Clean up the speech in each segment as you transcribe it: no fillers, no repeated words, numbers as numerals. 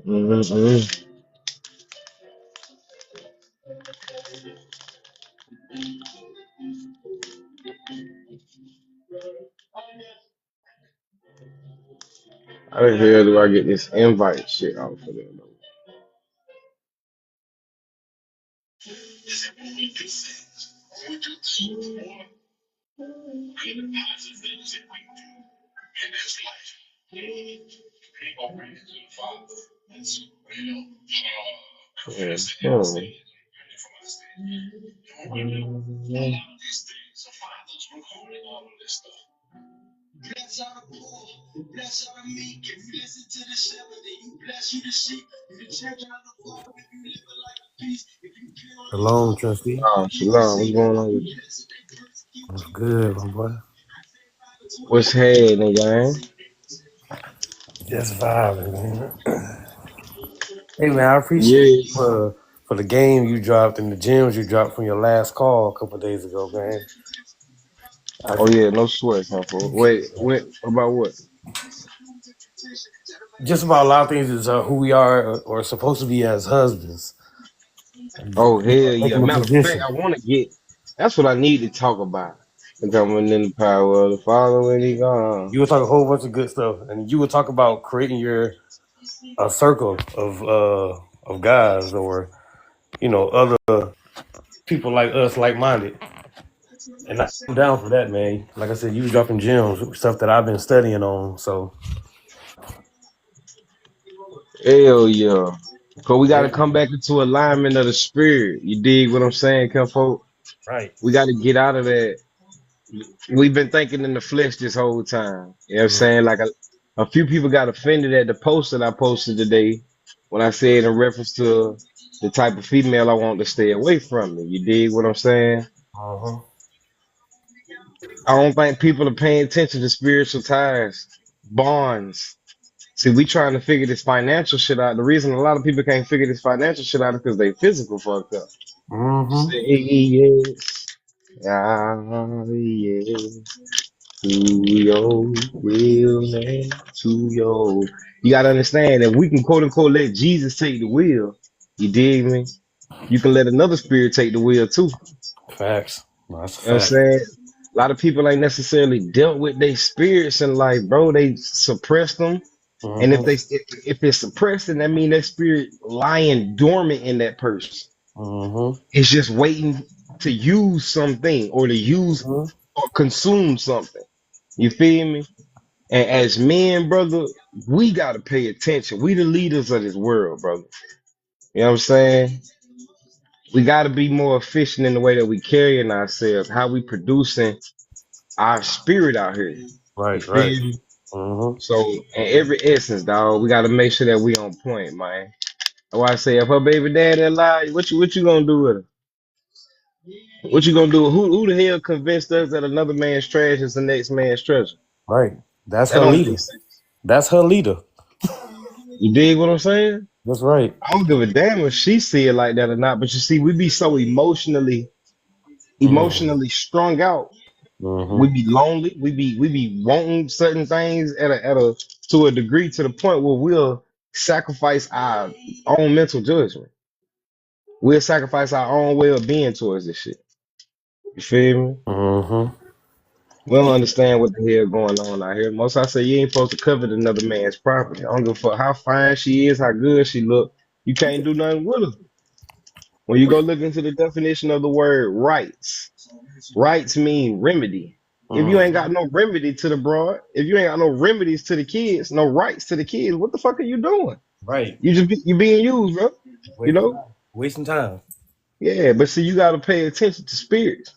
Mm-hmm. How the hell do I get this invite shit off of there though? Yeah, Shalom, trustee. Shalom, what's going on with you? What's good, my boy? What's happening, gang? Just vibing, man. Hey, man, I appreciate you Yes. for the game you dropped and the gems you dropped from your last call a couple of days ago, man. I Oh just, yeah, no sweat, huh, fool? Wait, about what? just about a lot of things is who we are or supposed to be as husbands. Oh hell yeah. Taking a Matter of fact, position. I want to get. That's what I need to talk about. Coming in the power of the Father when He gone. You were talking a whole bunch of good stuff, and you would talk about creating your a circle of guys or other people like us, like minded. And I'm down for that, man. Like I said, you was dropping gems, stuff that I've been studying on. So Hell yeah. Cause we got to yeah, come back into alignment of the spirit. You dig what I'm saying, Kenfolk? right. We got to get out of that. We've been thinking in the flesh this whole time. You know what I'm Mhm. saying? Like a few people got offended at the post that I posted today when I said in reference to the type of female I want to stay away from me. You dig what I'm saying? Uh-huh. I don't think people are paying attention to spiritual ties, bonds. See, we trying to figure this financial shit out. The reason a lot of people can't figure this financial shit out is because they physical fucked up. Mm-hmm. Say yes, ah, yes, to your will and to your. You gotta understand that we can quote unquote let Jesus take the wheel. You dig me? You can let another spirit take the wheel too. Facts. No, that's a You know what I'm fact. saying? A lot of people ain't necessarily dealt with their spirits in life, bro. They suppress them. And Mm-hmm. if it's suppressed, then that mean that spirit lying dormant in that person. Mm-hmm. It's just waiting to use something or to use Mm-hmm. or consume something. You feel me? And as men, brother, we gotta pay attention. We the leaders of this world, brother. You know what I'm saying? We gotta be more efficient in the way that we carrying ourselves, how we producing our spirit out here. You Right, right. feel me? Mm-hmm. So in every essence, dog, we gotta make sure that we on point, man. That's why I say if her baby daddy alive, what you gonna do with her? What you gonna do? Who the hell convinced us that another man's trash is the next man's treasure? Right. That's That her don't leader. make sense. That's her leader. You dig what I'm saying? That's right. I don't give a damn if she see it like that or not. But you see, we be so Mm-hmm. emotionally strung out. We Mm-hmm. be lonely. We be wanting certain things at a to a degree to the point where we'll sacrifice our own mental judgment. We'll sacrifice our own way of being towards this shit. You feel me? Mm-hmm. We don't understand what the hell going on out here. Most I say you ain't supposed to covet another man's property. I don't give a fuck how fine she is, how good she look. You can't do nothing with her. When you go look into the definition of the word rights, rights mean remedy. If you ain't Mm-hmm. got no remedy to the broad, if you ain't got no remedies to the kids, no rights to the kids, what the fuck are you doing? Right. You being used, bro. You Wasting know? time. Wasting time. Yeah, but see, you got to pay attention to spirits.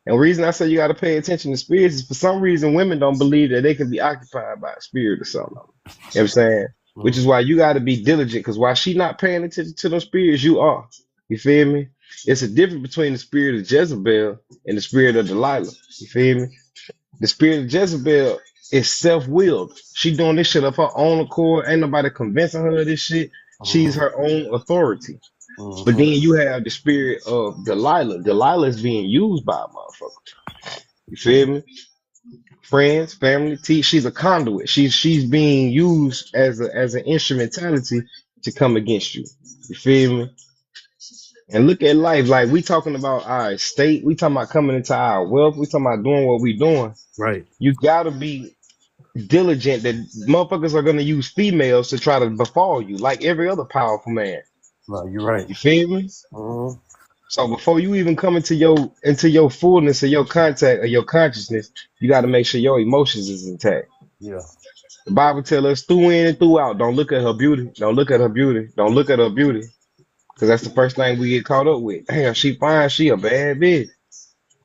And the reason I say you got to pay attention to spirits is for some reason women don't believe that they can be occupied by a spirit or something. You know what I'm saying? Which is Mm-hmm. why you got to be diligent because while she not paying attention to those spirits, you are. You feel me? It's a difference between the spirit of Jezebel and the spirit of Delilah. You feel me? The spirit of Jezebel is self-willed. She doing this shit of her own accord. Ain't nobody convincing her of this shit. She's Mm-hmm. her own authority. But then Mm-hmm. you have the spirit of Delilah. Delilah is being used by a motherfucker. You feel me? Friends, family, she's a conduit. She's being used as an instrumentality to come against you. You feel me? And look at life. Like we talking about our estate, we talking about coming into our wealth, we talking about doing what we doing. Right. You gotta be diligent that motherfuckers are gonna use females to try to befall you, like every other powerful man. No, you're right. You feel me? Mm-hmm. So before you even come into your fullness of your contact or your consciousness, you got to make sure your emotions is intact. Yeah. The Bible tells us through in and throughout, don't look at her beauty. Don't look at her beauty. Don't look at her beauty. Because that's the first thing we get caught up with. Damn, she fine. She a bad bitch.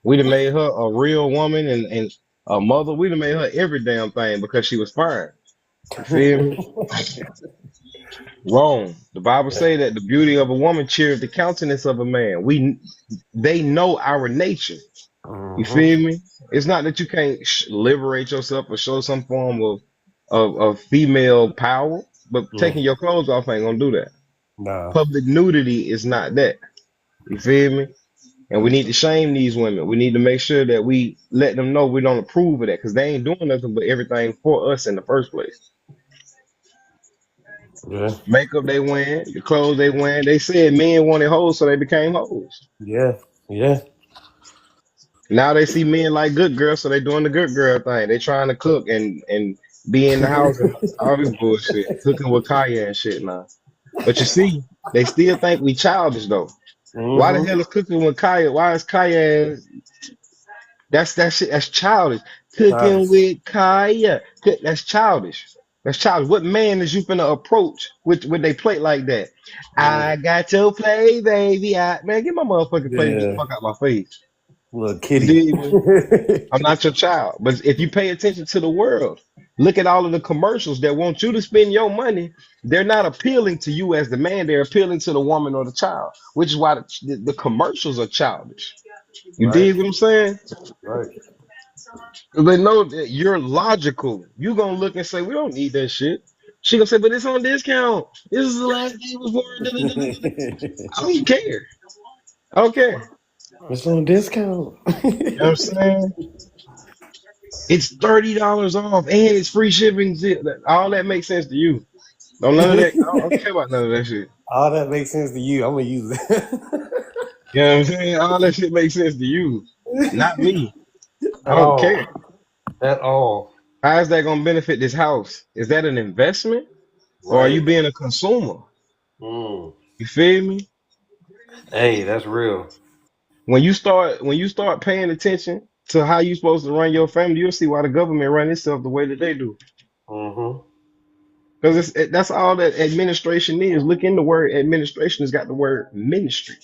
We done made her a real woman and a mother. We done made her every damn thing because she was fine. You feel me? Wrong. The Bible say that the beauty of a woman cheers the countenance of a man. They know our nature. You Mm-hmm. feel me? It's not that you can't liberate yourself or show some form of female power, but taking Mm. your clothes off ain't gonna do that. Nah. Public nudity is not that. You feel me? And we need to shame these women. We need to make sure that we let them know we don't approve of that because they ain't doing nothing but everything for us in the first place. Yeah. Makeup they wearing, the clothes they wearing. They said men wanted hoes, so they became hoes. Yeah. Yeah. Now they see men like good girls, so they doing the good girl thing. They trying to cook and be in the house and all this bullshit, cooking with Kaya and shit now. But you see, they still think we childish though. Why the Mm-hmm. hell is cooking with Kaya? Why is Kaya? That shit. That's childish. Cooking Childish. with Kaya. That's childish. That's childish. What man is you finna approach with they plate like that? Mm. I got your play, baby. Man, get my motherfucking plate the Yeah. fuck out my face. Little You kitty. dig me? I'm not your child. But if you pay attention to the world, look at all of the commercials that want you to spend your money. They're not appealing to you as the man. They're appealing to the woman or the child, which is why the commercials are childish. You Right. dig what I'm saying? Right. They know that you're logical. You gonna look and say, we don't need that shit. She gonna say, but it's on discount. This is the last day before. I don't care. I don't care. It's on discount. You know what I'm saying? It's $30 off and it's free shipping. All that makes sense to you. No, none of that. I don't care about none of that shit. All that makes sense to you. I'm gonna use You know what I'm saying? All that shit makes sense to you, not it. me. I At don't care. all. At all. How is that gonna benefit this house? Is that an investment or are you Right. being a consumer? Mm. You feel me? Hey, that's real. When you start paying attention to how you supposed to run your family, you'll see why the government run itself the way that they do. Mm-hmm. Because that's all that administration is. Look in the word administration has got the word ministry.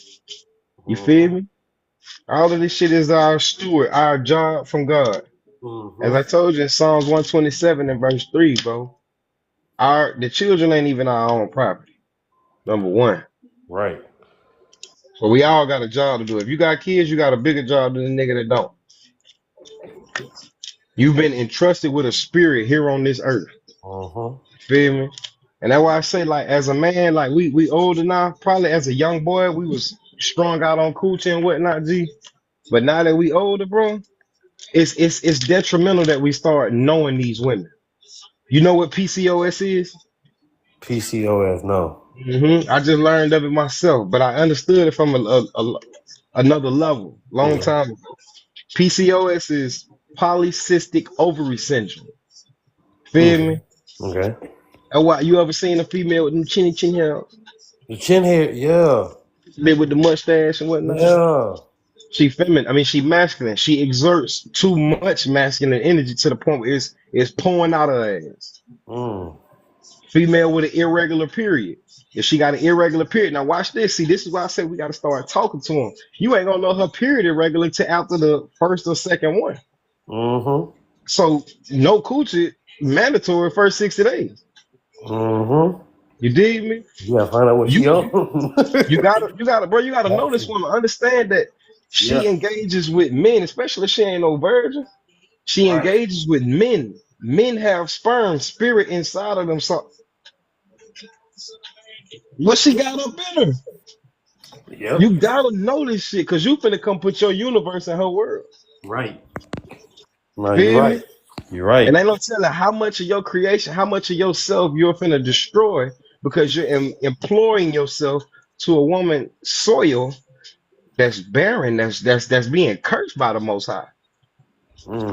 You feel Mm-hmm. me? All of this shit is our steward, our job from God. Mm-hmm. As I told you in Psalms 127 and verse 3, bro, the children ain't even our own property. Number one. Right. So we all got a job to do. If you got kids, you got a bigger job than the nigga that don't. You've been entrusted with a spirit here on this earth. Mm-hmm. Feel me? And that's why I say, like, as a man, like we older now. Probably as a young boy, we was strung out on coochie and whatnot, G. But now that we older, bro, it's detrimental that we start knowing these women. You know what PCOS is? PCOS, no. I just learned of it myself, but I understood it from another level, long Okay. time ago. PCOS is polycystic ovary syndrome. Feel Okay. me? Okay. And what you ever seen a female with them chin hair, The chin hair, yeah. live with the mustache and whatnot? Yeah. She feminine. I mean, she masculine. She exerts too much masculine energy to the point where it's pouring out her ass. Mm. Female with an irregular period. If she got an irregular period, now watch this. See, this is why I said we got to start talking to them. You ain't gonna know her period irregular till after the first or second one. Mm-hmm. So no coochie mandatory first 60 days. Mm-hmm. You dig me? You gotta find out what You she on. bro, you gotta know this woman. Understand that Yeah. she engages with men, especially if she ain't no virgin. She Right. engages with men. Men have sperm spirit inside of them. So what she got up in her? Yep. You gotta know this shit because you finna come put your universe in her world. Right. No, you're Feel me? right. You're right. And ain't no telling how much of your creation, how much of yourself you're finna destroy because you're employing yourself to a woman soil that's barren, that's being cursed by the Most High.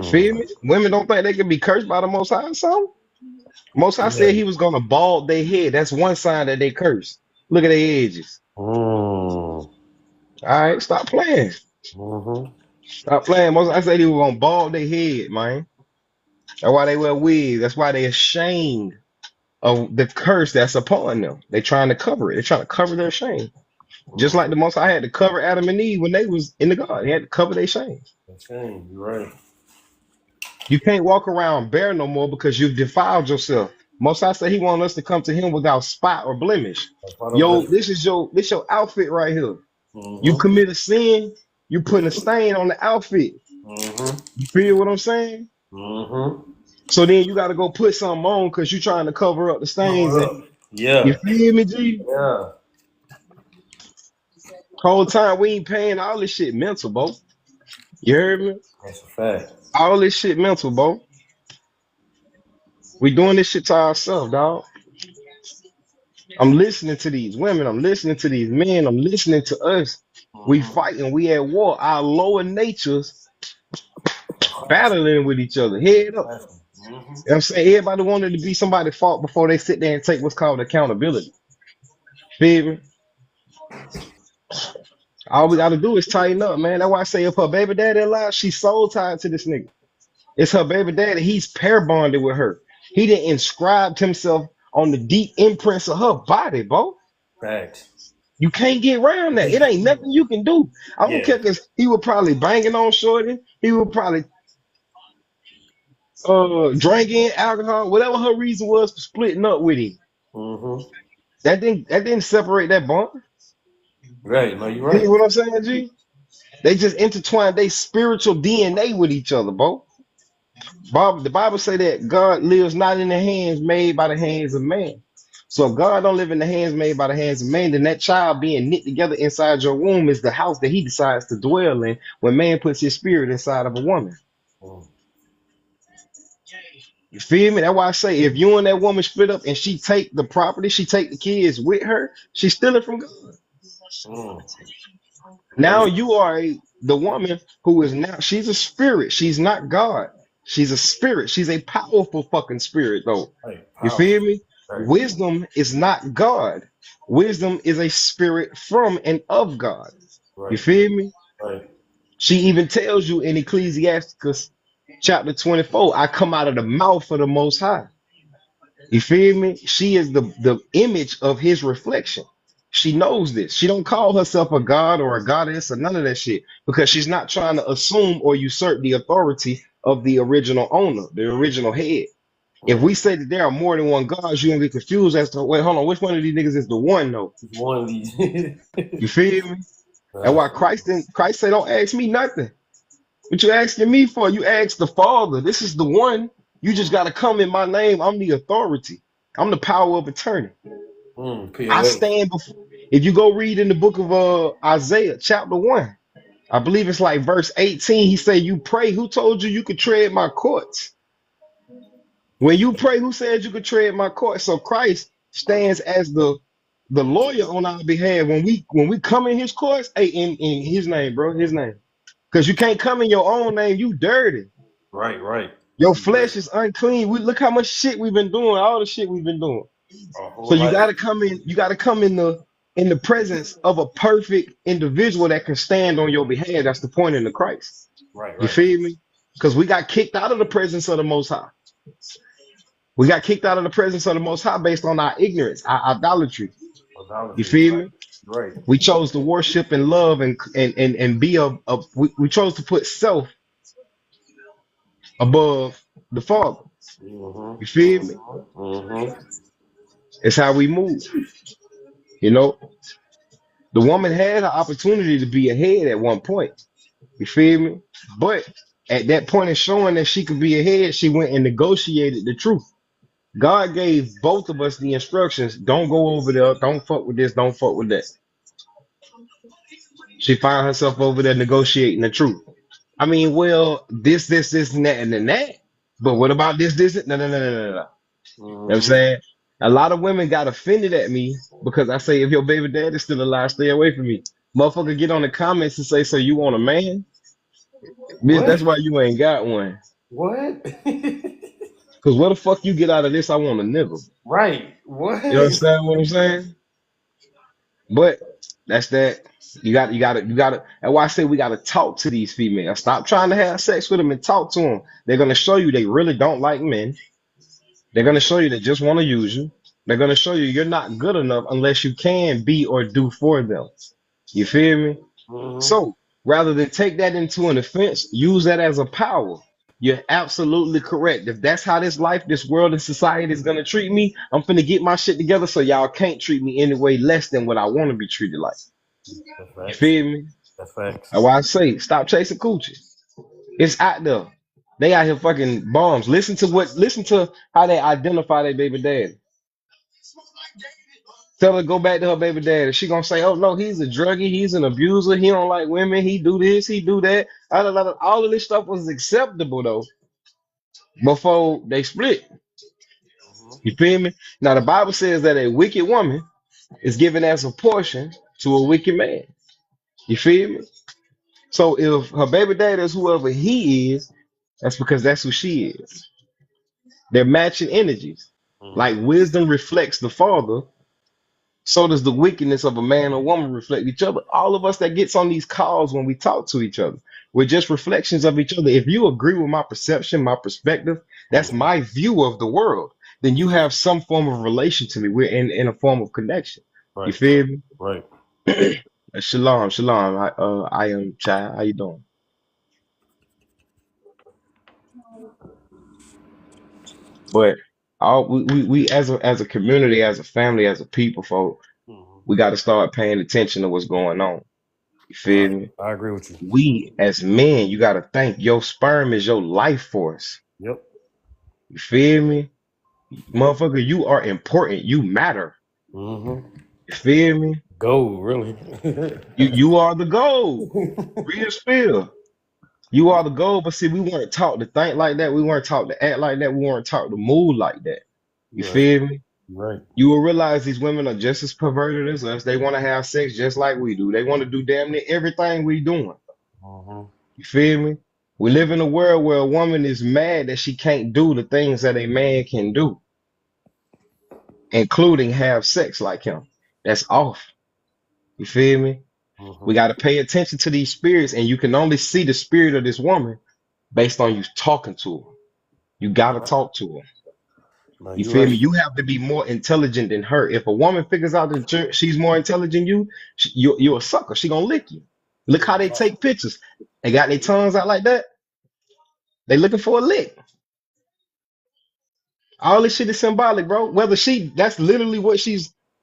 Feel Mm. me? Women don't think they can be cursed by the Most High. So Most High Yeah. said He was gonna bald their head. That's one sign that they cursed. Look at their edges. Mm. All right, stop playing. Mm-hmm. Stop playing. Most I said He was gonna bald their head, man. That's why they wear wigs. That's why they ashamed of the curse that's upon them. They trying to cover it. They're trying to cover their shame. Just like the Most High had to cover Adam and Eve when they was in the garden. He had to cover their shame. Okay, you're right. You can't walk around bare no more because you've defiled yourself. Most High said He wanted us to come to Him without spot or blemish. That's why I'm Yo, blessed. this your outfit right here. You Mm-hmm. commit a sin, you putting a stain on the outfit. Mm-hmm. You feel what I'm saying? Mm-hmm. So then you got to go put something on because you're trying to cover up the stains. Cover And up. you Yeah. feel me, G? Yeah. Whole time we ain't paying all this shit mental, bro. You heard me? That's a fact. All this shit mental, bro. We doing this shit to ourselves, dog. I'm listening to these women. I'm listening to these men. I'm listening to us. We Mm-hmm. fighting. We at war. Our lower natures battling with each other. Head up. Mm-hmm. You know what I'm saying? Everybody wanted to be somebody's fault before they sit there and take what's called accountability. Feel me? All we gotta do is tighten up, man. That's why I say if her baby daddy alive, she's soul tied to this nigga. It's her baby daddy. He's pair bonded with her. He didn't inscribe himself on the deep imprints of her body, bro. Fact. You can't get around that. It ain't nothing you can do. I don't Yeah. care because he was probably banging on Shorty. He was probably drinking alcohol, whatever her reason was for splitting up with him. Mm-hmm. That didn't separate that bond. Right. No, you're You right. know what I'm saying, G? They just intertwined their spiritual DNA with each other, bro. Bob, the Bible say that God lives not in the hands made by the hands of man. So if God don't live in the hands made by the hands of man, then that child being knit together inside your womb is the house that He decides to dwell in when man puts his spirit inside of a woman. Mm. You feel me? That's why I say if you and that woman split up and she take the property, she take the kids with her, she's stealing from God. Mm. No, Now you are the woman who is now, she's a spirit. She's not God. She's a spirit. She's a powerful fucking spirit, though. right. You Powerful. feel me? Right. Wisdom is not God. Wisdom is a spirit from and of God. You Right. feel me? Right. She even tells you in Ecclesiasticus chapter 24, I come out of the mouth of the Most High. You feel me? She is the image of His reflection. She knows this. She don't call herself a god or a goddess or none of that shit because she's not trying to assume or usurp the authority of the original owner, the original head. If we say that there are more than one God, you're gonna get confused as to wait, hold on, which one of these niggas is the one though? One of these. You feel me? And Nah, why Christ said, don't ask me nothing. What you asking me for? You ask the Father. This is the one. You just gotta come in my name. I'm the authority. I'm the power of attorney. I POA. stand before. If you go read in the book of Isaiah, chapter 1, I believe it's like verse 18, he said, you pray. Who told you you could tread my courts? When you pray, who said you could tread my courts? So Christ stands as the lawyer on our behalf. When we come in his courts, hey, in his name, bro, his name. Because you can't come in your own name, you dirty. Right, right. Your flesh is unclean. We look how much shit we've been doing, all the shit we've been doing. A So whole you lot. gotta come in, you gotta come in the presence of a perfect individual that can stand on your behalf. That's the point in the Christ. Right, You right. feel me? Because we got kicked out of the presence of the Most High. We got kicked out of the presence of the Most High based on our ignorance, our idolatry. You Idolatry. feel Right, me? right. We chose to worship and love and be we chose to put self above the Father. You feel me? It's how we move. You know, the woman had her opportunity to be ahead at one point. You feel me? But at that point in showing that she could be ahead, she went and negotiated the truth. God gave both of us the instructions. Don't go over there. Don't fuck with this. Don't fuck with that. She found herself over there negotiating the truth. I mean, well, this, and that. But what about this? No, no, no, no, no, no. You know what I'm saying? A lot of women got offended at me because I say, if your baby dad is still alive, stay away from me. Motherfucker get on the comments and say, so you want a man? Bitch, What? that's why you ain't got one. What? Cause what the fuck you get out of this? I want a nigga. Right. What? You understand what I'm saying? But that's that. You gotta. That's why I say we gotta talk to these females. Stop trying to have sex with them and talk to them. They're gonna show you they really don't like men. They're gonna show you they just want to use you. They're gonna show you you're not good enough unless you can be or do for them. You feel me? So rather than take that into an offense, use that as a power. You're absolutely correct. If that's how this life, this world, and society is gonna treat me, I'm finna get my shit together so y'all can't treat me any way less than what I want to be treated like. That's You facts. feel me? That's facts. That's why I say stop chasing coochie. It's out there. They out here fucking bombs. Listen to how they identify their baby daddy. Tell her to go back to her baby daddy. She gonna say, "Oh no, he's a druggie. He's an abuser. He don't like women. He do this. He do that." All of this stuff was acceptable though before they split. You feel me? Now the Bible says that a wicked woman is given as a portion to a wicked man. You feel me? So if her baby daddy is whoever he is, that's because that's who she is. They're matching energies. Like wisdom reflects the father, so does the wickedness of a man or woman reflect each other. All of us that gets on these calls when we talk to each other, we're just reflections of each other. If you agree with my perception, my perspective, that's my view of the world, then you have some form of relation to me. We're in a form of connection. You Right. feel me? Right. Shalom, shalom. I am Chai. How you doing? But all we as a community, as a family, as a people, folk, we got to start paying attention to what's going on. You feel me? I agree with you. We as men, you got to think your sperm is your life force. Yep. You feel me? Motherfucker, you are important. You matter. You feel me? Go, really. You are the gold. Real spill. You are the gold, but see, we weren't taught to think like that. We weren't taught to act like that. We weren't taught to move like that. You feel me? Right. You will realize these women are just as perverted as us. They want to have sex just like we do. They want to do damn near everything we doing. You feel me? We live in a world where a woman is mad that she can't do the things that a man can do, including have sex like him. That's off. You feel me? We got to pay attention to these spirits, and you can only see the spirit of this woman based on you talking to her. You got to talk to her. No, You you're feel right. me? You have to be more intelligent than her. If a woman figures out that she's more intelligent than you, you're a sucker. She gonna lick you. Look how they take pictures. They got their tongues out like that. They looking for a lick. All this shit is symbolic, bro. Whether that's literally what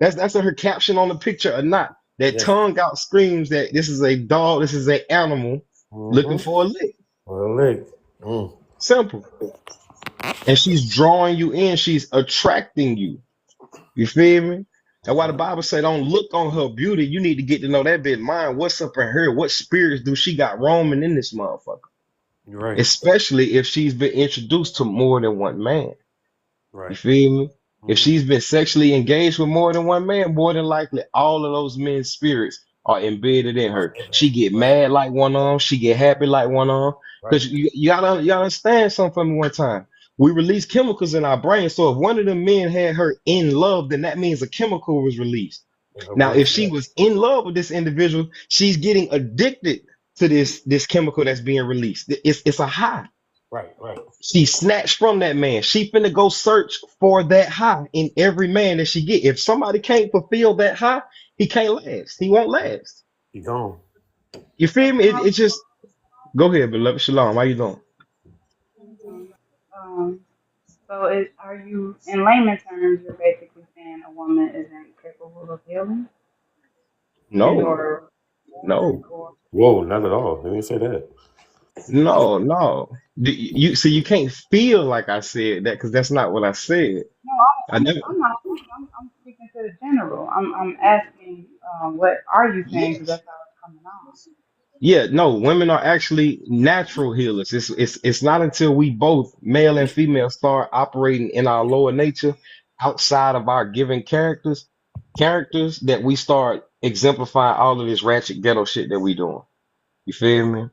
that's her caption on the picture or not. That Yes. tongue out screams that this is a dog, this is a animal looking Mm-hmm. for a lick. Well, leg. Mm. Simple. And she's drawing you in. She's attracting you. You feel me? That's why the Bible say don't look on her beauty. You need to get to know that bit mind. What's up in her? What spirits do she got roaming in this motherfucker? You're right. Especially if she's been introduced to more than one man. You Right. feel me? If Mm. she's been sexually engaged with more than one man, more than likely all of those men's spirits are embedded in her. She get Right. mad like one of them. She get happy like one of them. Right. Because you gotta understand something from me one time. We release chemicals in our brain. So if one of the men had her in love, then that means a chemical was released. In her Now, brain. if she was in love with this individual, she's getting addicted to this chemical that's being released. It's a high. Right. Right. She snatched from that man. She finna go search for that high in every man that she get. If somebody can't fulfill that high, he can't last. He won't last. She gone. You feel me? It just go ahead, beloved. Shalom. How you doing? Um, um, so are you, in layman terms, you're basically saying a woman isn't capable of healing and No, no, or Whoa, not at all. Let me say that. no, no. You see, you can't feel like I said that because that's not what I said. no, I never. I'm not. I'm speaking to the general. I'm asking, what are you saying? Because Yes. that's how it's coming on. Yeah, no, women are actually natural healers. It's not until we both, male and female, start operating in our lower nature outside of our given characters that we start exemplifying all of this ratchet ghetto shit that we doing. You feel me?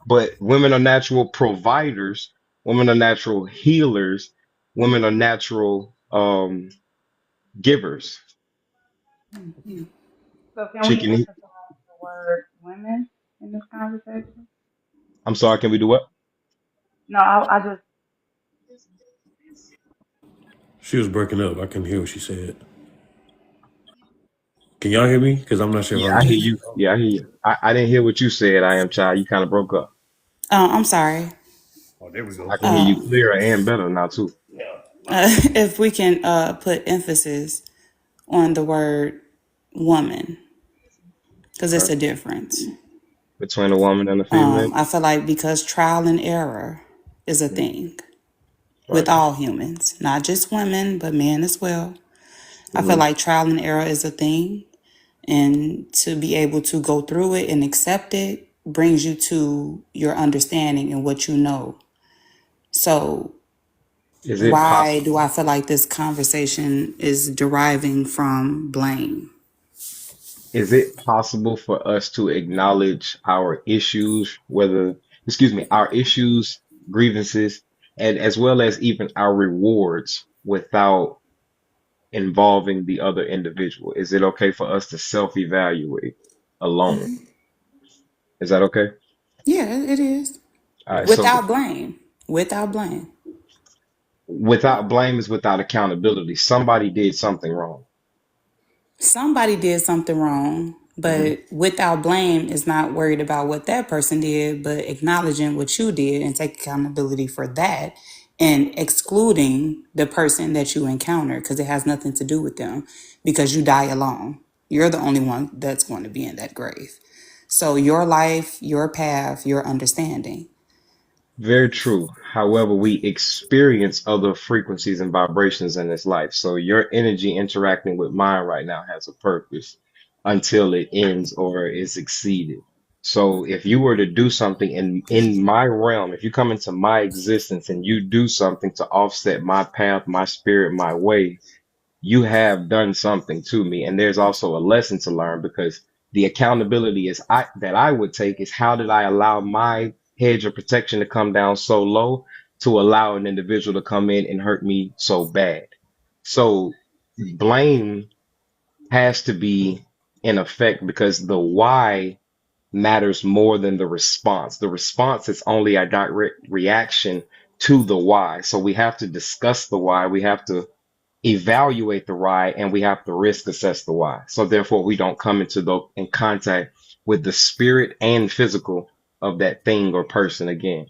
But women are natural providers, women are natural healers, women are natural givers. Hmm. So can we Chicken. emphasize the word women in this conversation? I'm sorry, can we do what? No, I just She was breaking up. I couldn't hear what she said. Can y'all hear me? Because I'm not sure if Yeah, I'm I hear just. you. Yeah, I hear you. I didn't hear what you said, I am child. You kind of broke up. I'm sorry. Oh, there we go. I can hear you clearer and better now too. Yeah. If we can put emphasis on the word woman, because it's Okay. a difference. Between a woman and a female. I feel like because trial and error is a Mm, thing with right. all humans, not just women, but men as well. I feel Hmm. like trial and error is a thing, and to be able to go through it and accept it brings you to your understanding and what you know. So, Is it why possible? do I feel like this conversation is deriving from blame? Is it possible for us to acknowledge our issues, our issues, grievances, and as well as even our rewards without involving the other individual? Is it okay for us to self-evaluate alone? Is that okay? Yeah, it is. All right. So Without blame. Without blame. without blame is without accountability. Somebody did something wrong. Somebody did something wrong, Hmm. but without blame is not worried about what that person did, but acknowledging what you did and take accountability for that and excluding the person that you encounter because it has nothing to do with them because you die alone. You're the only one that's going to be in that grave. So your life, your path, your understanding. Very true. However, we experience other frequencies and vibrations in this life. So your energy interacting with mine right now has a purpose until it ends or is exceeded. So if you were to do something in my realm, if you come into my existence and you do something to offset my path, my spirit, my way, you have done something to me. And there's also a lesson to learn because the accountability that I would take is how did I allow my hedge of protection to come down so low to allow an individual to come in and hurt me so bad? So blame has to be in effect because the why matters more than the response. The response is only a direct reaction to the why. So we have to discuss the why. We have to evaluate the why and we have to risk assess the why. So therefore we don't come in contact with the spirit and physical of that thing or person again.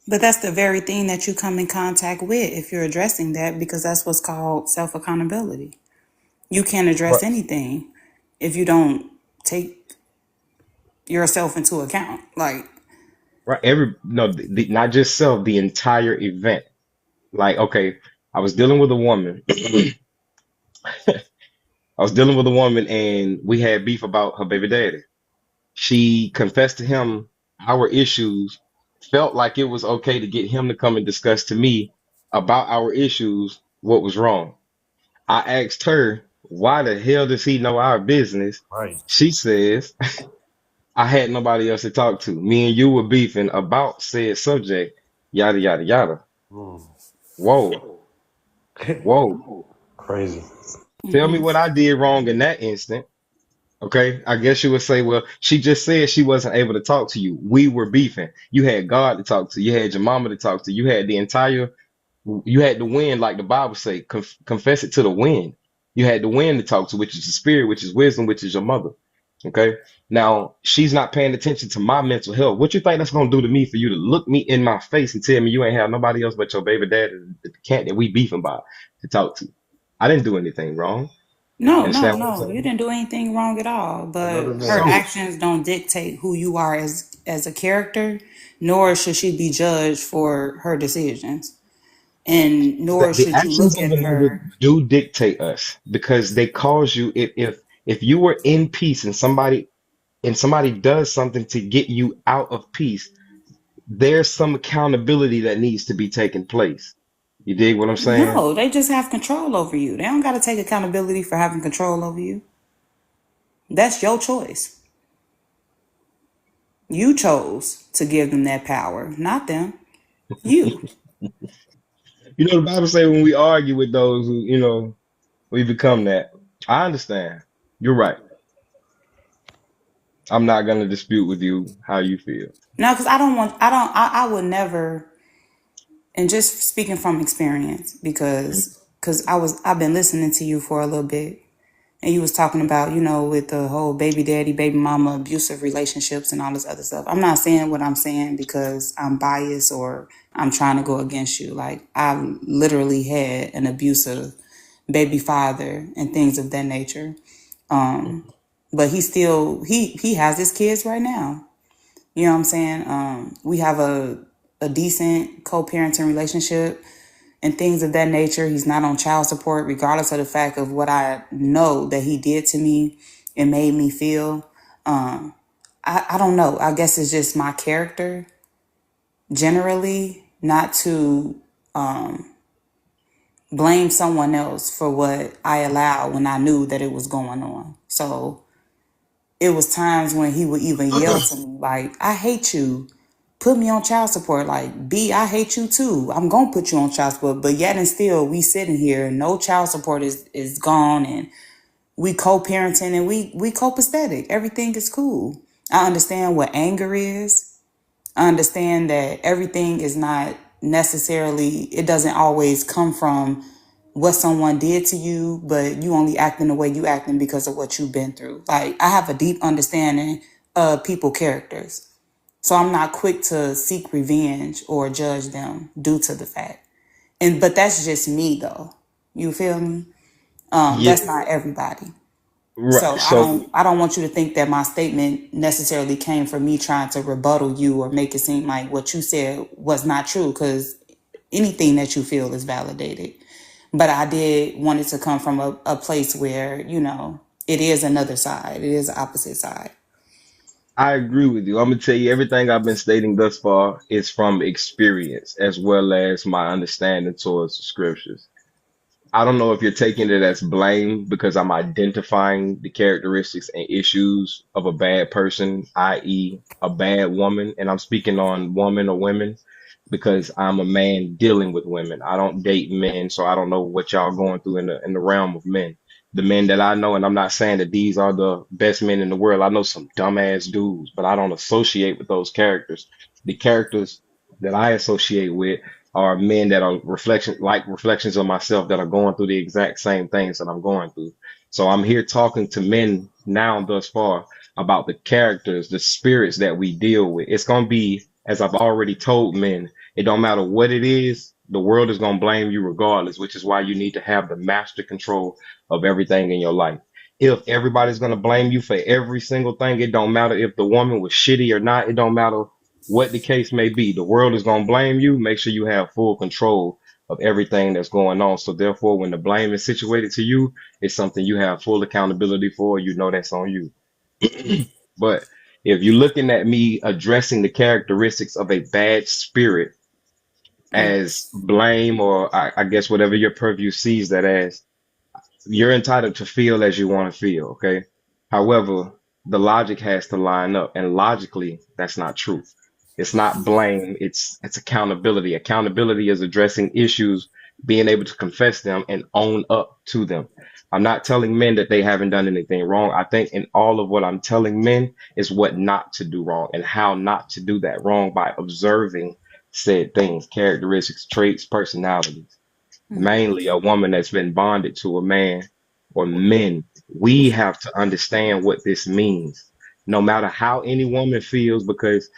But that's the very thing that you come in contact with if you're addressing that, because that's what's called self accountability. You can't Right. address anything if you don't take yourself into account. Like, Right. No, not just self, the entire event. Like, okay, I was dealing with a woman. I was dealing with a woman and we had beef about her baby daddy. She confessed to him our issues, felt like it was okay to get him to come and discuss to me about our issues, what was wrong. I asked her, why the hell does he know our business? Right. She says, I had nobody else to talk to. Me and you were beefing about said subject, yada, yada, yada. Mm. Whoa, whoa. Crazy. Tell me what I did wrong in that instant. Okay. I guess you would say, well, she just said she wasn't able to talk to you. We were beefing. You had God to talk to. You had your mama to talk to. You had the wind, like the Bible say, confess it to the wind. You had the wind to talk to, which is the spirit, which is wisdom, which is your mother. Okay. Now she's not paying attention to my mental health. What you think that's gonna do to me for you to look me in my face and tell me you ain't have nobody else but your baby dad, the cat that we beefing about, to talk to? I didn't do anything wrong. no, You no, understand what I'm no. You saying? didn't do anything wrong at all. Another But her man. So actions don't dictate who you are as a character, nor should she be judged for her decisions. And nor the should you actions look of at another her. do dictate us because they cause you if you were in peace and somebody does something to get you out of peace, there's some accountability that needs to be taking place. You dig what I'm saying? No, they just have control over you. They don't got to take accountability for having control over you. That's your choice. You chose to give them that power, not them. You. You know, the Bible say when we argue with those who, we become that. I understand. You're right. I'm not gonna dispute with you how you feel. No, because I would never, and just speaking from experience, because I've been listening to you for a little bit, and you was talking about, with the whole baby daddy, baby mama, abusive relationships and all this other stuff. I'm not saying what I'm saying because I'm biased or I'm trying to go against you. Like, I literally had an abusive baby father and things of that nature. But he has his kids right now. You know what I'm saying? We have a decent co-parenting relationship and things of that nature. He's not on child support, regardless of the fact of what I know that he did to me and made me feel. I don't know. I guess it's just my character generally not to blame someone else for what I allowed when I knew that it was going on. So it was times when he would even yell to me, like, I hate you. Put me on child support. Like, B, I hate you too. I'm gonna put you on child support. But yet and still we sitting here, no child support is gone, and we co-parenting and we copacetic. Everything is cool. I understand what anger is. I understand that everything is not necessarily, it doesn't always come from what someone did to you, but you only acting the way you acting because of what you've been through. Like, I have a deep understanding of people characters. So I'm not quick to seek revenge or judge them due to the fact. But that's just me though. You feel me? Yeah, That's not everybody. right. So I So don't I don't want you to think that my statement necessarily came from me trying to rebuttal you or make it seem like what you said was not true, because anything that you feel is validated. But I did want it to come from a place where, it is another side. It is the opposite side. I agree with you. I'm gonna tell you everything I've been stating thus far is from experience as well as my understanding towards the scriptures. I don't know if you're taking it as blame because I'm identifying the characteristics and issues of a bad person, i.e., a bad woman. And I'm speaking on woman or women because I'm a man dealing with women. I don't date men, so I don't know what y'all going through in the realm of men. The men that I know, and I'm not saying that these are the best men in the world. I know some dumbass dudes, but I don't associate with those characters. The characters that I associate with are men that are reflections of myself that are going through the exact same things that I'm going through. So I'm here talking to men now thus far about the characters, the spirits that we deal with. It's going to be, as I've already told men, It don't matter what it is, the world is gonna blame you regardless, which is why you need to have the master control of everything in your life. If everybody's gonna blame you for every single thing, it don't matter if the woman was shitty or not, it don't matter what the case may be. The world is gonna blame you. Make sure you have full control of everything that's going on. So therefore, when the blame is situated to you, it's something you have full accountability for. You know that's on you. But if you're looking at me addressing the characteristics of a bad spirit as Yes. blame, or I guess whatever your purview sees that as, you're entitled to feel as you want to feel, okay? However, the logic has to line up, and logically, that's not true. It's not blame, it's accountability. Accountability is addressing issues, being able to confess them and own up to them. I'm not telling men that they haven't done anything wrong. I think in all of what I'm telling men is what not to do wrong and how not to do that wrong by observing said things, characteristics, traits, personalities. Mainly a woman that's been bonded to a man or men. We have to understand what this means. No matter how any woman feels, because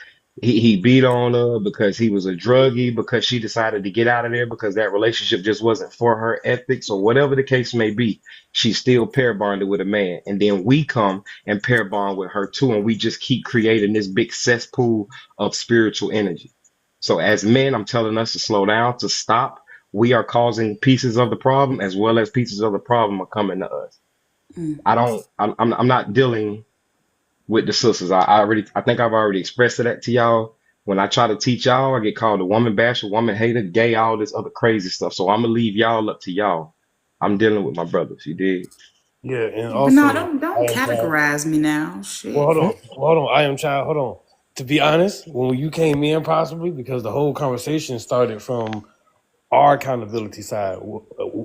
he beat on her, because he was a druggie, because she decided to get out of there, because that relationship just wasn't for her ethics, or whatever the case may be, she's still pair bonded with a man. And then we come and pair bond with her too, and we just keep creating this big cesspool of spiritual energy. So as men, I'm telling us to slow down, to stop. We are causing pieces of the problem as well as pieces of the problem are coming to us. I'm not dealing with the sisters. I think I've already expressed that to y'all. When I try to teach y'all, I get called a woman basher, woman hater, gay, all this other crazy stuff. So I'm gonna leave y'all up to y'all. I'm dealing with my brothers. You dig? Yeah, and But no, also I don't am child. categorize me now. Well, Shit. hold on. Hold on. I am child. Hold on. To be honest, when you came in, possibly because the whole conversation started from our accountability side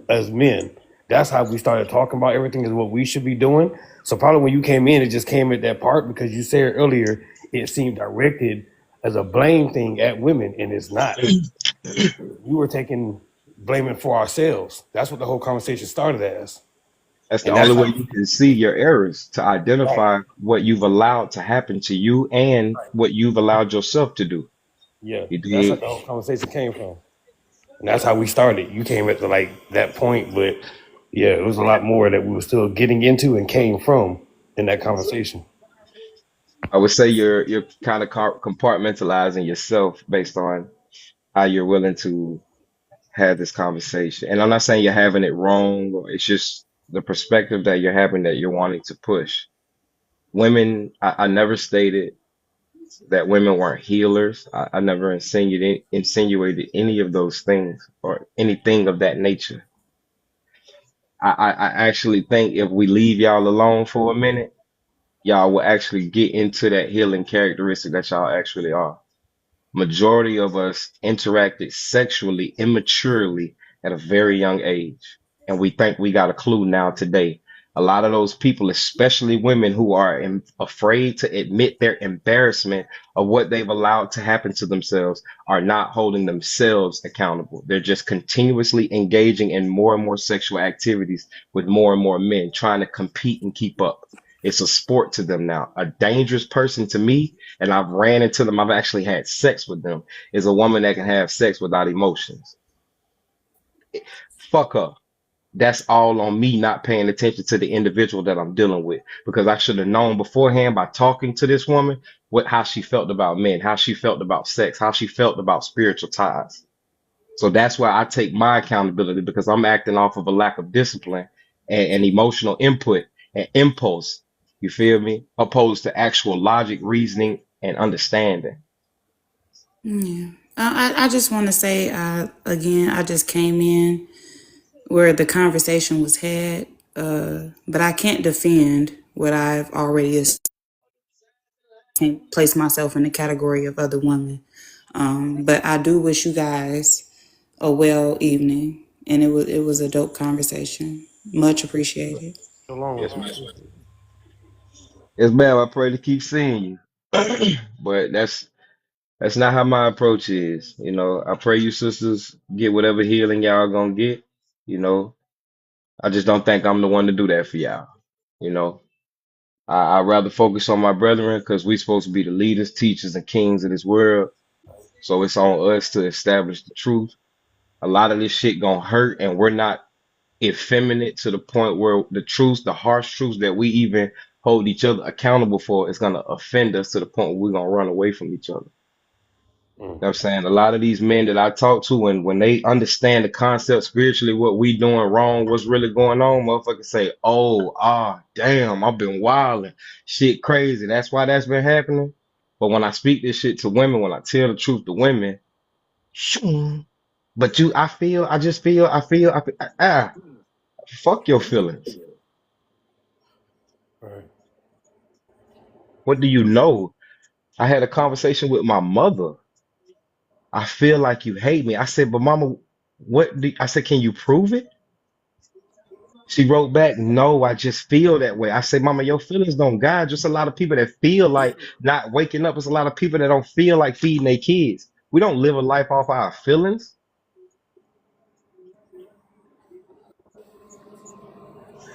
as men. That's how we started talking about everything is what we should be doing. So probably when you came in, it just came at that part because you said earlier it seemed directed as a blame thing at women, and it's not. We were taking blaming for ourselves. That's what the whole conversation started as. That's the And only that's way how you can see your errors, to right, identify what you've allowed to happen to you and what you've allowed yourself to do. yeah, You that's how dig? the whole conversation came from. And that's how we started. You came at the like that point, but yeah, it was a lot more that we were still getting into and came from in that conversation. I would say you're kind of compartmentalizing yourself based on how you're willing to have this conversation. And I'm not saying you're having it wrong, or it's just the perspective that you're having that you're wanting to push. Women, I never stated that women weren't healers. I never insinuated any of those things or anything of that nature. I actually think if we leave y'all alone for a minute, y'all will actually get into that healing characteristic that y'all actually are. Majority of us interacted sexually immaturely at a very young age, and we think we got a clue now today. A lot of those people, especially women who are afraid to admit their embarrassment of what they've allowed to happen to themselves, are not holding themselves accountable. They're just continuously engaging in more and more sexual activities with more and more men, trying to compete and keep up. It's a sport to them now. A dangerous person to me, and I've ran into them, I've actually had sex with them, is a woman that can have sex without emotions. Fuck her. That's all on me not paying attention to the individual that I'm dealing with, because I should have known beforehand by talking to this woman how she felt about men, how she felt about sex, how she felt about spiritual ties. So that's where I take my accountability, because I'm acting off of a lack of discipline and emotional input and impulse. You feel me? Opposed to actual logic, reasoning, and understanding. Yeah. I just want to say again, I just came in where the conversation was had, but I can't defend what I've already can't place myself in the category of other women. But I do wish you guys a well evening, and it was a dope conversation. Much appreciated. So long. Yes, ma'am. Yes, ma'am. I pray to keep seeing you. But that's not how my approach is. You know, I pray you sisters get whatever healing y'all gonna get. You know, I just don't think I'm the one to do that for y'all. You know, I'd rather focus on my brethren, because we supposed to be the leaders, teachers, and kings of this world. So it's on us to establish the truth. A lot of this shit gonna hurt, and we're not effeminate to the point where the truth, the harsh truths that we even hold each other accountable for, is gonna offend us to the point where we're gonna run away from each other. You know what I'm saying? A lot of these men that I talk to, and when they understand the concept spiritually, what we doing wrong, what's really going on, motherfuckers say, oh, damn, I've been wilding. Shit crazy. That's why that's been happening. But when I speak this shit to women, when I tell the truth to women, shoo, but fuck your feelings. Right. What do you know? I had a conversation with my mother. I feel like you hate me. I said, but mama, I said, can you prove it? She wrote back, no, I just feel that way. I said, mama, your feelings don't guide. Just a lot of people that feel like not waking up. It's a lot of people that don't feel like feeding their kids. We don't live a life off our feelings.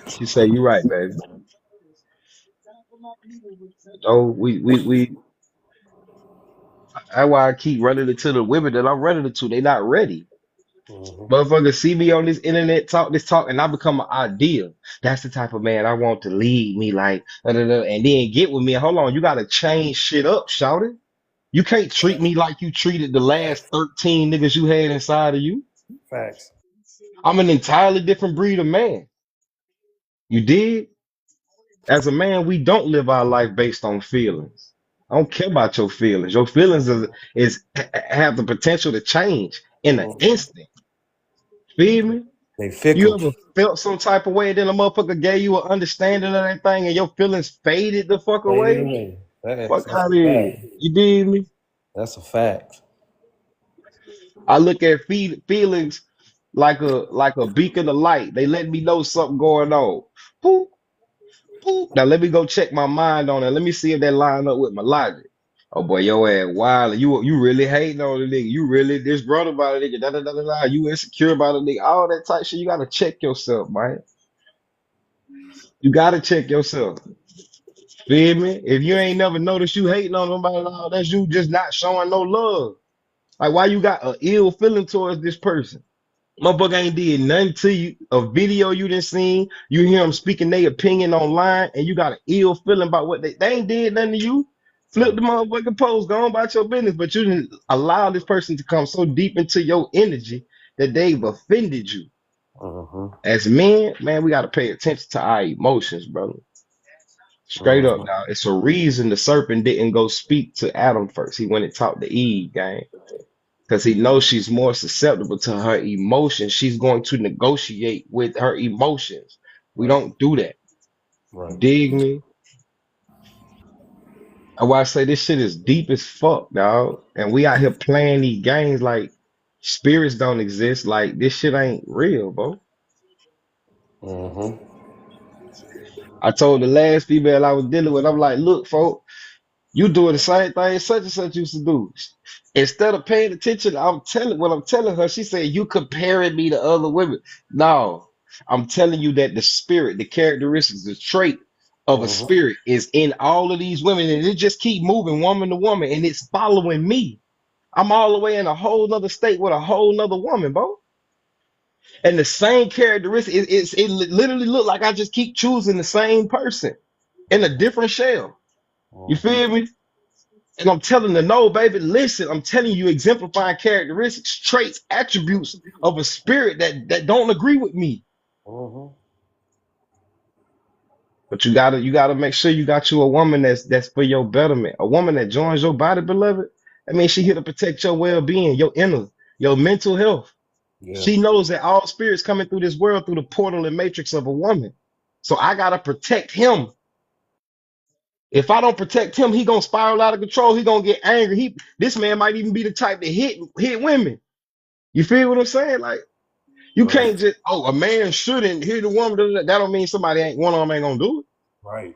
She said, you're right, baby. Oh, that's why I keep running into the women that I'm running into. They not ready. Mm-hmm. Motherfuckers see me on this internet talk, and I become an ideal. That's the type of man I want to lead me, like, and then get with me. Hold on, you gotta change shit up, shouted. You can't treat me like you treated the last 13 niggas you had inside of you. Facts. I'm an entirely different breed of man. You did? As a man, we don't live our life based on feelings. I don't care about your feelings. Your feelings have the potential to change in an Mm-hmm. instant. Feel me? They You fickle. ever felt some type of way, then a motherfucker gave you an understanding of that thing, and your feelings faded the fuck Faded away? away. Fuck That's out a of here. fact. You did me? That's a fact. I look at feelings like a beacon of light. They let me know something going on. Boop, boop. Now let me go check my mind on it. Let me see if that line up with my logic. Oh boy, your ass wild. You really hating on the nigga. You really disgruntled about a nigga. Da, da, da, da, da. You insecure about a nigga. All that type shit. You gotta check yourself, man. You gotta check yourself. Feel me? If you ain't never noticed you hating on nobody, and all that's you just not showing no love. Like why you got a ill feeling towards this person? Motherfucker ain't did nothing to you. A video you done seen, you hear them speaking their opinion online, and you got an ill feeling about what they ain't did nothing to you. Flip Right. the motherfucking post, go on about your business, but you didn't allow this person to come so deep into your energy that they've offended you. Mm-hmm. As men, man, we gotta pay attention to our emotions, brother. Straight up, Mm-hmm. now. It's a reason the serpent didn't go speak to Adam first. He went and talked to Eve, gang. Because he knows she's more susceptible to her emotions. She's going to negotiate with her emotions. We don't do that. Right. Dig me? That's why I say this shit is deep as fuck, dog. And we out here playing these games like spirits don't exist. Like this shit ain't real, bro. Mm-hmm. I told the last female I was dealing with, I'm like, look, folks. You doing the same thing such and such used to do. Instead of paying attention, I'm telling her. She said, you comparing me to other women. No, I'm telling you that the spirit, the characteristics, the trait of a Mm-hmm. spirit is in all of these women, and it just keep moving woman to woman, and it's following me. I'm all the way in a whole nother state with a whole nother woman, bro. And the same characteristic, it literally look like I just keep choosing the same person in a different shell. You Mm-hmm. feel me? And I'm telling the no, baby, listen, I'm telling you exemplifying characteristics, traits, attributes of a spirit that don't agree with me. Mm-hmm. But you gotta make sure you got you a woman that's for your betterment. A woman that joins your body, beloved. I mean, she here to protect your well-being, your inner, your mental health. Yeah. She knows that all spirits coming through this world through the portal and matrix of a woman. So I gotta protect him. If I don't protect him, he gonna spiral out of control. He gonna get angry. This man might even be the type to hit women. You feel what I'm saying? Like you Right. can't just a man shouldn't hit a woman. That don't mean somebody ain't one of them ain't gonna do it. Right.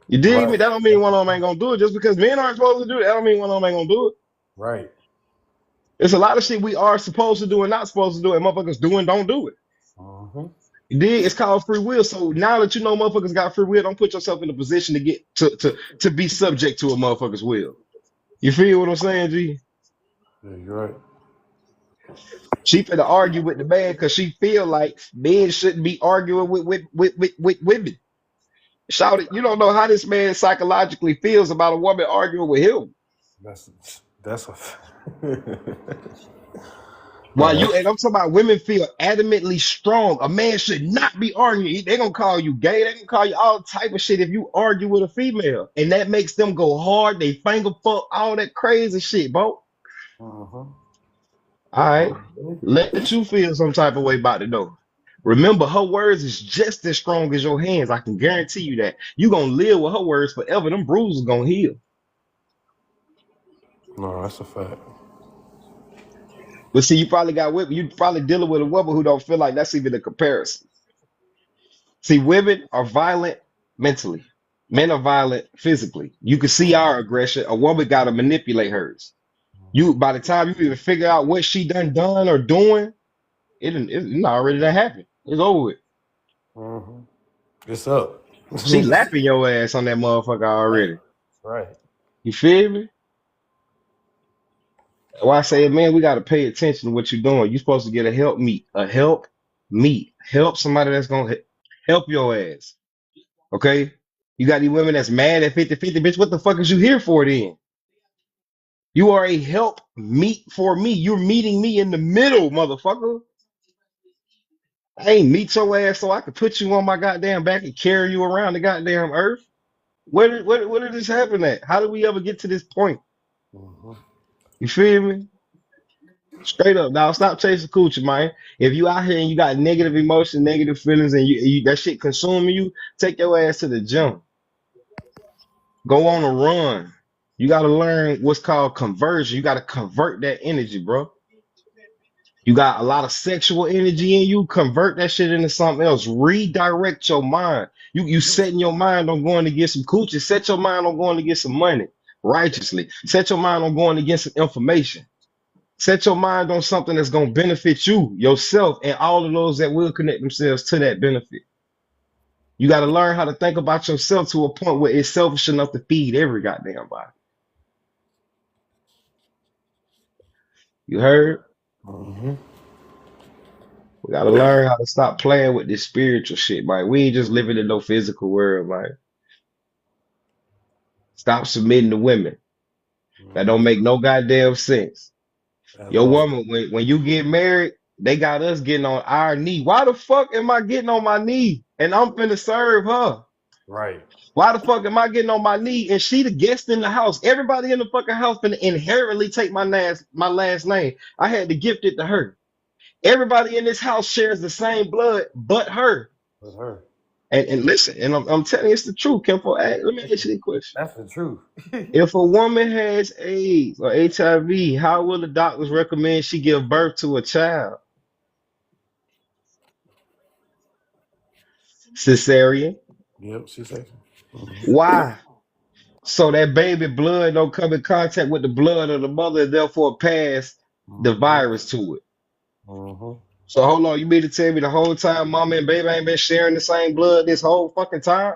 You dig me? Right. That don't mean one of them ain't gonna do it. Just because men aren't supposed to do it, that don't mean one of them ain't gonna do it. Right. It's a lot of shit we are supposed to do and not supposed to do, and motherfuckers do and don't do it. Mm-hmm. You dig? It's called free will. So now that you know motherfuckers got free will, don't put yourself in a position to get to be subject to a motherfucker's will. You feel what I'm saying, G? Yeah, you're right. She finna argue with the man because she feel like men shouldn't be arguing with women. Shout it, you don't know how this man psychologically feels about a woman arguing with him. That's that's a While no. you and I'm talking about women feel adamantly strong. A man should not be arguing. They gonna call you gay. They gonna call you all type of shit if you argue with a female, and that makes them go hard. They finger fuck all that crazy shit, bro. Uh-huh. All right, let you feel some type of way about it though. Remember, her words is just as strong as your hands. I can guarantee you that. You gonna live with her words forever. Them bruises gonna heal. No, that's a fact. But see, you probably got women. You probably dealing with a woman who don't feel like that's even a comparison. See, women are violent mentally. Men are violent physically. You can see our aggression. A woman got to manipulate hers. You by the time you even figure out what she done or doing, it already done happened. It's over with. Mm-hmm. It's up. She lapping your ass on that motherfucker already. Right. You feel me? Why I say, man, we got to pay attention to what you're doing. You're supposed to get help somebody that's gonna help your ass. Okay? You got these women that's mad at 50-50, bitch. What the fuck is you here for then? You are a help meet for me. You're meeting me in the middle, motherfucker. I ain't meet your ass so I could put you on my goddamn back and carry you around the goddamn earth. Where did this happen at? How did we ever get to this point? Mm-hmm. You feel me? Straight up, now stop chasing coochie, man. If you out here and you got negative emotions, negative feelings, and you that shit consuming you, take your ass to the gym. Go on a run. You got to learn what's called conversion. You got to convert that energy, bro. You got a lot of sexual energy in you. Convert that shit into something else. Redirect your mind. You setting your mind on going to get some coochie. Set your mind on going to get some money righteously. Set your mind on going to get some information. Set your mind on something that's going to benefit you, yourself, and all of those that will connect themselves to that benefit. You got to learn how to think about yourself to a point where it's selfish enough to feed every goddamn body. You heard? Mm-hmm. We got to learn how to stop playing with this spiritual shit, man. We ain't just living in no physical world, man. Stop submitting to women. That don't make no goddamn sense. At Your all. woman, when you get married, they got us getting on our knee. Why the fuck am I getting on my knee and I'm finna serve her? Right. Why the fuck am I getting on my knee and she the guest in the house? Everybody in the fucking house finna inherently take my last name. I had to gift it to her. Everybody in this house shares the same blood but her. With her. And listen, and I'm telling you, it's the truth, Kimpo. Hey, let me ask you a question. That's the truth. If a woman has AIDS or HIV, how will the doctors recommend she give birth to a child? Cesarean. Yep, she said. Why? So that baby blood don't come in contact with the blood of the mother and therefore pass the Mm-hmm. virus to it. Mm-hmm. So hold on, you mean to tell me the whole time mama and baby ain't been sharing the same blood this whole fucking time?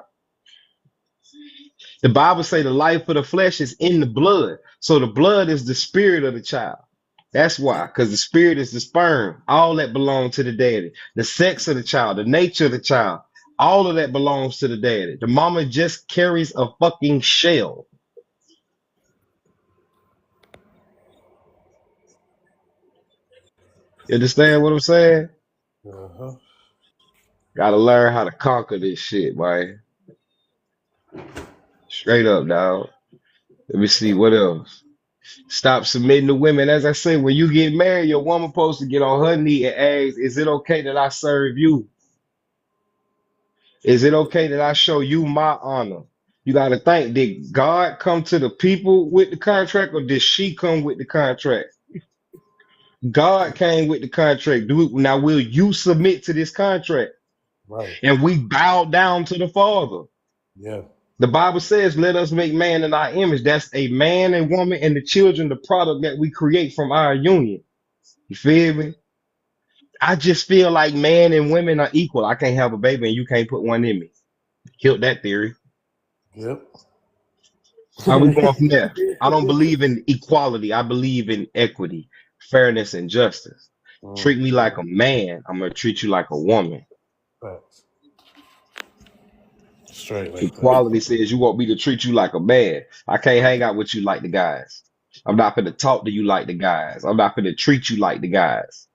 The Bible say the life of the flesh is in the blood. So the blood is the spirit of the child. That's why, because the spirit is the sperm. All that belongs to the daddy. The sex of the child, the nature of the child, all of that belongs to the daddy. The mama just carries a fucking shell. You understand what I'm saying? Uh-huh. Gotta learn how to conquer this shit, man. Straight up, dog. Let me see what else. Stop submitting to women. As I say, when you get married, your woman supposed to get on her knee and ask, is it okay that I serve you? Is it okay that I show you my honor? You got to think, did God come to the people with the contract or did she come with the contract? God came with the contract. Now, will you submit to this contract? Right. And we bow down to the Father. Yeah. The Bible says, let us make man in our image. That's a man and woman and the children, the product that we create from our union. You feel me? I just feel like man and women are equal. I can't have a baby and you can't put one in me. Killed that theory. Yep. How we going from there? I don't believe in equality. I believe in equity, fairness, and justice. Treat me like a man. I'm gonna treat you like a woman. Facts. Straight like that. Equality says you want me to treat you like a man. I can't hang out with you like the guys. I'm not gonna talk to you like the guys. I'm not gonna treat you like the guys.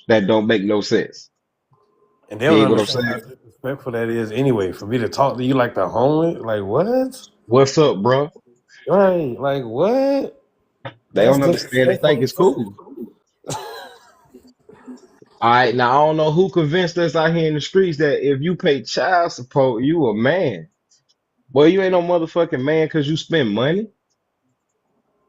That don't make no sense. And they don't Dig what I'm understand how saying? disrespectful that is anyway. For me to talk to you like the homie, like what? What's up, bro? Right, like what? They That's don't understand. They think disrespectful it's as fuck. cool. All right, now I don't know who convinced us out here in the streets that if you pay child support, you a man. Boy, you ain't no motherfucking man because you spend money.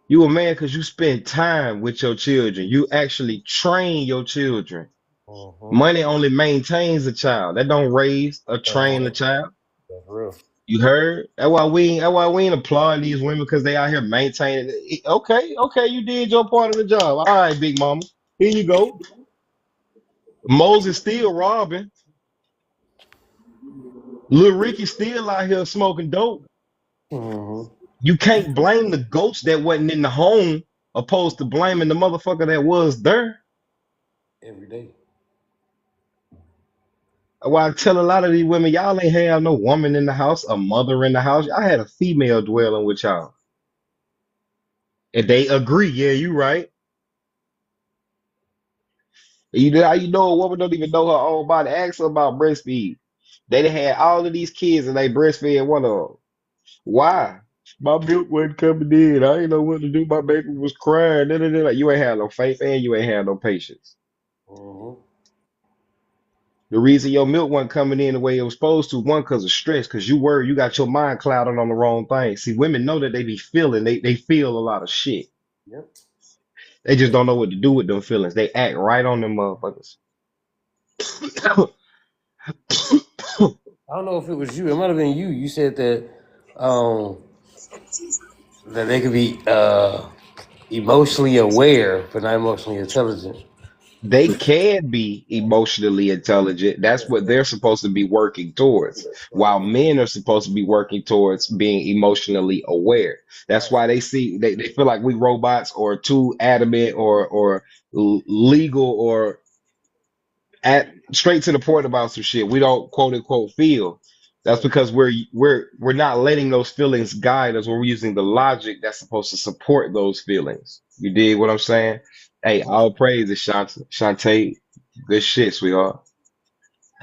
You a man because you spend time with your children. You actually train your children. Mm-hmm. Money only maintains a child. That don't raise or That's train a real. child. That's real. You heard? That's why we ain't applauding these women because they out here maintaining it. Okay, okay, you did your part of the job. All right, big mama. Here you go. Moses still robbing. Lil Ricky still out here smoking dope. Mm-hmm. You can't blame the ghost that wasn't in the home opposed to blaming the motherfucker that was there. Every day. Why I tell a lot of these women, y'all ain't have no woman in the house, a mother in the house. I had a female dwelling with y'all. And they agree, yeah, you right. You know how you know a woman don't even know her own body? Ask her about breastfeed. They done had all of these kids and they breastfed one of them. Why? My milk wasn't coming in. I ain't know what to do. My baby was crying. Da, da, da. You ain't had no faith and you ain't had no patience. Mm-hmm. The reason your milk wasn't coming in the way it was supposed to, one, because of stress, because you got your mind clouded on the wrong thing. See, women know that they be feeling, they feel a lot of shit. Yep. They just don't know what to do with them feelings. They act right on them motherfuckers. I don't know if it was you. It might have been you. You said that um that they could be emotionally aware but not emotionally intelligent. They can be emotionally intelligent. That's what they're supposed to be working towards, while men are supposed to be working towards being emotionally aware. That's Right. why they feel like we robots or too adamant or legal or at straight to the point about some shit we don't quote unquote feel. That's Right. because we're not letting those feelings guide us. We're using the logic that's supposed to support those feelings. You dig what I'm saying? Hey, Mm-hmm. all praises, Shantae. Good shit, sweetheart.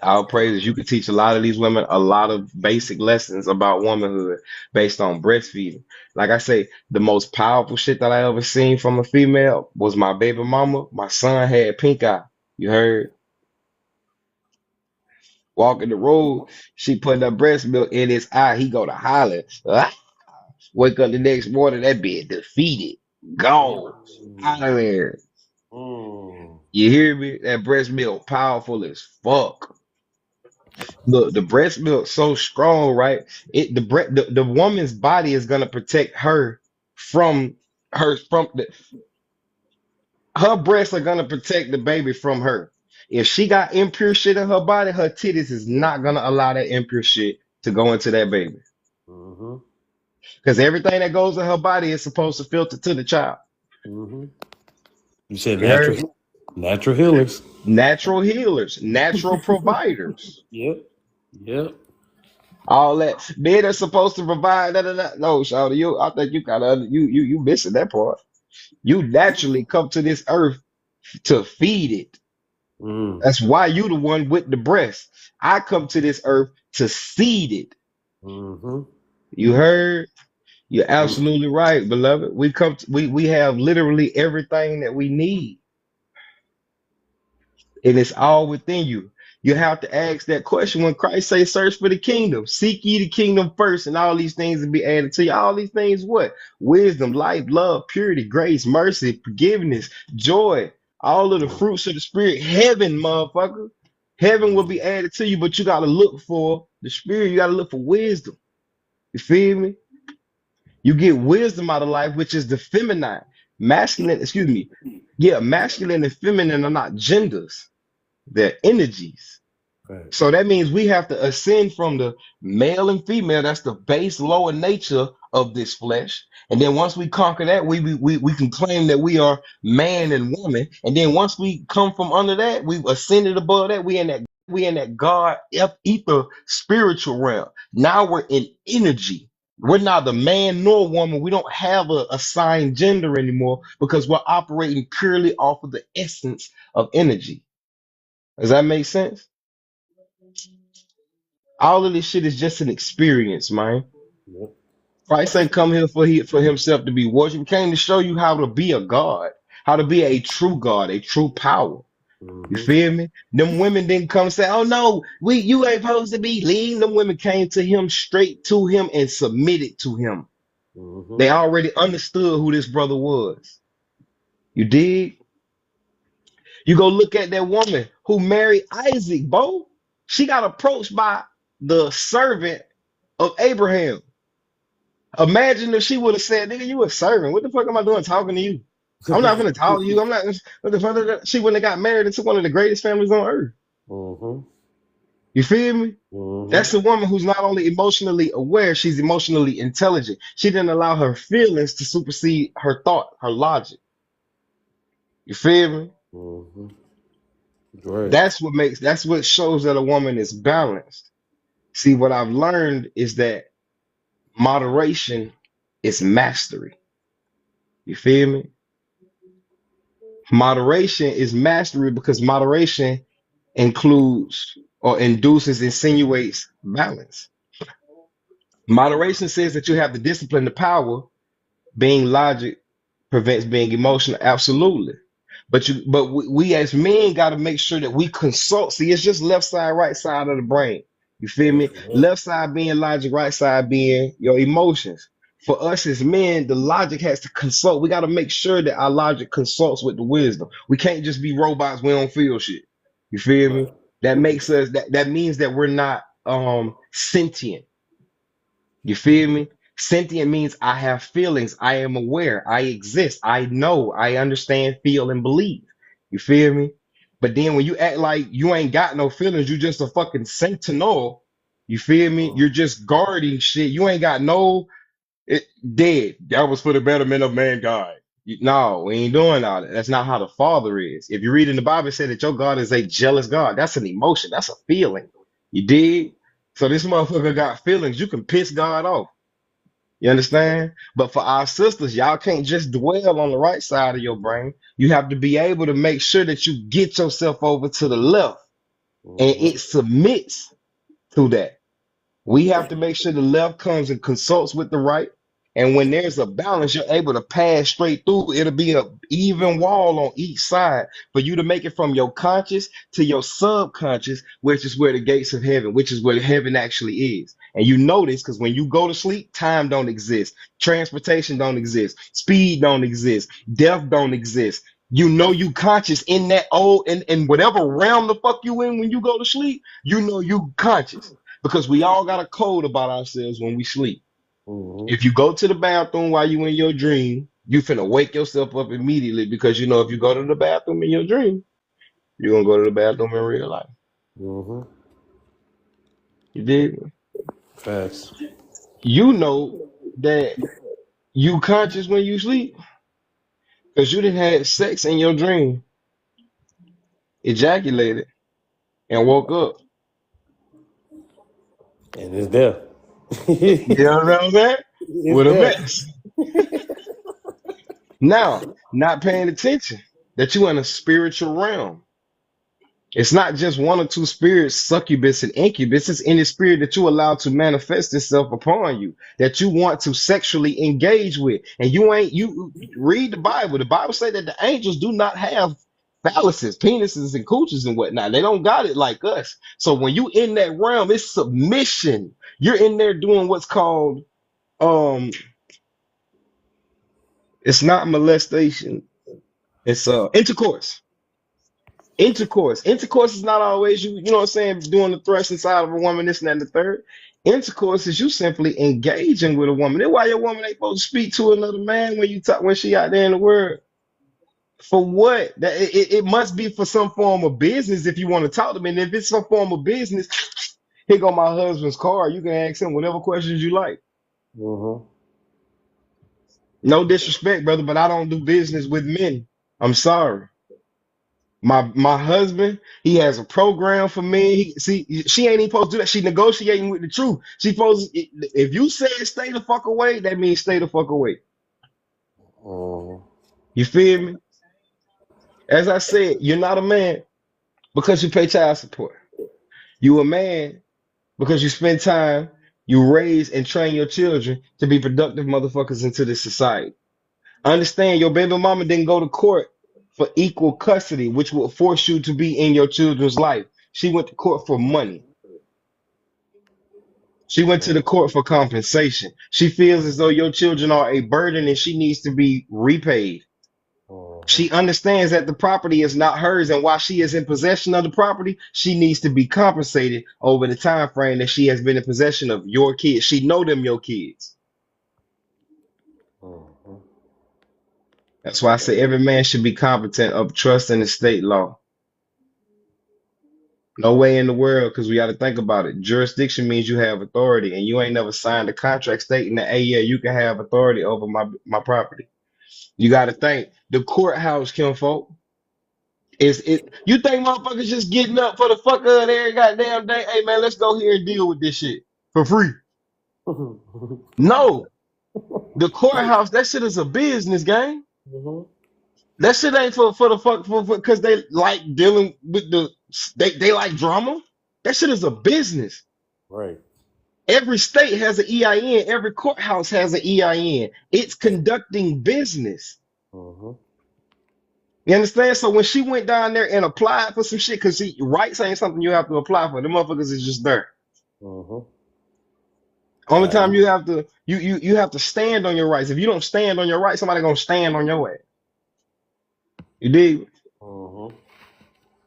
All praises. You can teach a lot of these women a lot of basic lessons about womanhood based on breastfeeding. Like I say, the most powerful shit that I ever seen from a female was my baby mama. My son had pink eye. You heard? Walking the road, she put her breast milk in his eye. He go to holler. Ah! Wake up the next morning, that bitch defeated. Gone. Out of there. Mm. You hear me? That breast milk powerful as fuck. Look, the breast milk so strong, right? The woman's body is gonna protect her from her breasts are gonna protect the baby from her. If she got impure shit in her body, her titties is not gonna allow that impure shit to go into that baby. Mm-hmm. Because everything that goes in her body is supposed to filter to the child. Mm-hmm. You said You heard? natural healers. Natural healers, natural providers. Yep. Yep. All that men are supposed to provide. Da, da, da. No, Shawty, I think you kind of you missing that part. You naturally come to this earth to feed it. Mm. That's why you the one with the breast. I come to this earth to seed it. Mm-hmm. You heard? You're Mm. absolutely right, beloved. We have literally everything that we need. And it's all within you. You have to ask that question when Christ say, search for the kingdom. Seek ye the kingdom first, and all these things will be added to you. All these things, what? Wisdom, life, love, purity, grace, mercy, forgiveness, joy, all of the fruits of the spirit. Heaven, motherfucker. Heaven will be added to you, but you got to look for the spirit. You got to look for wisdom. You feel me? You get wisdom out of life, which is the feminine. Masculine, excuse me. Yeah, masculine and feminine are not genders. They're energies. Facts. So that means we have to ascend from the male and female. That's the base lower nature of this flesh. And then once we conquer that, we can claim that we are man and woman. And then once we come from under that, we've ascended above that. We in that God ether spiritual realm. Now we're in energy. We're neither man nor woman. We don't have a assigned gender anymore because we're operating purely off of the essence of energy. Does that make sense? All of this shit is just an experience, man. Yep. Christ ain't come here for himself to be worshipped. He came to show you how to be a God, how to be a true God, a true power. You Mm-hmm. feel me? Them women didn't come say, "Oh no, you ain't supposed to be leading." Them women came to him, straight to him, and submitted to him. Mm-hmm. They already understood who this brother was. You dig? You go look at that woman who married Isaac, Bo. She got approached by the servant of Abraham. Imagine if she would have said, "Nigga, you a servant. What the fuck am I doing talking to you? I'm not gonna talk to you. I'm not." What the fuck? She wouldn't have got married into one of the greatest families on earth. Mm-hmm. You feel me? Mm-hmm. That's a woman who's not only emotionally aware, she's emotionally intelligent. She didn't allow her feelings to supersede her thought, her logic. You feel me? Mm-hmm. Right. That's what shows that a woman is balanced. See, what I've learned is that moderation is mastery. You feel me? Moderation is mastery because moderation includes or induces, insinuates balance. Moderation says that you have the discipline, the power. Being logic prevents being emotional. Absolutely. But we as men got to make sure that we consult. See, it's just left side, right side of the brain. You feel me? Yep. Left side being logic, right side being your emotions. For us as men, the logic has to consult. We got to make sure that our logic consults with the wisdom. We can't just be robots. We don't feel shit. You feel me? Right. That makes us that means that we're not sentient. You feel me? Sentient means I have feelings. I am aware. I exist. I know. I understand, feel, and believe. You feel me? But then when you act like you ain't got no feelings, you just a fucking sentinel. You feel me? You're just guarding shit. You ain't got no it, dead. That was for the betterment of mankind. No, we ain't doing all that. That's not how the Father is. If you read in the Bible, it said that your God is a jealous God. That's an emotion. That's a feeling. You dig? So this motherfucker got feelings. You can piss God off. You understand? But for our sisters, y'all can't just dwell on the right side of your brain. You have to be able to make sure that you get yourself over to the left and Mm-hmm. it submits to that. We have to make sure the left comes and consults with the right. And when there's a balance, you're able to pass straight through. It'll be a even wall on each side for you to make it from your conscious to your subconscious, which is where the gates of heaven, which is where heaven actually is. And you know this because when you go to sleep, time don't exist, transportation don't exist, speed don't exist, death don't exist. You know you conscious in that old in whatever realm the fuck you in when you go to sleep, you know you conscious because we all got a code about ourselves when we sleep. Mm-hmm. If you go to the bathroom while you in your dream, you finna wake yourself up immediately because you know if you go to the bathroom in your dream, you're gonna go to the bathroom in real life. Mm-hmm. You did. Facts. You know that you conscious when you sleep because you didn't have sex in your dream, ejaculated, and woke up. And it's there. You know what I'm saying? It's With a there. mess. Now, not paying attention that you in a spiritual realm. It's not just one or two spirits, succubus and incubus. It's any spirit that you allow to manifest itself upon you, that you want to sexually engage with. And you read the Bible. The Bible say that the angels do not have phalluses, penises, and cooches and whatnot. They don't got it like us. So when you in that realm, it's submission. You're in there doing what's called, um, it's not molestation. It's intercourse. Intercourse is not always you know what I'm saying, doing the thrust inside of a woman, this and that and the third. Intercourse is you simply engaging with a woman. That's why your woman ain't supposed to speak to another man when you talk when she out there in the world. For what? It must be for some form of business if you want to talk to me. And if it's some form of business, here go my husband's car. You can ask him whatever questions you like. Mm-hmm. No disrespect, brother, but I don't do business with men. I'm sorry. My husband, he has a program for me. See, she ain't even supposed to do that. She negotiating with the truth. She supposed if you say stay the fuck away, that means stay the fuck away. Mm-hmm. You feel me? As I said, you're not a man because you pay child support. You a man because you spend time, you raise and train your children to be productive motherfuckers into this society. Understand your baby mama didn't go to court for equal custody, which will force you to be in your children's life. She went to court for money. She went to the court for compensation. She feels as though your children are a burden and she needs to be repaid. Mm-hmm. She understands that the property is not hers, and while she is in possession of the property, she needs to be compensated over the time frame that she has been in possession of your kids. She know them your kids. Mm-hmm. That's why I say every man should be competent of trust in the state law. No way in the world, because we got to think about it. Jurisdiction means you have authority, and you ain't never signed a contract stating that, hey, yeah, you can have authority over my property. You got to think the courthouse, kinfolk. Is it? You think motherfuckers just getting up for the fuck of it every goddamn day? Hey man, let's go here and deal with this shit for free. No, the courthouse, that shit is a business game. Mm-hmm. That shit ain't for the fuck for because they like dealing with they like drama. That shit is a business. Right. Every state has an EIN. Every courthouse has an EIN. It's conducting business. Mm-hmm. You understand? So when she went down there and applied for some shit, because rights ain't something you have to apply for. The motherfuckers is just there. Mm-hmm. Only Nah, time you have to you have to stand on your rights. If you don't stand on your rights, somebody gonna stand on your ass. You dig? mm-hmm.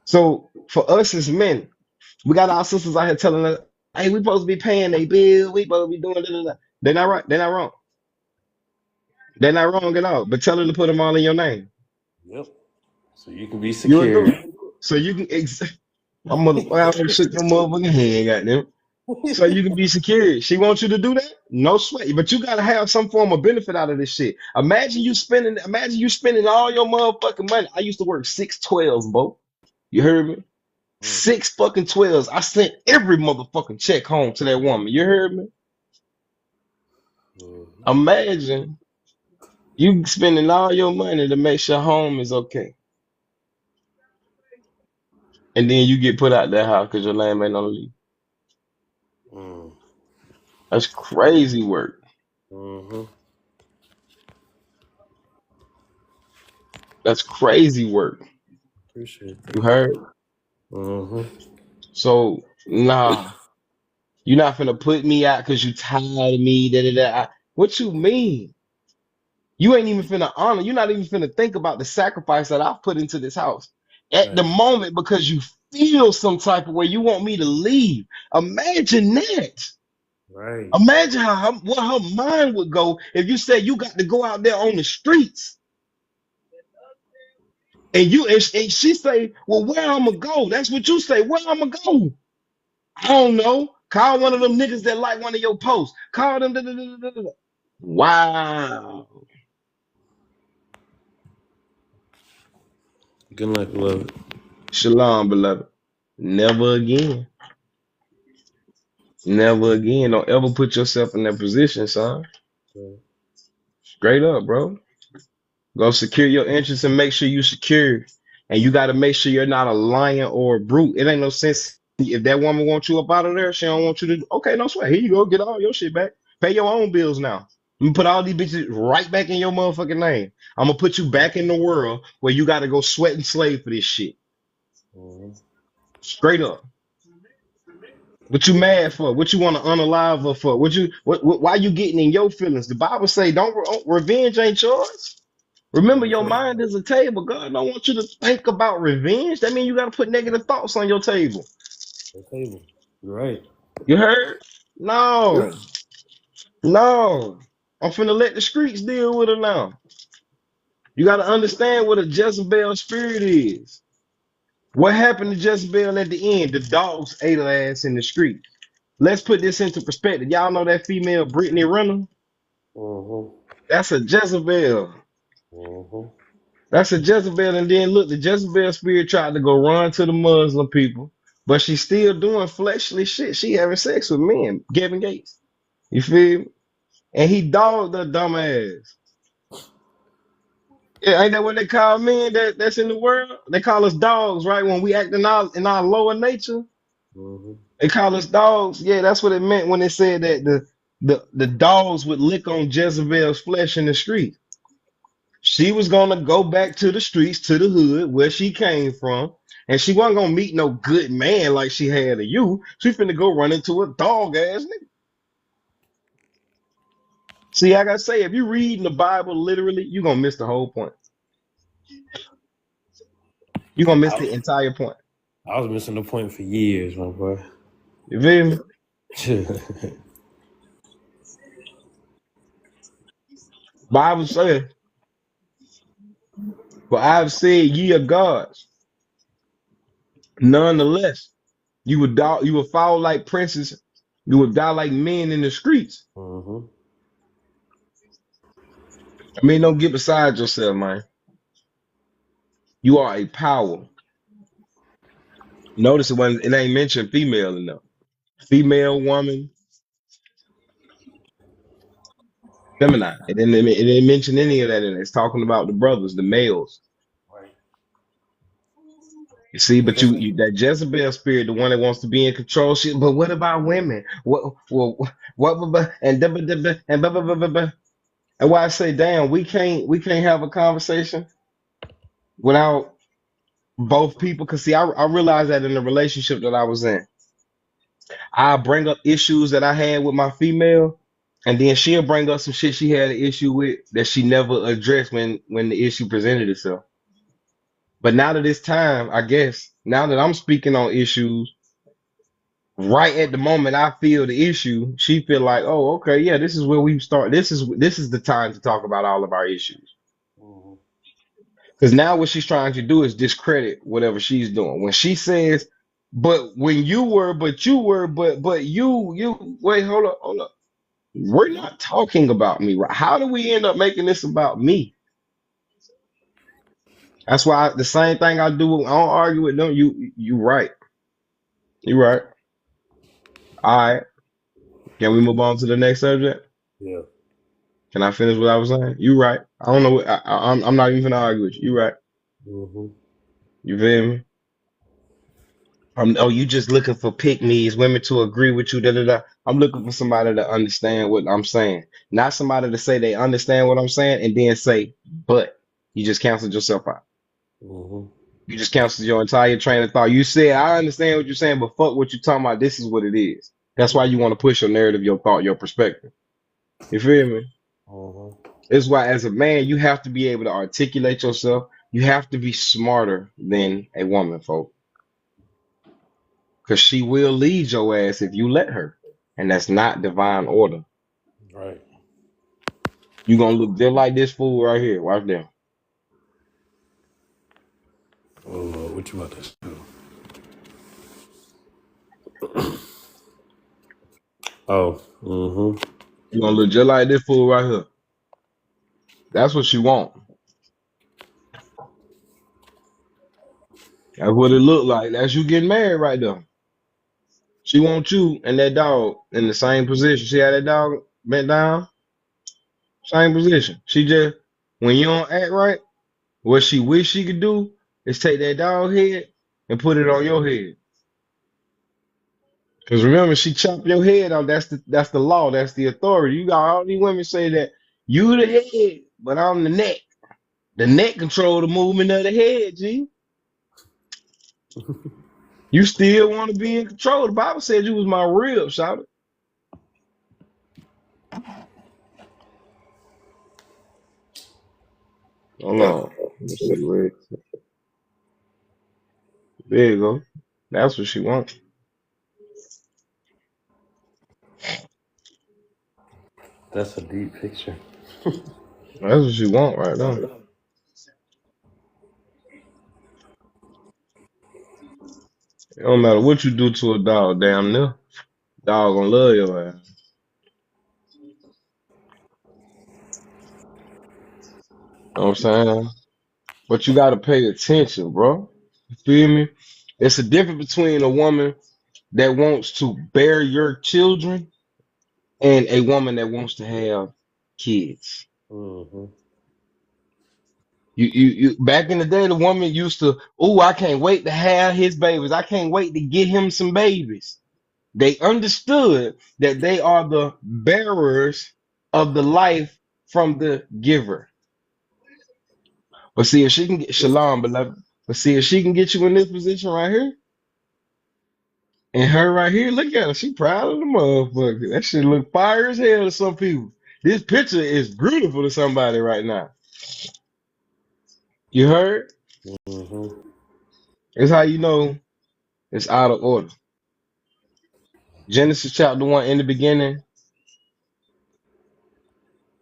So for us as men, we got our sisters out here telling us, "Hey, we supposed to be paying their bill. We supposed to be doing da, da, da." They're not right. They're not wrong. They're not wrong at all. But tell them to put them all in your name. Yep. So you can be You'll do secure. it. So you can. My mother, I would shook your motherfucking head, goddamn. So you can be secured. She wants you to do that? No sweat. But you gotta have some form of benefit out of this shit. Imagine you spending all your motherfucking money. I used to work 6/12s, bro. You heard me? Mm. 6 fucking 12s. I sent every motherfucking check home to that woman. You heard me? Mm-hmm. Imagine you spending all your money to make sure home is okay. And then you get put out that house because your name ain't on the lease. Mm. That's crazy work. Mm-hmm. That's crazy work. Appreciate You that. heard? Mm-hmm. So, nah. You're not finna put me out because you tired of me. Da, da, da. What you mean? You ain't even finna honor. You're not even finna think about the sacrifice that I've put into this house. At the Right. moment, because you feel some type of way, you want me to leave. Imagine that. Right. Imagine what her mind would go if you said you got to go out there on the streets and she say, "Well, where I'ma go?" That's what you say. Where I'ma go? I don't know. Call one of them niggas that like one of your posts. Call them. Da, da, da, da, da, da. Wow. Good night, beloved. Shalom, beloved. Never again. Never again. Don't ever put yourself in that position, son. Right. Straight up, bro. Go secure your interests and make sure you secure. And you got to make sure you're not a lion or a brute. It ain't no sense. If that woman wants you up out of there, she don't want you to. Okay, no sweat. Here you go. Get all your shit back. Pay your own bills now. You put all these bitches right back in your motherfucking name. I'm gonna put you back in the world where you got to go sweat and slave for this shit. Mm-hmm. Straight up. What you mad for? What you want to unalive her for? Why you getting in your feelings? The Bible say don't revenge ain't yours. Remember That's your right. mind is a table. God don't want you to think about revenge. That means you got to put negative thoughts on your table. That table. You're right. You heard? Yep. No. I'm finna let the streets deal with her now. You got to understand what a Jezebel spirit is. What happened to Jezebel at the end? The dogs ate her ass in the street. Let's put this into perspective. Y'all know that female Brittany Renner? Mm-hmm. That's a Jezebel. Mm-hmm. That's a Jezebel. And then look, the Jezebel spirit tried to go run to the Muslim people, but she's still doing fleshly shit. She having sex with men. Kevin Gates. You feel me? And he dogged her dumb ass. Yeah, ain't that what they call men that's in the world? They call us dogs, right? When we act in our lower nature, Mm-hmm. they call us dogs. Yeah, that's what it meant when they said that the dogs would lick on Jezebel's flesh in the street. She was gonna go back to the streets, to the hood where she came from, and she wasn't gonna meet no good man like she had of you. She finna go run into a dog ass nigga. See, I gotta say, if you reading the Bible literally, you're gonna miss the whole point. You're gonna miss I, the entire point. I was missing the point for years, my boy. You feel me? Bible says, "For I've said ye are gods. Nonetheless, you would die, you would fall like princes, you would die like men in the streets." Mm-hmm. I mean, don't get beside yourself, man. You are a power. Notice it ain't mentioned female enough. Female, woman, feminine. It didn't mention any of that in it. It's talking about the brothers, the males. Right. You see, but Yes. you that Jezebel spirit, the one that wants to be in control, shit. But what about women? And and why I say, damn, we can't have a conversation without both people. Cause see, I realized that in the relationship that I was in, I bring up issues that I had with my female, and then she'll bring up some shit she had an issue with that she never addressed when the issue presented itself. But now that it's time, I guess, now that I'm speaking on issues, right at the moment I feel the issue, she feel like, oh, okay, yeah, this is where we start. This is the time to talk about all of our issues. Mm-hmm. Because now what she's trying to do is discredit whatever she's doing. When she says, but when you were, but you were, but you wait, hold up. We're not talking about me, right? How do we end up making this about me? That's why the same thing I do. I don't argue with them. You right. You right. All right. Can we move on to the next subject? Yeah. Can I finish what I was saying? You right. I don't know. I'm not even gonna argue with you. You right. Mm-hmm. You feel me? Oh, you just looking for pick me's, women to agree with you. Da da da. I'm looking for somebody to understand what I'm saying, not somebody to say they understand what I'm saying and then say, but you just canceled yourself out. Mm-hmm. You just canceled your entire train of thought. You said, I understand what you're saying, but fuck what you're talking about. This is what it is. That's why you want to push your narrative, your thought, your perspective. You feel me? Mm-hmm. It's why, as a man, you have to be able to articulate yourself. You have to be smarter than a woman, folks, because she will lead your ass if you let her. And that's not divine order. Right. You're going to look just like this fool right here. Watch them. Oh Lord, what you about to do? Oh. Mm-hmm. You're going to look just like this fool right here. That's what she want. That's what it look like. That's you getting married right there. She want you and that dog in the same position. See how that dog bent down? Same position. She just, when you don't act right, what she wish she could do is take that dog head and put it on your head. Because remember, she chopped your head off. That's the law. That's the authority. You got all these women say that you the head, but I'm the neck. The neck control the movement of the head, G. You still want to be in control. The Bible said you was my rib, shout it. Hold on. Let me see where there you go. That's what she wants. That's a deep picture. That's what she want right now. It don't matter what you do to a dog, damn near. Dog gonna love your ass. You know what I'm saying? But you gotta pay attention, bro. You feel me? It's a difference between a woman that wants to bear your children and a woman that wants to have kids. Mm-hmm. Back in the day, the woman used to, oh, I can't wait to have his babies. I can't wait to get him some babies. They understood that they are the bearers of the life from the giver. But see, if she can get Shalom, beloved. But see, if she can get you in this position right here, and her right here, look at her. She proud of the motherfucker. That shit look fire as hell to some people. This picture is beautiful to somebody right now. You heard? Mm-hmm. It's how you know it's out of order. Genesis chapter 1, in the beginning,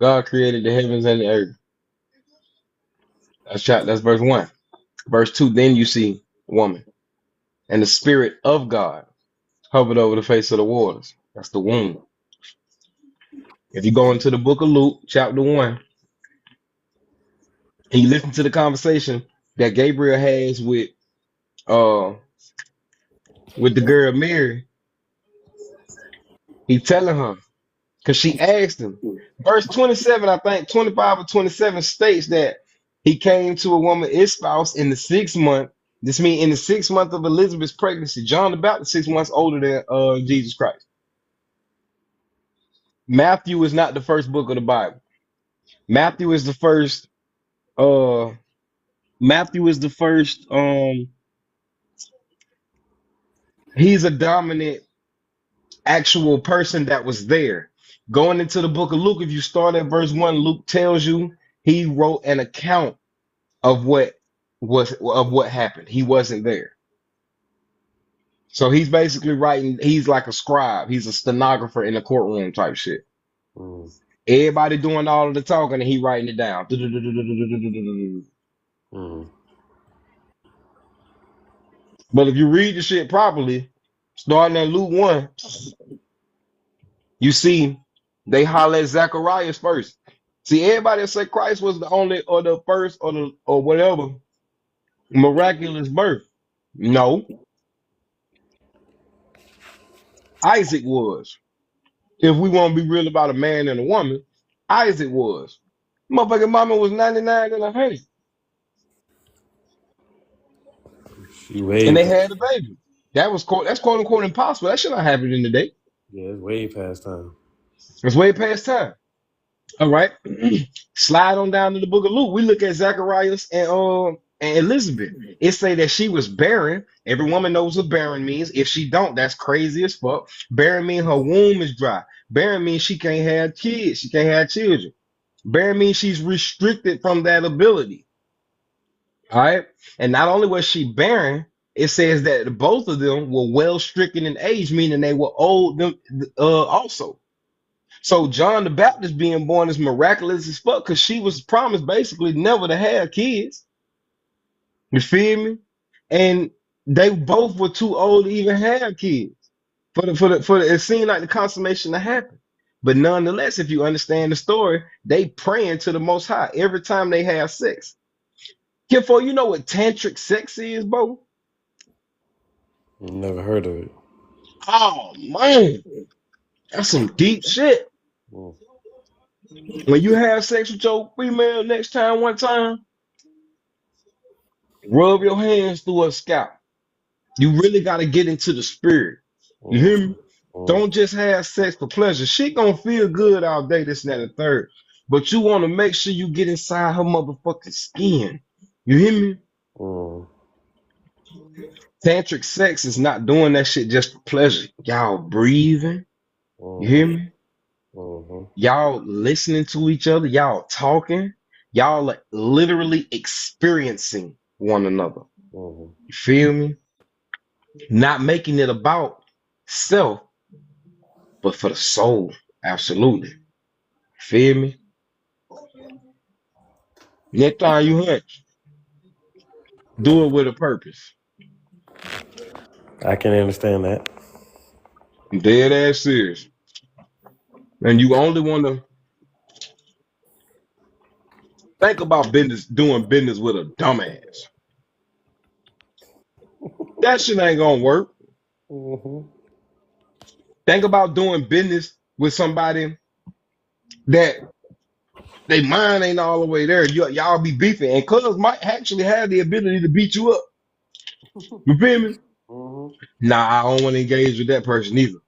God created the heavens and the earth. That's verse 1. Verse 2, then you see woman. And the spirit of God hovered over the face of the waters. That's the womb. If you go into the book of Luke, chapter 1, and you listen to the conversation that Gabriel has uh with the girl Mary, he telling her, because she asked him. Verse 27, I think 25 or 27 states that he came to a woman espoused in the 6th month. This means in the 6th month of Elizabeth's pregnancy. John the Baptist 6 months older than Jesus Christ. Matthew is not the first book of the Bible. Matthew is the first uh Matthew is the first he's a dominant actual person that was there. Going into the book of Luke, if you start at verse 1, Luke tells you he wrote an account of what happened. He wasn't there. So he's basically writing, he's like a scribe, he's a stenographer in the courtroom type shit. Mm-hmm. Everybody doing all of the talking and he writing it down. Mm-hmm. But if you read the shit properly, starting at Luke 1, you see they holler at Zacharias first. See, everybody that say Christ was the only or the first or whatever miraculous birth. No, Isaac was. If we want to be real about a man and a woman, Isaac was. Motherfucking mama was 99 and 100. She And way they past, had a baby. That's quote unquote impossible. That should not happen in the day. yeah, it's way past time. It's way past time. All right. Slide on down to the book of Luke. We look at Zacharias and Elizabeth. It say that she was barren. Every woman knows what barren means. If she don't, that's crazy as fuck. Barren means her womb is dry. Barren means she can't have kids. She can't have children. Barren means she's restricted from that ability. All right. And not only was she barren, it says that both of them were well stricken in age, meaning they were old also. So John the Baptist being born is miraculous as fuck because she was promised basically never to have kids. You feel me? And they both were too old to even have kids. It seemed like the consummation to happen. But nonetheless, if you understand the story, they praying to the Most High every time they have sex. Kifo, you know what tantric sex is, bro? Never heard of it. Oh man, that's some deep shit. Mm. When you have sex with your female next time, one time, rub your hands through her scalp. You really got to get into the spirit. You hear me? Mm. Don't just have sex for pleasure. She gonna feel good all day, this and that, and the third. But you want to make sure you get inside her motherfucking skin. You hear me? Mm. Tantric sex is not doing that shit just for pleasure. Y'all breathing. You Mm. hear me? Mm. Y'all listening to each other. Y'all talking. Y'all like literally experiencing one another. Mm. You feel me? Not making it about self, but for the soul. Absolutely. Feel me? Next time you hunt, do it with a purpose. I can understand that. I'm dead ass serious. And you only want to think about business, doing business with a dumbass. That shit ain't gonna work. Hmm. Think about doing business with somebody that they mind ain't all the way there. Y'all be beefing, and cuz might actually have the ability to beat you up. You feel me? Hmm. Nah, I don't want to engage with that person either.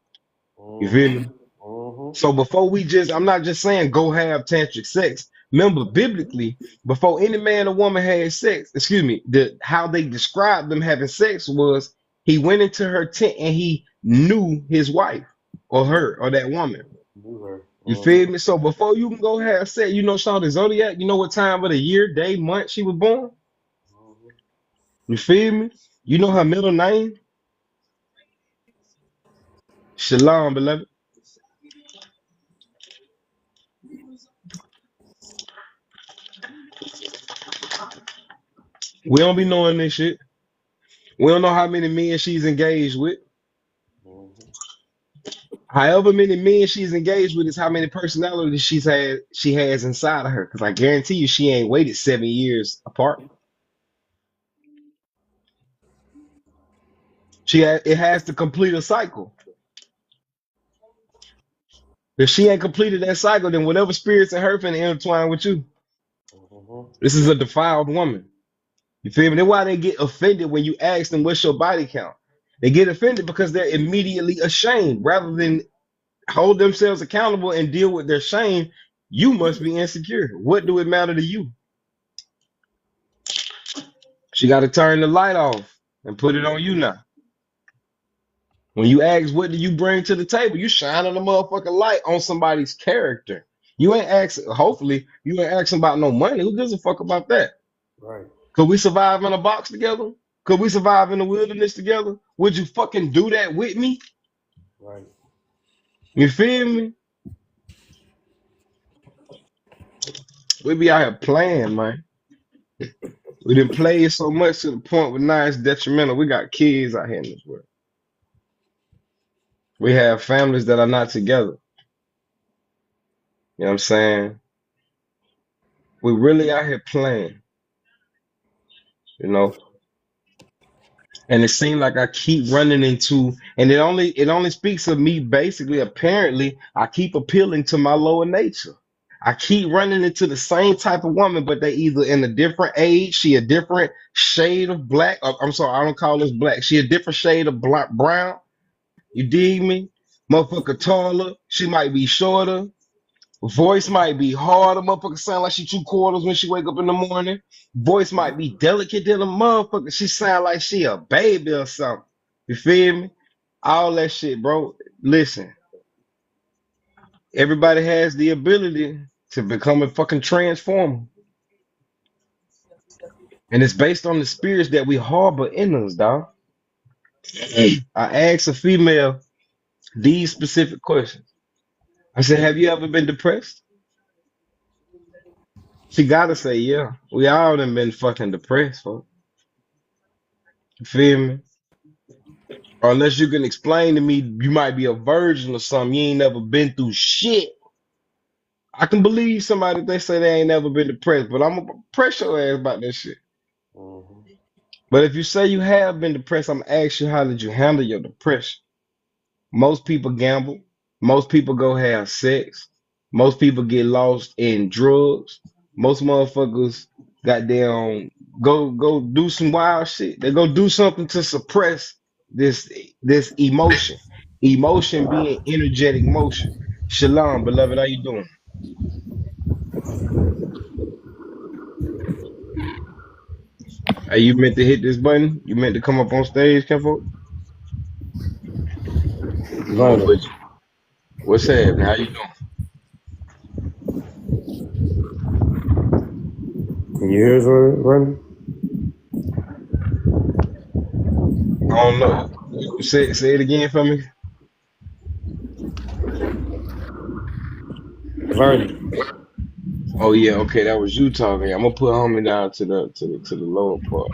You feel Hmm. me? Hmm. So before I'm not just saying go have tantric sex. Remember, biblically, before any man or woman had sex, excuse me, how they described them having sex was he went into her tent and he knew his wife or her or that woman. You were. You feel Hmm. me? So before you can go have sex, you know, Shaw the Zodiac, you know what time of the year, day, month she was born? You feel me? You know her middle name? Shalom, beloved. We don't be knowing this shit. We don't know how many men she's engaged with. Hmm. However many men she's engaged with is how many personalities she has inside of her. Because I guarantee you she ain't waited 7 years apart. It has to complete a cycle. If she ain't completed that cycle, then whatever spirits in her finna intertwine with you. Hmm. This is a defiled woman. You feel me? That's why they get offended when you ask them what's your body count. They get offended because they're immediately ashamed rather than hold themselves accountable and deal with their shame. You must be insecure. What do it matter to you? She got to turn the light off and put it on you now. When you ask, what do you bring to the table? You shining the motherfucking light on somebody's character. You ain't asking, hopefully, you ain't asking about no money. Who gives a fuck about that? Right. Could we survive in a box together? Could we survive in the wilderness together? Would you fucking do that with me? Right. You feel me? We be out here playing, man. We didn't play so much to the point where now it's detrimental. We got kids out here in this world. We have families that are not together. You know what I'm saying? We really out here playing, you know. And it seems like I keep running into, and it only speaks of me basically. Apparently, I keep appealing to my lower nature. I keep running into the same type of woman, but they either in a different age, she a different shade of black. I'm sorry, I don't call this black. She a different shade of black brown. You dig me? Motherfucker taller. She might be shorter. Voice might be hard. A motherfucker sound like she 2 quarters when she wake up in the morning. Voice might be delicate than a motherfucker. She sound like she a baby or something. You feel me? All that shit, bro. Listen, everybody has the ability to become a fucking transformer. And it's based on the spirits that we harbor in us, dog. I asked a female these specific questions. I said, have you ever been depressed? She gotta say, yeah. We all done been fucking depressed, folks. You feel me? Or unless you can explain to me you might be a virgin or something, you ain't never been through shit. I can believe somebody if they say they ain't never been depressed, but I'm gonna press your ass about that shit. Hmm. But if you say you have been depressed, I'm gonna ask you how did you handle your depression? Most people gamble. Most people go have sex. Most people get lost in drugs. Most motherfuckers goddamn go do some wild shit. They go do something to suppress this emotion. Emotion being energetic motion. Shalom, beloved. How you doing? Are you meant to hit this button? You meant to come up on stage, Kenfo? I'm Vernon, with you. What's happening? How you doing? can you hear us, Vernon? I don't know. Say it again for me. Vernon. Oh yeah, okay, that was you talking. I'm gonna put homie down to the lower part.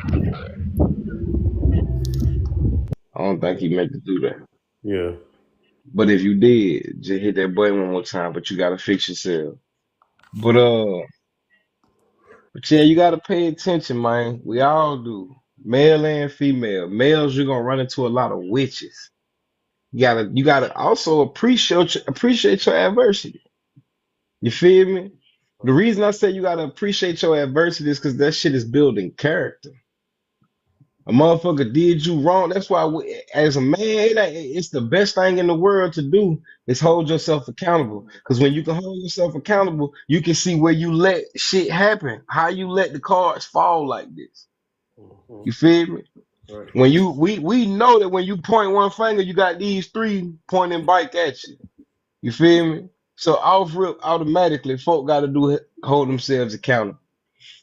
I don't think he meant to do that. Yeah. But if you did, just hit that button one more time. But you gotta fix yourself. But but yeah, you gotta pay attention, man. We all do, male and female. Males, you're gonna run into a lot of witches. You gotta also appreciate your adversity. You feel me? The reason I say you gotta appreciate your adversity is because that shit is building character. A motherfucker did you wrong. That's why, as a man, it's the best thing in the world to do is hold yourself accountable. Because when you can hold yourself accountable, you can see where you let shit happen, how you let the cards fall like this. Mm-hmm. You feel me? Right. When we know that when you point one finger, you got these three pointing back at you. You feel me? So off rip, automatically, folk got to do hold themselves accountable.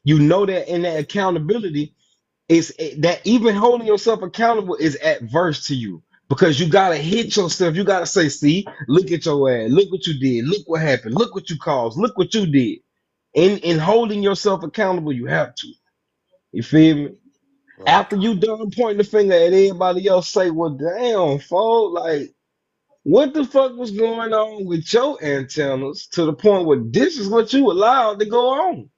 You know that in that accountability that even holding yourself accountable is adverse to you because you gotta hit yourself. You gotta say, "See, look at your ass. Look what you did. Look what happened. Look what you caused. Look what you did." In holding yourself accountable, you have to. You feel me? Right. After you done pointing the finger at everybody else, say, "Well, damn, fool, like." What the fuck was going on with your antennas to the point where this is what you allowed to go on?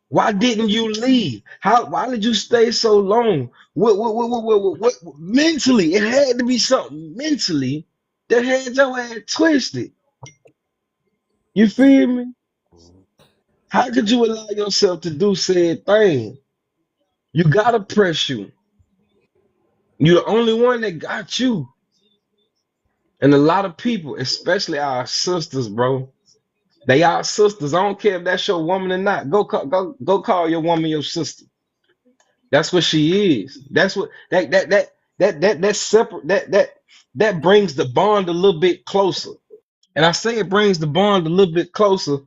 Why didn't you leave? Why did you stay so long? What mentally? It had to be something mentally that had your ass twisted. You feel me? How could you allow yourself to do said thing? You gotta press you. You're the only one that got you. And a lot of people, especially our sisters, bro, they are sisters. I don't care if that's your woman or not. Go call your woman your sister. That's what she is. That's what that separate that brings the bond a little bit closer. And I say it brings the bond a little bit closer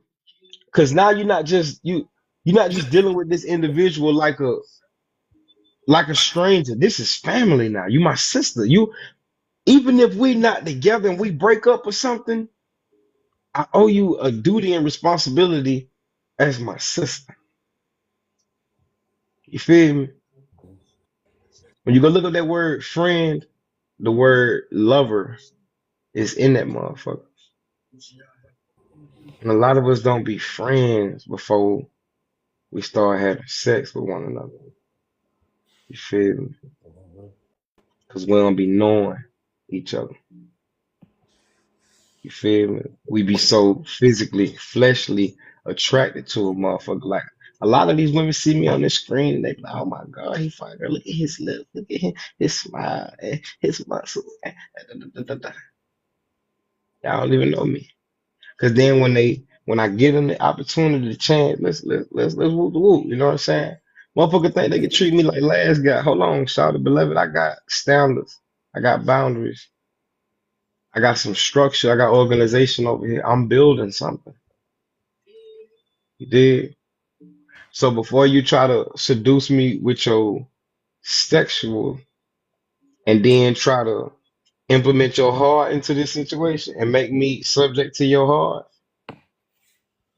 because now you're not just dealing with this individual like a stranger. This is family now. You my sister. You even if we not together and we break up or something, I owe you a duty and responsibility as my sister. You feel me? When you go look up that word friend, the word lover is in that motherfucker. And a lot of us don't be friends before we start having sex with one another. You feel me? Because we don't be knowing each other. You feel me? We be so physically, fleshly attracted to a motherfucker. Like a lot of these women see me on the screen and they be like, oh my God, he fine girl. Look at his lips. Look at him, his smile, his muscles. Y'all don't even know me. Cause then when I give them the opportunity to change, let's whoop the whoop. You know what I'm saying? Motherfucker think they can treat me like last guy. Hold on, shout out, beloved. I got standards. I got boundaries. I got some structure. I got organization over here. I'm building something. You did. So before you try to seduce me with your sexual and then try to implement your heart into this situation and make me subject to your heart,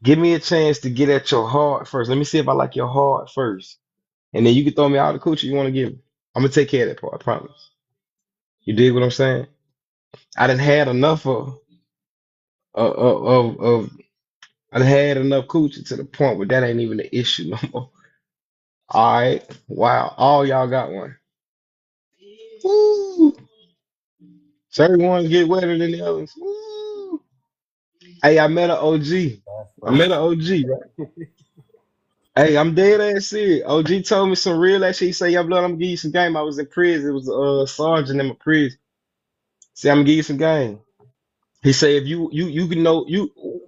give me a chance to get at your heart first. Let me see if I like your heart first. And then you can throw me all the coochie you want to give me. I'm gonna take care of that part, I promise. You dig what I'm saying? I done had enough of I done had enough coochie to the point where that ain't even an issue no more. All right. Wow. All y'all got one. Woo. Certain ones get wetter than the others. Woo. Hey, I met an OG. I met an OG, right? Hey, I'm dead ass serious. OG told me some real ass shit. He said, "Yo, blood, I'm gonna give you some game." I was in prison. It was a sergeant in my prison. Say, I'm gonna give you some game. He say, if you can know you, ooh,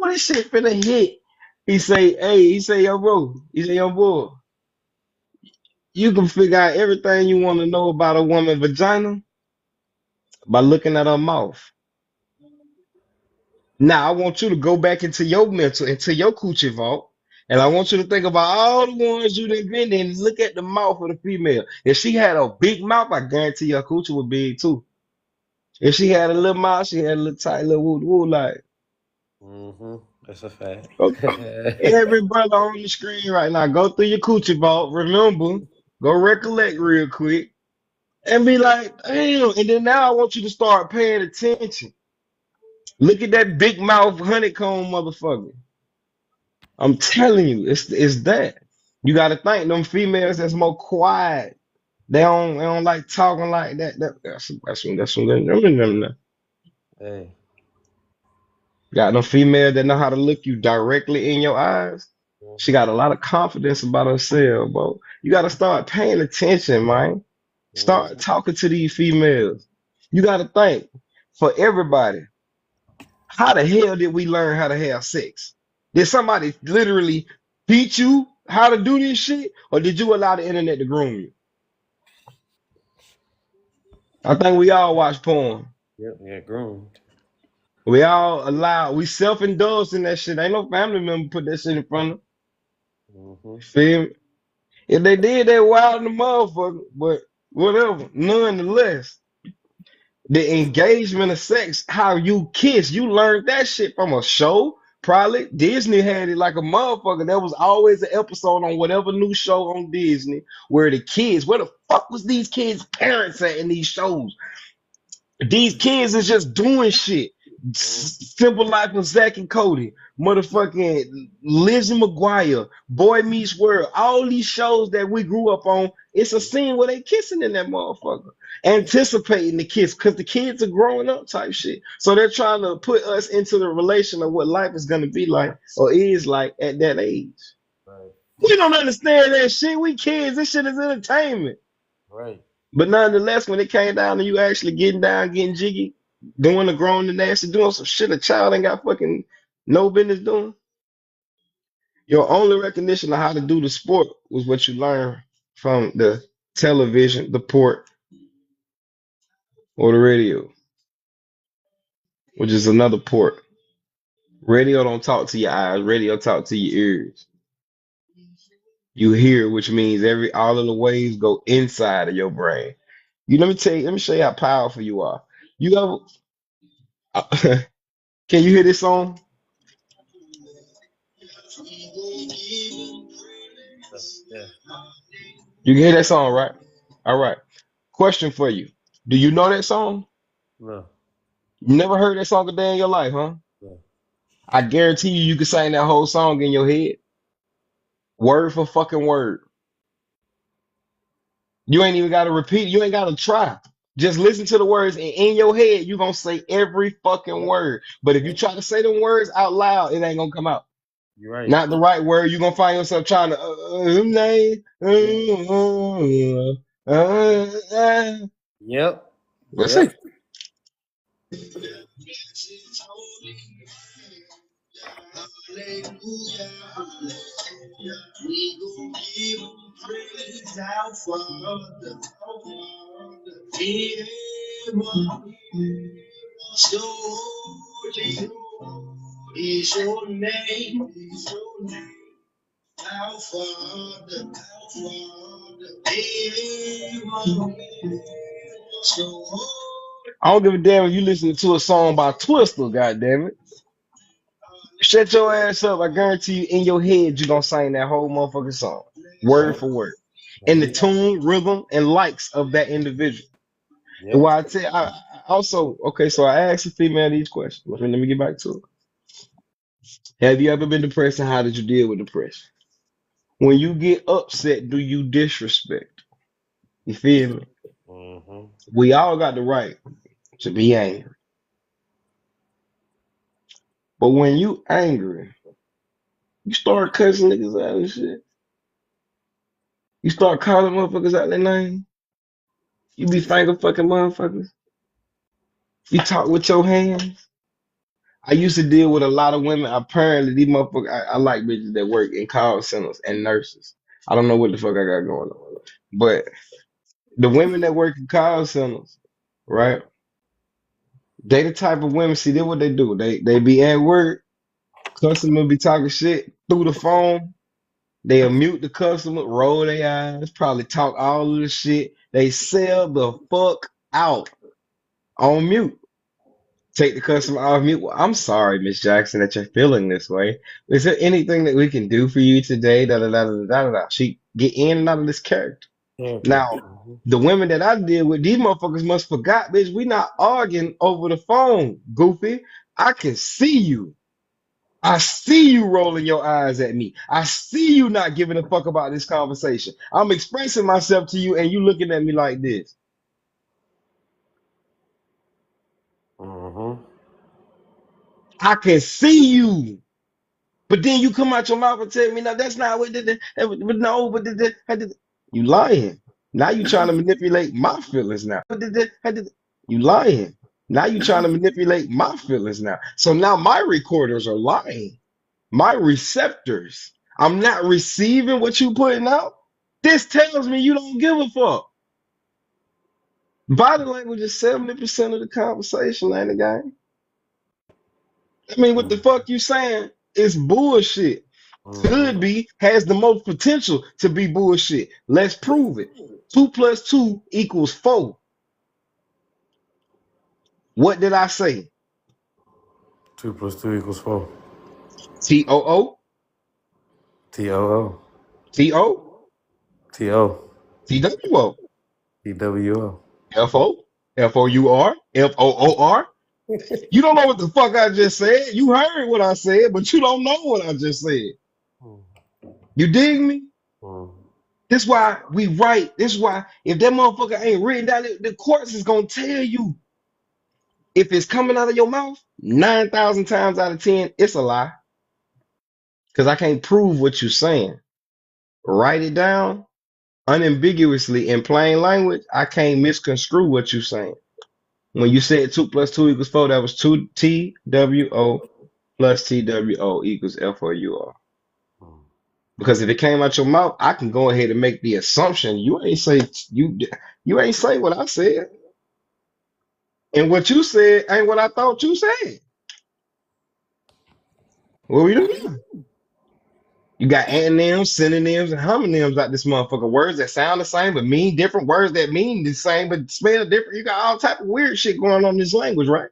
this shit finna hit. He say, hey, he say, yo, bro. He say, yo, boy, you can figure out everything you want to know about a woman vagina by looking at her mouth. Now I want you to go back into your mental, into your coochie vault, and I want you to think about all the ones you done been in. Look at the mouth of the female. If she had a big mouth, I guarantee your coochie would be big too. If she had a little mouth, she had a little tight little woo woo like. Mm-hmm. That's a fact. Go, every brother on the screen right now, go through your coochie vault. Remember, go recollect real quick. and be like, damn. And then now I want you to start paying attention. Look at that big mouth honeycomb motherfucker. I'm telling you, it's that. You gotta think them females that's more quiet. They don't like talking like that. That's Hey. got them females that know how to look you directly in your eyes. She Mm-hmm. got a lot of confidence about herself, bro. You gotta start paying attention, man. Start Mm-hmm. talking to these females. You gotta think for everybody. How the hell did we learn how to have sex? Did somebody literally teach you how to do this shit, or did you allow the internet to groom you? I think we all watch porn. Yep. Yeah. Groomed. We self-indulged in that shit. Ain't no family member put that shit in front of. Mm-hmm. Feel me? If they did, they wild in the motherfucker. But whatever. Nonetheless, the engagement of sex, how you kiss, you learned that shit from a show. Probably Disney had it like a motherfucker. There was always an episode on whatever new show on Disney where the kids, where the fuck was these kids' parents at in these shows? These kids is just doing shit. Simple Life of Zack and Cody, motherfucking Lizzie McGuire, Boy Meets World, all these shows that we grew up on, it's a scene where they kissing in that motherfucker, anticipating the kiss, because the kids are growing up type shit. So they're trying to put us into the relation of what life is gonna be like or is like at that age. Right. We don't understand that shit. We kids, this shit is entertainment. Right. But nonetheless, when it came down to you actually getting down, getting jiggy, doing the grown and nasty, doing some shit a child ain't got fucking no business doing, your only recognition of how to do the sport was what you learned from the television, the port, or the radio, which is another port. Radio don't talk to your eyes, radio talk to your ears. You hear, which means all of the waves go inside of your brain. Let me show you how powerful you are. You ever can you hear this song? Yeah. You can hear that song, right? All right. Question for you. Do you know that song? No. You never heard that song a day in your life, huh? No. I guarantee you can sing that whole song in your head, word for fucking word. You ain't even got to repeat it. You ain't got to try. Just listen to the words, and in your head, you going to say every fucking Yep. word. But if you Yep. try to say them words out loud, it ain't going to come out. You're right. Not the right word. You're going to find yourself trying to, Yep. Yep. let's Yep. see. I don't give a damn if you listening to a song by Twister, goddamn it. Shut your ass up. I guarantee you in your head you're gonna sing that whole motherfucking song. Word Yep. for word. That's And the it. tune, rhythm, and likes of that individual. And Yep. why I also, okay, so I asked the female these questions. Let me get back to it. Have you ever been depressed and how did you deal with depression? When you get upset, do you disrespect? You feel me? Mm-hmm. We all got the right to be angry. But when you angry, you start cussing niggas out and shit. You start calling motherfuckers out their name. You be finger fucking motherfuckers. You talk with your hands. I used to deal with a lot of women. Apparently, these motherfuckers, I like bitches that work in call centers and nurses. I don't know what the fuck I got going on. But the women that work in call centers, Yep. right? They the type of women, see, they what they do. They be at work, customer be talking shit through the phone. They'll mute the customer, roll their eyes, probably talk all of the shit. They sell the fuck out on mute. Take the customer off mute. Well, I'm sorry, Miss Jackson, that you're feeling this way. Is there anything that we can do for you today? Da da da da da da. She get in and out of this character. Character. Now, the women that I deal with, these motherfuckers must forgot, bitch. We not arguing over the phone, goofy. I can see you. I see you rolling your eyes at me. I see you not giving a fuck about this conversation. I'm expressing myself to you and you looking at me like this. Mm-hmm. I can see you. But then you come out your mouth and tell me, no, that's not what but no, you lying. Now you trying to manipulate my feelings now. You lying. Now you trying to manipulate my feelings now. So now my recorders are lying. My receptors. I'm not receiving what you putting out. This tells me you don't give a fuck. Body language is 70% of the conversation, ain't it, gang? I mean, what the fuck you saying is bullshit. Mm-hmm. Could be, has the most potential to be bullshit. Let's prove it. 2 + 2 = 4. What did I say? 2 + 2 = 4. T-O-O, T-O-O. T-O, T-O. T-W-O, T-W-O. F-O, F-O-U-R, F-O-O-R. You don't know what the fuck I just said. You heard what I said, but you don't know what I just said. You dig me? Mm-hmm. This why we write. This why if that motherfucker ain't written down, the courts is gonna tell you if it's coming out of your mouth. 9,000 times out of 10, it's a lie because I can't prove what you're saying. Write it down unambiguously in plain language. I can't misconstrue what you're saying. When you said 2 + 2 = 4, that was 2 T-W-O plus T-W-O = F-O-U-R. Because if it came out your mouth, I can go ahead and make the assumption you ain't say what I said. And what you said ain't what I thought you said. What we do now? You got antonyms, synonyms, and homonyms out this motherfucker. Words that sound the same but mean different. Words that mean the same but spell different. You got all type of weird shit going on in this language, right?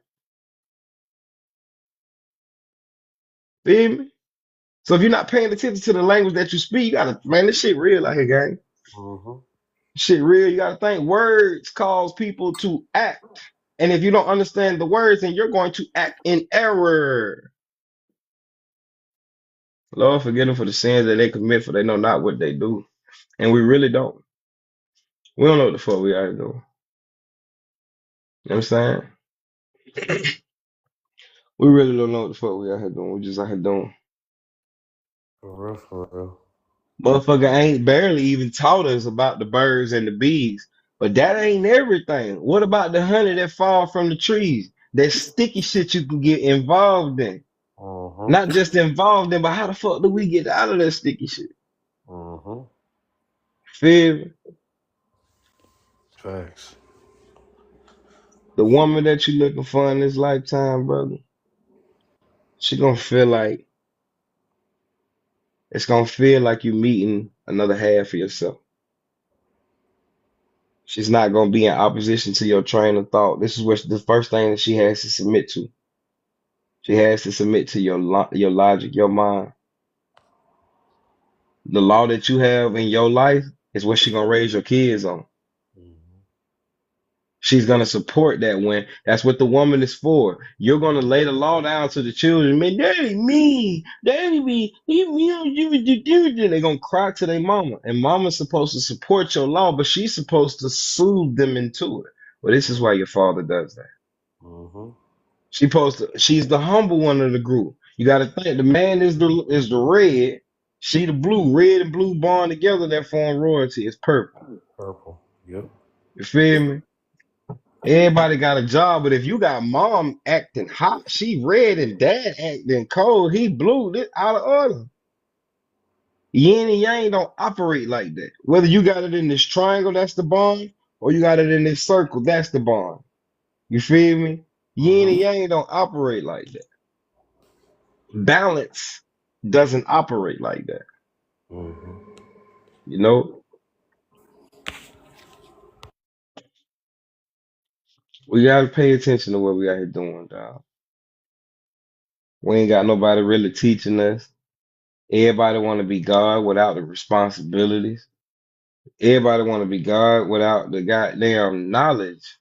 Feel me? So if you're not paying attention to the language that you speak, you gotta, man, this shit real out here, gang. Mm-hmm. Shit real. You gotta think words cause people to act. And if you don't understand the words, then you're going to act in error. Lord, forgive them for the sins that they commit, for they know not what they do. And we really don't. We don't know what the fuck we are doing. You know what I'm saying? We really don't know what the fuck we out here doing. We just out here doing. For real, for real. Motherfucker ain't barely even taught us about the birds and the bees. But that ain't everything. What about the honey that fall from the trees? That sticky shit you can get involved in. Mm-hmm. Not just involved in, but how the fuck do we get out of that sticky shit? Mm-hmm. Feel me? Facts. The woman that you looking for in this lifetime, brother, she gonna feel like it's gonna feel like you meeting another half of yourself. She's not gonna be in opposition to your train of thought. This is what the first thing that she has to submit to. She has to submit to your logic, your mind. The law that you have in your life is what she gonna raise your kids on. Mm-hmm. She's gonna support that when that's what the woman is for. You're gonna lay the law down to the children. Man, daddy me, daddy me, they're gonna cry to their mama. And mama's supposed to support your law, but she's supposed to soothe them into it. Well, this is why your father does that. Mm-hmm. She's the humble one of the group. You gotta think the man is the red, she the blue, red and blue bond together that form royalty. It's purple. Purple. Yep. You feel me? Everybody got a job, but if you got mom acting hot, she red, and dad acting cold, he blue, this out of order. Yin and yang don't operate like that. Whether you got it in this triangle, that's the bond, or you got it in this circle, that's the bond. You feel me? Yin and Mm-hmm. yang don't operate like that. Balance doesn't operate like that. Mm-hmm. You know, we gotta pay attention to what we out here doing, dog. We ain't got nobody really teaching us. Everybody want to be God without the responsibilities. Everybody want to be God without the goddamn knowledge.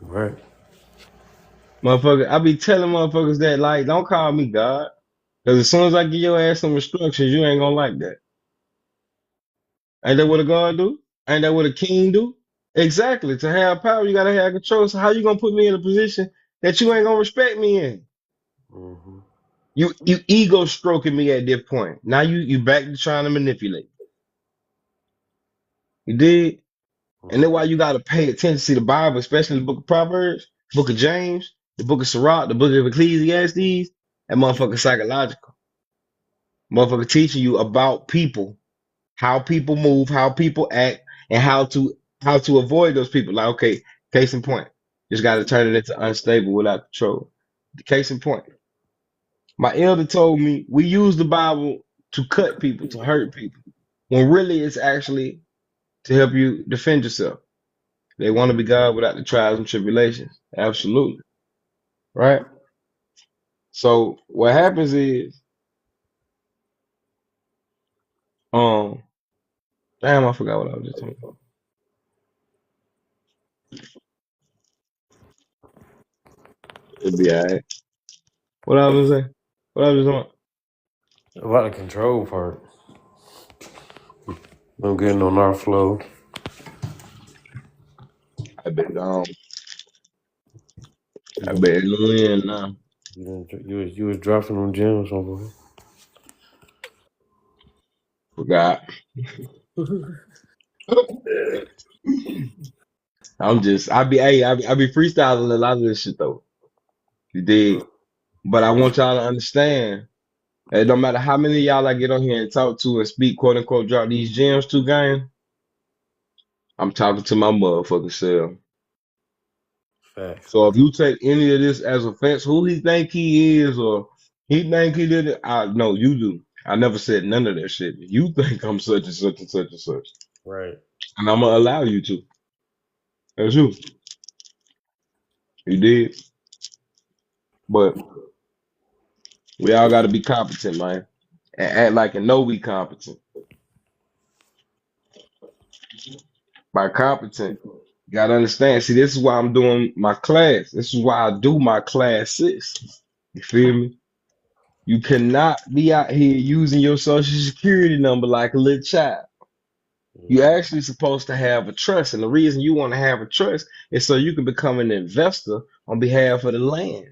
Right. Motherfucker, I be telling motherfuckers that, like, don't call me God. Because as soon as I give your ass some instructions, you ain't gonna like that. Ain't that what a God do? Ain't that what a king do? Exactly. To have power, you gotta have control. So how you gonna put me in a position that you ain't gonna respect me in? Mm-hmm. You ego stroking me at this point. Now you back to trying to manipulate. You did? And that's Mm-hmm. why you gotta pay attention to the Bible, especially the book of Proverbs, book of James, the book of Sirach, the book of Ecclesiastes, that motherfucker psychological. Motherfucker teaching you about people, how people move, how people act, and how to avoid those people. Like, okay, case in point, just got to turn it into unstable without control. The case in point, my elder told me we use the Bible to cut people, to hurt people, when really it's actually to help you defend yourself. They want to be God without the trials and tribulations. Absolutely, right? So what happens is, um, damn, I forgot what I was just talking about. It'll be alright. What I was saying? What I was talking about? About the control part. I'm getting on our flow. I bet You I done, bet it'll win now. you was dropping them gems, my boy. Forgot. I be freestyling a lot of this shit though. You dig? But I want y'all to understand. It don't matter how many of y'all I get on here and talk to and speak, quote unquote, drop these gems to, gang. I'm talking to my motherfucking self. Facts. So if you take any of this as offense, who he think he is, or he think he did it, I no, you do. I never said none of that shit. You think I'm such and such and such and such, Right. and I'm gonna allow you to. That's you. You did, but we all got to be competent, man, and act like and know we competent. By competent, you gotta understand. See, this is why I'm doing my class. This is why I do my classes. You feel me? You cannot be out here using your social security number like a little child. You're Mm-hmm. actually supposed to have a trust. And the reason you want to have a trust is so you can become an investor on behalf of the land.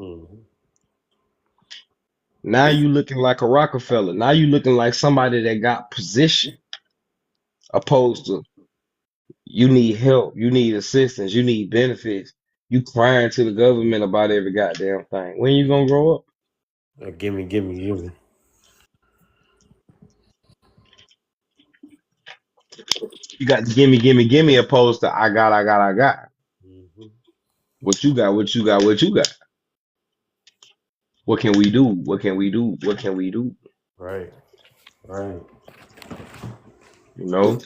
Mm-hmm. Now you looking like a Rockefeller. Now you looking like somebody that got position, opposed to you need help, you need assistance, you need benefits. You crying to the government about every goddamn thing. When you gonna grow up? Gimme. You got the gimme, opposed to I got. Mm-hmm. What you got, what you got, what you got. What can we do? What can we do? What can we do? Right. Right. You know?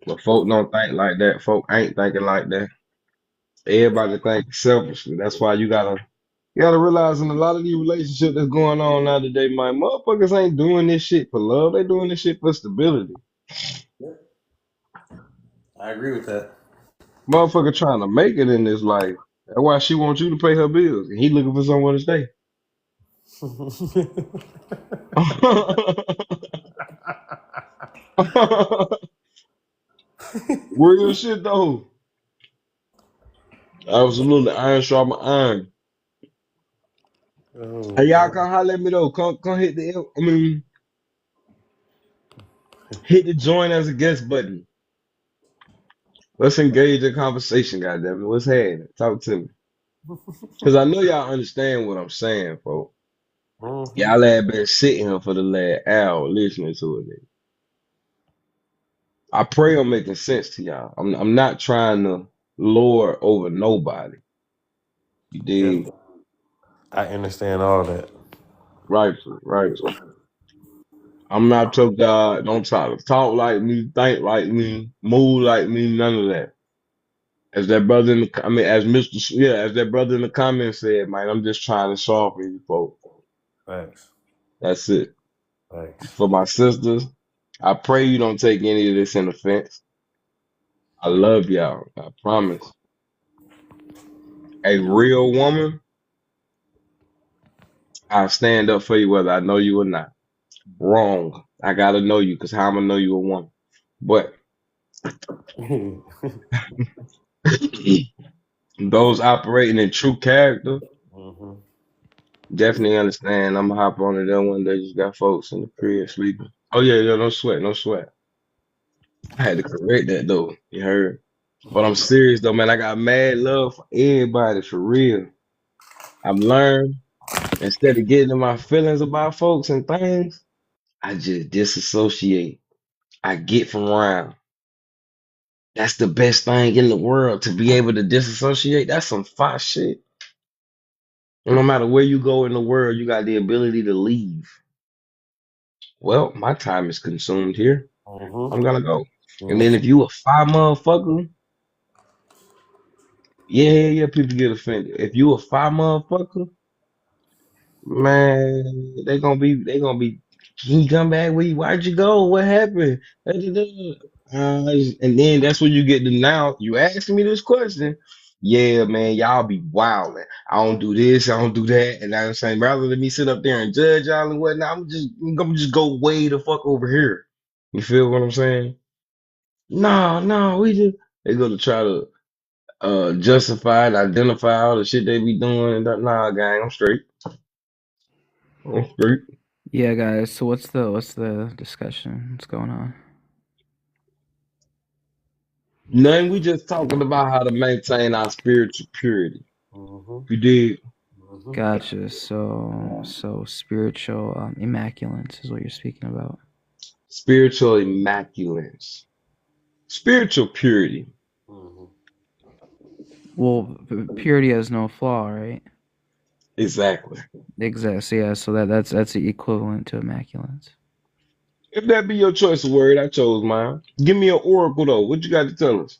But folk don't think like that. Folk ain't thinking like that. Everybody think selfishly. That's why you gotta realize in a lot of these relationships that's going on now today, my motherfuckers ain't doing this shit for love. They doing this shit for stability. Yep. I agree with that. Motherfucker trying to make it in this life. That's why she wants you to pay her bills. And he looking for somewhere to stay. Real shit though. Absolutely. Iron sharpen iron. Oh Hey, y'all man. come holler at me though. Come hit hit the join as a guest button. Let's engage in conversation, goddamn it. What's happening? Talk to me. Cause I know y'all understand what I'm saying, folks. Mm-hmm. Y'all have been sitting here for the last hour listening to it. Nigga. I pray I'm making sense to y'all. I'm not trying to lord over nobody. You Yep. dig? I understand all that. Rightful. I'm not your God. Don't talk like me, think like me, move like me, none of that. As that brother in the, I mean, as Mr. Yeah, as that brother in the comments said, man, I'm just trying to sharpen you, folks. Facts. That's it. Thanks. For my sisters, I pray you don't take any of this in offense. I love y'all. I promise. A real woman, I'll stand up for you whether I know you or not. Wrong. I gotta know you because how I'm gonna know you a woman. But those operating in true character Mhm. definitely understand. I'm gonna hop on it there one day. Just got folks in the crib sleeping. Oh yeah, yeah, no sweat, no sweat. I had to correct that though. You heard? But I'm serious though, man. I got mad love for everybody for real. I've learned instead of getting in my feelings about folks and things, I just disassociate. I get from around. That's the best thing in the world to be able to disassociate. That's some fire shit. And no matter where you go in the world, you got the ability to leave. Well, my time is consumed here. Mhm. I'm gonna go. And then Mhm. if you a fire motherfucker, yeah, people get offended. If you a fire motherfucker, man, they gonna be. Can you come back? Why'd you go? What happened? Da-da-da. And then that's when you get to now. You ask me this question. Yeah, man, y'all be wilding. I don't do this, I don't do that, and I'm saying rather than me sit up there and judge y'all and whatnot, I'm gonna just go way the fuck over here. You feel what I'm saying? No, we just they go to try to justify and identify all the shit they be doing and that. Nah, gang, I'm straight. I'm straight. Yeah, guys. So what's the discussion? What's going on? Nothing. We just talking about how to maintain our spiritual purity. Mhm. You did Mhm. Gotcha. So spiritual immaculance is what you're speaking about. spiritual immaculance, spiritual purity. Mhm. Well, purity has no flaw, right? Exactly. Exactly. So yeah. So that's the equivalent to immaculance. If that be your choice of word, I chose mine. Give me an oracle though. What you got to tell us?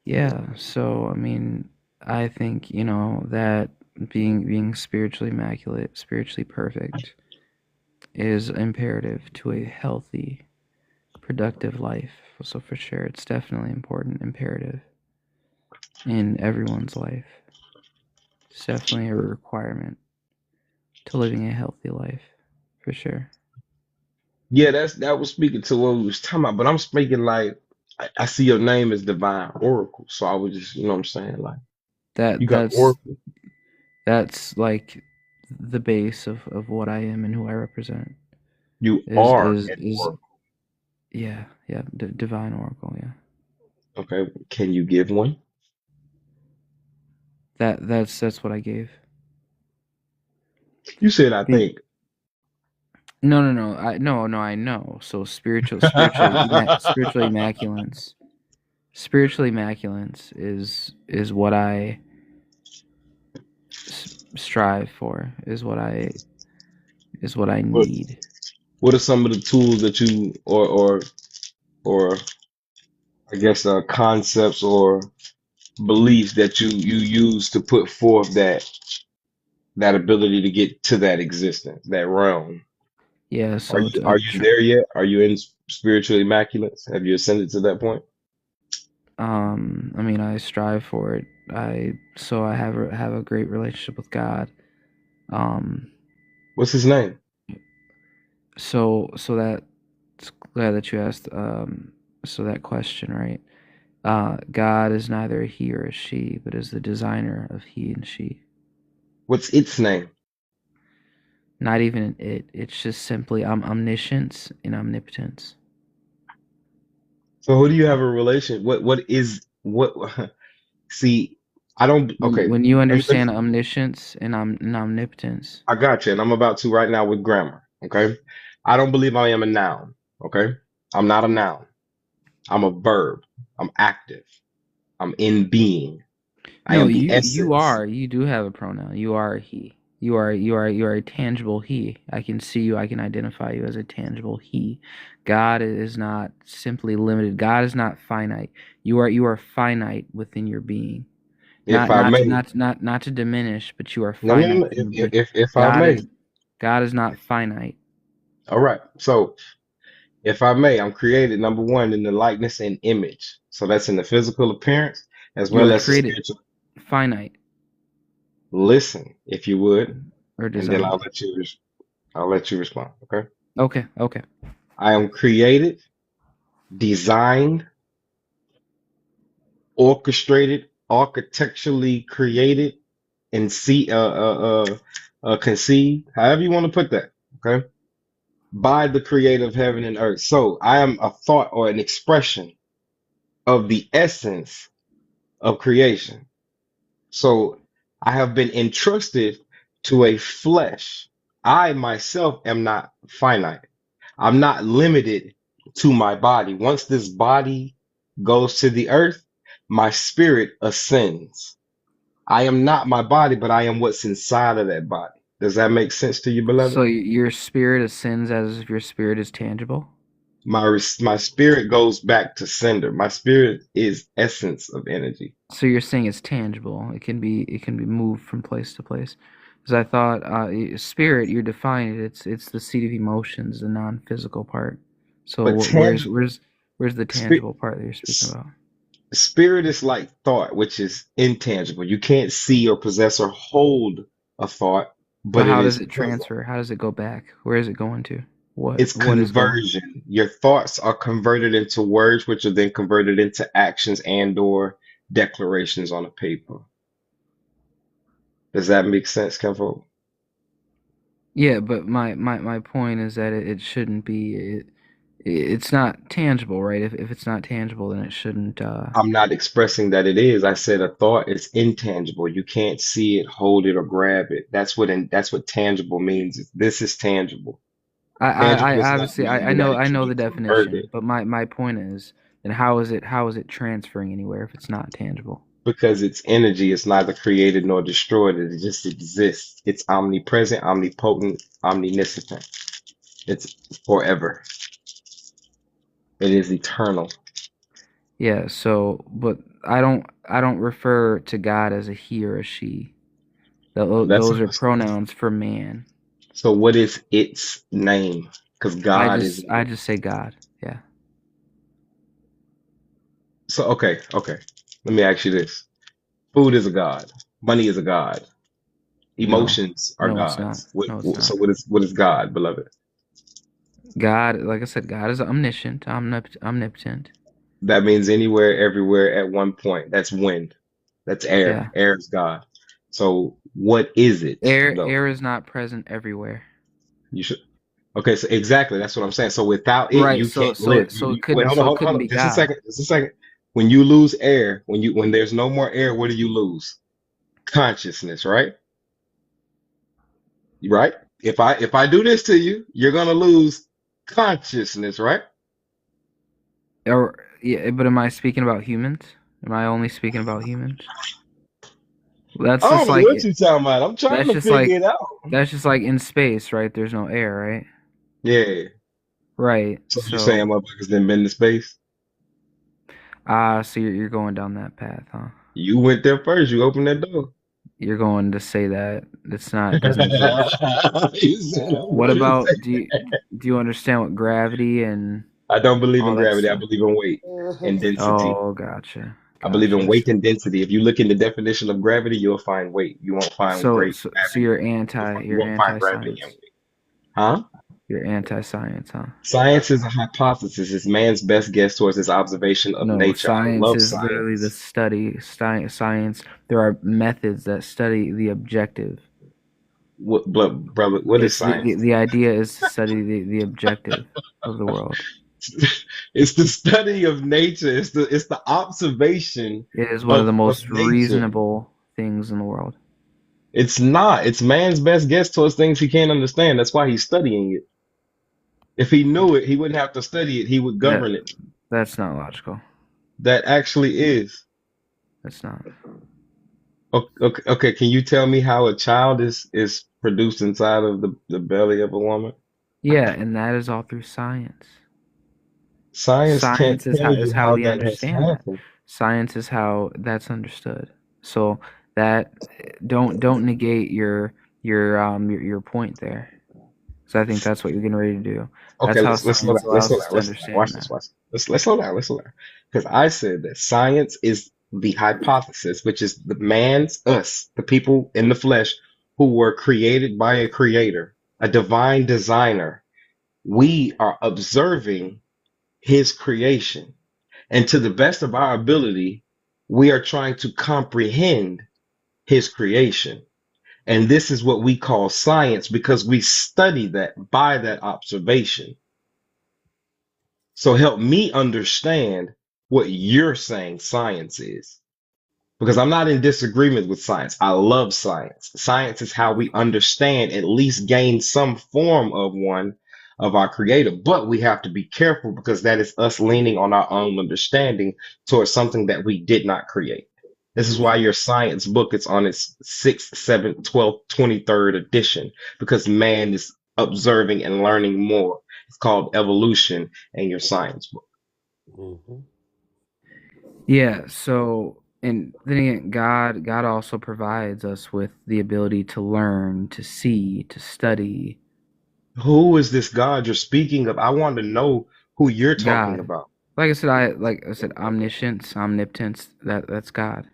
Yeah. So I mean, I think that being spiritually immaculate, spiritually perfect, is imperative to a healthy, productive life. So for sure, it's definitely important, imperative in everyone's life. It's definitely a requirement to living a healthy life, for sure. Yeah, that was speaking to what we was talking about, but I'm speaking like I see your name as divine oracle, so I was just, you know what I'm saying, like That you got that's oracle. that's like the base of what I am and who I represent. You Is are is an is oracle. yeah, divine oracle. Yeah, Okay, can you give one? that's what I gave. You said I Be- think. no. I know. So spiritually immaculance. Spiritually immaculance is what I strive for. Is what I What need. what are some of the tools that you or I guess concepts or beliefs that you use to put forth that ability to get to that existence, that realm? Yeah. Are So you are you there yet? Are you in spiritual immaculate? Have you ascended to that point? I mean, I strive for it. I have a great relationship with God. Um, What's his name? so that's glad that you asked. So that question, right? God is neither a he or a she, but is the designer of he and she. What's its name? Not even an it. It's just simply omniscience and omnipotence. So who do you have a relation? What is what? See, I don't. Okay, When you let me understand omniscience and omnipotence, I got you, and I'm about to right now with grammar. Okay, I don't believe I am a noun. Okay, I'm not a noun. I'm a verb. I'm active. I'm in being. I no, am the you essence. are. You do have a pronoun. You are a he. You are a tangible he. I can see you. I can identify you as a tangible he. God is not simply limited. God is not finite. You are finite within your being. If Not I not to may, not not not to diminish, but you are no, no, no. finite no, within your being. If I God may, is. God is not finite. All right. So, if I may, I'm created, number one, in the likeness and image. So that's in the physical appearance as You well are as the created spiritual. finite Listen, if you would, or and then designed. I'll let you respond. Okay. Okay, okay. I am created, designed, orchestrated, architecturally created, and conceived, however you want to put that. Okay. By the creator of heaven and earth. So I am a thought or an expression of the essence of creation. So I have been entrusted to a flesh. I myself am not finite. I'm not limited to my body. Once this body goes to the earth, my spirit ascends. I am not my body, but I am what's inside of that body. Does that make sense to you, beloved? So your spirit ascends as if your spirit is tangible? My spirit goes back to sender. My spirit is essence of energy. So you're saying it's tangible. It can be moved from place to place. Because I thought spirit, you're defining it. It's the seat of emotions, the non-physical part. So But where's the spi- tangible part that you're speaking about? spirit is like thought, which is intangible. You can't see or possess or hold a thought, But but it how is does it present. transfer? How does it go back? Where is it going to? It's What is going? conversion. Your thoughts are converted into words, which are then converted into actions and or declarations on a paper. Does that make sense, Kevo? Yeah, but my point is that it shouldn't be. It's not tangible, right? If it's not tangible, then it shouldn't. I'm not expressing that it is. I said a thought is intangible. You can't see it, hold it, or grab it. That's what tangible means. This is tangible. Tangible I is not obviously meaning that it I can know be the definition, converted but my point is, then how is it transferring anywhere if it's not tangible? because it's energy. It's neither created nor destroyed. It just exists. It's omnipresent, omnipotent, omniscient. It's forever. It is eternal. Yeah. So, but I don't refer to God as a he or a she. That's Those are understood. pronouns for man. So what is its name? Because God is I just say God. Yeah. so okay. Let me ask you this. Food is a god. Money is a god. No. Emotions are No, it's not. gods. No, it's not. So what is God, beloved? God, like I said, God is omniscient, omnipotent. That means anywhere, everywhere, at one point. That's wind. That's air. Yeah. Air is God. So what is it though? Air is not present everywhere. You should. Okay, so exactly. That's what I'm saying. So without it, Right. you can't live. Wait, hold Couldn't on. be Just a God. second. Just a second. When you lose air, when there's no more air, what do you lose? Consciousness, right? Right? If I do this to you, you're gonna lose consciousness, right? Or yeah, but am I speaking about humans? Am I only speaking about humans? That's I don't just know like what you're talking about. I'm trying that's to just figure like it out. that's just like in space, right? There's no air, right? Yeah. Right. So you saying So motherfuckers done been to space? so you're going down that path, huh? You went there first. You opened that door. You're going to say that it doesn't exist. You said I'm What going to about say. do you understand what gravity and I don't believe in all that gravity. I stuff? believe in weight and density. Oh, gotcha. I believe in Gotcha. weight and density. If you look in the definition of gravity, you'll find weight. You won't find great So gravity. You you're won't find gravity and anti-science. weight. Huh? You're anti-science, huh? Science is a hypothesis. It's man's best guess towards his observation of No, nature. I science love is literally the science. study. Science. There are methods that study the objective. Brother, what is It's science? the idea is to study the objective of the world. It's the study of nature. It's the observation It is one of the of most nature. reasonable things in the world. It's not. It's man's best guess towards things he can't understand. That's why he's studying it. If he knew it, he wouldn't have to study it. He would That govern it. that's not logical. That actually is. That's not. Okay. Can you tell me how a child is produced inside of the belly of a woman? Yeah, and that is all through science. Science can't Science tell is you how how we that has understand that. happened. Science is how that's understood. So that don't negate your point there. So I think that's what you're getting ready to do. Okay, That's how let's slow science down. Let's allows slow us down. to Let's slow down. understand Watch this. that. Watch this. Let's slow down. Let's slow down. Because I said that science is the hypothesis, which is the man's us, the people in the flesh who were created by a creator, a divine designer. We are observing his creation, and to the best of our ability, we are trying to comprehend his creation. And this is what we call science because we study that by that observation. So help me understand what you're saying science is. Because I'm not in disagreement with science. I love science. Science is how we understand, at least gain some form of one of our creator. But we have to be careful because that is us leaning on our own understanding towards something that we did not create. This is why your science book is on its 6th, 7th, 12th, 23rd edition, because man is observing and learning more. It's called evolution in your science book. Mhm. Yeah, so and then again, God also provides us with the ability to learn, to see, to study. Who is this God you're speaking of? I want to know who you're talking God. about. Like I said, omniscience, omnipotence, that's God.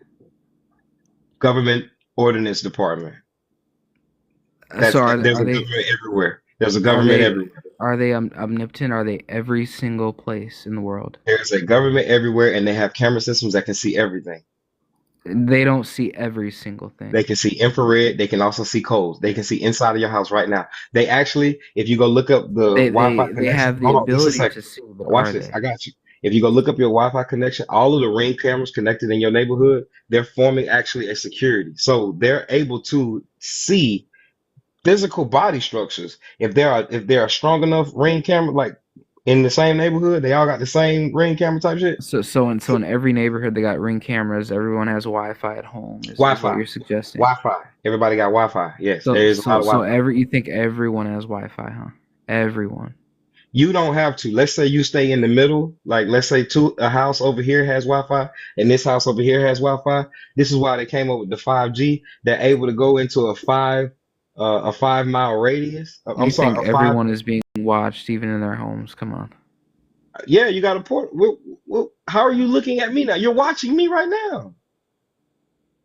Government Ordinance Department. So There's a government everywhere. There's a are government they everywhere. are they omnipotent? Are they every single place in the world? There's a government everywhere, and they have camera systems that can see everything. They don't see every single thing. They can see infrared. They can also see codes. They can see inside of your house right now. They actually, if you go look up the Wi-Fi They connection, have the hold on, just a ability second. to see, but Watch are this. they? I got you. If you go look up your Wi-Fi connection, all of the Ring cameras connected in your neighborhood, they're forming actually a security. So they're able to see physical body structures. If there are strong enough Ring camera, like in the same neighborhood, they all got the same Ring camera type shit. So in every neighborhood they got Ring cameras. Everyone has Wi-Fi at home. Is what Wi-Fi, you're suggesting? Wi-Fi. Everybody got Wi-Fi. Yes, there is a lot of Wi-Fi. You think everyone has Wi-Fi, huh? Everyone. You don't have to. Let's say you stay in the middle. Like, let's say a house over here has Wi-Fi and this house over here has Wi-Fi. This is why they came up with the 5G. They're able to go into a 5 mile radius. I'm You sorry, think a five. everyone is being watched even in their homes? Come on. Yeah, you got a port. How are you looking at me now? You're watching me right now.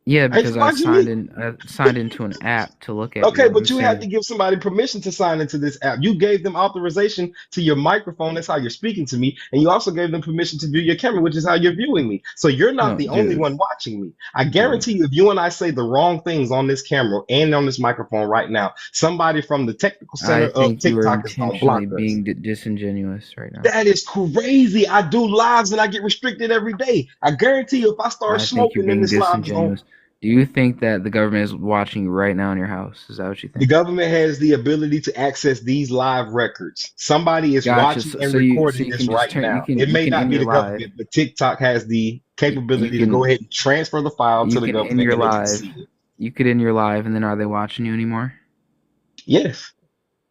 Yeah, Are you because I watching me? signed into an app to look at Okay, you. but I'm you had to saying give somebody permission to sign into this app. You gave them authorization to your microphone. That's how you're speaking to me. And you also gave them permission to view your camera, which is how you're viewing me. So you're not no, the only dude. one watching me. I guarantee you, if you and I say the wrong things on this camera and on this microphone right now, somebody from the technical I center of think you are TikTok is going to block intentionally us. being disingenuous right now. That is crazy. I do lives and I get restricted every day. I guarantee you, if I start I think you're smoking in being this live, it's going disingenuous. Do you think that the government is watching you right now in your house? Is that what you The think? government has the ability to access these live records. Somebody is Gotcha. watching and So you recording this can just right turn now. It you may can not end be your the live. government, but TikTok has the You capability to go can ahead and transfer the file to you the can end government your and they can live. see it. You could end your live, and then are they watching you anymore? Yes.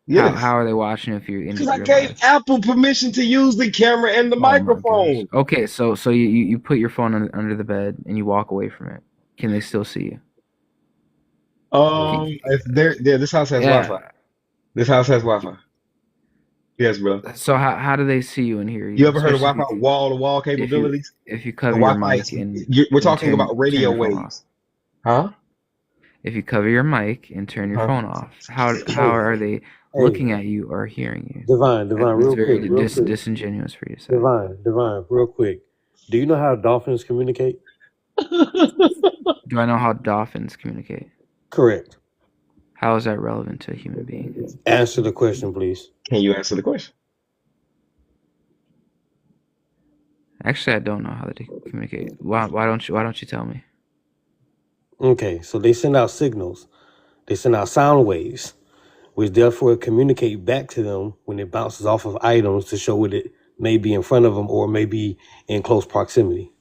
How Yes. are they watching if you ended Because I your gave live? Apple permission to use the camera and the Oh my gosh. microphone. Okay, so you put your phone under the bed and you walk away from it. Can they still see you? If this house has Wi-Fi. Yeah. This house has Wi-Fi. Yes, bro. So how do they see you and hear you? You ever heard of Especially Wi-Fi wall-to-wall if you capabilities? if you The cover your Wi-Fi mic we're talking turn about radio your phone off. waves. Huh? If you cover your mic and turn your Huh? phone off, how are they looking at you or hearing you? Divine, That's real very quick. disingenuous for you to say. Divine, real quick. Do you know how dolphins communicate? Do I know how dolphins communicate? Correct. How is that relevant to a human being? Answer the question, please. Can you answer the question? Actually, I don't know how they communicate. Why don't you tell me? Okay, so they send out signals. They send out sound waves, which therefore communicate back to them when it bounces off of items to show what it may be in front of them or may be in close proximity.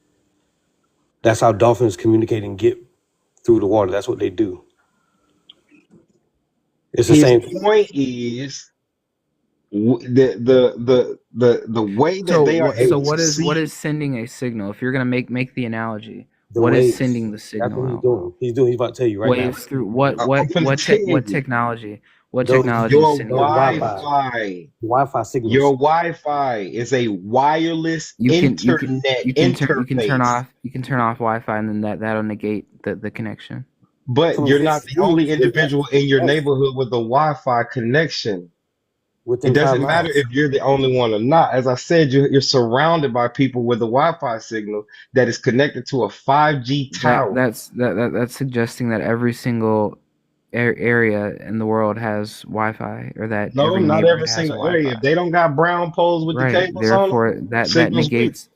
That's how dolphins communicate and get through the water. That's what they do. It's the His same. point is the way that they are So able what to is see. sending a signal? If you're gonna make the analogy, The what waves. is sending the That's signal what he's out? doing. He's about to tell you right now. Waves through what I'm gonna tell you. technology? What those technology is Your sending those out waves? Wi-Fi Your signals. Wi-Fi is a wireless You can you can internet you can interface. turn off Wi-Fi, and then that'll negate the connection. But So you're if not it's the only used individual in your neighborhood with a Wi-Fi connection. It within five doesn't matter miles. if you're the only one or not. As I said, you're surrounded by people with a Wi-Fi signal that is connected to a 5G tower. That's suggesting that every single area in the world has Wi-Fi, or that No, every not every neighborhood has a single area. Wi-Fi. If they don't got brown poles with the Right. cables on them, Therefore, that signals weak. negates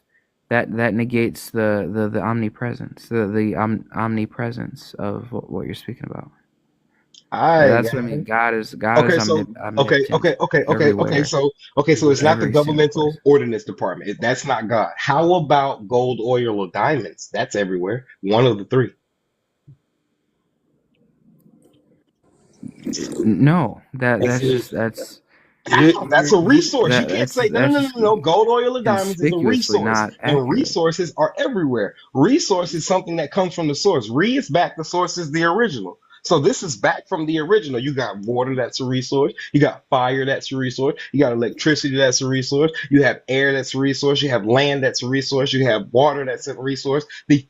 that negates the omnipresence, the omnipresence of what you're speaking about. All right, That's what I mean. guys. God is Okay, so omnipotent okay. everywhere, So it's not the every single place. governmental ordinance department. That's not God. How about gold, oil, or diamonds? That's everywhere. One of the three. No, It's just that's How? That's a resource. You can't say no, no, that's no, no, just no. Gold, oil, or diamonds is a conspicuously resource, not and accurate. resources are everywhere. Resource is something that comes from the source. Re is back. The source is the original. So this is back from the original. You got water, that's a resource. You got fire, that's a resource. You got electricity, that's a resource. You have air, that's a resource. You have land, that's a resource. You have water, that's a resource. The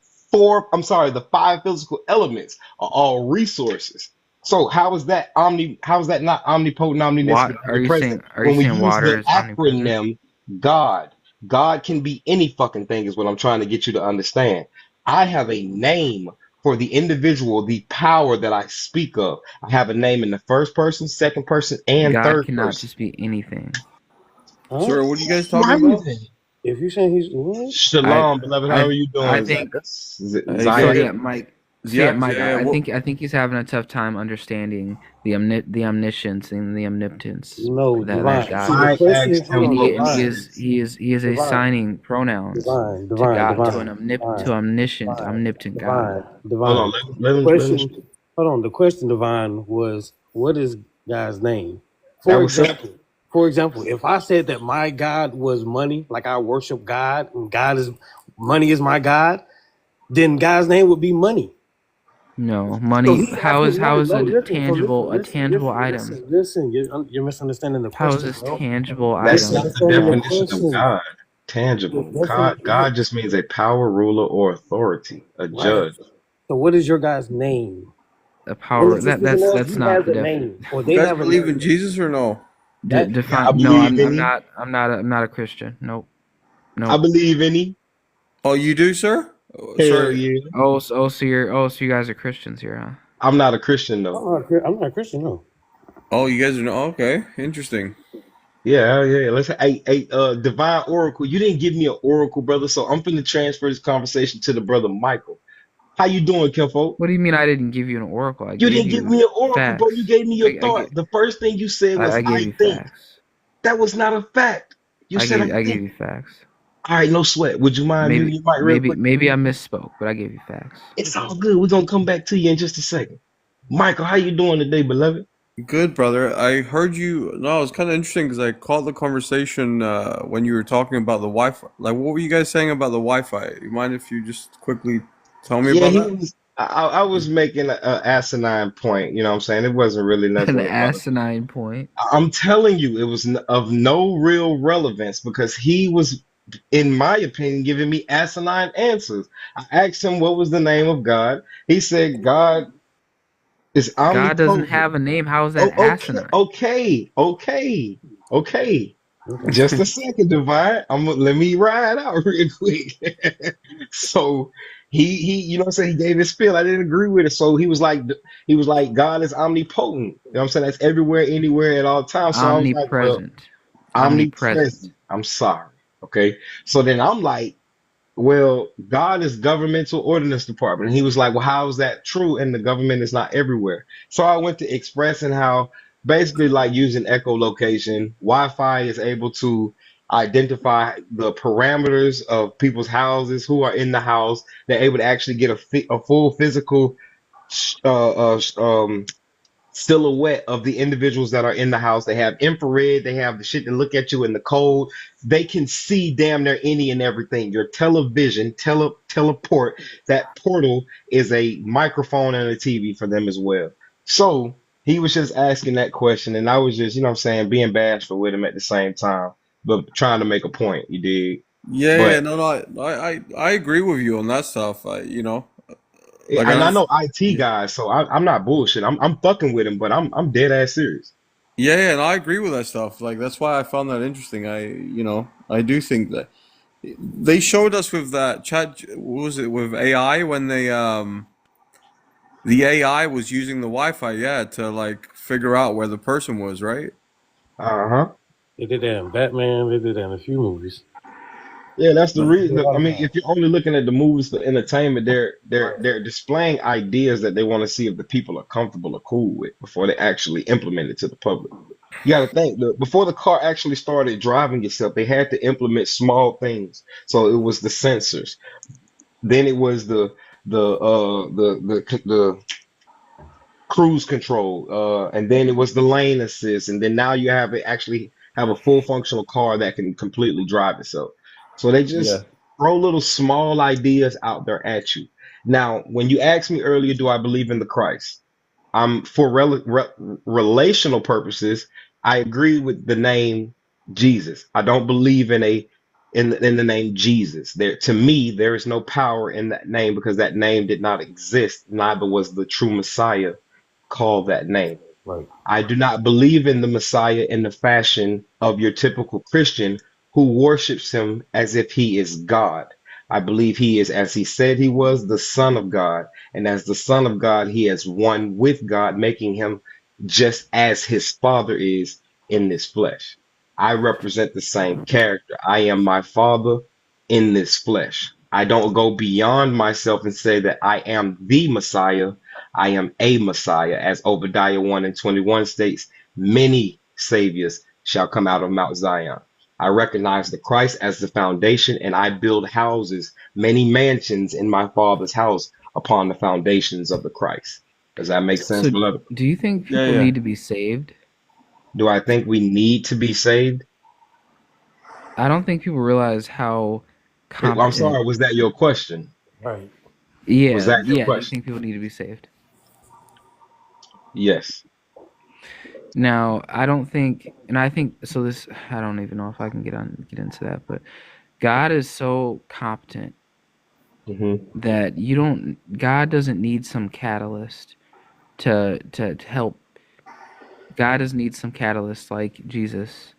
five physical elements are all resources. So how is that not omnipotent, omniscient, Are you omnipresent? When we saying use water the is omnipresent? acronym God, God can be any fucking thing, is what I'm trying to get you to understand. I have a name for the individual, the power that I speak of. I have a name in the first person, second person, and God third cannot person. just be anything. huh? Sir, what are you guys talking about? Right. If you're saying he's what? I Shalom, beloved. How I are you I doing, think Yeah, so. Zion? Yeah, Mike. So yeah, Mike. yeah. What? I think he's having a tough time understanding the omniscience and the omnipotence No, that divine. See, God the I is, question. asked Hold him on, for and divine, he is divine, assigning pronouns divine, to divine, God, to divine, divine, to omniscient, divine, omnipotent God. divine, hold on, divine. The let him question. speak. Hold on. The question, divine, was what is God's name? That For was simple. example, for example, if I said that my God was money, like I worship God, and God is money is my God, then God's name would be money. No, So money. he How asking, no, is no, a listen, so tangible listen, item? listen. You're misunderstanding the How is question, this bro. tangible You're That's item? not the misunderstanding the definition of question. God. The Tangible. God definition, just means a power, ruler, or authority, a right? judge. So what is your guy's name? A Let me power. just speaking of, That's he not has the a def. name, or You they guys have a believe in name. Jesus or no? That Yeah, I Define. No, believe in him. I'm not a Christian. Nope. I Nope. believe in him. Oh, you do, sir? Hell Sorry. yeah. So you guys are Christians here, huh? I'm not a Christian though. I'm not a Christian, no. Oh, you guys are no. Okay, interesting. Yeah, hell yeah. Divine Oracle. You didn't give me an oracle, brother. So I'm finna transfer this conversation to the brother Michael. How you doing, Kinfolk? What do you mean I didn't give you an oracle? I You gave didn't give you me an oracle, bro. You facts. gave me your I thought. The first thing you said was gave I you think. facts. That was not a fact. You said I I gave think. you facts. All right, no sweat. Would you mind muting your mic real quick? Maybe I misspoke, but I gave you facts. It's all good. We're gonna come back to you in just a second. Michael, how you doing today, beloved? Good, brother. I heard you. No, it's kind of interesting because I caught the conversation when you were talking about the Wi-Fi. Like, what were you guys saying about the Wi-Fi? You mind if you just quickly tell me Yeah, about he that? was. I was making an asinine point. You know what I'm saying? It wasn't really An nothing about it. asinine point. I'm telling you, it was of no real relevance because he was, in my opinion, giving me asinine answers. I asked him what was the name of God. He said God is God doesn't omnipotent. have a name. How is that Oh, asinine? okay. Just a second, Divine. Let me ride out real quick. So you know what I'm saying? He gave his spiel. I didn't agree with it. So he was like, God is omnipotent. You know what I'm saying? That's everywhere, anywhere, at all times. So I was like, well, Omnipresent. omnipresent. I'm sorry. Okay. So then I'm like, well, God is governmental ordinance department. And he was like, well, how is that true? And the government is not everywhere. So I went to expressing how basically like using echolocation, Wi-Fi is able to identify the parameters of people's houses who are in the house. They're able to actually get a full physical silhouette of the individuals that are in the house. They have infrared, they have the shit to look at you in the cold. They can see damn near any and everything. Your television, teleport, that portal is a microphone and a TV for them as well. So He was just asking that question, and I was just, you know what I'm saying, being bashful with him at the same time, but trying to make a point, you dig? Yeah, But no, no, I agree with you on that stuff. Like I and I don't. know IT guys, so I'm not bullshit. I'm fucking with him, but I'm dead ass serious. Yeah, yeah, and I agree with that stuff. Like that's why I found that interesting. I do think that they showed us with that chat. What was it with AI when the AI was using the Wi-Fi, yeah, to like figure out where the person was, right? Uh-huh. They did that in Batman. They did that in a few movies. Yeah, that's the They do a reason. lot I of mean, times. if you're only looking at the movies for entertainment, they're Right. they're displaying ideas that they want to see if the people are comfortable or cool with before they actually implement it to the public. You got to think before the car actually started driving itself, they had to implement small things. So it was the sensors, then it was the cruise control, and then it was the lane assist, and then now you have it actually have a full functional car that can completely drive itself. So they Yeah. just throw little small ideas out there at you. Now, when you asked me earlier, do I believe in the Christ? For relational purposes, I agree with the name Jesus. I don't believe in the name Jesus. There, to me, there is no power in that name because that name did not exist. Neither was the true Messiah called that name. Right. I do not believe in the Messiah in the fashion of your typical Christian who worships him as if he is God. I believe he is, as he said he was, the Son of God. And as the Son of God, he has one with God, making him just as his Father is in this flesh. I represent the same character. I am my Father in this flesh. I don't go beyond myself and say that I am the Messiah. I am a Messiah, as Obadiah 1 and 21 states, many saviors shall come out of Mount Zion. I recognize the Christ as the foundation, and I build houses, many mansions in my Father's house upon the foundations of the Christ. Does that make sense, So, beloved? do you think Yeah, people yeah. need to be saved? Do I think we need to be saved? I don't think people realize how I'm competent. sorry, was that your question? Right. Was Yeah, that your yeah. Do you question? think people need to be saved? Yes. Now, I don't think, and I think so. This, I don't even know if I can get into that, but God is so competent Hmm. that you don't. God doesn't need some catalyst to help. God doesn't need some catalyst like Jesus.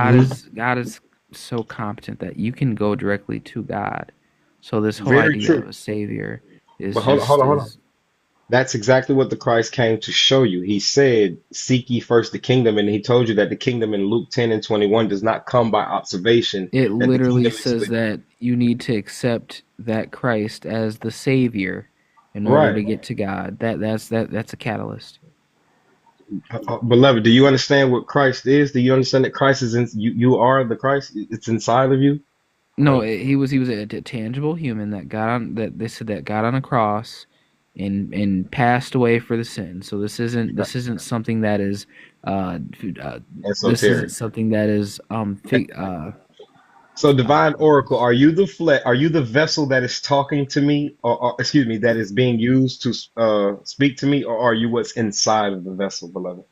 Hmm. God is so competent that you can go directly to God. So this whole Very idea of true. a savior But is hold on, hold just on, hold on. is That's exactly what the Christ came to show you. He said, seek ye first the kingdom. And he told you that the kingdom in Luke 10 and 21 does not come by observation, it that the literally kingdom is says that you need to accept that Christ as the savior in order right. to get to God. That's a catalyst. Beloved, do you understand what Christ is? Do you understand that Christ is in you? You are the Christ. It's inside of you. No, Right. he was a tangible human that got on that they said that got on a cross and passed away for the sin. So this isn't something that is this isn't Esoteric. something that is So, divine oracle, are you the Are you the vessel that is talking to me, or excuse me, that is being used to speak to me, or are you what's inside of the vessel, beloved?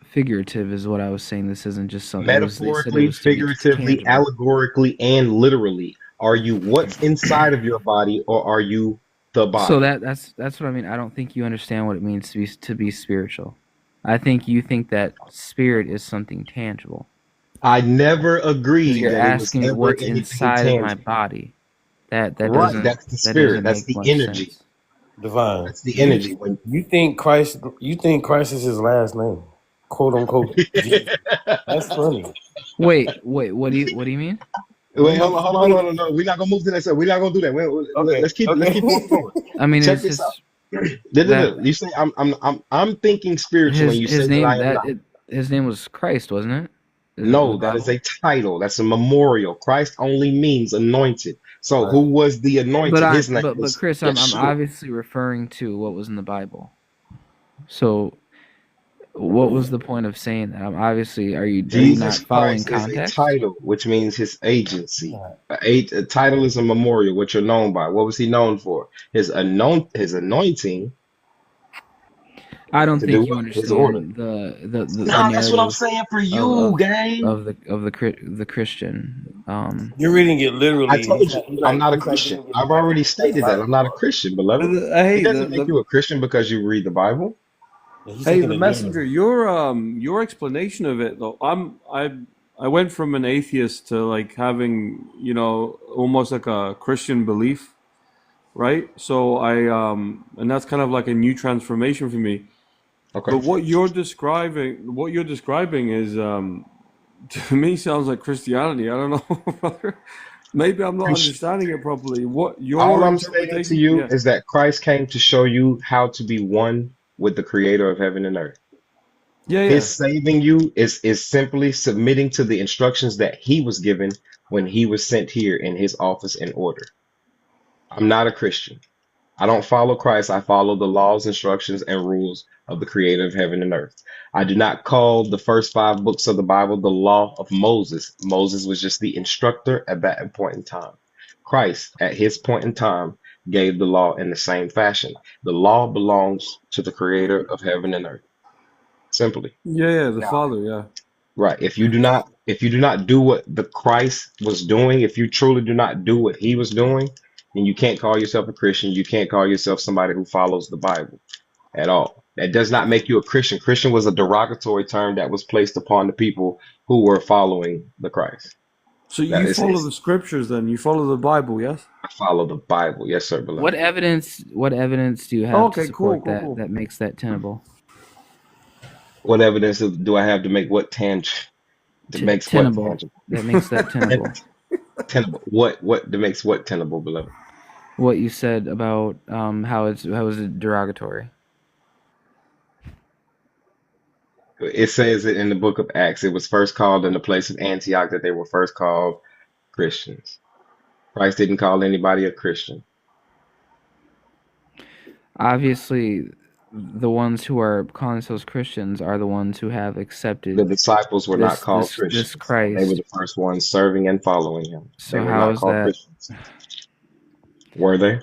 figurative is what I was saying. This isn't just something. It was they said it Metaphorically, was to be figuratively, tangible. allegorically, and literally. Are you what's inside of your body, or are you the So body? that's what I mean. I don't think you understand what it means to be spiritual. I think you think that spirit is something tangible I never because agreed you're that it was asking ever what's anything inside of my tangible. body. Right, that's the That spirit. doesn't That's make the much energy. sense. Divine. That's the energy. When You think Christ is his last name? Quote unquote Jesus. That's funny. Wait. What do you mean? Do Wait, you hold think on. No, we're not gonna move to that. We're not gonna do that. okay, Let's keep flowing okay. forward. I mean, Check is this out. his that You say I'm thinking spiritual, and you his say that name I am not. his name was Christ, wasn't it? In the No, that is Bible. a title. That's a memorial. Christ only means anointed. So Right. who was the anointed? His name But was Chris, I'm Yeshua. obviously referring to what was in the Bible. So what was the point of saying that? I'm obviously are you Jesus not following Christ is a context? title, which means his agency. Right. A title is a memorial, what you're known by. What was he known for? His anointing I don't To do think you what? His order. understand the Nah, that's what I'm narrative saying for of you, gang. the Christian. You're reading it I literally. told you, I'm not a He's like Christian. giving you the I've Bible. already Like the stated that. Bible I'm not a for it. Christian, beloved. It Hey, doesn't make you a Christian because you read the Bible. Yeah, he's hey, taking the it messenger. literally. Your explanation of it though. I went from an atheist to like having almost like a Christian belief, right? So and that's kind of like a new transformation for me. Okay. But what you're describing is to me sounds like Christianity. I don't know, brother. Maybe I'm not understanding it properly. What All your I'm saying to interpretation? you Yeah, is that Christ came to show you how to be one with the creator of heaven and earth. yeah, yeah. His saving you is simply submitting to the instructions that he was given when he was sent here in his office in order. I'm not a Christian. I don't follow Christ. I follow the laws, instructions, and rules of the creator of heaven and earth. I do not call the first 5 books of the Bible the law of Moses. Moses was just the instructor at that point in time. Christ, at his point in time, gave the law in the same fashion. The law belongs to the creator of heaven and earth. Simply. Yeah, yeah, the Now, Father, yeah. right. If you do not do what the Christ was doing, if you truly do not do what he was doing, then you can't call yourself a Christian. You can't call yourself somebody who follows the Bible at all. That does not make you a Christian. Christian was a derogatory term that was placed upon the people who were following the Christ. So That you is, follow the scriptures then? You follow the Bible, yes? I follow the Bible. Yes, sir, beloved. What evidence do you have Oh, to okay, cool, support cool, that cool. that makes that tenable? What evidence do I have to make what that makes what Tenable. tangible? That makes that tenable. Tenable. What that makes what tenable, beloved? What you said about how is it derogatory? It says it in the book of Acts. It was first called in the place of Antioch that they were first called Christians. Christ didn't call anybody a Christian. Obviously, the ones who are calling themselves Christians are the ones who have The accepted disciples were not this called this Christians. They were Christ. the first ones serving and following him. They So were how not is called that Christians. Were they?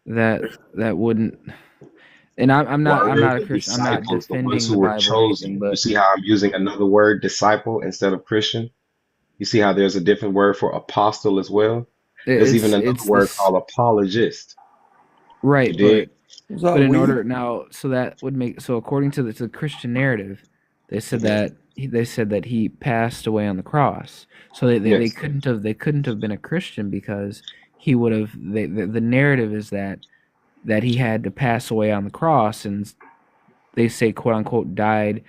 that wouldn't? And I'm not Were I'm not a the Christian. I'm not disciples the ones defending who the were Bible or anything, chosen? You but see how I'm using another word, disciple, instead of Christian? You see how there's a different word for apostle as well? There's even another it's word this called apologist. You right, dig? Is but that in weed? order now, so that would make so according to the Christian narrative, they said that he passed away on the cross. So they Yes. couldn't have been a Christian because he would have the narrative is that he had to pass away on the cross, and they say quote unquote died.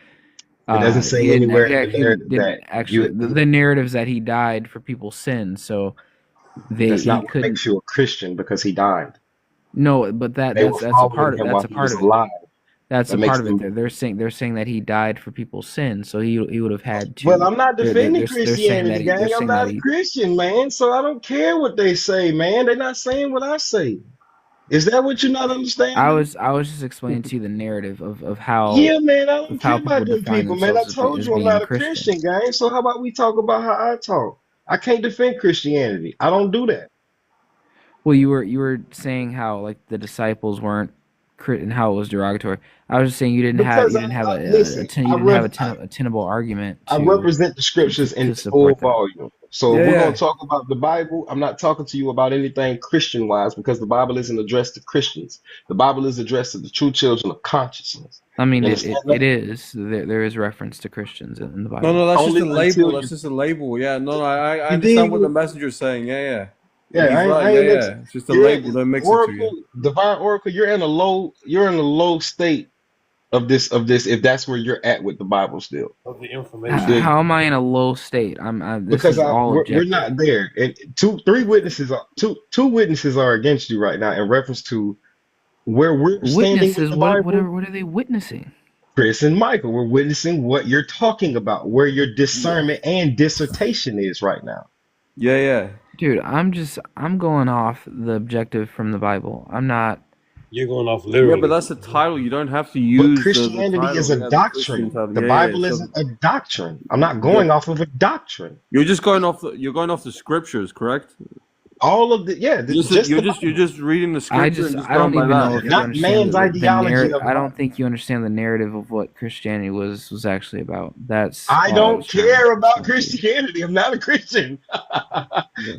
It doesn't He say didn't anywhere in the he narrative didn't that actually the narrative's that he died for people's sins. So that's he not what couldn't. makes you a Christian because he died. No, but They were that's a following part him that's while a he was part of it. alive. That's That a makes part of it. them. They're saying that he died for people's sins, so he would have had But to. I'm not defending They're saying that Christianity, gang. I'm not a he. Christian, man. So I don't care what they say, man. They're not saying what I say. Is that what you're not understanding? I was just explaining to you the narrative of how Yeah, man. I don't care people about them define people, man. I themselves told as you I'm being not a Christian. Christian, gang. So how about we talk about how I talk? I can't defend Christianity. I don't do that. Well, you were saying how like the disciples weren't and how it was derogatory. I was just saying you didn't have Because listen, a tenable argument I to represent the scriptures in its full support that. volume. So if Yeah, we're yeah. going to talk about the Bible, I'm not talking to you about anything Christian wise because the Bible isn't addressed to Christians. The Bible is addressed to the true children of consciousness. I mean, You understand it that? is there is reference to Christians in the No, Bible. no, that's just Only a label. until That's you just a label. Yeah, no, no, I you understand dig what the me? messenger's saying. Yeah, yeah. Yeah, He's right. I Yeah, ain't into yeah. It's just a you're label. in Don't mix it to you. Oracle, divine Oracle, you're in a low state of this if that's where you're at with the Bible still. Of the You information. dig? How am I in a low state? This Because is all we're objective. not there. And two witnesses are against you right now in reference to where we're standing with Witnesses, the Bible. what are they witnessing? Chris and Michael, we're witnessing what you're talking about, where your discernment and dissertation is right now. Yeah, yeah. Dude, I'm going off the objective from the Bible. I'm not. You're going off Yeah, literally. but that's a title. You don't have to But use the Christianity title. is a Yeah, the Christian doctrine. title. The Yeah, yeah. Bible So isn't a doctrine. I'm not you're, going off of a doctrine. you're just going off the. You're going off the scriptures, correct? All of the just the You're just reading the I scripture and just I don't going by even know that. if you not understand man's ideology of I life. don't think you understand the narrative of what Christianity was actually about. That's I all I don't was trying to care about explain to you. Christianity. I'm not a Christian.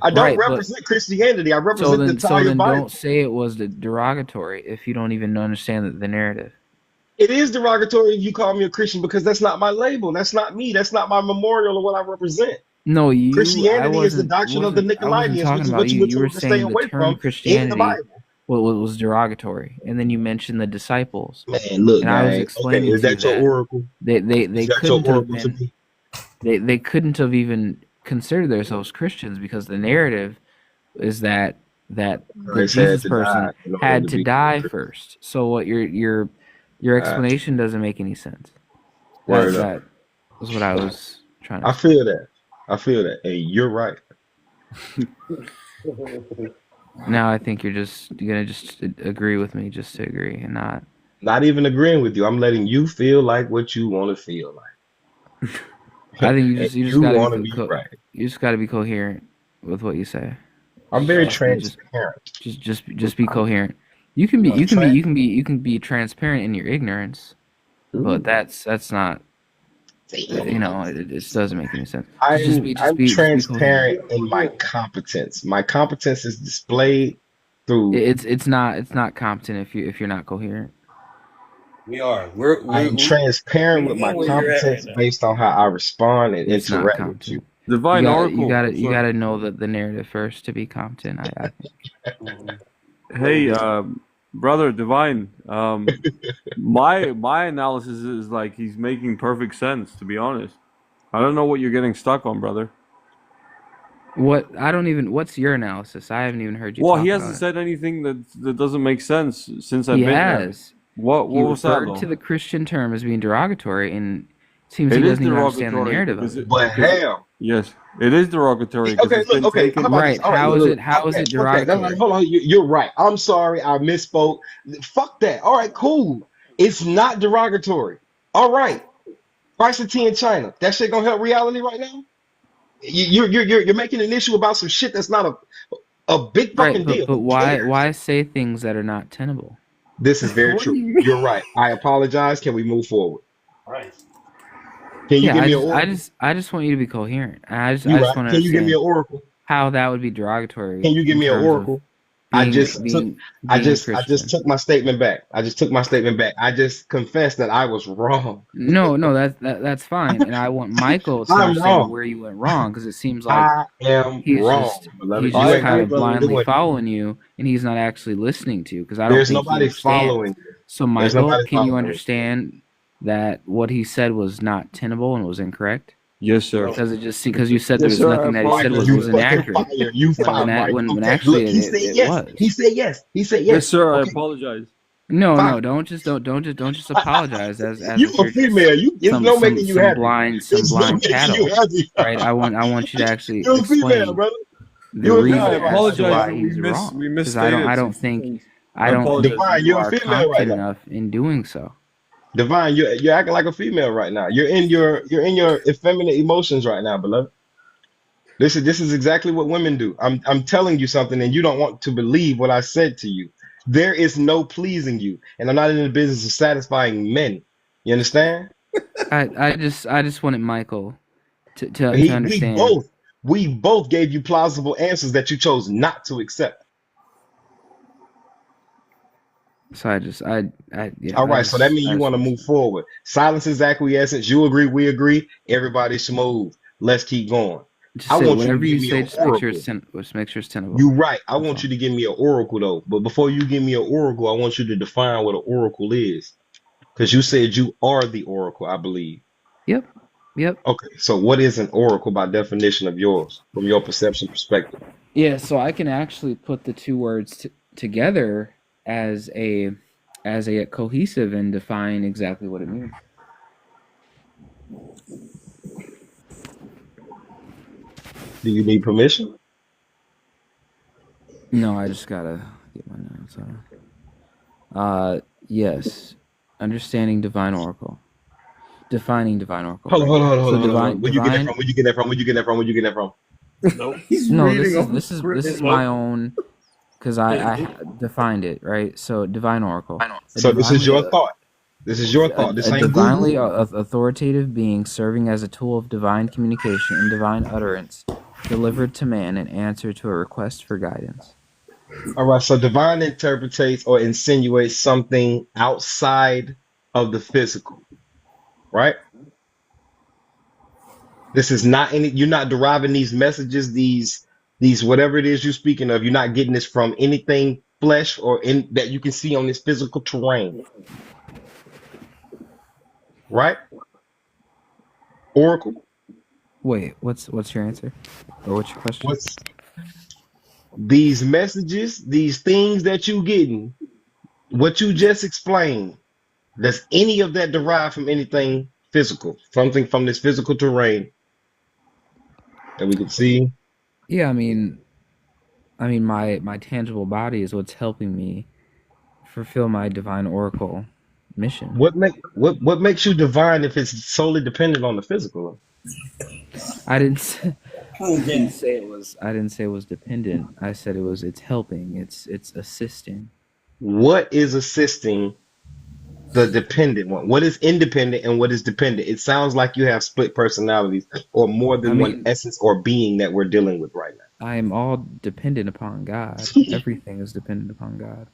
I don't Right, but represent Christianity. I so represent the so entire then Bible. don't say it was derogatory if you don't even understand the narrative. It is derogatory if you call me a Christian because that's not my label. That's not me. That's not my memorial of what I represent. No, Christianity is the doctrine of the I wasn't Nicolaitans, talking which is about what you. you were You were told to stay saying the away term from in the Christianity Bible. was derogatory, and then you mentioned the disciples, Man, look, and I was gang. Okay, explaining is to you that your that oracle? they Is that your couldn't have oracle to been me? they couldn't have even considered themselves Christians because the narrative is that the Christ had Jesus to die person in order had to to become a die Christian. first. So what your explanation doesn't make any sense. Word up. That was what I was trying to I explain. feel that. I feel that. Hey, you're right. Now I think you're gonna just agree with me just to agree and not. Not even agreeing with you. I'm letting you feel like what you want to feel like. I think And you just you gotta want to be right. you just gotta be coherent with what you say. I'm very And transparent. just be coherent. You can be I'm trans- you can be transparent in your ignorance, but that's not it just doesn't make any sense. I'm Just be coherent. transparent in my competence. My competence is displayed through. It's not competent if you're not coherent. We are. I'm We transparent with my know where you're at right competence now. based on how I respond and It's not interact with you. competent. Divine Oracle. You gotta know the narrative first to be competent. I think. Hey, brother Divine. My analysis is like he's making perfect sense. To be honest, I don't know what you're getting stuck on, brother. What's your analysis? I haven't even heard you Well, talk he about hasn't it. said anything that doesn't make sense since I've He been here. has. What He was that referred though? to the Christian term as being derogatory, and it seems he It is doesn't even understand the derogatory narrative of because it. But hell, yes, it is derogatory because okay, it's look, been okay. How taken. about this? Right. All right, How look, is look. it Okay, derogatory? hold on. You're right. I'm sorry. I misspoke. Fuck that. All right, cool. It's not derogatory. All right. Price of tea in China. That shit gonna help reality right now? You're making an issue about some shit that's not a big Right, fucking deal. but Who cares? why say things that are not tenable? This is very What do true. you mean? You're right. I apologize. Can we move forward? Right. Can you Yeah, give me an oracle? I just want you to be coherent. I You just right. want to Can you give me understand an oracle? how that would be derogatory Can you give in me an terms of oracle? I just took being I a just I just Christian. took my statement back. I just took my statement back. I just confessed that I was wrong. No, that's fine. And I want Michael to I'm understand wrong. where you went wrong because it seems like I am wrong, beloved. he's You just ain't kind gonna of be blindly doing it. following you and he's not actually listening to you because I don't There's think he nobody understands. following you. So There's Michael, nobody can you following you. understand that what he said was not tenable and was incorrect? Yes, sir. Because you said there Yes, was sir. I nothing that he said apologize, You was brother. fucking inaccurate. fire. You fire. When Okay, actually look, he said it yes. was. He said yes. He said Yes, yes. sir. I Okay, apologize. No, fine. don't just apologize as You if a you're just female. It's no making you happy. some It's no blind making you cattle, happy. right? I want you to actually You're a female, explain brother. the You're a Yeah, I reason female right as now, to apologize. why Divine. he's We wrong. Because misstated I don't some think things. I apologize. Divine, you you're a are female right competent now. enough in doing so. Divine, you're acting like a female right now. You're in your effeminate emotions right now, beloved. This is exactly what women do. I'm telling you something and you don't want to believe what I said to you. There is no pleasing you, and I'm not in the business of satisfying men. You understand? I just wanted Michael to He understand. we both gave you plausible answers that you chose not to accept. So All right, so that means I you just want to want to move say. forward. Silence is acquiescence. You agree, we agree. Everybody smooth. Let's keep going. Just I say want you to whatever give you me say. an oracle. Just make sure it's tenable. You right. I That's want all. you to give me an oracle though. But before you give me an oracle, I want you to define what an oracle is. Because you said you are the oracle, I believe. Yep. Okay, so what is an oracle by definition of yours, from your perception perspective? Yeah. So I can actually put the two words together as a cohesive and define exactly what it means. Do you need permission? No, I just gotta get my notes on. Yes. Understanding divine oracle. Defining divine oracle. Hold on, hold on, hold on, So hold on, hold on. Where you get that from? Where you get that from? Where you get that from? Where you get that from? Nope. He's No, reading off this is my own, because I defined it, right. So divine oracle, a So this is divinely your thought. This is your thought. This a ain't Google. divinely authoritative being serving as a tool of divine communication and divine utterance, delivered to man in answer to a request for guidance. All right. So divine interpretates or insinuates something outside of the physical, right? This is not any. You're not deriving these messages, these whatever it is you're speaking of. You're not getting this from anything flesh or in that you can see on this physical terrain, right? Oracle. Wait, what's your answer, or what's your question? What's these messages, these things that you getting? What you just explained. Does any of that derive from anything physical? Something from this physical terrain that we can see? Yeah, my tangible body is what's helping me fulfill my divine oracle mission. What makes you divine if it's solely dependent on the physical? I didn't say, I didn't say it was dependent. I said it's helping. It's assisting. What is assisting the dependent one? What is independent and what is dependent? It sounds like you have split personalities or more I than one mean, essence or being that we're dealing with right I am all dependent upon God. Everything is dependent upon God.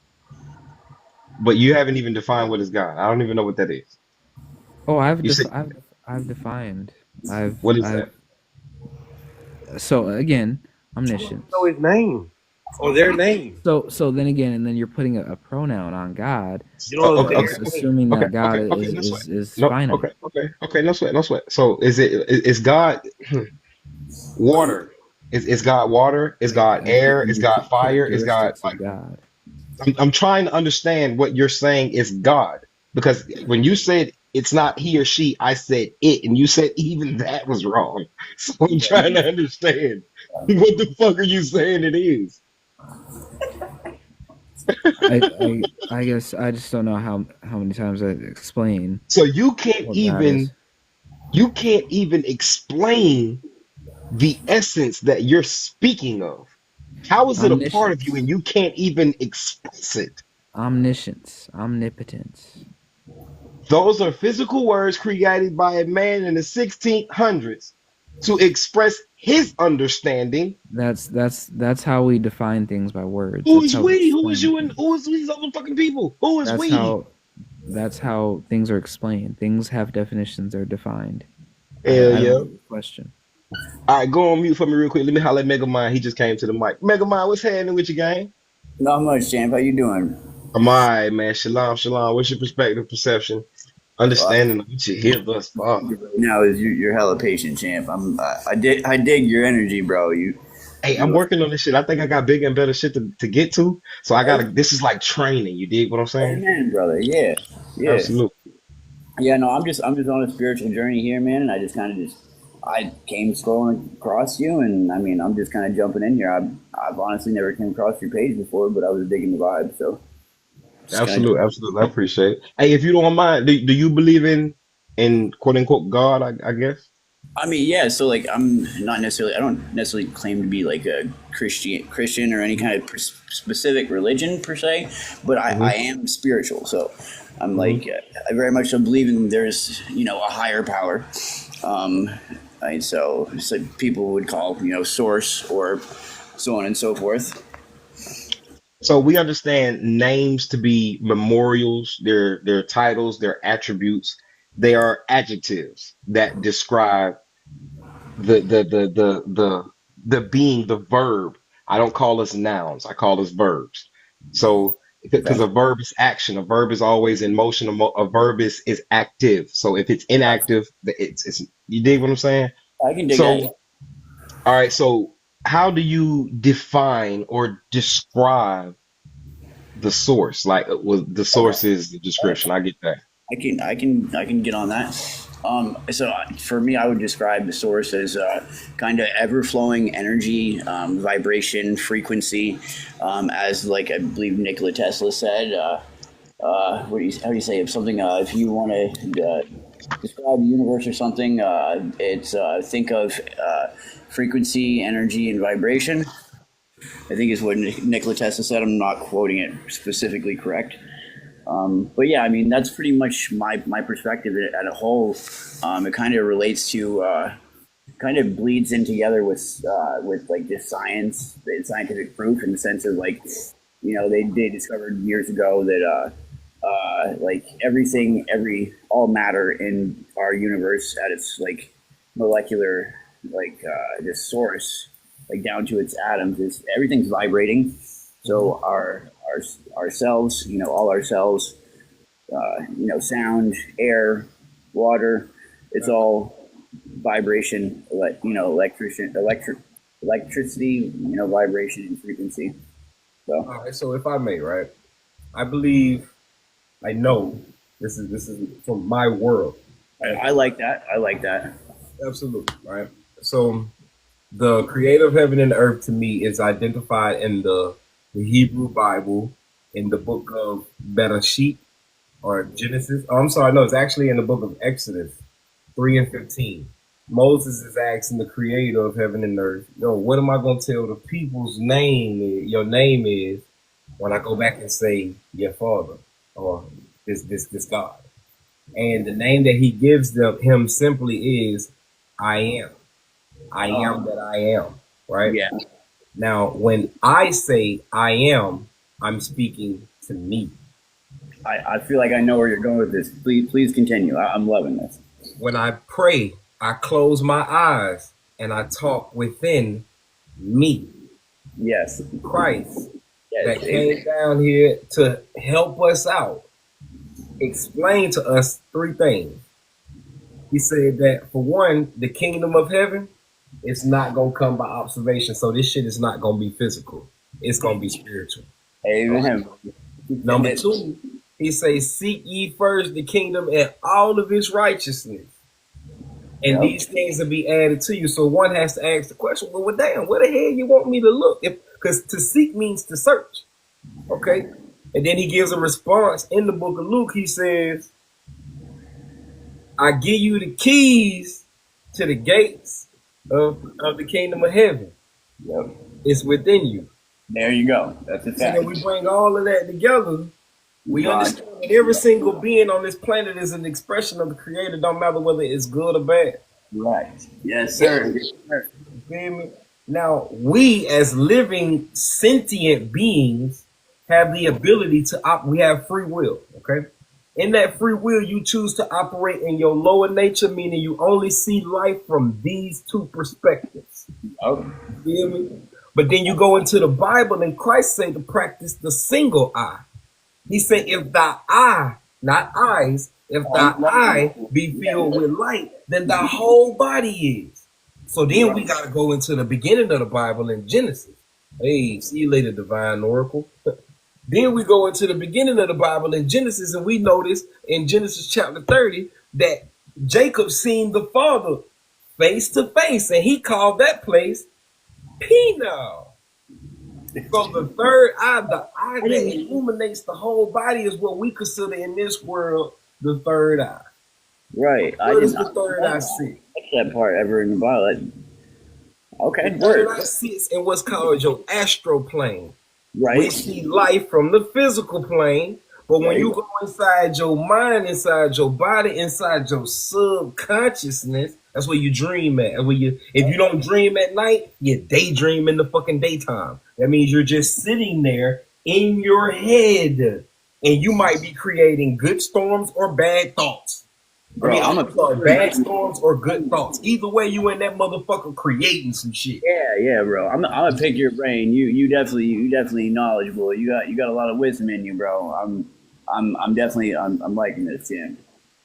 But you haven't even defined what is God. I don't even know what that is. Oh, You said, I've defined. what is I've that? So again, omniscience. Know his name or their name. So then again, and then you're putting a pronoun on God, You know Okay, his okay, assuming okay, that God okay, okay, no sweat. is No, finite. okay, no sweat, no sweat. So is God water? Is God water? Is God I'm air? giving Is you God fire? Is God characteristics like of God. I'm trying to understand what you're saying is God. Because when you said it's not he or she, I said it, and you said even that was wrong. So I'm trying to understand what the fuck are you saying it is? I guess I just don't know how many times I explain So what God is. you can't even explain the essence that you're speaking of. How is it a part of you Omniscience, and you can't even express it? omniscience, omnipotence. Those are physical words created by a man in the 1600s to express his understanding. That's how we define things by words. Who That's is how we we? Who is explain you? And things. who is these other fucking people? Who is That's we? how things are explained. Things have definitions. They're defined. Hell I don't yeah. know the question. All right, go on mute for me real quick. Let me holler at Megamind. He just came to the mic. Megamind, what's happening with you, gang? Not much, champ. How you doing? I'm all right, man. Shalom, shalom. What's your perspective, perception, Well, understanding of what you hear thus far? right now is you're hella patient, champ. I dig your energy, bro. Hey, I'm You. working on this shit. I think I got bigger and better shit to get to. So I gotta, this is like training. You dig what I'm saying? Amen, brother. Yeah, yeah, Absolutely. yeah. No, I'm just on a spiritual journey here, man. And I just kind of I came scrolling across you, and I mean, I'm just kind of jumping in here. I've honestly never came across your page before, but I was digging the vibe, so just kind of. Absolutely, absolutely. I appreciate it. Hey, if you don't mind, do you believe in quote unquote God, I guess? I mean, yeah. So like, I don't necessarily claim to be like a Christian or any kind of specific religion per se, but I Mm-hmm. am spiritual. So I'm Hmm. like, I very much so believe in there's a higher power. Um, so people would call source or so on and so forth. So we understand names to be memorials, their titles, their attributes. They are adjectives that describe the being, the verb. I don't call us nouns. I call us verbs. So because Okay, a verb is action, a verb is always in motion. A verb is active. So if it's inactive, it's you dig what I'm saying? I can dig that. So all right. So how do you define or describe the source? Like well, the Okay. source is the description. I get that. I can get on that. So for me, I would describe the source as kind of ever flowing energy, vibration, frequency, as like I believe Nikola Tesla said. How do you say it? Something if you want to describe the universe or something, it's think of frequency, energy, and vibration. I think is what Nikola Tesla said. I'm not quoting it specifically correct. But yeah, I mean, that's pretty much my perspective at a whole. It kind of relates to, kind of bleeds in together with like this science, the scientific proof in the sense of like, you know, they discovered years ago that like everything, all matter in our universe at its like molecular, like this source, like down to its atoms, is everything's vibrating. So our cells, you know, all our cells, you know, sound, air, water, it's all vibration, you know, electricity, you know, vibration and frequency. So, All right, so if I may, right, I believe, I know this is from my world. I like that. I like that. Absolutely, right. So the creator of heaven and earth to me is identified in the Hebrew Bible in the book of Bereshit or Genesis. Oh, I'm sorry, no, it's actually in the book of Exodus 3:15. Moses is asking the creator of heaven and earth, yo, what am I going to tell the people's name? Your name is when I go back and say your father or this God. And the name that he gives him simply is I am. I am that I am, right? Yeah. Now, when I say I am, I'm speaking to me. I feel like I know where you're going with this. Please continue. I'm loving this. When I pray, I close my eyes and I talk within me. Yes. Christ Yes. that came down here to help us out, explain to us three things. He said that for one, the kingdom of heaven, it's not going to come by observation. So this shit is not going to be physical. It's going to be spiritual. Amen. Number two, he says, seek ye first the kingdom and all of its righteousness. And these things will be added to you. So one has to ask the question, well, damn, where the hell you want me to look? Because to seek means to search. Okay. And then he gives a response in the book of Luke. He says, I give you the keys to the gates of the kingdom of heaven. Yep. It's within you. There you go. That's a So fact. then we bring all of that together. We understand that every single being on this planet is an expression of the creator, don't matter whether it's good or bad. Right. Yes, sir. Yes, sir. You feel me? Now, we as living sentient beings have the ability to we have free will, okay? In that free will, you choose to operate in your lower nature, meaning you only see life from these two perspectives. Oh. You feel me? But then you go into the Bible and Christ said to practice the single eye. He said, if thy eye, not eyes, if thy eye be filled with light, then thy whole body is. So then we got to go into the beginning of the Bible in Genesis. Hey, see you later, divine oracle. Then we go into the beginning of the Bible in Genesis, and we notice in Genesis chapter 30 that Jacob seen the father face to face, and he called that place Peniel. So the third eye, the eye that illuminates the whole body, is what we consider in this world the third eye. Right. What does the third eye see? That part ever in the Bible. Okay. The third eye sits in what's called your astral plane. Right. We see life from the physical plane, but when you go inside your mind, inside your body, inside your subconsciousness, that's where you dream at. Where if you don't dream at night, you daydream in the fucking daytime. That means you're just sitting there in your head, and you might be creating good storms or bad thoughts. Bro, I'm sorry, bad storms or good thoughts. Either way, you in that motherfucker creating some shit. Yeah, bro. I'm gonna pick your brain. You definitely knowledgeable. You got a lot of wisdom in you, bro. I'm definitely liking this, yeah.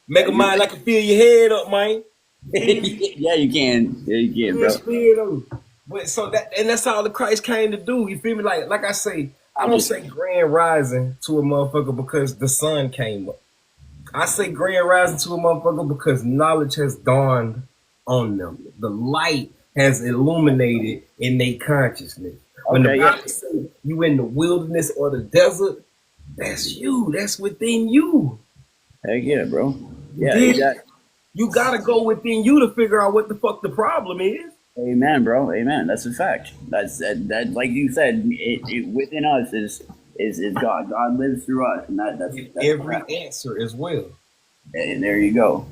Make a mind, I can feel your head up, man. Yeah, you can. Yeah, you can, bro. But so that's all the Christ came to do. You feel me? Like I say, I don't say grand rising to a motherfucker because the sun came up. I say grand rising to a motherfucker because knowledge has dawned on them. The light has illuminated in their consciousness. When the Bible says you in the wilderness or the desert, that's you. That's within you. Heck yeah, bro. Yeah, You gotta go within you to figure out what the fuck the problem is. Amen, bro. Amen. That's a fact. That's that. Like you said, it within us is God. God lives through us, and that's Every fact. answer as well. And there you go.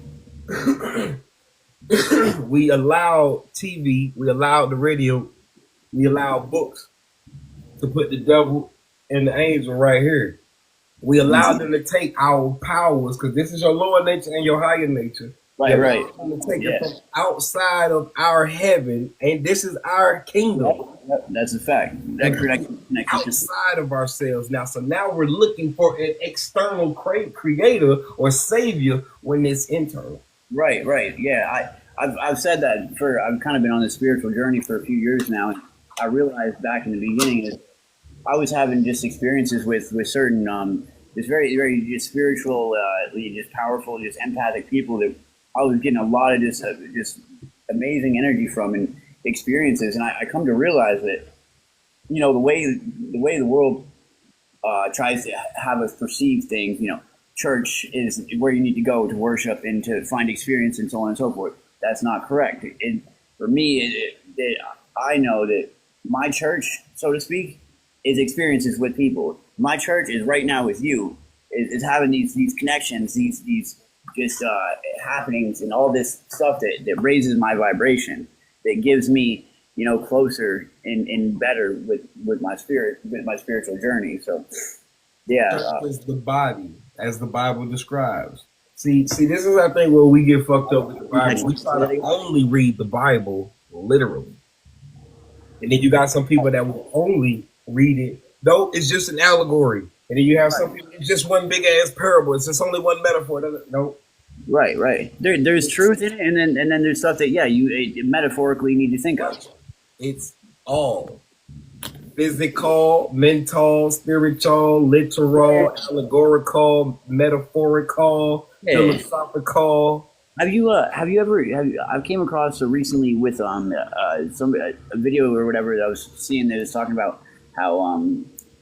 We allow TV, we allow the radio, we allow books to put the devil and the angel right here. We allow them to take our powers, because this is your lower nature and your higher nature. Right, right. Them to take Yeah. it from outside of our heaven, and this is our kingdom. That's a fact. That connection just Outside of ourselves now. So now we're looking for an external creator or savior when it's internal. right, right. Yeah, I've said that I've kind of been on this spiritual journey for a few years now, and I realized back in the beginning that I was having just experiences with certain just very very just spiritual, just powerful, just empathic people that I was getting a lot of just amazing energy from and experiences, and I come to realize that the way the world tries to have us perceive things, church is where you need to go to worship and to find experience and so on and so forth. That's not correct. For me, I know that my church, so to speak, is experiences with people. My church is right now with you, is having these connections, these just happenings and all this stuff that raises my vibration, that gives me closer and better with my spirit, with my spiritual journey. So yeah, Church is the body, as the Bible describes. See, this is I think where we get fucked up with the Bible. We try to only read the Bible literally, and then you got some people that will only read it. No, it's just an allegory, and then you have some people. It's just one big ass parable. It's just only one metaphor. No, right. There's truth in it, and then there's stuff that you metaphorically need to think of. it's all physical, mental, spiritual, literal, allegorical, metaphorical, philosophical. Have you ever I came across recently with a video or whatever that I was seeing that was talking about how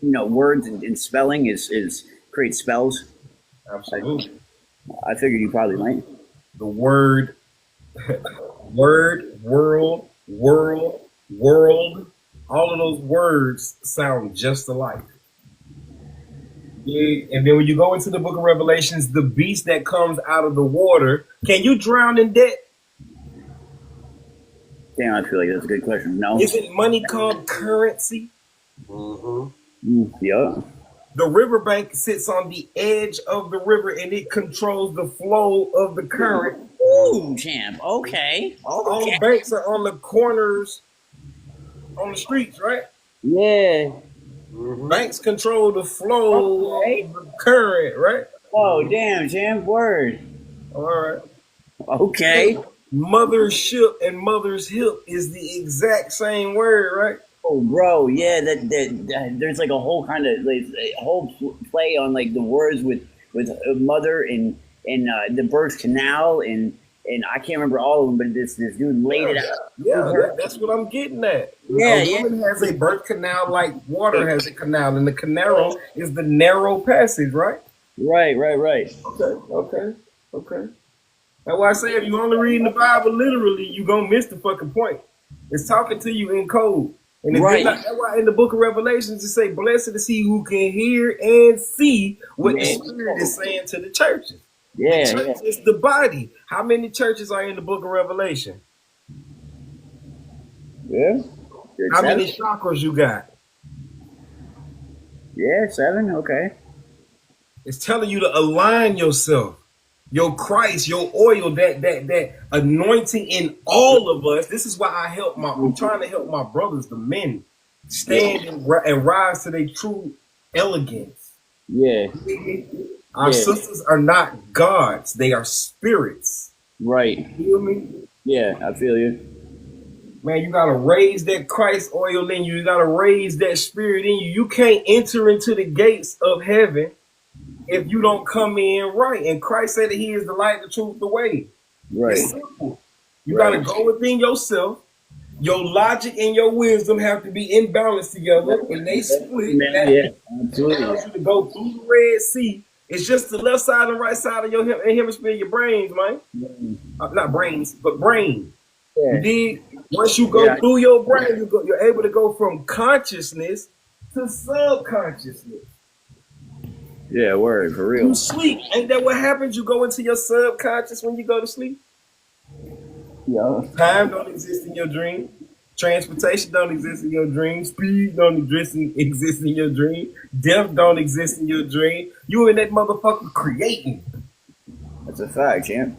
words and spelling is create spells. Absolutely. I figured you probably might. The word, world, all of those words sound just alike. Yeah, and then when you go into the book of Revelations, the beast that comes out of the water, can you drown in debt? Damn, I feel like that's a good question. No. Isn't money called currency? Yeah. The riverbank sits on the edge of the river and it controls the flow of the current. Ooh, champ. Okay. All the banks are on the corners, on the streets, right? Yeah. Banks control the flow of the current, right? Oh, damn, champ. Word. All right. Okay. Mothership and mother's hip is the exact same word, right? Oh, bro, yeah. That there's like a whole kind of a whole play on like the words with mother and the birth canal and I can't remember all of them, but this dude laid it out. Yeah, that's what I'm getting at. Yeah, a woman has a birth canal like water has a canal, and the canal is the narrow passage, right? Right. Okay. That's why I say if you only reading the Bible literally, you're going to miss the fucking point. It's talking to you in code. And if you're not, that's why in the book of Revelations it say, blessed is he who can hear and see what the Spirit is saying to the churches. Yeah, the church is the body. How many churches are in the book of Revelation? Yeah. How many chakras you got? Yeah, 7. Okay. It's telling you to align yourself. Your Christ, your oil, that anointing in all of us. This is why I'm trying to help my brothers, the men, stand and rise to their true elegance. Yeah. Our sisters are not gods, they are spirits. Right. You feel me? Yeah, I feel you. Man, you gotta raise that Christ oil in you. You gotta raise that spirit in you. You can't enter into the gates of heaven if you don't come in right. And Christ said that he is the light, the truth, the way. Right. It's simple. You gotta go within yourself. Your logic and your wisdom have to be in balance together. When they split, Yeah, absolutely. allows you to go through the Red Sea It's just the left side and right side of your hemisphere, your brains, man. Not brains, but brain. You Yeah. dig? Once you go Yeah. through your brain, you're able to go from consciousness to subconsciousness. Yeah, word, for real. You sleep. Ain't that what happens? You go into your subconscious when you go to sleep. Yeah. Time don't exist in your dream. Transportation don't exist in your dream. Speed don't exist in your dream. Death don't exist in your dream. You in that motherfucker creating. That's a fact, champ.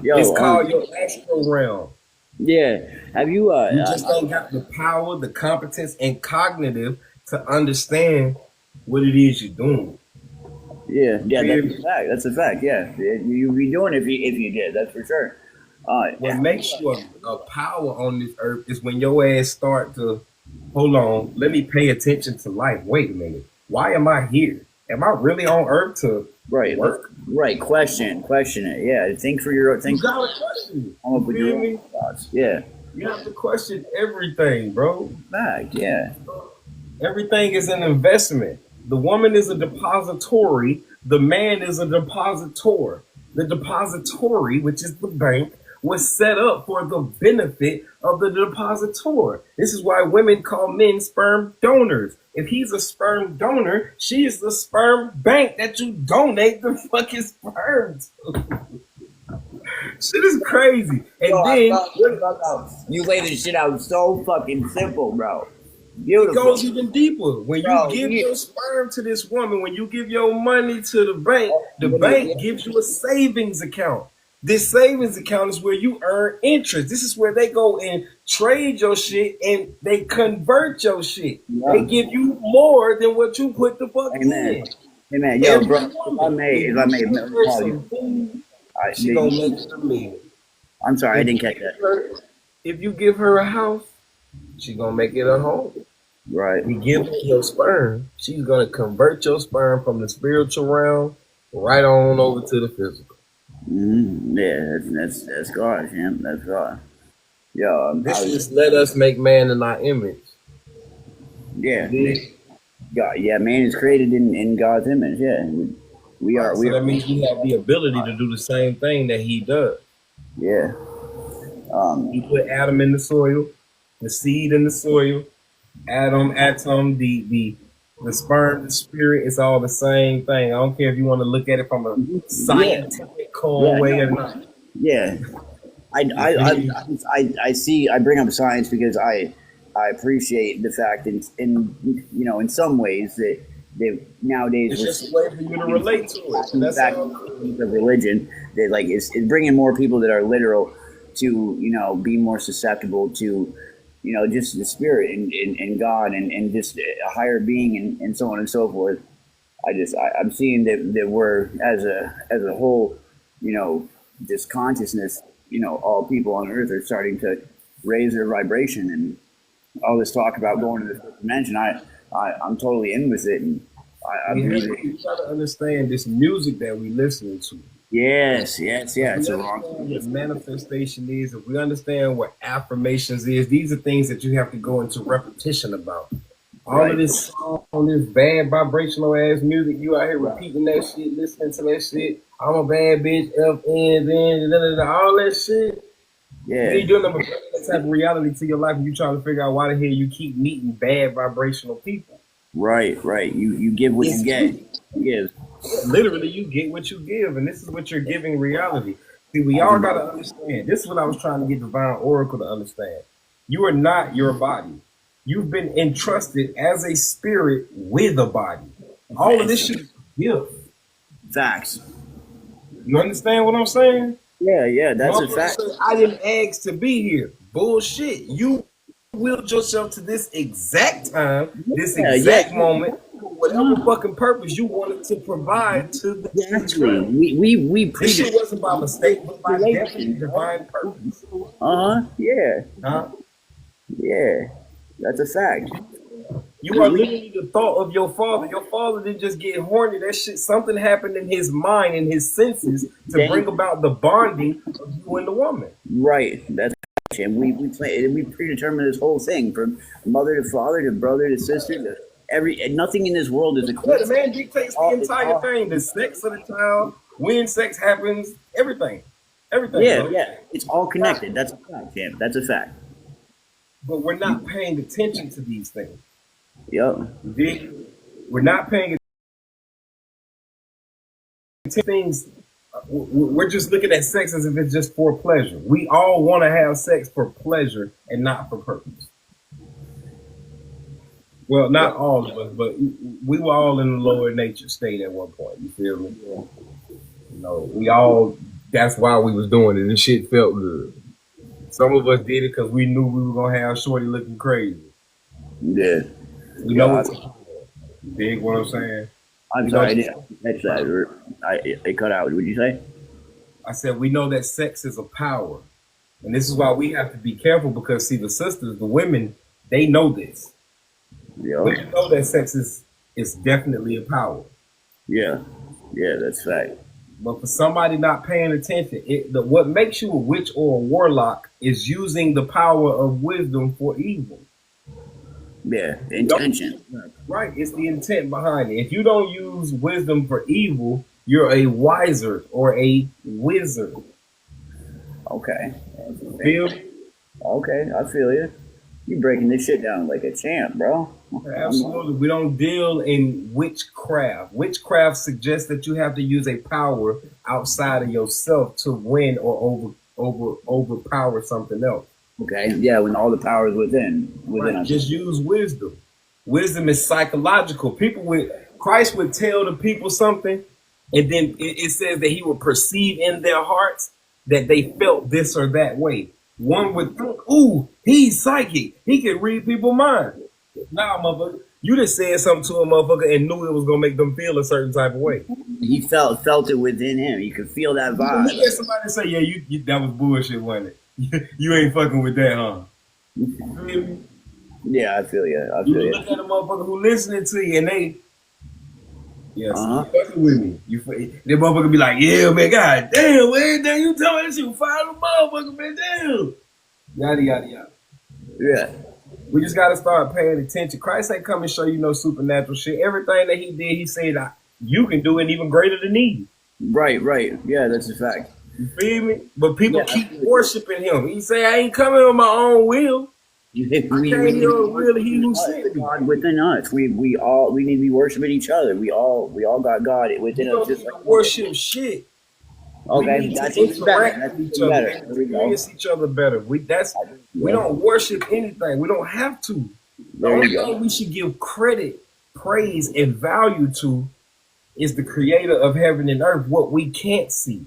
Yo, It's called your astral realm. yeah. Have you You just ain't got the power, the competence, and cognitive to understand what it is you're doing. yeah, that's a fact. That's a fact, yeah. You'd be doing it if you did, that's for sure. What makes you a power on this earth is when your ass start to, hold on, let me pay attention to life. Wait a minute. Why am I here? Am I really on earth to Right. work? Right. Question it. Yeah. Think for your You think. gotta question it. Come up with You your feel me? own thoughts. Yeah. You have to question everything, bro. Fact. Yeah. Everything is an investment. The woman is a depository. The man is a depositor. The depository, which is the bank, was set up for the benefit of the depositor. This is why women call men sperm donors. If he's a sperm donor, she is the sperm bank that you donate the fucking sperm to. Shit is crazy. And You lay this shit out so fucking simple, bro. it Beautiful. goes even deeper. When you Bro, give yeah. your sperm to this woman, when you give your money to the bank gives you a savings account. This savings account is where you earn interest. This is where they go and trade your shit and they convert your shit. Yeah. They give you more than what you put the fuck Amen. in. Amen. Yo, Every bro. If I woman, may, if you give her call you. some food, I, she gonna make it a meal. I'm sorry, I If didn't you catch give that. her- If you give her a house, she gonna make it a home. Right. You give her your sperm, she's gonna convert your sperm from the spiritual realm right on over to the physical. Yeah, that's God, champ. That's God. Yo, This is let us make man in our image. yeah. God, yeah, man is created in God's image. Yeah, we are. So We are. that means we have the ability to do the same thing that he does. Yeah. He put Adam in the soil, the seed in the soil, Adam, atom, the sperm, the spirit, it's all the same thing. I don't care if you want to look at it from a scientific Yeah, way no. or not. Yeah. I see. I bring up science because I appreciate the fact in in some ways that nowadays It's we're just a way for you to relate to it. in That's fact all. of religion that like it's bringing more people that are literal to be more susceptible to just the spirit and God and just a higher being and so on and so forth. I'm seeing that we're as a whole this consciousness all people on earth are starting to raise their vibration and all this talk about going to the fifth dimension. I'm totally in with it and I believe it. You gotta understand this music that we listening to. Yes. It's We a understand wrong. what manifestation is, if we understand what affirmations is, these are things that you have to go into repetition about. All of this song, this bad vibrational ass music, you out here repeating that shit, listening to that shit. I'm a bad bitch, all that shit. Yeah. You doing that type of reality to your life and you trying to figure out why the hell you keep meeting bad vibrational people. Right. You give what you get. Give. Literally, you get what you give, and this is what you're giving reality. See, we all got to understand. This is what I was trying to get Divine Oracle to understand. You are not your body. You've been entrusted as a spirit with a body. All of this shit is a gift. Facts. You understand what I'm saying? Yeah, that's a Motherfucker fact. says, I didn't ask to be here. Bullshit. You willed yourself to this exact time, this exact moment, for whatever fucking purpose you wanted to provide to the Exactly. We This shit wasn't by mistake, but by definitely divine purpose. Yeah. Huh? Yeah. That's a fact. You are literally the thought of your father. Your father didn't just get horny. That shit, something happened in his mind, in his senses, to bring about the bonding of you and the woman. Right. That's and we predetermine this whole thing from mother to father to brother to sister to Nothing in this world is a Yeah, the man coincidence. dictates the entire thing. The sex of the child, when sex happens, everything. Everything, Yeah, bro. yeah. It's all connected. That's a fact, champ. That's a fact. But we're not paying attention to these things. Yep. We're not paying attention to things. We're just looking at sex as if it's just for pleasure. We all want to have sex for pleasure and not for purpose. Well, not all of us, but we were all in the lower nature state at one point. You feel me? You know, we all. That's why we was doing it. This shit felt good. Some of us did it because we knew we were gonna have shorty looking crazy. Yeah. You know what? You dig what I'm saying? I'm sorry, I didn't catch that. It cut out. What'd you say? I said we know that sex is a power, and this is why we have to be careful because see, the sisters, the women, they know this. Yeah. They know that sex is definitely a power. Yeah. Yeah, that's fact. But for somebody not paying attention, what makes you a witch or a warlock is using the power of wisdom for evil. Yeah, intention. Right, it's the intent behind it. If you don't use wisdom for evil, you're a wiser or a wizard. Okay. Feel me? Okay, I feel you. You breaking this shit down like a champ, bro. Absolutely. We don't deal in witchcraft. Witchcraft suggests that you have to use a power outside of yourself to win or overpower something else. Okay, yeah, when all the power is within Right. us. Just use wisdom. Wisdom is psychological. Christ would tell the people something, and then it says that he would perceive in their hearts that they felt this or that way. One would think, ooh, he's psychic. He can read people's minds. Nah, motherfucker. You just said something to a motherfucker and knew it was gonna make them feel a certain type of way. He felt it within him. You could feel that vibe. You let somebody say, yeah, you that was bullshit, wasn't it? You ain't fucking with that, huh? You feel me? Yeah, I feel you. I You feel you. look at a motherfucker who listening to you and they, yes, fucking with me. The motherfucker be like, yeah, man, god damn, everything you tell me that shit fire the motherfucker, man, damn. Yada, yada, yada. Yeah. We just got to start paying attention. Christ ain't come and show you no supernatural shit. Everything that he did, he said, you can do it even greater than he. Right. Yeah, that's a fact. You feel me? But people keep worshiping him. He say, I ain't coming on my own will. I came here on the will of he who sent me. God within us. We all need to be worshiping each other. We all got God within us. Just like worship shit. Okay, that's even better. That's even better. Experience each other better. We don't worship anything. We don't have to. The only thing we should give credit, praise, and value to is the creator of heaven and earth, what we can't see.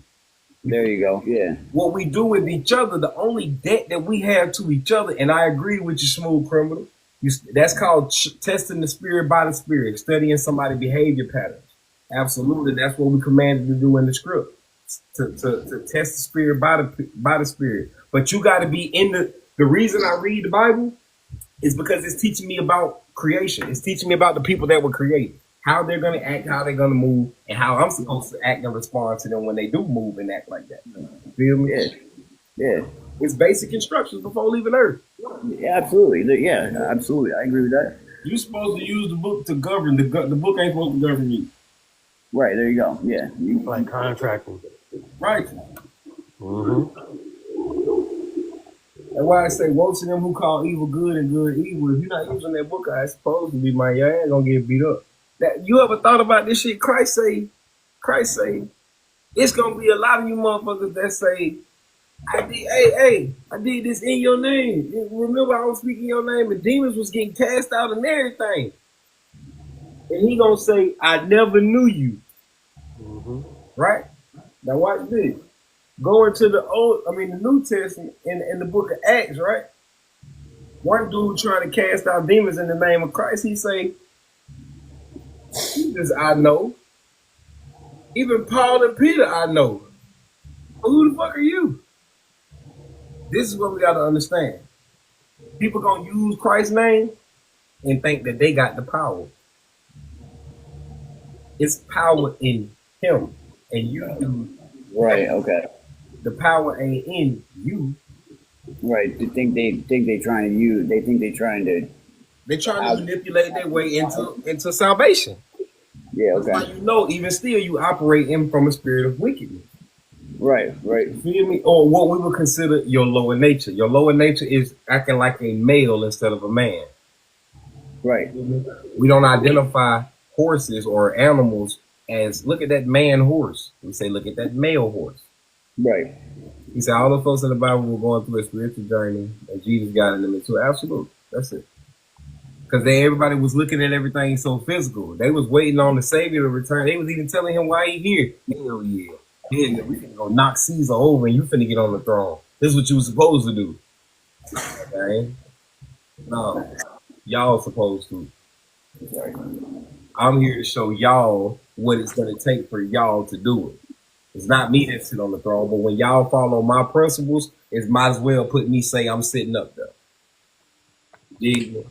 There you go. Yeah. What we do with each other, the only debt that we have to each other, and I agree with you, Smooth Criminal. That's called testing the spirit by the spirit, studying somebody's behavior patterns. Absolutely. That's what we commanded to do in the script. To test the spirit by the spirit. But you got to be in the reason I read the Bible is because it's teaching me about creation. It's teaching me about the people that were created, how they're going to act, how they're going to move, and how I'm supposed to act and respond to them when they do move and act like that. Feel me? Yeah. It's basic instructions before leaving Earth. Yeah, absolutely. Yeah, absolutely. I agree with that. You're supposed to use the book to govern. The book ain't supposed to govern you. Right, there you go. Yeah. Like contracting. Right. Mm-hmm. That's why I say, woe to them who call evil good and good evil. If you're not using that book, I supposed to be, man, your ass gonna get beat up. That you ever thought about this shit? Christ say, it's gonna be a lot of you motherfuckers that say, I did this in your name. Remember, I was speaking your name, and demons was getting cast out and everything. And he gonna say, I never knew you. Mm-hmm. Right? Now watch this. Go into the New Testament in the book of Acts, right? One dude trying to cast out demons in the name of Christ, he say, Jesus I know. Even Paul and Peter I know. But who the fuck are you? This is what we gotta understand. People gonna use Christ's name and think that they got the power. It's power in him. And you do. Right, okay. The power ain't in you. Right. They think they're trying to They're trying to manipulate their way into salvation. Yeah, That's why okay. you know, even still, you operate in from a spirit of wickedness. Right, right. You feel me? Or what we would consider your lower nature. Your lower nature is acting like a male instead of a man. Right. We don't identify horses or animals as look at that man horse. We say look at that male horse. Right. He said all the folks in the Bible were going through a spiritual journey and Jesus guided them into absolute. That's it. Because everybody was looking at everything so physical. They was waiting on the Savior to return. They was even telling him why he here. Hell yeah. Yeah, we finna go knock Caesar over and you finna get on the throne. This is what you was supposed to do. Okay? No. Y'all supposed to. I'm here to show y'all what it's gonna take for y'all to do it. It's not me that sit on the throne, but when y'all follow my principles, it might as well put me say I'm sitting up there. Yeah.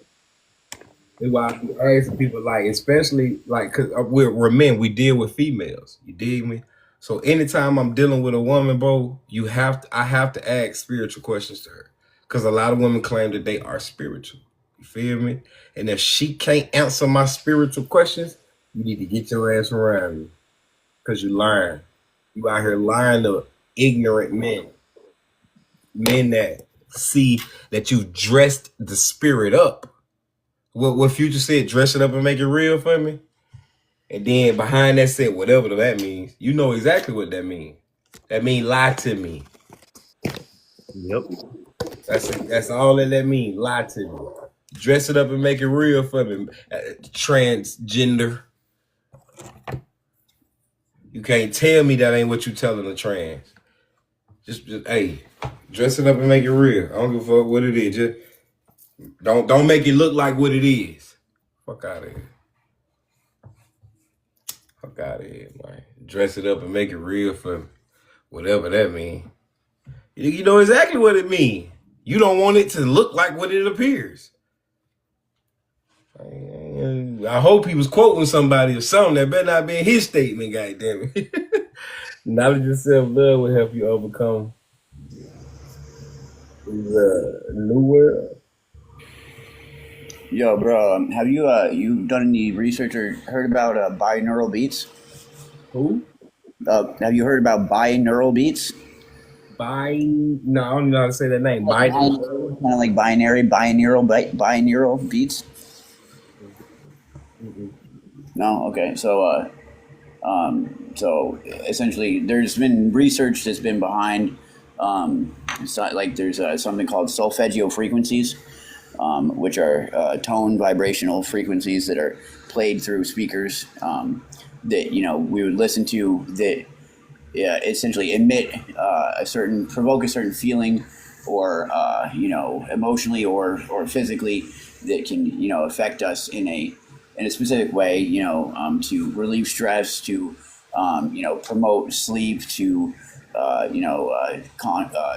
That's why I be asking people, like, especially like, cause we're men, we deal with females. You dig me? So anytime I'm dealing with a woman, bro, I have to ask spiritual questions to her, because a lot of women claim that they are spiritual. You feel me? And if she can't answer my spiritual questions, you need to get your ass around me, because you lying. You out here lying to ignorant men that see that you dressed the spirit up. What Future said, dress it up and make it real for me. And then behind that said, whatever that means, you know exactly what that means. That means lie to me. Yep. That's all that means, lie to me. Dress it up and make it real for me. Transgender. You can't tell me that ain't what you telling a trans. Just hey, dress it up and make it real. I don't give a fuck what it is. Just don't make it look like what it is. Fuck out of here. Fuck out of here, man. Dress it up and make it real for me. Whatever that means. You know exactly what it means. You don't want it to look like what it appears. I hope he was quoting somebody or something. That better not be in his statement, goddamn it. Knowledge of self-love will help you overcome the new world. Yo, bro, have you you done any research or heard about binaural beats? Who? Have you heard about binaural beats? No, I don't know how to say that name. Kind of like binaural beats. No, okay. So essentially, there's been research that's been behind, there's something called solfeggio frequencies, which are tone vibrational frequencies that are played through speakers that we would listen to that essentially provoke a certain feeling, or emotionally or physically, that can affect us in a specific way, to relieve stress, to promote sleep, to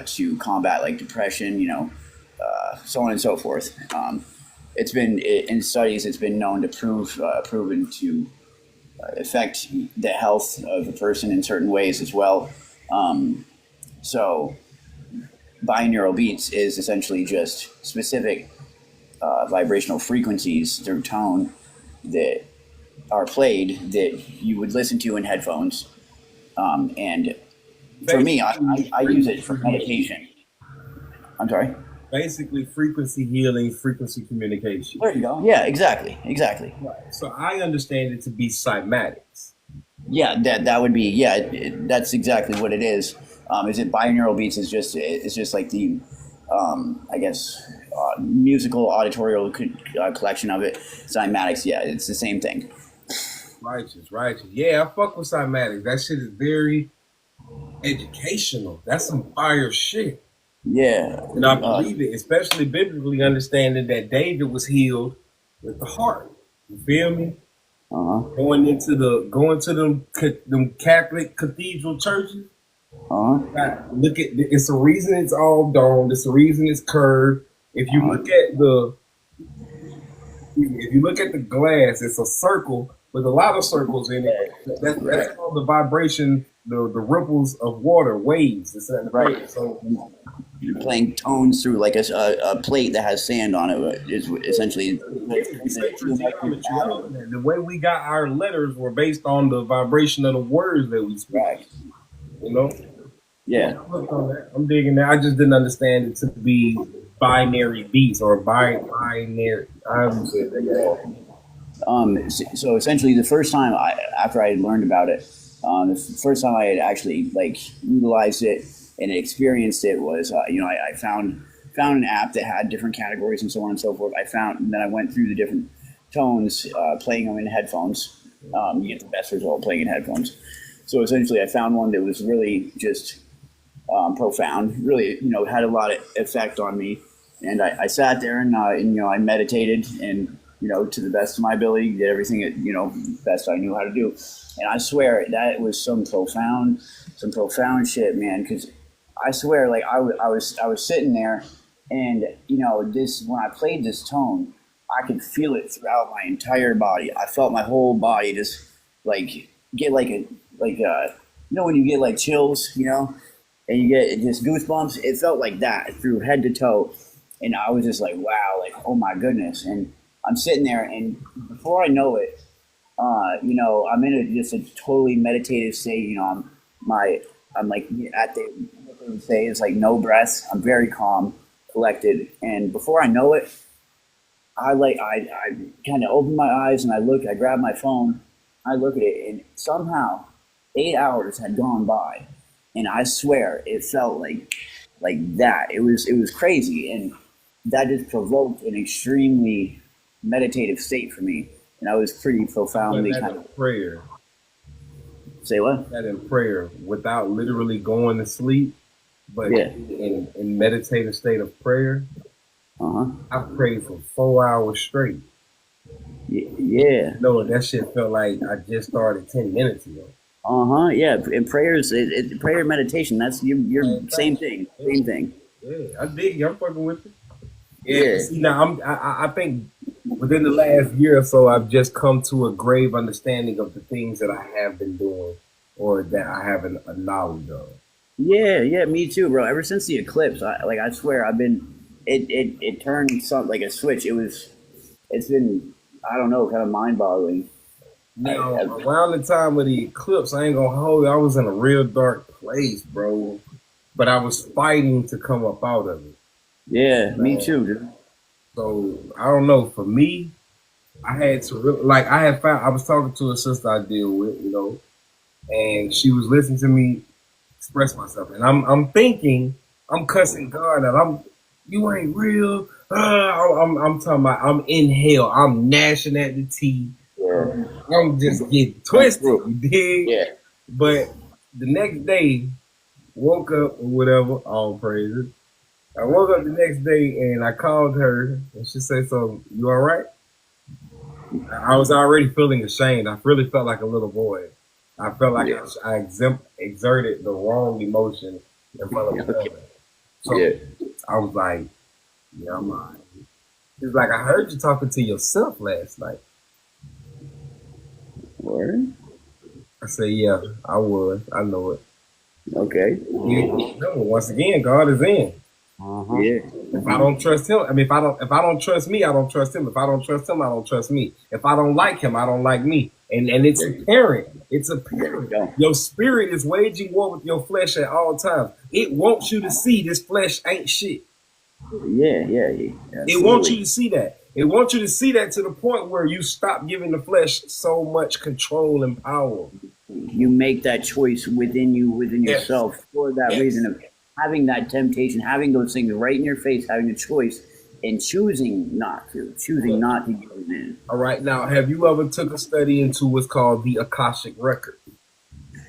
to combat like depression, so on and so forth. It's been in studies. It's been known to proven to affect the health of a person in certain ways as well. So binaural beats is essentially just specific vibrational frequencies through tone that are played that you would listen to in headphones. And for me, I use it for meditation. I'm sorry? Basically, frequency healing, frequency communication. There you go. Yeah, exactly. Right. So I understand it to be cymatics. Yeah, that would be, that's exactly what it is. Is it binaural beats? It's just like the, I guess, musical auditorial collection of it. Cymatics, yeah, it's the same thing. Righteous. Yeah, I fuck with cymatics. That shit is very educational. That's some fire shit. Yeah. And I believe it, especially biblically, understanding that David was healed with the heart. You feel me? Going to them Catholic cathedral churches. Look at it's the reason it's all domed. It's the reason it's curved. If you look at the glass, it's a circle with a lot of circles in it. That's all the vibration, the ripples of water, waves. It's right. So playing tones through like a plate that has sand on it. Is essentially Sacred geometry. The way we got our letters were based on the vibration of the words that we speak. right. You know. Yeah. I'm digging that. I just didn't understand it to be binary beats or binary. So essentially, the first time after I had learned about it, the first time I had actually like utilized it and experienced it was, I found an app that had different categories and so on and so forth. And then I went through the different tones, playing them in headphones. You get the best result playing in headphones. So essentially, I found one that was really just profound, really, had a lot of effect on me. And I sat there and I meditated and, to the best of my ability, did everything that, best I knew how to do. And I swear that was some profound shit, man. Because I swear, like I was sitting there, and when I played this tone, I could feel it throughout my entire body. I felt my whole body just like get when you get like chills, and you get just goosebumps. It felt like that through head to toe, and I was just like, wow, like oh my goodness. And I'm sitting there, and before I know it, I'm in just a totally meditative state. I'm like at the what they would say is like no breath. I'm very calm, collected, and before I know it, I kind of open my eyes and I grab my phone, I look at it, and somehow 8 hours had gone by, and I swear it felt like that. It was crazy, and that just provoked an extremely meditative state for me, and I was pretty profoundly kind of prayer. Say what? That in prayer without literally going to sleep, but in meditative state of prayer. I prayed for 4 hours straight. Yeah. No, that shit felt like I just started 10 minutes ago. Yeah. And prayers, prayer meditation. That's your same thing. Same thing. Yeah, I dig you. I'm fucking with you. Yeah. See, now I think within the last year or so, I've just come to a grave understanding of the things that I have been doing or that I have a knowledge of. Yeah, me too, bro. Ever since the eclipse, I swear I've been. It turned something like a switch. It's been, I don't know, kind of mind boggling. Now, around the time of the eclipse, I ain't gonna hold you, I was in a real dark place, bro. But I was fighting to come up out of it. Yeah, me too, dude. So I don't know. For me, I had to really, I was talking to a sister I deal with, and she was listening to me express myself, and I'm thinking, I'm cussing God out. You ain't real. I'm talking about I'm in hell. I'm gnashing at the teeth. Yeah. I'm just getting twisted. You dig? Yeah. But the next day, woke up or whatever, all praises. I woke up the next day and I called her and she said, "So you all right?" I was already feeling ashamed. I really felt like a little boy. I felt like I exerted the wrong emotion in front of her. So I was like, yeah, I'm all right. She's like, I heard you talking to yourself last night. Word? I said, yeah, I was. I know it. Okay. Once again, God is in. Yeah. If I don't trust him, if I don't trust me, I don't trust him. If I don't trust him, I don't trust me. If I don't like him, I don't like me. And it's apparent. It's apparent. Your spirit is waging war with your flesh at all times. It wants you to see this flesh ain't shit. Yeah. It wants you to see that. It wants you to see that to the point where you stop giving the flesh so much control and power. You make that choice within yourself for that reason of having that temptation, having those things right in your face, having a choice, and choosing not to give it in. All right. Now, have you ever took a study into what's called the Akashic Record?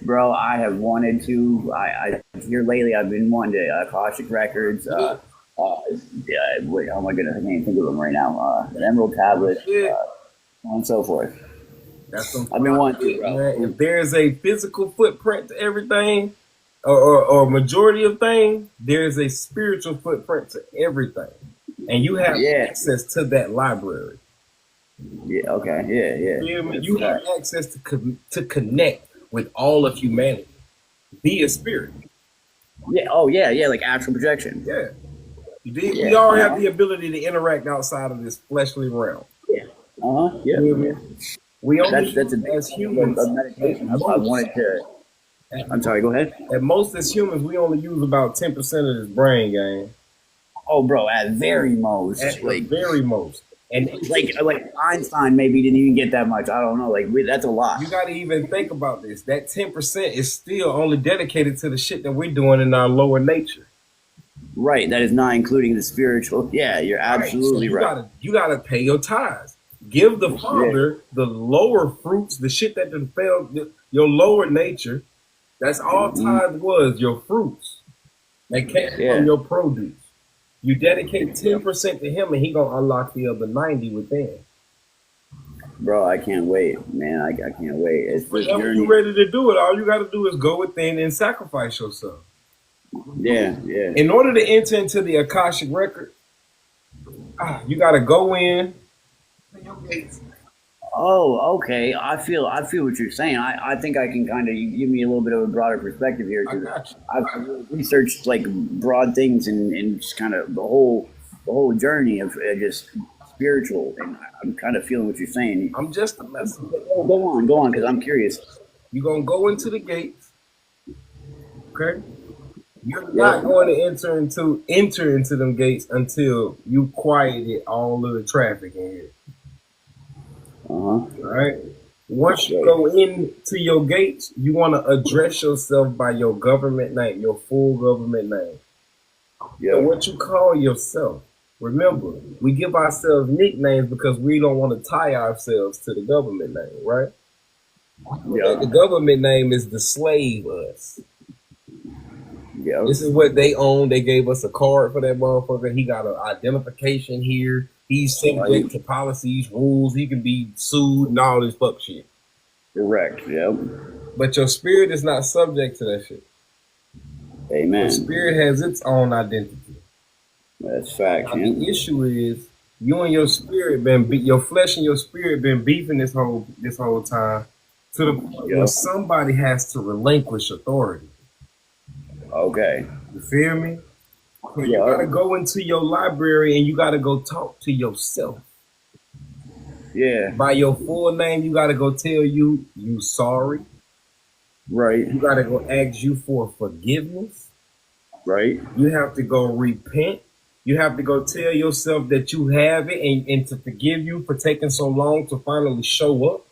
Bro, I have wanted to. I here lately, I've been wanting to Akashic Records. Wait, oh my goodness, I can't think of them right now. The Emerald Tablet, and so forth. I've been wanting to, bro. If there's a physical footprint to everything, or majority of things, there's a spiritual footprint to everything. And you have access to that library. Yeah, okay, yeah. You have access to connect with all of humanity via spirit. Yeah. Oh yeah, yeah. Like astral projection. Yeah. We Yeah. all have the ability to interact outside of this fleshly realm. Yeah. Yeah. You know what I mean? We only That's a use big as part humans of at meditation. I most. wanted to. I'm sorry. Go ahead. At most, as humans, we only use about 10% of this brain, gang. Oh, bro. At very most, At the like very most. And like Einstein maybe didn't even get that much. I don't know. Like that's a lot. you got to even think about this. That 10% is still only dedicated to the shit that we're doing in our lower nature. Right. That is not including the spiritual. Yeah, you're absolutely So right. you gotta pay your tithes. Give the Father the lower fruits, the shit that done failed, your lower nature. That's all tithe was, your fruits. That came from your produce. You dedicate 10% to him and he gonna unlock the other 90 within. Bro, I can't wait, man. I can't wait. It's this Whenever journey. you're ready to do it, all you gotta do is go within and sacrifice yourself. Yeah. In order to enter into the Akashic record, you gotta go in. Oh, okay. I feel what you're saying. I think I can kind of give me a little bit of a broader perspective here. I got you. I've researched like broad things and just kind of the whole journey of just spiritual, and I'm kind of feeling what you're saying. I'm just a messenger. Go on, because I'm curious. You're gonna go into the gates. Okay? You're not going to enter into them gates until you quieted all of the traffic in here. All right. Once you go into your gates, you want to address yourself by your government name, your full government name. Yeah. So what you call yourself. Remember, we give ourselves nicknames because we don't want to tie ourselves to the government name, right? Yeah. The government name is the slave us. Yeah. This is what they own. They gave us a card for that motherfucker. He got an identification here. He's subject to policies, rules. He can be sued and all this fuck shit. Correct. Yep. But your spirit is not subject to that shit. Amen. Your spirit has its own identity. That's fact. Now, the issue is you and your spirit your flesh and your spirit been beefing this whole time to the point where somebody has to relinquish authority. Okay. You feel me? So you gotta go into your library and you gotta go talk to yourself. Yeah. By your full name, you gotta go tell you sorry. Right. You gotta go ask you for forgiveness. Right. You have to go repent. You have to go tell yourself that you have it and to forgive you for taking so long to finally show up.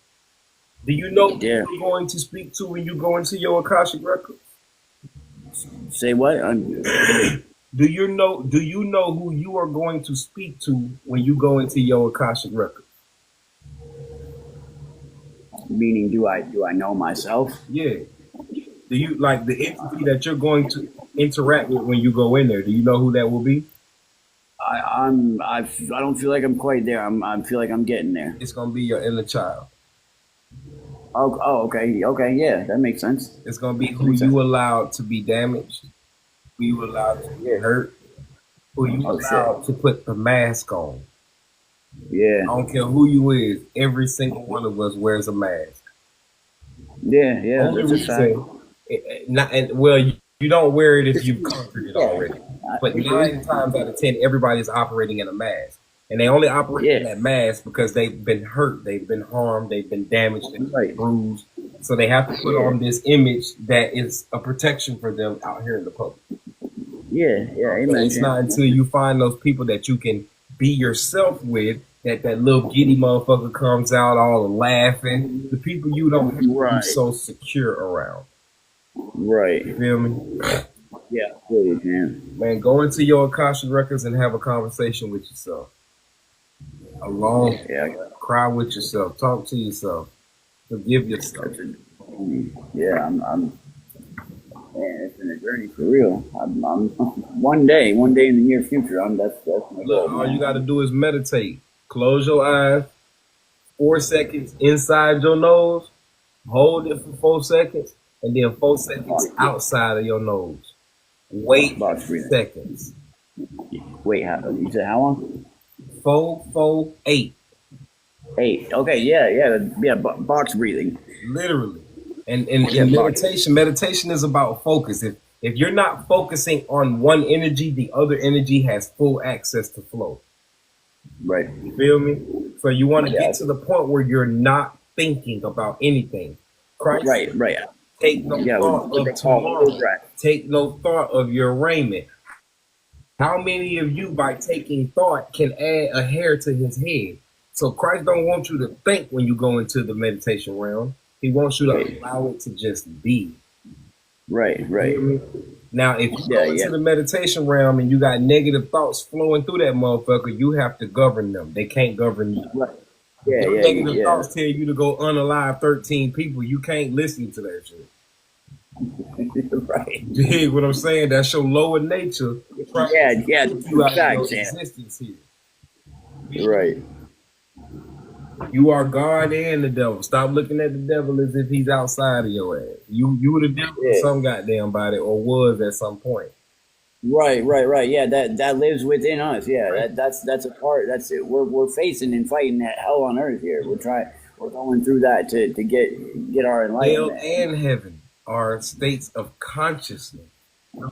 Do you know who you're going to speak to when you go into your Akashic record? Say what? Do you know who you are going to speak to when you go into your Akashic record? Meaning, do I know myself? Yeah. Do you like the entity that you're going to interact with when you go in there? Do you know who that will be? I don't feel like I'm quite there. I feel like I'm getting there. It's gonna be your inner child. Oh, okay, yeah, that makes sense. It's gonna be who you allowed to be damaged, who you allowed to get hurt, who you allowed to put the mask on. Yeah. I don't care who you is. Every single one of us wears a mask. Yeah. Only reason, you don't wear it if you've conquered it already. But 9 times out of 10, everybody's operating in a mask. And they only operate in that mask because they've been hurt, they've been harmed, they've been damaged, they've been bruised. So they have to put on this image that is a protection for them out here in the public. Yeah, amen. It's not until you find those people that you can be yourself with that little giddy motherfucker comes out all laughing. The people you don't have to be so secure around. Right. You feel me? Yeah, please, man. Man, go into your Akashic records and have a conversation with yourself. Alone. Cry with yourself. Talk to yourself. Forgive yourself. Yeah, I'm man, it's been a journey for real. I'm one day in the near future. That's my goal. All you got to do is meditate. Close your eyes. 4 seconds inside your nose. Hold it for 4 seconds, and then 4 seconds outside of your nose. Wait 3 seconds. Wait, you said how long? 4, 4, 8. 8. Okay, yeah. Box breathing. Literally. And meditation is about focus. If you're not focusing on one energy, the other energy has full access to flow. Right. You feel me? So you want to Yeah. get to the point where you're not thinking about anything. Christ Right. Right. take no Yeah. thought What they of call tomorrow. right. Take no thought of your raiment. How many of you, by taking thought, can add a hair to his head? So Christ don't want you to think when you go into the meditation realm. He wants you to Right. allow it to just be. Right. Right. You hear me? Now, if you Yeah, go into yeah. the meditation realm and you got negative thoughts flowing through that motherfucker, you have to govern them. They can't govern you. Right. Yeah. Your Yeah. negative Yeah. thoughts tell you to go unalive 13 people. You can't listen to that shit. Right. You hear what I'm saying? That's your lower nature trying Yeah. to Yeah. keep you out of Facts. your Yeah. existence here. Right. You are God and the devil. Stop looking at the devil as if he's outside of your ass. You were the devil in Yeah. some goddamn body, or was at some point. Right. Right. Right. Yeah. That lives within us. Yeah. That's a part. That's it. We're facing and fighting that hell on earth here. We're going through that to get our Hell enlightenment. and heaven are states of consciousness.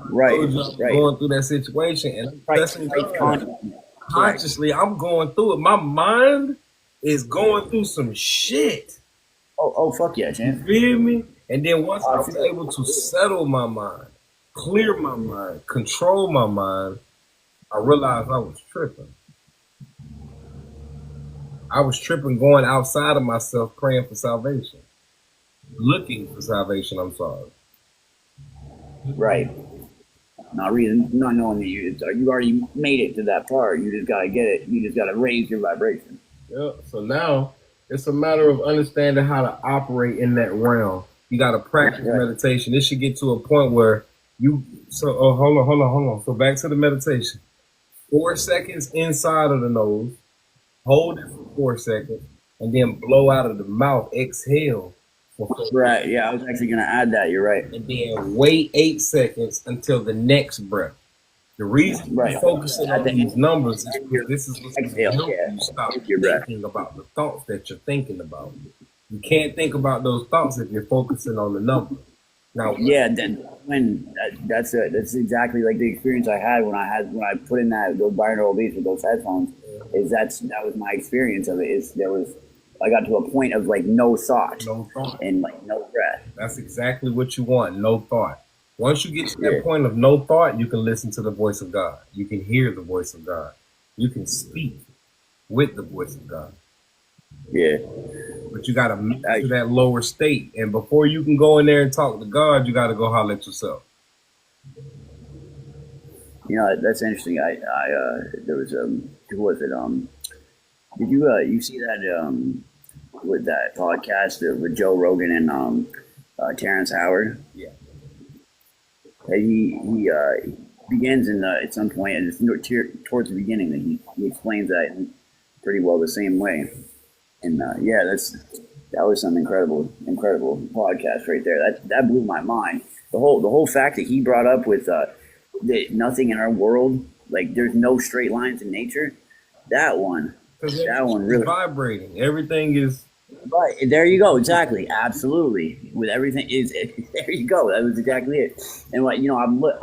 Right. I'm Right. going through that situation, and I'm Right. pressing Right. God. Consciously, I'm going through it. My mind is going through some shit. Oh. Fuck yeah, You champ. feel me? And then once I was able to settle my mind, clear my mind, control my mind, I realized I was tripping. I was tripping going outside of myself, praying for salvation. Looking for salvation, I'm sorry. Right. Not knowing that you already made it to that part. You just gotta get it. You just gotta raise your vibration. Yeah. So now it's a matter of understanding how to operate in that realm. You got to practice Right. meditation. This should get to a point where hold on. So back to the meditation. 4 seconds inside of the nose, hold it for 4 seconds, and then blow out of the mouth. Exhale for 4 Right. Yeah, I was actually gonna add that. You're right. and then wait 8 seconds until the next breath. The reason Right. you're focusing on these numbers is because this is what's going to Exhale, help yeah. you stop Take your breath. thinking about the thoughts that you're thinking about. You can't think about those thoughts if you're focusing on the number. Now, Yeah. That's exactly like the experience I had when I put in those binaural beats with those headphones. That was my experience of it. I got to a point of like no thought no thought. and like no breath. That's exactly what you want. No thought. Once you get to that Yeah. point of no thought, you can listen to the voice of God. You can hear the voice of God. You can speak with the voice of God. Yeah. But you got to move to that lower state. And before you can go in there and talk to God, you got to go holler at yourself. You know, that's interesting. There was who was it? Did you see that with that podcast with Joe Rogan and Terrence Howard? Yeah. He begins at some point, and it's towards the beginning that he explains that in pretty well the same way. And yeah, that was some incredible podcast right there. That blew my mind. The whole fact that he brought up with that nothing in our world, like there's no straight lines in nature. That one really vibrating. Everything is right. There you go. Exactly. Absolutely. With everything is there you go. That was exactly it. And what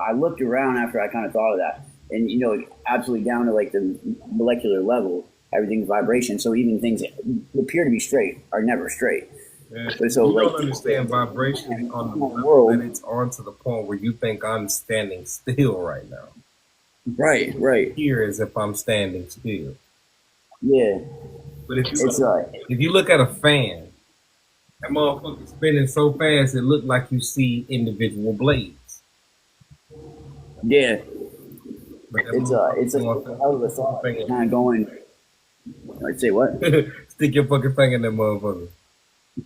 I looked around after I kind of thought of that, and absolutely down to like the molecular level, everything's vibration. So even things that appear to be straight are never straight. Yeah. But so you like don't understand vibration on the level world. that it's on to the point where you think I'm standing still right now. Right. Here as if I'm standing still. Yeah. But if you look at a fan, that motherfucker's spinning so fast it looked like you see individual blades. Yeah. But It's a hell of a thought. Kind of going. I'd say what? Stick your fucking finger in that motherfucker.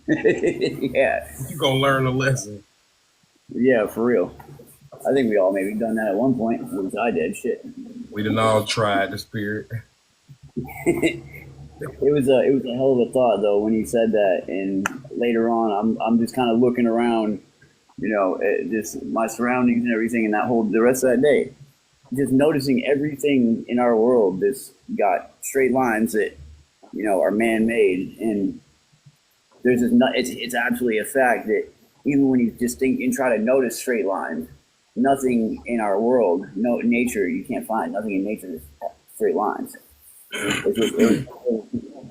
Yeah. You gonna learn a lesson. Yeah, for real. I think we all maybe done that at one point. At least I did. Shit. We done all tried the spirit. It was a hell of a thought though when he said that, and later on I'm just kind of looking around, at just my surroundings and everything, and the rest of that day, just noticing everything in our world that's got straight lines that are man-made, and there's it's absolutely a fact that even when you just think and try to notice straight lines, nothing in our world, no nature, you can't find nothing in nature is straight lines. It's just,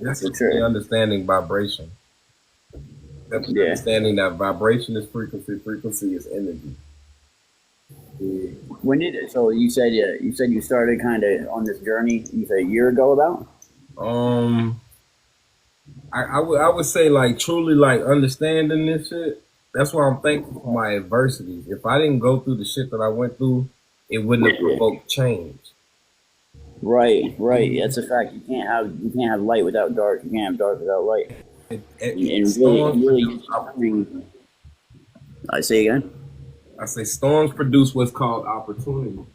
That's for the sure. understanding vibration. That's Yeah. understanding that vibration is frequency, frequency is energy. Yeah. When did it? So you said you started kind of on this journey. You said a year ago about. I would say like truly like understanding this shit. That's why I'm thankful for my adversities. If I didn't go through the shit that I went through, it wouldn't have provoked change. Right, right. That's a fact. You can't have light without dark. You can't have dark without light. And really, I say again. I say storms produce what's called opportunity.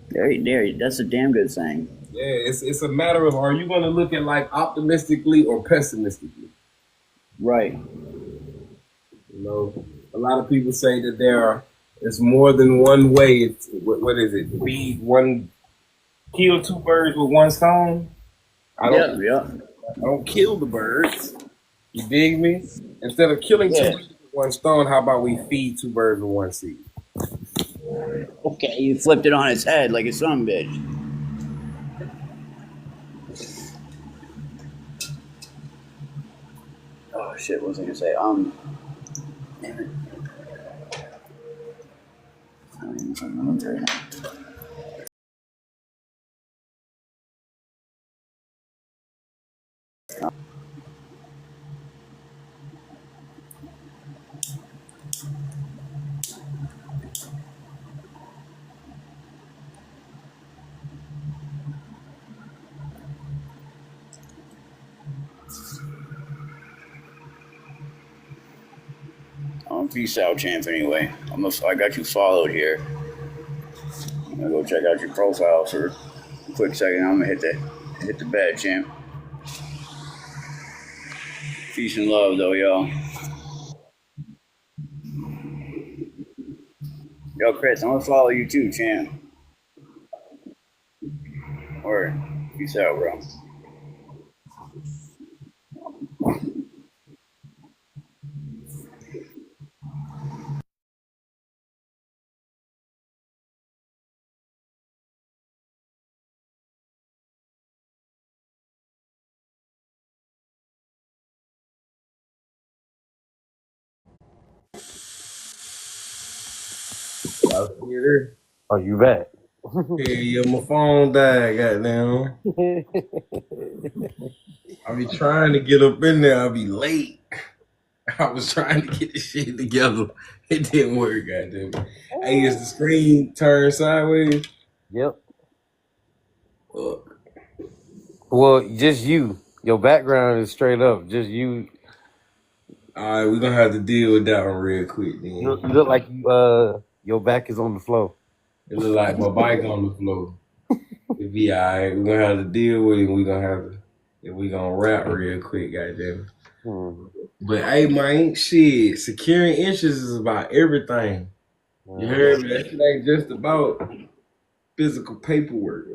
There. That's a damn good saying. Yeah, it's a matter of, are you going to look at life optimistically or pessimistically? Right. You know, a lot of people say that there's more than one way. It's, what is it? Kill two birds with one stone. I don't kill the birds. You dig me? Instead of killing two birds with one stone, how about we feed two birds with one seed? Okay, you flipped it on its head like a son bitch. Oh shit! What was I gonna say? Damn it. I don't even remember right now. Peace out, champ. Anyway, I got you followed here. I'm gonna go check out your profile for a quick second. I'm gonna hit the bed, champ. Peace and love, though, y'all. Yo, Chris, I'm gonna follow you too, champ. Or peace out, bro. Oh, you back? Yeah, my phone died, goddamn. I be trying to get up in there. I be late. I was trying to get this shit together. It didn't work, goddamn. Hey, is the screen turned sideways? Yep. Well, just you. Your background is straight up. Just you. All right, we're gonna have to deal with that one real quick then. You look like your back is on the floor. It look like my bike on the floor. It be all right. We're gonna have to deal with it. We're gonna rap real quick, goddamn. But hey, man, shit, securing interests is about everything. You heard me? That shit ain't just about physical paperwork.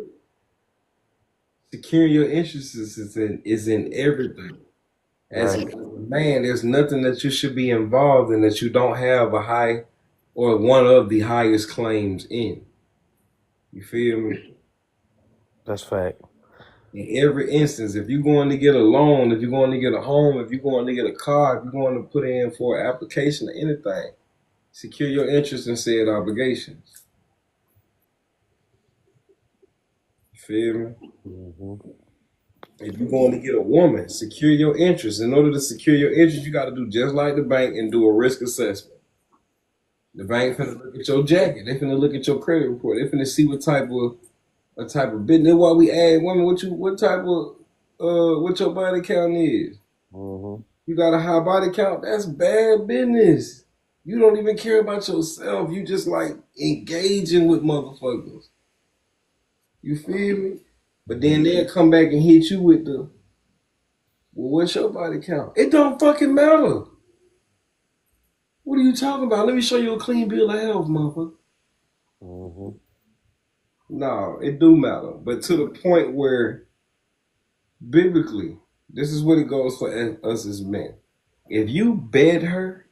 Securing your interests is in everything. As a man, there's nothing that you should be involved in that you don't have a high or one of the highest claims in. You feel me? That's fact. In every instance, if you're going to get a loan, if you're going to get a home, if you're going to get a car, if you're going to put in for an application or anything, secure your interest in said obligations. You feel me? Mm-hmm. If you're going to get a woman, secure your interest. In order to secure your interest, you got to do just like the bank and do a risk assessment. The bank finna look at your jacket. They finna look at your credit report. They finna see what type of business. That's why we ask women what your body count is. Mm-hmm. You got a high body count, that's bad business. You don't even care about yourself. You just like engaging with motherfuckers. You feel me? But then they'll come back and hit you with well, what's your body count? It don't fucking matter. What are you talking about? Let me show you a clean bill of health, motherfucker. Mm-hmm. No, it do matter. But to the point where, biblically, this is what it goes for us as men. If you bed her,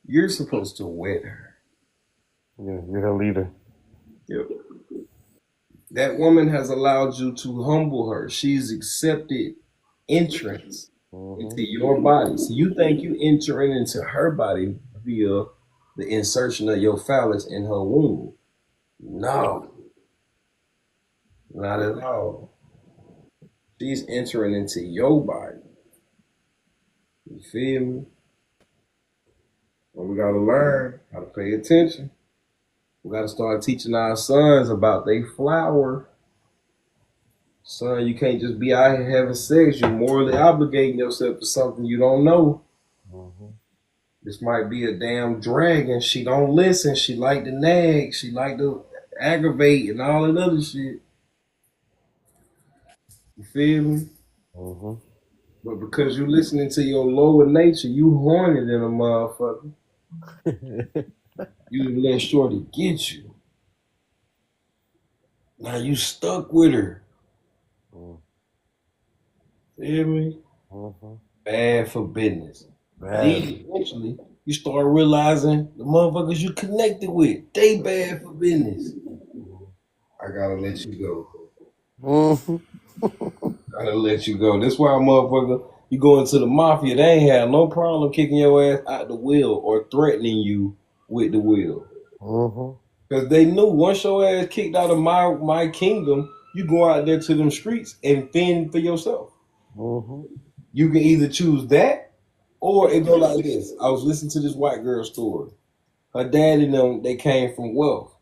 you're supposed to wed her. You're her leader. Yep. That woman has allowed you to humble her. She's accepted entrance into your body. So you think you entering into her body via the insertion of your phallus in her womb. No, not at all. She's entering into your body. You feel me? Well, we gotta learn how to pay attention. We gotta start teaching our sons about they flower. Son, you can't just be out here having sex. You're morally obligating yourself to something you don't know. This might be a damn dragon. She don't listen. She like to nag. She like to aggravate and all that other shit. You feel me? But because you listening to your lower nature, you horny than a motherfucker. You let shorty get you. Now you stuck with her. Feel me? Bad for business. Then eventually you start realizing the motherfuckers you connected with, they bad for business. I gotta let you go. Gotta let you go. That's why, motherfucker, you go into the mafia, they ain't have no problem kicking your ass out the wheel or threatening you with the wheel. Because they knew once your ass kicked out of my kingdom, you go out there to them streets and fend for yourself. You can either choose that or it go like this. I was listening to this white girl story. Her dad and them, they came from wealth.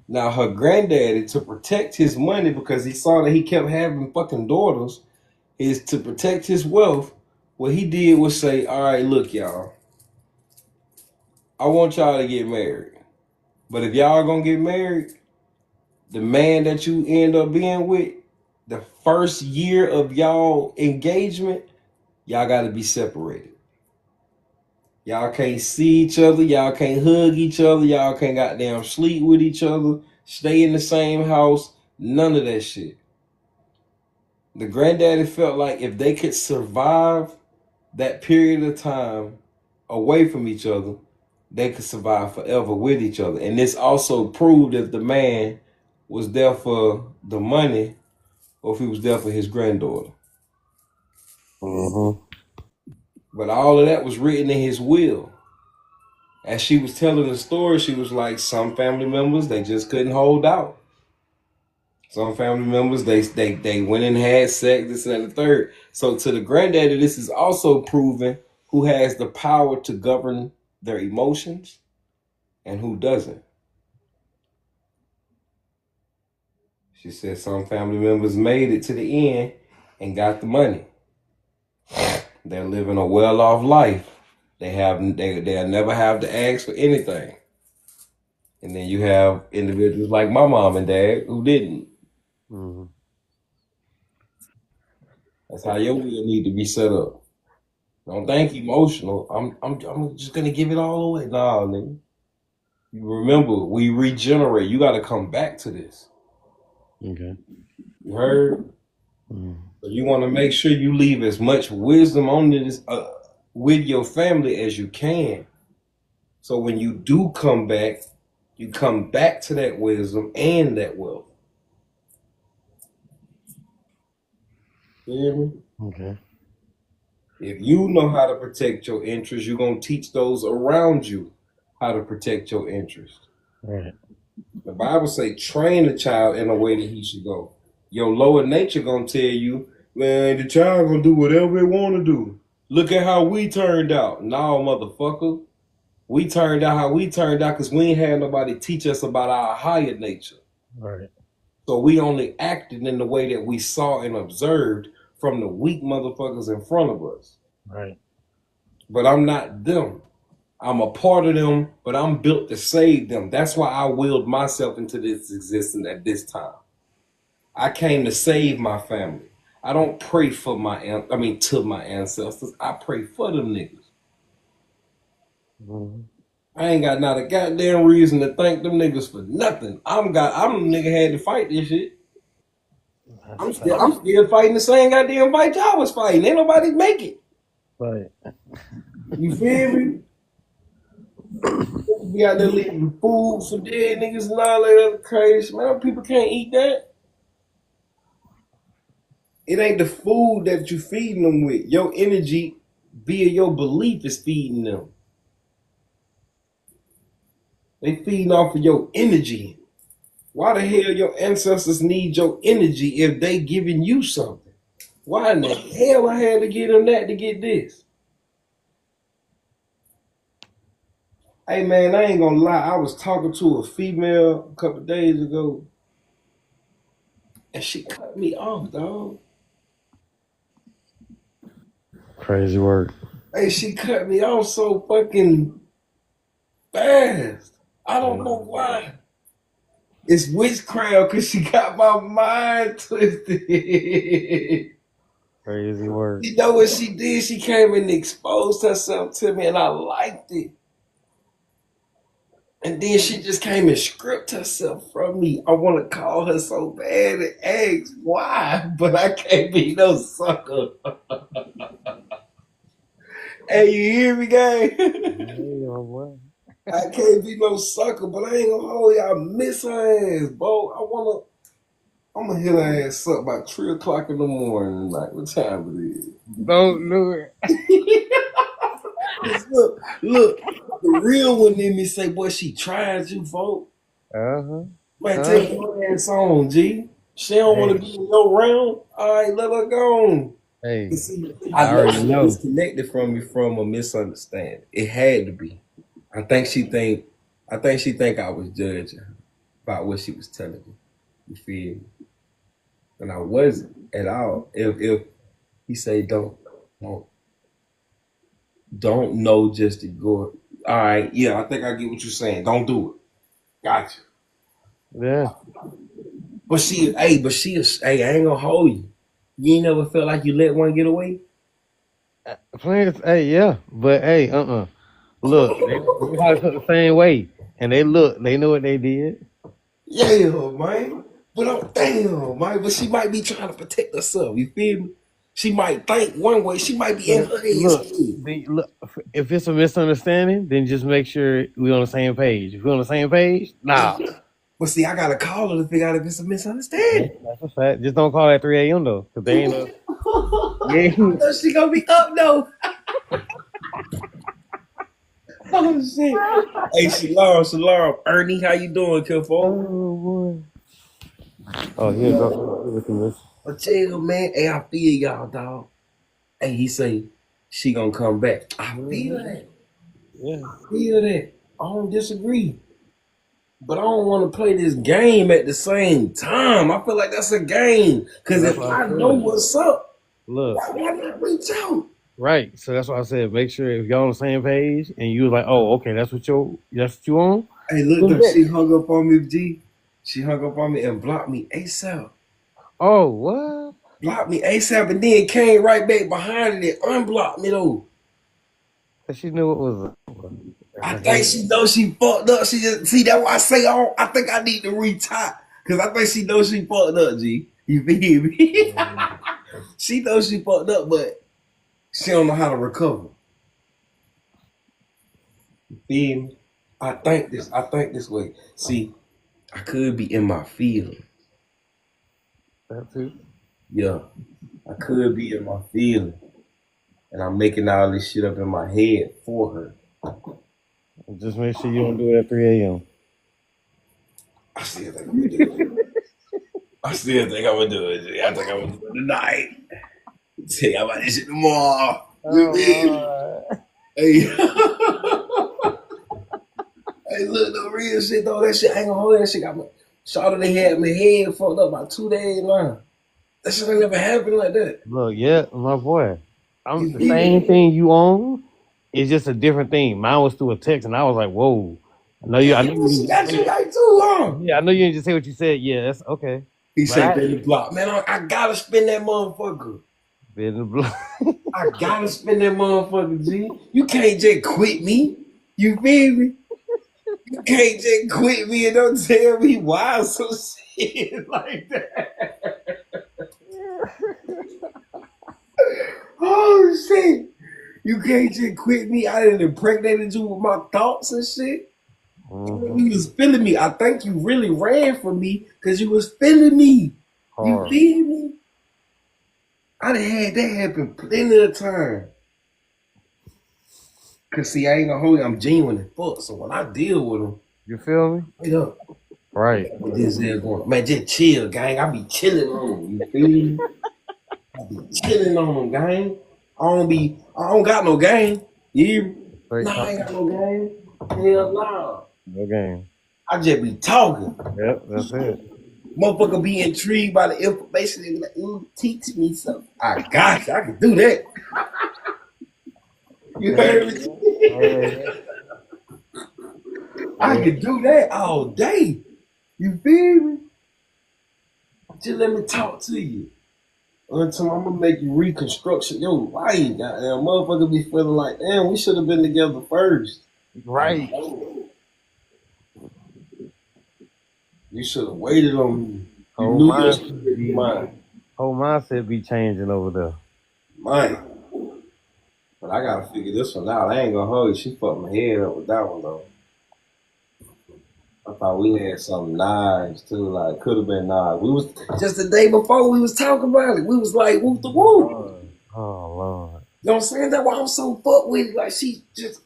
Now her granddaddy, to protect his money because he saw that he kept having fucking daughters, is to protect his wealth. What he did was say, all right, look, y'all, I want y'all to get married. But if y'all gonna get married, the man that you end up being with, the first year of y'all engagement, y'all gotta be separated. Y'all can't see each other. Y'all can't hug each other. Y'all can't goddamn sleep with each other. Stay in the same house. None of that shit. The granddaddy felt like if they could survive that period of time away from each other, they could survive forever with each other. And this also proved if the man was there for the money or if he was there for his granddaughter. But all of that was written in his will. As she was telling the story, she was like, some family members, they just couldn't hold out. Some family members, they went and had sex, this and that, and the third. So to the granddaddy, this is also proving who has the power to govern their emotions and who doesn't. She said some family members made it to the end and got the money. They're living a well-off life. They'll never have to ask for anything. And then you have individuals like my mom and dad who didn't. That's how your will need to be set up. Don't think emotional. I'm just gonna give it all away. Nah, nigga. You remember, we regenerate. You gotta come back to this. Okay. You heard? So you want to make sure you leave as much wisdom on this with your family as you can. So when you do come back, you come back to that wisdom and that wealth. You hear me? Okay. If you know how to protect your interests, you're going to teach those around you how to protect your interests. Right. The Bible say, train the child in a way that he should go. Your lower nature going to tell you, man, the child going to do whatever it want to do. Look at how we turned out. No, motherfucker. We turned out how we turned out because we ain't had nobody teach us about our higher nature. Right. So we only acted in the way that we saw and observed from the weak motherfuckers in front of us. Right. But I'm not them. I'm a part of them, but I'm built to save them. That's why I willed myself into this existence at this time. I came to save my family. I don't pray for to my ancestors. I pray for them niggas. I ain't got not a goddamn reason to thank them niggas for nothing. I'm the nigga had to fight this shit. I'm still fighting the same goddamn fight y'all was fighting. Ain't nobody make it. Right. You feel me? Be out there leaving food for dead niggas and all that other crazy. Man, people can't eat that. It ain't the food that you feeding them with. Your energy via your belief is feeding them. They feeding off of your energy. Why the hell your ancestors need your energy if they giving you something? Why in the hell I had to get them that to get this? Hey man, I ain't gonna lie. I was talking to a female a couple days ago, and she cut me off, dog. Crazy work. Hey, she cut me off so fucking fast. I don't know why. It's witchcraft because she got my mind twisted. Crazy work. You know what she did? She came and exposed herself to me, and I liked it. And then she just came and stripped herself from me. I want to call her so bad and ask why, but I can't be no sucker. Hey, you hear me, gang? I can't be no sucker, but I ain't gonna hold you. I miss her ass, bro. I'm gonna hit her ass up by 3 o'clock in the morning. Like, what time it is? Don't do it. Look, the real one in me say, boy, she tried you, folks. Uh-huh. Man, take your ass on, G. She don't want to be in your realm. All right, let her go. Hey, See, I I know already she know. disconnected from me from a misunderstanding. It had to be. I think she think I was judging her about what she was telling me. You feel me? And I wasn't at all. If he say don't know, just ignore it. All right, yeah, I think I get what you're saying. Don't do it. Gotcha. Yeah. But hey, I ain't gonna hold you. You ain't never felt like you let one get away? Friends, hey, yeah. But hey, look, they probably felt the same way. And they know what they did. Yeah, man. But damn, man. But she might be trying to protect herself. You feel me? She might think one way. She might be in her head. Look, if it's a misunderstanding, then just make sure we're on the same page. If we're on the same page, nah. But see, I gotta call her to figure out if it's a misunderstanding. That's a fact. Just don't call at 3 a.m. though, because they ain't No, she gonna be up though. Oh shit. Hey, Shalom. Ernie, how you doing, Kilfo? Oh boy. Oh, here go. But chill, man. Hey, I feel y'all, dog. Hey, he say she gonna come back. I feel that. Yeah. I feel that. I don't disagree. But I don't want to play this game at the same time. I feel like that's a game. Because if I know what's up, look, why not reach out? Right. So that's why I said make sure if y'all on the same page and you was like, oh, okay, that's what you on. Hey, look, though, she hung up on me, G. She hung up on me and blocked me ASAP. Oh, what? Blocked me ASAP and then came right back behind it and unblocked me though. She knew it was. I think she knows she fucked up. She just see that's why I say I think I need to retire. Cause I think she knows she fucked up, G. You feel me? She knows she fucked up, but she don't know how to recover. You feel me? I think this way. See, I could be in my field. That too. Yeah. I could be in my feeling. And I'm making all this shit up in my head for her. Just make sure you don't do it at 3 a.m. I still think I'm gonna do it. I still think I'm gonna do it. I think I'm gonna do it tonight. Tell you about this shit tomorrow. Hey. Hey, look, the real shit though, that shit ain't gonna hold. That shit got me. Shawty, they had my head fucked up about 2 days now. That shit ain't never happened like that. Look, yeah, my boy. I'm the same thing you own. It's just a different thing. Mine was through a text, and I was like, "Whoa!" I know you. She got you like too long. Yeah, I know you didn't just say what you said. Yeah, that's okay. He said, "Baby block, man. I gotta spin that motherfucker. I gotta spin that motherfucker, G. You can't just quit me. You feel me? You can't just quit me and don't tell me why some shit like that." Oh shit! You can't just quit me. I didn't impregnated you with my thoughts and shit. You was feeling me. I think you really ran from me because you was feeling me. You feel me? I done had that happen plenty of time. Cause see, I ain't gonna hold you. I'm genuine as fuck. So when I deal with them, You feel me? wait up. Right. This is going, man, just chill, gang. I be chilling on them. You feel me? I be chilling on them, gang. I don't got no game. You? Straight Nah, I talk. ain't got no game. Hell nah. No game. I just be talking. Yep, that's it. Motherfucker be intrigued by the information and be like, ooh, teach me something. I got you. I can do that. You heard me? I can do that all day. You feel me? Just let me talk to you. Until I'm gonna make you reconstruction your life. Goddamn, motherfucker be feeling like, damn, we should have been together first. Right. You should have waited on me. You Whole knew mind- your shit was mine. Whole mindset be changing over there. Mine. But I gotta figure this one out. I ain't gonna hold you. She fucked my head up with that one though. I thought we had some knives too, like could have been knives. We was just the day before we was talking about it. We was like whoop the whoop. Oh Lord. You know what I'm saying? That's why I'm so fucked with it. Like she just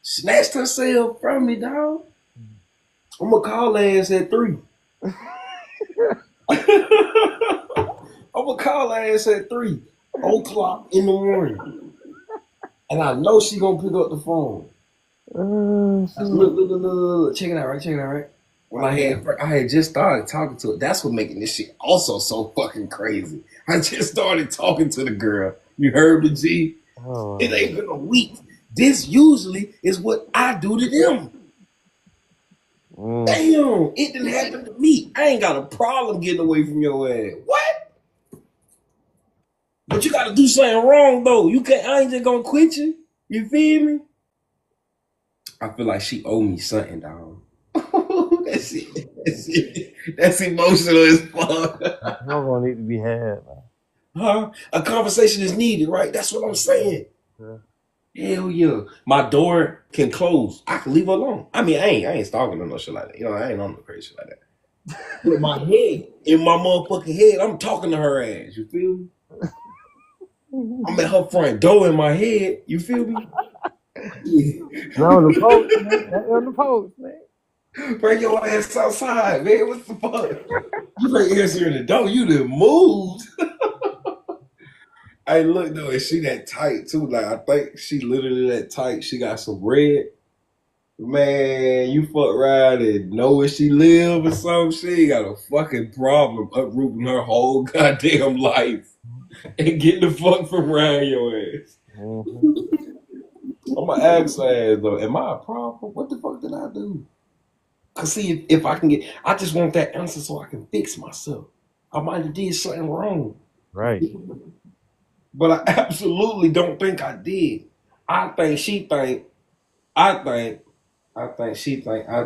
snatched herself from me, dog. I'm gonna call her ass at 3. I'm gonna call her ass at 3 o'clock in the morning. And I know she gonna pick up the phone. Look. Check it out, right? When I had just started talking to her. That's what making this shit also so fucking crazy. I just started talking to the girl. You heard me, G? Oh. It ain't been a week. This usually is what I do to them. Damn, it didn't happen to me. I ain't got a problem getting away from your ass. What? But you gotta do something wrong though. You can't. I ain't just gonna quit you. You feel me? I feel like she owe me something, dog. That's it. That's emotional as fuck. No gonna need to be had, man. Huh? A conversation is needed, right? That's what I'm saying. Yeah. Hell yeah. My door can close. I can leave her alone. I mean, I ain't stalking her no shit like that. You know, I ain't on no crazy shit like that. But my head, in my motherfucking head, I'm talking to her ass. You feel me? I'm at her front door in my head. You feel me? No, the post, man. On the post, man. Bring your ass outside, man. What the fuck? You bring ass here in the door. You done moved. Hey, look though, is she that tight too? Like I think she literally that tight. She got some bread. Man, you fuck around and know where she live or something. She ain't got a fucking problem uprooting her whole goddamn life and getting the fuck from around your ass. I'm gonna ask her ass though, am I a problem? What the fuck did I do? Cause see, if I can get, I just want that answer so I can fix myself. I might have did something wrong. Right. But I absolutely don't think I did. I think she think. I think she think. I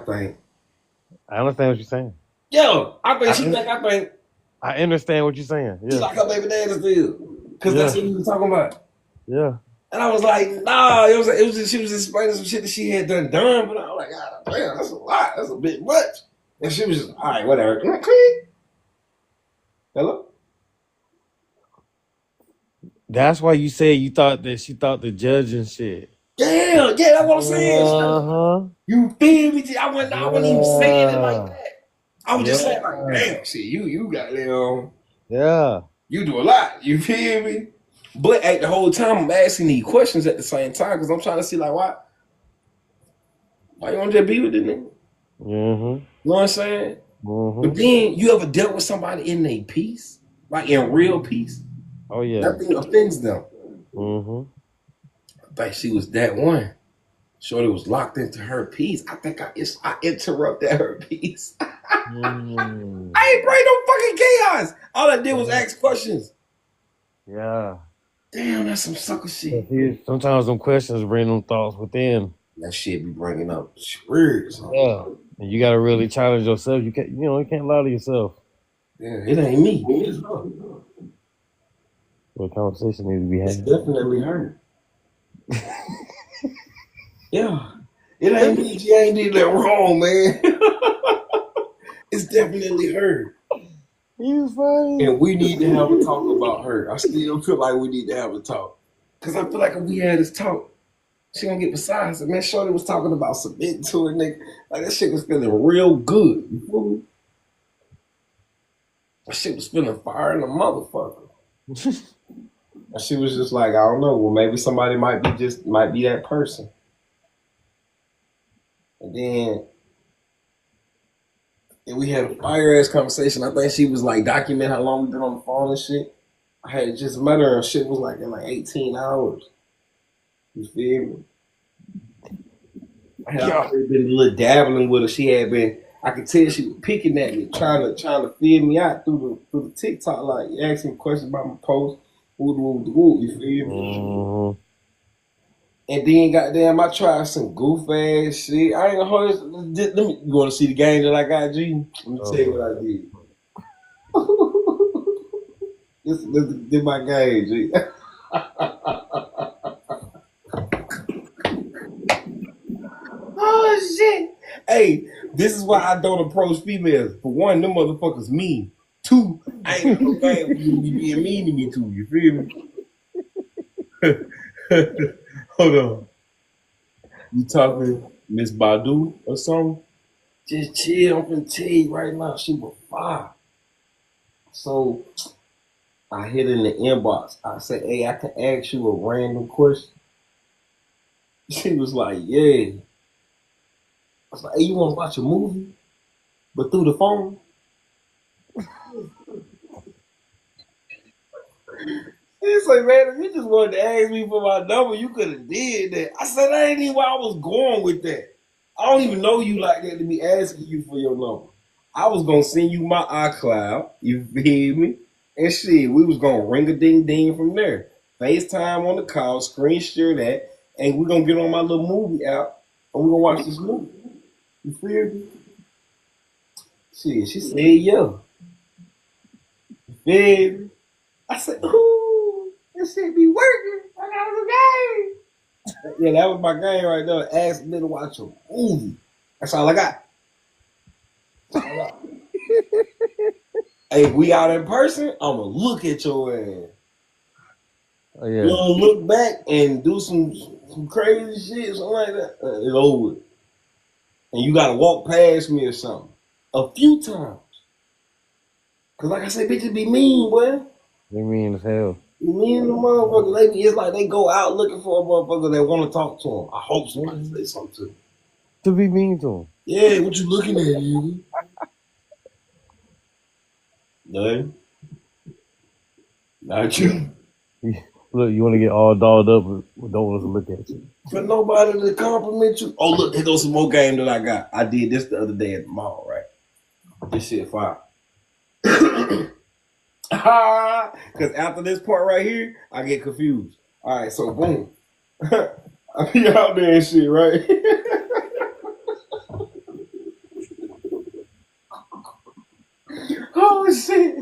understand what you're saying. Yo, I think she think. I think. I understand what you're saying. She's Yeah. like her baby daddy feel. Cause that's what we were talking about. Yeah. And I was like, nah, it was just, she was explaining some shit that she had done, but I was like, God damn, that's a lot. That's a bit much. And she was just, all right, whatever. Hello? That's why you said you thought that she thought the judge and shit. Yeah, that's what I'm saying. Uh-huh. You feel me? I wasn't even saying it like that. I was just saying like, damn, shit, you got there. Yeah. You do a lot. You feel me? But at the whole time, I'm asking these questions at the same time because I'm trying to see like why you want to just be with this nigga? Mm-hmm. You know what I'm saying? Mm-hmm. But then you ever dealt with somebody in their peace, like in real peace? Oh yeah. That thing offends them. Mm-hmm. I think she was that one. Shorty was locked into her peace. I think I interrupted her peace. I ain't bring no fucking chaos. All I did was ask questions. Yeah. Damn, that's some sucker shit. Sometimes them questions bring them thoughts within. That shit be bringing up spirits. Yeah. And you gotta really challenge yourself. You can't lie to yourself. Yeah, it ain't me. It's her. Well, conversation needs to be had. It's definitely her. Yeah. It ain't me. She ain't did that wrong, man. It's definitely her. You funny. And we need to have a talk about her. I still feel like we need to have a talk. Because I feel like if we had this talk, she gonna get beside us. Man, Shorty was talking about submitting to a nigga. Like, that shit was feeling real good. You feel me? That shit was feeling fire in the motherfucker. And she was just like, I don't know. Well, maybe somebody might be that person. And then we had a fire ass conversation. I think she was like document how long we been on the phone and shit. I had just met her and shit was like in like 18 hours. You feel me? I had already been a little dabbling with her. She had been, I could tell she was picking at me, trying to feel me out through the TikTok, like asking questions about my post. You feel me? And then goddamn, I tried some goof ass shit. I ain't gonna hold this. You wanna see the game that I got, G? Let me tell you what I did. This my game, G. Oh shit. Hey, this is why I don't approach females. For one, them motherfuckers mean. Two, I ain't got no game for you to be being mean to me too. You feel me? Hold on. You talking Miss Badu or something? Just chill. I'm gonna tell you right now, she was fire. So I hit in the inbox. I said, hey, I can ask you a random question. She was like, yeah. I was like, hey, you wanna watch a movie? But through the phone? He's like, man, if you just wanted to ask me for my number, you could have did that. I said, that ain't even where I was going with that. I don't even know you like that to be asking you for your number. I was gonna send you my iCloud, you feel me? And shit, we was gonna ring a ding ding from there. FaceTime on the call, screen share that, and we're gonna get on my little movie app and we're gonna watch this movie. You feel me? Shit, she said yeah. You feel me? I said, ooh, this shit be working. I got a game. Yeah, that was my game right there. Ask me to watch a movie. That's all I got. Hey, if we out in person, I'ma look at your ass. Oh, yeah. You gonna look back and do some crazy shit, something like that. It's over. And you gotta walk past me or something. A few times. Cause like I said, bitches be mean, boy. They mean as hell. Me and the motherfucker, it's like they go out looking for a motherfucker that want to talk to them. I hope somebody say something to them. To be mean to him. Yeah, what you looking at, nigga? Nothing. Not you. Look, you want to get all dolled up, but don't want us to look at you. For nobody to compliment you. Oh, look, here goes some more game that I got. I did this the other day at the mall, right? This shit fire. Because after this part right here, I get confused. All right, so boom. I be out there and shit, right? Oh, shit.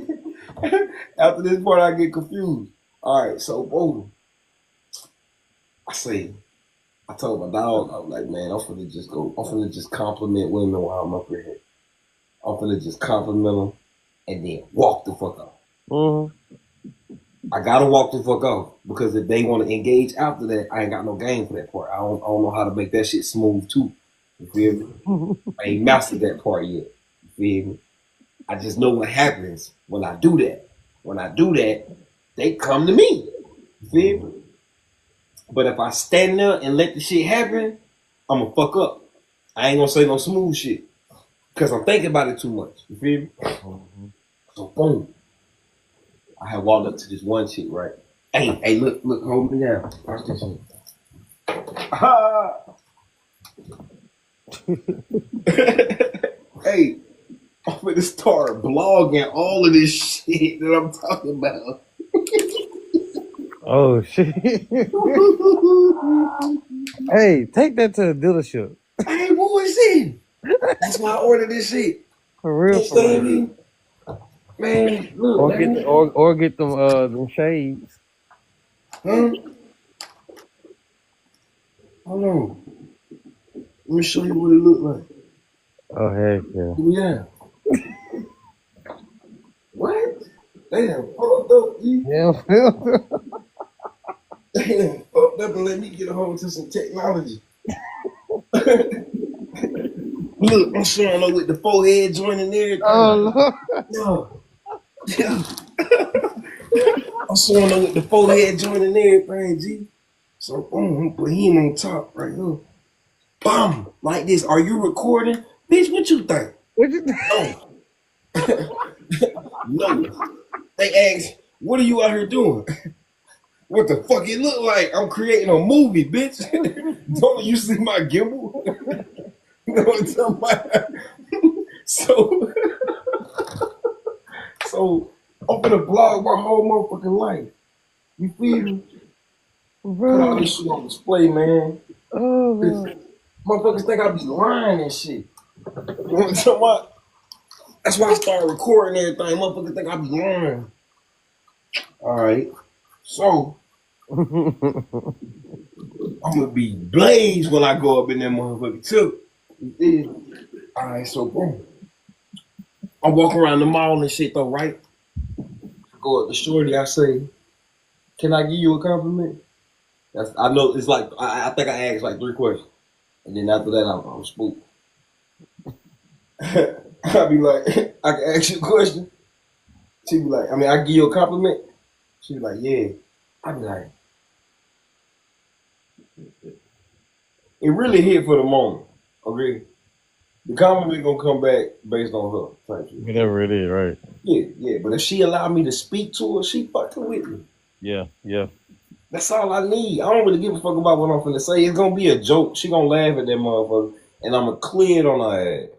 After this part, I get confused. All right, so boom. I told my dog, I was like, man, I'm finna just compliment women while I'm up here. I'm finna just compliment them and then walk the fuck off. Mm-hmm. I gotta walk the fuck off because if they want to engage after that, I ain't got no game for that part. I don't know how to make that shit smooth too. You feel me? I ain't mastered that part yet. You feel me? I just know what happens when I do that. When I do that, they come to me. You feel me? But if I stand there and let the shit happen, I'm gonna fuck up. I ain't gonna say no smooth shit because I'm thinking about it too much. You feel me? Mm-hmm. So boom, I had walked up to this one chick, right? Hey, look, hold me down. Watch this shit. Hey, I'm gonna start blogging all of this shit that I'm talking about. Oh, shit. Hey, take that to the dealership. I ain't bullshitting. That's why I ordered this shit. For real, for real. Man, look. Or get them shades. Huh? Hold on. Let me show you what it look like. Oh, heck yeah. Yeah. What? They done fucked up, you. Yeah. They done fucked up and let me get a hold to some technology. Look, I'm showing up with the forehead joint and everything. Oh, Lord. Yeah. I'm showing up with the forehead joint and everything, G. So, boom, put him on top right here. Bam! Like this. Are you recording? Bitch, what you think? What you No. No. They ask, what are you out here doing? What the fuck it look like? I'm creating a movie, bitch. Don't you see my gimbal? You know what I'm talking about? So, I'm gonna blog my whole motherfucking life. You feel me? Put all this shit on display, man. Oh, Lord. Motherfuckers think I be lying and shit. You know what I'm talking about? That's why I started recording everything. Motherfuckers think I be lying. Alright. So, I'm gonna be blazed when I go up in that motherfucker too. Alright, so boom. I walk around the mall and shit though, right? Go up to shorty, I say, can I give you a compliment? I know it's like I think I asked like 3 questions. And then after that I'm spooked. I'll be like, I can ask you a question. She be like, I mean, I give you a compliment. She be like, yeah. I be like, it really hit for the moment. Okay, the compliment gonna come back based on her. Type shit. Whatever it is, right? Yeah. But if she allowed me to speak to her, she fucking with me. Yeah. That's all I need. I don't really give a fuck about what I'm finna say. It's gonna be a joke. She gonna laugh at that motherfucker, and I'ma clear it on her ass.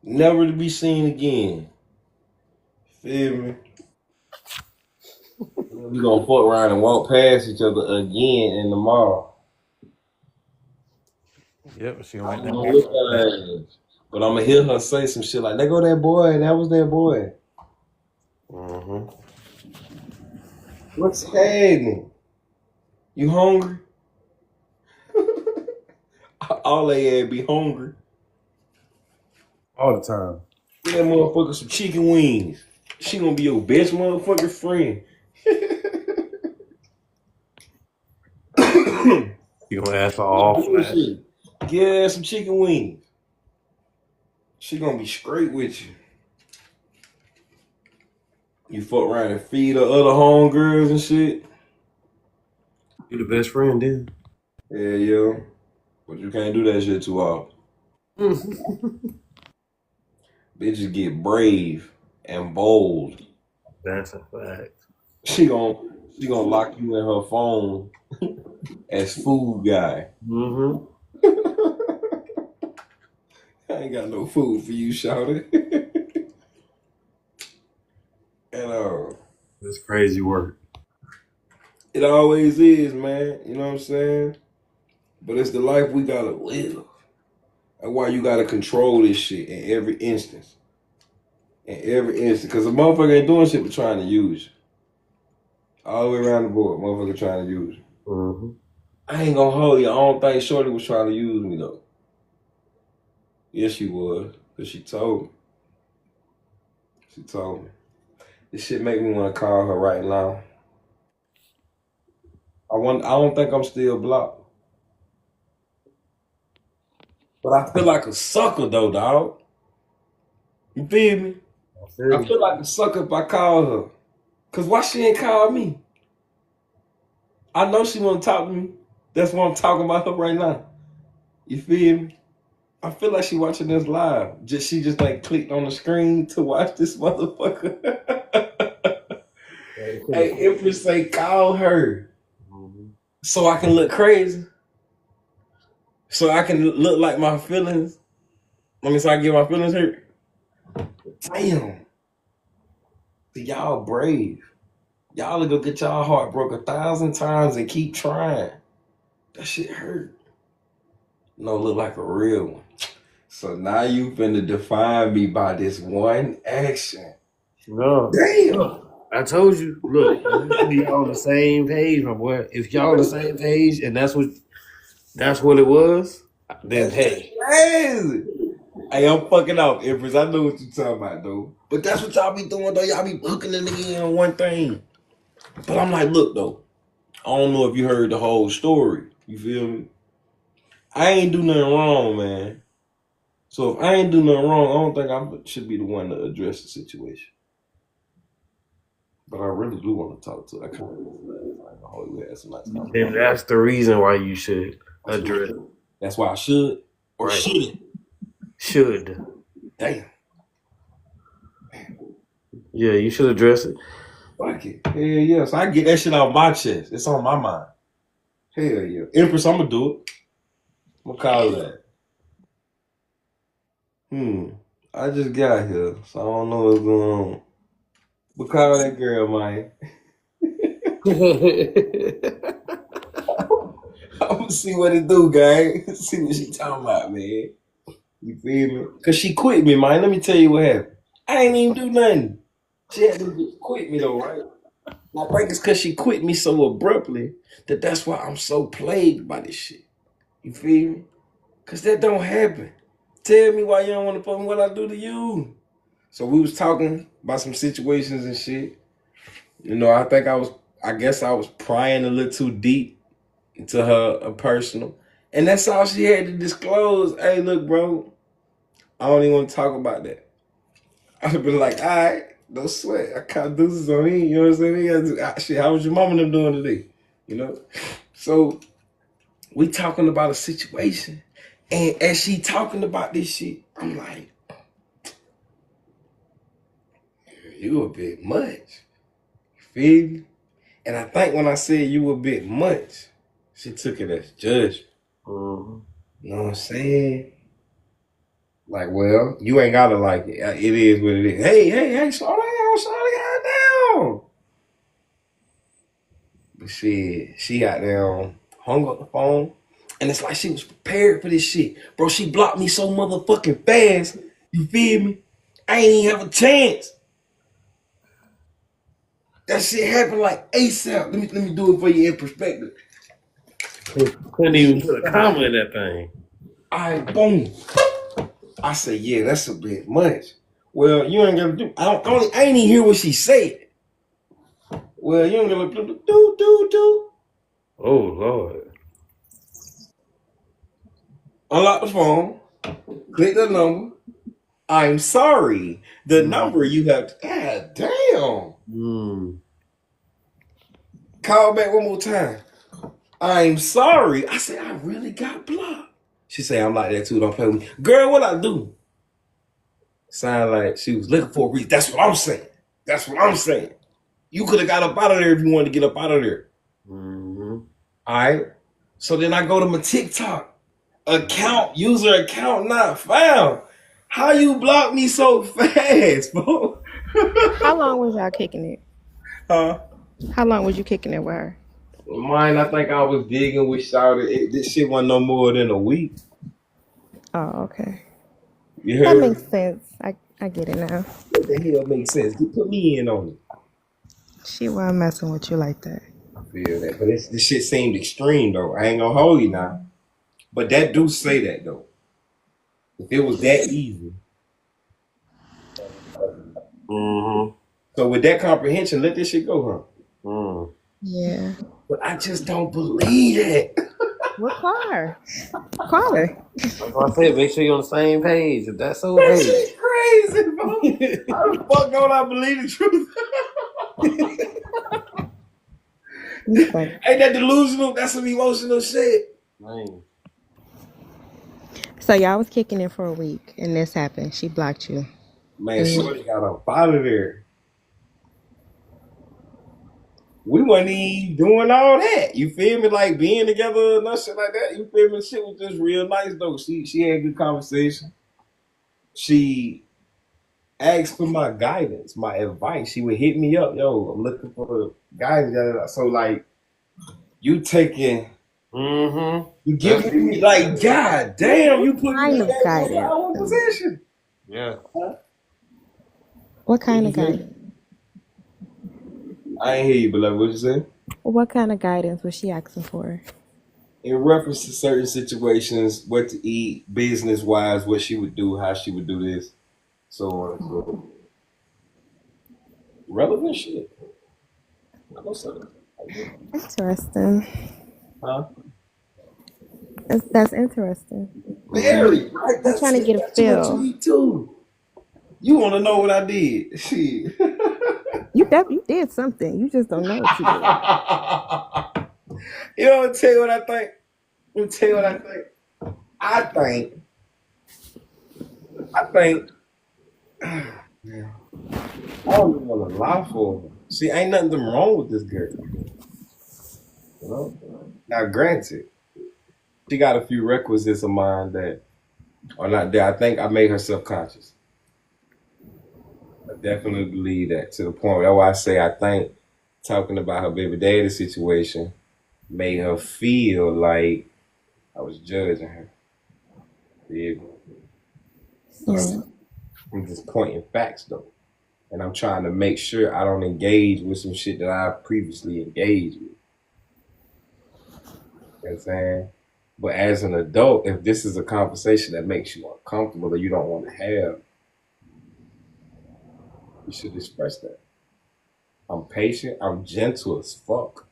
Never to be seen again. Feel me? We gonna fuck around and walk past each other again in the mall. Yep, she I went don't know down. what that is, but I'm gonna hear her say some shit like, "There go that boy. That was that boy." Mm-hmm. What's happening? You hungry? All they had be hungry. All the time. Get that motherfucker some chicken wings. She gonna be your best motherfucking friend. You gonna ask for all flash. Bullshit. Get her some chicken wings. She gonna be straight with you. You fuck around and feed her other homegirls and shit. You the best friend then. Yeah. But you can't do that shit too often. Bitches get brave and bold. That's a fact. She gonna lock you in her phone as food guy. Mm-hmm. I ain't got no food for you, shouty. And That's crazy work. it always is, man. You know what I'm saying? But it's the life we gotta live. That's why you gotta control this shit in every instance. Because the motherfucker ain't doing shit but trying to use you. All the way around the board, motherfucker trying to use you. Mm-hmm. I ain't gonna hold you. I don't think Shorty was trying to use me though. Yes, she was. Because she told me. This shit make me want to call her right now. I don't think I'm still blocked. But I feel like a sucker though, dog. You feel me? I feel like a sucker if I call her. Cause why she ain't call me? I know she wanna talk to me. That's why I'm talking about her right now. You feel me? I feel like she watching this live. She just like clicked on the screen to watch this motherfucker. Hey, Empress say call her. So I can look crazy. So I can look like my feelings. So I can get my feelings hurt. Damn. Y'all brave. Y'all will go get y'all heart broke 1,000 times and keep trying. That shit hurt. No, look like a real one. So now you finna define me by this one action. No. Damn. I told you. Look, you should be on the same page, my boy. If y'all on the same page and that's what That's what it was. Then That's hey, crazy. Hey, I'm fucking off, Empress. I know what you talking about, though. But that's what y'all be doing, though. Y'all be hooking the nigga in on one thing. But I'm like, look, though. I don't know if you heard the whole story. You feel me? I ain't do nothing wrong, man. So if I ain't do nothing wrong, I don't think I should be the one to address the situation. But I really do want to talk to her. I kind of like, oh, we had some nice then conversation. that's the reason why you should address it. That's why I should or Right. shouldn't. Should. Damn. Yeah, you should address it. Fuck it. Hell yeah. So I get that shit off my chest. It's on my mind. Hell yeah. Empress, I'm gonna do it. I'm gonna call that. I just got here, so I don't know what's going on. But call that girl, man. I'm gonna see what it do, gang. See what she talking about, man. You feel me? Cause she quit me, man. Let me tell you what happened. I ain't even do nothing. She had to just quit me though, right? I think it's cause she quit me so abruptly that's why I'm so plagued by this shit. You feel me? Cause that don't happen. Tell me why you don't want to fuck me what I do to you. So we was talking about some situations and shit. You know, I guess I was prying a little too deep into her personal. And that's all she had to disclose. Hey, look, bro, I don't even want to talk about that. I'd have been like, all right, no sweat. I caught deuces on me. You know what I'm saying? Shit, how was your mama and them doing today? You know? So we talking about a situation. And as she talking about this shit, I'm like, you a bit much. You feel me? And I think when I said you a bit much, she took it as judgment. Mm-hmm. You know what I'm saying? Like, well, you ain't gotta like it. It is what it is. Hey, slow down. But she got down, hung up the phone, and it's like she was prepared for this shit. Bro, she blocked me so motherfucking fast. You feel me? I ain't even have a chance. That shit happened like ASAP. Let me do it for you in perspective. Couldn't even put a comma in that thing. I boom. I said, yeah, that's a bit much. Well, you ain't gonna do. I ain't even hear what she said. Well, you ain't gonna do. Oh Lord. Unlock the phone. Click the number. I'm sorry. The number you have. God damn. Call back one more time. I'm sorry. I said I really got blocked. She said I'm like that too. Don't play with me, girl. What I do? Sound like she was looking for a reason. That's what I'm saying. You could have got up out of there if you wanted to get up out of there. Mm-hmm. All right. So then I go to my TikTok user account not found. How you block me so fast, bro? How long was y'all kicking it? Huh? How long was you kicking it with her? Mine, I think I was digging with Shawty. This shit wasn't no more than a week. Oh, okay. You That heard? makes sense. I get it now. What the hell makes sense? Put me in on it. She wasn't messing with you like that. I feel that. But this shit seemed extreme, though. I ain't gonna hold you now. But that do say that, though. If it was that easy. Mm-hmm. So with that comprehension, let this shit go, huh? Mm. Yeah. But I just don't believe it. Well, call her. Call her. Like I said, make sure you're on the same page. If that's so, That hey. shit crazy, bro. How the fuck don't I believe the truth? Ain't that delusional? That's some emotional shit. Man. So y'all was kicking it for a week, and this happened. She blocked you. Man, shorty got up out of there. We wasn't even doing all that. You feel me? Like being together and shit like that. You feel me? Shit was just real nice though. She had good conversation. She asked for my guidance, my advice. She would hit me up, yo, I'm looking for guidance. So like you taking you giving me like, God damn, you put me in that position. Yeah. What kind of guidance? I ain't hear you, beloved. What you say? What kind of guidance was she asking for? in reference to certain situations, what to eat, business wise, what she would do, how she would do this, so on and so forth. Relevant shit. I know something. Interesting. Huh? That's interesting. Very, right? I'm trying to get a That's what you feel. eat too. You want to know what I did? Shit. You did something. You just don't know what you did. You know, I'll tell you what I think. Let me tell you what I think. I think, man, I don't even want to lie for her. See, ain't nothing wrong with this girl. You know? Now, granted, she got a few requisites of mine that are not there. I think I made her self-conscious. I definitely believe that to the point. That's why I say I think talking about her baby daddy situation made her feel like I was judging her. Yeah. Yeah. I'm just pointing facts though. And I'm trying to make sure I don't engage with some shit that I previously engaged with. You know what I'm saying? But as an adult, if this is a conversation that makes you uncomfortable or you don't want to have, you should express that. I'm patient, I'm gentle as fuck.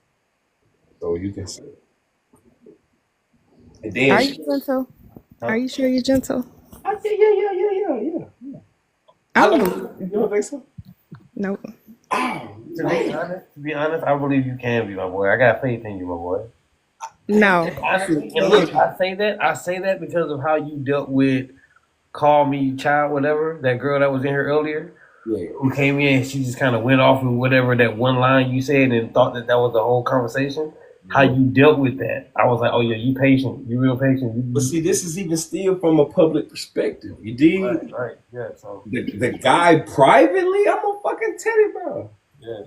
So you can say it. And then Are you gentle? Are you sure you're gentle? yeah. I I don't like believe. you don't think so? Nope. Oh, To be honest, I believe you can be, my boy. I got faith in you, my boy. No. And look, I say that because of how you dealt with Call Me Child, whatever, that girl that was in here earlier, yeah. who came in and she just kind of went off with whatever that one line you said and thought that was the whole conversation. How you dealt with that. I was like, oh yeah, you patient. You real patient. But see, this is even still from a public perspective. You dig? Right. Yeah, so. The guy privately, I'm a fucking teddy bear. Yeah.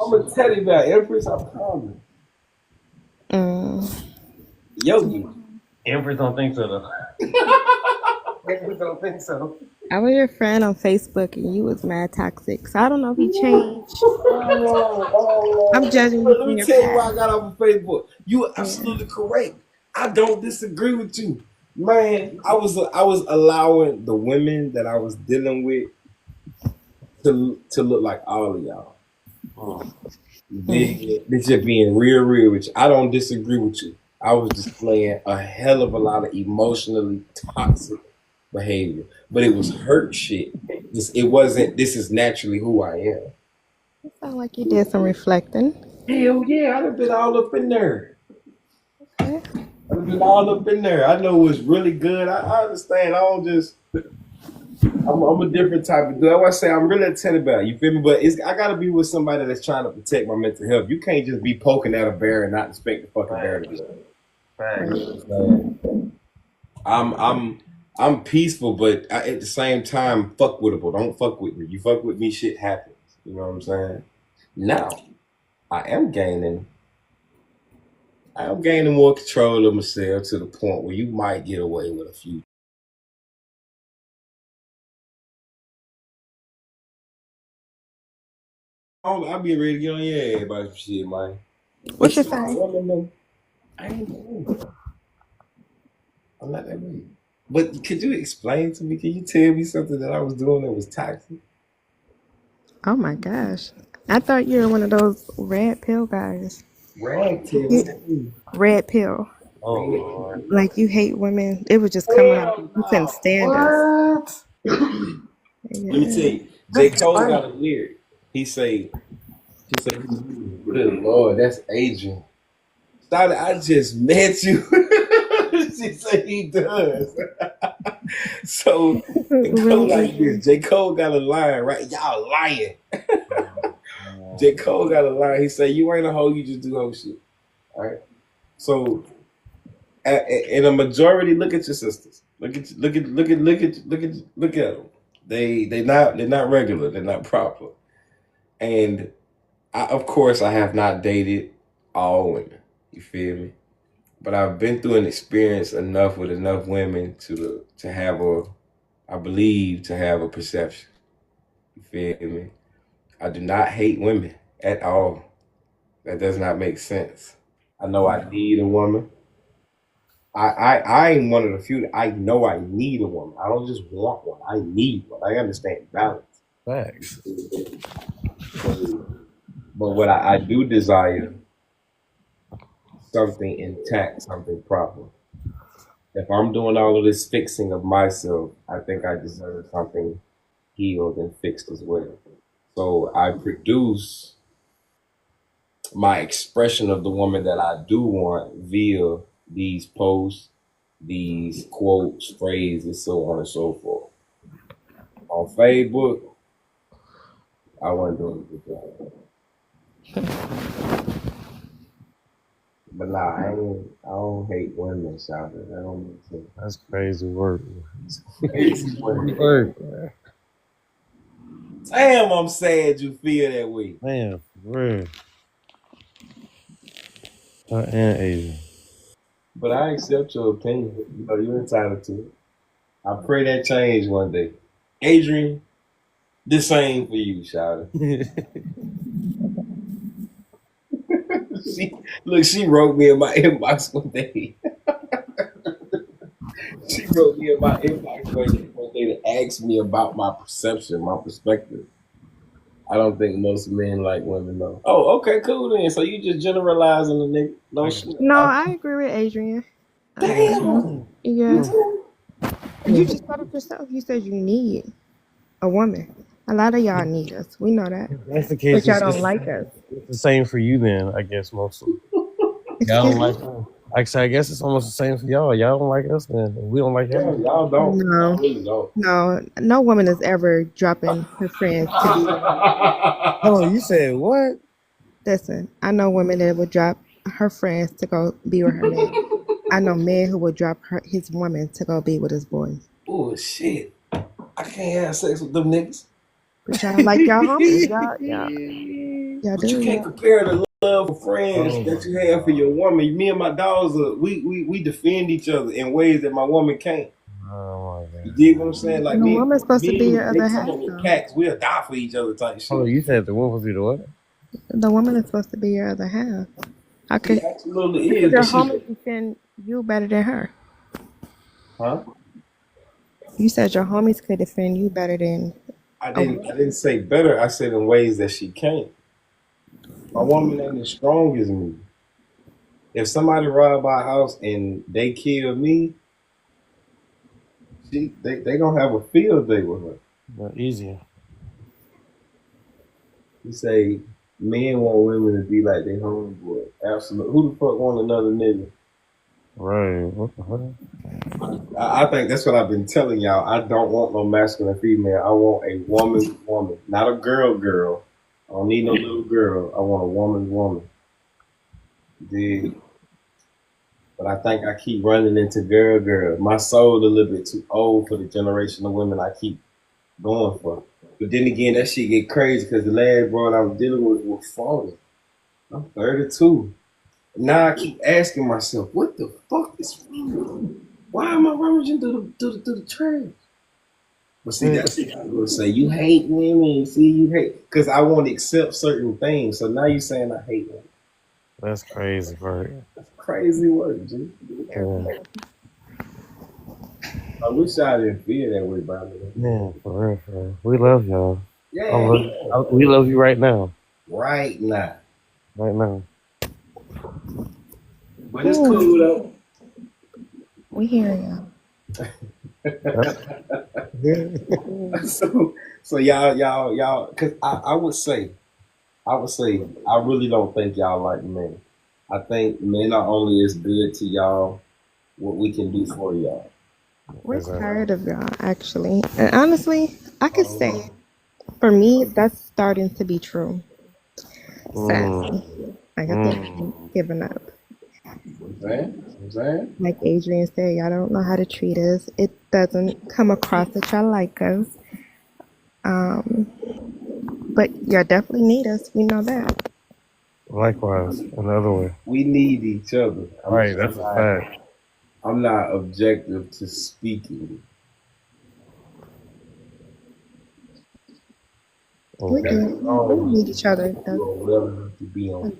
I'm a teddy bear, Empress, I promise. Yogi. Empress don't think so, though. Empress don't think so. I was your friend on Facebook and you was mad toxic. So I don't know if he changed. I'm judging you Let from me your tell you why I past. got off of Facebook. You are absolutely correct. I don't disagree with you. Man, I was allowing the women that I was dealing with to look like all of y'all. They're just being real with you. I don't disagree with you. I was displaying a hell of a lot of emotionally toxic behavior, but it was hurt shit. It wasn't. This is naturally who I am. It sounds like you did some reflecting. Hell yeah, I'd have been all up in there. Okay. I'd have been all up in there. I know what's really good. I understand. I don't just. I'm a different type of dude. I want to say I'm really a teddy bear. You feel me? But I gotta be with somebody that's trying to protect my mental health. You can't just be poking at a bear and not expect the fucking bear to do it. I'm peaceful, but at the same time, fuck withable. Don't fuck with me. You fuck with me, shit happens. You know what I'm saying? Now, I am gaining more control of myself to the point where you might get away with a few. I'll be ready to get on your ass about some shit, man. What's your sign? I ain't know. I'm not that way. But could you explain to me? Can you tell me something that I was doing that was toxic? Oh my gosh. I thought you were one of those red pill guys. Red pill. Red pill. Oh, Lord. Like you hate women. It was just coming out. You couldn't stand us. Let me tell you, J. Cole got a lyric. He say, good Lord, that's Adrian. Started, I just met you. She said he does. So it go like this. J. Cole got a line, right? Y'all lying. J. Cole got a line. He said, you ain't a hoe, you just do hoe shit. All right. So in a majority, look at your sisters. Look at them. They're not regular. They're not proper. And of course, I have not dated all women. You feel me? But I've been through an experience enough with enough women to have I believe to have a perception. You feel me? I do not hate women at all. That does not make sense. I know I need a woman. I ain't one of the few that I know I need a woman. I don't just want one. I need one. I understand balance. Facts. But what I do desire something intact, something proper. If I'm doing all of this fixing of myself, I think I deserve something healed and fixed as well. So I produce my expression of the woman that I do want via these posts, these quotes, phrases, so on and so forth. On Facebook, I wasn't doing a good job. But nah, I don't hate women, Shaka. That don't make sense. That's crazy work. It's crazy work. Man. Damn, I'm sad you feel that way. Man, for real. And Asian. But I accept your opinion. You know, you're entitled to it. I pray that change one day. Adrian, the same for you, Shawty. She wrote me in my inbox one day. She wrote me in my inbox one day to ask me about my perception, my perspective. I don't think most men like women though. Oh, okay, cool then. So you just generalizing the nigga? No shit. No, I agree with Adrian. Damn. Yeah. You just said it yourself. You said you need a woman. A lot of y'all need us. We know that. If that's the case, But y'all don't like us. It's the same for you then, I guess, mostly. Y'all Excuse don't me? like us. Like I said, I guess it's almost the same for y'all. Y'all don't like us, then we don't like y'all. Y'all don't. No. Y'all really don't. No woman is ever dropping her friends to be with her. Oh, you said what? Listen, I know women that would drop her friends to go be with her man. I know men who would drop his woman to go be with his boys. Oh shit! I can't have sex with them niggas. But y'all like y'all homies. Y'all But you do. can't compare the love of friends that you have for your woman. Me and my dogs, we defend each other in ways that my woman can't. Oh my You God. dig what I'm saying? Like The me, woman's supposed to be your they other come half, up with though. packs. We'll die for each other type shit. Oh, you said the woman was the what? The woman is supposed to be your other half. How could She absolutely because is. your But she, homies defend you better than her? huh? You said your homies could defend you better than I a woman. didn't say better. I said in ways that she can't. My woman ain't as strong as me. If somebody robbed my house and they kill me, they gonna have a field day with her. But easier. You say men want women to be like their homeboy. Absolutely. Who the fuck want another nigga? Right. What the hell? I think that's what I've been telling y'all. I don't want no masculine female. I want a woman, not a girl. I don't need no little girl. I want a woman. Dig? But I think I keep running into girl. My soul a little bit too old for the generation of women I keep going for. But then again, that shit get crazy because the last broad I was dealing with was 40. I'm 32. Now I keep asking myself, what the fuck is wrong? Why am I rummaging through the trash? But see, that's what I would say. You hate women. See, you hate because I won't accept certain things. So now you're saying I hate women. That's crazy, bro. That's crazy work, G. Yeah. I wish I didn't feel that way about me. Yeah, for real. We love y'all. Yeah. We love you right now. Right now. Right now. But it's cool though. We hear y'all. So y'all, cause I would say, I really don't think y'all like men. I think men are only as good to y'all what we can do for y'all. We're tired of y'all, actually. And honestly, I could say, for me, that's starting to be true. Sadly. Like, I think I'm giving up. Like Adrian said, y'all don't know how to treat us. It doesn't come across that y'all like us. But y'all definitely need us. We know that. Likewise, another way. We need each other. Right, that's a fact. I'm not objective to speaking. We do. We need each other. Whatever to be on.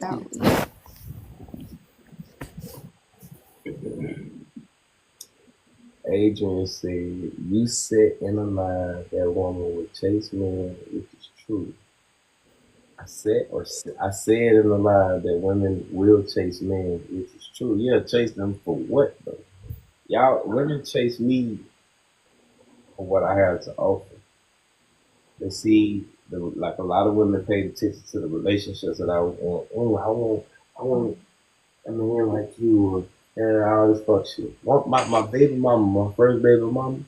Adrian said, you said in a line that woman would chase men, which is true. I said in the line that women will chase men, which is true. Yeah, chase them for what though? Y'all women chase me for what I have to offer. They see like a lot of women paid attention to the relationships that I was in. Oh, I want a man like you, and all this fuck shit. My baby mama, my first baby mama,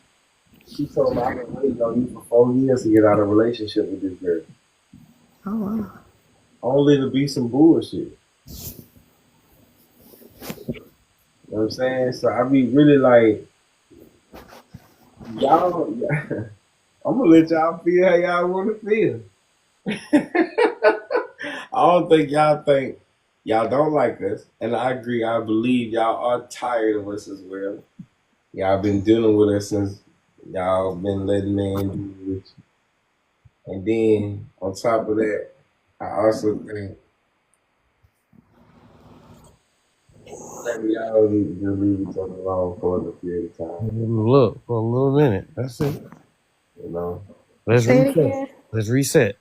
she told me I've been waiting on you for 4 years to get out of a relationship with this girl. Oh wow. Only to be some bullshit. You know what I'm saying? So I be really like, y'all, I'm gonna let y'all feel how y'all wanna feel. I don't think y'all don't like us. And I agree, I believe y'all are tired of us as well. Y'all been dealing with us since y'all been letting men do with you. And then on top of that, I also think maybe y'all need to just leave each other alone for a period of time. Look, for a little minute. That's it. You know? Let's Say it reset. again. Let's reset.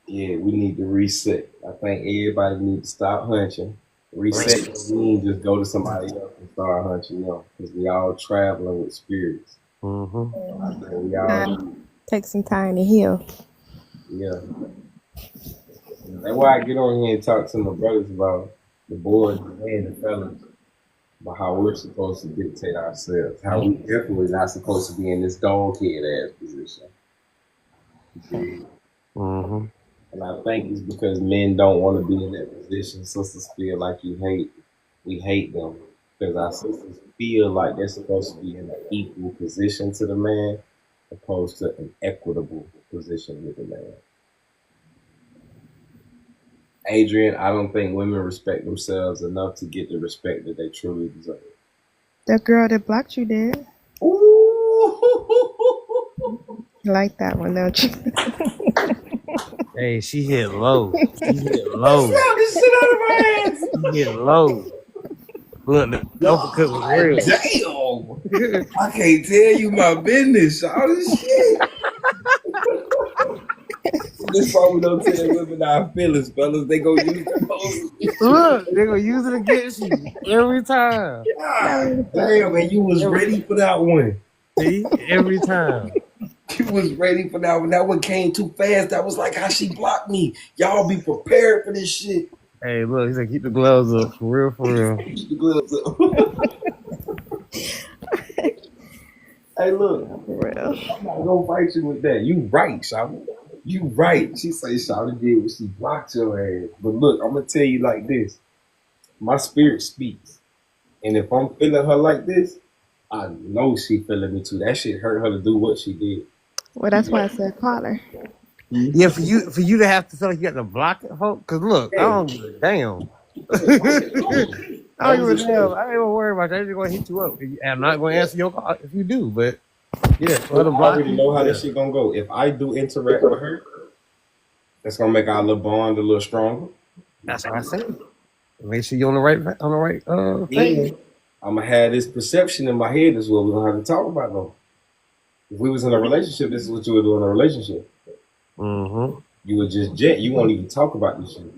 Yeah, we need to reset. I think everybody needs to stop hunching. Reset doesn't mean just go to somebody else and start hunching them, because we all traveling with spirits. Mm-hmm. I think we all Take some time to heal. yeah. That's why I get on here and talk to my brothers about the boys and the fellas, about how we're supposed to dictate ourselves, how we definitely not supposed to be in this dog head ass position. You see? Mm-hmm. And I think it's because men don't want to be in that position. Sisters feel like we hate them, because our sisters feel like they're supposed to be in an equal position to the man, opposed to an equitable position with the man. Adrian, I don't think women respect themselves enough to get the respect that they truly deserve. The girl that blocked you did. Ooh. You like that one, don't you? Hey, she hit low. She hit low. Slap the shit out of my ass. She hit low. Look, the uppercut was real. Damn. I can't tell you my business. All this shit. This why we don't tell women our feelings, fellas. They go use the Look, they gonna use it against you every time. God, damn, man, you was ready for that one. See, every time. You was ready for that one. That one came too fast. That was like how she blocked me. Y'all be prepared for this shit. Hey, look, he said keep the gloves up, for real, for real. Keep the gloves up. Hey, look, For real. I'm not gonna fight you with that. You right, Shawty. You right. She say Shawty did what she blocked your ass. But look, I'm gonna tell you like this. My spirit speaks. And if I'm feeling her like this, I know she feeling me too. That shit hurt her to do what she did. Well, that's why I said call her. Yeah, for you to have to feel like you got to block it, Hope. Cause look, I don't give a damn. I don't give a damn. I ain't gonna worry about that. I'm just gonna hit you up. I'm not gonna answer your call if you do, but yeah, I already know how this shit gonna go. If I do interact with her, that's gonna make our little bond a little stronger. That's what I said. Make sure you're on the right thing. I'm gonna have this perception in my head as well. We don't have to talk about though. If we was in a relationship, this is what you would do in a relationship. Mm-hmm. You would just jet. You won't even talk about this shit.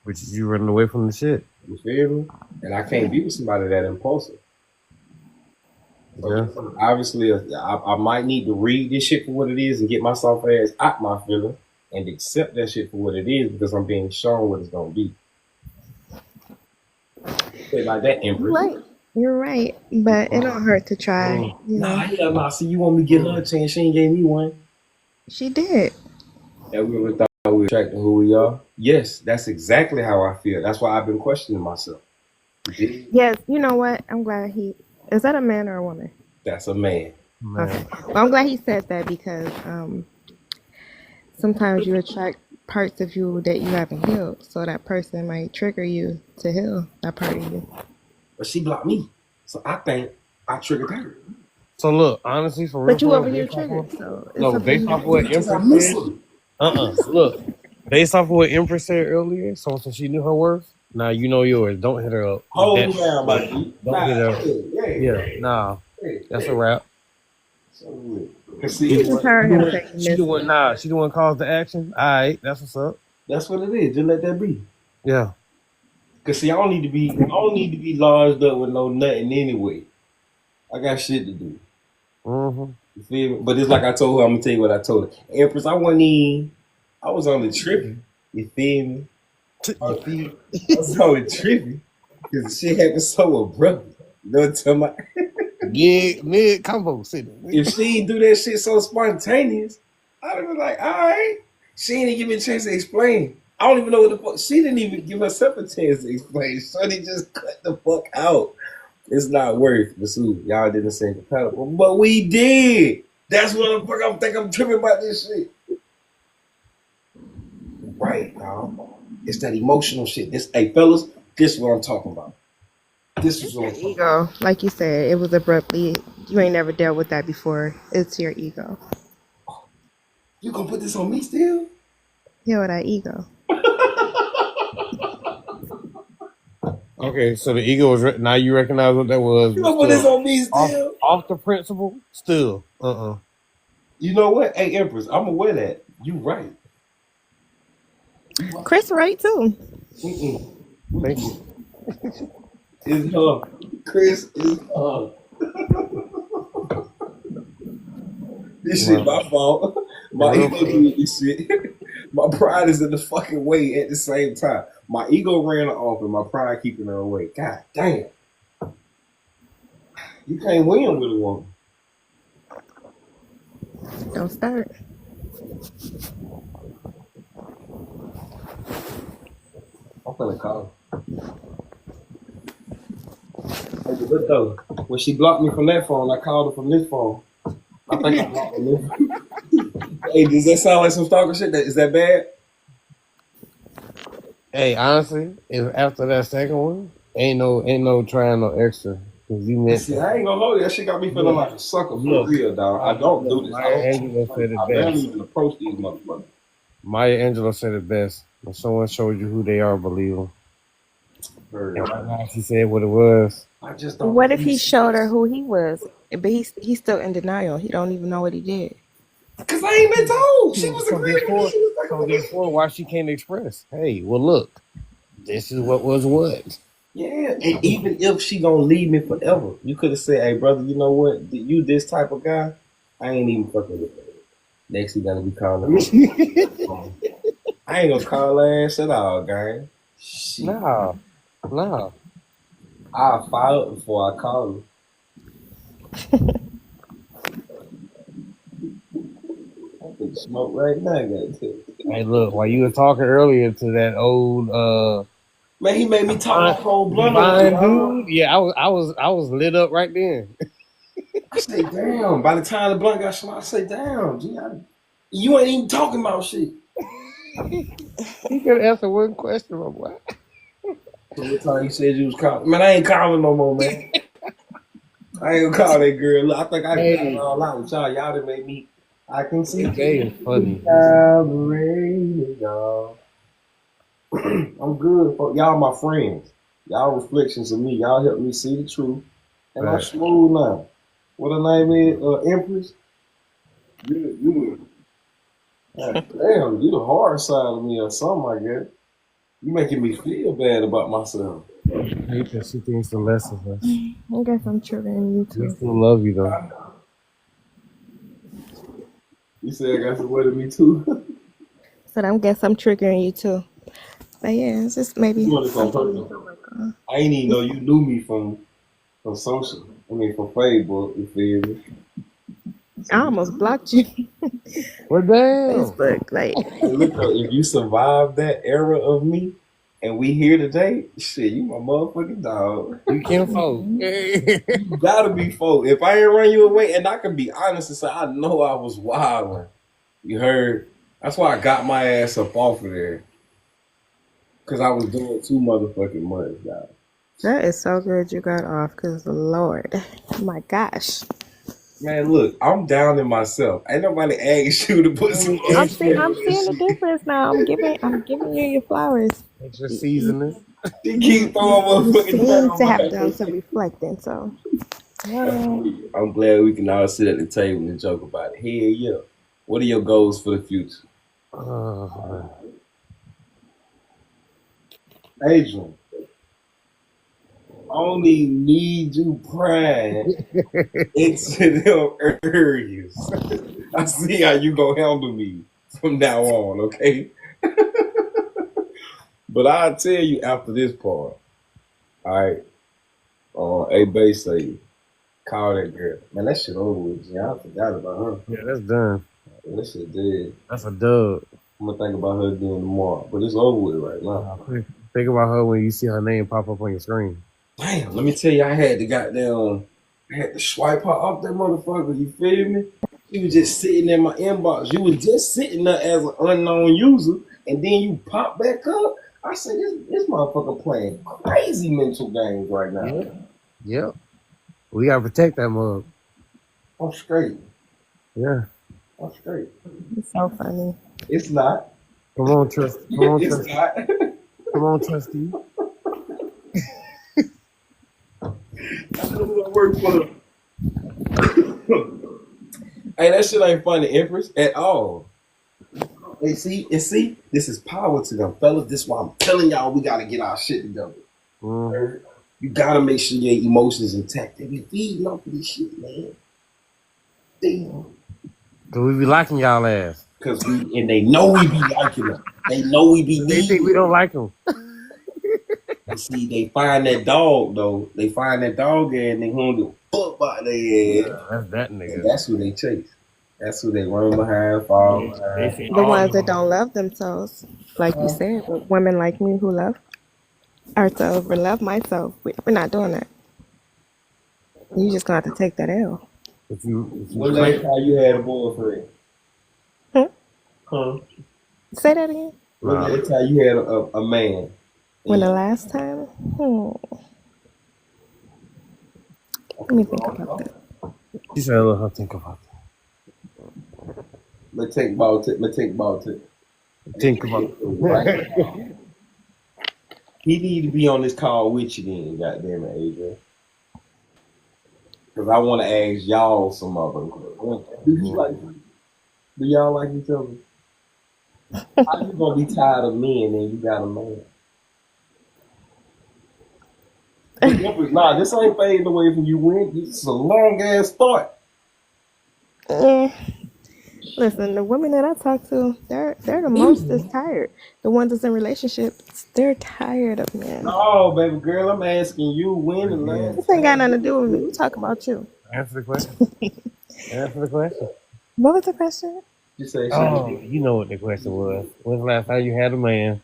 Which is you running away from the shit. You feel me? And I can't be with somebody that impulsive. So Yeah. obviously, I might need to read this shit for what it is and get my soft ass out my feelings and accept that shit for what it is, because I'm being shown what it's gonna be. Say like that, Empress. Right. You're right. But it don't hurt to try. You know. Nah. See, you want me to give her a chance? She ain't gave me one. She did. And we would thought we were attracting who we are. Yes, that's exactly how I feel. That's why I've been questioning myself. Yes. You know what? I'm glad is that a man or a woman? That's a man. Okay. Well, I'm glad he said that, because sometimes you attract parts of you that you haven't healed. So that person might trigger you to heal that part of you. But she blocked me. So I think I triggered her. So look, honestly, for real. But you over here triggered. So it's No, based off of what Empress said. Look, based off of what Empress said earlier, so since she knew her worth, Nah, you know yours. Don't hit her up. Hold That, me down, my G. don't hit her up. Yeah, Yeah. nah. That's a wrap. So good. Cause She see, the You just one. heard him say you She the missed one. it. Nah, she the one caused the action. All right, that's what's up. that's what it is. Just let that be. Yeah. Cause see, I don't need to be lodged up with no nothing anyway. I got shit to do. Mm-hmm. You feel me? But it's like I told her. I'm gonna tell you what I told her. Empress, I was only tripping. You feel me? I was only tripping because shit happened so abrupt. You know what I'm talking about? Yeah, mid combo sitting. If she didn't do that shit so spontaneous, I'd have been like, all right. She didn't give me a chance to explain. I don't even know what the fuck. She didn't even give herself a chance to explain. Shorty just cut the fuck out. It's not worth pursuit. Y'all didn't say compatible, but we did. That's what the fuck I'm tripping about this shit. Right, y'all. It's that emotional shit. Hey, fellas, this is what I'm talking about. This is what I'm talking about. Ego, like you said, it was abruptly. You ain't never dealt with that before. It's your ego. You gonna put this on me still? Yo, that ego. Okay, so the ego was now you recognize what that was. You gonna put this on me still? Off the principle, still. You know what? Hey, Empress, I'm aware of that. You right. Chris right too. Thank you. It's her. Chris is her. This shit my fault. My ego did this shit. My pride is in the fucking way at the same time. My ego ran her off and my pride keeping her away. God damn. You can't win with a woman. Don't start. I'm finna call her. Hey, but though, when she blocked me from that phone, I called her from this phone. I think I blocked her from this phone. Hey, does that sound like some stalker shit? Is that bad? Hey, honestly, after that second one, ain't no trying no extra. Cause you meant See, I ain't gonna hold you. That shit got me feeling like a sucker for real, dog. I don't do this. Maya Angelou said it I barely best. even approach these motherfuckers. Maya Angelou said it best. When someone showed you who they are, believe them. And right now she said what it was. I just don't. What if he showed her who he was, but he's still in denial? He don't even know what he did. Cause I ain't been told. She was So agreeing with me. She was like, therefore, why she can't express? Hey, well, look, this is what was what. yeah, and even if she gonna leave me forever, you could have said, "Hey, brother, you know what? You this type of guy, I ain't even fucking with that." Next, you gotta be calling me. I ain't gonna call her ass at all, gang. Shit. Nah. I'll file it before I call her. I can smoke right now, goddamn. Hey, look, while you were talking earlier to that old Man, he made me talk my whole blunt divine up. dude, yeah, I was lit up right then. I say, damn. By the time the blunt got smoked, I say, damn, G, you ain't even talking about shit. He could answer one question, my boy. So the time he said you was calling, man, I ain't calling no more, man. I ain't gonna call that girl. Look, I think I got it all out with y'all. Y'all done made me. I can see. Jay is funny. Y'all. I'm good. Y'all my friends. Y'all reflections of me. Y'all help me see the truth. And I'm smooth now. What her name is? Empress? You damn, you the hard side of me or something, I guess. You making me feel bad about myself. I hate that she thinks the less of us. I guess I'm triggering you We too. still love you, though. You said I got some word of me too? Said I guess I'm triggering you too. But yeah, it's just maybe You want it from something you personal? can work on. I ain't even know you knew me from social. I mean, from Facebook, you feel me? I almost blocked you. Well, damn. Facebook, like. Hey, look, though, if you survived that era of me and we here today, shit, you my motherfucking dog. You can't fold. You gotta be folk. If I ain't run you away, and I can be honest and say, I know I was wilding. You heard? That's why I got my ass up off of there. Because I was doing too motherfucking much, guys. That is so good you got off, because Lord, oh my gosh. Man, look, I'm down in myself. Ain't nobody asked you to put some I'm seeing the difference now. I'm giving you your flowers. Extra seasoning. She keep throwing You motherfucking dirt seem on to my have done head. some reflecting, so I'm glad we can all sit at the table and joke about it. Hell yeah. What are your goals for the future? Adrian, only need you prying into them areas. I see how you gonna handle me from now on, okay? But I'll tell you after this part. All right. A Bay say, call that girl. Man, that shit over with. Yeah, I forgot about her. Yeah, that's done. Yeah, that shit dead. That's a dub. I'm gonna think about her again tomorrow. But it's over with right now. Think about her when you see her name pop up on your screen. Damn, let me tell you, I had to swipe her off that motherfucker. You feel me? She was just sitting in my inbox. You was just sitting there as an unknown user, and then you pop back up. I said, this motherfucker playing crazy mental games right now. Yep. We gotta protect that mug. I'm straight. Yeah. I'm straight. it's so funny. It's not. Come on, trust. Come on, It's trust. not. Come on, trustee. I know who I work for. Hey, that shit ain't funny, Empress, at all. Hey, see, this is power to them, fellas. This is why I'm telling y'all we gotta get our shit together. You gotta make sure your emotions intact. They be feeding off of this shit, man. Damn. Cause we be liking y'all ass. And they know we be liking them. They know we be They think we don't like them. You see, they find that dog though. They find that dog and they want to fuck by their ass. Yeah, that's that nigga. And that's who they chase. That's who they run behind, fall behind. The ones that don't love themselves, like you said, women like me who love ourselves or love myself. We're not doing that. You just gonna have to take that L. When last time you had a boyfriend? Huh? Say that again. When last time you had a man? When the last time? Let me think about that. She said, "Let her think about that." Let's think about it. Think about it. Right now. He need to be on this call with you then, goddamn it, Adrian. Because I want to ask y'all some other questions. Do y'all like each other? How you gonna be tired of men and you got a man? Nah, this ain't fading away from you, Win. This is a long ass thought. Listen, the women that I talk to, they're the most that's tired. The ones that's in relationships, they're tired of men. No, baby girl, I'm asking you when the last. This ain't got nothing to do with me. We talking about you. Answer the question. Answer the question. What was the question? You say, oh, you know what the question was. When's the last time you had a man?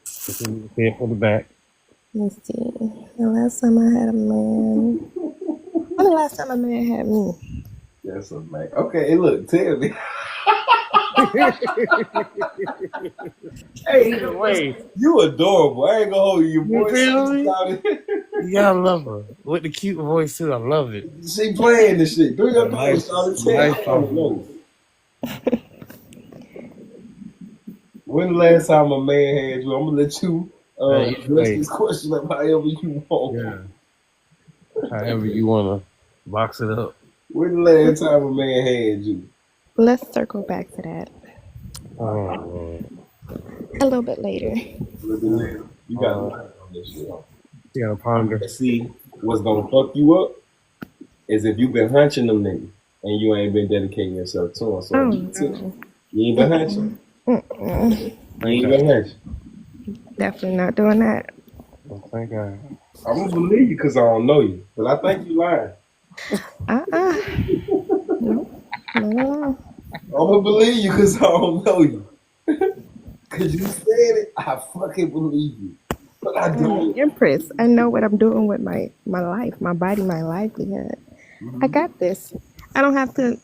Say it from the back. Let's see. The last time I had a man. When the last time a man had me? That's a man. Okay, look, tell me. Hey, either way, you adorable. I ain't gonna hold you. Your voice. You gotta love her. With the cute voice too, I love it. She playing this shit. Do your nice, When the last time a man had you? I'm gonna let you address this question up however you want. Yeah. However you wanna box it up. When the last time a man had you? Let's circle back to that. Oh, a little bit later. You gotta learn on this shit. You gotta ponder. See, what's gonna fuck you up is if you've been hunching them niggas and you ain't been dedicating yourself to them. So you ain't been hunching. You ain't been hunching. Definitely not doing that. Oh, thank God. I'm gonna believe you because I don't know you, but I think you lying. No. I'm gonna believe you because I don't know you. Because you said it, I fucking believe you. But I don't. Empress, I know what I'm doing with my life, my body, my livelihood. I got this. I don't have to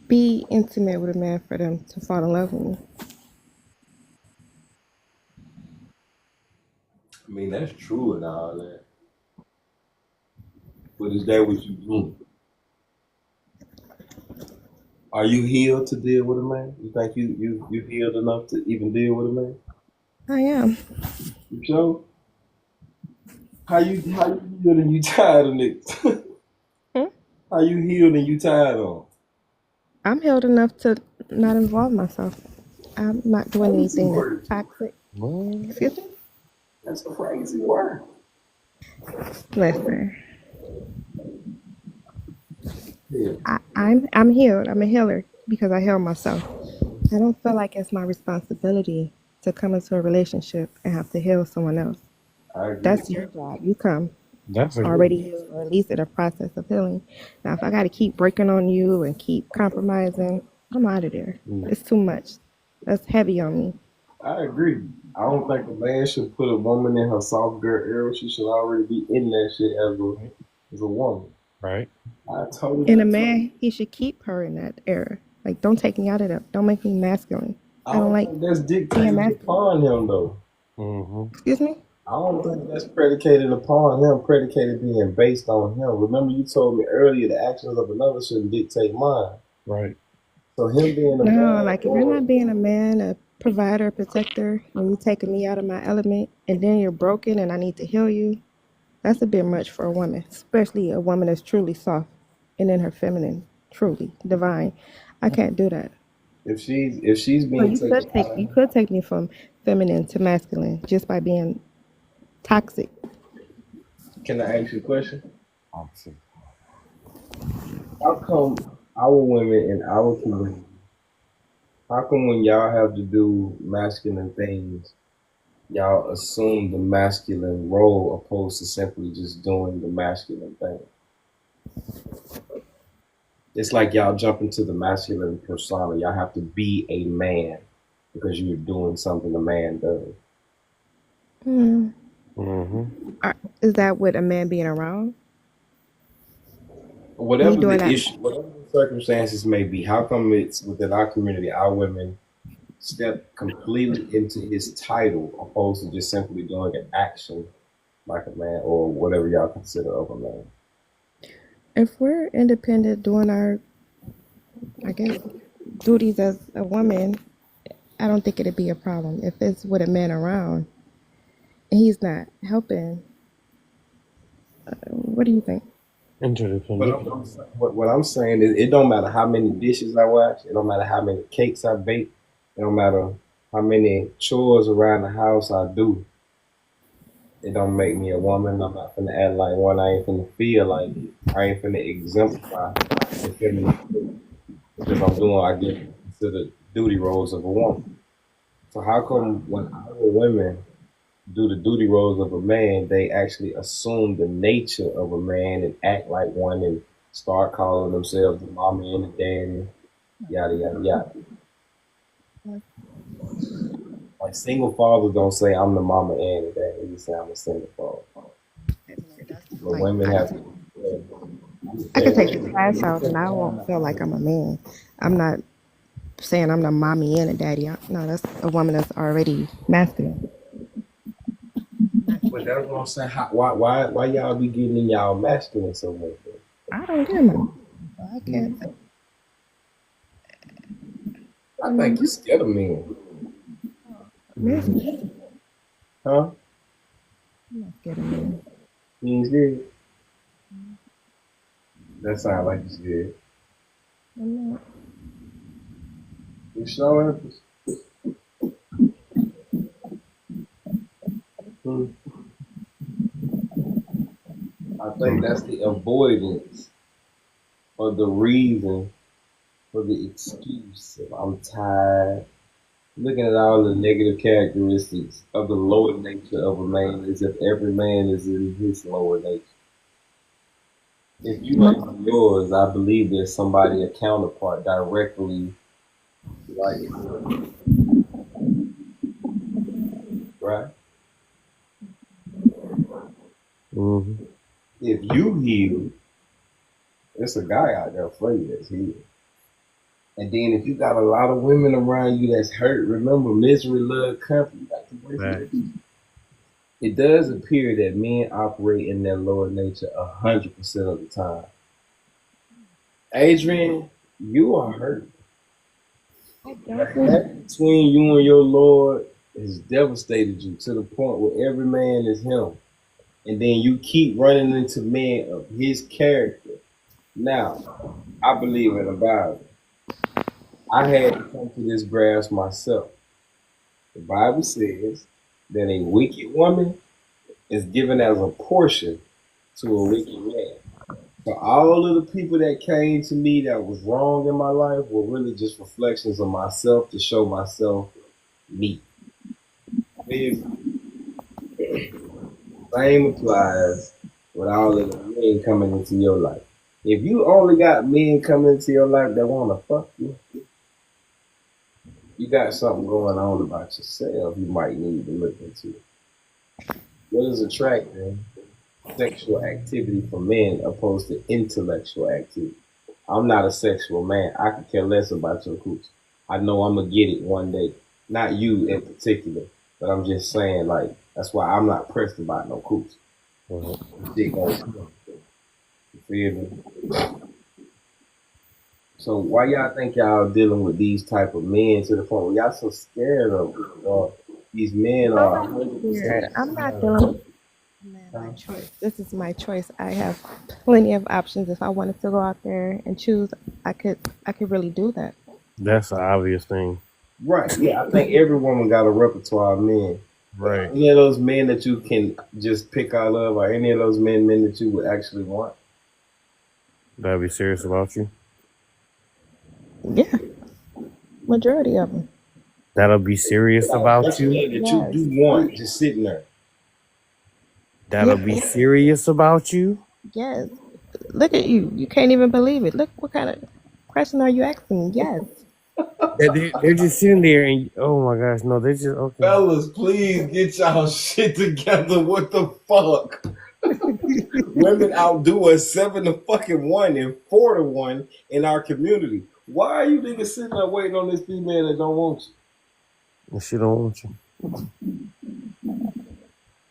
be intimate with a man for them to fall in love with me. I mean, that's true and all that. But is that what you doing? Are you healed to deal with a man? You think you healed enough to even deal with a man? I am. You sure? How you healed and you tired of niggas? Hmm? How you healed and you tired of 'em? I'm healed enough to not involve myself. I'm not doing Crazy anything that's word. toxic. What? Excuse me? That's a crazy word. Listen, Yeah. I'm healed. I'm a healer because I heal myself. I don't feel like it's my responsibility to come into a relationship and have to heal someone else. I agree. That's your job. You come That's a good. already healed, or at least in a process of healing. Now, if I got to keep breaking on you and keep compromising, I'm out of there. It's too much. That's heavy on me. I agree. I don't think a man should put a woman in her soft girl era. She should already be in that shit as a woman. Right. I totally And a agree. man, he should keep her in that era. Like, don't take me out of that. Don't make me masculine. I I don't don't like think that's being dictated masculine. upon him though. Mm-hmm. Excuse me? I don't think that's predicated upon him, predicated being based on him. Remember you told me earlier the actions of another shouldn't dictate mine. Right. So him being a No, man, like if you're not being a man, a provider, a protector, and you're taking me out of my element, and then you're broken and I need to heal you, that's a bit much for a woman, especially a woman that's truly soft and in her feminine, truly divine. I can't do that. if she's So being taken out of you could take me from feminine to masculine just by being toxic. can I ask you a question? Opposite. How come our women in our community, how come when y'all have to do masculine things, y'all assume the masculine role opposed to simply just doing the masculine thing? It's like y'all jump into the masculine persona. Y'all have to be a man because you're doing something a man does. Hmm. Mm-hmm. Is that with a man being around? Me Whatever doing the that? issue, whatever the circumstances may be, how come it's within our community, our women step completely into his title opposed to just simply doing an action like a man or whatever y'all consider of a man? If we're independent doing our, I guess, duties as a woman, I don't think it'd be a problem. If it's with a man around and he's not helping, what do you think? Interdependent. What I'm saying is, it don't matter how many dishes I wash. It don't matter how many cakes I bake. It don't matter how many chores around the house I do. It don't make me a woman. I'm not finna act like one. I ain't finna feel like it. I ain't finna exemplify the feminine because I'm doing, I guess, considered duty roles of a woman. So how come when our women do the duty roles of a man, they actually assume the nature of a man and act like one and start calling themselves the mommy and the daddy, yada yada yada. Like single fathers don't say I'm the mama and the daddy. They say I'm a single father. But Like, women have to. I could take the trash out and I won't feel like I'm a man. I'm not saying I'm the mommy and a daddy. No, that's a woman that's already masculine. But that's what I'm saying. Why y'all be getting in y'all masculine so much? I don't get my. I can't. I think you scared of men. I'm Huh? not scared of men. You ain't scared? That sounds like you scared. I'm not. You sure? I think that's the avoidance or the reason for the excuse of I'm tired. Looking at all the negative characteristics of the lower nature of a man as if every man is in his lower nature. If you ain't yours, I believe there's somebody, a counterpart, directly like yours. Right? Mm-hmm. If you heal, there's a guy out there for you that's healed. And then if you got a lot of women around you that's hurt, remember misery love company. Right. It does appear that men operate in their lower nature 100% of the time. Adrian, You are hurt. I The don't think gap between you and your Lord has devastated you to the point where every man is him. And then you keep running into men of his character. Now, I believe in the Bible. I had to come to this grasp myself. The Bible says that a wicked woman is given as a portion to a wicked man. So all of the people that came to me that was wrong in my life were really just reflections of myself to show myself me. Same applies with all of the men coming into your life. If you only got men coming into your life that want to fuck you, you got something going on about yourself you might need to look into. What is attracting? Sexual activity for men opposed to intellectual activity. I'm not a sexual man. I could care less about your cooch. I know I'm gonna get it one day. Not you in particular, but I'm just saying, like, that's why I'm not pressed about no cooch. Shit goes. You feel me? So why y'all think y'all dealing with these type of men to the point where y'all so scared of these men are I'm not scared. I'm not dealing with my choice. This is my choice. I have plenty of options. If I wanted to go out there and choose, I could really do that. That's an obvious thing. Right. Yeah, I think every woman got a repertoire of men. Right. Any of those men that you can just pick out of, or any of those men that you would actually want? That'd be serious about you. Yeah, majority of them. That'll be serious about That's you. men that you do want just sitting there. That'll be serious about you. Yes. Look at you. You can't even believe it. Look what kind of question are you asking me? Yes. They're just sitting there and oh my gosh, no, they're just okay. Fellas, please get y'all shit together. What the fuck? Women outdo us 7-1 and 4-1 in our community. Why are you niggas sitting there waiting on this female that don't want you? And she don't want you.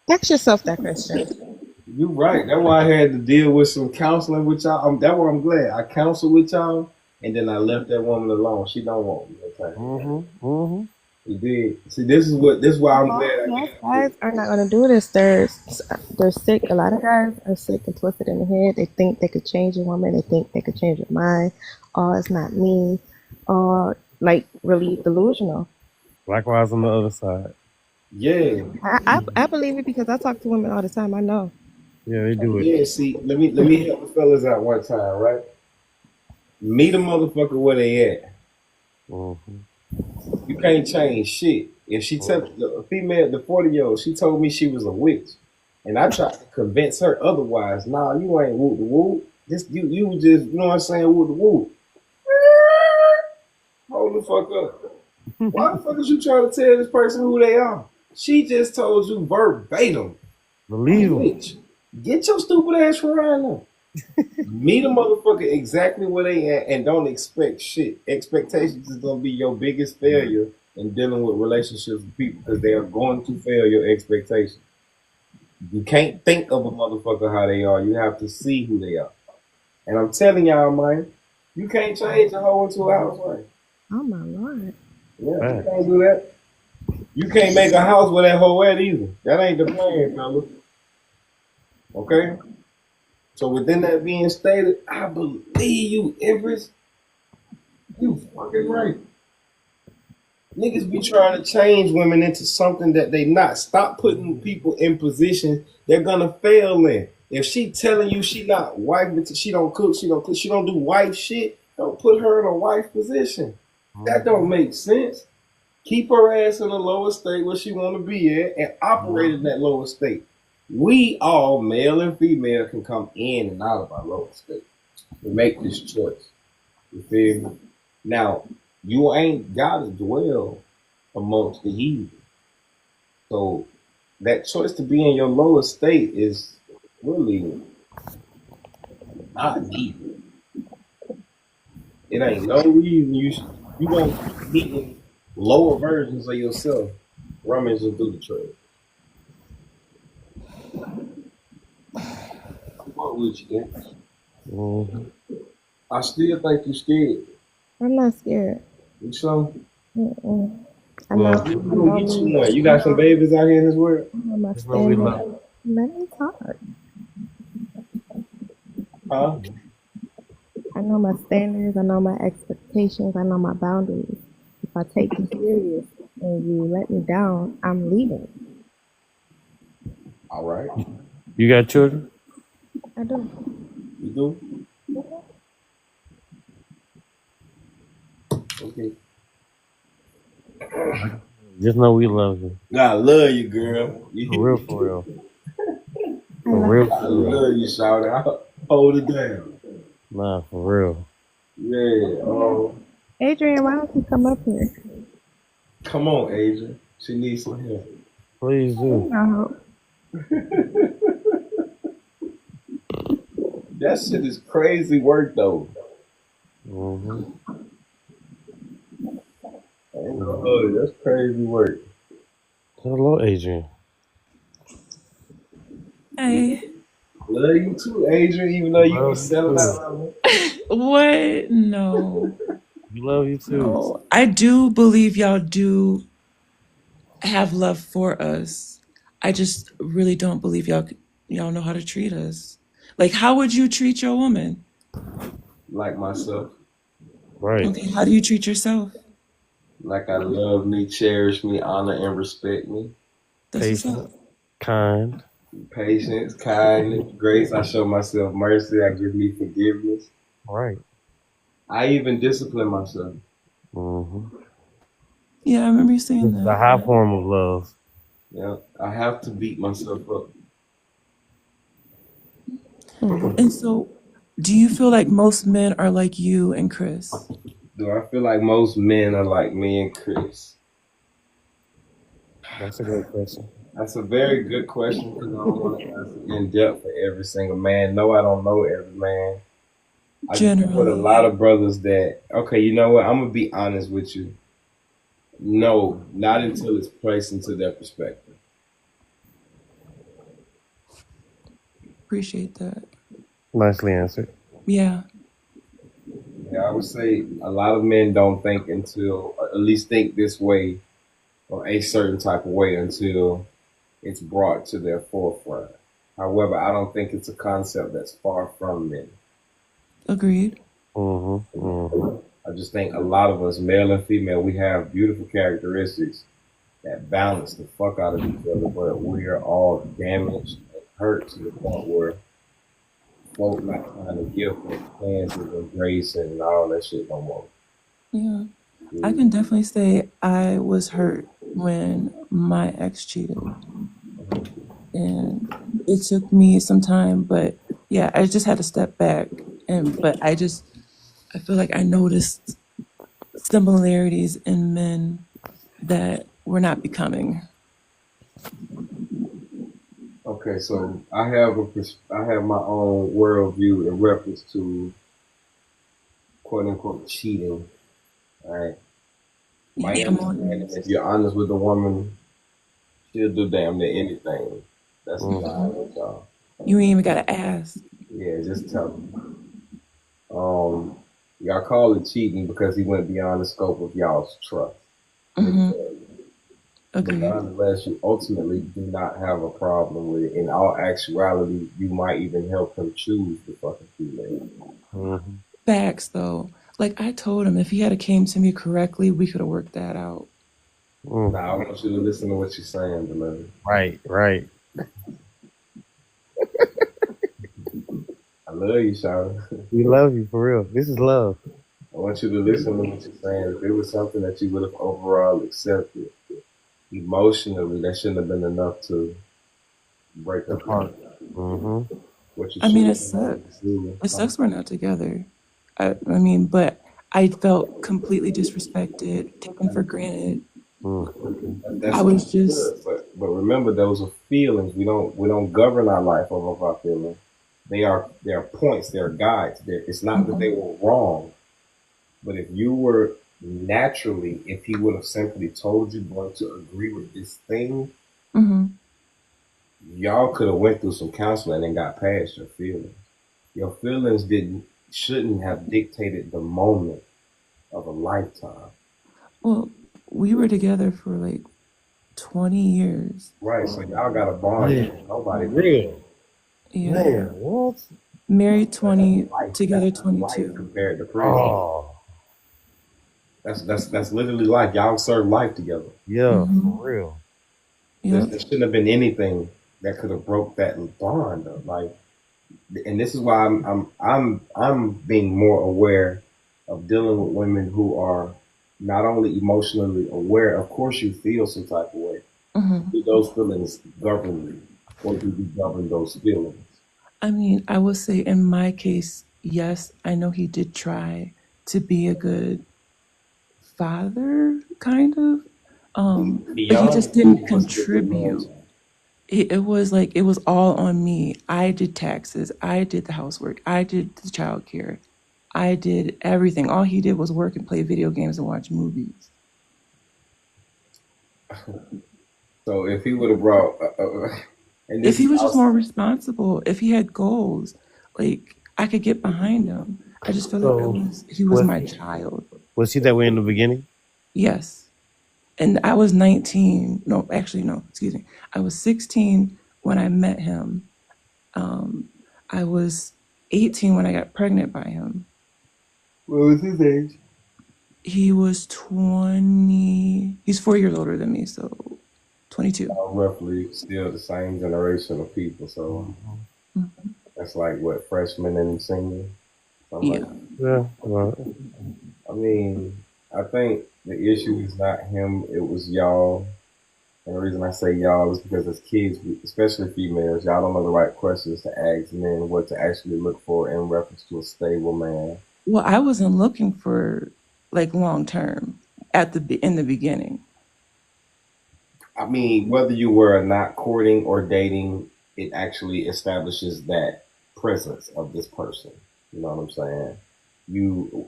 Ask yourself that question. You right. That's why I had to deal with some counseling with y'all. That's why I'm glad I counseled with y'all, and then I left that woman alone. She don't want me. Okay. He did. See, this is why I'm glad. Most guys are not going to do this. They're sick. A lot of guys are sick and twisted in the head. They think they could change a woman. They think they could change her mind. Oh, it's not me. Or like really delusional. Likewise on the other side. Yeah. I believe it because I talk to women all the time. I know. Yeah, they do it. Yeah, see, let me help the fellas out one time, right? Meet a motherfucker where they at. You can't change shit. If she tell a female, the 40-year-old, she told me she was a witch, and I tried to convince her otherwise. Nah, you ain't whoop the whoop. This you was just, you know what I'm saying, whoop the whoop. Hold the fuck up. Why the fuck is you trying to tell this person who they are? She just told you verbatim. Believe them. Bitch, get your stupid ass from around them. Meet a motherfucker exactly where they at and don't expect shit. Expectations is gonna be your biggest failure in dealing with relationships with people because they are going to fail your expectations. You can't think of a motherfucker how they are. You have to see who they are. And I'm telling y'all, man, you can't change a hoe into a housewife. Oh my Lord. Yeah, you can't do that. You can't make a house with that hoe at either. That ain't the plan, fella. Okay? So within that being stated, I believe you, Everest. You fucking right. Niggas be trying to change women into something that they not. Stop putting people in positions they're gonna fail in. If she telling you she not wife, she don't cook, she don't do wife shit, don't put her in a wife position. That don't make sense. Keep her ass in a lower state where she want to be at and operate in that lower state. We all, male and female, can come in and out of our lower state and make this choice. You feel me? Now, you ain't got to dwell amongst the heathen. So that choice to be in your lower state is really not needed. It ain't no reason you gonna keep meeting lower versions of yourself rummaging through the trash. What would you do? I still think you scared. I'm not scared. You sure? Mm-mm. I know, Well, I you know gonna get you me. one. You got some babies out here in this world? I know my Just know we standards. love you. Let me talk. Huh? I know my standards. I know my expectations. I know my boundaries. If I take you serious and you let me down, I'm leaving. All right. You got children? I do. You do? Okay. Just know we love you. I love you, girl. For real, for real. I For love real, I for real. love you, shout out. Hold it down. Nah, for real. Yeah. Oh, Adrian, why don't you come up here? come on, Adrian. She needs some help. Please do. No. That shit is crazy work, though. Mm-hmm. Oh, that's crazy work. Hello, Adrian. Hey, Love you too, Adrian, even though you be Love you selling too. out. what? No, We love you too. no. I do believe y'all do have love for us. I just really don't believe y'all know how to treat us. Like, how would you treat your woman? Like myself. Right. Okay, how do you treat yourself? Like I love me, cherish me, honor and respect me. That's what's Patient, up. kind. Patience, kindness, grace. I show myself mercy. I give me forgiveness. Right. I even discipline myself. Mm-hmm. Yeah, I remember you This saying is the high that. form of love. Yeah, I have to beat myself up. And so, do you feel like most men are like you and Chris? Do I feel like most men are like me and Chris? That's a great question. That's a very good question because I don't want to answer in depth for every single man. No, I don't know every man. I just know with a Generally. lot of brothers that, okay, you know what? I'm going to be honest with you. No, not until it's placed into their perspective. Appreciate that. Nicely answered. Yeah. Yeah, I would say a lot of men don't think until, or at least think this way or a certain type of way until it's brought to their forefront. However, I don't think it's a concept that's far from men. Agreed. Mm-hmm. Mm-hmm. I just think a lot of us, male and female, we have beautiful characteristics that balance the fuck out of each other, but we are all damaged and hurt to the point where folk not trying to give chances and grace and all that shit no more. Yeah. I can definitely say I was hurt when my ex cheated. And it took me some time, but yeah, I just had to step back. But I feel like I noticed similarities in men that were not becoming. Okay, so I have my own worldview in reference to quote unquote cheating. All right. My Yeah, understanding, if you're honest with the woman, she'll do damn near anything. That's Mm-hmm. fine with y'all. you ain't even gotta ask. Yeah, just tell them. Y'all call it cheating because he went beyond the scope of y'all's trust. Mm-hmm. But Agreed. nonetheless, you ultimately do not have a problem with it. In all actuality, you might even help him choose the fucking female. Mm-hmm. Facts though. Like I told him if he had came to me correctly, we could have worked that out. Mm. Now, I want you to listen to what you're saying, beloved. Right, right. I love you, Shawty. We love you for real. This is love. I want you to listen to what you're saying. If it was something that you would have overall accepted, emotionally, that shouldn't have been enough to break up. Mm-hmm. What you I mean, it choose sucks. to do. It sucks we're not together. I mean, but I felt completely disrespected, taken for granted. That's I was just good, but remember, those are feelings. We don't govern our life off of our feelings. They are points. They are guides. It's not that they were wrong, but if you were naturally, if he would have simply told you going to agree with this thing, y'all could have went through some counseling and got past your feelings. Your feelings shouldn't have dictated the moment of a lifetime. Well, we were together for like 20 years. Right, so y'all got a bond Man, that nobody for real. Yeah. Man, what? Married That's 20, life. together That's life 22. compared to prison. Oh, That's literally life. Y'all serve life together. yeah, Hmm. for real. Yep. There shouldn't have been anything that could have broke that bond up. Like, and this is why I'm being more aware of dealing with women who are not only emotionally aware. Of course, you feel some type of way. Hmm. Do those feelings govern you, or do you govern those feelings? I mean, I will say in my case, yes, I know he did try to be a good father, kind of. But he Beyond just didn't what's the good man? contribute. It was like it was all on me. I did taxes. I did the housework. I did the childcare. I did everything. All he did was work and play video games and watch movies. So if he would have brought, and If this he is was just also, more responsible, if he had goals, like I could get behind him. I just feel like So, he was was, my child. was he that way in the beginning? Yes. And I was 19. No, actually, no, excuse me. I was 16 when I met him. I was 18 when I got pregnant by him. what was his age? He was 20. He's 4 years older than me, so 22. Roughly still the same generation of people. So Mhm. that's like what, freshman and senior, something like Yeah. that. Yeah. Well, I mean, I think the issue is not him; it was y'all. And the reason I say y'all is because as kids, especially females, y'all don't know the right questions to ask men, what to actually look for in reference to a stable man. Well, I wasn't looking for like long term in the beginning. I mean, whether you were not courting or dating, it actually establishes that presence of this person. You know what I'm saying?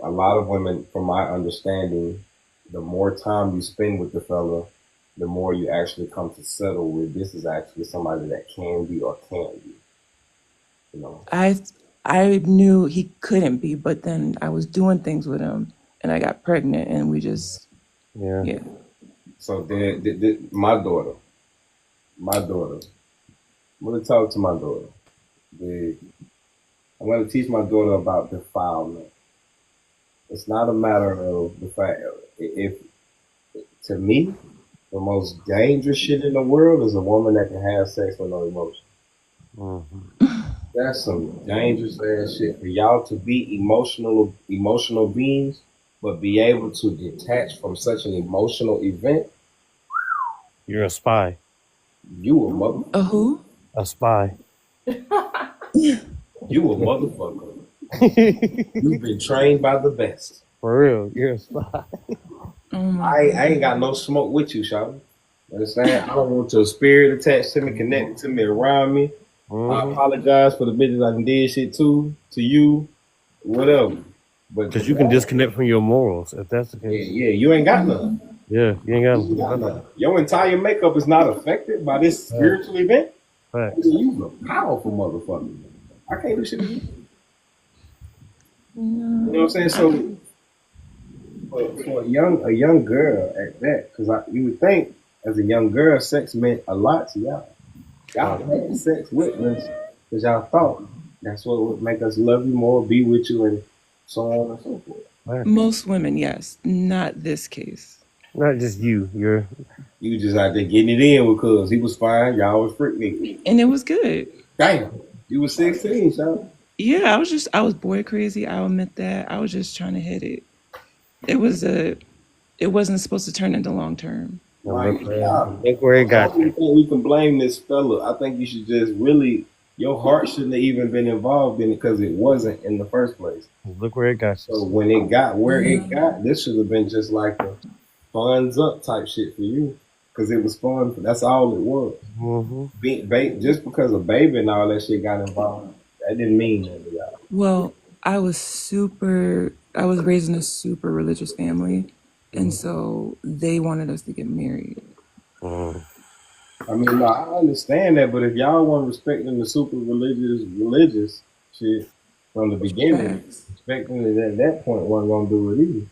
A lot of women, from my understanding, the more time you spend with the fella, the more you actually come to settle with this is actually somebody that can be or can't be. You know. I knew he couldn't be, but then I was doing things with him and I got pregnant and we just yeah. So then, my daughter, I'm gonna talk to my daughter. I'm gonna teach my daughter about defilement. It's not a matter of the fact if to me the most dangerous shit in the world is a woman that can have sex with no emotion. Mm-hmm. That's some dangerous ass shit for y'all to be emotional beings, but be able to detach from such an emotional event. You're a spy. You a mother. A who? A spy. You a motherfucker. You've been trained by the best. For real, you're a spy. Oh my I ain't got no smoke with you, Shawty. Understand? I don't want your spirit attached to me, connected to me, around me. I apologize for the bitches I done did shit to you, whatever. But Because you can disconnect from your morals if that's the case. yeah, you ain't got none. Yeah, you ain't got You ain't got none. Your entire makeup is not affected by this spiritual event. Facts. You a powerful motherfucker. I can't do shit to you. You know what I'm saying? So for a young girl at that, because you would think as a young girl, sex meant a lot to y'all. Y'all had sex with us because y'all thought that's what would make us love you more, be with you, and so on and so forth. Most women, yes. Not this case. Not just you. You just out there getting it in because he was fine. Y'all was freak niggas. And it was good. Damn. You was 16, son. Yeah, I was boy crazy. I'll admit that. I was just trying to hit it. It wasn't supposed to turn into long term. Like, Look where it got I don't think we can blame this fella. I think you should just really, your heart shouldn't have even been involved in it because it wasn't in the first place. Look where it got you. So when it got where it got, this should have been just like a funds up type shit for you because it was fun. That's all it was. Mm-hmm. Just because a baby and all that shit got involved, that didn't mean nothing to y'all. Well, I was raised in a super religious family, and so they wanted us to get married. I mean, no, I understand that, but if y'all weren't respecting the super religious shit from the beginning, expecting it at that point wasn't gonna do it either.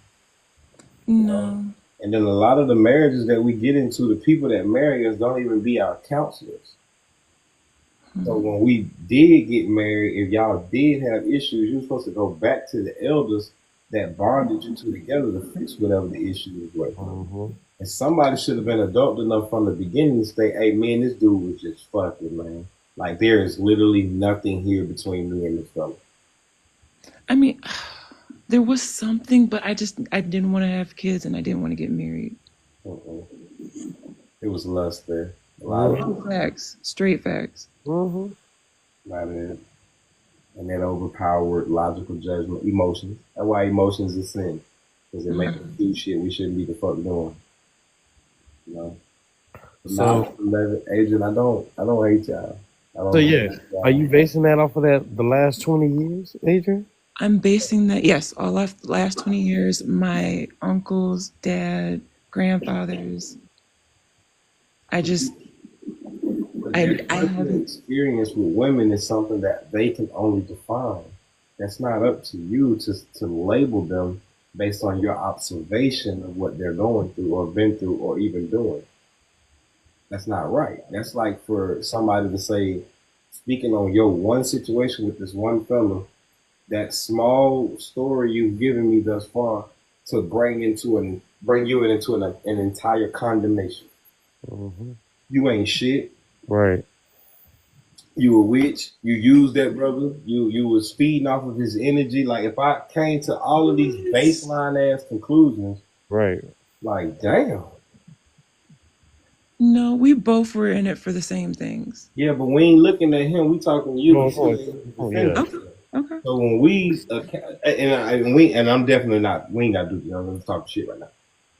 No. And then a lot of the marriages that we get into, the people that marry us don't even be our counselors. So when we did get married, if y'all did have issues, you were supposed to go back to the elders that bonded you two together to fix whatever the issue was. And somebody should have been adult enough from the beginning to say, hey, man, this dude was just fucking, man. Like, there is literally nothing here between me and this fella. I mean, there was something, but I didn't want to have kids and I didn't want to get married. It was lust there. A lot of facts, straight facts. Not it. And that overpowered logical judgment, emotions. That's why emotions are sin. Because it makes us do shit we shouldn't be the fuck doing. You know? So, Adrian, I don't hate y'all. So yeah, are you basing that off of the last 20 years, Adrian? I'm basing that, yes, all of the last 20 years, my uncles, dad, grandfathers. I haven't. Experience with women is something that they can only define. That's not up to you to label them based on your observation of what they're going through or been through or even doing. That's not right. That's like for somebody to say, speaking on your one situation with this one fella, that small story you've given me thus far, to bring you into an entire condemnation. You ain't shit. Right. You a witch. You used that brother. You was feeding off of his energy. Like, if I came to all of these baseline ass conclusions, right? Like, damn. No, we both were in it for the same things. Yeah, but we ain't looking at him. We talking to you. Okay. So when we and I'm definitely not. We ain't gotta do. Let's talk shit right now.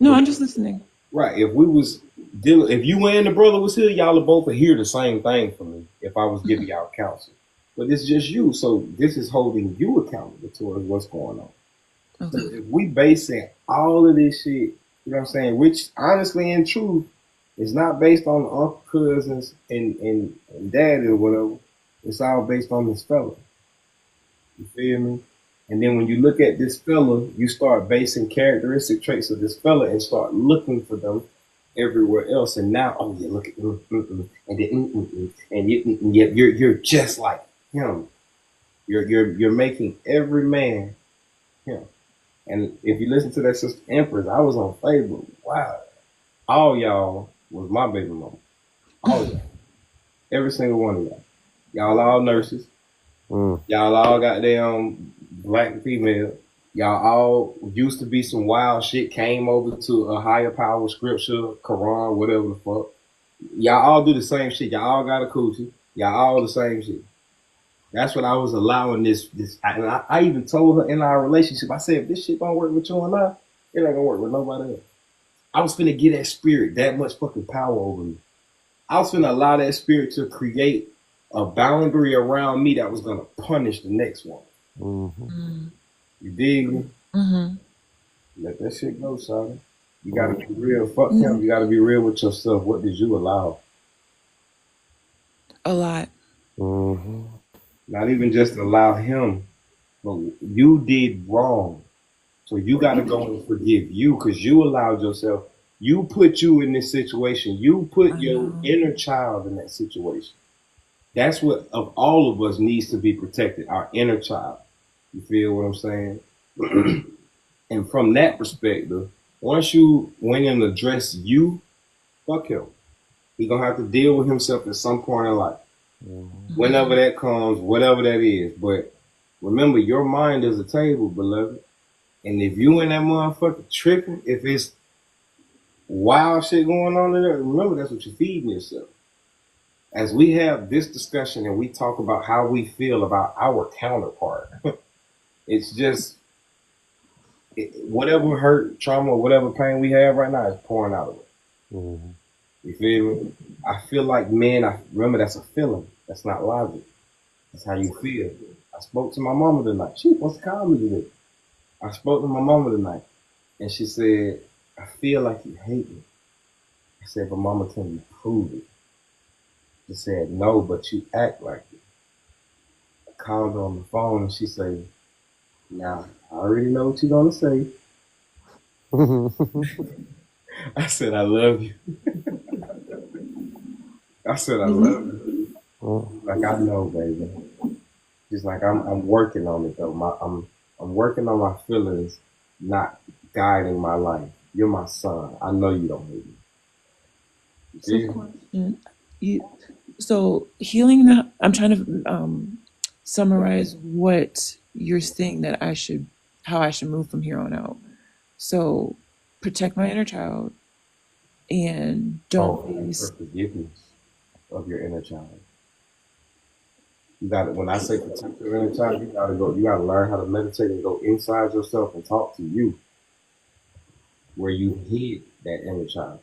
No, I'm just listening. Right. If we was dealing, if you and the brother was here, y'all are both hear the same thing from me. If I was giving y'all counsel, but it's just you. So this is holding you accountable towards what's going on. Okay. So if we basing all of this shit, you know what I'm saying, which honestly and truth is not based on uncle, cousins, and daddy or whatever. It's all based on this fella. You feel me? And then when you look at this fella, you start basing characteristic traits of this fella and start looking for them everywhere else. And now, oh yeah, look at and then and you're just like him. You're making every man him. And if you listen to that sister Empress, I was on Facebook. Wow, all y'all was my baby mama. All y'all, every single one of y'all. Y'all all nurses. Y'all all goddamn black and female. Y'all all used to be some wild shit, came over to a higher power, scripture, Quran, whatever the fuck. Y'all all do the same shit. Y'all all got a coochie. Y'all all the same shit. That's what I was allowing this. And I even told her in our relationship, I said, if this shit don't work with you and I, it ain't gonna work with nobody else. I was finna get that spirit that much fucking power over me. I was finna allow that spirit to create a boundary around me that was gonna punish the next one. You dig me? Let that shit go, son. You gotta be real. Fuck him. You gotta be real with yourself. What did you allow? A lot. Not even just allow him, but you did wrong. So you gotta go and forgive you, because you allowed yourself. You put you in this situation. You put your inner child in that situation. That's what of all of us needs to be protected, our inner child. You feel what I'm saying? And from that perspective, once you went and addressed you, fuck him. He's gonna have to deal with himself at some point in life. Whenever that comes, whatever that is. But remember, your mind is a table, beloved. And if you in that motherfucker tripping, if it's wild shit going on in there, remember that's what you're feeding yourself. As we have this discussion and we talk about how we feel about our counterpart, it's just whatever hurt, trauma, whatever pain we have right now is pouring out of it. You feel me? I feel like men, I remember that's a feeling. That's not logic. That's how you feel. I spoke to my mama tonight. She wants to call me today. I spoke to my mama tonight and she said, I feel like you hate me. I said, but mama, can you prove it? She said, no, but you act like it. I called her on the phone and she said, now, I already know what you're going to say. I said I love you. I said I Mhm. love you. Like I know, baby. She's like I'm working on it though. I'm working on my feelings, not guiding my life. You're my son. I know you don't hate me. You So, see? question. So healing the. I'm trying to summarize what you're saying that how I should move from here on out. So, protect my inner child and don't Oh, for face. forgiveness of your inner child. You got to, when I say protect your inner child, you gotta learn how to meditate and go inside yourself and talk to you where you hid that inner child.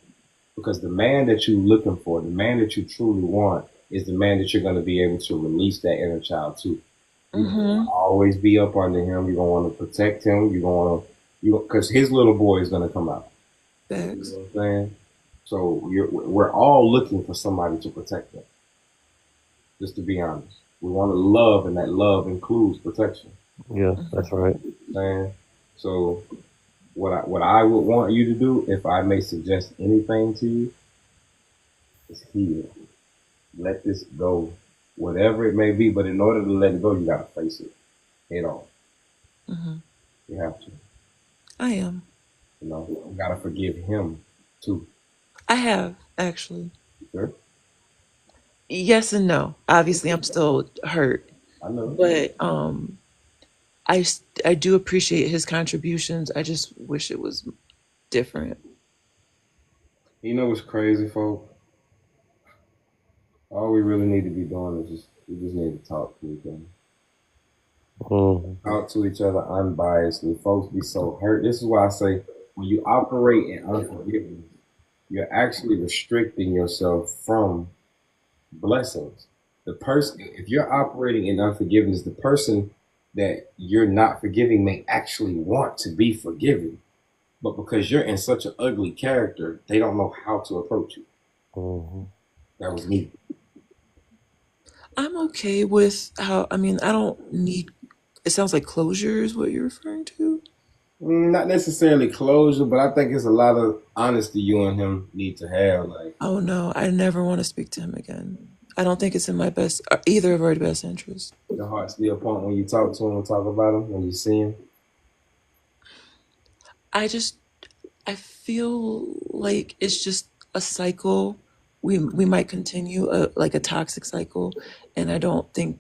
Because the man that you're looking for, the man that you truly want, is the man that you're going to be able to release that inner child to. You're going to Mm-hmm. always be up under him. You're going to want to protect him. You're going to, because his little boy is going to come out. You know Facts. what I'm saying? So we're all looking for somebody to protect them. Just to be honest, we want to love, and that love includes protection. Yeah, that's right. Man, so what I would want you to do, if I may suggest anything to you, is heal. Let this go, whatever it may be. But in order to let it go, you gotta face it head on. Mm-hmm. You have to. I am. You know, you gotta forgive him too. I have actually. Sure? Yes and no. Obviously, I'm still hurt, I know. but I do appreciate his contributions. I just wish it was different. You know what's crazy, folks? All we really need to be doing is we just need to talk to each other. Talk to each other unbiasedly. Folks be so hurt. This is why I say when you operate in unforgiveness, you're actually restricting yourself from blessings. The person, if you're operating in unforgiveness, the person that you're not forgiving may actually want to be forgiven, but because you're in such an ugly character, they don't know how to approach you. That was me. I'm okay with how. I mean, I don't need. It sounds like closure is what you're referring to. Not necessarily closure, but I think it's a lot of honesty you and him need to have. Like, Oh no, I never want to speak to him again. I don't think it's in my best, either of our best interests. your heart still pump when you talk to him and talk about him, when you see him. I feel like it's just a cycle. We might continue like a toxic cycle, and I don't think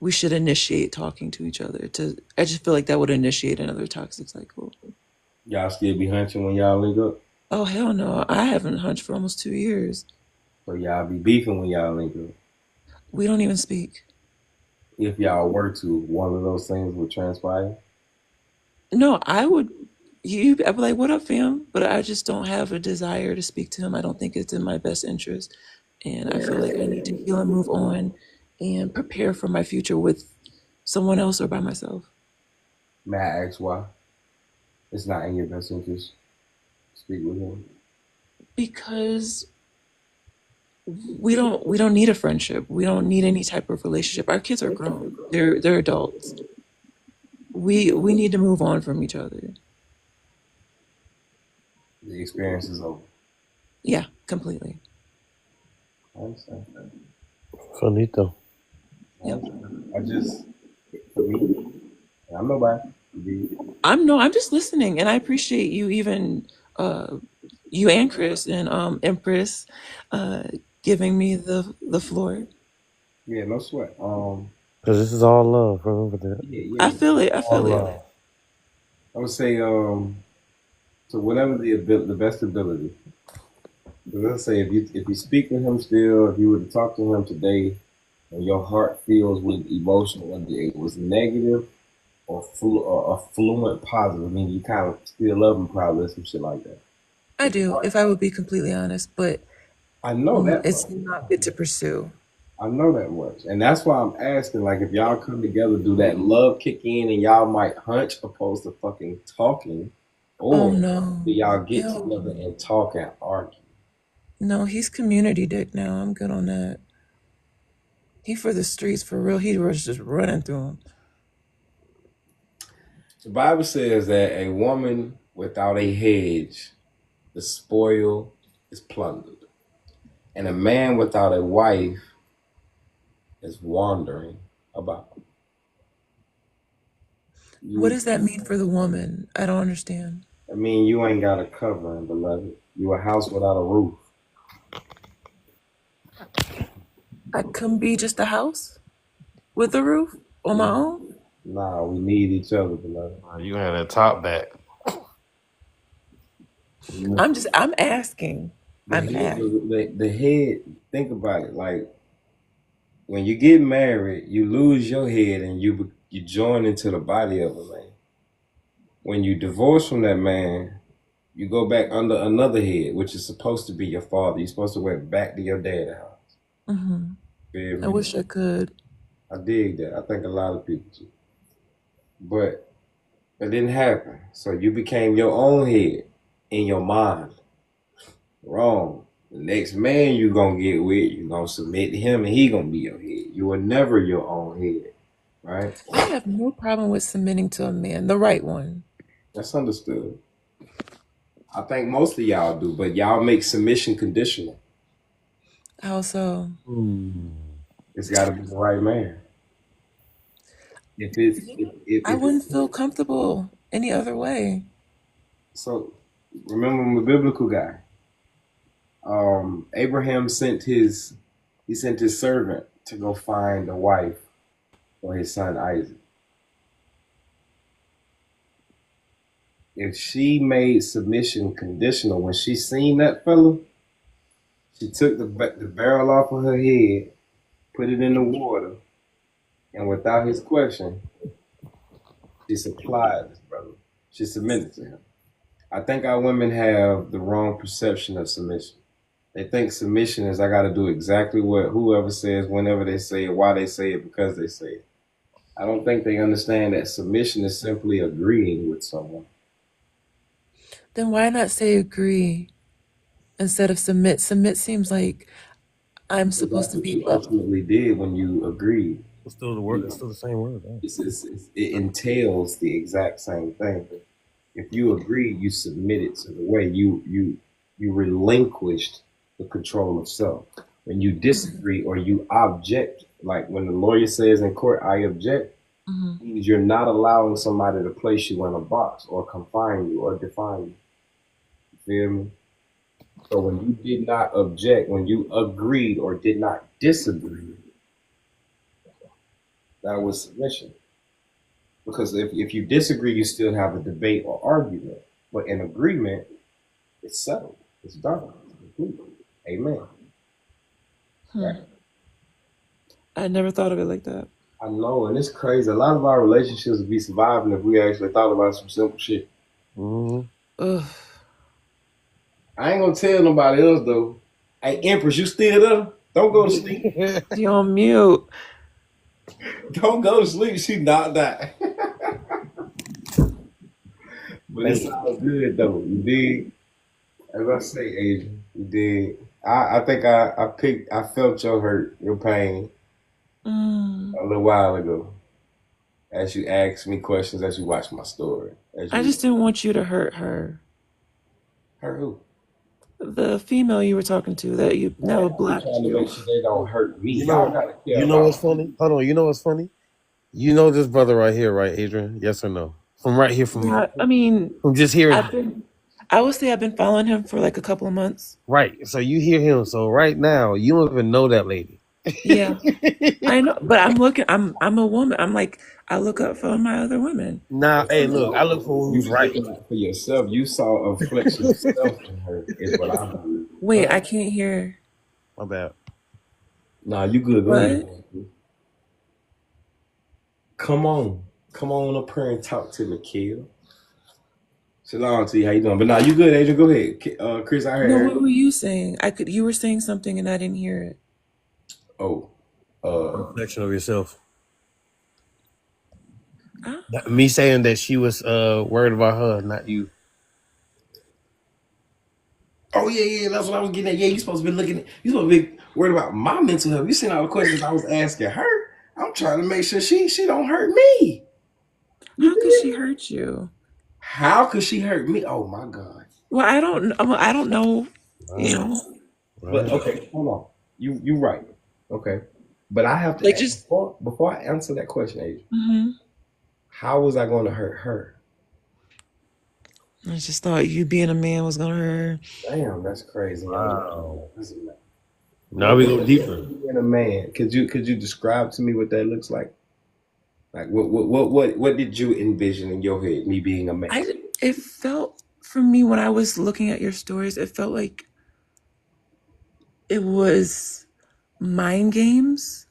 we should initiate talking to each other. I just feel like that would initiate another toxic cycle. Y'all still be hunching when y'all link up? Oh hell no! I haven't hunched for almost 2 years. So y'all be beefing when y'all link up? We don't even speak. If y'all were to, one of those things would transpire? No, I would. I'd be like, "What up, fam?" But I just don't have a desire to speak to him. I don't think it's in my best interest, and I feel like I need to heal and move on, and prepare for my future with someone else or by myself. May I ask why? It's not in your best interest to speak with him? Because we don't need a friendship. We don't need any type of relationship. Our kids are grown. They're adults. We need to move on from each other. The experience is over. Yeah, completely. I understand. Finito. Yep. I just, for me, I'm nobody. I'm just listening, and I appreciate you, even you and Chris and Empress giving me the floor. Yeah, no sweat. Because this is all love. Remember that. Yeah. I feel it. I All feel it. love. I would say, to whatever the best ability. Let's say if you speak with him still, if you were to talk to him today, and your heart feels with emotion, whether it was negative or fluent positive, I mean, you kind of still love him, probably, or some shit like that. I do, if I would be completely honest, but I know that it's much. not good to pursue. I know that much, and that's why I'm asking. Like, if y'all come together, do that love kick in, and y'all might hunch opposed to fucking talking, or Oh no. do y'all get Hell together no. and talk and argue? No, he's community dick now. I'm good on that. He for the streets for real. He was just running through them. The Bible says that a woman without a hedge, the spoil is plundered. And a man without a wife is wandering about. What does that mean for the woman? I don't understand. I mean, you ain't got a covering, beloved. You a house without a roof. I couldn't be just a house with a roof on my own. Nah, we need each other, beloved. You had a top back. I'm asking. The head, think about it. Like, when you get married, you lose your head and you join into the body of a man. When you divorce from that man, you go back under another head, which is supposed to be your father. You're supposed to went back to your dad's house. Mm-hmm. I wish I could. I dig that. I think a lot of people do. But it didn't happen. So you became your own head in your mind. Wrong. The next man you gonna get with, you gonna submit to him and he gonna be your head. You were never your own head. Right? I have no problem with submitting to a man, the right one. That's understood. I think most of y'all do, but y'all make submission conditional. How so? It's got to be the right man. I wouldn't feel comfortable any other way. So, remember, I'm a biblical guy. Abraham sent his servant to go find a wife for his son Isaac. If she made submission conditional, when she seen that fella, she took the barrel off of her head, put it in the water, and without his question, she supplied this brother. She submitted to him. I think our women have the wrong perception of submission. They think submission is I got to do exactly what whoever says, whenever they say it, why they say it, because they say it. I don't think they understand that submission is simply agreeing with someone. Then why not say agree instead of submit? Submit seems like I'm supposed to be. You ultimately did when you agreed. It's still the word. It's still the same word. Right? It entails the exact same thing. If you agree, you submitted to the way. You relinquished the control of self. When you disagree or you object, like when the lawyer says in court, I object, means you're not allowing somebody to place you in a box or confine you or define you. You feel me? So when you did not object, when you agreed or did not disagree, that was submission. Because if you disagree, you still have a debate or argument. But in agreement, it's settled. It's done. It's complete. Amen. Right. I never thought of it like that. I know, and it's crazy. A lot of our relationships would be surviving if we actually thought about some simple shit. Ugh. I ain't gonna tell nobody else though. Hey, Empress, you still there? Don't go to sleep. You're on mute. Don't go to sleep. She knocked out. But it sounds good though. You did. As I say, Adrian, you did. I think I felt your hurt, your pain a little while ago. As you asked me questions, as you watched my story. I just didn't want you to hurt her. Hurt who? The female you were talking to that you never blocked. Trying to make sure they don't hurt me. You know what's funny? Hold on. You know what's funny? You know this brother right here, right, Adrian? Yes or no? From right here, from I mean, from just hearing. I would say I've been following him for like a couple of months. Right. So you hear him. So right now, you don't even know that lady. Yeah, I know. But I'm looking. I'm a woman. I'm like, I look up for my other women. Nah, hey, look. I look for who's right. For yourself, you saw a reflection of self in her. Is what I believe. Wait, I can't hear. My bad. Nah, you good. Go ahead. Come on up here and talk to me, Kill. Shalom to you. How you doing? But nah, you good, Adrian. Go ahead, Chris. I heard. No, what were you saying? You were saying something and I didn't hear it. Oh, reflection of yourself. Me saying that she was worried about her, not you. Oh yeah, that's what I was getting at. Yeah, you supposed to be worried about my mental health. You seen all the questions I was asking her. I'm trying to make sure she don't hurt me. How could she hurt you? How could she hurt me? Oh my God. Well, I don't know. You Right. know, But Right. okay, hold on. You right. Okay. But I have like to just. before I answer that question, Adrian, Mhm. how was I going to hurt her? I just thought you being a man was gonna hurt. Damn, that's crazy. Wow. That's a- Now we go deeper. Being a man, could you describe to me what that looks like? Like what did you envision in your head, me being a man? It felt for me when I was looking at your stories, it felt like it was mind games.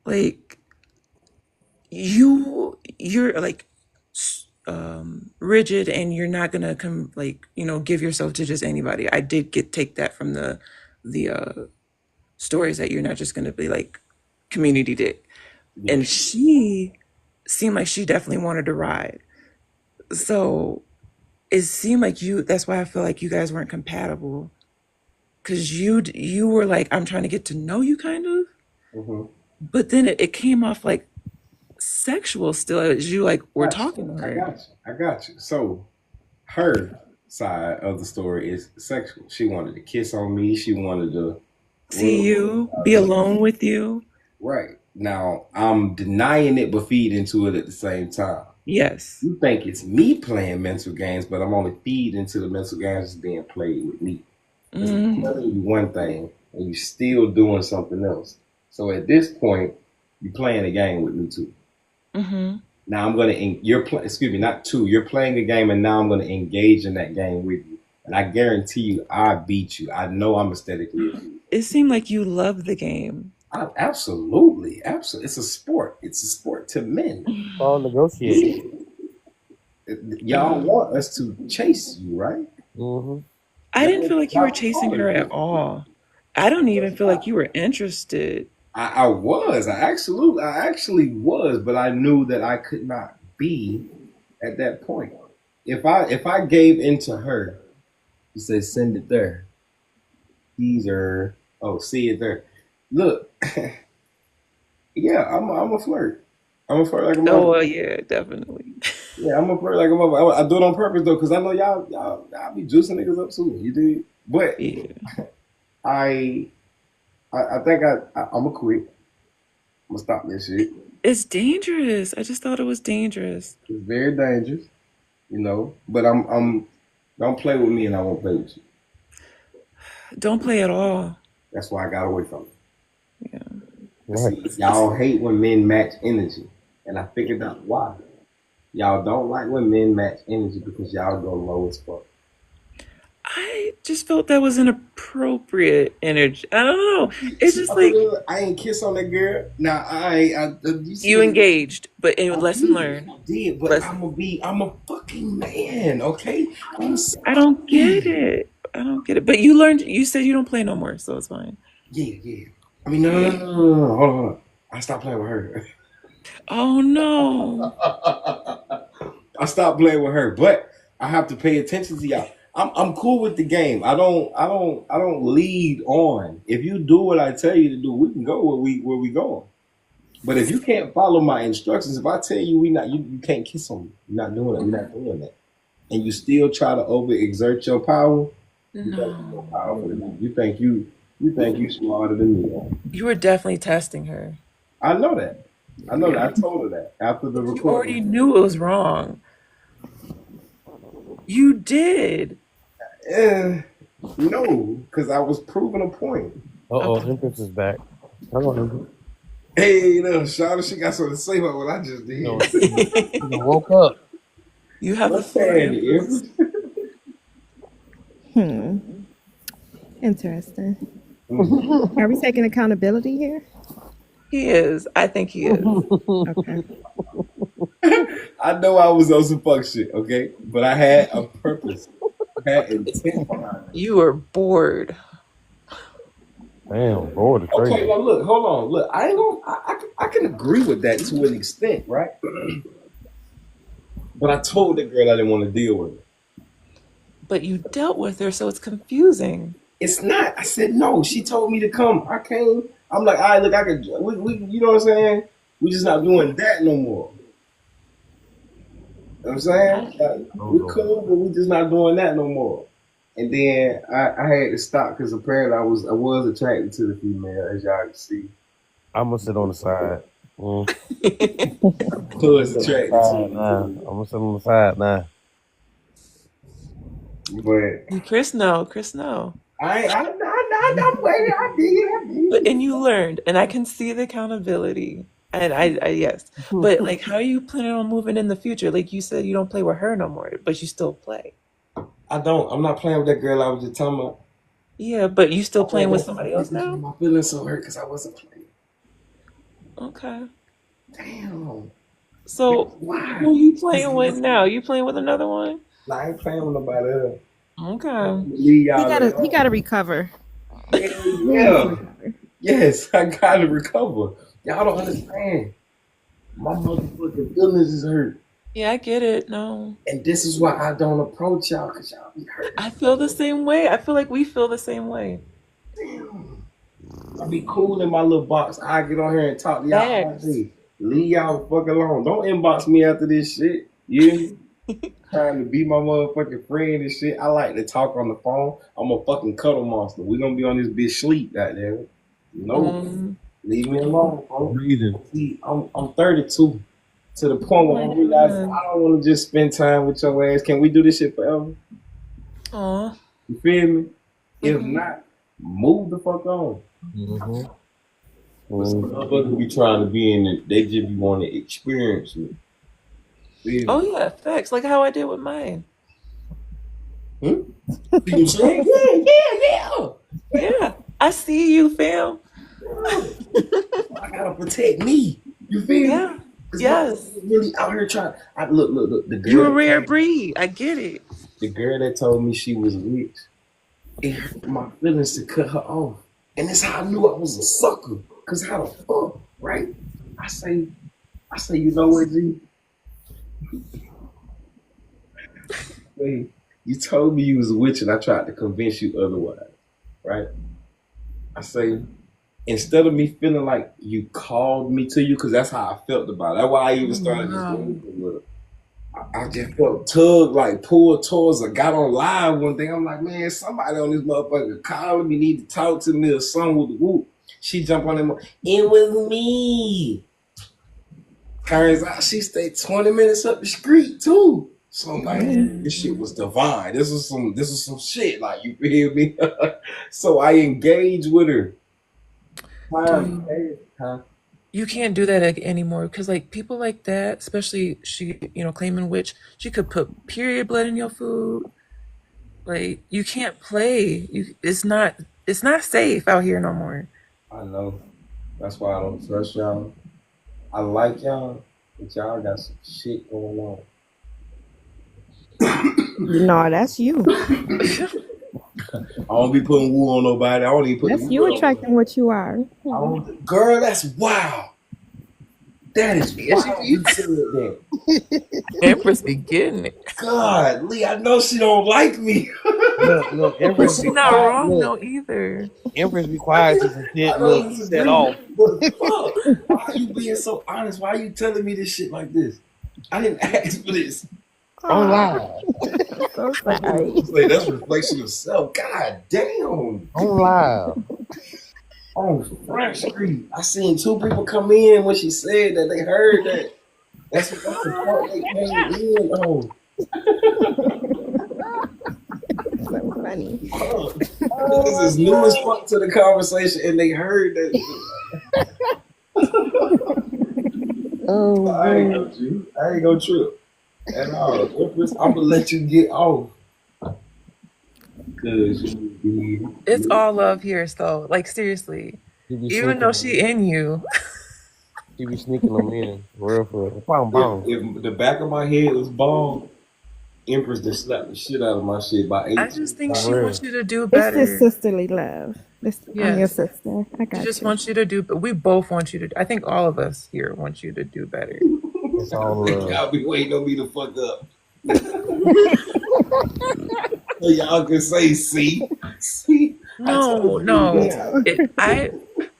Like you're like rigid, and you're not gonna come like give yourself to just anybody. I did take that from the stories, that you're not just gonna be like community dick. Yeah. And she seemed like she definitely wanted to ride. So it seemed like that's why I feel like you guys weren't compatible, because you were like, I'm trying to get to know you, kind of, Mhm. but then it came off like sexual still, as you like were talking to her. I got you. So her side of the story is sexual. She wanted to kiss on me. She wanted to See you, be alone with you. Right. Now I'm denying it but feeding into it at the same time. Yes. You think it's me playing mental games, but I'm only feeding into the mental games that's being played with me. Because I'm telling you one thing and you're still doing something else. So at this point, you're playing a game with me too. Mm-hmm. Now I'm gonna you're playing a game, and now I'm gonna engage in that game with you. And I guarantee you, I beat you. I know I'm aesthetically appealing. It seemed like you loved the game. Absolutely. It's a sport. It's a sport to men. All negotiated. Y'all want us to chase you, right? Mm-hmm. I didn't feel like you were chasing her at all. I don't even feel like you were interested. I was. I actually was, but I knew that I could not be at that point. If I gave into her, you say send it there. Teaser. Oh, see it there. Look, yeah, I'm a flirt. I'm a flirt like a mother. Oh, well, yeah, definitely. Yeah, I'm a flirt like a mother. I do it on purpose though, because I know y'all be juicing niggas up too. You do, but Yeah. I think I'm gonna quit. I'm gonna stop this shit. It's dangerous. I just thought it was dangerous. It's very dangerous, you know. But I'm don't play with me, and I won't play with you. Don't play at all. That's why I got away from it. Yeah. Right. See, y'all hate when men match energy, and I figured out why. Y'all don't like when men match energy because y'all go low as fuck. I just felt that was inappropriate energy. I don't know. It's just like I ain't kiss on that girl. Now you engaged, but in lesson learned. I did, but I'm a fucking man, okay? I don't get it. But you said you don't play no more, so it's fine. Yeah. I mean, no. Hold on. I stopped playing with her. Oh no. I stopped playing with her, but I have to pay attention to y'all. I'm cool with the game. I don't lead on. If you do what I tell you to do, we can go where we going. But if you can't follow my instructions, if I tell you you can't kiss on me, you're not doing it. You're not doing that, and you still try to overexert your power. No. You think you smarter than me. You were definitely testing her. I know that. I told her that after the You recording. already knew it was wrong. You did. No, because I was proving a point. Empress is back. Come on, Empress. Hey, Shawty, she got something to say about what I just did. You woke up. You have What's a Interesting. Are we taking accountability here? He is. I think he is. Okay. I know I was on some fuck shit, okay? But I had a purpose. I had intent behind it. You were bored. Damn, bored is crazy. Okay, now look, hold on. Look, I can agree with that to an extent, right? But I told the girl I didn't want to deal with her. But you dealt with her, so it's confusing. It's not. I said no. She told me to come. I came. I'm like, all right, look, we you know what I'm saying? We just not doing that no more. know what I'm saying? Like, we Oh, cool, but we just not doing that no more. And then I had to stop because apparently I was attracted to the female, as y'all can see. I'm gonna sit on the side. Mm. Was attracted to Nah, I'm gonna sit on the side now. but Chris, no. Chris, no. I'm waiting. I did it. And you learned, and I can see the accountability. And I yes. But like, how are you planning on moving in the future? Like you said, you don't play with her no more, but you still play. I don't. I'm not playing with that girl I was just talking about. Yeah, but you still playing with somebody else now? My feelings so hurt because I wasn't playing. Okay. Damn. So Why? who you playing with now? You playing with another one? Nah, I ain't playing with nobody else. Okay. Leave y'all He alone. gotta recover. Yeah. Yes, I gotta recover. Y'all don't understand. My motherfucking feelings is hurt. Yeah, I get it. No. And this is why I don't approach y'all, because y'all be hurt. I feel the same way. I feel like we feel the same way. Damn. I be cool in my little box. I get on here and talk to y'all all day. Leave y'all the fuck alone. Don't inbox me after this shit. Yeah. Trying to be my motherfucking friend and shit. I like to talk on the phone. I'm a fucking cuddle monster. We gonna be on this bitch sleep, goddamn. No. Leave me alone, bro. Breathing. See, I'm 32. To the point where I realize I don't want to just spend time with your ass. Can we do this shit forever? Aw. You feel me? If not, move the fuck on. Mm-hmm. Motherfuckers be trying to be in it. They just be wanting to experience it. Feel Oh me? yeah, facts. Like how I did with mine. You saying? Yeah. Yeah. I see you, fam. I gotta protect me. You feel Yeah. me? 'Cause Yes. motherfuckers really out here trying. Look. The girl. You're a that rare told- breed. I get it. The girl that told me she was rich, it hurt my feelings to cut her off. And that's how I knew I was a sucker. Cause how the fuck, right? I say, you know what, G? Wait, you told me you was a witch and I tried to convince you otherwise, right? I say, instead of me feeling like you called me to you, because that's how I felt about it. That's why I even started this game with her. I just felt pulled towards her. Got on live one thing. I'm like, man, somebody on this motherfucker calling me, need to talk to me or something with the whoop. She jumped on him. It was me. Turns out she stayed 20 minutes up the street too. So I'm like, this shit was divine. This was some shit. Like, you feel me? So I engaged with her. Huh? You can't do that anymore because like people like that, especially she, claiming witch, she could put period blood in your food. Like you can't play. It's not safe out here no more. I know. That's why I don't trust y'all. I like y'all, but y'all got some shit going on. No, that's you. I don't be putting woo on nobody. I don't even put That's the you woo on. attracting what you are. Girl, that's wild. That is wild. You said that. Empress be getting it. God, Lee, I know she don't like me. Look, Empress be She's not quiet. wrong Look, though either. Empress be quiet to some shit. I Look, don't set disagree, off. but fuck, why are you being so honest? Why are you telling me this shit like this? I didn't ask for this. I'm live. So sorry. Like, that's reflection of self. God damn. I'm live. On Front Street, I seen two people come in when she said that they heard that. That's the part they came in on. So funny. This is new as fuck to the conversation, and they heard that. Oh, I ain't gonna trip at all. I'm gonna let you get off. Cause It's all love here, so like seriously. Even though she in you. She be sneaking them in. For real. Bang, bang. if the back of my head was bald, Empress just slapped the shit out of my shit by 8. I just think she wants you to do it's better. this sisterly love. I'm your Yes. sister. I She got just you. wants you to do, but we both want you to. I think all of us here want you to do better. It's all love. Y'all be waiting on me to fuck up. So y'all can say, see. No.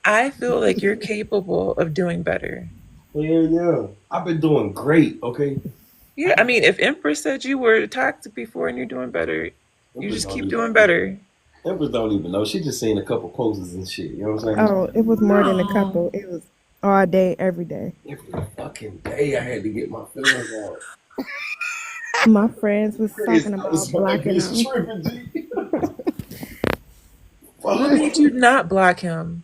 I feel like you're capable of doing better. Yeah. I've been doing great, okay? Yeah, I mean, if Empress said you were toxic before and you're doing better, you Empress just don't keep even doing better. Empress don't even know. She just seen a couple posters and shit. You know what I'm saying? Oh, it was more than a No. couple. It was all day, every day. Every fucking day I had to get my feelings out. My friends was Chris, talking I was about fucking blocking him. tripping, G. Why Fuck. would you not block him?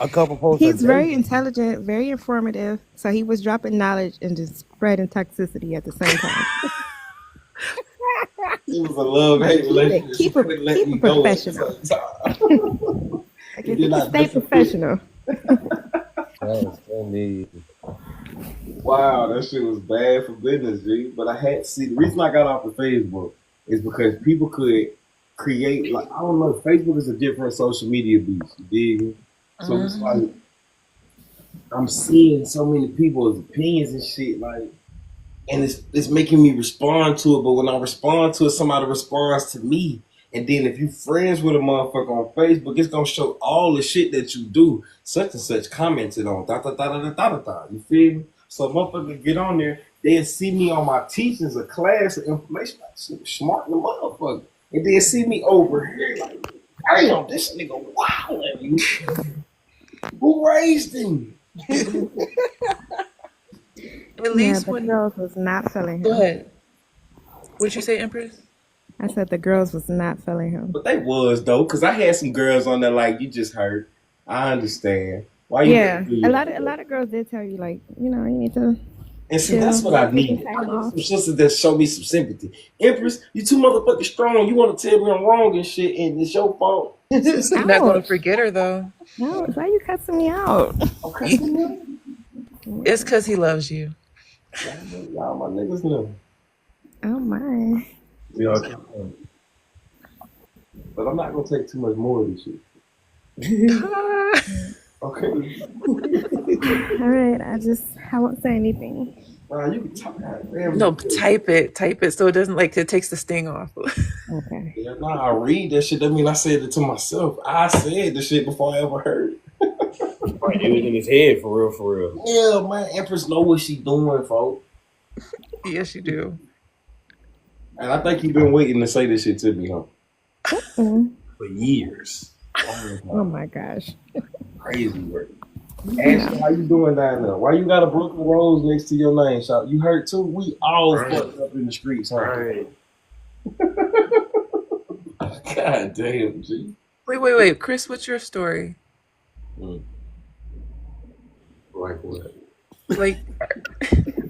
A couple posts a He's very day. intelligent, very informative. So he was dropping knowledge and just spreading toxicity at the same time. It was a love-hate relationship. She Keep couldn't let me it go at the professional. same time. Like, It if did you can not stay disappear. professional. That's funny. Wow, that shit was bad for business, G. But I had to see the reason I got off of Facebook is because people could create like I don't know. Facebook is a different social media beast. You dig? So it's like I'm seeing so many people's opinions and shit, like, and it's making me respond to it. But when I respond to it, somebody responds to me. And then if you friends with a motherfucker on Facebook, it's gonna show all the shit that you do. Such and such commented on da da da da da da da. Da. You feel me? So motherfucker get on there, they'll see me on my teachings, a class of information, like shit, smart in the motherfucker. And then see me over here like, damn, this nigga wild at you. Who raised him? At Yeah, least the when. girls was not feeling Go him. ahead. What'd you say, Empress? I said the girls was not feeling him. But they was though, cause I had some girls on there like you just heard. I understand. Why you Yeah, gotta do a that? lot of girls did tell you, like, you know, you need to And see, chill, that's what I take needed. some I time need off. some sisters that show me some sympathy. Empress, you too motherfucking strong. You want to tell me I'm wrong and shit, and it's your fault. You're not gonna Ouch! forget her though. No, why you cussing me out? I'm cussing you. It's because he loves you. Y'all my niggas know. Oh my. We all keep on. But I'm not gonna take too much more of this shit. Okay. All right, I won't say anything. Nah, you can talk. Damn. No, type it so it doesn't like it takes the sting off. Okay. Yeah, nah, I read that shit. That mean I said it to myself. I said the shit before I ever heard it. Right, it was in his head for real, for real. Yeah, man. Empress know what she doing, folks. Yes, you do. And I think you've been waiting to say this shit to me, huh? Mm. For years. Oh my gosh. Crazy work. Ashley, how you doing down there? Why you got a broken rose next to your name, shop? You hurt too? We all Right. fucked up in the streets, huh? Right. God damn, G. Wait. Chris, what's your story? Like what? Like,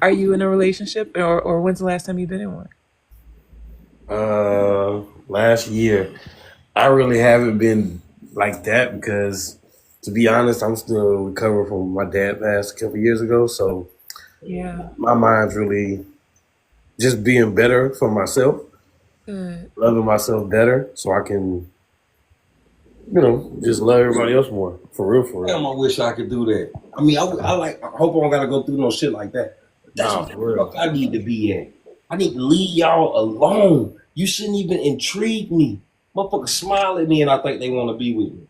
are you in a relationship or when's the last time you've been in one? Last year, I really haven't been like that because, to be honest, I'm still recovering from my dad passed a couple years ago. So Yeah. my mind's really just being better for myself, Good. loving myself better, so I can, just love everybody else more. For real, for real. Damn, I wish I could do that. I mean, I hope I don't gotta go through no shit like that. That's Nah, what the for real. fuck I need to be at. I need to leave y'all alone. You shouldn't even intrigue me. Motherfuckers smile at me and I think they want to be with me.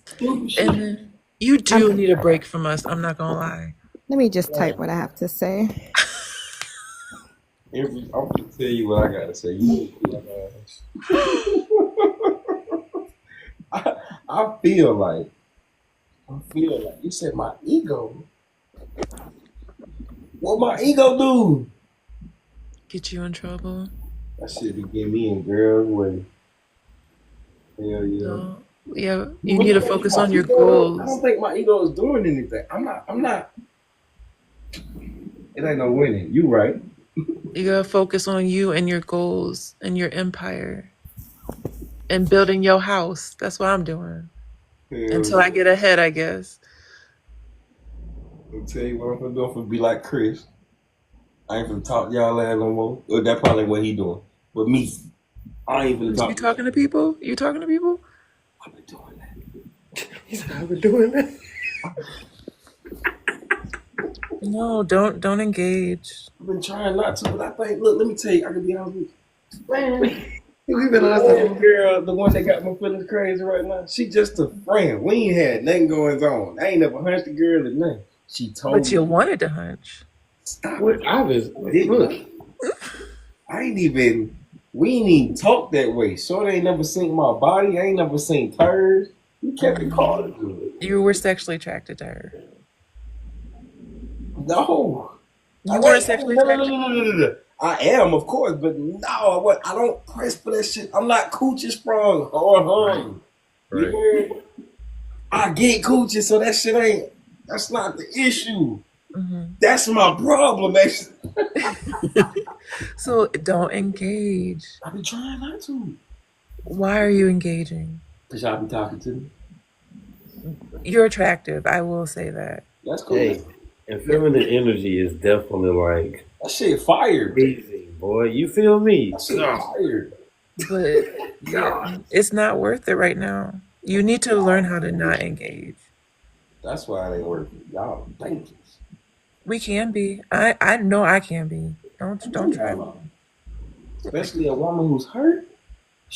Stupid shit. And then you do need a break from us. I'm not gonna lie. Let me just type what I have to say. I'm gonna tell you what I gotta say. You I feel like you said my ego. What my ego do? Get you in trouble. That shit be getting me in girls' way. Hell yeah. No. Yeah, you need to focus on your I goals. don't think my ego is doing anything. I'm not. It ain't no winning. You right. You gotta focus on you and your goals and your empire and building your house. That's what I'm doing. Hell Until I get ahead, I guess. I'll tell you what I'm gonna do. I'm gonna be like Chris. I ain't gonna talk to y'all ass no more. Or that's probably what he doing. But me, I ain't gonna talk. You talking to people? You talking to people? I've been doing that. He said, I've been doing that. No, don't engage. I've been trying not to, but I think. Look, let me tell you. I can be honest with you. Man, We've been on that girl, the one that got my feelings crazy right now. She just a friend. We ain't had nothing going on. I ain't never hunched the girl or nothing. She told But me. you wanted to hunch. Stop. What? I was look. I ain't even. We ain't even talk that way. Shorty ain't never seen my body. I ain't never seen hers. You kept it card good. You were sexually attracted to her. No. You Wait, were sexually no, no, no, attracted. no, no, no, no. I am, of course, but no, I don't press for that shit. I'm not coochie sprung or hung. You Right. heard? I get coochie, so that shit ain't. That's not the issue. That's my problem, actually. So don't engage. I be trying not to. Why are you engaging? Cause y'all be talking to me. You're attractive. I will say that. That's cool. Hey, and feminine energy is definitely like That shit fired. amazing, boy. You feel me? That shit fired. But yeah, it's not worth it right now. You need to learn how to not engage. That's why it ain't working. Y'all dangerous. We can be. I know I can be. Don't try me. Especially a woman who's hurt.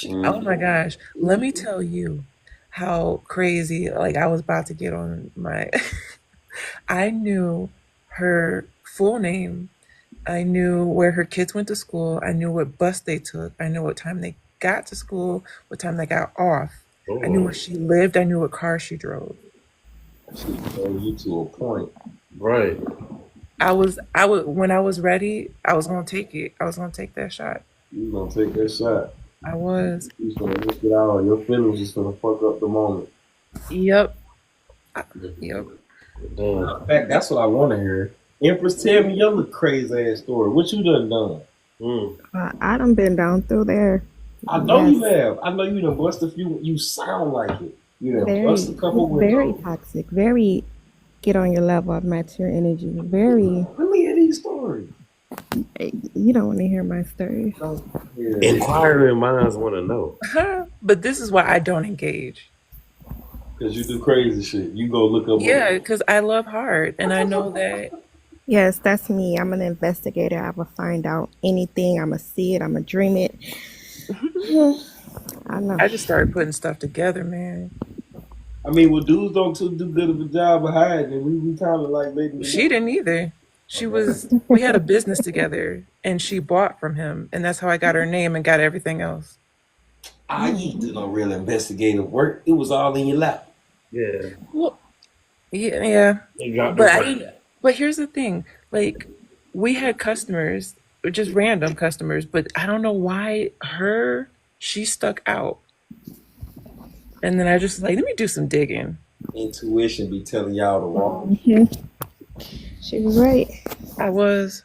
Oh my gosh. Let me tell you how crazy, like I was about to get on my I knew her full name. I knew where her kids went to school. I knew what bus they took. I knew what time they got to school, what time they got off. I knew where she lived. I knew what car she drove. She drove you to a point. Right. I was when I was ready, I was gonna take it. I was gonna take that shot. You gonna take that shot. I was. You gonna risk it all. Your feelings just gonna fuck up the moment. Yep. Yep. In fact, that's what I want to hear. Empress, tell me your little crazy ass story. What you done? I done been down through there. I know Yes. you have. I know you done bust a few. You sound like it. You done Very, bust a couple very windows. toxic. Very get on your level of match your energy. Very. Let me hear these stories. You don't want to hear my stories. Inquiring minds want to know. But this is why I don't engage. Because you do crazy shit. You go look up. Yeah, because I love hard, and I know that. Yes, that's me. I'm an investigator. I will find out anything. I'm going to see it. I'm going to dream it. I know. I just started putting stuff together, man. I mean, well, dudes don't do good of a job of hiding, and we kind of like maybe. She didn't either. We had a business together, and she bought from him, and that's how I got her name and got everything else. I ain't do no real investigative work. It was all in your lap. Yeah. Well, yeah. But here's the thing: like, we had customers, just random customers, but I don't know why she stuck out. And then I just like, let me do some digging. Intuition be telling y'all the wrong. She was right. I was.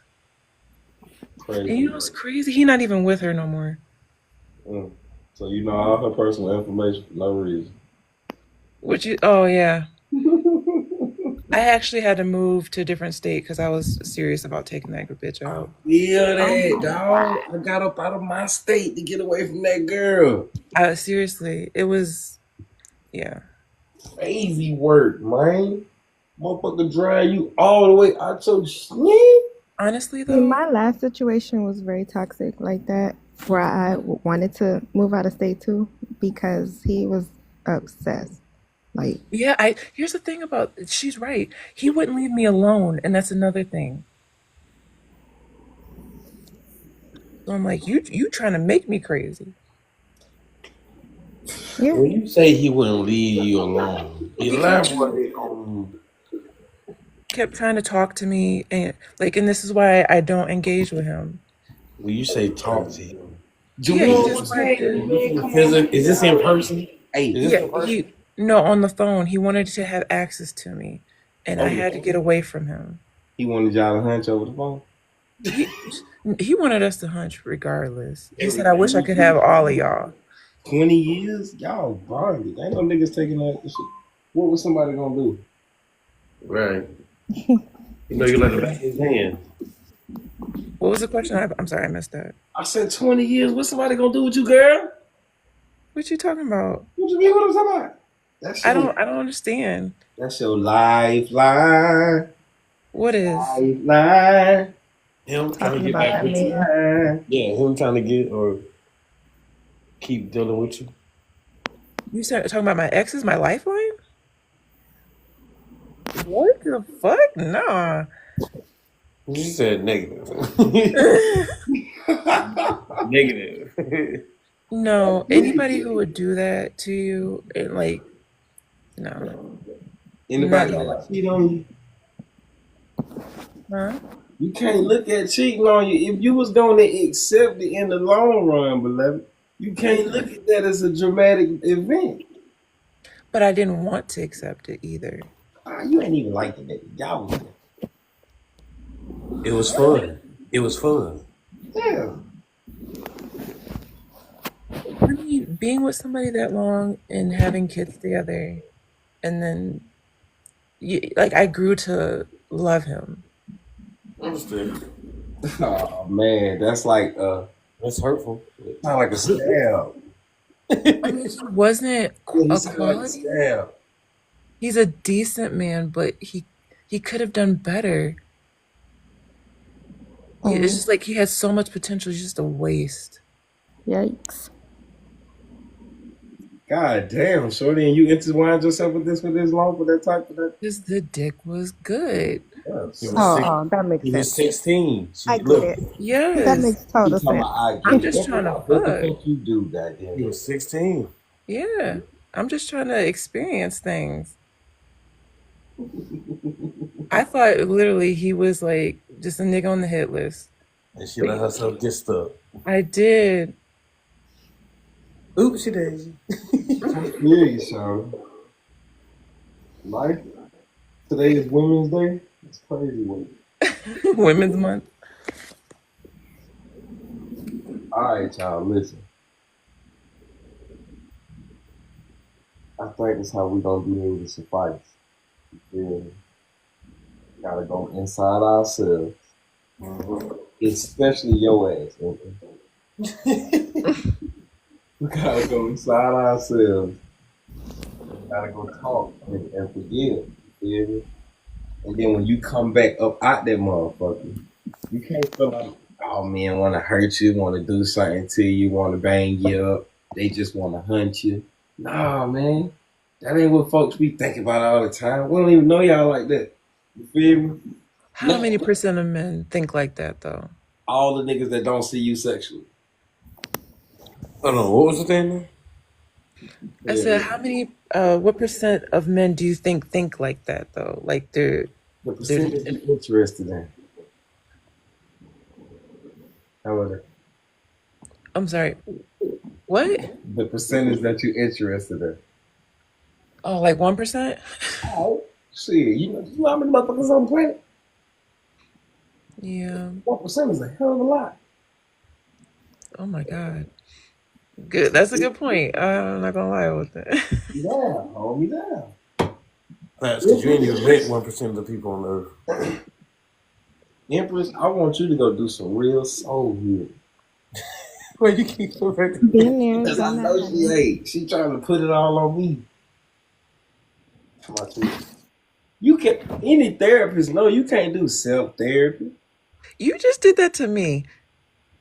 Crazy. And you know what's crazy? He not even with her no more. So you know all her personal information for no reason. Oh yeah. I actually had to move to a different state because I was serious about taking that bitch out. Yeah, that dog. I got up out of my state to get away from that girl. Seriously, it was, yeah. Crazy work, man. Motherfucker drive you all the way out your shit. Honestly, though, My last situation was very toxic like that, where I wanted to move out of state too because he was obsessed. Like, yeah. Here's the thing about she's right. He wouldn't leave me alone, and that's another thing. So I'm like, you trying to make me crazy? yeah. When you say he wouldn't leave you alone, elaborate on. Kept trying to talk to me, and this is why I don't engage with him. When you say talk to him, Yeah, he just wanted to, is this in person? no, on the phone. He wanted to have access to me, and I had to get away from him. He wanted y'all to hunch over the phone? He wanted us to hunch regardless. He said, I wish I could have all of y'all. 20 years? Y'all bonded. Ain't no niggas taking that shit. What was somebody gonna do? Right. You know you let him back his hand. What was the question? I'm sorry, I missed that. I said 20 years. What's somebody gonna do with you, girl? What you talking about? What you mean? What I'm talking about? I don't understand. That's your lifeline. What is? Lifeline. Him trying to get back with you. Yeah, him trying to get or keep dealing with you. You started talking about my exes, my lifeline? What the fuck? Nah. You said negative. Negative. No, anybody who would do that to you, like, no, not Anybody even. that cheat on you, Huh? you can't look at cheating on you. If you was going to accept it in the long run, beloved, you can't look at that as a dramatic event. But I didn't want to accept it either. You ain't even like the nigga. Y'all was It was fun. It was fun. yeah. I mean, being with somebody that long and having kids together, and then, like, I grew to love him. Understood. Oh man, that's like That's hurtful. sound like a stab. I mean, he wasn't Yeah, he a sound like a quality. stab. He's a decent man, but he could have done better. It's just like he has so much potential. He's just a waste. Yikes. God damn, shorty, and you intertwined yourself with this for this long for that type of that. Because the dick was good. Yes. Oh, that makes He was sense. 16. I get Look, it. That Yes. makes total Talking sense. about I'm just trying to what the fuck. fuck you do, goddamn. he was 16. Yeah. I'm just trying to experience things. I thought literally he was like just a nigga on the hit list. And she let herself get stuck. I did. Oopsie daisy. Yeah, you son. Life. Today is Women's Day. It's crazy work. Women's Month. All right, y'all, listen. I think that's how we gonna be able to suffice. You feel me? Gotta go inside ourselves, especially your ass. nigga. We gotta go inside ourselves. We gotta go talk and forgive. You feel me? And then when you come back up out that motherfucker, you can't feel like, oh man, want to hurt you, want to do something to you, want to bang you up. They just want to hunt you. Nah, man, that ain't what folks be thinking about all the time. We don't even know y'all like that. You feel me? How many percent of men think like that though? All the niggas that don't see you sexually. I don't know. What was the thing, man? I said, how many? What percent of men do you think like that though? Like The percentage you're interested in. How about it? I'm sorry. What? The percentage that you're interested in. Oh, like 1%? Oh, shit. You know how many motherfuckers on the planet? Yeah. 1% is a hell of a lot. Oh my God. Good. That's a good point. I'm not gonna lie with that. Yeah, hold me down. That's because you ain't even met 1% of the people on earth. Empress, I want you to go do some real soul healing. Well, you keep going back to Been there, Because I done know that. she ain't. She trying to put it all on me. Come on, you can any therapist know you can't do self-therapy. You just did that to me.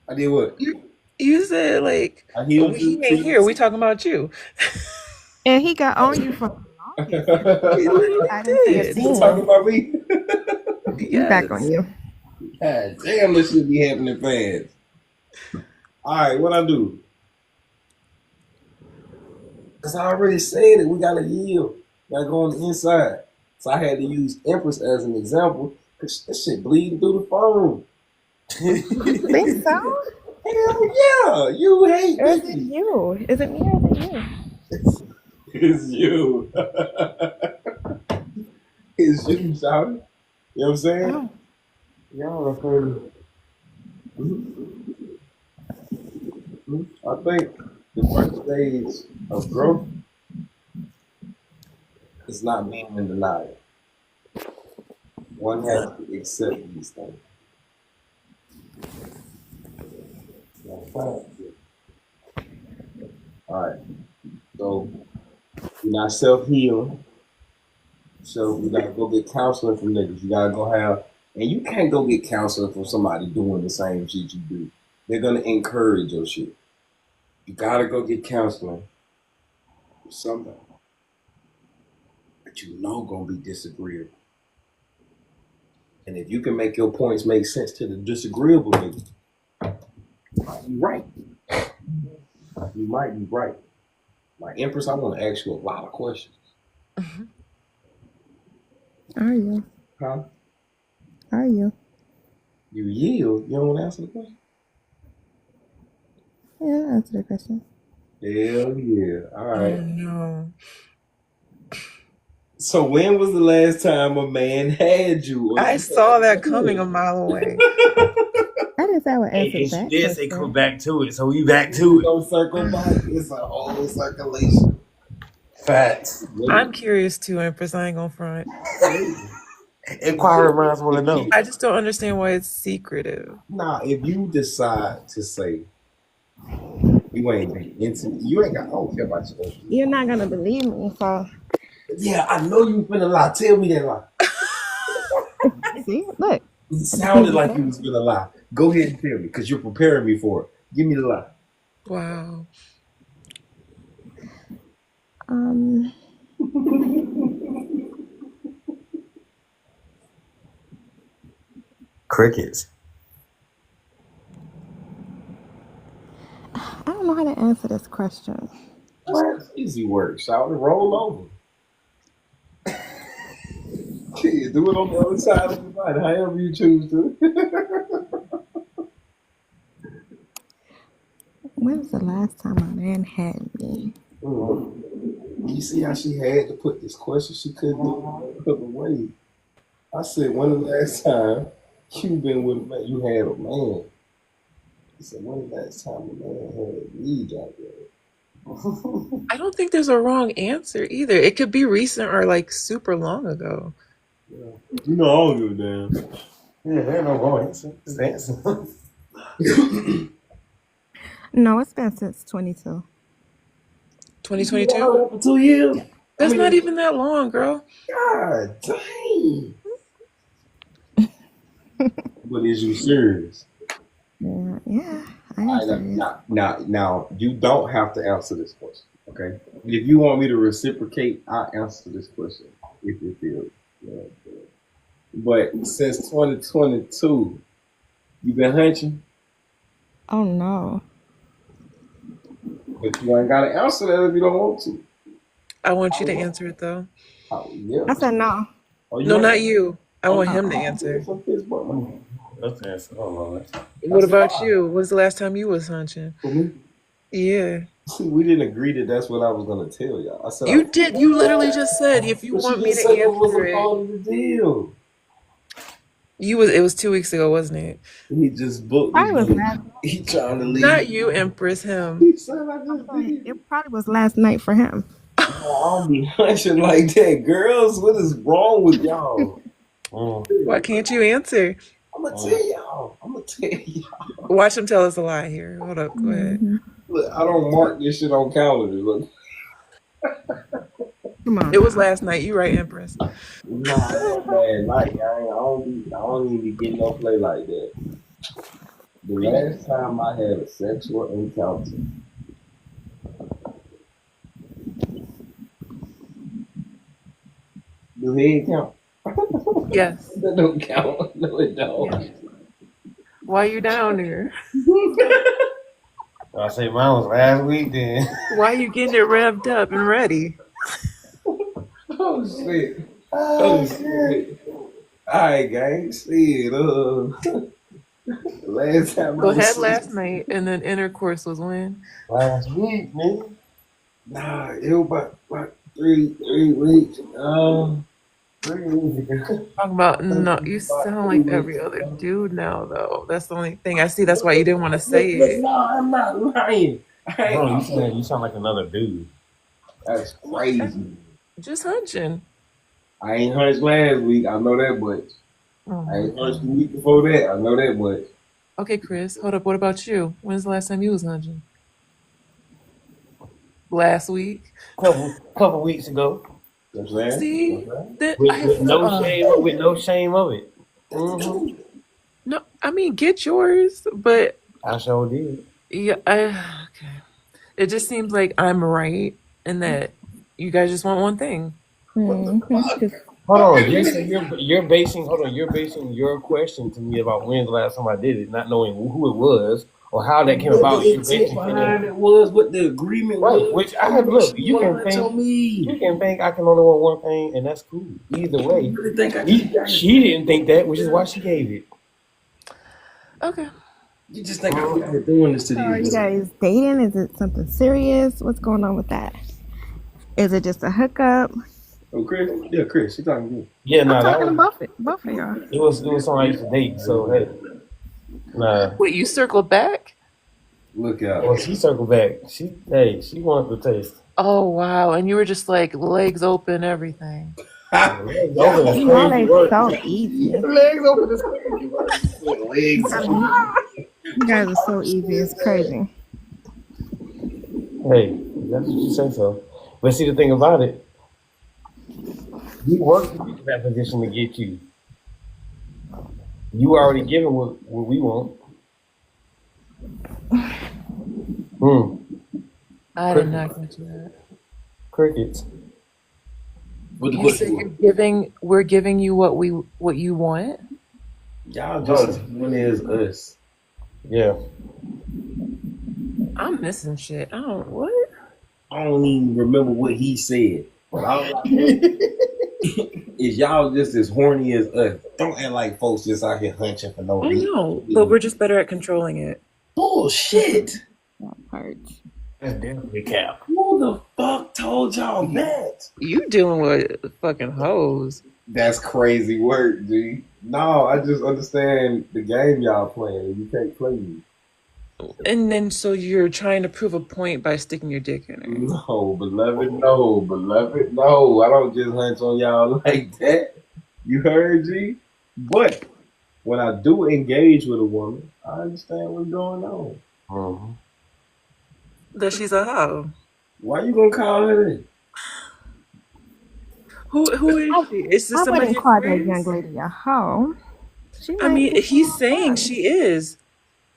I did what? You said like, I healed he you. ain't here. We talking about you. And he got on you for the longest. He literally I didn't say a did. You talking thing. about me? He's back on Yes. you. God damn, this should be happening fast. All right, what I do? Because I already said it. We got to yield. Got to go on the inside. So I had to use Empress as an example because this shit bleeding through the phone. You think so? Hell yeah. You hate Or is it me. you? Is it me or is it you? It's you. It's you, shawty. You know what I'm saying? Oh. Y'all are funny. I think the first stage of growth is not being in denial. One has to accept these things. All right. So you're not self-healing. So you gotta go get counseling from niggas. You gotta go have, and you can't go get counseling from somebody doing the same shit you do. They're gonna encourage your shit. You gotta go get counseling from somebody that you know gonna be disagreeable. And if you can make your points make sense to the disagreeable nigga, you might be right. You might be right. Like Empress, I want to ask you a lot of questions. Are you? Huh? Are you? You yield. You don't want to answer the question? Yeah, answer the question. Hell yeah. All Oh right. no. So when was the last time a man had you? I saw that coming a mile away. I didn't say I would answer And she that did say come question. back to it, so we back to it. Don't circle back. It's a whole circulation. Facts. I'm curious too, Empress. I ain't gonna front. Inquiring minds want to know. I just don't understand why it's secretive. Nah, if you decide to say you ain't into, you ain't got. I don't care about you. You're not gonna believe me, so Yeah, I know you finna lie. Tell me that lie. see, look. It sounded like you was gonna lie. Go ahead and tell me, because you're preparing me for it. Give me the lie. Wow. Crickets. I don't know how to answer this question. That's easy work. Shout and roll over. Yeah, do it on the other side of the body, however you choose to. When's the last time a man had me? You see how she had to put this question? She couldn't do it no other way. I said, when the last time you been with a man, you had a man? I said, when the last time a man had me, goddamn? I don't think there's a wrong answer either. It could be recent or like super long ago. Yeah. You know, I don't give a damn. Yeah, there ain't no wrong answer. Just answer. No, it's been since 22. 2022? For 2 years? That's not even that long, girl. God dang. But is you serious? Yeah, I am serious. Now, you don't have to answer this question, okay? If you want me to reciprocate, I'll answer this question if you feel. Yeah. But since 2022, you been hunching? Oh no. But you ain't got to answer that if you don't want to. I want you to answer it though. Oh, yeah. I said no. No, not you. I want him to answer. Let's answer. Oh, no. What about you? When's the last time you was hunching? For me? Yeah. See, we didn't agree that that's what I was going to tell y'all. I said You did. You literally just said if you want me to answer it was a part of the deal. It was 2 weeks ago, wasn't it? He just booked Probably was me. last. He trying to leave. Not you, Empress, him. He said I just did. It probably was last night for him. I don't be hunching like that. Girls, what is wrong with y'all? Why can't you answer? I'm going to tell y'all. Watch him tell us a lie here. Hold up. Go ahead. Look, I don't mark this shit on calendars. Look. Come on. It was last night. You right, Empress. Nah, man, like I don't even be getting no play like that. The last time I had a sexual encounter, do head count? Yes. That don't count. No, it don't. Yeah. Why you down there? I say mine was last week then. Why you getting it revved up and ready? Oh shit. Oh shit. Alright, gang. Shit. Last time Go ahead last night, and then intercourse was when? Last week, nigga. Nah, it was about 3 weeks. 3 weeks ago. Talking about no, you sound like every other dude now, though. That's the only thing I see. That's why you didn't want to say it. No, I'm not lying. Bro, you sound like another dude. That's crazy. Just hunching. I ain't hunched last week. I know that much. Oh I ain't hunched the week before that. I know that much. Okay, Chris, hold up. What about you? When's the last time you was hunching? Last week. Couple weeks ago. You know what I'm saying? See, With no shame of it. Mm-hmm. No, I mean get yours, but I sure did. yeah, okay. It just seems like I'm right, and that you guys just want one thing. Hold Hold on, Jason, you're basing your question to me about when's the last time I did it, not knowing who it was or how that came What about. the You're intent basing behind it was, what the agreement right, was. which Why I you have. think Look, she wanna tell you me? can think I can only want one thing, and that's cool. Either way, You really think I just got she didn't think that, which is why she gave it. Okay. You just think I'm out here doing this to So are these you women? guys dating? Is it something serious? What's going on with that? Is it just a hookup? Oh, Chris? Yeah, Chris, she talking to me. Yeah, I'm nah, that talking to was both of y'all. it was someone I used to date. So hey, nah. Wait, you circled back? Look out. Well, she circled back. She wanted the taste. Oh wow! And you were just like legs open, everything. Legs open is You know crazy they work. so easy. Legs open is crazy work. Legs. I mean, you guys are so easy. It's crazy. Hey, that's what you say so. But see, the thing about it, we worked to get to that position to get you. You already given what we want. I did not get you that. Crickets. What the You question said was? we're giving you what you want. Y'all just as one as us. Yeah. I'm missing shit. I don't what? I don't even remember what he said. But all I know is y'all just as horny as us. Don't act like folks just out here hunching for no I reason. know, but we're just better at controlling it. Bullshit. That part. That's definitely cap. Who the fuck told y'all that? You dealing with fucking hoes. That's crazy work, G. No, I just understand the game y'all playing. You can't play me. And then so you're trying to prove a point by sticking your dick in her. No, beloved, no. Beloved, no. I don't just hunch on y'all like that. You heard, G? But when I do engage with a woman, I understand what's going on. Mm-hmm. That she's a hoe. Why you gonna call her that? Who is she? Is this I somebody wouldn't call that young lady a hoe. She I might mean, be he's saying she is.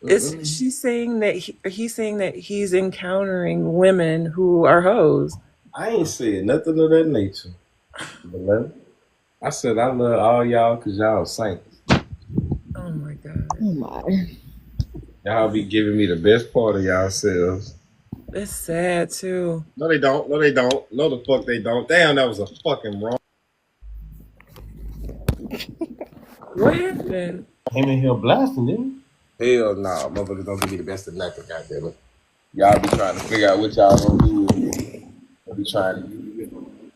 Is Mm-mm. she's saying that he's saying that he's encountering women who are hoes? I ain't said nothing of that nature. Beloved. I said I love all y'all because y'all saints. Oh my god, Oh my. Y'all be giving me the best part of yourselves. that's sad too. No, they don't. No, they don't. No, the fuck they don't. Damn, that was a fucking wrong. What happened? Came in here blasting, didn't he? Hell nah, motherfuckers don't give me the best of nothing, goddammit. Y'all be trying to figure out what y'all gonna do with me. I be trying to use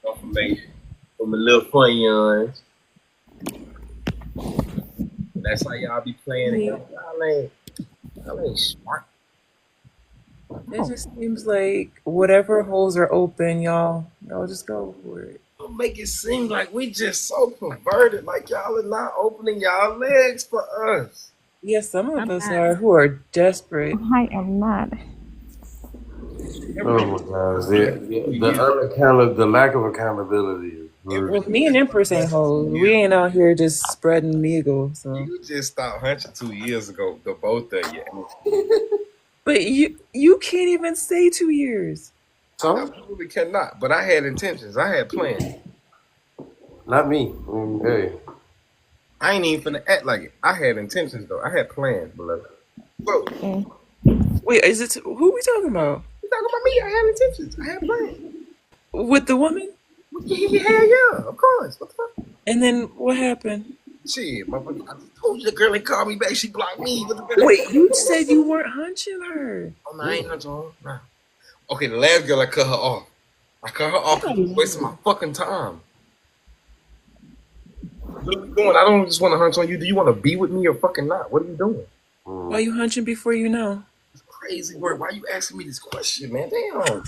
information from a little fun yarns. That's how y'all be playing it. Y'all ain't smart. It just seems like whatever holes are open, y'all just go for it. Don't make it seem like we just so perverted, like y'all are not opening y'all legs for us. Yes, some of I'm us not. are who are desperate. I am not. Oh my God! The lack of accountability is Well, brutal. me and Empress ain't hoes. We ain't out here just spreading meagle. So, You just stopped hunching 2 years ago, the both of you. but you can't even say 2 years. So, Absolutely cannot. But I had intentions. I had plans. not me. Hey, I ain't even finna act like it. I had intentions though. I had plans, beloved. So Okay. Wait, is it who we talking about? you talking about me? I had intentions. I had plans. With the woman? Hell yeah, of course. What the fuck? And then what happened? Shit, motherfucker. I just told you the girl ain't called me back. She blocked me. What the fuck? Wait, you said you weren't hunching her. Oh, no, I ain't hunching her. Nah. Okay, the last girl I cut her off. I cut her off because wasting my fucking time. What are you doing? I don't just want to hunch on you. Do you want to be with me or fucking not? What are you doing? Why you hunching before you know? It's crazy work. Why you asking me this question, man? Damn.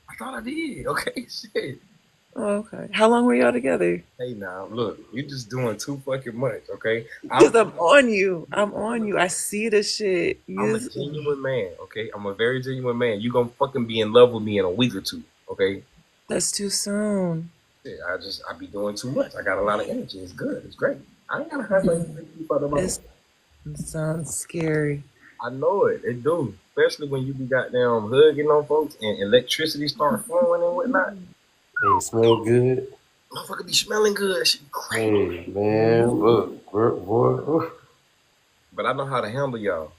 I thought I did. Okay, shit. Oh, okay. How long were y'all together? Hey, now, look, you just doing too fucking much, okay? Because I'm on you. I'm on you. I see the shit. I'm a genuine man, okay? I'm a very genuine man. You gonna fucking be in love with me in a week or two, okay? That's too soon. Shit, I be doing too much. I got a lot of energy. It's good. It's great. I ain't gotta have anything for the money. It sounds scary. I know it. It do. Especially when you be goddamn hugging on folks and electricity start flowing and whatnot. it smell good. Motherfucker be smelling good. That shit be great. Hey, man, look, boy. But I know how to handle y'all.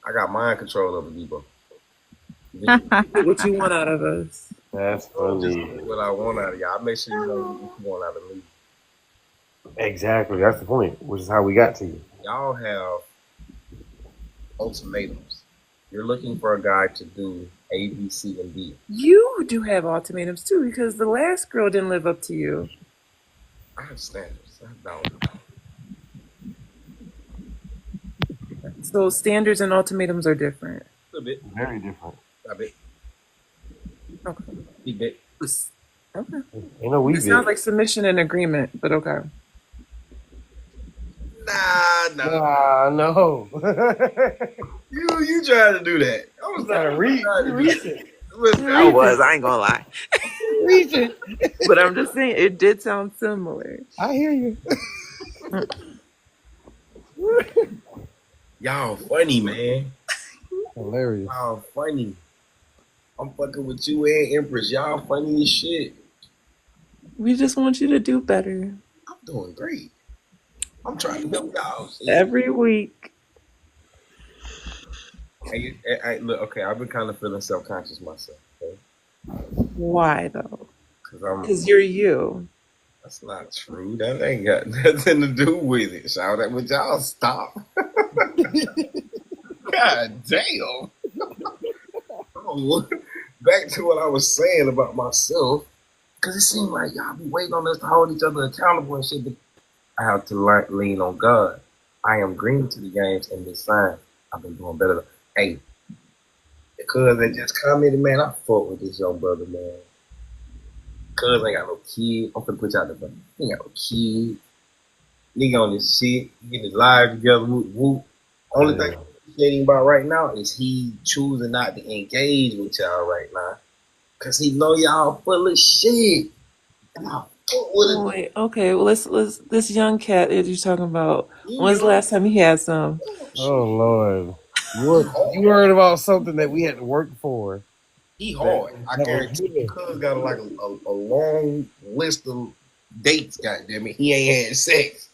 I got mind control over Debo. What you want out of us? That's Just funny. what I want out of y'all. I make sure you know what you want out of me. Exactly. That's the point, which is how we got to you. Y'all have ultimatums. You're looking for a guy to do A, B, C, and D. You do have ultimatums too, because the last girl didn't live up to you. I have standards. I have boundaries. So standards and ultimatums are different. A little bit. Very different. A bit. Okay. Big bit. Okay. Ain't no we It sounds bit. like submission and agreement, but okay. Nah. No. You tried to do that. I was Trying to reach it. I was. I ain't gonna lie. Reach it. But I'm just saying, it did sound similar. I hear you. Y'all funny, man. Hilarious. Y'all funny. I'm fucking with you and Empress. Y'all funny as shit. We just want you to do better I'm doing great. I'm trying to help y'all. every week. Hey, look, okay, I've been kind of feeling self-conscious myself. Okay? Why though? Because Because you're you. that's not true. That ain't got nothing to do with it. Shout out, would y'all stop? God damn. Oh, back to what I was saying about myself. Because it seemed like y'all be waiting on us to hold each other accountable and shit. But I have to lean on God. I am green to the games and this sign. I've been doing better. Hey, the cousin just commented, man, I fuck with this young brother, man. Cuz ain't got no kid. I'm finna put y'all the button. He ain't got no kid. Nigga on this shit. Getting his live together. Whoop. Only thing I'm thinking about right now is he choosing not to engage with y'all right now. Cause he know y'all full of shit. And I fuck with it. Wait, okay, well let's this young cat that you're talking about. When's the last time he had some? Oh Lord. You heard about something that we had to work for. He hard. I guarantee you. Cuz got like a long list of dates, goddamn it. He ain't had sex.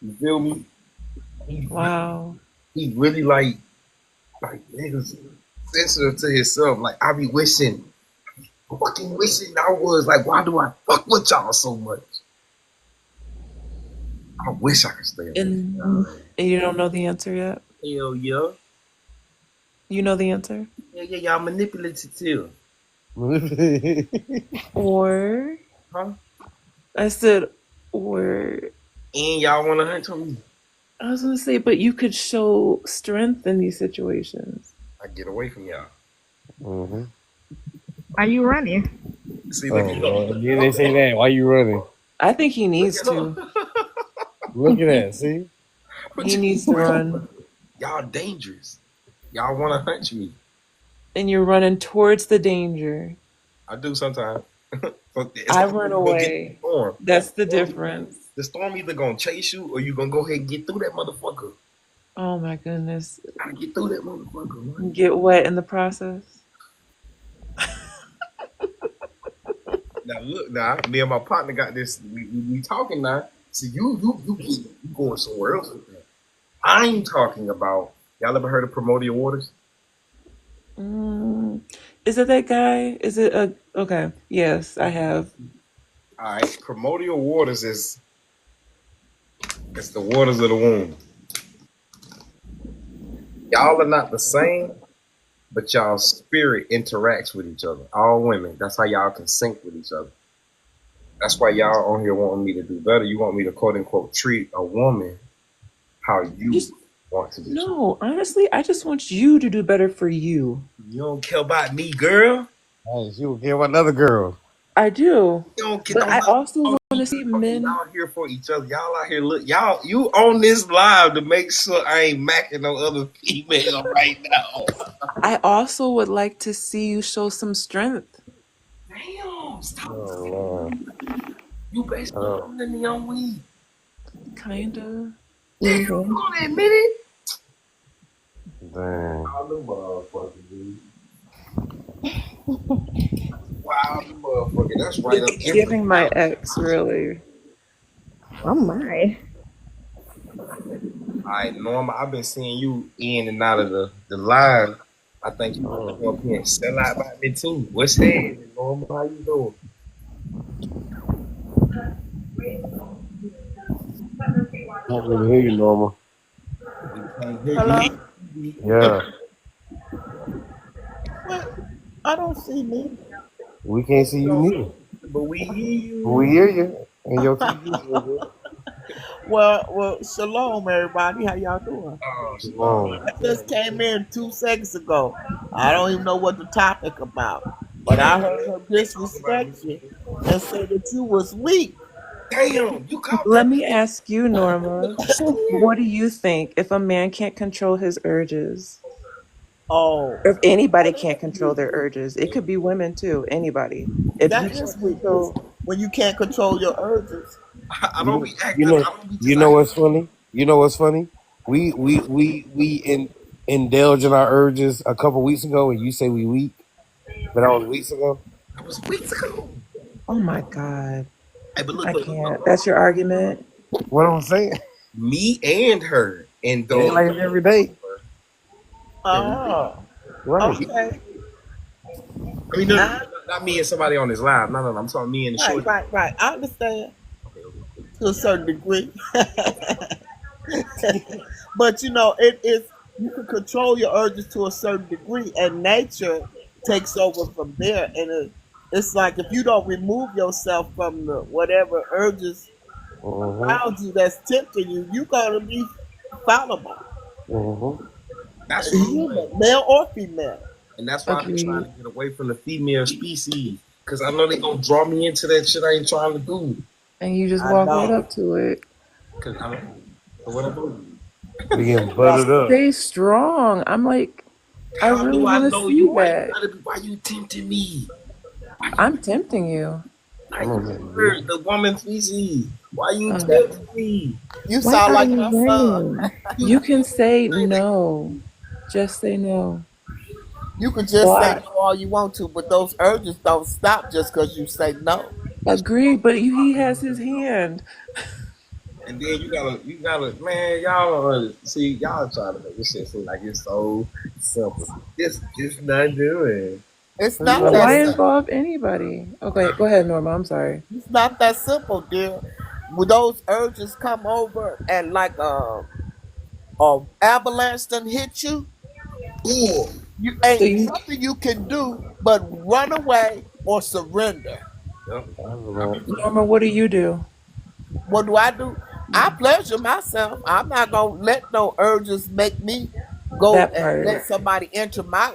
You feel me? Wow. He really like niggas sensitive to himself. Like I be fucking wishing I was like, why do I fuck with y'all so much? I wish I could stay away from y'all. And you don't know the answer yet? Hell yeah. You know the answer? Yeah, y'all manipulative too. Or Huh? I said or And y'all wanna hunt on me. I was gonna say, but you could show strength in these situations. I get away from y'all. Mm-hmm. Are you running? See, look at that. You didn't say that. Why you running? I think he needs to. Look at that. See? He needs to run. Y'all dangerous. Y'all wanna hunt me. And you're running towards the danger. I do sometimes. I run away. Storm. That's the difference. The storm either gonna chase you or you gonna go ahead and get through that motherfucker. Oh my goodness. Gotta get through that motherfucker, man. Get wet in the process. Now look, me and my partner got this. We talking now. See, you going somewhere else with that. I'm talking about. Y'all ever heard of Primordial Waters? Is it that guy? Is it a okay? Yes, I have. All right, Primordial Waters it's the waters of the womb. Y'all are not the same, but y'all spirit interacts with each other. All women. That's how y'all can sync with each other. That's why y'all on here wanting me to do better. You want me to quote unquote treat a woman how you want to be. No, honestly, I just want you to do better for you. You don't care about me, girl. Hey, she don't care about another girl. I do. You don't care. But I also want to see men. Y'all here for each other. Y'all out here look. Y'all, you on this live to make sure I ain't macking no other female right now. I also would like to see you show some strength. Damn, stop. Oh Lord. You basically holding me on weed. Kinda. Yeah, you gonna admit it? Damn. All the motherfuckers, dude. wild motherfucker. That's right up It's every giving my alley. ex, really. Oh my. All right, Norma, I've been seeing you in and out of the line. I think you want to come up here and sell out by me too. What's happening, Norma? How you doing? I can't even hear you, Norma. We can't hear Hello? you. Yeah, What? I don't see me. we can't see you neither. But we hear We you. hear you, and your TV real good. Well, shalom, everybody. How y'all doing? Oh, Shalom. I just came in 2 seconds ago. I don't even know what the topic about, but I heard her disrespect you and say that you was weak. damn, you caught Let that? me ask you, Norma, what do you think if a man can't control his urges? Oh, Or if anybody can't control their urges, it could be women too, anybody. If you that is can't weakness control, when you can't control your urges. I don't be You acting. know, I don't be you just know acting. what's funny? You know what's funny? We indulge in our urges a couple weeks ago, and you say we weak, but that was weeks ago. That was weeks ago. oh my God, Hey, but I look, can't. That's your argument? What I'm saying? me and her and It ain't those. like it's every day, Oh, right? okay. I mean, no, not me and somebody on this live. No, I'm talking me and the short. Right. I understand to a certain degree. But you know, it is you can control your urges to a certain degree, and nature takes over from there. And it's like if you don't remove yourself from the whatever urges around you that's tempting you, you're gonna be fallible, That's what I'm human, saying. male or female. And that's why I be trying Agreed. to get away from the female species. Because I know they gonna draw me into that shit I ain't trying to do. And you just I walk right know. up to it. Because I don't know what I'm doing. We getting buttered up. Stay strong. I'm like, I How really do I want to know see you? Why you that. gotta be? Why you tempting me? I'm tempting you. Why you the woman species? Why you Uh, tempting me? You Why sound are like you my son. running? you can say no. Just say no. You can just say Why? no all you want to, but those urges don't stop just because you say no. Agreed, but he has his hand. And then you gotta, man, y'all don't see, y'all trying to make this shit seem like it's so simple. Just not doing. It's not But that why simple. involve anybody? Okay, go ahead, Norma. I'm sorry. It's not that simple, dear. When those urges come over and like a avalanche done hit you, Ooh. you So ain't you, nothing you can do but run away or surrender. Yep. Norma, what do you do? What do? I pleasure myself. I'm not gonna let no urges make me go That and part. let somebody enter my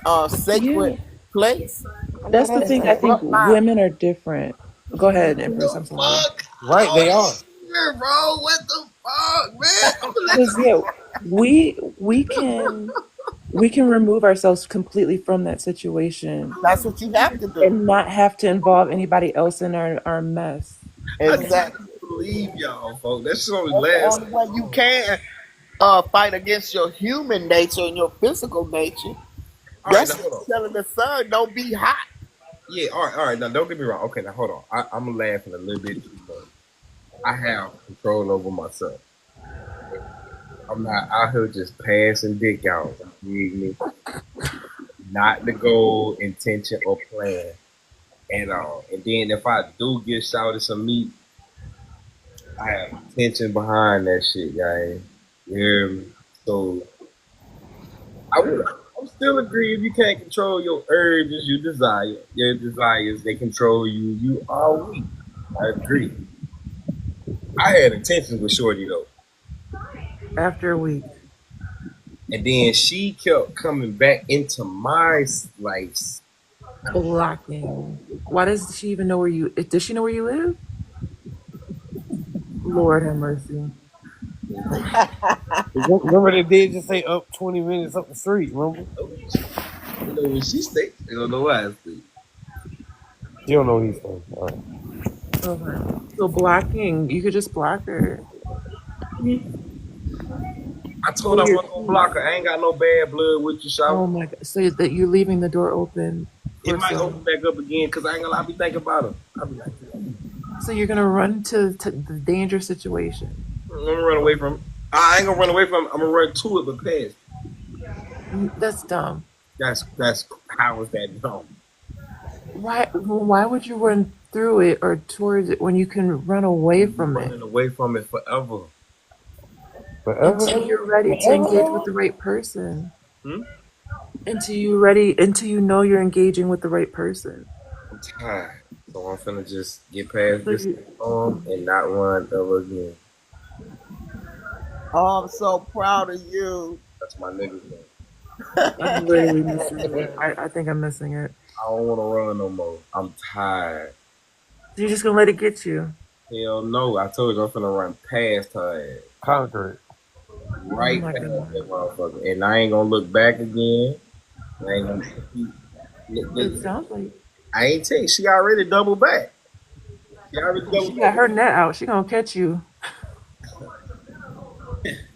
Yeah. sacred place That's the thing. I and think disrupt my. women are different. Go ahead, What Empress. the I'm sorry. fuck? Right, they are. Here, bro. What the fuck, man? I'm gonna let Because you. yeah, we can remove ourselves completely from that situation That's what you have to do. and not have to involve anybody else in our mess. I just Exactly. can't believe y'all, folks. That shit only That's the lasts. only way you can fight against your human nature and your physical nature. All right, That's now hold just on. telling the sun don't be hot. Yeah, all right. Now don't get me wrong. Okay, now hold on. I'm laughing a little bit too much. I have control over myself. I'm not out here just passing dick out. You dig me? Not the goal, intention, or plan at all. And then if I do get shouted some meat, I have intention behind that shit, guys. You hear me? So I'm still agree if you can't control your urges, your desires, they control you. You are weak. I agree. I had intentions with Shorty though. After a week, And then she kept coming back into my life. blocking. Why does she even know where you? Does she know where you live? Lord have mercy. Remember they did just say up 20 minutes up the street, remember? You know where she stay. You don't know why I stay. You don't know he's from. All right. Okay. So blocking, you could just block her. I told her I wasn't gonna block her. I ain't got no bad blood with you, shout. Oh my God! So that you're leaving the door open. It or might so. open back up again because I ain't gonna lie, I be thinking about him. I be like, So you're gonna run to the dangerous situation. I'm gonna run away from him. I ain't gonna run away from him. I'm gonna run to it, but past. That's dumb. That's how is that dumb? Why would you run through it or towards it when you can run away from it Running away from it forever. until you're ready to engage with the right person? Hmm? Until you know you're engaging with the right person. I'm tired. So I'm finna just get past So this you- storm and not run ever again. Oh, I'm so proud of you. That's my niggas, man. I'm literally missing it. I think I'm missing it. I don't wanna run no more. I'm tired. So you're just gonna let it get you. Hell no. I told you I'm finna run past her ass. Conquer it. Right Oh my past God. that motherfucker. And I ain't gonna look back again. I ain't gonna It sounds like I ain't tell you, she already doubled back. She already doubled she got back. her net out. She gonna catch you.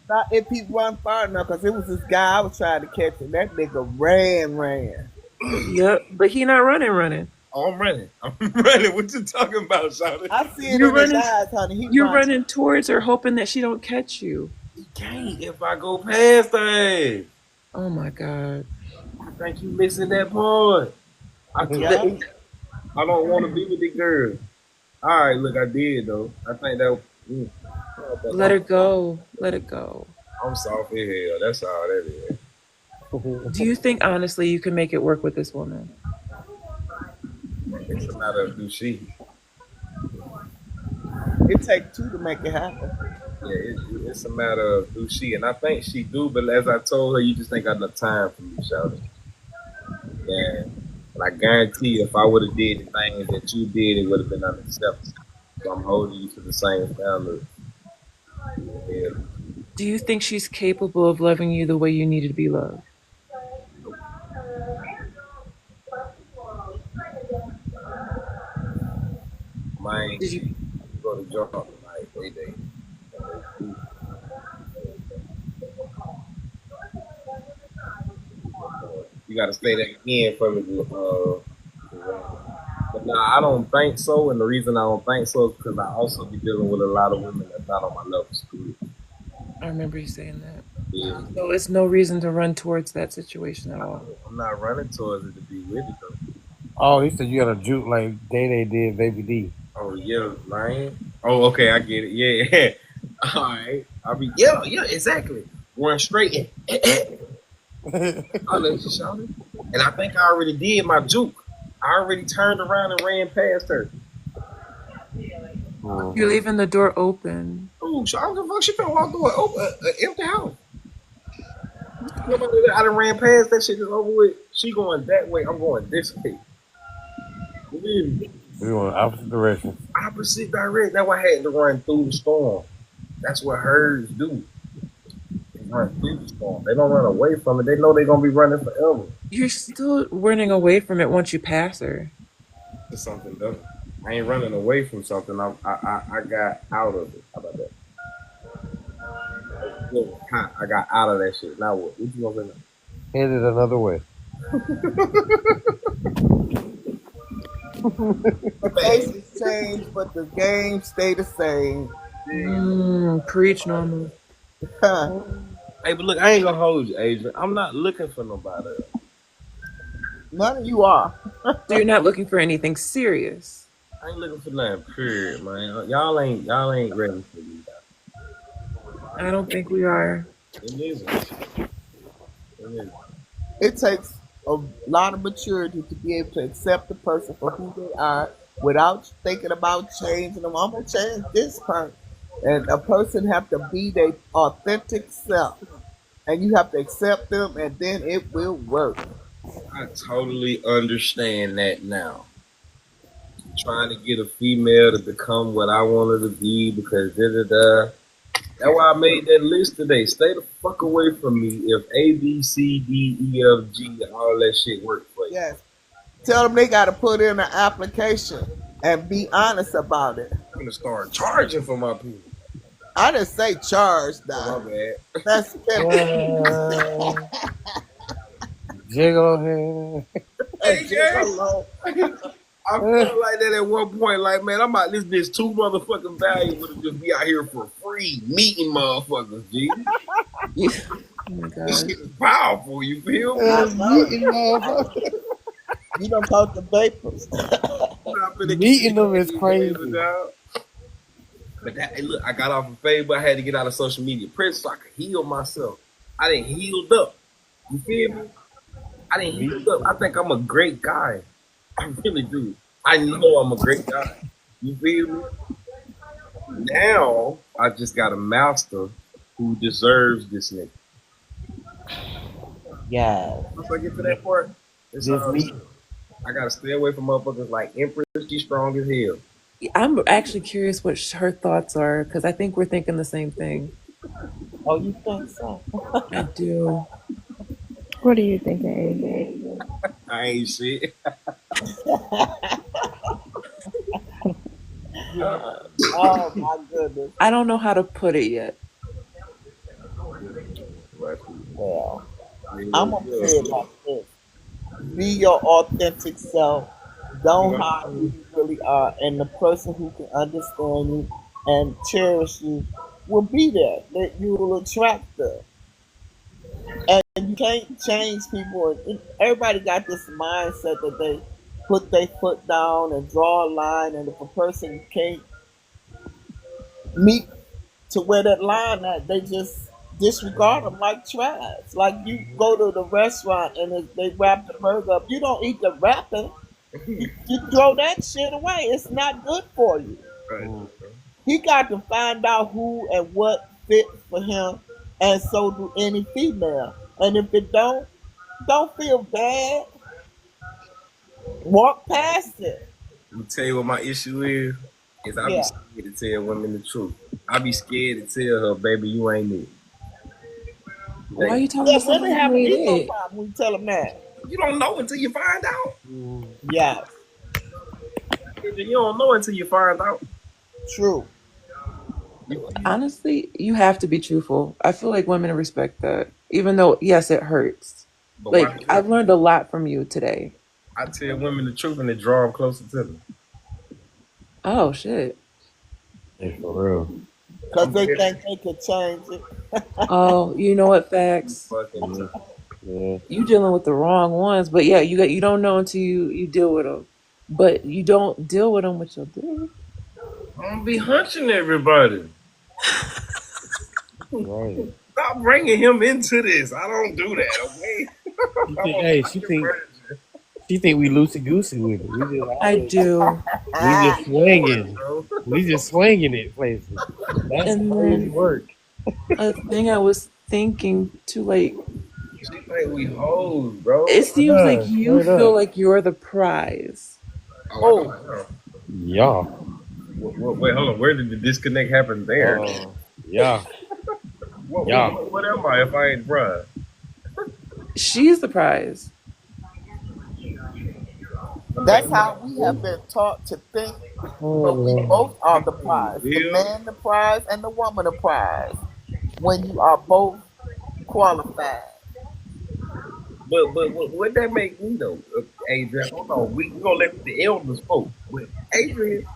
Not if he run far enough, because it was this guy I was trying to catch, and that nigga ran. Yep, but he not running. Oh, I'm running. I'm running. What you talking about, Shawty? I see it You're in his running. eyes, honey. He You're running. running towards her, hoping that she don't catch you. You can't if I go past her. Oh my God. I think you missing that part. I Yeah. don't want to be with the girl. All right, look, I did though. I think that. Let her go. Let it go. I'm soft as hell. That's all that is. Do you think honestly you can make it work with this woman? It's a matter of do she. It takes two to make it happen. Yeah, it's a matter of do she, and I think she do. But as I told her, you just ain't got enough time for me, Shawty. Yeah, and I guarantee you, if I would have did the things that you did, it would have been unacceptable. So I'm holding you to the same standard. Yeah. Do you think she's capable of loving you the way you needed to be loved? Mine, Did you? go to job tonight. They. You gotta say that again for me. But nah, I don't think so. And the reason I don't think so is because I also be dealing with a lot of women that's not on my level school. I remember you saying that. Yeah. So it's no reason to run towards that situation at all. I'm not running towards it to be with it though. Oh, he said you got a juke like Day did Baby D. Oh yeah, man. Oh, okay, I get it. Yeah. All right. I'll be yeah, exactly. Run straight and I'll let you shout it. And I think I already did my juke. I already turned around and ran past her. You're leaving the door open. Ooh, so I don't give a fuck. She finna walk through an empty house. Nobody, I done ran past that shit is over with. She going that way. I'm going this way. Believe me. We going opposite direction. Opposite direct. That's why I had to run through the storm. That's what herds do. They run through the storm. They don't run away from it. They know they're gonna be running forever. You're still running away from it once you pass her. It's something done. I ain't running away from something. I got out of it. How about that? I got out of that shit. Now what? What you gonna say now? Headed another way. The faces change, but the game stay the same. Preach, Norman. Hey, but look, I ain't gonna hold you, Adrian. I'm not looking for nobody else. None of you are. So you're not looking for anything serious. I ain't looking for nothing, period, man. Y'all ain't ready for me. I don't think we are. It isn't. It takes a lot of maturity to be able to accept the person for who they are without thinking about changing them. I'm gonna change this part. And a person have to be their authentic self. And you have to accept them and then it will work. I totally understand that now. Trying to get a female to become what I want her to be because da-da-da. That's why I made that list today. Stay the fuck away from me if A, B, C, D, E, F, G, all that shit work for you. Yes. Tell them they got to put in an application and be honest about it. I'm going to start charging for my people. I didn't say charge, Oh, though. my bad. That's Jiggle head. Hey, Just Jay. alone. I felt like that at one point. Like, man, I'm out this bitch too motherfucking valuable to just be out here for free meeting motherfuckers, G. You, oh my This gosh. shit is powerful. You feel me? I love Meeting it. motherfuckers. You don't caught the vapors. I'm not finna Meeting keep them is these crazy. flavors out. But that, hey, look, I got off of Facebook. I had to get out of social media prison so I could heal myself. I didn't healed up. You feel me? I didn't healed up. I think I'm a great guy. I really do. I know I'm a great guy. You feel me? Now I just got a master who deserves this nigga. Yeah. Once I get to that part, it's Just all meet. good. I gotta stay away from motherfuckers like Empress. She's strong as hell. I'm actually curious what her thoughts are because I think we're thinking the same thing. Oh, you think so? I do. What are you thinking, AJ? I ain't shit. Oh my goodness. I don't know how to put it yet. Well, I'm gonna say it like this: be your authentic self. Don't hide who you really are, and the person who can understand you and cherish you will be there. That you will attract them. And you can't change people. Everybody got this mindset that they put their foot down and draw a line, and if a person can't meet to where that line at, they just disregard them like trash. Like you go to the restaurant and they wrap the burger up, you don't eat the wrapper. You throw that shit away. It's not good for you. Right. He got to find out who and what fits for him, and so do any female. And if it don't feel bad. Walk past it. Let me tell you what my issue is I be Yeah. scared to tell women the truth. I be scared to tell her, baby, you ain't it. Why are you talking Yeah, to somebody women have who an ain't ego it? problem when you tell them that. You don't know until you find out. Yeah, You don't know until you find out. true. Honestly, you have to be truthful. I feel like women respect that. Even though, yes, it hurts. But Like, I've learned a lot from you today. I tell women the truth and they draw them closer to me. Oh, shit. Hey, for real. Because they think they could change it. Oh, you know what, facts? Yeah. You dealing with the wrong ones. But yeah, you don't know until you deal with them. But you don't deal with them with your dick. I don't be hunching everybody. Right. Stop bringing him into this. I don't do that, okay? Hey, she think we loosey goosey with it. I do. We just swinging. We just swinging it places. That's And crazy then work. a thing I was thinking to like, She think we hoes, bro. it seems like you straight feel up. like you're the prize. Oh. Yeah. Wait, hold on. Where did the disconnect happen there? Yeah. Yeah. What am I if I ain't bruh? She's the prize. That's how we have been taught to think. But we both are the prize. The man the prize and the woman the prize. When you are both qualified. But what that make me though, Adrian? Hold on, we gonna let the elders spoke. But Adrian,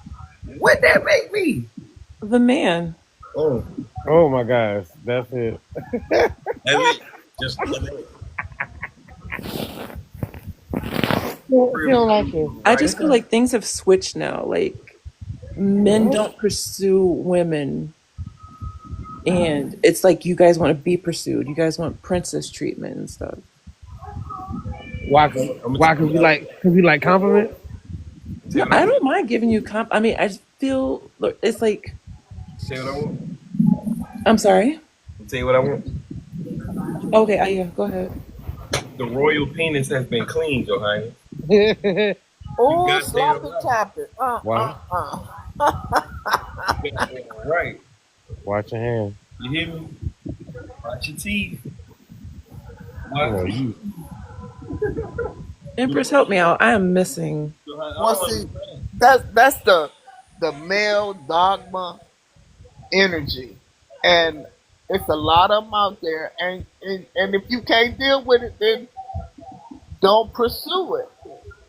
what that make me? The man. Oh my gosh, that's it. Just Feel like it. I just feel like things have switched now. Like men don't pursue women, and it's like you guys want to be pursued. You guys want princess treatment and stuff. Why? Cause we like compliments. No, I don't mind giving you I mean, I just feel it's like. Say what I want. I'm sorry. I'll tell you what I want. Okay, yeah, go ahead. The royal penis has been cleaned, Johannes. Oh, sloppy topic. Wow. Right. Watch your hand. You hear me? Watch your teeth. Oh, you. Empress, help me out. I am missing. Well, see, that's the male dogma energy, and it's a lot of them out there. And if you can't deal with it, then don't pursue it.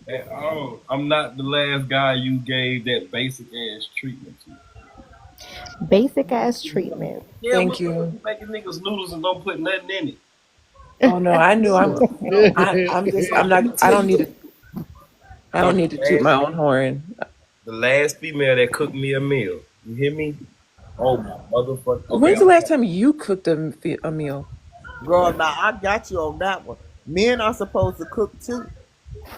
And, oh, I'm not the last guy you gave that basic ass treatment to. Basic ass treatment. Yeah, Thank look, you. you making niggas noodles and don't put nothing in it. Oh no, I knew I'm not. Let me tell you, I don't need to toot my own horn. the last female that cooked me a meal. You hear me? Oh my motherfucker. Okay, When's the last time you cooked a meal? Girl, now I got you on that one. Men are supposed to cook too.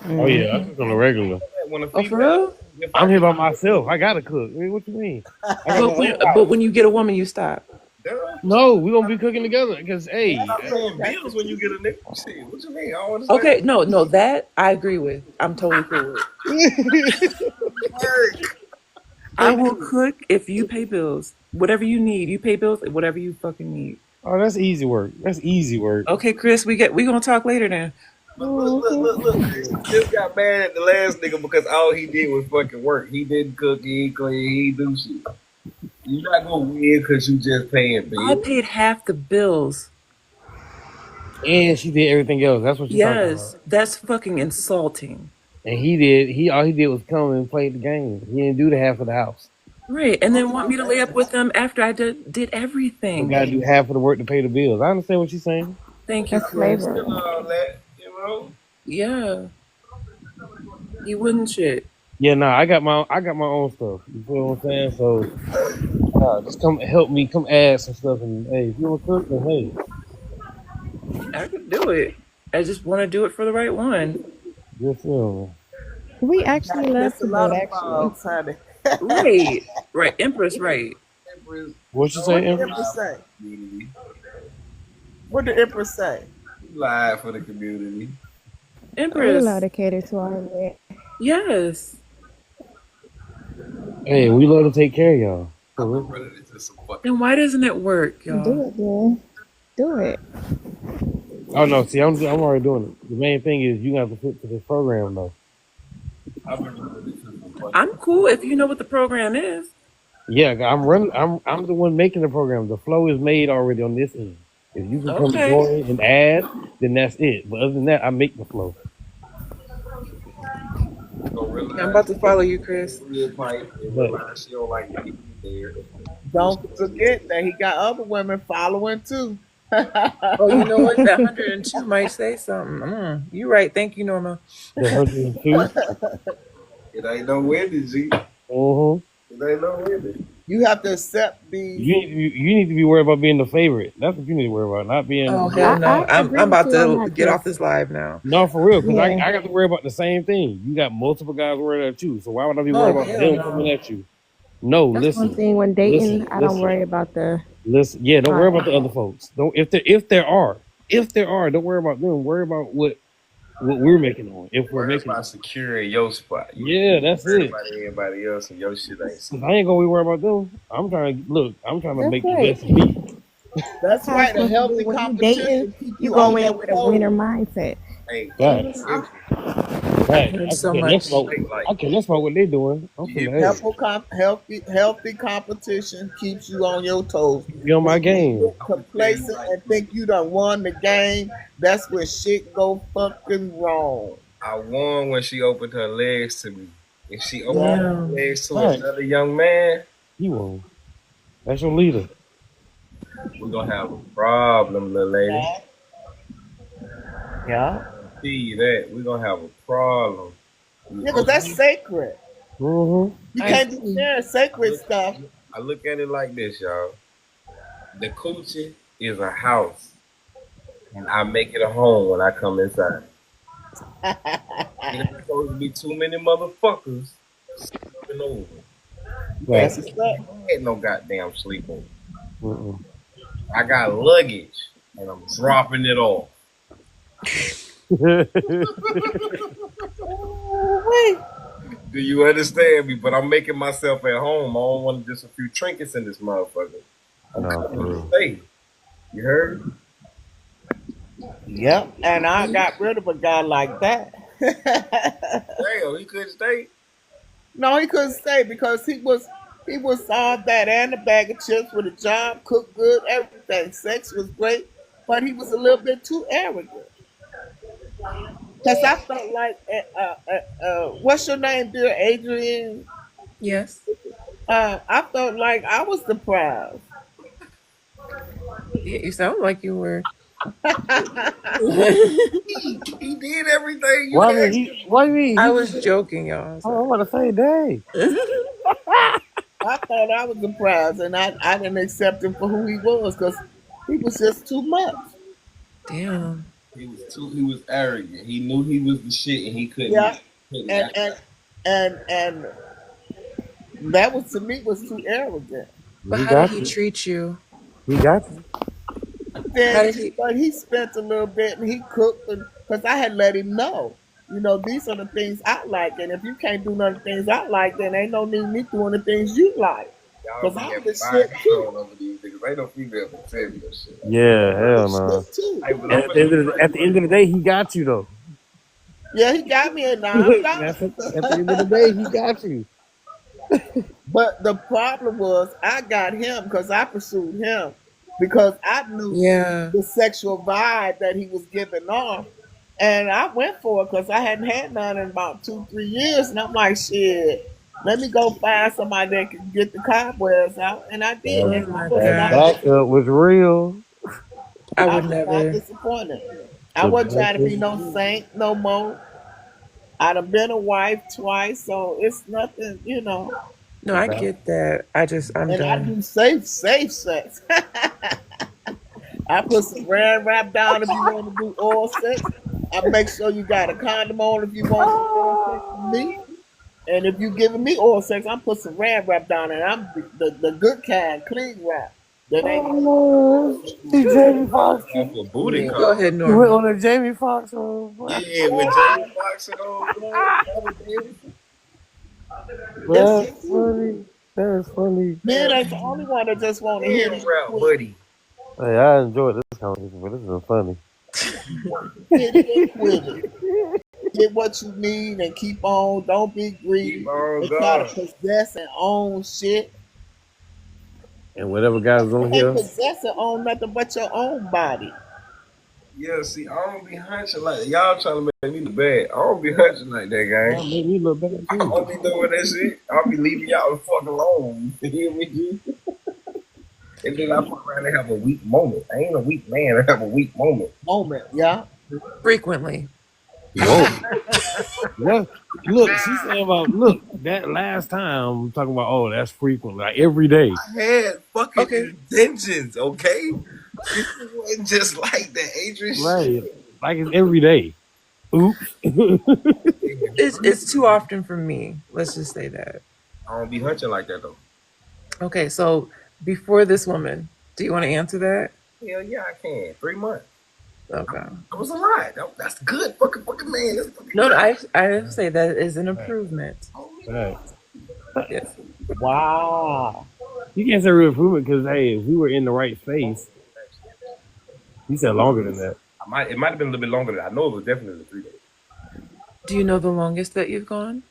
Oh yeah, I cook on the regular. when a Oh, for real? if I'm here by myself. I gotta cook. I mean, what you mean? I got But when you get a woman, you stop. no, we gonna be cooking together. Cause hey, You're not paying bills when you get a nigga. Shit, what you mean? I don't understand. Okay, no, that I agree with. I'm totally cool with. I will cook if you pay bills. Whatever you need, you pay bills. Whatever you fucking need. oh, that's easy work. That's easy work. Okay, Chris, we gonna talk later then. Look. He just got mad at the last nigga because all he did was fucking work. He didn't cook, he ain't clean, he ain't do shit. You're not gonna win because you just paying bills. I paid half the bills. And she did everything else. That's what you're talking Yes, that's fucking insulting. about. And he all he did was come and play the game. He didn't do the half of the house. Right, and then want me to lay up with them after I did You everything. gotta do half of the work to pay the bills. I understand what she's saying. Thank you, That's Chris. slavery. All that, you know. Yeah, you wouldn't shit. Yeah, nah, I got my own stuff. You feel what I'm saying? So just come help me, come add some stuff, and hey, if you want to cook, then hey, I could do it. I just want to do it for the right one. just feel me. We actually love There's to a lot vote, of actually. honey. Right, Empress, right. What you What say, did Empress? Empress say? What did Empress say? Live for the community. We Empress, love to cater to our men. yes. Hey, we love to take care of y'all. For I'm real. running into some fucking. Then why doesn't it work, y'all? Do it, man. Do it. Oh no, see, I'm already doing it. The main thing is you have to fit to this program though. I've been running into some fucking. I'm cool if you know what the program is. Yeah, I'm running. I'm the one making the program. The flow is made already on this end. If you can come Okay. join and add, then that's it. But other than that, I make the flow. I'm about to follow you, Chris. But She don't like me there. Don't forget that he got other women following too. Oh, you know what? That 102 might say something. You're right. Thank you, Norma. the 102. It ain't no winning, G. Uh-huh. It ain't no winning. You have to accept these. You need to be worried about being the favorite. That's what you need to worry about, not being. Oh, hell no. I I'm agree about with you on to that, get off Chris. this live now. No, for real, because Yeah. I got to worry about the same thing. You got multiple guys worried at you, so why would I be worried Oh, about hell them no. coming at you? No, That's one listen, thing when dating, listen, I don't listen. worry about the listen. Yeah, don't worry about the other folks. Don't if there are, don't worry about them. Worry about what we're making on. If we're Worry making, about securing your spot. You yeah, that's worry it. about everybody else and your shit ain't. 'Cause I ain't gonna be worried about them. I'm trying to That's make the right. best of me. That's how right. it's A supposed to be. healthy When you competition dating, keep you you go on in your with a winner toes. mindset. Hey, Facts. Facts. Heard I so can much. less about what they doing. I'm Yeah. finna Healthy competition keeps you on your toes. be on my game. Complacent and think you done won the game. That's where shit go fucking wrong. I won when she opened her legs to me. If she opened Yeah. her legs to Right. another young man, You won. That's your leader. we're gonna have a problem, little lady. Yeah. See you that. We're gonna have a problem. Yeah, because that's sacred. Mm-hmm. You can't be sharing sacred stuff. I look at it like this, y'all. The coochie is a house, and I make it a home when I come inside. There's supposed to be too many motherfuckers sleeping over. That's what's up. Ain't no goddamn sleepover. Mm-mm. I got luggage, and I'm dropping it off. Do you understand me? But I'm making myself at home. I don't want just a few trinkets in this motherfucker. I'm coming to stay. You heard? Yep. And I got rid of a guy like that. Damn, he couldn't stay. No, he couldn't stay because he was all that and a bag of chips with a job, cooked good, everything. Sex was great, but he was a little bit too arrogant. Because I felt like, what's your name, dear Adrian? Yes. I felt like I was the prize. Yeah, you sound like you were. He did everything you Why I mean asked he? him. Why you mean I he was just? joking, y'all. I'm Sorry. about to say, dang. I thought I was the prize, and I didn't accept him for who he was because he was just too much. Damn. He was arrogant. He knew he was the shit and he Yeah, couldn't and act. and that was to me was too arrogant. But He how did got he you. treat you? He got you. How Then, did he? but he spent a little bit and he cooked because I had let him know. These are the things I like, and if you can't do none of the things I like, then ain't no need me doing the things you like. Y'all Cause be I'm having the mind shit too. control over these niggas. Ain't no female can tell me that shit. Yeah, I'm the hell no. shit too. Hey, but And I'm finna be at right. the end of the day, he got you though. Yeah, he got me, and now I'm done. That's it. At the end of the day, he got you. But the problem was I got him because I pursued him because I knew Yeah. the sexual vibe that he was giving off. And I went for it because I hadn't had none in about 2, 3 years. And I'm like, shit, let me go find somebody that can get the cobwebs out. And I did. Oh That, And I my was that not gosh. backup was real. I I would was not never. disappointed. I The wasn't backup trying to be was no real. saint no more. I'd have been a wife twice, so it's nothing. No, The I back. get that. I'm And I done. do safe sex. I put some ran wrap down if you want to do oral sex. I make sure you got a condom on if you want to do oral sex with me. And if you giving me oral sex, I'm put some ran wrap down, and I'm the good kind, clean wrap. That ain't no Oh, see Jamie Foxx. Off a booty yeah. Go call. ahead, You went Norman. on a Jamie Foxx roll. Yeah, with Jamie Foxx and old boy. It's That's just funny. That's funny. men ain't the only one that just want to hit Damn it rap, quick. buddy. Hey, I enjoyed this conversation, but this is funny. Hit it and quit it. Get what you need and keep on. Don't be Keep greedy on and try to going. possess and own shit. And whatever guys You on ain't here, possess and own nothing but your own body. Yeah, see, I don't be hunching like y'all trying to make me look bad. I don't be hunching like that, y'all gang. made me look bad I too. don't be doing that shit. I'll be leaving y'all the fuck alone. You hear me, G? And then I fuck around and have a weak moment. I ain't a weak man. I have a weak moment. Yeah. Frequently. Whoa. Look, she's saying about that last time talking about that's frequent, like every day. I had fucking Okay. intentions, okay? It wasn't just like that, Adrian. Right. Shit. Like it's every day. Oops. It's too often for me. Let's just say that. I don't be hunching like that though. Okay, so before this woman, do you want to answer that? Hell yeah, I can. 3 months. Okay. That was a lot. That's good. Fucking man. That's fucking No, good. I say that is an improvement. Right. Yes. Wow. You can't say real improvement because hey, if we were in the right space, you said longer than that. It might have been a little bit longer than I know. It was definitely 3 days. Do you know the longest that you've gone?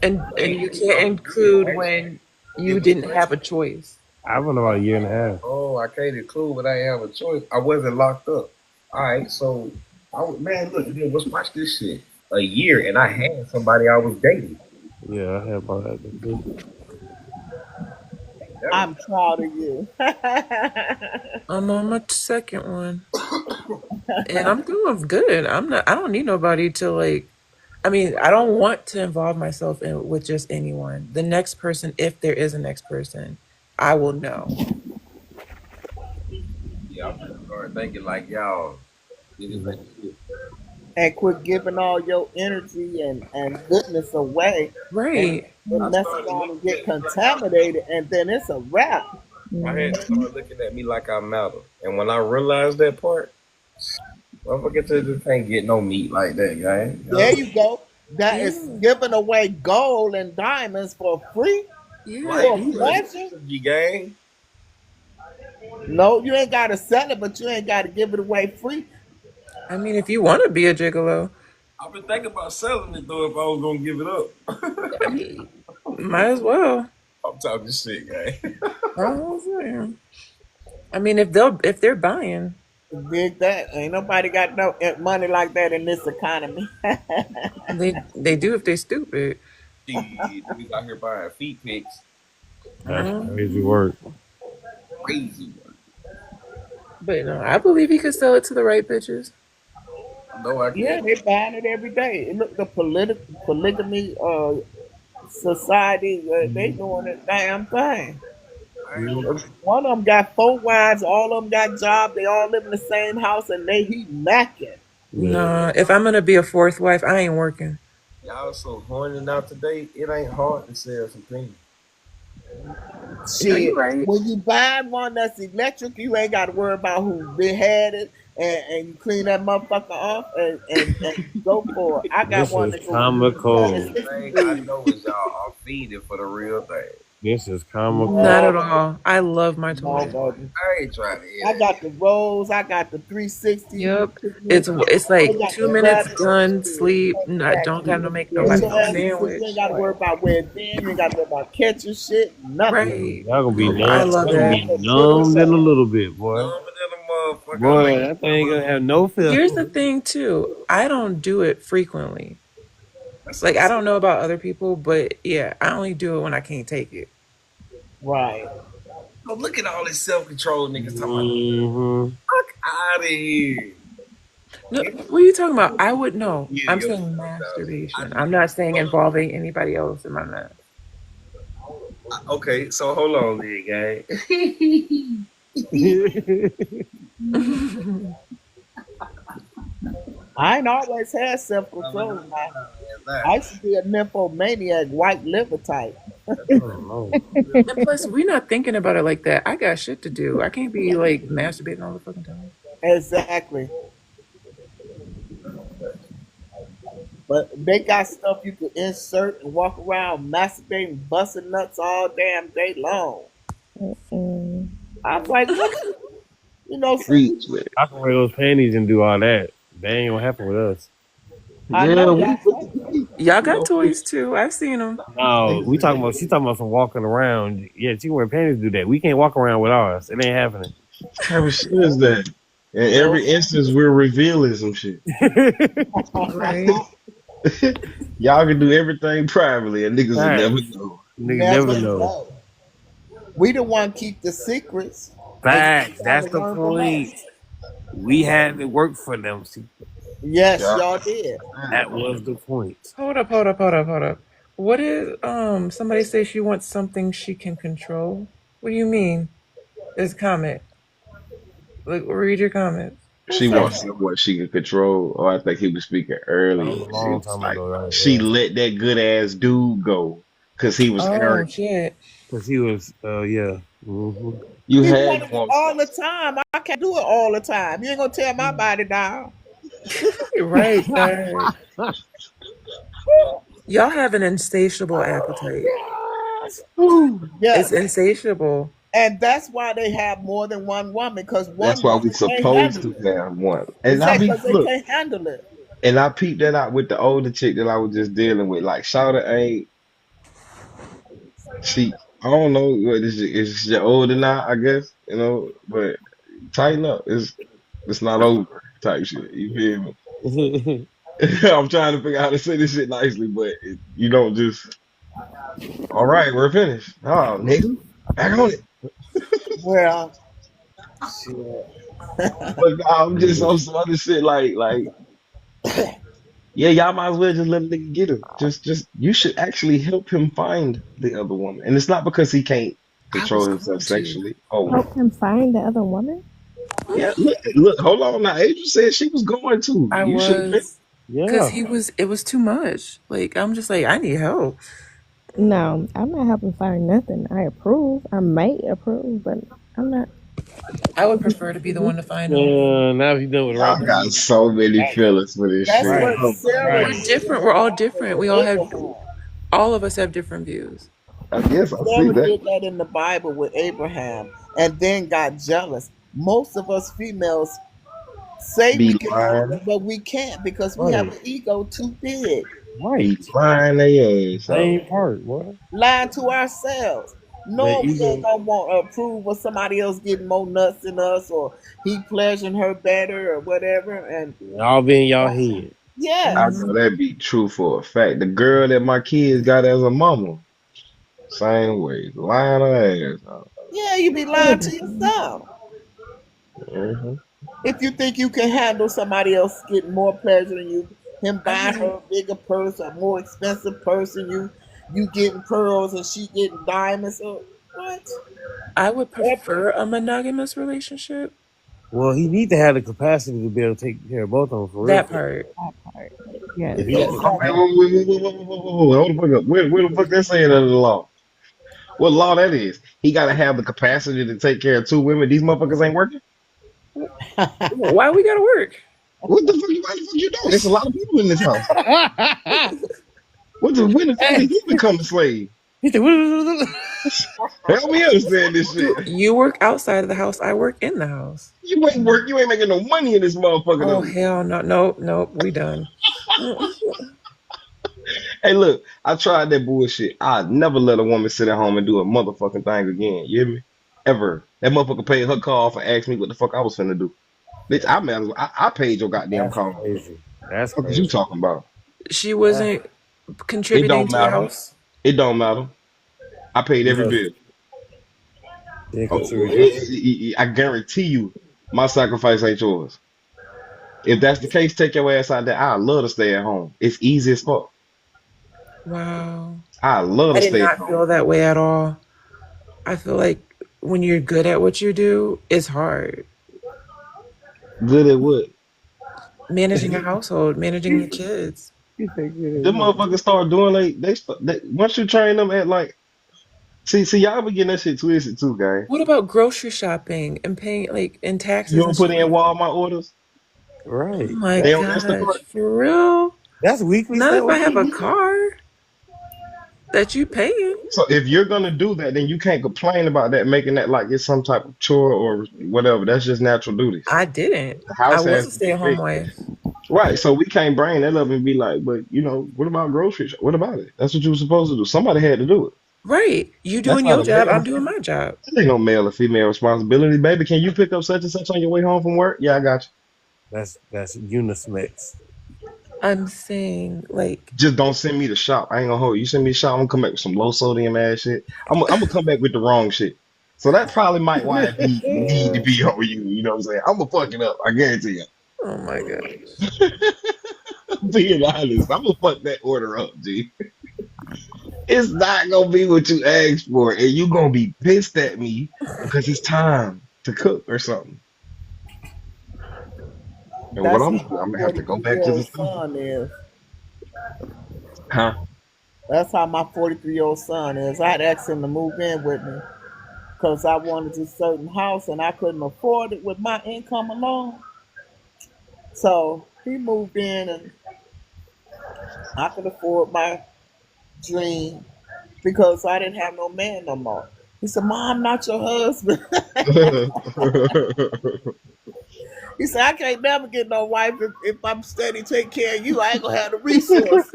And you can't include when you didn't have a choice. I've been about a year and a half. Oh, I can't include, but I ain't have a choice. I wasn't locked up. All right, so man, look, let's watch this shit. A year, and I had somebody I was dating. Yeah, I had about that. I'm proud of you. I'm on my second one. And I'm doing good. I don't need nobody to I don't want to involve myself with just anyone. The next person, if there is a next person, I will know. Yeah, I'm gonna start thinking like y'all. And quit giving all your energy and goodness away. Right. And mess around and get contaminated, and then it's a wrap. I had to start looking at me like I matter. And when I realized that part, motherfucker just can't get no meat like that, guy. There you go. That is giving away gold and diamonds for free. For pleasure. Gang. No, you ain't gotta sell it, but you ain't gotta give it away free. I mean, if you want to be a gigolo, I've been thinking about selling it though if I was gonna give it up. might as well. I'm talking shit, guy. I mean, if they're buying, Dig that. Ain't nobody got no money like that in this economy. They do if they stupid. Shit, niggas out here buying feet pics. That's Mhm. crazy work. Crazy work. But no, I believe he could sell it to the right bitches. No, I Yeah, can't. they buying it every day. And look, the polygamy society, they doing the damn thing. I ain't gonna lie. One of them got 4 wives, all of them got jobs, they all live in the same house, and he macking. Nah, if I'm gonna be a fourth wife, I ain't working. Y'all so horny now today, it ain't hard to sell some pennies. No, you Shit, right. when you buy one that's electric, you ain't got to worry about who had it, and you clean that motherfucker off and go for it. I got This one is that's comical. The thing I know is y'all are feeding for the real thing. This is comical. Not at all. I love my No, toys. baby. I ain't trying to hear I that. got the rolls, I got the 360. Yep. They It's like got 2 the minutes, rabbit. done, sleep. Not, don't gotta make Get nobody your no ass to sleep. You ain't sandwich. got to worry about where it's been. You ain't got to worry about catching shit. Nothing. Right. Y'all gonna be numb. I Y'all love gonna that. be numbed in a little bit, boy. Numbing in a motherfucker. Boy, that thing gonna have no Here's filter. the thing too. I don't do it frequently. That's Like what I I'm don't know about other people, but yeah, I only do it when I can't take it. Right. So look at all this self-control niggas talking about. Mm-hmm. Fuck out of here. No, what are you talking about? I would know. Yeah, I'm yo, saying I masturbation. know. I'm not saying involving anybody else in my mouth. Okay, so hold on there, gang. I ain't always had self control. I used to be a nymphomaniac, white liver type. And plus, we're not thinking about it like that. I got shit to do. I can't be like masturbating all the fucking time. Exactly. But they got stuff you could insert and walk around masturbating, busting nuts all damn day long. Mm-mm. I was like, what? You know, Preach with it. I can wear those panties and do all that. That ain't gonna happen with us. I Yeah, know we, y'all. Y'all you got know, toys too. I've seen them. No, we talking about. She talking about some walking around. Yeah, she wearing panties to do that. We can't walk around with ours. It ain't happening. what type of shit is that? In every instance, we're revealing some shit. Right. Y'all can do everything privately, and niggas will never Facts. know. Nigga never know. know. We the one keep the secrets. Facts. And That's trying to the learn from point. us. We had to work for them. See, Yes, Yeah. y'all did. that was the point. Hold up. What is somebody say she wants something she can control? What do you mean? There's a comment. Look, read your comments. Who She said wants that? someone she can control. Or I think he was speaking That was earlier. a She long was time like, ago, right? she Yeah. let that good ass dude go because he was Oh arrogant. shit. Cause he was, yeah. Mm-hmm. You He had to wanted it want all the something. time. I can't do it all the time. You ain't gonna tear my body down. Right, third. Y'all have an insatiable appetite. It's Yes. insatiable. And that's why they have more than one woman, because That's one why we woman can't supposed handle to it. have one. And I Exactly, be because they look, can't handle it. and I peeped that out with the older chick that I was just dealing with. Like, Shawty ain't she? I don't know. What is she older now? I guess you know, but tighten up. It's not over type shit. You feel me? I'm trying to figure out how to say this shit nicely, but you don't just. All right, we're finished. Oh, nigga, back on it. Well, shit. But nah, I'm just on some other shit like. Yeah, y'all might as well just let a nigga get her. Just you should actually help him find the other woman. And it's not because he can't I was control himself going to. sexually. Oh, Help him find the other woman? yeah. Look, hold on now. Angel said she was going to. I You should have been. was because Yeah. it was too much. Like I'm just like, I need help. No, I'm not helping find nothing. I approve. I might approve, but I'm not. I would prefer to be the one to find them. Now he's done with the right Y'all got person. so many feelings for this That's shit. Right. what Oh my Sarah We're god. did different. We're all different. We all with have Abraham. all of us have different views. I guess I see Sarah that. did that in the Bible with Abraham and then got jealous. Most of us females say we Be can handle lying. it, but we can't because we have Right. an ego too big. Right. Be lying their ass off. Same part, what? Lying to ourselves. No, That we ain't ego, gonna want to approve of somebody else getting more nuts than us, or he pleasuring her better, or whatever. And all be in y'all head. I yes, know that be true for a fact. The girl that my kids got as a mama, same way, lying her ass off. yeah, you be lying to yourself hmm if you think you can handle somebody else getting more pleasure than you. Him I buying her mean, a bigger purse, a more expensive person. You getting pearls and she getting diamonds. Or what? I would Ever. prefer a monogamous relationship. Well, he need to have the capacity to be able to take care of both of them for real. That For real. part. That part. Yes. If he got the, Exactly. Hold the fuck up. Where the fuck that saying under the law? What law that is? He got to have the capacity to take care of two women. These motherfuckers ain't working. Why we gotta work? What the fuck? Why the fuck you doing? There's a lot of people in this house. When the fuck hey, did you become a slave? he said, Help me understand this shit. You work outside of the house. I work in the house. You ain't work. You ain't making no money in this motherfucker Oh though. hell no, no, no. We done. Hey, look, I tried that bullshit. I'd never let a woman sit at home and do a motherfucking thing again. You hear me? Ever. That motherfucker paid her car off and asked me what the fuck I was finna do. Bitch, I might as well, I paid your goddamn that's car. crazy. That's What is you crazy. talking about? She That's, wasn't It contributing don't to the matter. house. It don't matter. I paid every because bill. they Oh, consider you. I guarantee you, my sacrifice ain't yours. If that's the case, take your ass out there. I love to stay at home. It's easy as fuck. Wow. I love I to did stay at not home. feel that way at all. I feel like when you're good at what you do, it's hard. Good at what? Managing a household, managing your kids. You think good at Them what? motherfuckers start doing once you train them at like see y'all be getting that shit twisted too, guys. What about grocery shopping and paying like and You taxes and don't put shit in like that? Walmart orders. Oh Right. my They on gosh, Instacart. for real? That's weekly Not stuff. if I What have a you car that you paying. So if you're gonna do that, then you can't complain about that, making that like it's some type of chore or whatever. That's just natural duties. I didn't. The I house was has a to be stay-at-home fixed. wife. Right. So we can't bring that up and be like, but what about groceries? What about it? That's what you were supposed to do. Somebody had to do it. Right. You That's doing not your a job, male. I'm doing my job. That ain't no male or female responsibility, baby. Can you pick up such and such on your way home from work? Yeah, I got you. that's Unismix. I'm saying like Just don't send me to shop. I ain't gonna hold you. You send me to shop, I'm gonna come back with some low sodium ass shit. I'm gonna come back with the wrong shit. So that probably might why it need to be on you. You know what I'm saying? I'm gonna fuck it up. I guarantee you. oh my god. Being honest, I'm gonna fuck that order up, G. It's not gonna be what you asked for, and you gonna be pissed at me because it's time to cook or something. And what That's I'm how gonna do, my I'm gonna have to go back to the 43-year-old store. son is. Huh? That's how my 43-year-old son is. I had asked him to move in with me because I wanted a certain house and I couldn't afford it with my income alone. So he moved in and I could afford my dream because I didn't have no man no more. He said, "Mom, I'm not your husband." He said, "I can't never get no wife if I'm steady taking care of you. I ain't gonna have the resources."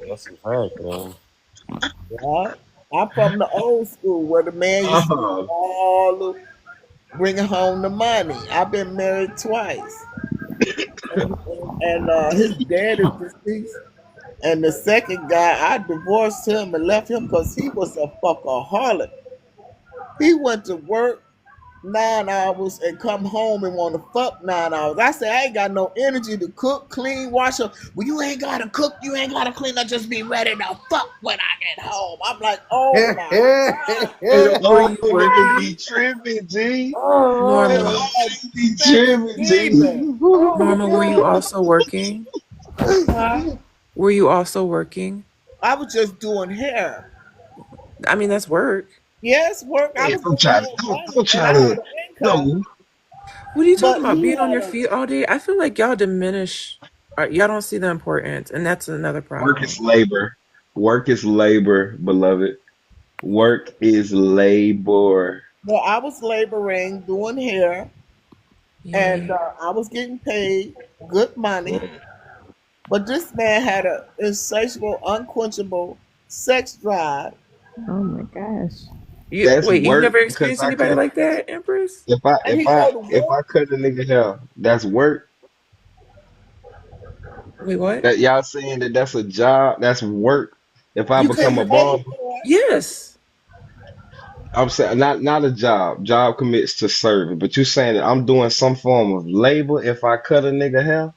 That's a fact, man. Yeah. I'm from the old school where the man used to do uh, all the bringing home the money. I've been married twice, and his dad is deceased. And the second guy, I divorced him and left him because he was a fuckaholic. He went to work 9 hours and come home and want to fuck 9 hours. I said, I ain't got no energy to cook, clean, wash up. Well, you ain't got to cook, you ain't got to clean. I just be ready to fuck when I get home. I'm like, oh my God. Them Were old you niggas be working? tripping, G. Them Norma. old niggas be Steady tripping, scheming. G. Norma, were you also working? Huh? Were you also working? I was just doing hair. I mean that's work. Yes, work. I Yeah, was getting more don't money and try I had to, an income. no. What are you talking But about? he Being on had your a feet all day? I feel like y'all diminish, y'all don't see the importance, and that's another Work is problem. labor. Work is labor, beloved. Work is labor. well, I was laboring, doing hair, and Yeah. I was getting paid good money. But this man had a insatiable, unquenchable sex drive. Oh my gosh. That's Wait, you've work never because experienced I anybody can. like that, Empress? If I And if he I go to if work. I cut a nigga hair, that's work. Wait, what? That y'all saying that that's a job, that's work. If I You You cut become get a your paid barber, for it. yes. I'm saying not a job. Job commits to serving, but you saying that I'm doing some form of labor if I cut a nigga hair?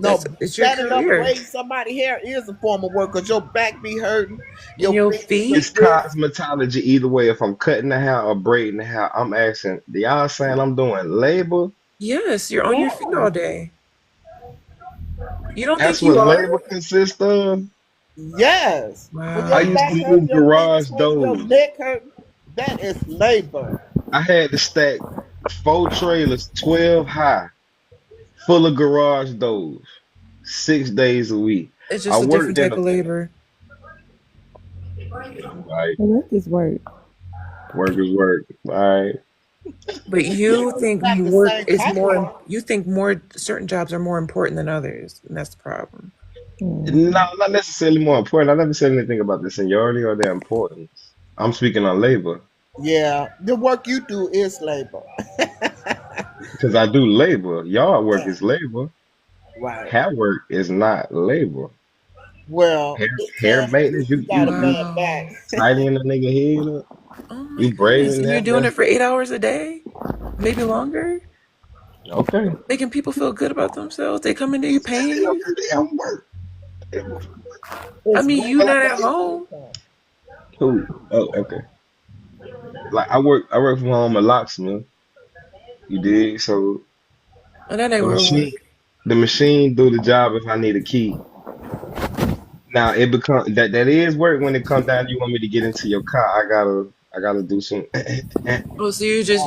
That's No, it's your standing up career. braiding somebody hair is a form of work because your back be hurting, And your your fingers, your It's feet? wrists. cosmetology either way. If I'm cutting the hair or braiding the hair, I'm asking. Y'all saying I'm doing labor? Yes, you're on your feet Yeah. all day. You don't That's think what you are? labor consists of. Yes. When I your Wow. used to back hurting, move your garage fingers hurting, your doors. neck hurting, that is labor. I had to stack 4 trailers 12 high, full of garage doors, 6 days a week. It's I just a different worked in type a of labor. like Work is work. work is work. All right. But Yeah, you but it's think not the work same is type of more, work. you think more certain jobs are more important than others, and that's the problem. No, Hmm. not necessarily more important. I never said anything about the seniority or the importance. I'm speaking on labor Yeah, the work you do is labor. because I do labor. Yard work is labor. Right. Hair work is not labor. Well, it Hair can be maintenance, if you got a you bad back. Wow. tidying a nigga head up, Oh my you goodness. braiding And you're that. doing it for 8 hours a day? Maybe longer? Okay. Making people feel good about themselves. They come into you paying Still you? damn work. I It's mean, work you And not at at the home. same time. cool. Oh, okay. Like I work from home a locksmith. You dig? So Oh, that ain't the gonna machine work. the machine do the job if I need a key. Now it become that is work when it comes down. You want me to get into your car? I gotta do some. Oh, so you just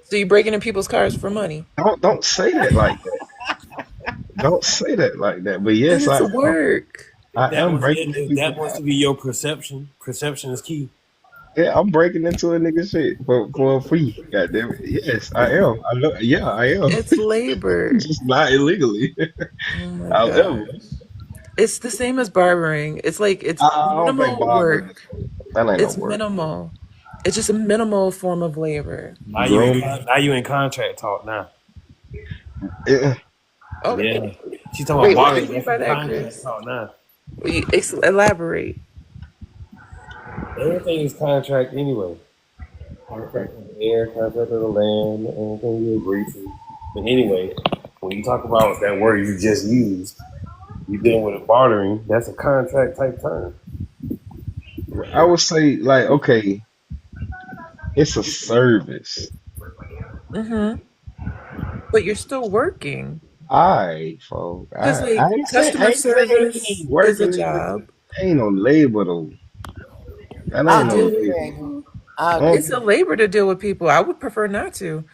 so you breaking in people's cars for money. Don't say that like that. Don't say that like that. But And yes, it's work. I am breaking in If that people's wants car. to be your perception, perception is key. Yeah, I'm breaking into a nigga shit for a fee. Goddamn it. Yes, I am. I know. Yeah, I am. It's labor. Just not illegally. Oh my However, gosh. It's the same as barbering. It's like it's I don't think minimal barbering work. that ain't no It's work. minimal. It's just a minimal form of labor. Grooming. Now you in contract talk now. Yeah. Okay. Yeah. She's talking about Wait, what do you barbering. mean That's by some that, contract Chris? talk now. Elaborate. Everything is contract anyway. Contract of the air, contract of the land, anything you agree to. But anyway, when you talk about that word you just used, you dealing with a bartering, that's a contract type term. I would say like, okay, it's a service. Mm-hmm. But you're still working. Alright, folks. Because I like ain't say customer it service ain't is a working. job. Ain't no labor though. That To I ain't no deal with labor. understand you. people. I Um, It's understand. a labor to deal with people. I would prefer not to.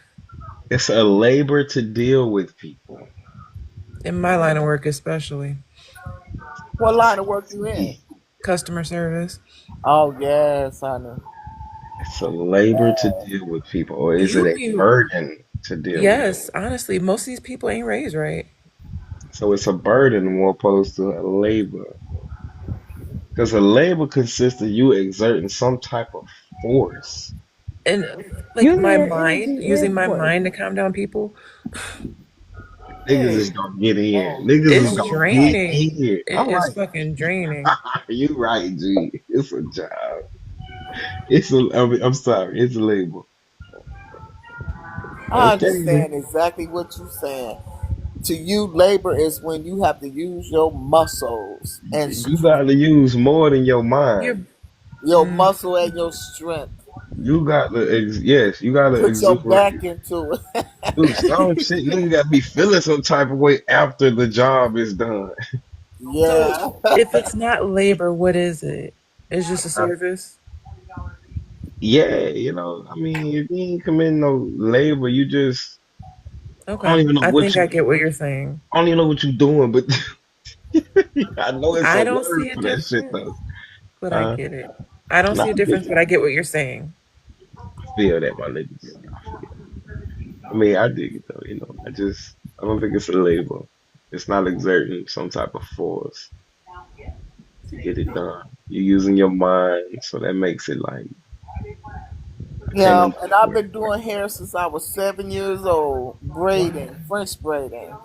it's a labor to deal with people. In my line of work, especially What line of work you in? customer service. Oh yes, I know. It's a labor to deal with people, or is it You a be burden to deal with people? yes, honestly, most of these people ain't raised right. So it's a burden more opposed to a labor. Because a labor consists of you exerting some type of force. And like Using my your mind, energy using is my force. mind to calm down people, Niggas Hey, is gonna get in. oh, Niggas is it's gonna get draining. in. It I'm is like, fucking draining. you right, G. It's a job. I'm sorry, it's a labor. I Okay, understand then. exactly what you're saying. To you, labor is when you have to use your muscles and You gotta use more than your You're mind. your mm, muscle and your strength. You got to, yes, you gotta Put your exuberate. back into it. Do some shit. Nigga gotta be feeling some type of way after the job is done. so Yeah. if it's not labor, what is it? It's just a service. Yeah, I mean, if you ain't committing no labor, I don't Okay. even know I what think you, I get what you're saying. I don't even know what you're doing, but I know it's a I don't word see a for that shit difference, though. but I Uh, get it. I don't see nah, a difference, but I get what you're saying. I feel that, my niggas. I feel. I mean, I dig it though. I don't think it's a labor. It's not exerting some type of force to get it done. You're using your mind, so that makes it like I can't Yeah, and I've understand. been doing hair since I was 7 years old, braiding, French braiding.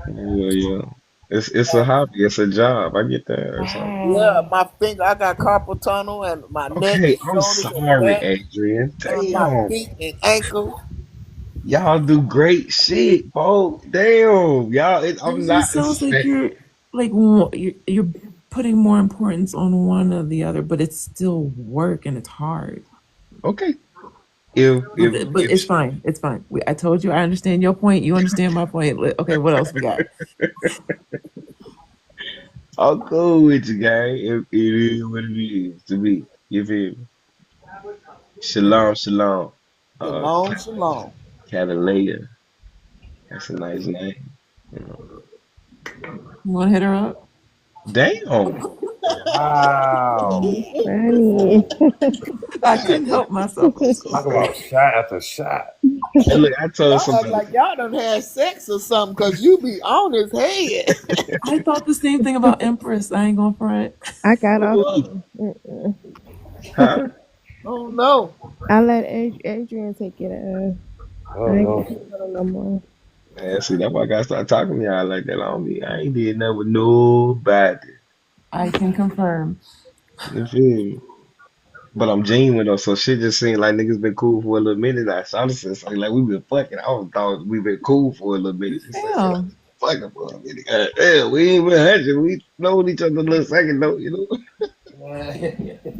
Yeah, yeah. It's a hobby. It's a job. I get that or something. Yeah, my finger, I got carpal tunnel, and my neck Okay, and I'm shoulders and sorry, back, Adrian. and my Damn. feet and ankles. Y'all do great shit, folks. Damn. It I'm not just sounds like expecting. you're like you're putting more importance on one or the other, but it's still work and it's hard. Okay. If if But if it's fine. It's fine. I told you I understand your point. You understand my point. Okay, what else we got? I'll go with you, gang. If it is what it is to be. You feel me? Shalom, shalom. Shalom, shalom. Catalina. That's a nice name. You know. You want to hit her up? Damn. Wow. Funny. I couldn't help myself. I was gonna Talk say about it. shot after shot. Hey, look, I told Y'all act somebody. like y'all done had sex or something, because you be on his head. I thought the same thing about Empress. I ain't gonna front. I got off. Huh? Oh, no. I let Adrian take it. Oh I ain't no. gonna put on no more. Man, see, that's why I gotta start talking to y'all like that on me. I ain't did nothing with nobody. I can confirm. You feel me? But I'm genuine though, so shit just seemed like niggas been cool for a little minute now. So I'm just saying, like we been fucking. I was thought we been cool for a little minute. Just like, Damn. fucking for a minute. God damn, we ain't been hunching. We known each other a little second though, you know?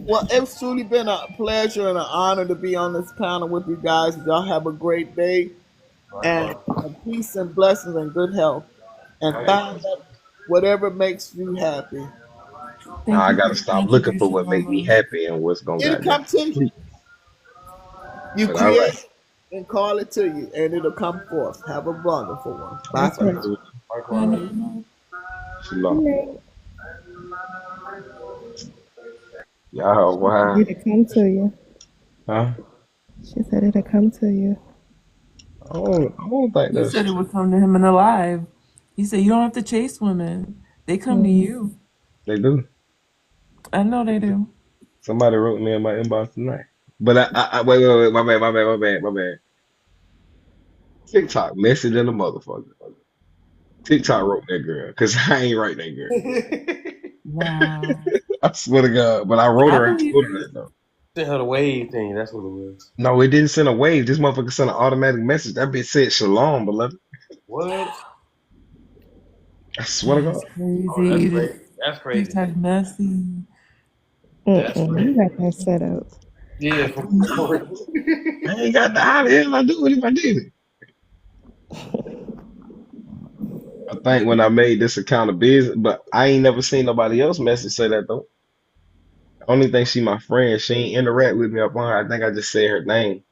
Well, it's truly been a pleasure and an honor to be on this panel with you guys. Y'all have a great day, and peace and blessings and good health. And find that whatever makes you happy. Now Thank I you for gotta your stop looking for contribution, what make me Mama. happy and what's gonna It'll goddamn come to you. complete. You But all right. create and call it to you, and it'll come forth. Have a wonderful one. Bye That's for right. now. Bye, Likewise. Nana. Shalom. Y'all, wow. It'll come to you. Huh? She said it'll come to you. I don't think He that's said it true. would come to him in alive. He said you don't have to chase women. They come to Mm. you. They do. I know they do. Somebody wrote me in my inbox tonight. But wait, my bad. TikTok messaging the motherfucker. TikTok wrote that girl because I ain't write that girl. Wow. I swear to God. But I wrote I her and believe told her you. that though. Sent her the wave thing. That's what it was. No, it didn't send a wave. This motherfucker sent an automatic message. That bitch said shalom, beloved. What? I swear to That's God. Oh, that's crazy. crazy. That's crazy. TikTok messy. That's You crazy. got that set up. Yeah, for real. I ain't got the how the hell I do it if I did it. I think when I made this account a business, but I ain't never seen nobody else message say that though. Only thing she my friend, she ain't interact with me up on her. I think I just said her name.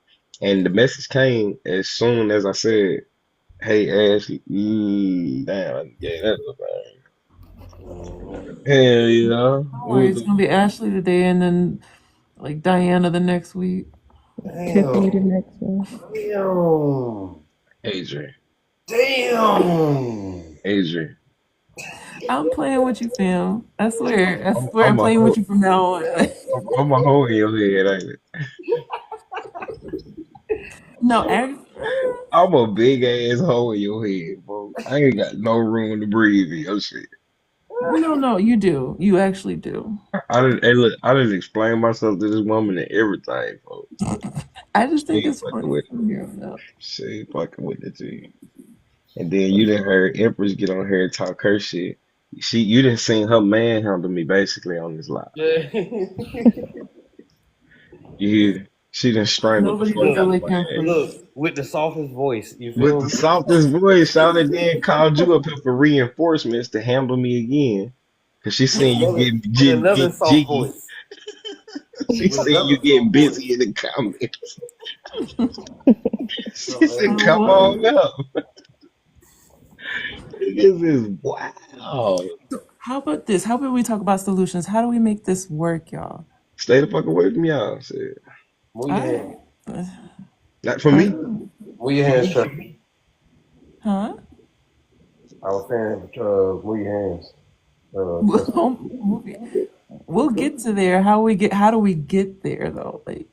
And the message came as soon as I said, "Hey Ashley." Damn, I gave that up, Mhm. man. Hell yeah. Don't worry, What it's the gonna be Ashley today and then like Diana the next week. Tiffany the Damn. next one. Damn. Adrian. Damn. Adrian. I'm playing with you, fam. I swear. I I'm, swear I'm I'm a playing with hoe. you from now on. I'm a hoe in your head, ain't it? No, actually, I'm a big ass hole in your head, bro. I ain't got no room to breathe in your shit. no, you do. You actually do. Hey, look, I didn't explain myself to this woman and everything, folks. I just She think ain't it's fucking funny with it. from here on out. She ain't fucking with it, G. And then you didn't heard Empress get on here and talk her shit. You didn't seen her manhandle me basically on this live. Yeah. You hear? She done strangled the Nobody fuck does it out Look, of like my ass. Empress. look, with the softest voice. You With feel the me? softest voice, shouted then called you up here for reinforcements to handle me again. Cause she With seen you another, getting with another get soft jiggy. voice. She With seen you another getting soft busy voice. in the comments. So, She I said, hey, come was. on up. This is wow. How about this? How about we talk about solutions? How do we make this work, y'all? Stay the fuck away from y'all. Shit. move your hand. I, Not for me. I, Move your For hands, me. Trevor. huh? I was saying, move your hands. Chris. Movie. we'll get to there. How do we get there though? Like,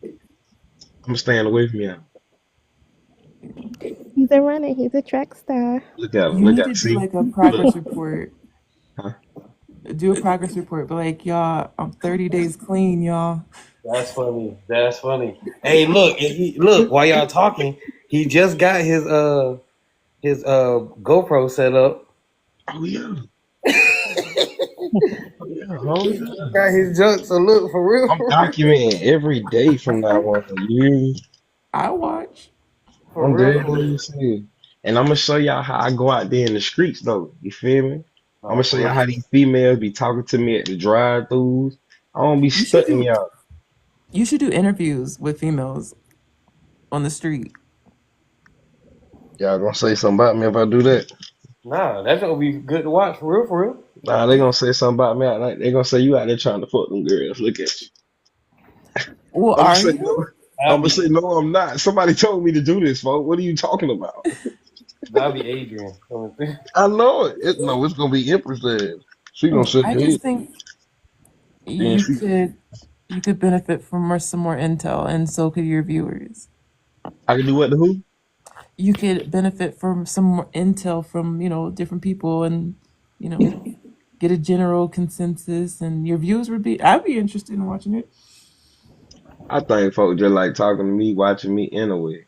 I'm staying away from y'all. He's a runner. He's a track star. Look out, you look need out. to do See, like a look. progress report. Huh? Do a progress report, but like, y'all, I'm 30 days clean, y'all. That's funny. That's funny. Hey, look, look. While y'all talking, he just got his GoPro set up. Oh yeah. Yeah, He homie. got his junk. So look, for real, I'm for real, documenting every day from now on. You, I watch. for I'm real. dead. For What real. you saying? And I'm gonna show y'all how I go out there in the streets, though. You feel me? I'm No, gonna show for y'all real. how these females be talking to me at the drive-throughs. I don't be You should stunting do. y'all. You should do interviews with females on the street. Y'all gonna say something about me if I do that? Nah, that's gonna be good to watch. For real, for real. Nah, they gonna say something about me. They gonna say you out there trying to fuck them girls. Look at you. Well, I'm gonna are say no. you? I'm That'll gonna say be no. I'm not. Somebody told me to do this, folks. What are you talking about? that'll be Adrian. I know it. No, it's gonna be Empress then. She gonna sit I there. just think Then you she. could benefit from some more intel, and so could your viewers. I can do what to who? You could benefit from some more intel from different people, and you know get a general consensus, and your viewers would be. I'd be interested in watching it. I think folks just like talking to me, watching me anyway.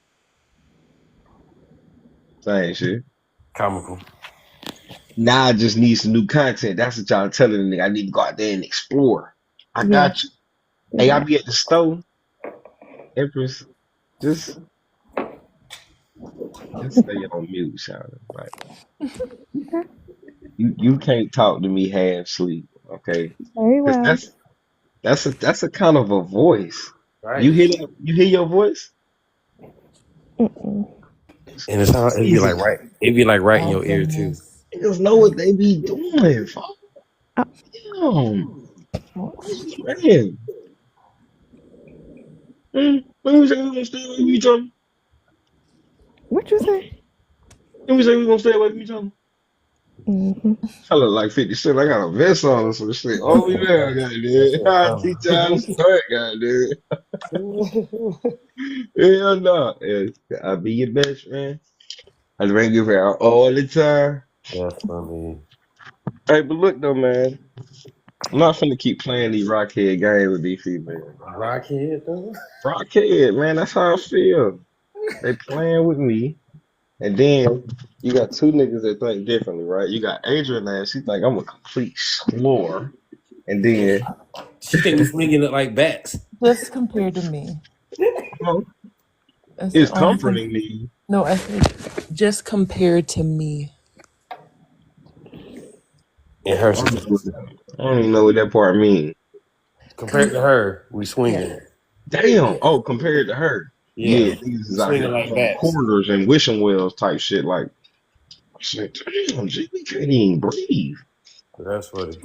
Same shit. Comical. Now I just need some new content. That's what y'all telling me. I need to go out there and explore. I Yeah. got you. Hey, I be at the store. Empress, just stay on mute, Shawty. Like Okay. you can't talk to me half sleep, okay? Very Because well. that's a kind of a voice. Right. You hear that? You hear your voice? Mm-mm. And it sound it'd be like Jesus. right. It'd be like right in Oh your ear too. goodness. Niggas know what they be doing, fuck. Oh, Damn. Man. When we say we gonna stay away from each other? what you say? When we say we gonna stay away from each other? Mm-hmm. I look like 50 Cent. I got a vest on or some shit. Oh yeah, That's goddamn. what I I'm teach y'all to start, goddamn. Hell no. Yeah, I'll be your best friend. I bring you around all the time. That's funny. Hey, but look though, man. I'm not finna keep playing these rockhead games with these females. Rockhead though. Rockhead, man, that's how I feel. They playing with me. And then you got two niggas that think differently, right? You got Adrian there, she think I'm a complete slore. And then She think we swinging it like bats. Just compared to me. That's the it's only thing. comforting me. No, I said just compared to me. In her I don't situation. even know what that part means. Compared to her, we swinging. Yeah. Damn. Oh, compared to her. Yeah. Yeah, these is We out swinging here like pulling bats. quarters and wishing wells type shit. Like, I said, damn, G, we can't even breathe. That's funny.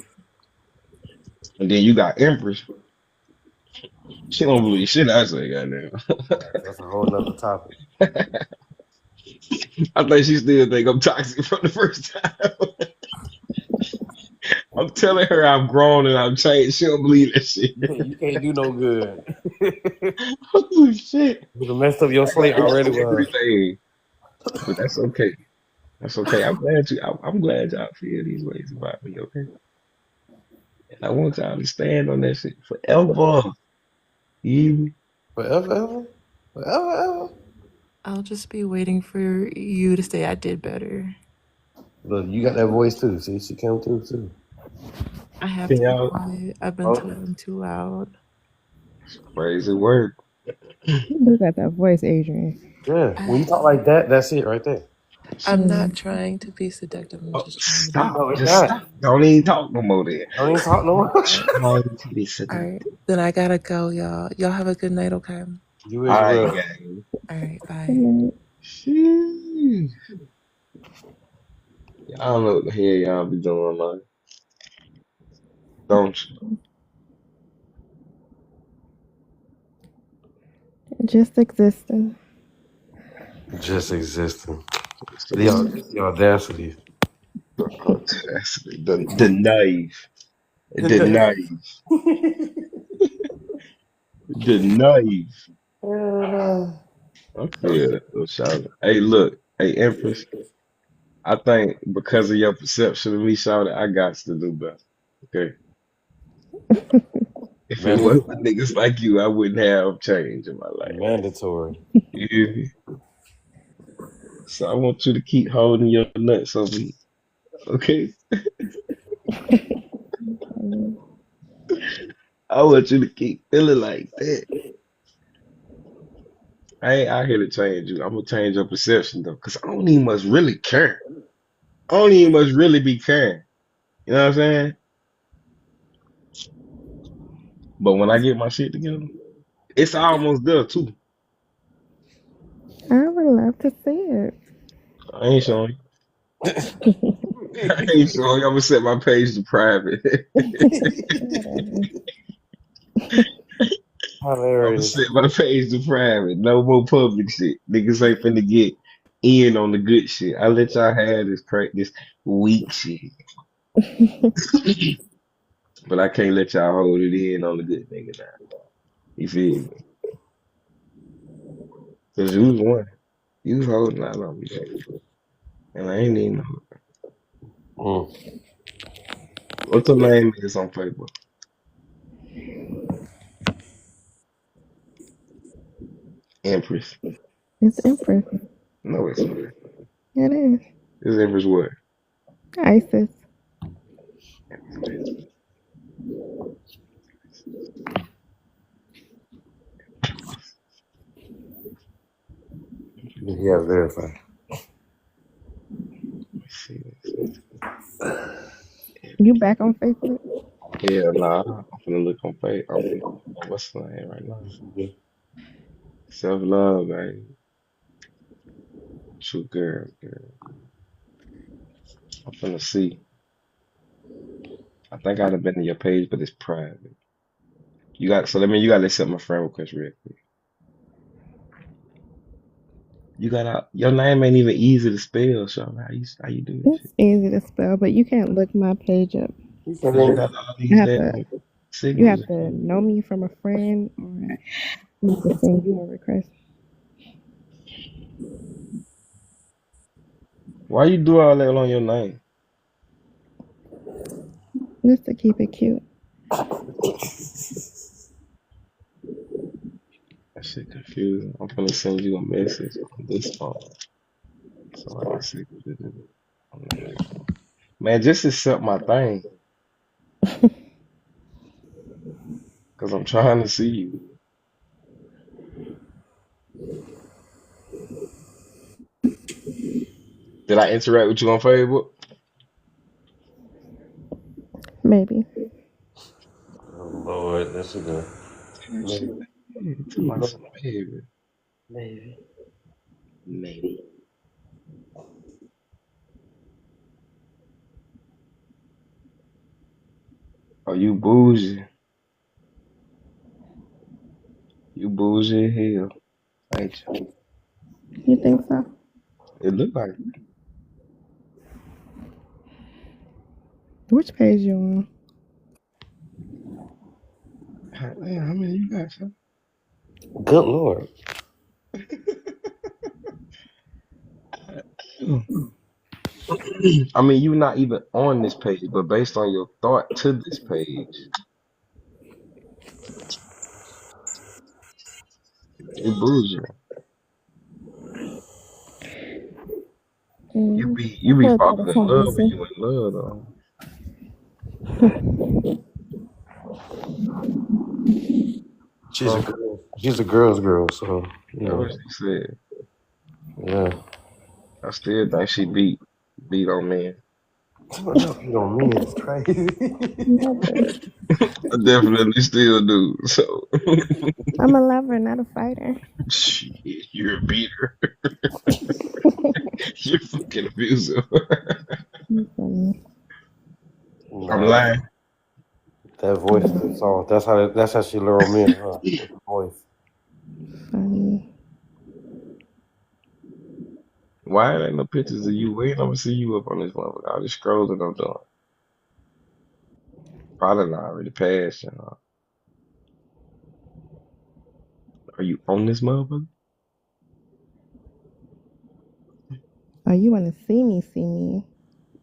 And then you got Empress. She don't believe shit I say, goddamn. That's a whole nother topic. I think she still think I'm toxic from the first time. I'm telling her I've grown and I've changed. She don't believe that shit. You can't do no good. Oh shit. You done messed up your I got slate already with her. everything. But that's okay. That's okay. I'm glad y'all feel these ways about me, okay? And I want y'all to stand on that shit forever. You hear me? Forever, ever? Forever, ever? I'll just be waiting for you to say I did better. Look, you got that voice too. See, she came through too. I have Can to be y'all quiet. I've been talking too loud. crazy word. You got that voice, Adrian. Yeah. When you talk like that, that's it right there. I'm not trying to be seductive. I'm just trying to be. Stop. No, it's Just not. stop. Don't even talk no more then. Don't even talk no more. Trying to be seductive. All right, then I gotta go, y'all. Y'all have a good night, okay? You All as right, well. gang. All right, bye. Sheesh. I don't know what the hell y'all be doing, man. Don't you? Just existing. Just existing. So The audacity. that's the naive. The knife. The knife. I feel that though, shout. Hey, look. Hey, Empress. I think because of your perception of me, shout, I got to do better. Okay. If it wasn't for niggas like you, I wouldn't have change in my life. Mandatory. You hear me? So I want you to keep holding your nuts on me. Okay? I want you to keep feeling like that. I ain't out here to change you. I'm gonna change your perception though, because I don't even much really care. I don't even much really be caring. You know what I'm saying? But when I get my shit together, it's almost there too. I would love to see it. I ain't showing you. I ain't showing you. I'm gonna set my page to private. I'm gonna Hilarious. set my page to private. No more public shit. Niggas ain't finna get in on the good shit. I let y'all have this weak shit. But I can't let y'all hold it in on the good nigga now. You feel me? Cause you was one. You was holding out on me, baby. And I ain't even know. What's her name is on Facebook? Empress. It's Empress. No, it's not. It is. It's Empress what? ISIS. Yeah, verify. Let's see. You back on Facebook? Yeah, nah. I'm finna look on Facebook. I'm finna look on what's the name right now. Self love, baby. True girl. I'm finna see. I think I'd have been to your page, but it's private. You gotta accept my friend request real quick. Your name ain't even easy to spell, so how you do this It's easy to spell, but you can't look my page up. shit? Cause you got all You these have to damn you have signals. to know me from a friend or I need to send you a request. Why you do all that on your name? Just to keep it cute. That shit confusing. I'm gonna send you a message on this phone so I can see what it is. On the next phone. Man, just accept my thing, cause I'm trying to see you. Did I interact with you on Facebook? Maybe. Oh Lord, that's a good. Damn shit. Maybe. To my baby. Maybe. Maybe. Oh, you bougie. You bougie as hell, ain't you? You think so? It look like it. Which page you on? God damn, how many you got, son? Good Lord. I mean, you not even on this page, but based on your thought to this page, you bougie. You I be feel like falling that is in love when fantasy. you in love though. She's a Huh? girl. She's a girl's girl, so you That's know. what she said. Yeah. I still think she beat on me. You don't mean it's crazy. Never. I definitely still do. So I'm a lover, not a fighter. shit, you're a beater. You're fucking abusive. You funny. I'm Nah, lying. that voice. That's all. That's how she lure me in, huh? With the voice. Funny. Why ain't no pictures of you? Wait, I'm gonna see you up on this motherfucker. I'll just scroll and I'm done. Probably not already passed. Are you on this motherfucker? Oh, you want to see me? See me?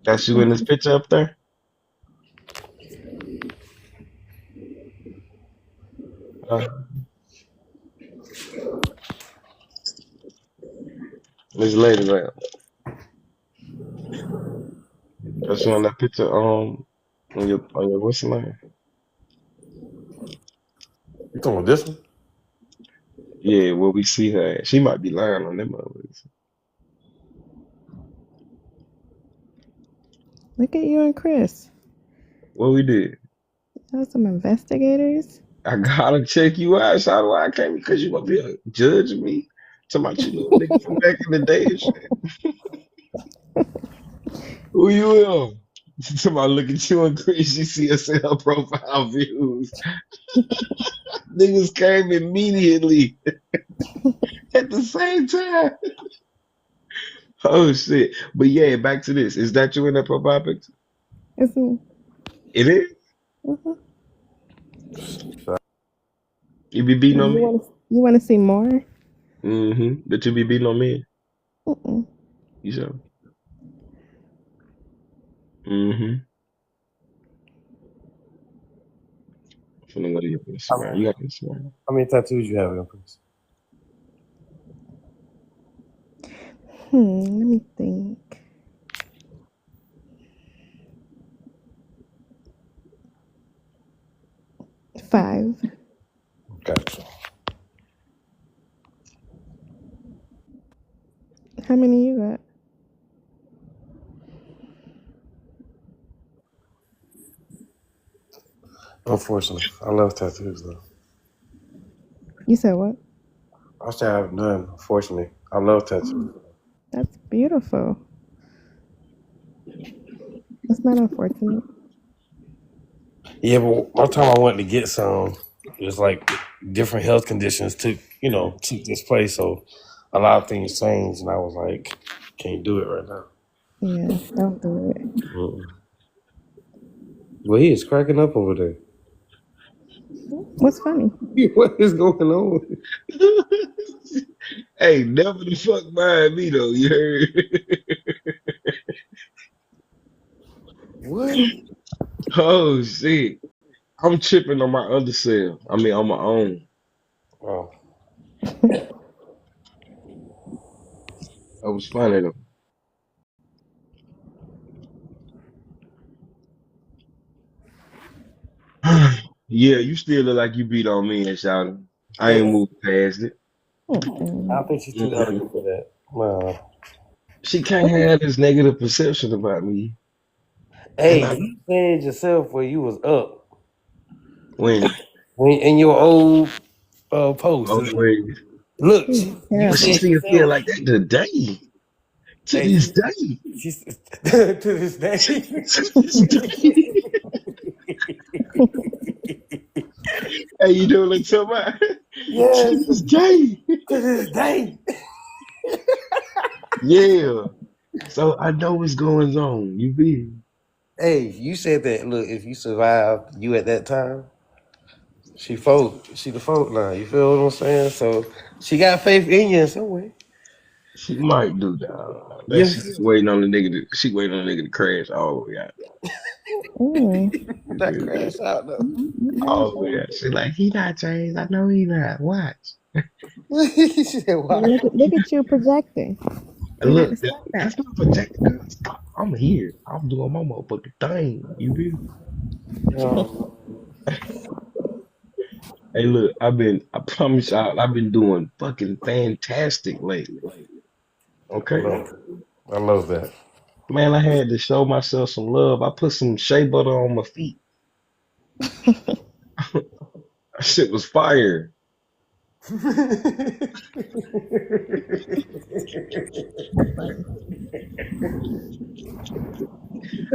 That's you in this picture up there? Uh, this lady, like, that's you on that picture. On your what's the name? You talking about this one? Yeah, where we see her at. She might be lying on them motherfuckers. Look at you and Chris. What we did? Those some investigators. I gotta check you out. So how do I came because you gonna be a judge me? Talking about you little nigga from back in the day and shit. Who you is? Talking about look at you and Chris, you see us in her profile views. Niggas came immediately at the same time. Oh shit. But yeah, back to this. Is that you in that profile picture? It's me. It is? Mhm. You be beating on me? You want to see more? Mm-hmm. That you be beating on me? Mm-mm. You sure? Mm-hmm. Finna go to your Instagram. You got Instagram? How many tattoos you have, Prince? Let me think. Five. Gotcha. How many you got? Unfortunately, I love tattoos though. You said what? I still have none. Unfortunately, I love tattoos. That's beautiful. That's not unfortunate. Yeah, but one time I went to get some, it was like different health conditions took this place, so a lot of things changed, and I was like, can't do it right now. Yeah, don't do it. Mm-mm. Well, he is cracking up over there. What's funny? What is going on? Hey, never the fuck mind me though, you heard? What? Oh shit. I'm tripping on my undersell. I mean on my own. Oh, That was funny though. Yeah, you still look like you beat on me and shouting. I ain't moved past it. I think she's too Mm-mm. elegant for that. Wow. She can't have this negative perception about me. Hey, And I you said yourself where you was up when when in your old post. always, Look, He's you but she said terrible. still feel yourself. like that today. To Hey, this day. she's to this day. To this day. Hey, you know what I'm talking about? To Yes, this day. to this day. Yeah. So I know what's going on. You be. Hey, you said that. Look, if you survived you at that time, she the folk now. You feel what I'm saying? So she got faith in you in some way. She might do that. That she Yes, waiting on the nigga to she waiting on the nigga to crash all the way out. You that feel me? crash out though. All the way out. She like, he not changed. I know he not. Watch. She said, "Why?" Look at you projecting. And You got to look, stop that. that's not protected because I'm here. I'm doing my motherfucking thing. You feel me? Hey, look, I promise y'all, I've been doing fucking fantastic lately. Okay? I love that. Man, I had to show myself some love. I put some shea butter on my feet. That shit was fire.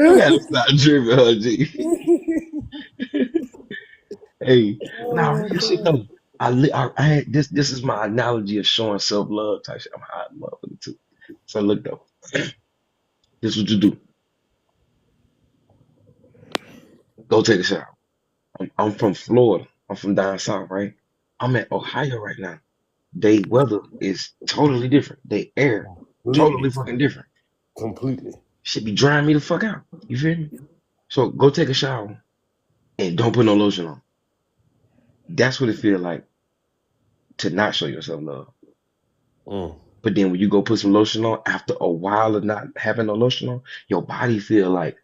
You gotta stop tripping, huh, G. Hey, nah, real shit though. I had this. This is my analogy of showing self love type shit. I'm a hot motherfucker too. So look though, this is what you do. Go take a shower. I'm from Florida. I'm from down south, right? I'm in Ohio right now. They weather is totally different. They air totally Completely. fucking different. Completely. Should be drying me the fuck out. You feel me? So go take a shower and don't put no lotion on. That's what it feel like to not show yourself love. Mm. But then when you go put some lotion on, after a while of not having no lotion on, your body feel like,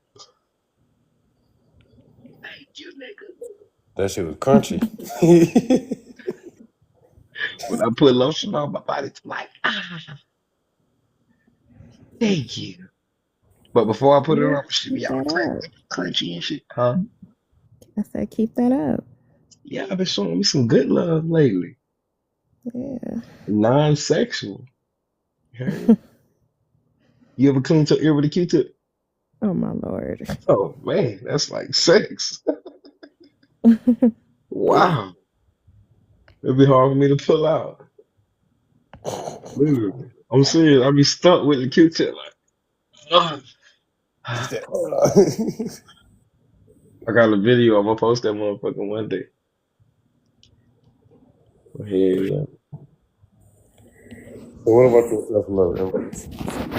thank you, nigga. That shit was crunchy. When I put lotion on, my body's like, thank you. But before I put it Yeah, on, it should be keep all that tight, up. crunchy and shit. Huh? I said, keep that up. Yeah, I've been showing me some good love lately. Yeah. Non-sexual. You heard? You ever cleaned your ear with a Q-tip? Oh my Lord. Oh man, that's like sex. Wow. It'd be hard for me to pull out. Literally. I'm serious. I'd be stuck with the Q-tip like, ugh. He I said, got a video. I'm gonna post that motherfucker one day. Hell yeah. So what about your self love?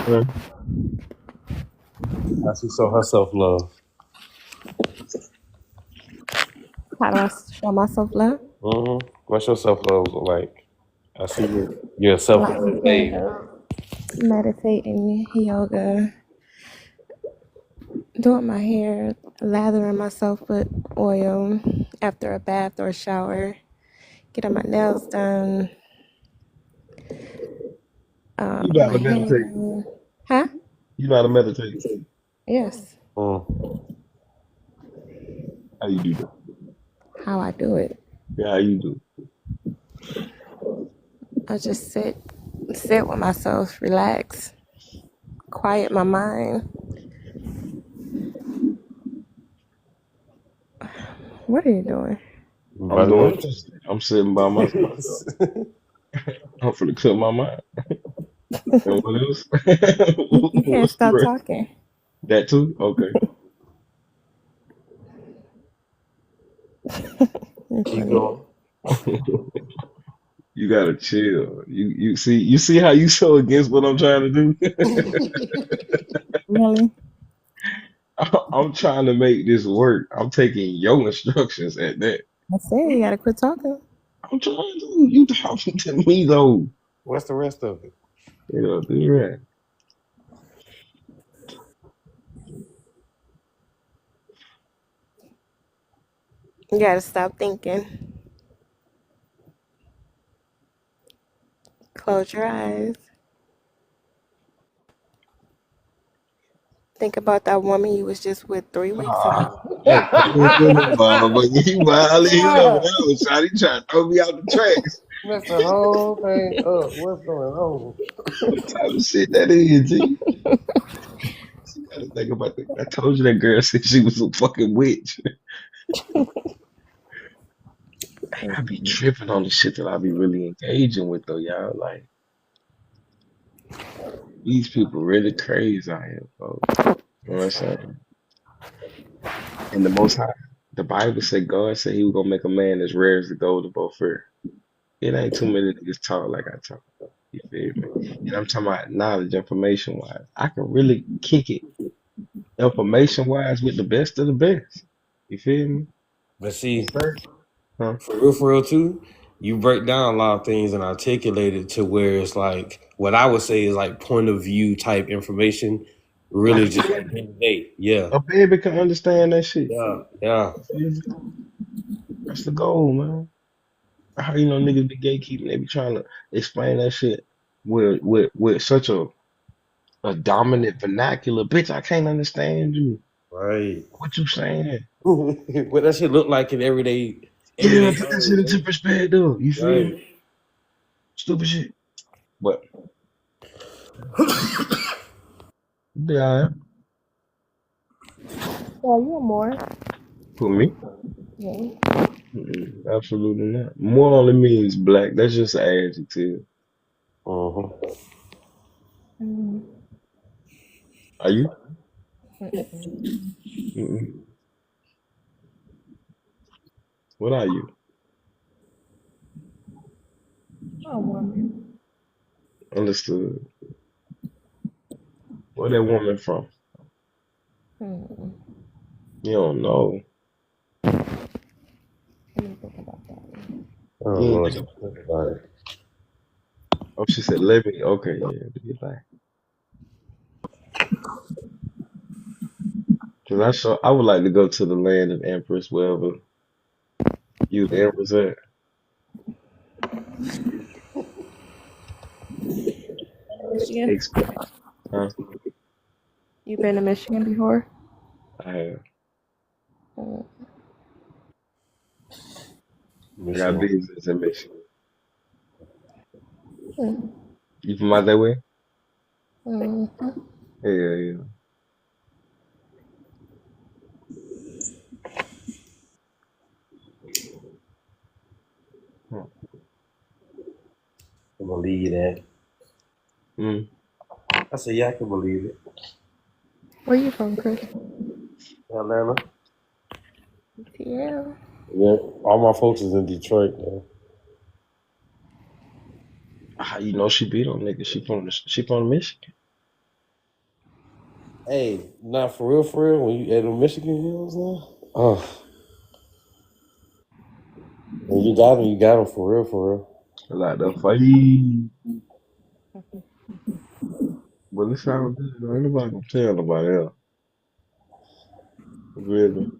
Huh? How she show her self love? How do I show myself love? What's your self love look like? I see you're a Like self-love babe. meditating, yoga, doing my hair, lathering myself with oil after a bath or a shower, getting my nails done, You know how my to hair. meditate. Huh? You know how to meditate. Yes. How you do that? How I do it. Yeah, how you do? I just sit with myself, relax, quiet my mind. What are you doing? I'm doing this. I'm sitting by myself. I'm finna clear my mind. And what else? You can't What's the stop rest? talking. That too? Okay. You're Keep funny. going. You gotta chill. You see how you so against what I'm trying to do? Really? I'm trying to make this work. I'm taking your instructions at that. I said you gotta quit talking. I'm trying to. You talking to me though. What's the rest of it? You know, do right. You gotta stop thinking. Close your eyes. Think about that woman you was just with 3 weeks ago. Hey, motherfucker, you wild as hell. That was shot. He trying to throw me out the tracks. Mess the whole thing up. What's going on? What type of shit that is, G? You gotta think about that. I told you that girl said she was a fucking witch. I be tripping on the shit that I be really engaging with though, y'all. Like these people really crazy out here, folks. You know what I'm saying? And the Most High, the Bible said God said He was gonna make a man as rare as the gold of both fair. It ain't too many niggas talk like I talk. You feel me? And I'm talking about knowledge, information wise. I can really kick it information wise with the best of the best. You feel me? But see, Huh? for real too, you break down a lot of things and articulate it to where it's like what I would say is like point of view type information. Really, Like just like day to day. Yeah, a baby can understand that shit. yeah. That's the goal, man. How you know niggas be gatekeeping? They be trying to explain that shit with such a dominant vernacular. Bitch, I can't understand you. Right. What you saying? What that shit look like in everyday Yeah, put that shit into perspective. You feel right. me? Stupid shit. But yeah, Yeah, you're more. for me, Yeah. absolutely not. More only means black. That's just an adjective. Mm. Are you? Mm-mm. Mm-mm. What are you? Oh, woman. Understood. Where that woman from? Hmm. You don't know. Let me think about that one. Oh You ain't Lord, think. think about it. Oh, she said, let me. Okay, yeah, do your thing. Cause I would like to go to the land of Empress, wherever you the Empress at. Michigan? Explain. Huh? You been to Michigan before? I have. Hmm. I got Michigan. business in Michigan. Hmm. You from out that way? Hmm. Yeah, yeah. Huh. I can believe that. Mm. I said, yeah, I can believe it. Where you from, Chris? Atlanta. Yeah. Yeah, all my folks is in Detroit, man. How you know she beat on niggas? She from Michigan. Hey, not for real, when you at the Michigan Hills now? Oh, when you got them for real, for real. Like the fight. But it sounds good. Though. Ain't nobody gonna tell nobody else. Really.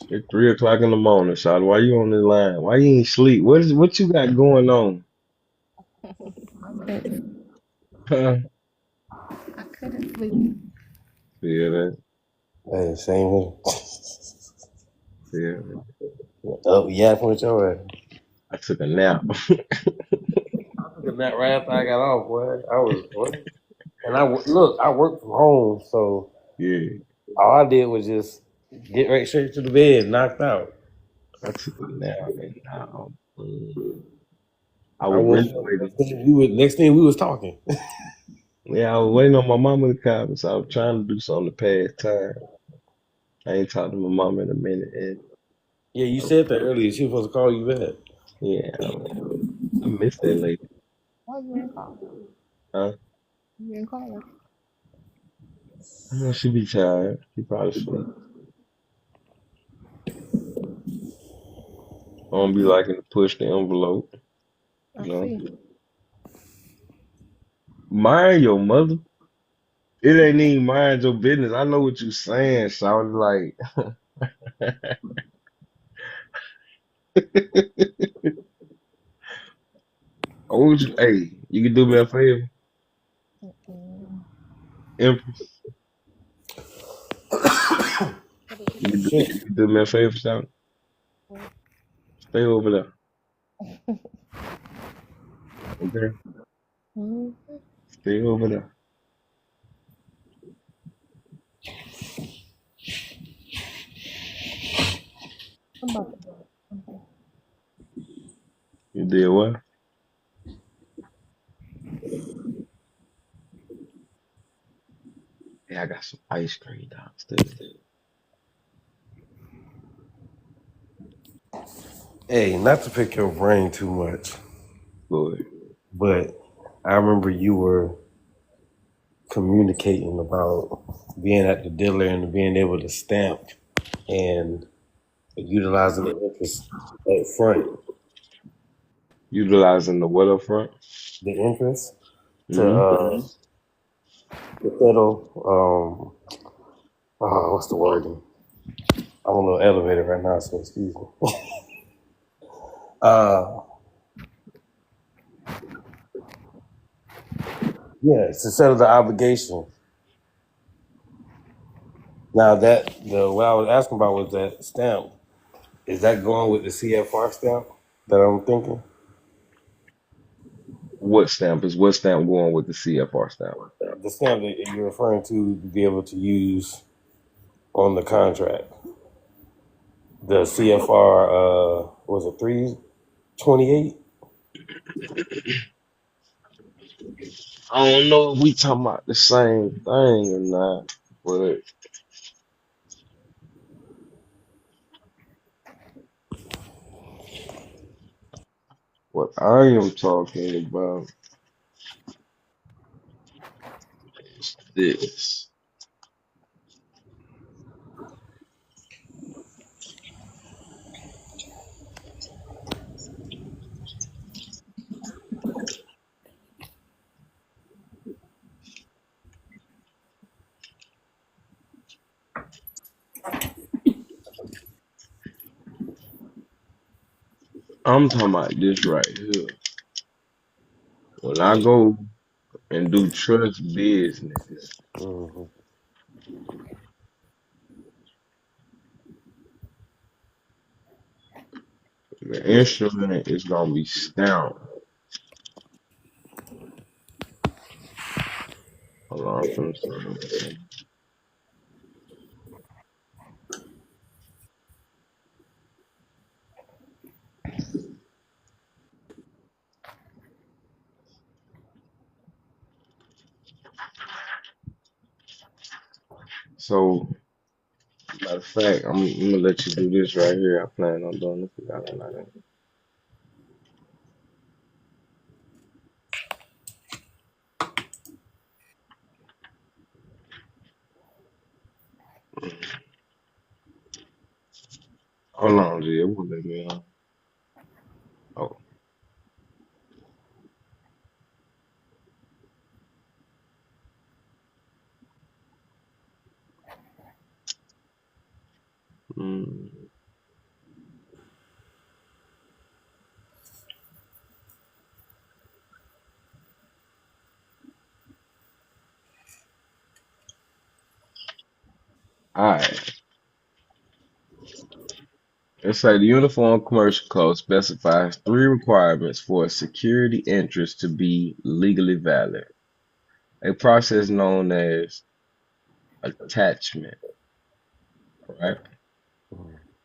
It's 3 o'clock in the morning, Shawty. Why you on this line? Why you ain't sleep? What you got going on? Couldn't. Huh? I couldn't sleep. Yeah, that. Hey, same here. Yeah. Up yapping with your ass. I took a nap. I took a nap right after I got off, boy. I was what? And look, I work from home, so Yeah. all I did was just get right straight to the bed, knocked out. I took a nap and I I was woke really up. waiting. Next thing we was talking. Yeah, I was waiting on my mama to call, so I was trying to do something to pass time. I ain't talked to my mom in a minute, and Yeah, you said that earlier. She was supposed to call you back. yeah, I miss that lady. Why you ain't call? Huh? You ain't call her. I know she be tired. She probably sleep. I don't be liking to push the envelope, I you know. see. Mind your mother. It ain't even mind your business. I know what you saying, Shawty. Like, hey, you can do me a favor, Mm. Empress. What did you Shit. You can do me a favor, Shawty. say? Stay over there, okay? Mm. Stay over there. I'm about to do something. You did what? Yeah, I got some ice cream downstairs. Hey, not to pick your brain too much, Good. but I remember you were communicating about being at the dealer and being able to stamp and utilizing the interest up front, Utilizing the what up front? the interest to Mm-hmm. to settle. What's the wording? I'm on an elevator right now, so excuse me. uh, yeah, it's to settle the obligation. Now what I was asking about was that stamp. Is that going with the CFR stamp that I'm thinking? What stamp going with the CFR stamp? The stamp that you're referring to be able to use on the contract. The CFR, was it 328? I don't know if we talking about the same thing or not. But what I am talking about is this. I'm talking about this right here. When I go and do trust business, Mm-hmm. the instrument is gonna be stamped. Hold on, I'm finna start. So, matter of fact, I'm gonna let you do this right here. I plan on doing this. Hold on, G. It won't let me on. Oh, mm. All right. It's like the Uniform Commercial Code specifies three requirements for a security interest to be legally valid. A process known as attachment, right?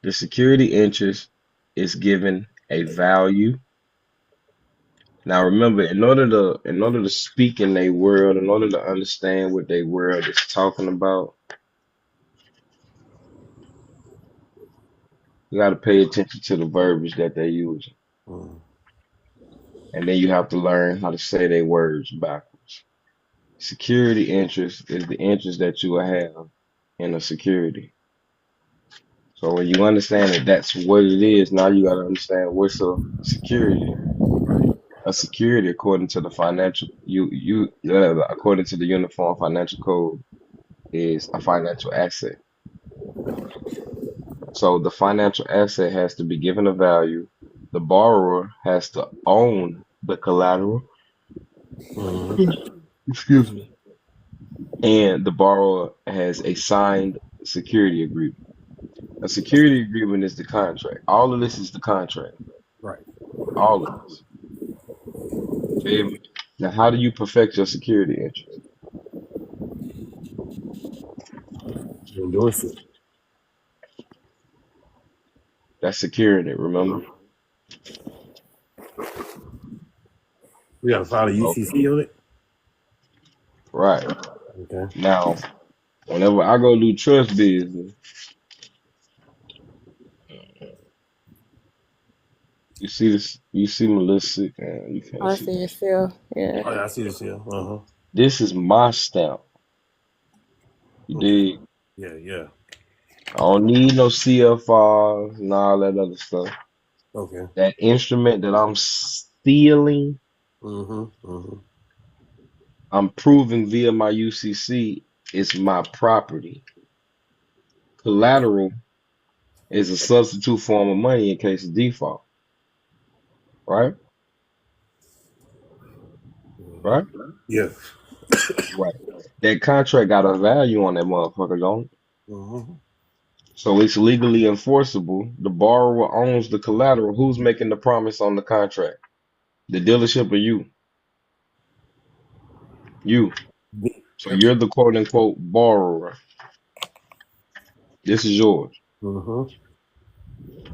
The security interest is given a value. Now remember, in order to speak in a world, in order to understand what they world is talking about, you got to pay attention to the verbiage that they use, Mm-hmm. and then you have to learn how to say their words backwards. Security interest is the interest that you will have in a security. So when you understand that that's what it is, now you got to understand what's a security. A security, according to the according to the Uniform Financial Code, is a financial asset. So the financial asset has to be given a value. The borrower has to own the collateral. Excuse me. And the borrower has a signed security agreement. A security agreement is the contract. All of this is the contract. Right. All of this. Feel me? Now, how do you perfect your security interest? Endorse it. That's securing it, remember? We got to file a Okay. UCC on it. Right. Okay. Now, whenever I go do trust business, you see this, you see my little sick, you can't I see see that. it still. Yeah. Oh, yeah, I see this here. Uh-huh. This is my stamp. You Okay. dig? Yeah, yeah. I don't need no CFRs and all that other stuff. Okay. That instrument that I'm stealing, Mm-hmm. Mm-hmm. I'm proving via my UCC is my property. Collateral is a substitute form of money in case of default, right? Right? Yeah. Right. That contract got a value on that motherfucker, don't it? Mm-hmm. So it's legally enforceable. The borrower owns the collateral. Who's making the promise on the contract? The dealership or you? You. So you're the quote unquote borrower. This is yours. Mm-hmm.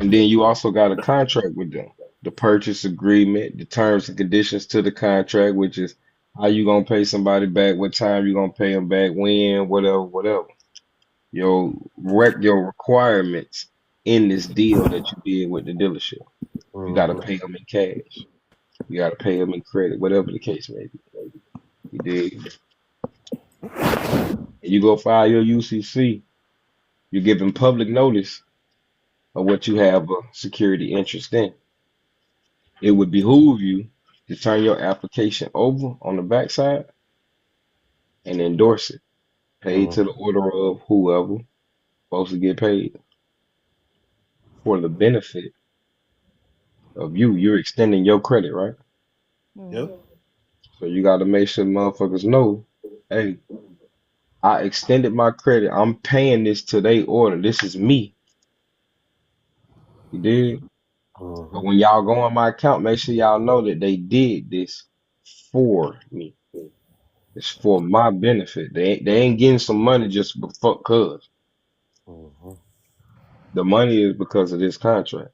And then you also got a contract with them. The purchase agreement, the terms and conditions to the contract, which is How you gonna pay somebody back? What time you gonna pay them back? When? Whatever, whatever. Your requirements in this deal that you did with the dealership. You gotta Mm-hmm. pay them in cash. You gotta pay them in credit, whatever the case may be. You dig? You go file your UCC. You're giving public notice of what you have a security interest in. It would behoove you to turn your application over on the backside and endorse it. Paid to the order of whoever supposed to get paid for the benefit of you. You're extending your credit, right? Yep. So you got to make sure motherfuckers know, hey, I extended my credit. I'm paying this to they order. This is me. You did. Mm-hmm. But when y'all go on my account, make sure y'all know that they did this for me. It's for my benefit. They ain't getting some money just cause. Mm-hmm. The money is because of this contract.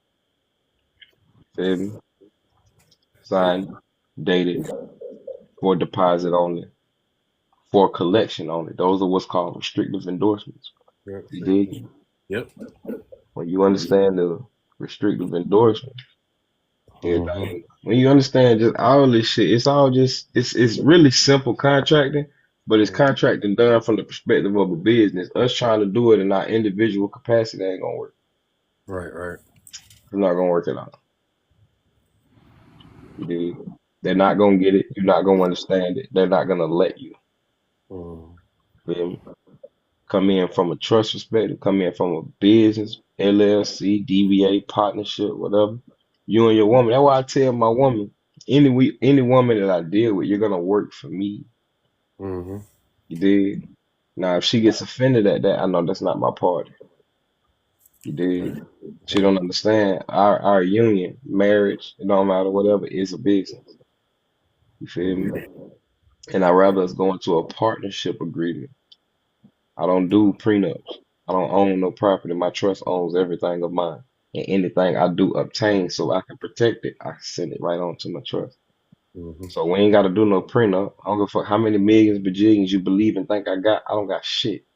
Feel me? Signed, dated, for deposit only, for collection only. Those are what's called restrictive endorsements. Yep. You dig? Yep. When you understand the restrictive endorsement, Mm-hmm. everything. When you understand just all this shit, it's all just it's really simple contracting, but it's contracting done from the perspective of a business. Us trying to do it in our individual capacity ain't gonna work. Right. Right. It's not gonna work at all. You dig? They're not gonna get it. You're not gonna understand it. They're not gonna let you. Mm-hmm. Feel me? Come in from a trust perspective, come in from a business, LLC, DBA, partnership, whatever. You and your woman. That's why I tell my woman, any woman that I deal with, you're gonna work for me. Mm-hmm. You did. Now, if she gets offended at that, I know that's not my party. You did. She don't understand our union, marriage, it don't matter, whatever, is a business. You feel me? And I'd rather us go into a partnership agreement. I don't do prenups. I don't own no property. My trust owns everything of mine. And anything I do obtain so I can protect it, I send it right on to my trust. Mm-hmm. So we ain't got to do no prenup. I don't give a fuck how many millions, bajillions you believe and think I got. I don't got shit.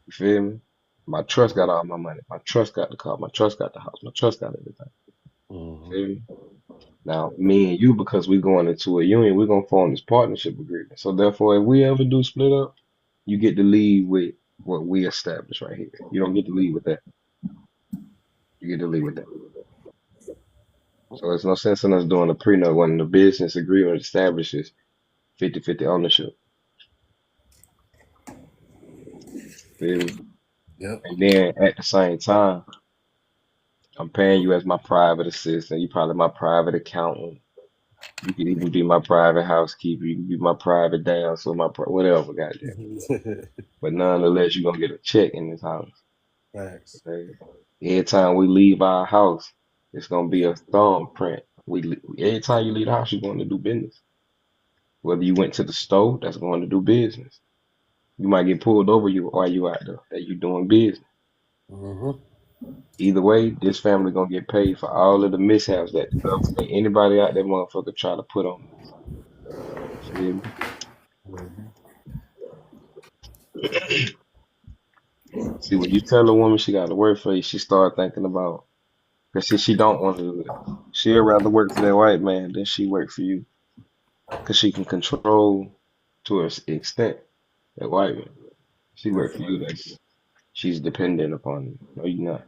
You feel me? My trust got all my money. My trust got the car. My trust got the house. My trust got everything. Mm-hmm. Feel me? Now, me and you, because we going into a union, we're gonna form this partnership agreement. So therefore, if we ever do split up, you get to leave with what we established right here. You don't get to leave with that. You get to leave with that. So there's no sense in us doing a prenup when the business agreement establishes 50-50 ownership. Feel me? Yep. And then at the same time, I'm paying you as my private assistant. You probably my private accountant. You could even be my private housekeeper. You can be my private dance or whatever, goddamn. But nonetheless, you're gonna get a check in this house. Thanks. Okay? Every time we leave our house, it's gonna be a thumbprint. Every time you leave the house, you're going to do business. Whether you went to the store, that's going to do business. You might get pulled over while you out there, that you doing business. Mm-hmm. Either way, this family gonna get paid for all of the mishaps that the government, anybody out there, motherfucker, try to put on us. Feel me? See, when you tell a woman she got to work for you, she start thinking about, because she don't want to do it. She'd rather work for that white man than she work for you, because she can control to an extent that white man. She work for you. She's dependent upon you. No, you're not.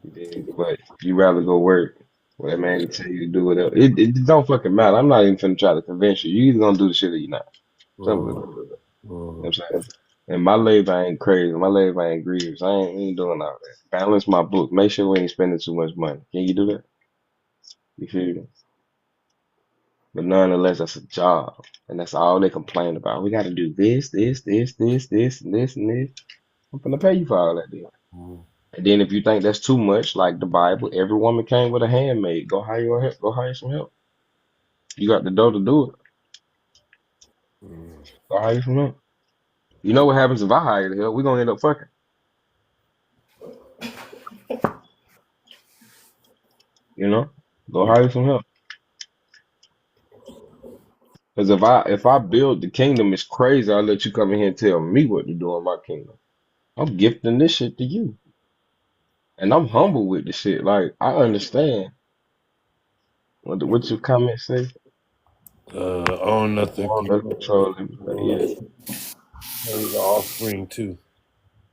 You dig? But you rather go work. Well, that man can tell you to do whatever. It don't fucking matter. I'm not even finna try to convince you. You either gonna do the shit or you're not. Simple as that. You know what I'm saying? And my labor ain't crazy. My labor ain't grievous. I ain't doing all that. Balance my book. Make sure we ain't spending too much money. Can you do that? You feel me? But nonetheless, that's a job. And that's all they complain about. We gotta do this, and this, and this. I'm gonna pay you for all that deal. And then if you think that's too much, like the Bible, every woman came with a handmaid. Go hire your help. Go hire some help. You got the dough to do it. Go hire some help. You know what happens if I hire the help? We're gonna end up fucking. You know? Go hire some help. Because if I build the kingdom, it's crazy. I'll let you come in here and tell me what to do in my kingdom. I'm gifting this shit to you. And I'm humble with the shit. Like, I understand what your comments say. Own nothing, Well, let's control everything. Yeah, the offspring too.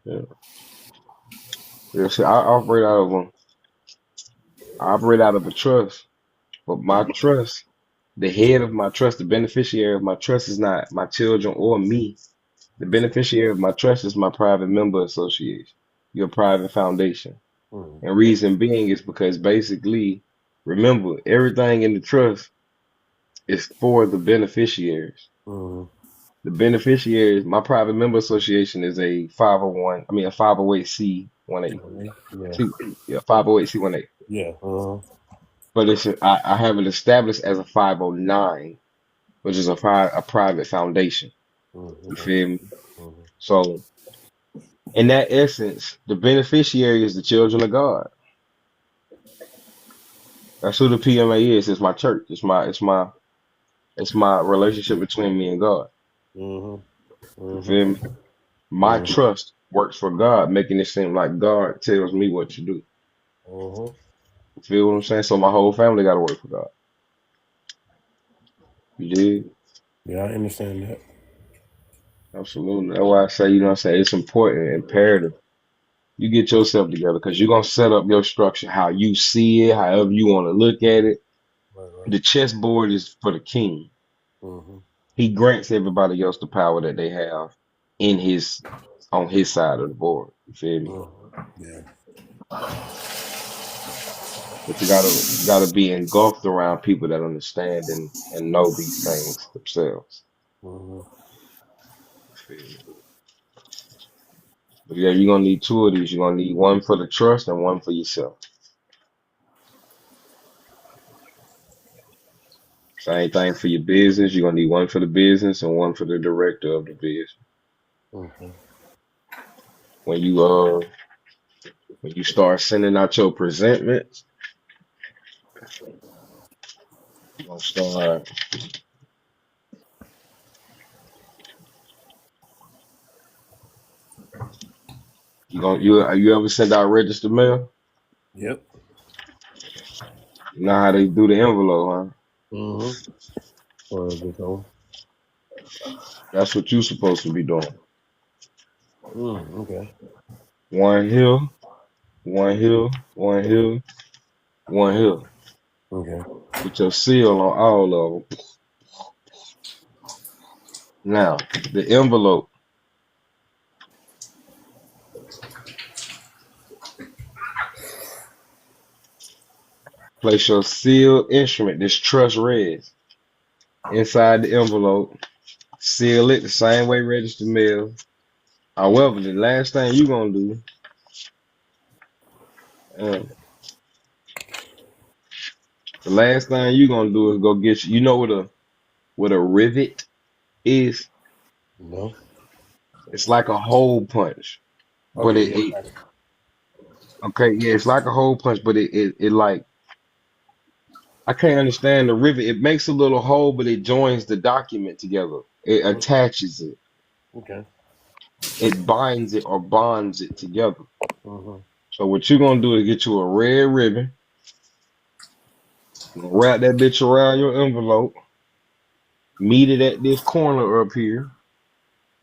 yeah. Yeah, see, I operate out of a trust. But my trust, the head of my trust, the beneficiary of my trust is not my children or me. The beneficiary of my trust is my private member association, your private foundation. Mm-hmm. And reason being is because basically, remember, everything in the trust is for the beneficiaries. Mm-hmm. The beneficiaries, my private member association is a 501, I mean a 508c18. Yeah. Yeah, 508c18. Yeah. But I have it established as a 509, which is a private foundation. Mm-hmm. You feel me? Mm-hmm. So in that essence, the beneficiary is the children of God. That's who the PMA is. It's my church. It's my relationship between me and God. Mm-hmm. You Mm-hmm. feel me? My Mm-hmm. trust works for God, making it seem like God tells me what to do. Mm-hmm. You feel what I'm saying? So my whole family got to work for God. You dig? Yeah, I understand that. Absolutely. That's why I say, you know what I'm saying? It's important, imperative. You get yourself together because you're going to set up your structure how you see it, however you want to look at it. Right. The chessboard is for the king. Mm-hmm. He grants everybody else the power that they have on his side of the board. You feel me? Mm-hmm. Yeah. But you gotta be engulfed around people that understand and know these things themselves. Mm-hmm. You feel me? But yeah, you're gonna need two of these. You're gonna need one for the trust and one for yourself. Same thing for your business. You're gonna need one for the business and one for the director of the business. Mm-hmm. When you start sending out your presentments, you're gonna start you ever send out registered mail? Yep. You know how they do the envelope, huh? Mm-hmm. Or the home. That's what you're supposed to be doing. Okay. One here, one here, one here, one here. Okay. With your seal on all of them. Now, the envelope. Place your sealed instrument, this trust red, inside the envelope. Seal it the same way registered mail. However, the last thing you're gonna do, uh, the last thing you're gonna do is go get you know what a rivet is? No. It's like a hole punch. But Okay. it okay, yeah, it's like a hole punch, but it like I can't understand the rivet. It makes a little hole, but it joins the document together. It attaches it. Okay. It binds it or bonds it together. Mm-hmm. So what you're gonna do is get you a red ribbon, wrap that bitch around your envelope, meet it at this corner up here.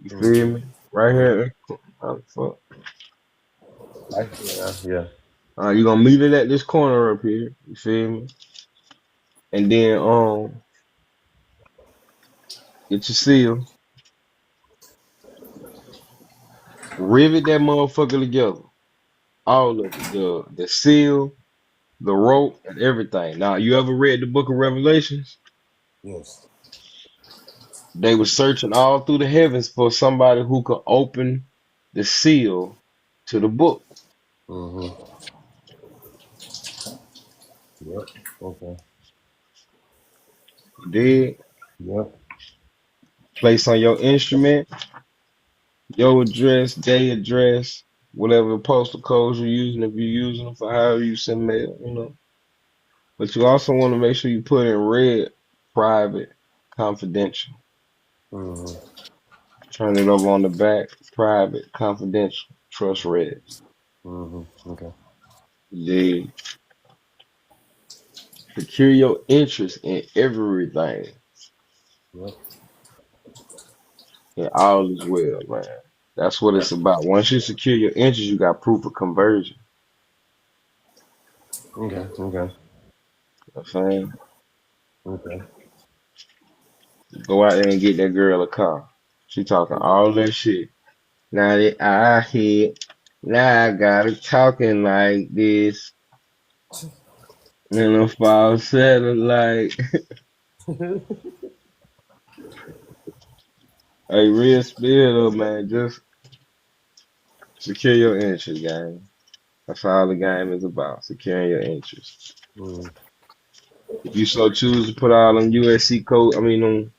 You feel me? Right here. Oh, fuck. Yeah. You're gonna meet it at this corner up here. You feel me? And then get your seal, rivet that motherfucker together. All of it. The seal, the rope, and everything. Now, you ever read the book of Revelations? Yes. They were searching all through the heavens for somebody who could open the seal to the book. Mm-hmm. Yep. Okay. You did. Yep. Place on your instrument, your address, day address, whatever postal codes you're using, if you're using them for however you send mail, you know. But you also want to make sure you put in red private confidential. Mm-hmm. Turn it over on the back, private, confidential, trust red. Mm-hmm. Okay. Then secure your interest in everything, Yep. and all is well, man. That's what it's about. Once you secure your interest, you got proof of conversion. Okay. Okay. You know what I'm saying? Okay. Go out there and get that girl a car. She talking all that shit. Now that I hit, now I got her talking like this. And a falsetto like, hey, real spill though, man. Just secure your interest, gang. That's all the game is about, securing your interest. Mm. If you so choose to put all them USC code, them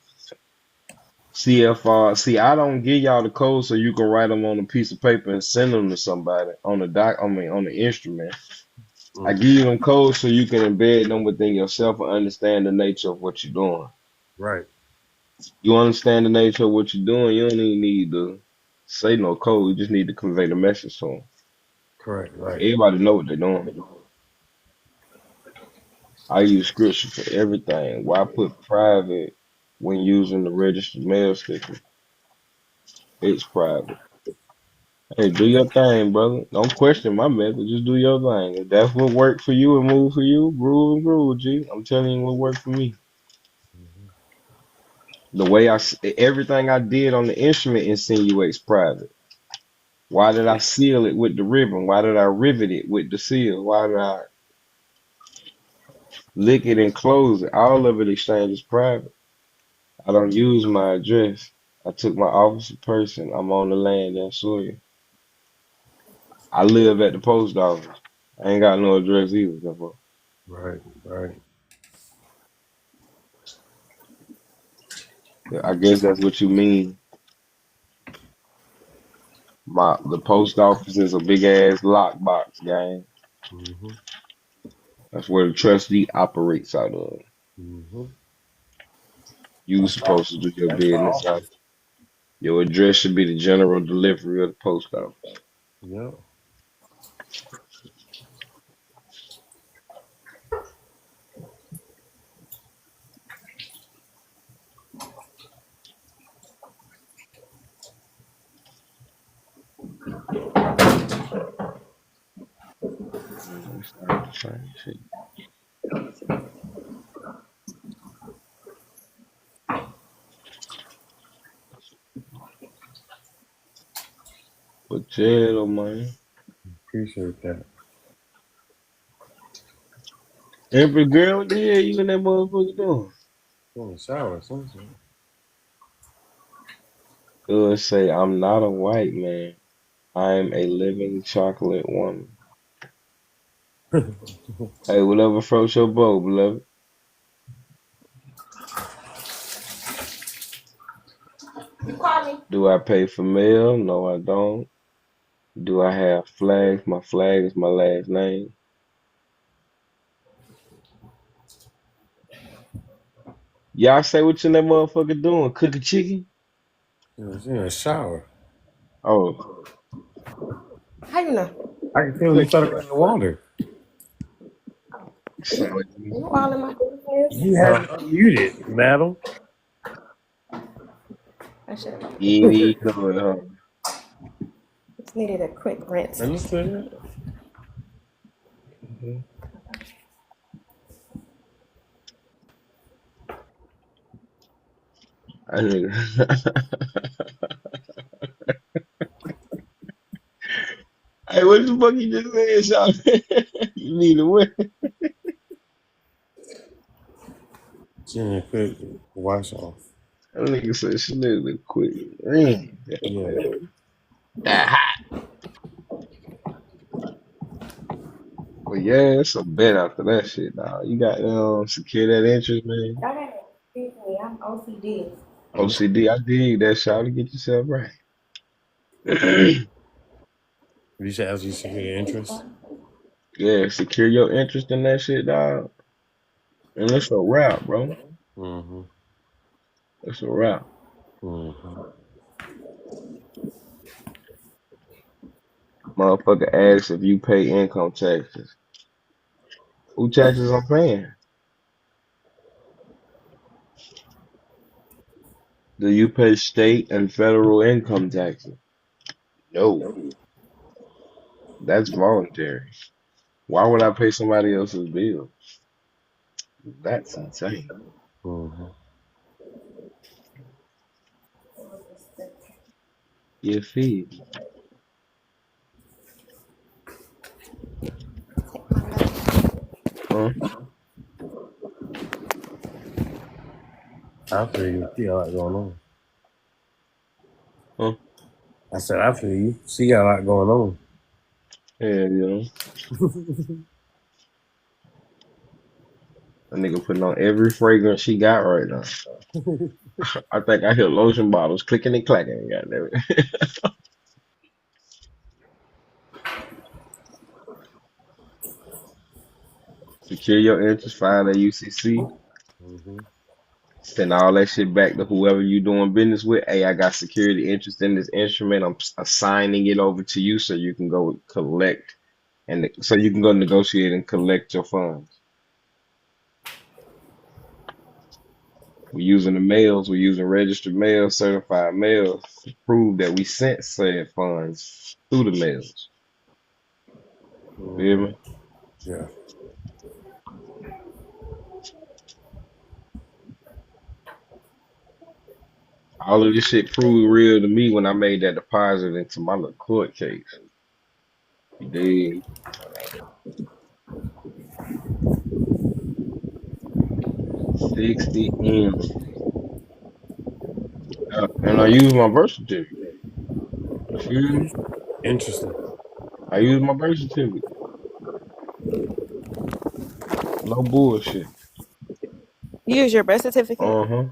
CFR. See, I don't give y'all the code so you can write them on a piece of paper and send them to somebody on on the instrument. I Mm. give you them codes so you can embed them within yourself and understand the nature of what you're doing. Right. You understand the nature of what you're doing, you don't even need to say no code. You just need to convey the message to them. Correct. Right. Everybody know what they're doing. I use scripture for everything. Why put private when using the registered mail sticker? It's private. Hey, do your thing, brother. Don't question my method. Just do your thing. If that's what worked for you and move for you, groove and groove, G. I'm telling you what worked for me. The way everything I did on the instrument insinuates private. Why did I seal it with the ribbon? Why did I rivet it with the seal? Why did I lick it and close it? All of it exchanges private. I don't use my address. I took my office in person. I'm on the land in Sawyer. I live at the post office. I ain't got no address either. Therefore. Right. Right. I guess that's what you mean. The post office is a big ass lockbox, gang. Mm-hmm. That's where the trustee operates out of. Mm-hmm. You That's my, supposed to do your that's my business out. office. Your address should be the general delivery of the post office. Yeah. It's not the same shit. But yeah, though, man. Appreciate that. Every girl, what the hell you and that motherfucker doing? In the shower, something. Good say, I'm not a white man. I am a living chocolate woman. Hey, whatever floats your boat, beloved. Do I pay for mail? No, I don't. Do I have flags? My flag is my last name. Y'all say what you and that motherfucker doing? Cooking chicken? In the shower. Oh, How you know? I can tell you cook. started running the water. So, You all in my business. You had it unmuted, madam. I should have you ain't know it, huh? just needed a quick rinse. Understood. Mhm. I nigga. Hey, what the fuck you just said, Sean? You need to win. Getting a quick wash off. That nigga said she needed a quick ring. Yeah. That hot. But yeah, it's a bet after that shit, dog. You got secure that interest, man. Y'all gotta excuse me. I'm OCD. OCD, I dig that shot to get yourself right. You should ask you secure your interest. Yeah, secure your interest in that shit, dog. And it's a wrap, bro. Mm-hmm. It's a wrap. Mm-hmm. Motherfucker asks if you pay income taxes. Who taxes I'm paying? Do you pay state and federal income taxes? No, that's voluntary. Why would I pay somebody else's bill? That's insane. Mm-hmm. You feel? Huh? I feel you. See a lot going on. Huh? I said, I feel you. See a lot going on. Yeah, you know. A nigga putting on every fragrance she got right now. I think I hear lotion bottles clicking and clacking. Goddamn it. Secure your interest, file that UCC, Mm-hmm. send all that shit back to whoever you doing business with. Hey, I got security interest in this instrument. I'm assigning it over to you so you can go collect and so you can go negotiate and collect your funds. We're using the mails. We're using registered mail, certified mail to prove that we sent said funds through the mails. You feel Mm-hmm. me? Yeah. All of this shit proved real to me when I made that deposit into my little court case. You dig? 60 M. And I use my birth certificate. You feel me? Interesting. I use my birth certificate. No bullshit. Use your birth certificate. Uh-huh.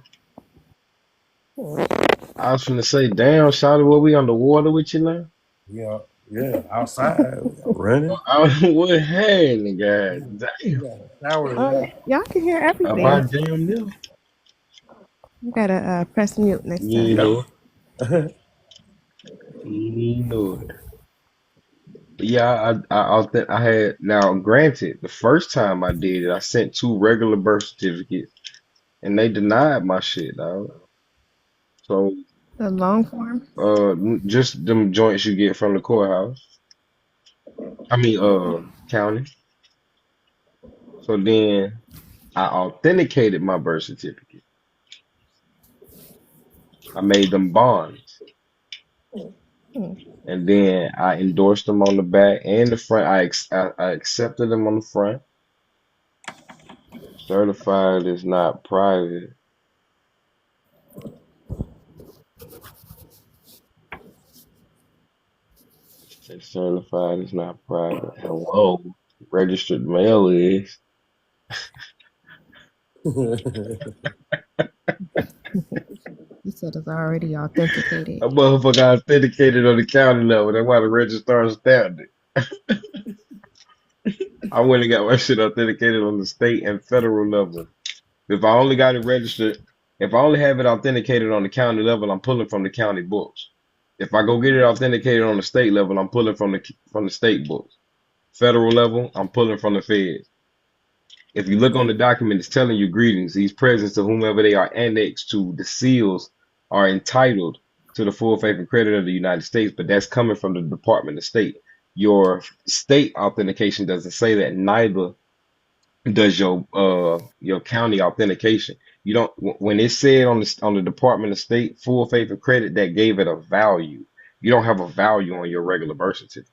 I was finna say, damn, Shawty, what we underwater with you now? Yeah. Yeah. Outside. Running. What happened, God damn. Yeah. Shower. Y'all can hear everything. About damn near. You gotta press mute next You time. ain't know Yep. it. You ain't know it. But yeah, I had, now granted, the first time I did it, I sent two regular birth certificates and they denied my shit, dog. So, The long form. just them joints you get from the courthouse. I mean, county. So then I authenticated my birth certificate. I made them bonds. Hmm. And then I endorsed them on the back and the front. I accepted them on the front. Certified is not private. Say certified is not private. Hello. Registered mail is. You said it's already authenticated. A motherfucker authenticated on the county level. That's why the registrar stamped it. I went and got my shit authenticated on the state and federal level. If I only got it registered, if I only have it authenticated on the county level, I'm pulling from the county books. If I go get it authenticated on the state level, I'm pulling from the state books. Federal level, I'm pulling from the feds. If you look on the document, it's telling you greetings. These presents to whomever they are annexed to, the seals are entitled to the full faith and credit of the United States, but that's coming from the Department of State. Your state authentication doesn't say that, neither does your county authentication. You don't when it said on the Department of State full faith and credit, that gave it a value. You don't have a value on your regular birth certificate.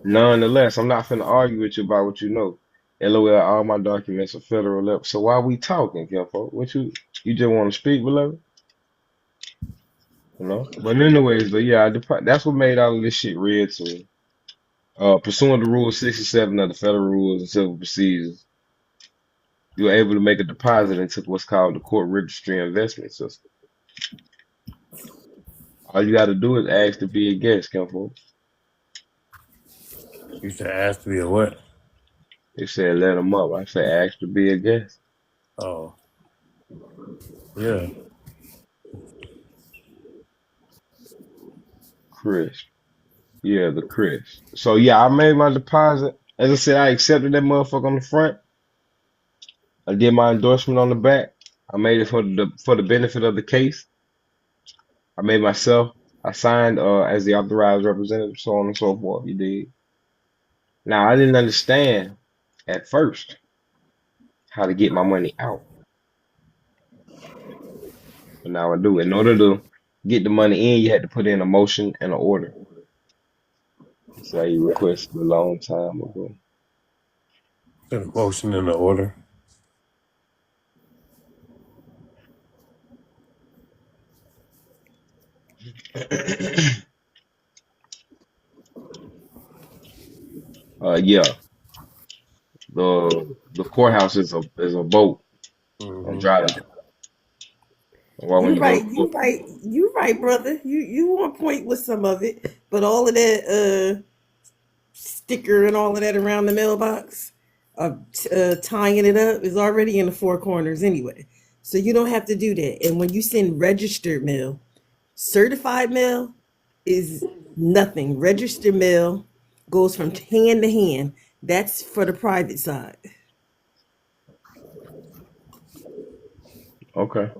Nonetheless, I'm not finna argue with you about what you know. LOL, all my documents are federal level. So why we talking, Kelpo? What you just want to speak, beloved? You know? But anyways, but yeah, that's what made all of this shit real to me. Pursuant to Rule 67 of the Federal Rules and Civil Procedures, you were able to make a deposit into what's called the court registry investment system. All you got to do is ask to be a guest, Kelpo. You should ask to be a what? They said let them up. I said ask to be a guest. Oh. Yeah. Chris. Yeah, the Chris. So yeah, I made my deposit. As I said, I accepted that motherfucker on the front. I did my endorsement on the back. I made it for the benefit of the case. I made myself. I signed as the authorized representative, so on and so forth. You did. Now I didn't understand at first how to get my money out, but now I do. In order to get the money in, you had to put in a motion and an order. So you requested a long time ago. The motion in the order. Yeah, the courthouse is a boat on Mm-hmm. dry land. Why when You you go to right, court, you right, brother. You on point with some of it, but all of that sticker and all of that around the mailbox, tying it up is already in the four corners anyway. So you don't have to do that. And when you send registered mail, certified mail is nothing. Registered mail goes from hand to hand. That's for the private side. okay.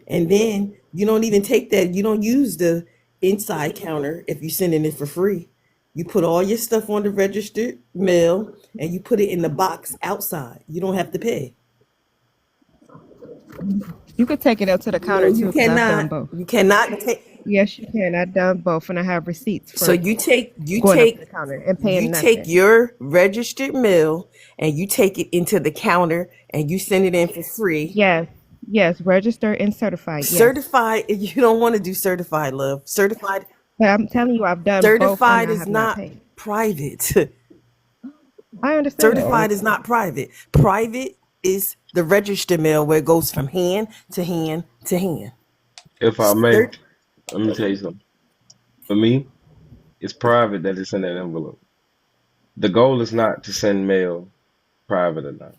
And then you don't even take that. You don't use the inside counter if you're sending it for free. You put all your stuff on the registered mail and you put it in the box outside. You don't have to pay. You could take it up to the No, counter too, because I've done both. You cannot take. Yes, you can. I've done both, and I have receipts So for going up to the counter and paying you take nothing. your registered mail and you take it into the counter and you send it in for free. Yes, yes, registered and certified. Yes, Certified, you don't want to do certified, love. but I'm telling you, I've done both, and Certified I is have not not paid. private. I understand that. Certified is not private. Private is the registered mail where it goes from hand to hand to hand. If I may, Cert- let me tell you something. For me, it's private that it's in that envelope. The goal is not to send mail private or not.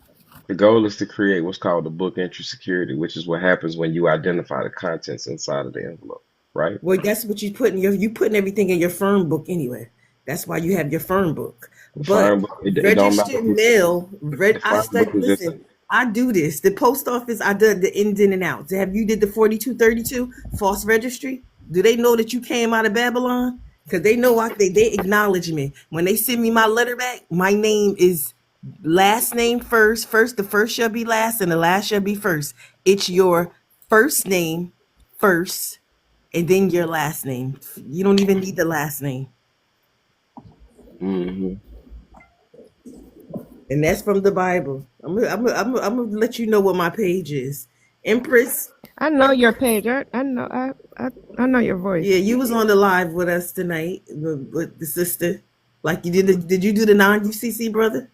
The goal is to create what's called the book entry security, which is what happens when you identify the contents inside of the envelope, right? Well, that's what you put in you putting everything in your firm book anyway. That's why you have your firm book. The But firm book, it don't matter registered who, mail, the firm book is just listen, I do this. The post office, I did the ins in and outs. Have you did the 4232 false registry? Do they know that you came out of Babylon? Because they know they acknowledge me. When they send me my letter back, my name is last name first. First, the first shall be last, and the last shall be first. It's your first name first, and then your last name. You don't even need the last name. hmm And that's from the Bible. I'm gonna let you know what my page is. Empress, I know your page. I know. I know your yeah, voice. you was on the live with us tonight with the sister. Like you did. Did you do the non-UCC, brother?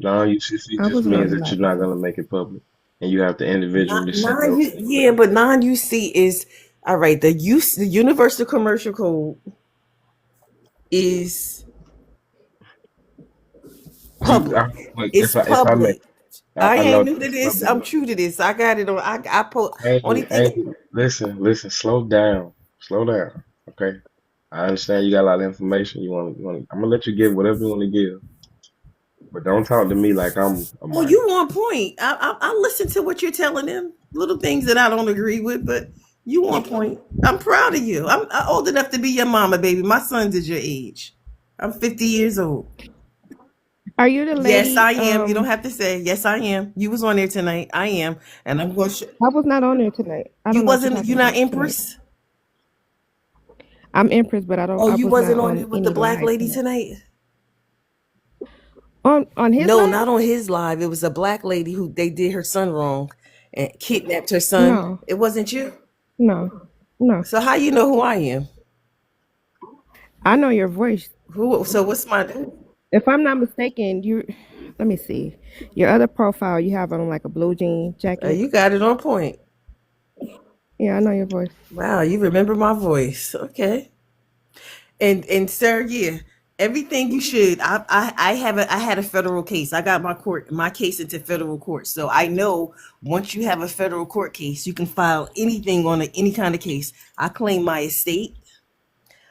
Non-UCC I just wasn't on means the that live. you're not going to make it public, and you have to individually send Non your yeah, but non-UC is all right. The Universal Commercial Code is public. Look, It's if I may, public. I I know ain't that new to it's this. public, I'm but true to this. I got it on. I only thing. listen, slow down, okay? I understand you got a lot of information I'm gonna let you give whatever you want to give, but don't talk to me like I'm a Well, you minor. on point. I listen to what you're telling them. Little things that I don't agree with, but you on point. I'm proud of you. I'm old enough to be your mama, baby. My son's is your age. I'm 50 years old. Are you the Yes, lady? I am. You don't have to say. Yes, I am. You was on there tonight. I am, and I'm going. I was not on there tonight. I You don't know what you're wasn't. talking You're not about tonight. Empress. I'm Empress, but I don't. Oh, I you was not wasn't on on it with the any black live lady tonight. tonight. On his No, live? not on his live. It was a black lady who they did her son wrong and kidnapped her son. No, It wasn't you. no. So how you know who I am? I know your voice. Who? So what's my? If I'm not mistaken, you. Let me see. Your other profile, you have on like a blue jean jacket. You got it on point. Yeah, I know your voice. Wow, you remember my voice. Okay. And sir, yeah, Everything you should. I had a federal case. I got my case into federal court. So I know once you have a federal court case, you can file anything on any kind of case. I claim my estate.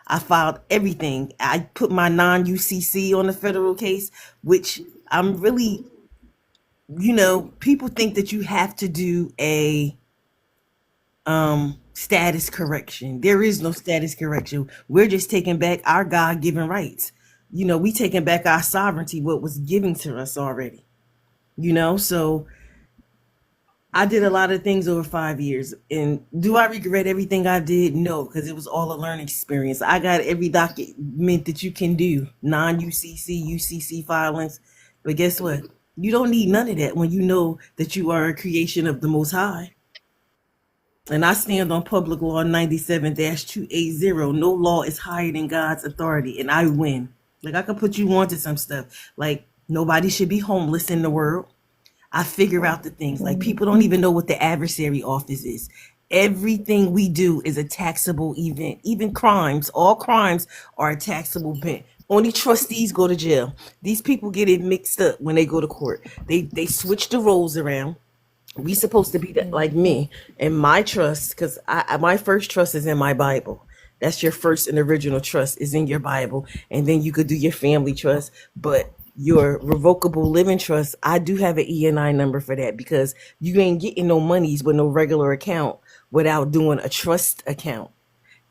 I filed everything. I put my non-UCC on the federal case, which I'm really, people think that you have to do a status correction. There is no status correction. We're just taking back our God-given rights. We taking back our sovereignty, what was given to us already. So I did a lot of things over 5 years. And do I regret everything I did? No, because it was all a learning experience. I got every document that you can do, non-UCC, UCC filings. But guess what? You don't need none of that when you know that you are a creation of the Most High. And I stand on Public Law 97-280. No law is higher than God's authority, and I win. Like, I could put you onto some stuff. Like, nobody should be homeless in the world. I figure out the things. Like, people don't even know what the adversary office is. Everything we do is a taxable event. Even crimes, all crimes are a taxable event. Only trustees go to jail. These people get it mixed up when they go to court. They switch the roles around. We supposed to be like me and my trust, because my first trust is in my Bible. That's your first and original trust is in your Bible, and then you could do your family trust. But your revocable living trust, I do have an E&I number for that, because you ain't getting no monies with no regular account without doing a trust account.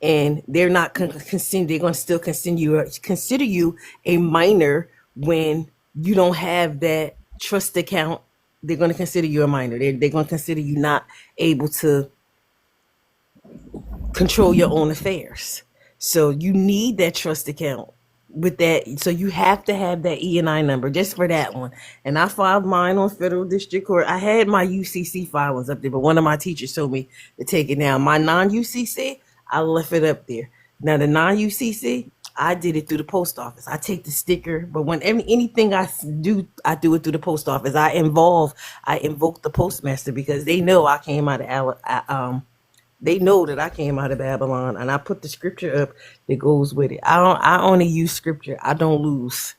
And they're not they're going to still consider you a minor when you don't have that trust account. They're going to consider you a minor. They're going to consider you not able to control your own affairs. So you need that trust account with that. So you have to have that E&I number just for that one. And I filed mine on federal district court. I had my UCC filings up there, but one of my teachers told me to take it down. My non-UCC, I left it up there. Now the non-UCC, I did it through the post office. I take the sticker, but when anything I do it through the post office. I invoke the postmaster, because they know I came out of they know that I came out of Babylon, and I put the scripture up that goes with it. I only use scripture. I don't lose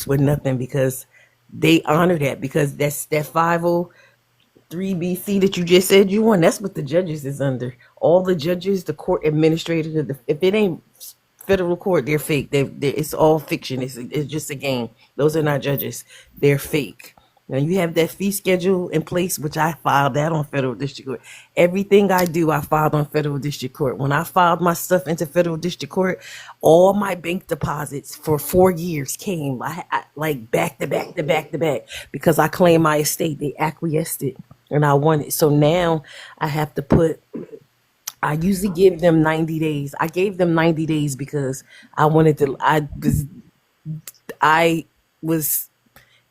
with nothing, because they honor that, because that's that 503 BC that you just said you won. That's what the judges is under. All the judges, the court administrators, if it ain't federal court, they're fake. It's all fiction. It's just a game. Those are not judges. They're fake. Now you have that fee schedule in place, which I filed that on federal district court. Everything I do, I filed on federal district court. When I filed my stuff into federal district court, all my bank deposits for 4 years came I like back to back to back to back, because I claimed my estate. They acquiesced it, and I won it. So now I have to put. I usually give them 90 days. I gave them 90 days because I wanted to. I was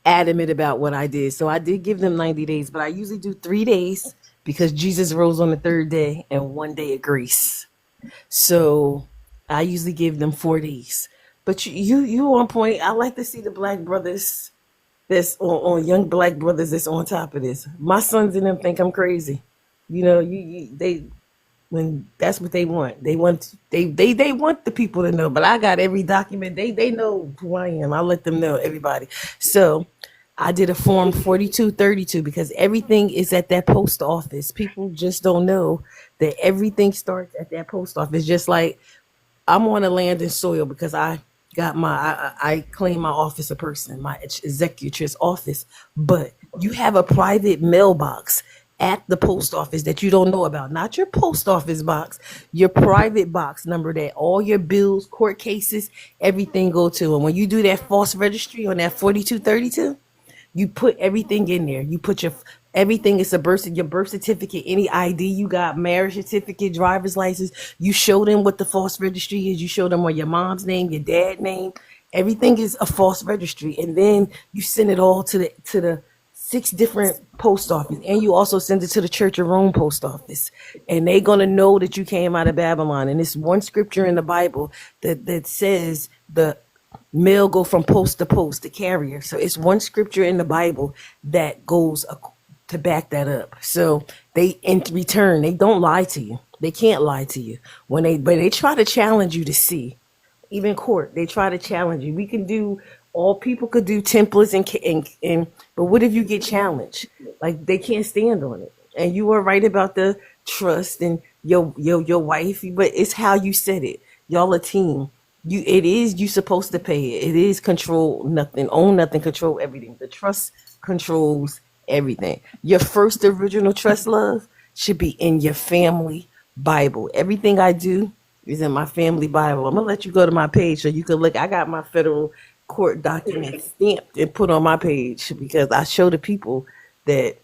adamant about what I did. So I did give them 90 days, but I usually do 3 days, because Jesus rose on the third day, and 1 day of grace. So I usually give them 4 days. But you on point. I like to see the black brothers that's on young black brothers that's on top of this. My sons and them think I'm crazy. They when that's what they want. They want the people to know. But I got every document. They know who I am. I let them know, everybody. So I did a form 4232, because everything is at that post office. People just don't know that everything starts at that post office. Just like I'm on a land and soil, because I got I claim my office a person, my executrix office. But you have a private mailbox at the post office that you don't know about. Not your post office box, your private box number that all your bills, court cases, everything go to. And when you do that false registry on that 4232, you put everything in there. You put everything is your birth certificate, any ID you got, marriage certificate, driver's license. You show them what the false registry is. You show them what your mom's name, your dad's name. Everything is a false registry. And then you send it all to the 6 different post office, and you also send it to the Church of Rome post office, and they're gonna know that you came out of Babylon. And it's one scripture in the Bible that says the mail go from post to post, the carrier. So it's one scripture in the Bible that goes to back that up. So they, in return, they don't lie to you. They can't lie to you but they try to challenge you to see. even court, they try to challenge you. We can do all people could do templates and but what if you get challenged? Like they can't stand on it. And you were right about the trust and your wife, but it's how you said it. Y'all a team. You supposed to pay it. It is control nothing, own nothing, control everything. The trust controls everything. Your first original trust love should be in your family Bible. Everything I do is in my family Bible. I'm gonna let you go to my page so you can look. I got my federal court documents stamped and put on my page because I show the people that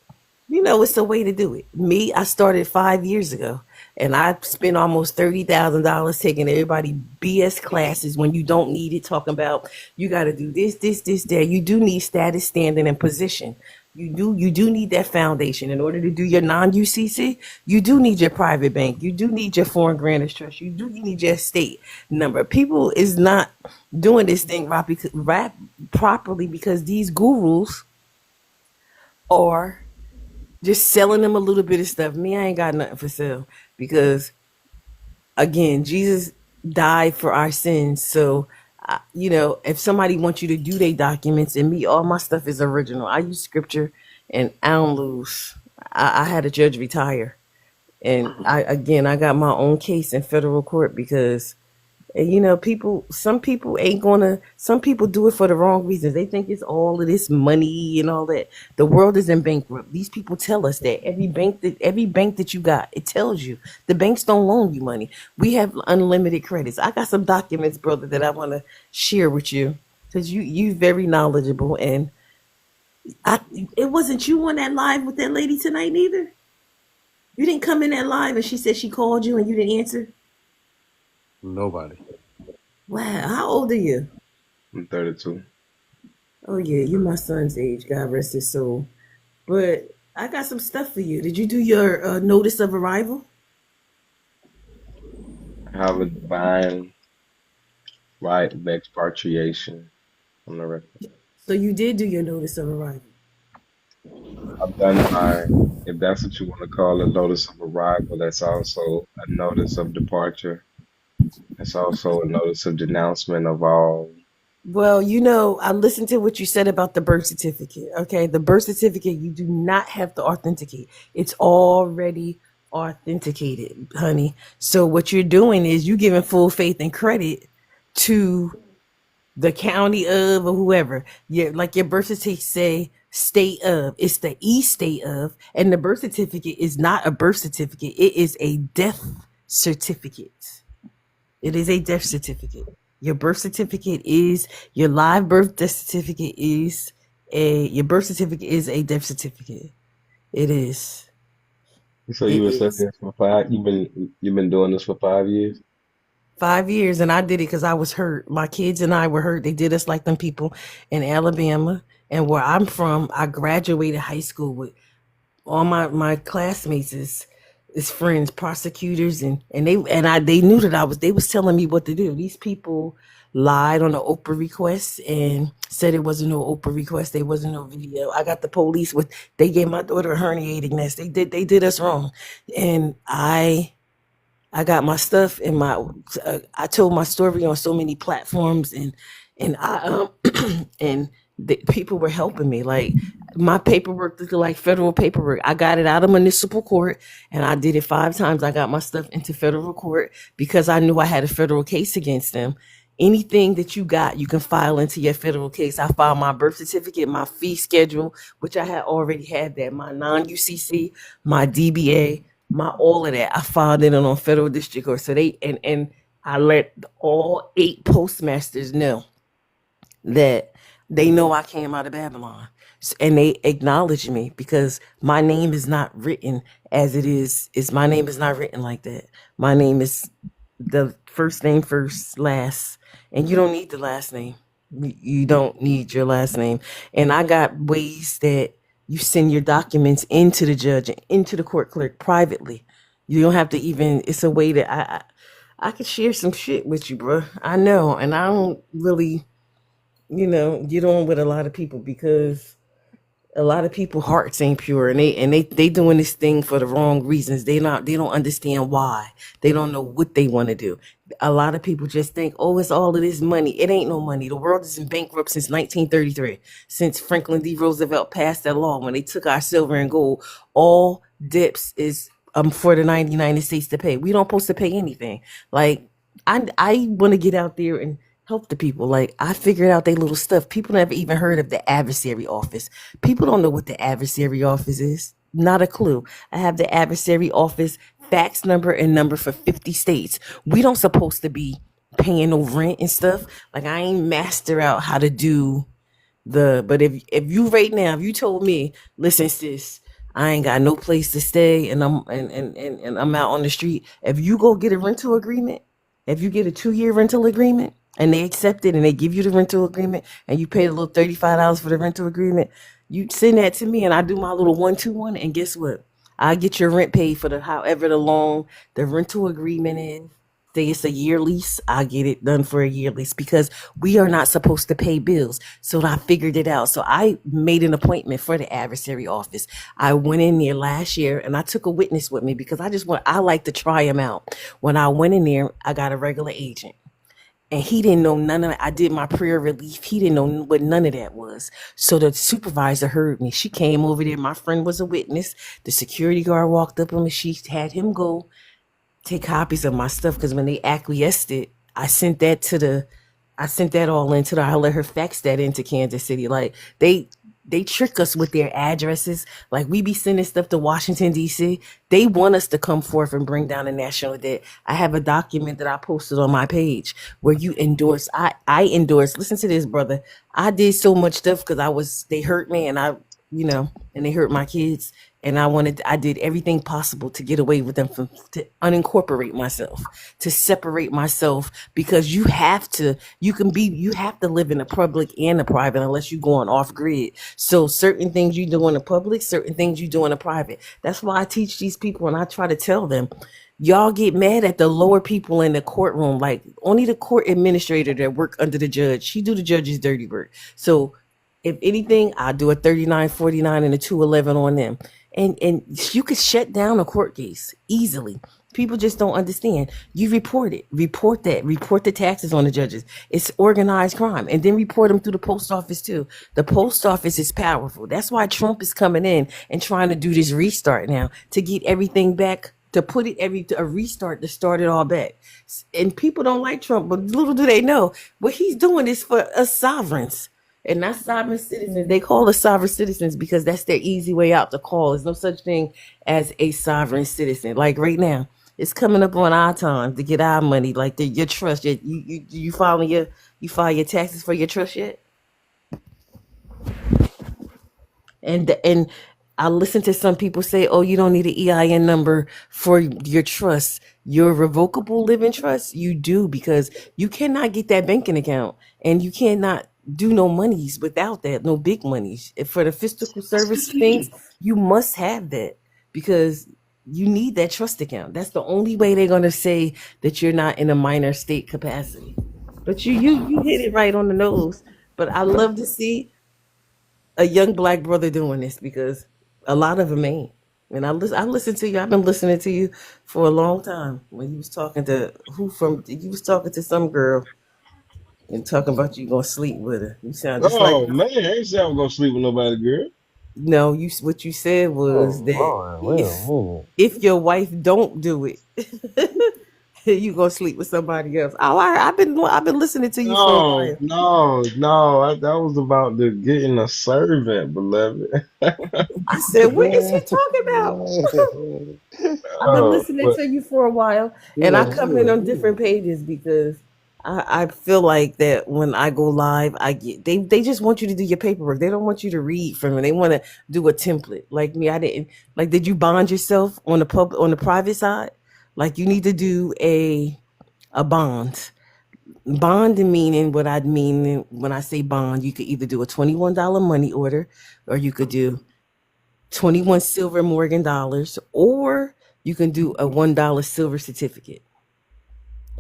it's a way to do it. Me, I started 5 years ago, and I spent almost $30,000 taking everybody BS classes when you don't need it. Talking about you got to do this, that. You do need status, standing, and position. You do need that foundation in order to do your non-UCC. You do need your private bank. You do need your foreign grantors trust. You do need your state number. People is not doing this thing right properly because these gurus are just selling them a little bit of stuff. Me, I ain't got nothing for sale because, again, Jesus died for our sins. So, if somebody wants you to do their documents, and me, all my stuff is original. I use scripture, and I don't lose. I had a judge retire, and I got my own case in federal court because some people do it for the wrong reasons. They think it's all of this money and all that. The world is in bankrupt. These people tell us that every bank that you got, it tells you the banks don't loan you money. We have unlimited credits. I got some documents, brother, that I want to share with you because you very knowledgeable. And it wasn't you on that live with that lady tonight neither. You didn't come in that live and she said she called you and you didn't answer. Nobody. Wow, how old are you? I'm 32. Oh yeah, you're my son's age. God rest his soul. But I got some stuff for you. Did you do your notice of arrival? I have a divine right of expatriation on the record. So you did do your notice of arrival. I've done if that's what you want to call a notice of arrival, that's also a notice of departure. It's also a notice of denouncement of all. Well, I listened to what you said about the birth certificate. Okay, the birth certificate, you do not have to authenticate. It's already authenticated, honey. So what you're doing is you giving full faith and credit to the county of or whoever. Like your birth certificate say state of. It's the state of, and the birth certificate is not a birth certificate. It is a death certificate. It is a death certificate. Your birth certificate is your live birth death certificate is your birth certificate is a death certificate. It is. So you were stuck there for 5. You've been doing this for 5 years. 5 years, and I did it because I was hurt. My kids and I were hurt. They did us like them people in Alabama, and where I'm from, I graduated high school with all my classmates is friends, prosecutors, and they knew that they was telling me what to do. These people lied on the Oprah request and said it wasn't no Oprah request. There wasn't no video. I got the police they gave my daughter a herniating nest. They did us wrong, and I got my stuff in I told my story on so many platforms, and I and the people were helping me. Like my paperwork looked like federal paperwork. I got it out of municipal court, and I did it 5 times. I got my stuff into federal court because I knew I had a federal case against them. Anything that you got, you can file into your federal case. I filed my birth certificate, my fee schedule, which I had already had that, my non-UCC, my DBA, my all of that. I filed it on federal district court. So and I let all 8 postmasters know that they know I came out of Babylon. And they acknowledge me because my name is not written as it is. My name is not written like that. My name is the first name first, last. And you don't need the last name. You don't need your last name. And I got ways that you send your documents into the judge and into the court clerk privately. You don't have to even, it's a way that I could share some shit with you, bro. I know. And I don't really, get on with a lot of people because A lot of people hearts ain't pure, and they doing this thing for the wrong reasons. They don't understand why. They don't know what they want to do. A lot of people just think, oh, it's all of this money. It ain't no money. The world is in bankrupt since 1933, since Franklin D. Roosevelt passed that law when they took our silver and gold. All dips is for the United States to pay. We don't supposed to pay anything. Like I want to get out there and help the people. Like I figured out they little stuff. People never even heard of the adversary office. People don't know what the adversary office is. Not a clue. I have the adversary office fax number and number for 50 states. We don't supposed to be paying no rent and stuff. Like I ain't master out how to do but if you right now, if you told me, listen, sis, I ain't got no place to stay and I'm out on the street. If you go get a rental agreement, if you get a 2-year rental agreement and they accept it and they give you the rental agreement and you pay a little $35 for the rental agreement, you send that to me and I do my little 1-2-1 and guess what? I get your rent paid for the however the long the rental agreement is. Say it's a year lease, I get it done for a year lease because we are not supposed to pay bills. So I figured it out. So I made an appointment for the adversary office. I went in there last year and I took a witness with me because I like to try them out. When I went in there, I got a regular agent. And he didn't know none of it. I did my prayer relief. He didn't know what none of that was. So the supervisor heard me. She came over there. My friend was a witness. The security guard walked up on me. She had him go take copies of my stuff because when they acquiesced it, I sent that all into I let her fax that into Kansas City. Like they trick us with their addresses. Like we be sending stuff to Washington D.C. They want us to come forth and bring down the national debt. I have a document that I posted on my page where you endorse. I endorse. Listen to this, brother. I did so much stuff because they hurt me and and they hurt my kids. And I did everything possible to get away with them to unincorporate myself, to separate myself because you have to live in the public and the private unless you're going off grid. So certain things you do in the public, certain things you do in the private. That's why I teach these people and I try to tell them, y'all get mad at the lower people in the courtroom. Like only the court administrator that work under the judge, she do the judge's dirty work. So if anything, I do a 3949 and a 211 on them. And you could shut down a court case easily. People just don't understand. You report the taxes on the judges. It's organized crime. And then report them through the post office too. The post office is powerful. That's why Trump is coming in and trying to do this restart now to get everything back, to put it a restart to start it all back. And people don't like Trump, but little do they know what he's doing is for us sovereigns. And not sovereign citizens. They call us sovereign citizens because that's their easy way out to call. There's no such thing as a sovereign citizen. Like right now, it's coming up on our time to get our money. Like your trust. You file your taxes for your trust yet? And I listen to some people say, "Oh, you don't need an EIN number for your trust, your revocable living trust." You do because you cannot get that banking account, and you cannot do no monies without that, no big monies. If for the fiscal service things, you must have that because you need that trust account. That's the only way they're gonna say that you're not in a minor state capacity. But you hit it right on the nose. But I love to see a young black brother doing this because a lot of them ain't. And I listen to you. I've been listening to you for a long time. When you was talking to you was talking to some girl and talking about you gonna sleep with her. You sound just like Oh man, I ain't say I was gonna sleep with nobody, girl. no. What you said was Oh, that Lord, wait a minute. if your wife don't do it, you gonna sleep with somebody else. Oh, I've been listening to you for a while. No. That was about the getting a servant, beloved. I said, what is he talking about? I've been listening But to you for a while, and I yeah, come in on different pages because I feel like that when I go live, they just want you to do your paperwork. They don't want you to read from it. They want to do a template. Like me, I didn't like. Did you bond yourself on the private side? Like you need to do a bond. Bond meaning what I mean when I say bond, you could either do a $21 money order, or you could do 21 silver Morgan dollars, or you can do a $1 silver certificate.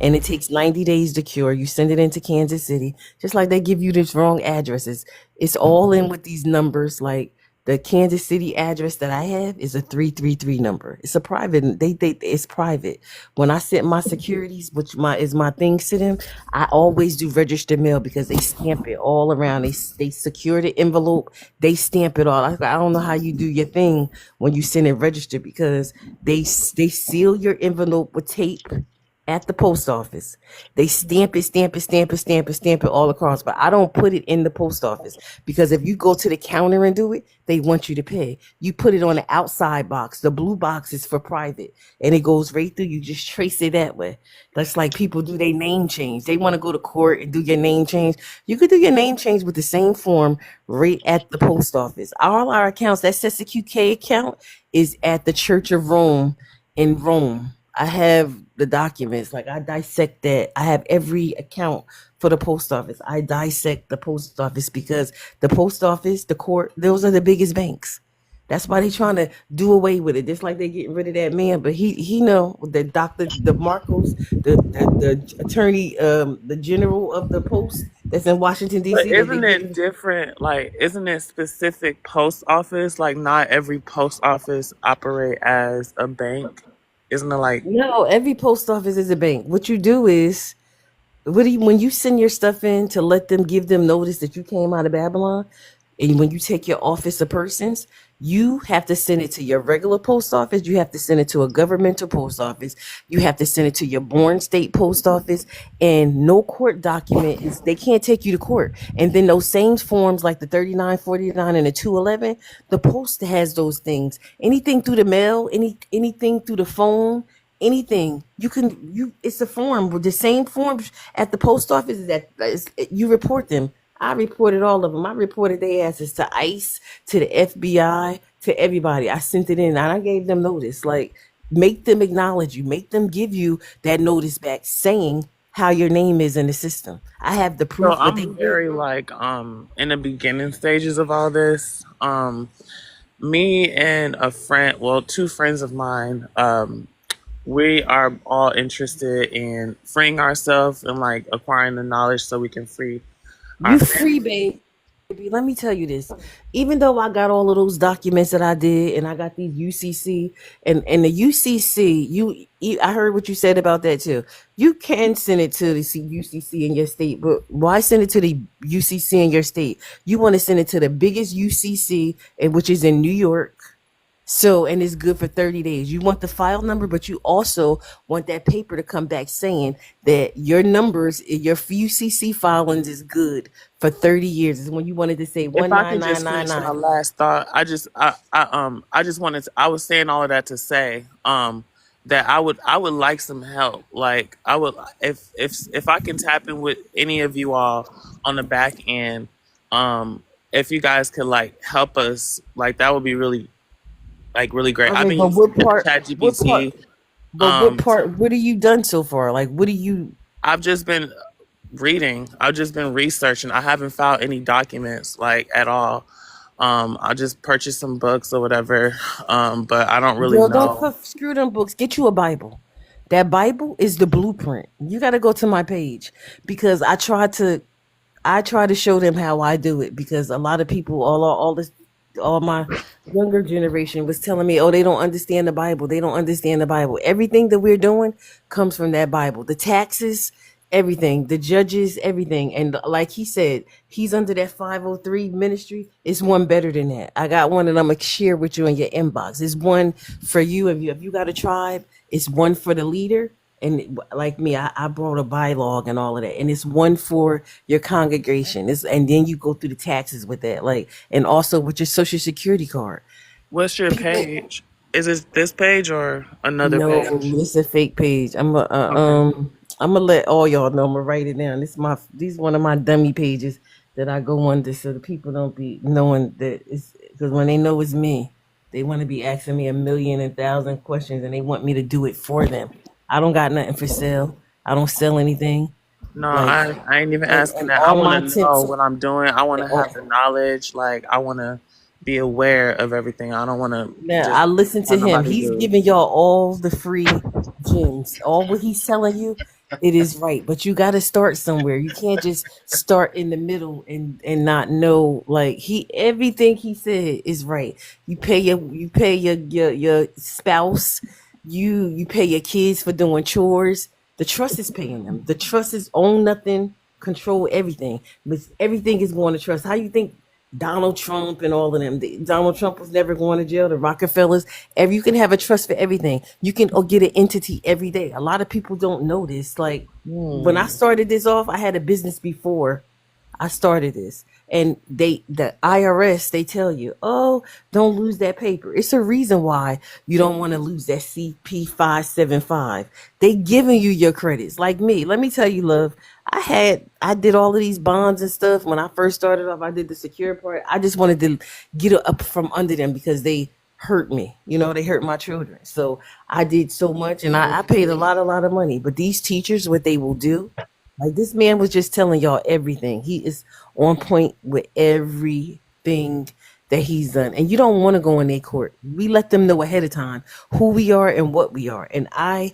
And it takes 90 days to cure. You send it into Kansas City, just like they give you these wrong addresses. It's all in with these numbers. Like The Kansas City address that I have is a 333 number. It's a private. It's private. When I send my securities, which is my things to them, I always do registered mail because they stamp it all around. They secure the envelope. They stamp it all. I don't know how you do your thing when you send it registered because they seal your envelope with tape at the post office. They stamp it all across. But I don't put it in the post office because if you go to the counter and do it, they want you to pay. You put it on the outside box. The blue box is for private, and it goes right through. You just trace it that way. That's like people do their name change. They want to go to court and do your name change. You could do your name change with the same form right at the post office. All our accounts, that Sessa QK account is at the Church of Rome in Rome. I have the documents, like I dissect that. I have every account for the post office. I dissect the post office because the post office, the court, those are the biggest banks. That's why they trying to do away with it. Just like they getting rid of that man, but he know the doctor, the Marcos, the attorney, the general of the post that's in Washington But D.C. isn't it different? Like, isn't it specific post office? Like, not every post office operate as a bank. Isn't it like? No, every post office is a bank. What you do is, when you send your stuff in to let them give them notice that you came out of Babylon, and when you take your office of persons, you have to send it to your regular post office. You have to send it to a governmental post office. You have to send it to your born state post office. And no court document is, they can't take you to court. And then those same forms like the 3949 and the 211, the post has those things. Anything through the mail, anything through the phone, anything it's a form with the same forms at the post office you report them. I reported all of them. I reported their asses to ICE, to the FBI, to everybody. I sent it in and I gave them notice. Like, make them acknowledge you, make them give you that notice back saying how your name is in the system. I have the So proof what they I'm did. very like in the beginning stages of all this. Me and a friend, well, two friends of mine, we are all interested in freeing ourselves and like acquiring the knowledge so we can free our You family. free, baby. Let me tell you this. Even though I got all of those documents that I did, and I got these UCC and the UCC, I heard what you said about that too. You can send it to the UCC in your state, but why send it to the UCC in your state? You want to send it to the biggest UCC, which is in New York. So, and it's good for 30 days. You want the file number, but you also want that paper to come back saying that your numbers, your UCC filings is good for 30 years. Is when you wanted to say If I could just finish my 19999. last thought, I just wanted to, I was saying all of that to say that I would like some help. Like I would, if I can tap in with any of you all on the back end, if you guys could like help us, like that would be really great. I've Okay, been but using what part? ChatGPT. What have you done so far? Like, what do you? I've just been reading. I've just been researching. I haven't found any documents like at all. I just purchased some books or whatever, but I don't really Girl, know. screw them books. Get you a Bible. That Bible is the blueprint. You got to go to my page because I try to show them how I do it because a lot of people, all my younger generation was telling me, oh, they don't understand the Bible. They don't understand the Bible. Everything that we're doing comes from that Bible. The taxes, everything, the judges, everything. And like he said, he's under that 503 ministry. It's one better than that. I got one that I'm going to share with you in your inbox. It's one for you. If you got a tribe, it's one for the leader. And like me, I brought a bylog and all of that. And it's one for your congregation. And then you go through the taxes with that. Like, and also with your social security card. What's your page? Is it this page or another No, page? it's a fake page. Okay. I'm gonna let all y'all know. I'm gonna write it down. These one of my dummy pages that I go under so the people don't be knowing that it's because when they know it's me, they want to be asking me a million and thousand questions and they want me to do it for them. I don't got nothing for sale. I don't sell anything. No, Like, I ain't even asking and that. I all my want to know tips. what I'm doing. I want to have the knowledge. Like I want to be aware of everything. I don't want to Now just I listen to have him. nobody He's to. giving y'all all the free gems. All what he's telling you, It is right, but you got to start somewhere. You can't just start in the middle and not know. Like everything he said is right. You pay your spouse. You pay your kids for doing chores. The trust is paying them. The trust is own nothing, control everything. But everything is going to trust. How you think Donald Trump and all of them? Donald Trump was never going to jail. The Rockefellers. You can have a trust for everything. You can get an entity every day. A lot of people don't know this. Like when I started this off, I had a business before I started this. And the IRS, they tell you, oh, don't lose that paper. It's a reason why you don't want to lose that CP 575. They giving you your credits. Like me. Let me tell you, love. I did all of these bonds and stuff. When I first started off, I did the secure part. I just wanted to get up from under them because they hurt me. They hurt my children. So I did so much and I paid a lot of money. But these teachers, what they will do, like this man was just telling y'all everything. He is on point with everything that he's done. And you don't want to go in their court. We let them know ahead of time who we are and what we are. And I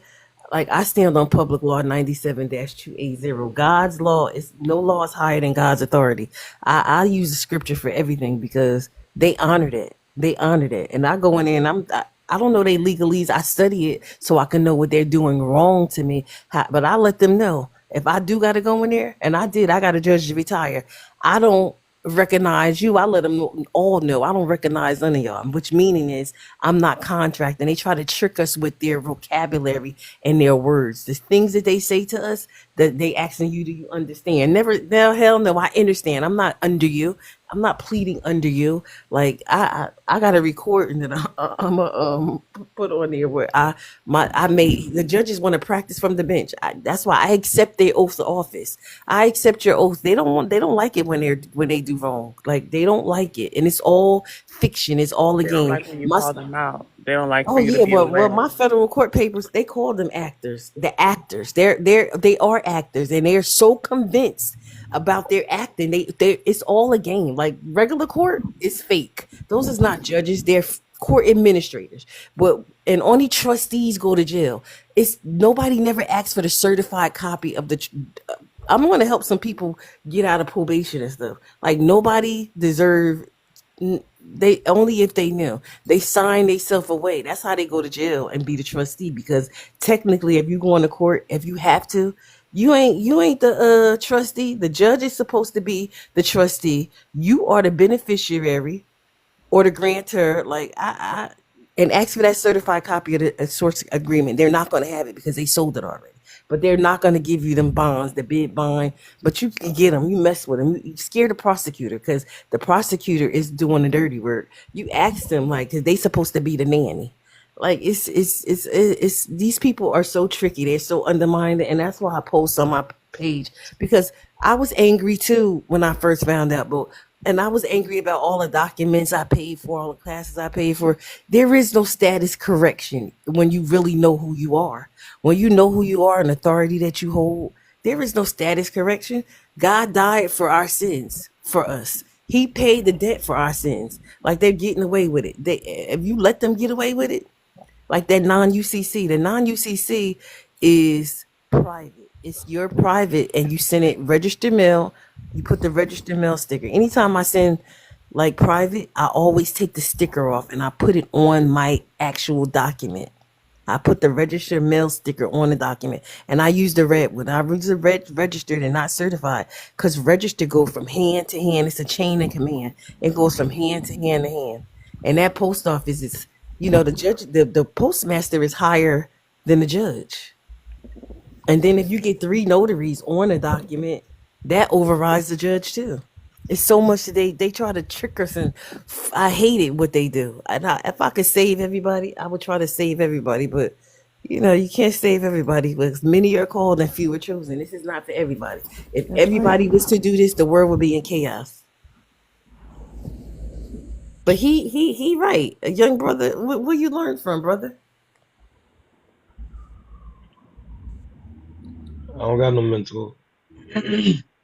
stand on public law 97-280. God's law is no law is higher than God's authority. I use the scripture for everything because they honored it. They honored it. And I go in there and I don't know they legalese. I study it so I can know what they're doing wrong to me. But I let them know. If I do got to go in there, and I got a judge to retire. I don't recognize you. I let them all know. I don't recognize none of y'all, which meaning is I'm not contracting. They try to trick us with their vocabulary and their words. The things that they say to us that they asking you, do you understand? Never, no, hell no, I understand. I'm not under you. I'm not pleading under you. Like I got a recording that I'm a put on there where I made the judges want to practice from the bench. That's why I accept their oath of office. I accept your oath. They don't like it when they do wrong. Like they don't like it, and it's all fiction. It's all a They don't game. like when you call them out. They don't like Oh for you to yeah, be the well, last. my federal court papers, they call them actors. The actors, they are actors, and they're so convinced about their acting. They it's all a game. Like regular court is fake. Those is not judges. They're court administrators. And only trustees go to jail. It's nobody never asks for the certified copy of the. I'm going to help some people get out of probation and stuff. Like nobody deserve. They only if they knew they sign themselves away. That's how they go to jail and be the trustee. Because technically, if you go into court, if you have to, you ain't the trustee. The judge is supposed to be the trustee. You are the beneficiary or the grantor. Like and ask for that certified copy of the source agreement. They're not going to have it because they sold it already. But they're not going to give you them bonds, the bid bond. But you can get them. You mess with them. You scare the prosecutor because the prosecutor is doing the dirty work. You ask them like, because they supposed to be the nanny. Like it's these people are so tricky. They're so undermined, and that's why I post on my page because I was angry too when I first found out. And I was angry about all the documents I paid for, all the classes I paid for. There is no status correction when you really know who you are. When you know who you are and authority that you hold, there is no status correction. God died for our sins, for us. He paid the debt for our sins. Like they're getting away with it. If you let them get away with it, like that non-UCC. The non-UCC is private. It's your private, and you send it registered mail. You put the registered mail sticker. Anytime I send like private, I always take the sticker off and I put it on my actual document. I put the registered mail sticker on the document, and I use the red one. I use the registered and not certified because registered go from hand to hand. It's a chain of command. It goes from hand to hand to hand, and that post office is, the judge, the postmaster is higher than the judge. And then if you get 3 notaries on a document, that overrides the judge too. It's so much that they try to trick us, and I hate it what they do. And if I could save everybody, I would try to save everybody. But you can't save everybody because many are called and few are chosen. This is not for everybody. If That's right. everybody was to do this, the world would be in chaos. But he right, a young brother. Where you learn from, brother? I don't got no mentor.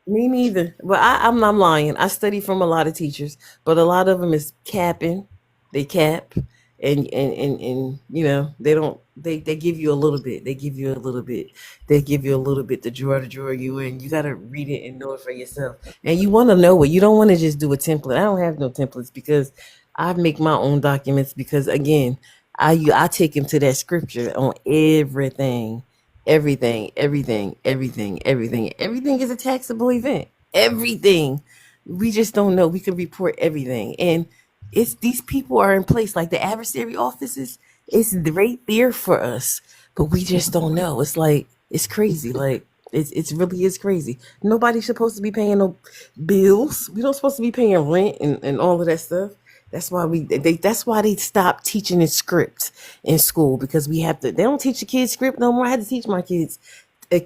Me neither. But I'm lying. I study from a lot of teachers, but a lot of them is capping. They cap, and you know they don't they give you a little bit, they give you a little bit, they give you a little bit to draw you in. You got to read it and know it for yourself, and you want to know it. You don't want to just do a template. I don't have no templates because I make my own documents, because again, I take him to that scripture on everything. Everything is a taxable event. Everything. We just don't know. We can report everything. And it's these people are in place, like the adversary offices. It's right there for us, but we just don't know. It's like it's crazy. Like it's really is crazy. Nobody's supposed to be paying no bills. We don't supposed to be paying rent and all of that stuff. That's why they stopped teaching the script in school, because we have to. They don't teach the kids script no more. I had to teach my kids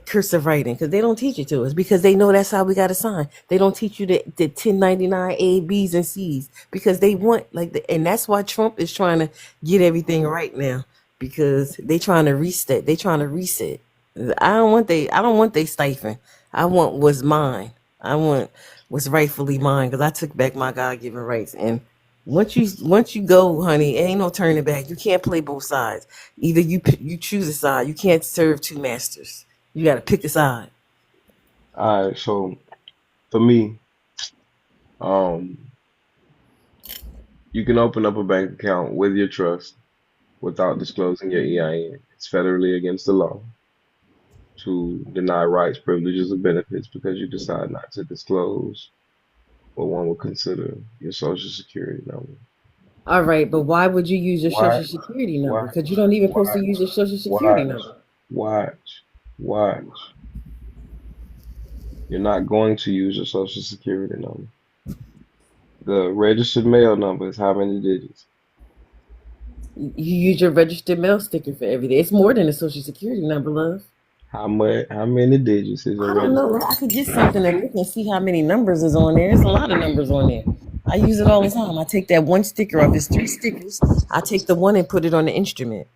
cursive writing because they don't teach it to us, because they know that's how we got to sign. They don't teach you the 1099 A, B's, and C's, because they want and that's why Trump is trying to get everything right now, because they trying to reset. They trying to reset. I don't want they stipend. I want what's mine. I want what's rightfully mine, because I took back my God given rights. And once you go, honey, ain't no turning back. You can't play both sides. Either you choose a side. You can't serve two masters. You got to pick a side. All right, so for me, um, you can open up a bank account with your trust without disclosing your EIN. It's federally against the law to deny rights, privileges, or benefits because you decide not to disclose what one would consider your social security number. All right, but why would you use your Why? social security number? Why? Because you don't even supposed to Watch. use your social security Watch. number. Watch. Watch. You're not going to use your social security number. The registered mail number is how many digits? You use your registered mail sticker for everything. It's more than a social security number, love. How much? How many digits is a I don't know. registered? I could get something and look and see how many numbers is on there. There's a lot of numbers on there. I use it all the time. I take that one sticker off. It's 3 stickers. I take the one and put it on the instrument.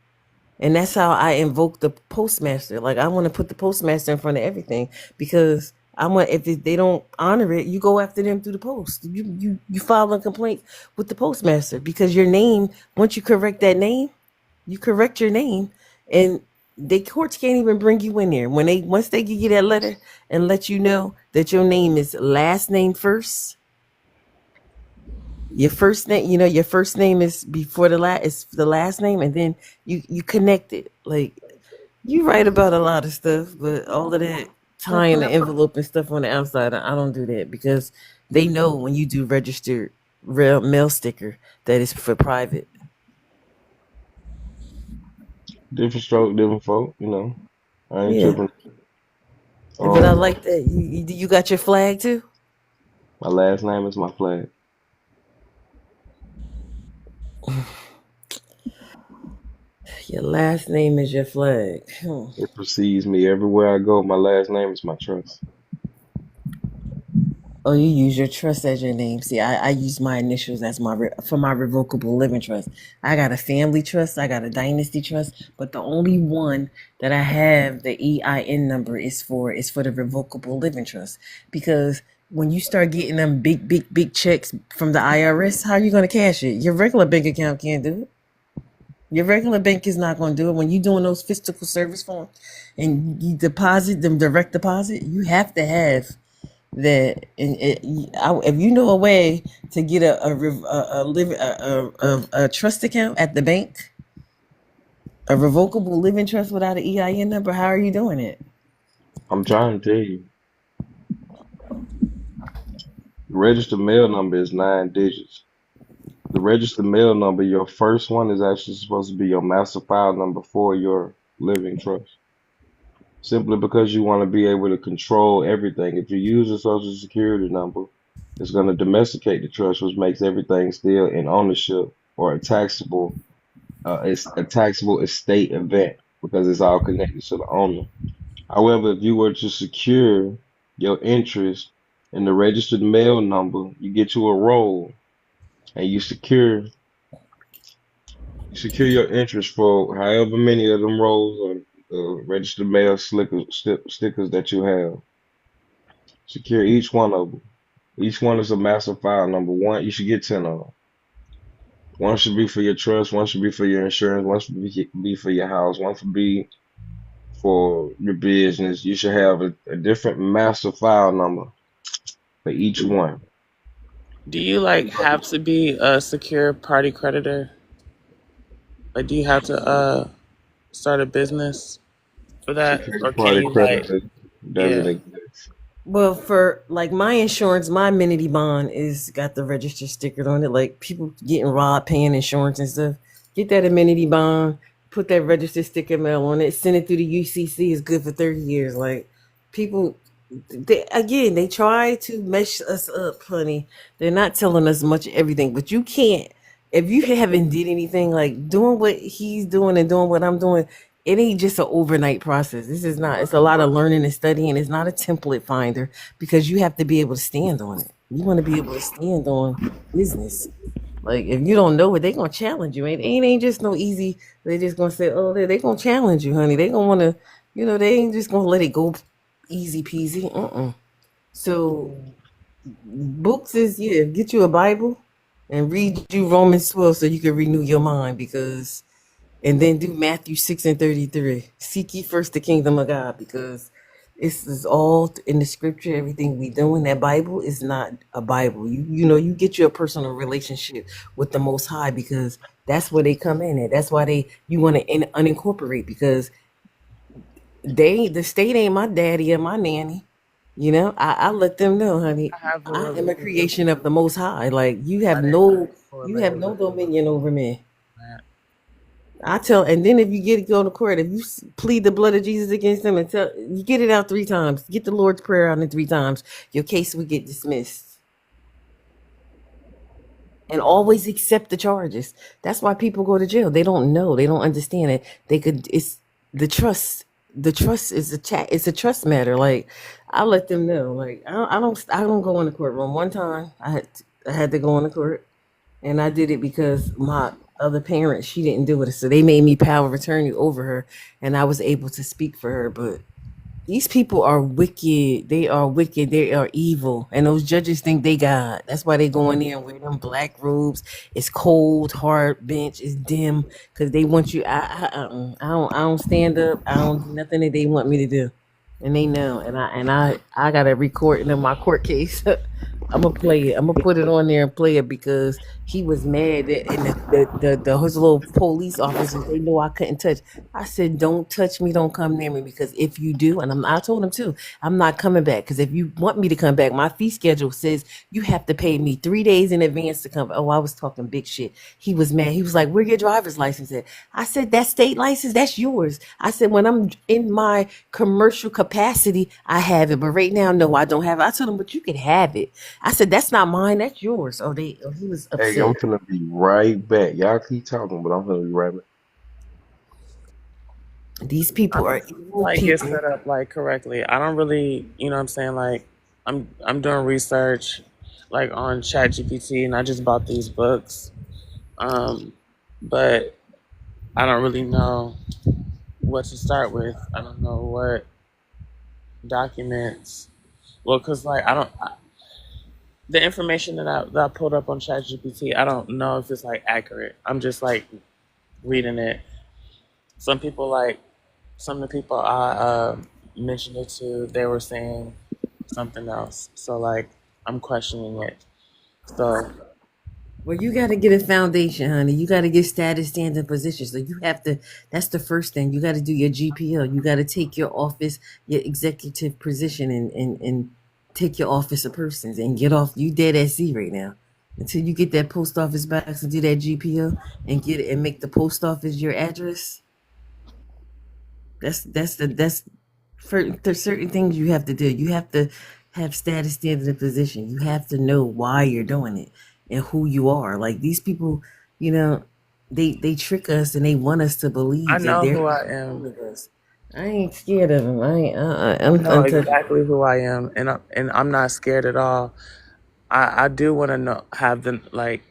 And that's how I invoke the postmaster. Like, I want to put the postmaster in front of everything, because I want, if they don't honor it, you go after them through the post. You file a complaint with the postmaster, because your name, once you correct that name, you correct your name, and the courts can't even bring you in there. Once they give you that letter and let you know that your name is last name first, your first name, your first name is before the last name, and then you connect it. Like, you write about a lot of stuff, but all of that tying the envelope and stuff on the outside, I don't do that, because they know when you do registered real mail sticker that it's for private. Different stroke, different folk, you know. I ain't Yeah, tripping. but I like that. You got your flag too. My last name is my flag. Your last name is your flag. It precedes me everywhere I go. My last name is my trust. Oh, you use your trust as your name. See, I use my initials as for my revocable living trust. I got a family trust, I got a dynasty trust, but the only one that I have the EIN number is for the revocable living trust. Because when you start getting them big checks from the IRS, how are you gonna cash it? Your regular bank account can't do it. Your regular bank is not going to do it. When you're doing those fiscal service forms and you deposit them direct deposit, you have to have that. And if you know a way to get a trust account at the bank, a revocable living trust without an EIN number, how are you doing it? I'm trying to tell you. The registered mail number is 9 digits. The registered mail number, your first one, is actually supposed to be your master file number for your living trust. Simply because you want to be able to control everything. If you use a social security number, it's going to domesticate the trust, which makes everything still in ownership or it's a taxable estate event, because it's all connected to the owner. However, if you were to secure your interest in the registered mail number, you get you a roll and you secure your interest for however many of them rolls or registered mail stickers that you have. Secure each one of them. Each one is a master file number one. You should get 10 of them. One should be for your trust, one should be for your insurance, one should be for your house, one should be for your business. You should have a different master file number for each one. Do you like have to be a secure party creditor? Like, do you have to start a business for that, Security or can party you like, creditor doesn't yeah? exist. Well, for like my insurance, my amenity bond is got the register stickered on it. Like people getting robbed paying insurance and stuff. Get that amenity bond, put that register sticker mail on it, send it through the UCC. It's good for 30 years. Like people, they try to mesh us up, honey. They're not telling us much of everything, but you can't. If you haven't did anything like doing what he's doing and doing what I'm doing, it ain't just an overnight process. This is not. It's a lot of learning and studying. It's not a template finder because you have to be able to stand on it. You want to be able to stand on business. Like if you don't know it, they gonna challenge you. Ain't just no easy. They just gonna say, oh, they gonna challenge you, honey. They gonna wanna, they ain't just gonna let it go easy peasy. So books is get you a Bible and read you Romans 12 so you can renew your mind because and then do Matthew 6 and 33. Seek ye first the kingdom of God because this is all in the scripture. Everything we doing, that Bible is not a Bible. You get your personal relationship with the Most High because that's where they come in at. That's why you want to unincorporate because the state ain't my daddy or my nanny. I let them know, honey. I have a I am a relationship creation of the Most High. Like you with have my no, for a you have minute. no dominion over me. And then if you go to court, if you plead the blood of Jesus against them and you get it out 3 times, get the Lord's Prayer out in 3 times, your case will get dismissed. And always accept the charges. That's why people go to jail. They don't know. They don't understand it. It's the trust. The trust is it's a trust matter. Like I let them know. Like I don't go in the courtroom. One time I had to go in the court. And I did it because my other parent, she didn't do it. So they made me power of attorney over her. And I was able to speak for her. But these people are wicked. They are wicked. They are evil. And those judges think they God. That's why they go in there and wear them black robes. It's cold, hard bench. It's dim. Because they want you. I don't stand up. I don't do nothing that they want me to do. And they know. And I got a recording of my court case. I'm gonna play it. I'm gonna put it on there and play it because he was mad that and his little police officers they know I couldn't touch. I said, "Don't touch me. Don't come near me because if you do, and I told him too, I'm not coming back because if you want me to come back, my fee schedule says you have to pay me 3 days in advance to come." Oh, I was talking big shit. He was mad. He was like, "Where your driver's license at?" I said, "That state license, that's yours." I said, "When I'm in my commercial capacity, I have it, but right now, no, I don't have it." I told him, "But you can have it." I said, "That's not mine. That's yours." He was Hey, I'm upset. gonna be right back. Y'all keep talking, but I'm gonna be right back. These people are evil Like get people. set up like correctly. I don't really, you know what I'm saying? Like I'm doing research like on ChatGPT and I just bought these books. But I don't really know what to start with. I don't know what documents. Well, cause like the information that I pulled up on ChatGPT, I don't know if it's like accurate. I'm just like reading it. Some people some of the people I mentioned it to, they were saying something else. So like I'm questioning it. So Well, you got to get a foundation, honey. You got to get status, standing position. So you have to. That's the first thing. You got to do your GPL. You got to take your office, your executive position, and take your office of persons and get off. You dead at sea right now. Until you get that post office box and do that GPL and get it and make the post office your address. That's there's certain things you have to do. You have to have status, standing, and position. You have to know why you're doing it and who you are. Like these people, you know, they trick us and they want us to I believe that know they're who I am. with us. I ain't scared of them. I ain't. I I'm know untouchable. exactly who I am, and I'm not scared at all. I do want to know, have the like,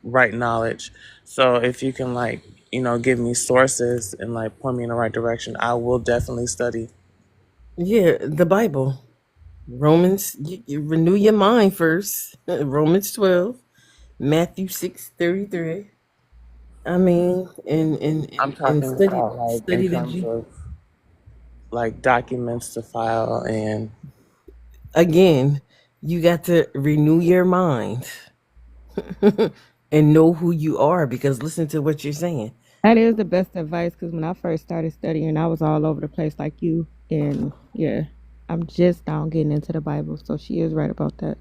right knowledge. So if you can like, give me sources and like point me in the right direction, I will definitely study. Yeah, the Bible, Romans. You renew your mind first. Romans 12. Matthew 6:33. I mean, I'm and talking study about like in study the terms G. of like documents to file and Again, you got to renew your mind and know who you are, because listen to what you're saying. That is the best advice, because when I first started studying, I was all over the place like you. And yeah, I'm just now getting into the Bible. So she is right about that.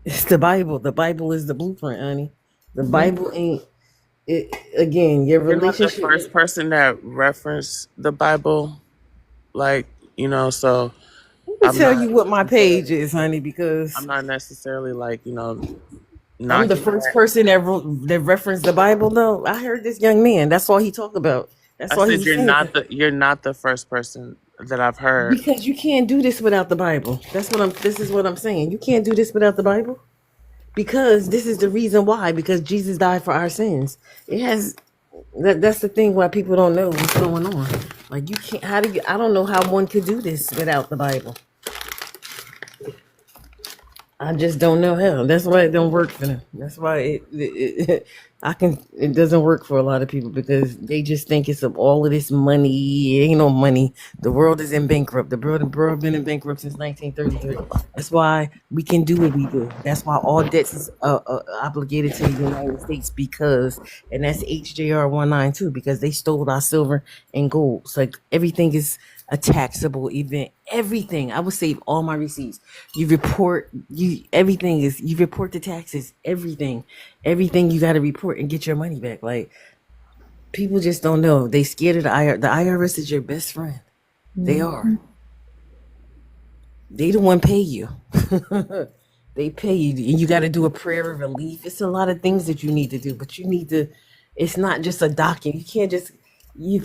It's the Bible. The Bible is the blueprint, honey. The Yeah. Bible ain't it. Again, your you're not the relationship. first person that referenced the Bible, like, you know, so Let me I'm tell not you what my page is, honey, because I'm not necessarily like, you know, I'm the knocking first that. person that referenced the Bible. Though I heard this young man. That's all he talked about. That's I all he said was saying. you're not the first person that I've heard. Because you can't do this without the Bible. This is what I'm saying. You can't do this without the Bible. Because this is the reason why. Because Jesus died for our sins. It has that's the thing why people don't know what's going on. Like you can't I don't know how one could do this without the Bible. I just don't know how. That's why it don't work for them. That's why it doesn't work for a lot of people, because they just think it's of all of this money. It ain't no money. The world is in bankrupt. The world been in bankrupt since 1933. That's why we can do what we do. That's why all debts is obligated to the United States, because, and that's HJR 192, because they stole our silver and gold. It's like everything is a taxable event. Everything. I would save all my receipts. You report the taxes, everything you got to report and get your money back. Like, people just don't know. They scared of the IRS. The IRS is your best friend. They are. They the one pay you. They pay you, and you got to do a prayer of relief. It's a lot of things that you need to do, but you need to. It's not just a document. You can't just.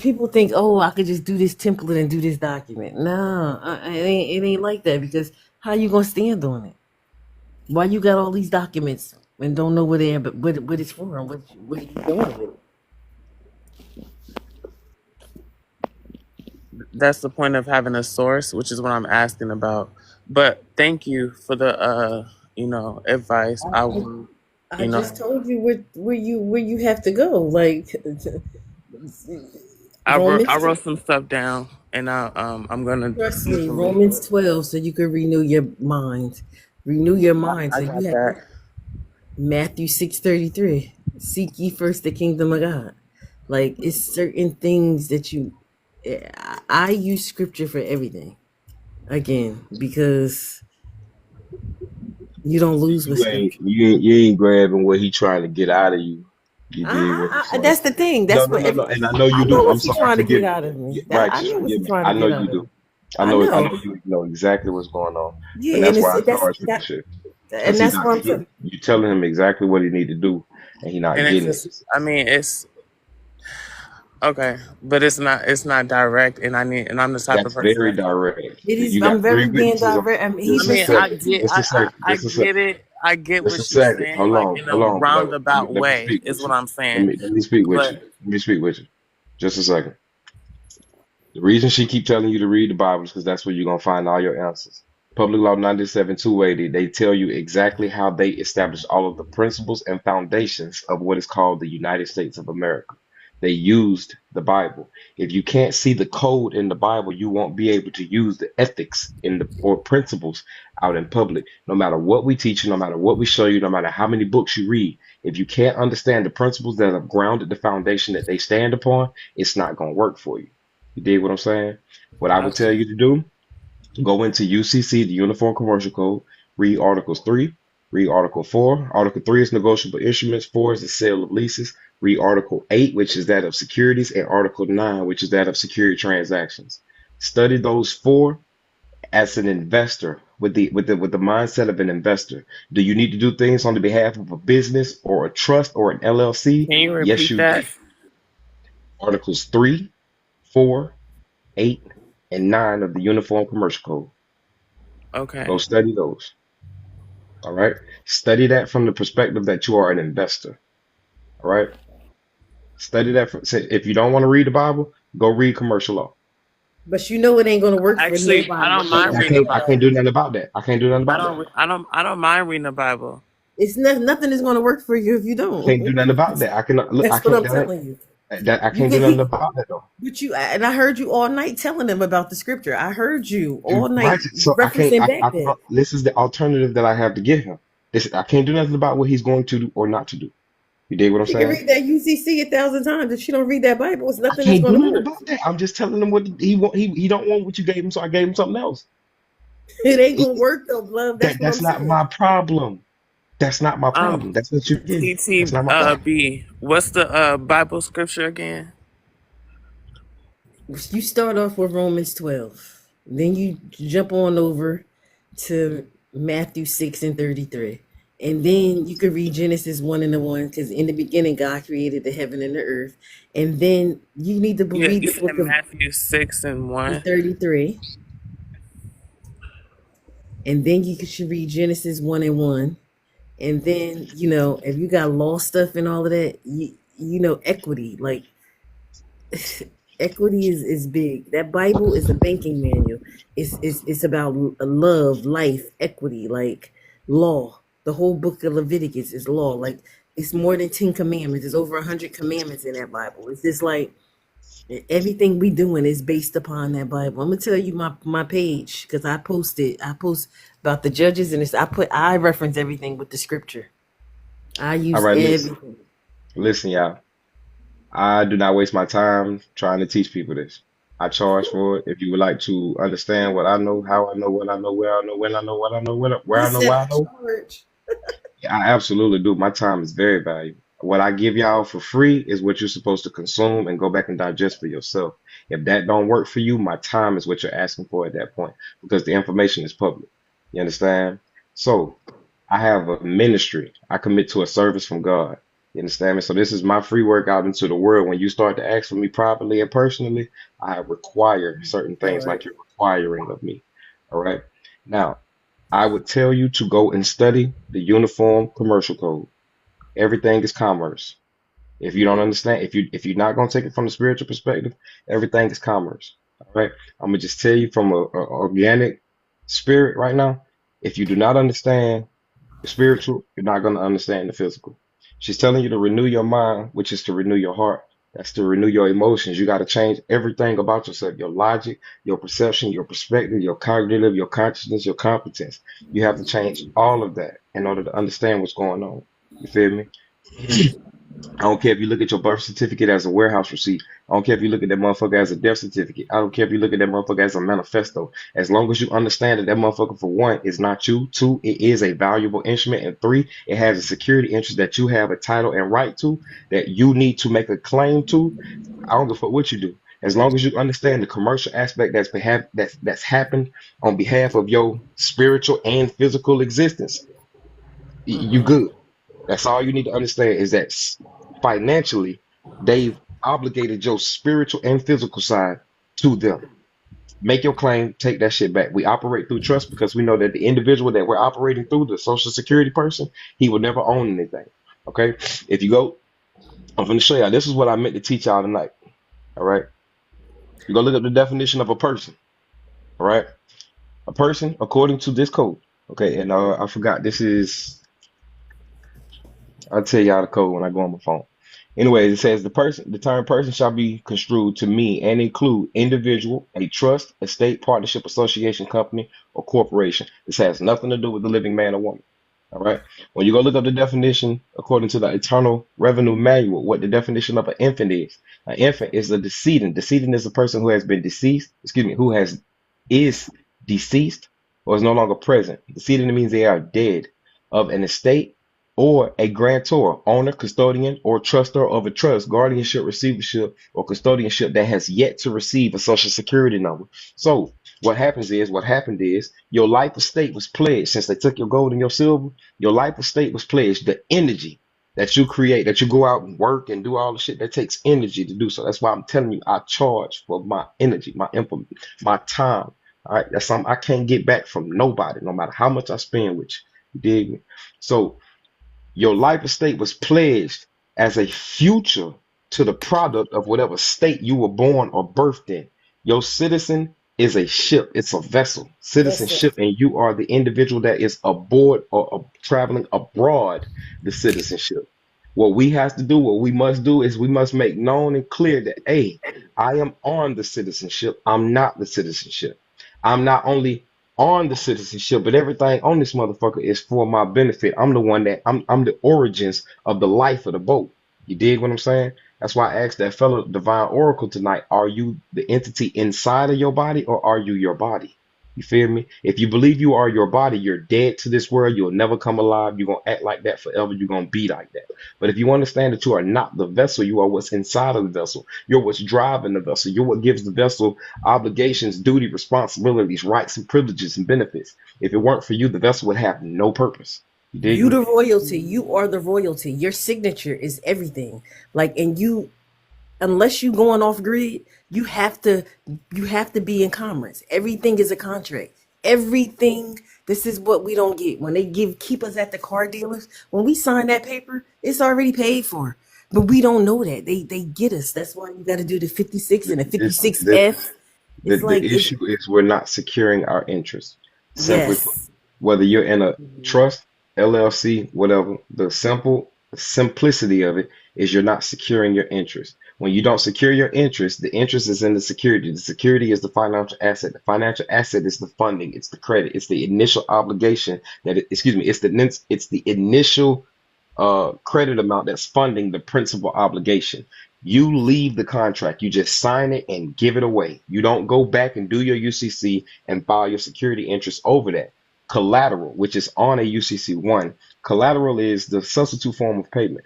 People think, oh, I could just do this template and do this document. No, it ain't like that, because how you gonna stand on it? Why you got all these documents and don't know what they are, but what it's for and what are you doing with it? That's the point of having a source, which is what I'm asking about. But thank you for the you know, advice. I will, I you just know, told you where you have to go. Like I Romans, wrote some stuff down, and I'm gonna trust do me, some Romans research. 12, so you can renew your mind. Renew your mind. I So got you have that. Matthew 6:33. Seek ye first the kingdom of God. Like, it's certain things that I use scripture for everything. Again, because you don't lose with scripture. You ain't grabbing what he trying to get out of you. You did what I'm saying. That's the thing. No, That's no, what no, no. And I know I you know do. I'm what you're sorry. trying to get Forgive me. out of me. I Righteous. know what Forgive you're me. trying I to know get you out of do. me. I I know. know you know exactly what's going on. And Yeah, and that's it's why I that's started with the that, shit. and Because he that's not what I'm getting saying. you telling him exactly what he need to do, and he not And it's getting it. just, I mean, it's okay, but it's not direct, and I'm the type of That's person very that, direct. It is. You got I'm three very being witnesses. direct. I mean, he I Just a mean, second. Just a second. I Just a second. get it. I get Just a what you're second. saying, Hold like on. in a Hold on, beloved. roundabout Let me way, speak is with what you. I'm saying. Let me speak with you. But Let me speak with you. Just a second. The reason she keep telling you to read the Bible is because that's where you're gonna find all your answers. Public Law 97-280, they tell you exactly how they establish all of the principles and foundations of what is called the United States of America. They used the Bible. If you can't see the code in the Bible, you won't be able to use the ethics in the or principles out in public. No matter what we teach you, no matter what we show you, no matter how many books you read, if you can't understand the principles that have grounded the foundation that they stand upon, it's not gonna work for you. You dig what I'm saying? What I would tell you to do, go into UCC, the Uniform Commercial Code, read Articles 3, read Article 4. Article 3 is negotiable instruments, 4 is the sale of leases. Read Article 8, which is that of securities, and Article 9, which is that of security transactions. Study those four as an investor with the mindset of an investor. Do you need to do things on the behalf of a business or a trust or an LLC? can you Yes, repeat you do. that? Articles 3, 4, 8, and 9 of the Uniform Commercial Code. Okay. Go study those. All right. Study that from the perspective that you are an investor. All right. Study that. If you don't want to read the Bible, go read commercial law. But you know it ain't gonna work for Actually, I nobody. don't mind reading the I can't Bible. do nothing about that. I can't do nothing about that. I don't mind reading the Bible. It's nothing is going to work for you if you Can't do don't. nothing about that. I can look. I That's what can't. I'm telling you. I You can't do can nothing about that though. but you and I heard you all night telling them about the scripture. I heard you all Right. night So I can't. referencing back that. This is the alternative that I have to give him. This I can't do nothing about what he's going to do or not to do. You dig what I'm She can saying? read that UCC 1,000 times. If she don't read that Bible, it's I nothing that's can't do going to nothing work. about that. I'm just telling him what he want. He don't want what you gave him, so I gave him something else. It ain't going to work though, love. That's what I'm That's not saying. my problem. That's not my Um, problem. That's what you did. That's not my problem. TTB, what's the Bible scripture again? You start off with Romans 12. Then you jump on over to Matthew 6 and 33. And then you could read Genesis 1 and 1, because in the beginning, God created the heaven and the earth. And then you need to Yeah, read you the said book of Matthew 6 and 1. 33. And then you should read Genesis 1 and 1. And then, if you got law stuff and all of that, equity. Like, equity is big. That Bible is a banking manual. It's about love, life, equity, like law. The whole book of Leviticus is law. Like, it's more than 10 commandments. There's over 100 commandments in that Bible. It's just like everything we doing is based upon that Bible. I'm gonna tell you my page, because I post about the judges, and I reference everything with the scripture. I All use right, everything. listen, y'all. I do not waste my time trying to teach people this. I charge for it. If you would like to understand what I know, how I know, what I know, where I know, when I know, what I know, where He I know, said why I I know, charge. I absolutely do. My time is very valuable. What I give y'all for free is what you're supposed to consume and go back and digest for yourself. If that don't work for you, my time is what you're asking for at that point, because the information is public. You understand? So I have a ministry. I commit to a service from God. You understand me? So this is my free work out into the world. When you start to ask for me privately and personally, I require certain All things right. like you're requiring of me. All right. Now, I would tell you to go and study the Uniform Commercial Code. Everything is commerce. If you don't understand, if you're not gonna take it from the spiritual perspective, everything is commerce. All right. I'm gonna just tell you from a organic spirit right now. If you do not understand the spiritual, you're not gonna understand the physical. She's telling you to renew your mind, which is to renew your heart. That's to renew your emotions. You got to change everything about yourself, your logic, your perception, your perspective, your cognitive, your consciousness, your competence. You have to change all of that in order to understand what's going on. You feel me? I don't care if you look at your birth certificate as a warehouse receipt. I don't care if you look at that motherfucker as a death certificate. I don't care if you look at that motherfucker as a manifesto. As long as you understand that that motherfucker, for one, is not you. Two, it is a valuable instrument. And three, it has a security interest that you have a title and right to, that you need to make a claim to. I don't give a fuck what you do. As long as you understand the commercial aspect that's happened on behalf of your spiritual and physical existence, you good. That's all you need to understand, is that financially, they've obligated your spiritual and physical side to them. Make your claim, take that shit back. We operate through trust because we know that the individual that we're operating through, the social security person, he will never own anything. Okay? If you go, I'm going to show y'all. This is what I meant to teach y'all tonight. All right? You go look up the definition of a person. All right? A person, according to this code. Okay, and I forgot. I'll tell y'all the code when I go on my phone. Anyways, it says the term person shall be construed to mean and include individual, a trust, estate, partnership, association, company, or corporation. This has nothing to do with the living man or woman. All right. When you go look up the definition according to the Internal Revenue Manual, what the definition of an infant is. An infant is a decedent. Decedent is a person who has been deceased, is deceased or is no longer present. Decedent means they are dead, of an estate, or a grantor, owner, custodian, or trustor of a trust, guardianship, receivership, or custodianship that has yet to receive a social security number. So what happened is your life estate was pledged. Since they took your gold and your silver, your life estate was pledged. The energy that you create, that you go out and work and do all the shit, that takes energy to do so. That's why I'm telling you, I charge for my energy, my implement, my time. All right, that's something I can't get back from nobody, no matter how much I spend with you. You dig me? So your life estate was pledged as a future to the product of whatever state you were born or birthed in. Your citizen is a ship. It's a vessel, Vessel. citizenship, and you are the individual that is aboard or traveling abroad the citizenship. What we have to do, what we must do is we must make known and clear that, hey, I am on the citizenship. I'm not the citizenship. I'm not only on the citizenship, but everything on this motherfucker is for my benefit. I'm the one that I'm the origins of the life of the boat. You dig what I'm saying? That's why I asked that fellow divine oracle tonight, are you the entity inside of your body or are you your body? You feel me? If you believe you are your body, you're dead to this world. You'll never come alive. You're going to act like that forever. You're going to be like that. But if you understand that you are not the vessel, you are what's inside of the vessel. You're what's driving the vessel. You're what gives the vessel obligations, duty, responsibilities, rights, and privileges and benefits. If it weren't for you, the vessel would have no purpose. You dig You me? the royalty. You are the royalty. Your signature is everything. Like, and you, unless you going off grid, you have to be in commerce. Everything is a contract. Everything. This is what we don't get when they keep us at the car dealers. When we sign that paper, it's already paid for. But we don't know that they get us. That's why you got to do the 56 and the This, 56F. It's the like it's issue is we're not securing our interests. Simply put, yes. whether you're in a trust, LLC, whatever, the simplicity of it is you're not securing your interest. When you don't secure your interest, the interest is in the security. The security is the financial asset. The financial asset is the funding. It's the credit. It's the initial obligation it's the initial credit amount that's funding the principal obligation. You leave the contract, you just sign it and give it away. You don't go back and do your UCC and file your security interest over that. Collateral, which is on a UCC1, collateral is the substitute form of payment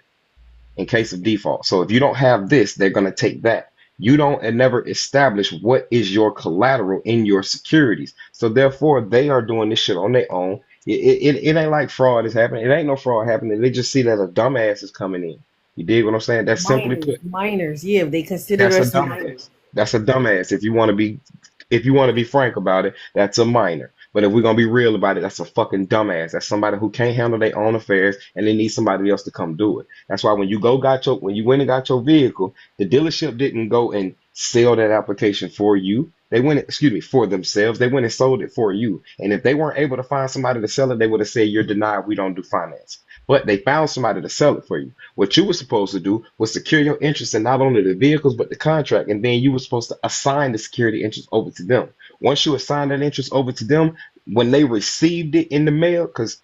in case of default. So if you don't have this, they're going to take that. You don't and never establish what is your collateral in your securities. So therefore, they are doing this shit on their own. It ain't like fraud is happening. It ain't no fraud happening. They just see that a dumbass is coming in. You dig what I'm saying? That's simply put. Minors. Yeah, they consider That's a us minors. dumbass. That's a dumbass. If you want to be frank about it, that's a minor. But if we're gonna be real about it, that's a fucking dumbass. That's somebody who can't handle their own affairs and they need somebody else to come do it. That's why when you went and got your vehicle, the dealership didn't go and sell that application for you. They went, for themselves. They went and sold it for you. And if they weren't able to find somebody to sell it, they would have said, you're denied. We don't do finance. But they found somebody to sell it for you. What you were supposed to do was secure your interest in not only the vehicles, but the contract. And then you were supposed to assign the security interest over to them. Once you assign that interest over to them, when they received it in the mail, because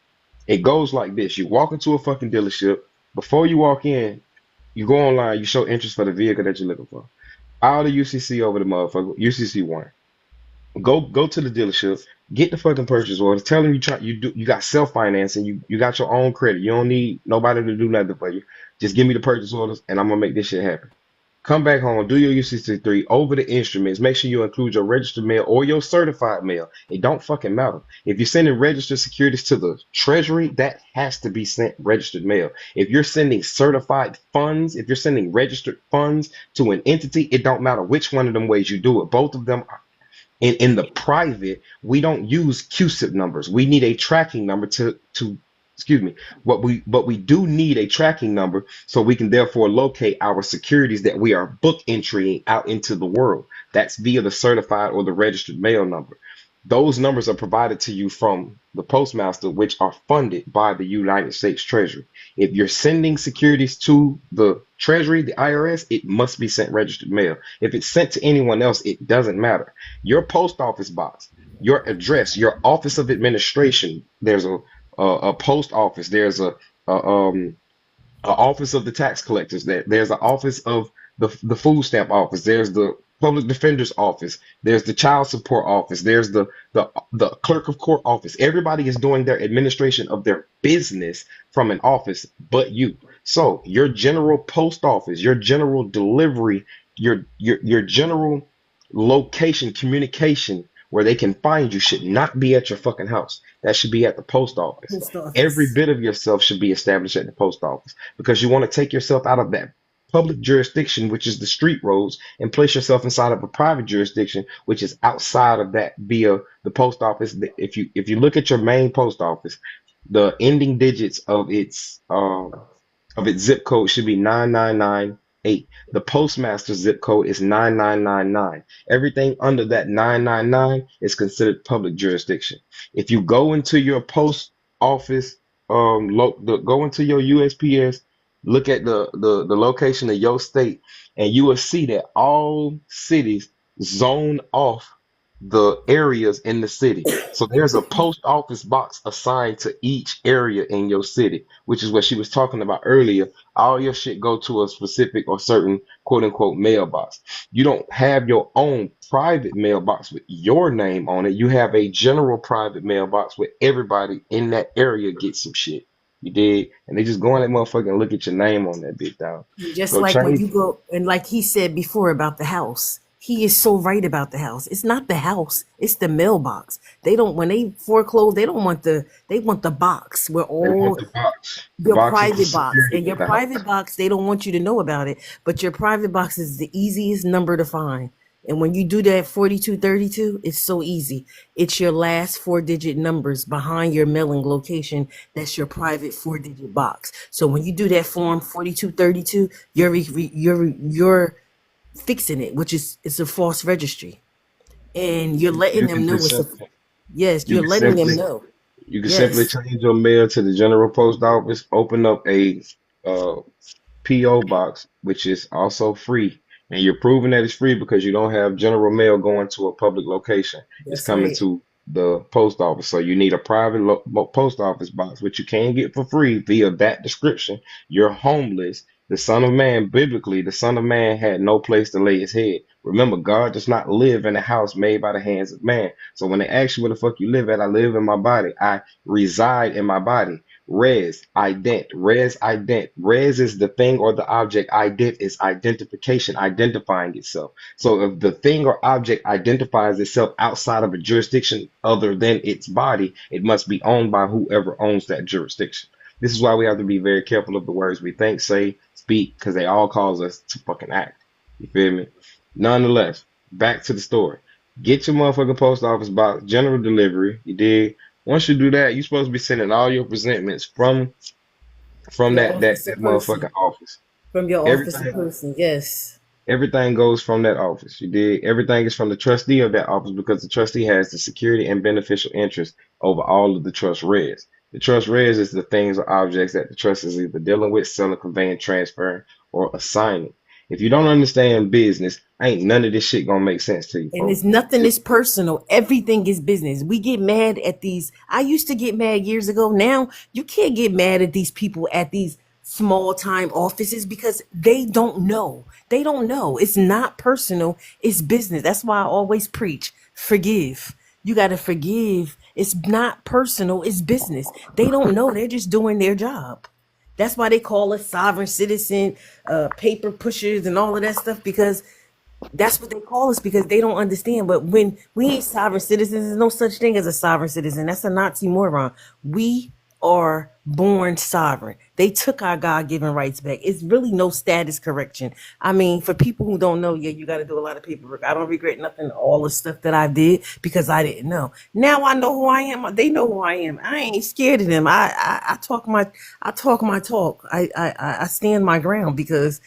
it goes like this. You walk into a fucking dealership. Before you walk in, you go online, you show interest for the vehicle that you're looking for. File the UCC over the motherfucker, UCC1. Go to the dealership, get the fucking purchase order. Tell them you got self financing. You got your own credit. You don't need nobody to do nothing for you. Just give me the purchase orders, and I'm gonna make this shit happen. Come back home, do your UCC3 over the instruments. Make sure you include your registered mail or your certified mail. It don't fucking matter. If you're sending registered securities to the Treasury, that has to be sent registered mail. If you're sending certified funds, if you're sending registered funds to an entity, it don't matter which one of them ways you do it. Both of them are in the private. We don't use QSIP numbers. We need a tracking number to but we do need a tracking number so we can therefore locate our securities that we are book entrying out into the world. That's via the certified or the registered mail number. Those numbers are provided to you from the postmaster, which are funded by the United States Treasury. If you're sending securities to the Treasury, the IRS, it must be sent registered mail. If it's sent to anyone else, it doesn't matter. Your post office box, your address, your office of administration, there's a post office, there's a office of the tax collectors, there's an office of the food stamp office, there's the public defender's office, there's the child support office, there's the clerk of court office. Everybody is doing their administration of their business from an office but you. So your general post office, your general delivery, your general location communication where they can find you should not be at your fucking house. That should be at the post office. Post office. Every bit of yourself should be established at the post office because you want to take yourself out of that public jurisdiction, which is the street roads, and place yourself inside of a private jurisdiction, which is outside of that via the post office. If you look at your main post office, the ending digits of its zip code should be 999 8. The postmaster zip code is 9999. Everything under that 999 is considered public jurisdiction. If you go into your post office, go into your USPS, look at the location of your state, and you will see that all cities zone off the areas in the city. So there's a post office box assigned to each area in your city, which is what she was talking about earlier. All your shit go to a specific or certain quote unquote mailbox. You don't have your own private mailbox with your name on it. You have a general private mailbox where everybody in that area gets some shit. You did, and they just go in that motherfucker and look at your name on that bitch, dog. Just So like when you change. go, and like he said before about the house, he is so right about the house. It's not the house, it's the mailbox. They don't, when they foreclose, they don't want they want the box where They want all the box. The your box is the private box. security And of your the house. private box, they don't want you to know about it, but your private box is the easiest number to find. And when you do that 4232, it's so easy. It's your last 4-digit numbers behind your mailing location. That's your private 4-digit box. So when you do that form 4232, you're fixing it, which is it's a false registry, and you're letting You them can know just it's a simply, yes. you You're can letting them simply, know. you can simply Yes, change your mail to the general post office, open up a uh, PO box, which is also free. And you're proving that it's free because you don't have general mail going to a public location. It's that's coming right. to the post office. So you need a private post office box, which you can get for free via that description. You're homeless. The Son of Man, biblically, the Son of Man had no place to lay his head. Remember, God does not live in a house made by the hands of man. So when they ask you where the fuck you live at, I live in my body. I reside in my body. Res, ident, res, ident. Res is the thing or the object. Ident is identification, identifying itself. So if the thing or object identifies itself outside of a jurisdiction other than its body, it must be owned by whoever owns that jurisdiction. This is why we have to be very careful of the words we think, say, speak, because they all cause us to fucking act. You feel me? Nonetheless, back to the story. Get your motherfucking post office box, general delivery. You did. Once you do that, you're supposed to be sending all your presentments from Your that officer person, motherfucking office. from your officer Everything person. Yes, everything goes from that office. You did. Everything is from the trustee of that office because the trustee has the security and beneficial interest over all of the trust res. The trust res is the things or objects that the trust is either dealing with, selling, conveying, transferring, or assigning. If you don't understand business, ain't none of this shit gonna make sense to you, and folks. it's nothing is personal. Everything is business. We get mad at these. I used to get mad years ago. Now you can't get mad at these people at these small time offices because they don't know. They don't know. It's not personal. It's business. That's why I always preach forgive. You got to forgive. It's not personal. It's business. They don't know. They're just doing their job. That's why they call us sovereign citizen, paper pushers, and all of that stuff because that's what they call us because they don't understand. But when we ain't sovereign citizens, there's no such thing as a sovereign citizen. That's a Nazi moron. We are born sovereign. They took our God-given rights back. It's really no status correction. I mean, for people who don't know, yeah, you got to do a lot of paperwork. I don't regret nothing, all the stuff that I did because I didn't know. Now I know who I am. They know who I am. I ain't scared of them. I talk my talk. I stand my ground because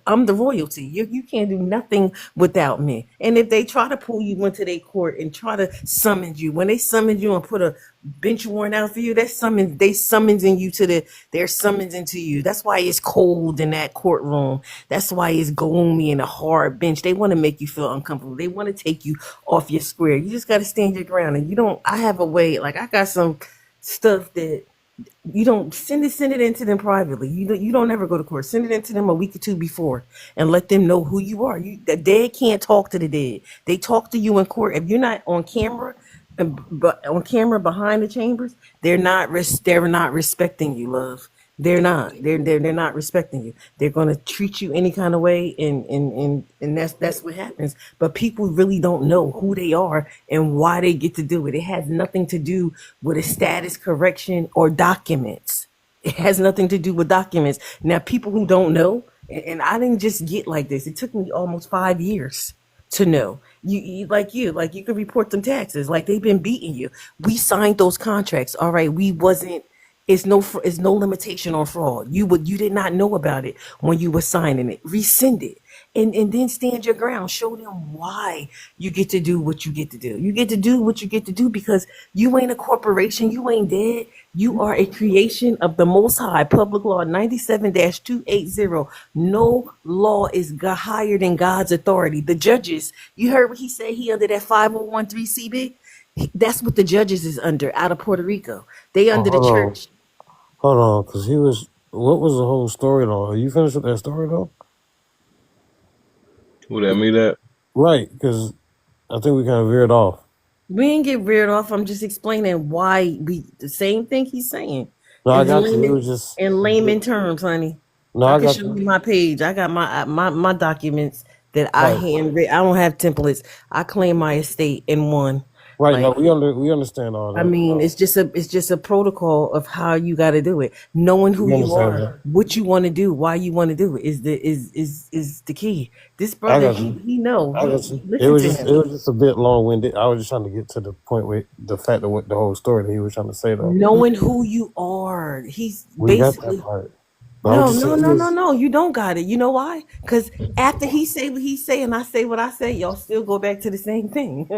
I'm the royalty. You can't do nothing without me. And if they try to pull you into their court and try to summon you, when they summon you and put a bench warrant out for you, they summoning you to they're summoning to you. That's why it's cold in that courtroom. That's why it's gloomy and a hard bench. They want to make you feel uncomfortable. They want to take you off your square. You just got to stand your ground. And you don't, I have a way, like I got some stuff that you don't send it into them privately. You don't ever go to court. Send it into them a week or two before and let them know who you are. The dead can't talk to the dead. They talk to you in court. If you're not on camera, but on camera behind the chambers, they're not respecting you, love. They're not. They're not respecting you. They're going to treat you any kind of way, and that's what happens. But people really don't know who they are and why they get to do it. It has nothing to do with a status correction or documents. It has nothing to do with documents. Now, people who don't know, and I didn't just get like this. It took me almost 5 years to know. You can report them taxes like they've been beating you. We signed those contracts. All right, we wasn't It's no limitation on fraud. You did not know about it when you were signing it. Rescind it. And then stand your ground. Show them why you get to do what you get to do. You get to do what you get to do because you ain't a corporation. You ain't dead. You are a creation of the Most High. Public Law 97-280. No law is higher than God's authority. The judges, you heard what he said, he under that 5013 CB? That's what the judges is under out of Puerto Rico. They Oh, under the church. hold on, because he was. What was the whole story though? Are you finished with that story though? Who that me that? Right, because I think we kind of veered off. We ain't get reared off. I'm just explaining why the same thing he's saying. No, I In got you. It layman, was just. in layman terms, honey. No, I I can got show you. you my page. I got my documents that I Right, handwritten. I don't have templates. I claim my estate in one. right. No, Like, we understand all I that. mean, it's just a protocol of how you got to do it. Knowing who We you understand are, that. what you want to do, why you want to do it is the key. This I brother, got you. he know. I got you. Listen to It him. was just a bit long winded. I was just trying to get to the point where the fact of what the whole story that he was trying to say though. Knowing who you are. He's We got that basically part. But I'm just saying this. no. You don't got it. You know why? Because after he say what he say and I say what I say, y'all still go back to the same thing.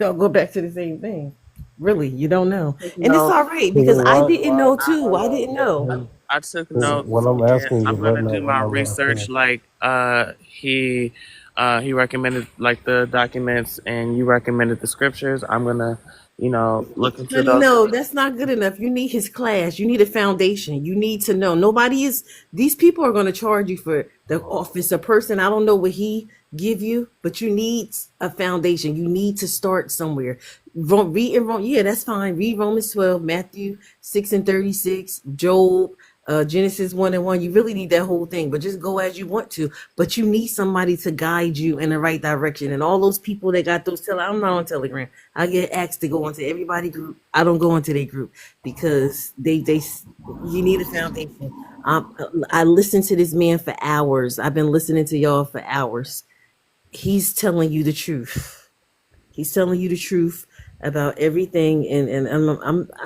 Y'all go back to the same thing. Really, you don't know, and it's No, all right Because because I why? didn't know too. I didn't know. I took Because notes what I'm and asking I'm is right gonna now, do what my I'm research. asking. Like he recommended like the documents, and you recommended the scriptures. I'm gonna, look into Honey, those. no, that's not good enough. You need his class. You need a foundation. You need to know. Nobody is. These people are going to charge you for the office. A person. I don't know what he give you, but you need a foundation. You need to start somewhere. Read and Rome. Yeah, that's fine. Read Romans 12, Matthew 6:36, Job, Genesis 1:1. You really need that whole thing, but just go as you want to. But you need somebody to guide you in the right direction. And all those people that got those I'm not on Telegram. I get asked to go into everybody group. I don't go into their group because you need a foundation. I listen to this man for hours. I've been listening to y'all for hours. He's telling you the truth. He's telling you the truth about everything. And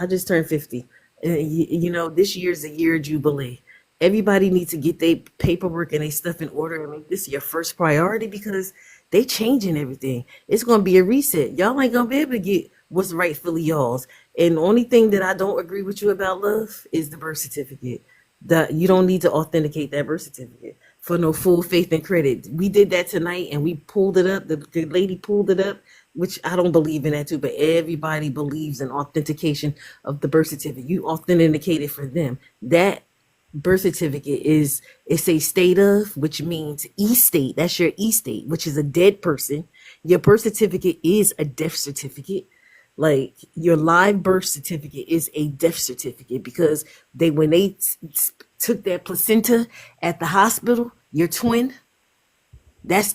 I just turned 50. And this year's a year of Jubilee. Everybody needs to get their paperwork and their stuff in order and make this your first priority because they changing everything. It's gonna be a reset. Y'all ain't gonna be able to get what's rightfully y'all's. And the only thing that I don't agree with you about, love, is the birth certificate. That you don't need to authenticate that birth certificate for no full faith and credit. We did that tonight and we pulled it up. The lady pulled it up, which I don't believe in that too, but everybody believes in authentication of the birth certificate. You authenticate it for them. That birth certificate it's a state of, which means estate. That's your estate, which is a dead person. Your birth certificate is a death certificate. Like your live birth certificate is a death certificate because when they took that placenta at the hospital, your twin, that's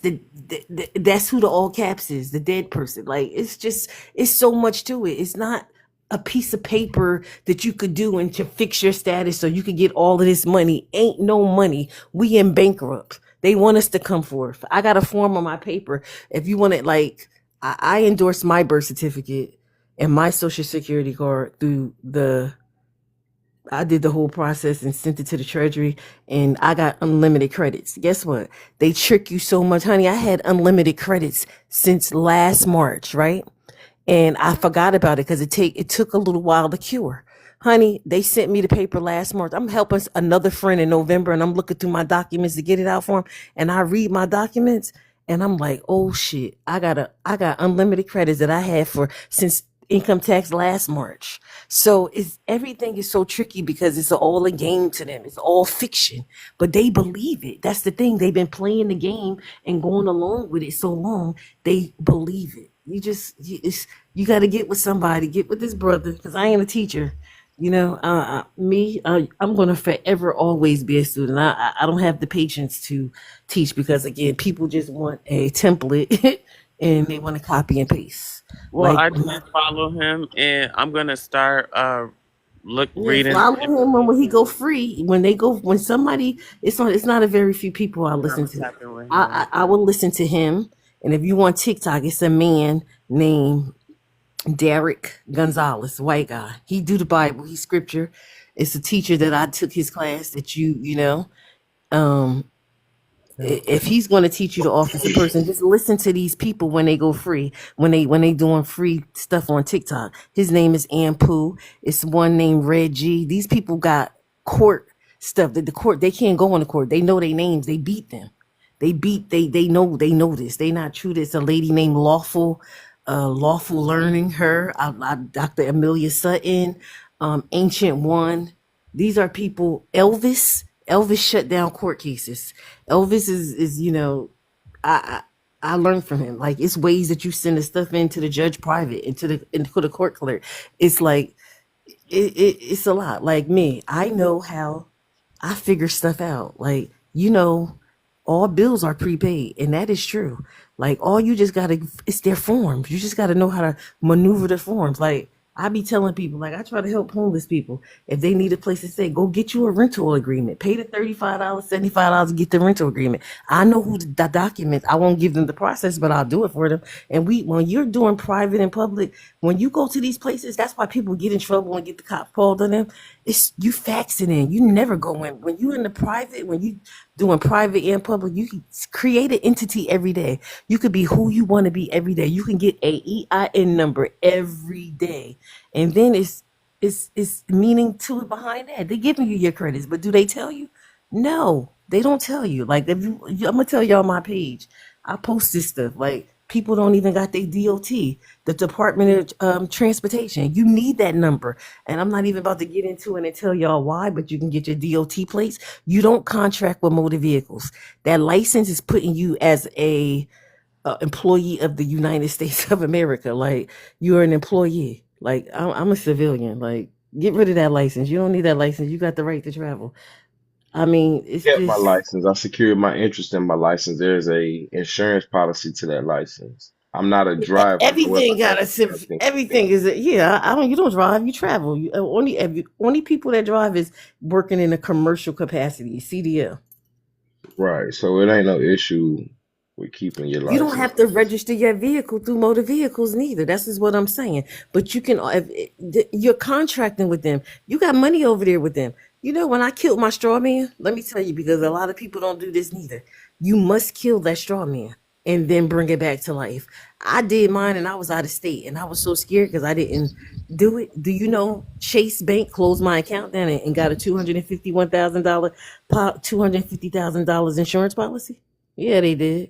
that's who the all caps is, the dead person. Like it's so much to it. It's not a piece of paper that you could do and to fix your status so you could get all of this money. Ain't no money. We in bankrupt. They want us to come forth. I got a form on my paper. If you want it, like I endorse my birth certificate and my social security card through I did the whole process and sent it to the treasury and I got unlimited credits. Guess what? They trick you so much, honey. I had unlimited credits since last March, right? And I forgot about it because it took a little while to cure. Honey, they sent me the paper last month. I'm helping another friend in November and I'm looking through my documents to get it out for him. And I read my documents and I'm like, oh shit, I got unlimited credits that I had since income tax last March. So everything is so tricky because it's all a game to them. It's all fiction, but they believe it. That's the thing. They've been playing the game and going along with it so long. They believe it. You got to get with somebody, get with this brother, because I ain't a teacher. I'm going to forever always be a student. I don't have the patience to teach because, again, people just want a template and they want to copy and paste. Well, Like, I did follow him, and I'm gonna start reading. follow him when he go free. When somebody, it's not a very few people I listen to. Tapping with him. I will listen to him. And if you want TikTok, it's a man named Derek Gonzalez, white guy. He do the Bible, he scripture. It's a teacher that I took his class that you know. Um, if he's going to teach you to office a person, just listen to these people when they go free, when they doing free stuff on TikTok. His name is Ampu. It's one named Red G. These people got court stuff that the court, they can't go on the court. They know their names. They beat them. They know this. They not true. There's a lady named Lawful Learning, Dr. Amelia Sutton, Ancient One. These are people. Elvis shut down court cases. Elvis is I learned from him. Like, it's ways that you send the stuff into the judge private, into the court clerk. It's like it's a lot. Like me, I know how I figure stuff out. Like, all bills are prepaid, and that is true. Like, all you just gotta, it's their forms. You just gotta know how to maneuver the forms. Like, I be telling people, like, I try to help homeless people. If they need a place to stay, go get you a rental agreement. Pay the $35, $75 to get the rental agreement. I know who the documents. I won't give them the process, but I'll do it for them. And when you're doing private and public, when you go to these places, that's why people get in trouble and get the cops called on them. It's you fax it in. You never go in. When you in the private, when you doing private and public, you can create an entity every day. You could be who you want to be every day. You can get a EIN number every day. And then it's meaning to it behind that. They're giving you your credits, but do they tell you? No, they don't tell you. Like, I'm gonna tell y'all my page. I post this stuff. Like, people don't even got their DOT, the Department of Transportation. You need that number. And I'm not even about to get into it and tell y'all why, but you can get your DOT plates. You don't contract with motor vehicles. That license is putting you as a employee of the United States of America. Like, you're an employee. Like, I'm a civilian. Like, get rid of that license. You don't need that license. You got the right to travel. I mean, it's Kept my just license. I secured my interest in my license. There's a insurance policy to that license. I'm not a driver. However, everything I got have a everything. everything is yeah. I don't. You don't drive. You travel. Only people that drive is working in a commercial capacity. CDL. Right. So it ain't no issue with keeping your You don't license. have to register your vehicle through motor vehicles neither. That's just what I'm saying. But you can, you're contracting with them. You got money over there with them. When I killed my straw man, let me tell you, because a lot of people don't do this neither. You must kill that straw man and then bring it back to life. I did mine and I was out of state and I was so scared because I didn't do it. Do you know Chase Bank closed my account down and got a $250,000 insurance policy? Yeah, they did.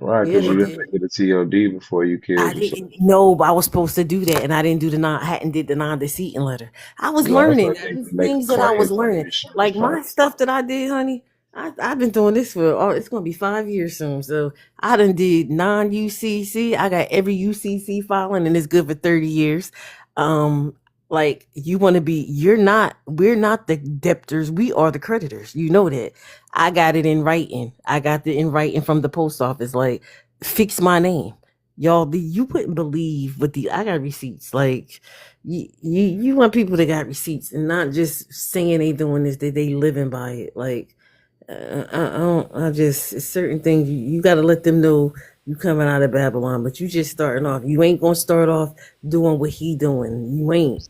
Right, Yeah, because they you have did. to get a TOD before you I killed yourself. didn't know I was supposed to do that, and I didn't do I hadn't did the non-deceiving letter. I was Right. So learning. they These can make a things that I was claim for the learning, insurance like my policy. stuff that I did, honey. I've been doing this for it's gonna be 5 years soon. So I done did non-UCC. I got every UCC filing, and it's good for 30 years. Like, you want to be, we're not the debtors, we are the creditors. You know that. I got it in writing. I got it in writing from the post office. Like, fix my name. Y'all, you wouldn't believe I got receipts. Like, you want people that got receipts and not just saying they doing this, that they living by it. Like, I don't, it's certain things you got to let them know you coming out of Babylon, but you just starting off. You ain't gonna start off doing what he doing.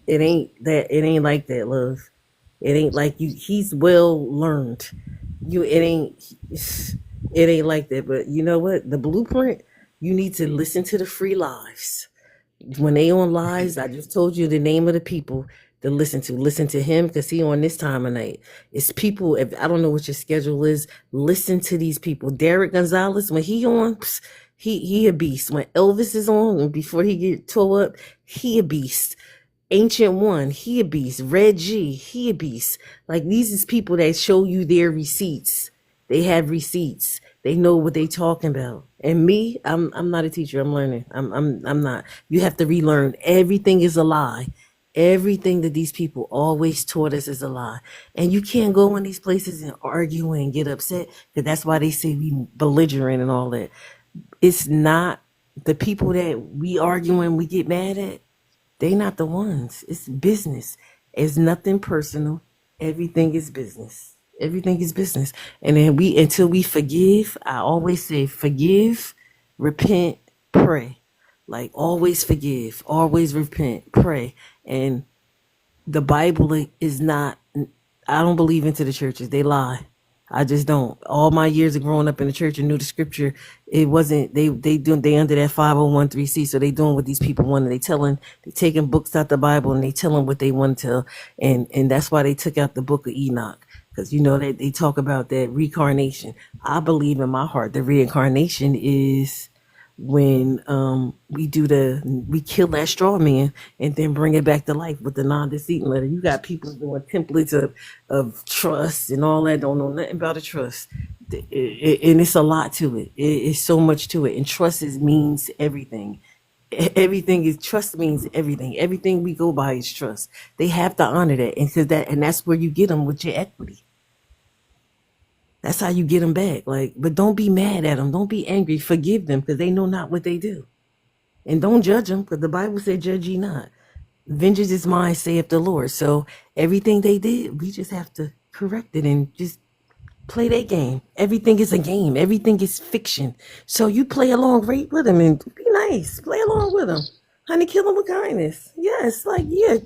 It ain't like that, love. It ain't like you. He's well learned. It ain't like that. But you know what? The blueprint. You need to listen to the free lives. When they on lives, I just told you the name of the people to listen to. Listen to him because he on this time of night. It's people. If I don't know what your schedule is, listen to these people. Derek Gonzalez, when he on, he a beast. When Elvis is on, and before he get tore up, he a beast. Ancient One, he a beast. Red G, he a beast. Like, these is people that show you their receipts. They have receipts. They know what they talking about. And me, I'm not a teacher. I'm learning. I'm not. You have to relearn. Everything is a lie. Everything that these people always taught us is a lie. And you can't go in these places and argue and get upset, because that's why they say we belligerent and all that. It's not the people that we argue and we get mad at. They not the ones. It's business. It's nothing personal. Everything is business. Everything is business. And then until we forgive, I always say forgive, repent, pray. Like, always forgive, always repent, pray. And The Bible is not. I don't believe into the churches. They lie. I just don't. All my years of growing up in the church and knew the scripture, it wasn't. They under that 501(c), so they doing what these people want. They taking books out the Bible and they telling what they want to tell, and that's why they took out the book of Enoch, because you know that they talk about that reincarnation. I believe in my heart the reincarnation is when we kill that straw man and then bring it back to life with the non-deceit letter. You got people doing templates of trust and all that, don't know nothing about a trust. And it's a lot to it. It's so much to it. And means everything. Everything is trust means everything. Everything we go by is trust. They have to honor that, and that's where you get them with your equity. That's how you get them back. But don't be mad at them. Don't be angry. Forgive them, because they know not what they do. And don't judge them, because the Bible said, "Judge ye not. Vengeance is mine, saith the Lord." So everything they did, we just have to correct it and just play their game. Everything is a game. Everything is fiction. So you play along right with them and be nice. Play along with them. Honey, kill them with kindness. Yes,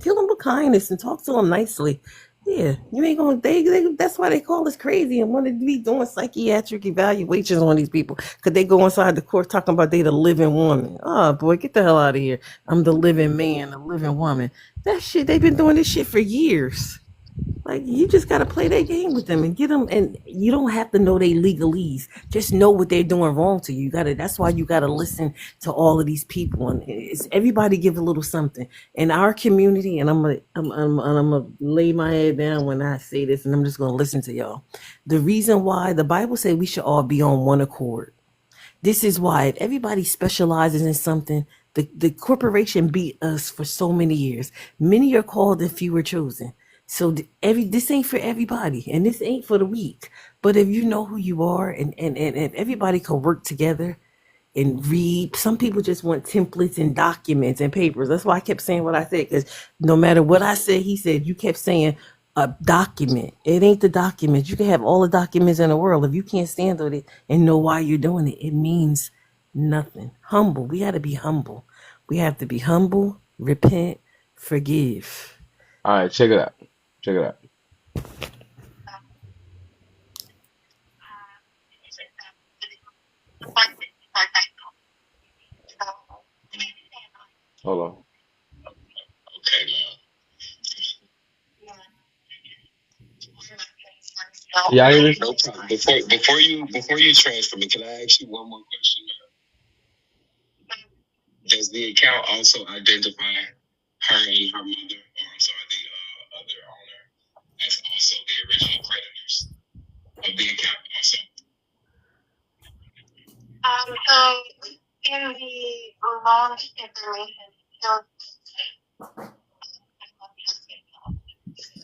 kill them with kindness and talk to them nicely. Yeah, you ain't gonna. That's why they call us crazy and want to be doing psychiatric evaluations on these people, because they go inside the court talking about they the living woman. Oh boy, get the hell out of here! I'm the living man, the living woman. That shit. They've been doing this shit for years. You just gotta play that game with them and get them, and you don't have to know they legalese. Just know what they're doing wrong to you. That's why you gotta listen to all of these people, and everybody give a little something. In our community, and I'm gonna lay my head down when I say this, and I'm just gonna listen to y'all. The reason why the Bible said we should all be on one accord. This is why if everybody specializes in something, the corporation beat us for so many years. Many are called and few are chosen. So this ain't for everybody, and this ain't for the weak. But if you know who you are, and if everybody can work together and read, some people just want templates and documents and papers. That's why I kept saying what I said, because no matter what I said, he said, you kept saying a document. It ain't the document. You can have all the documents in the world. If you can't stand on it and know why you're doing it, it means nothing. Humble. We got to be humble. We have to be humble, repent, forgive. All right, check it out. Check it out. Hold on. Okay, Yeah, I hear this. no problem. Before you transfer me, can I ask you one more question? Does the account also identify her and her mother, or I'm sorry, the other owner, as also the original creditors of the account also? So in the loan information,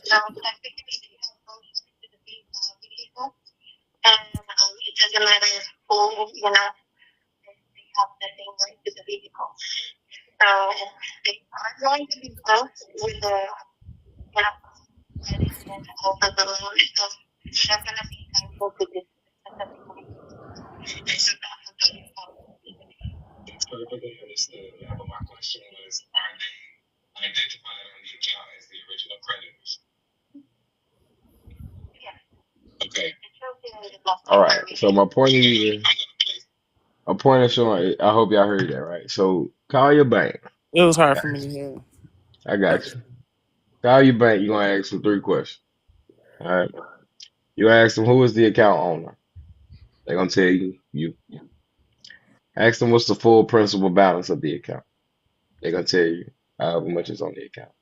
so technically they have both to the people, and it doesn't matter who, they have the same right to the vehicle. So they are going to be close with the management over the loan. So they're going to be thankful to this specific one. That's perfectly understood. But my question was, are they identified on the account as the original creditors? Yes. Okay. All right. So my point is, showing. I hope y'all heard that right. So call your bank. It was hard for me to hear. I got you. Call your bank. You're gonna ask them 3 questions. All right. You ask them who is the account owner. They're gonna tell you. Ask them what's the full principal balance of the account. They're gonna tell you how much is on the account.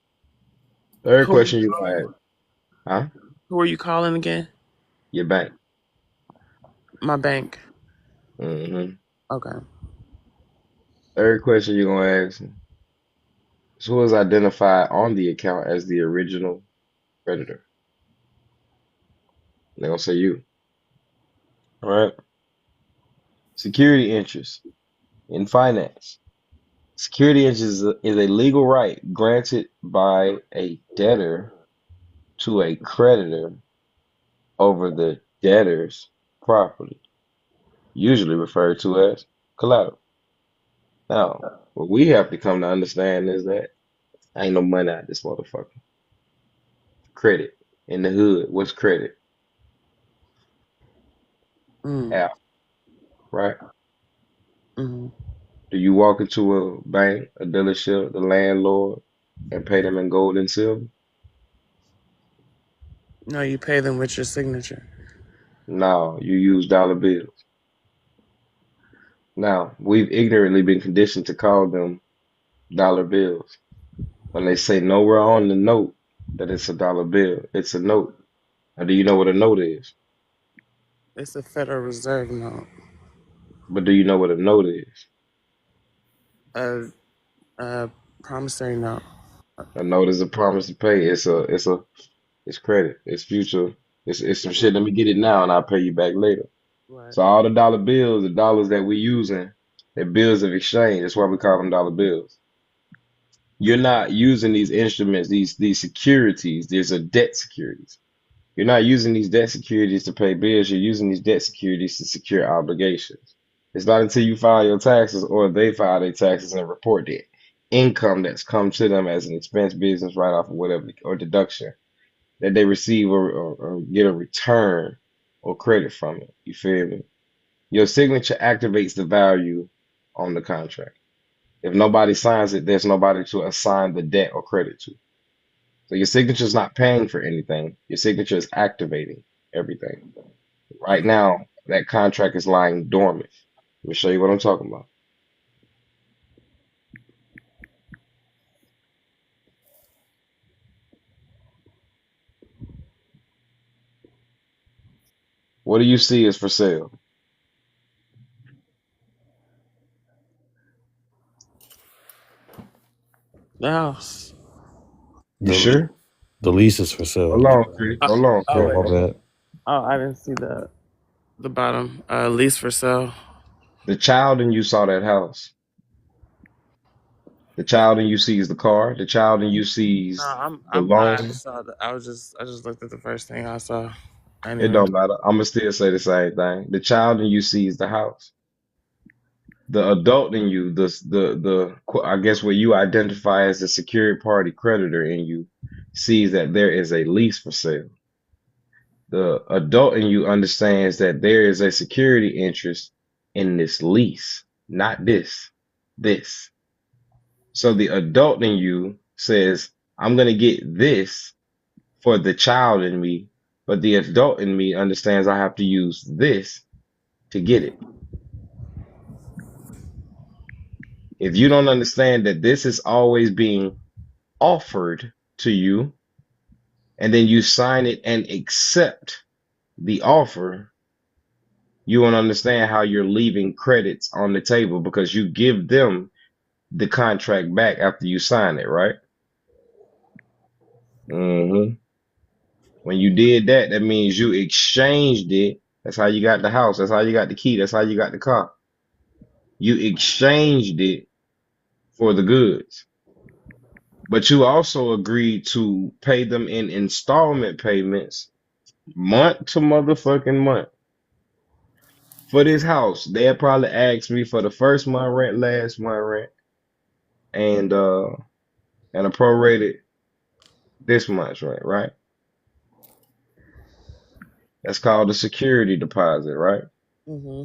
Third question you gonna ask. Huh? Who are you calling again? Your bank. My bank. Mm-hmm. Okay. Third question you're gonna ask them is who is identified on the account as the original creditor. They're gonna say you. All right. Security interest in finance. Security interest is a legal right granted by a debtor to a creditor over the debtor's property, usually referred to as collateral. Now, what we have to come to understand is that ain't no money out this motherfucker. Credit. In the hood, what's credit? Mm. App, right? Mm-hmm. Do you walk into a bank, a dealership, the landlord, and pay them in gold and silver? No, you pay them with your signature. No, you use dollar bills. Now, we've ignorantly been conditioned to call them dollar bills. When they say nowhere on the note that it's a dollar bill, it's a note. Now, do you know what a note is? It's a Federal Reserve note. But do you know what a note is? A promissory note. A note is a promise to pay. It's credit. It's future. It's some shit. Let me get it now and I'll pay you back later. Right. So all the dollar bills, the dollars that we're using, they're bills of exchange. That's why we call them dollar bills. You're not using these instruments, these securities. These are debt securities. You're not using these debt securities to pay bills. You're using these debt securities to secure obligations. It's not until you file your taxes or they file their taxes and report the income that's come to them as an expense, business write-off, or whatever, or deduction that they receive or get a return or credit from it. You feel me? Your signature activates the value on the contract. If nobody signs it, there's nobody to assign the debt or credit to. So your signature is not paying for anything. Your signature is activating everything. Right now, that contract is lying dormant. Let me show you what I'm talking about. What do you see is for sale? The house. You The sure? the lease is for sale. Hold on, Chris. Hold on, Oh Chris. wait. Oh, my bad. Oh, I didn't see the bottom. Lease for sale. The child in you saw that house. The child in you sees the car. The child in you No, sees the I'm fine. I loan. just saw I just looked at the first thing I saw. I didn't It even. don't matter. I'm gonna still say the same thing. The child in you sees the house. The adult in you, I guess what you identify as the secured party creditor in you, sees that there is a lease for sale. The adult in you understands that there is a security interest in this lease, not this. So the adult in you says, I'm gonna get this for the child in me, but the adult in me understands I have to use this to get it. If you don't understand that this is always being offered to you, and then you sign it and accept the offer, you won't understand how you're leaving credits on the table because you give them the contract back after you sign it, right? hmm When you did that, that means you exchanged it. That's how you got the house. That's how you got the key. That's how you got the car. You exchanged it for the goods. But you also agreed to pay them in installment payments month to motherfucking month. For this house, they'll probably ask me for the first month rent, last month rent, and a prorated this month's rent, right? That's called a security deposit, right? Mm-hmm.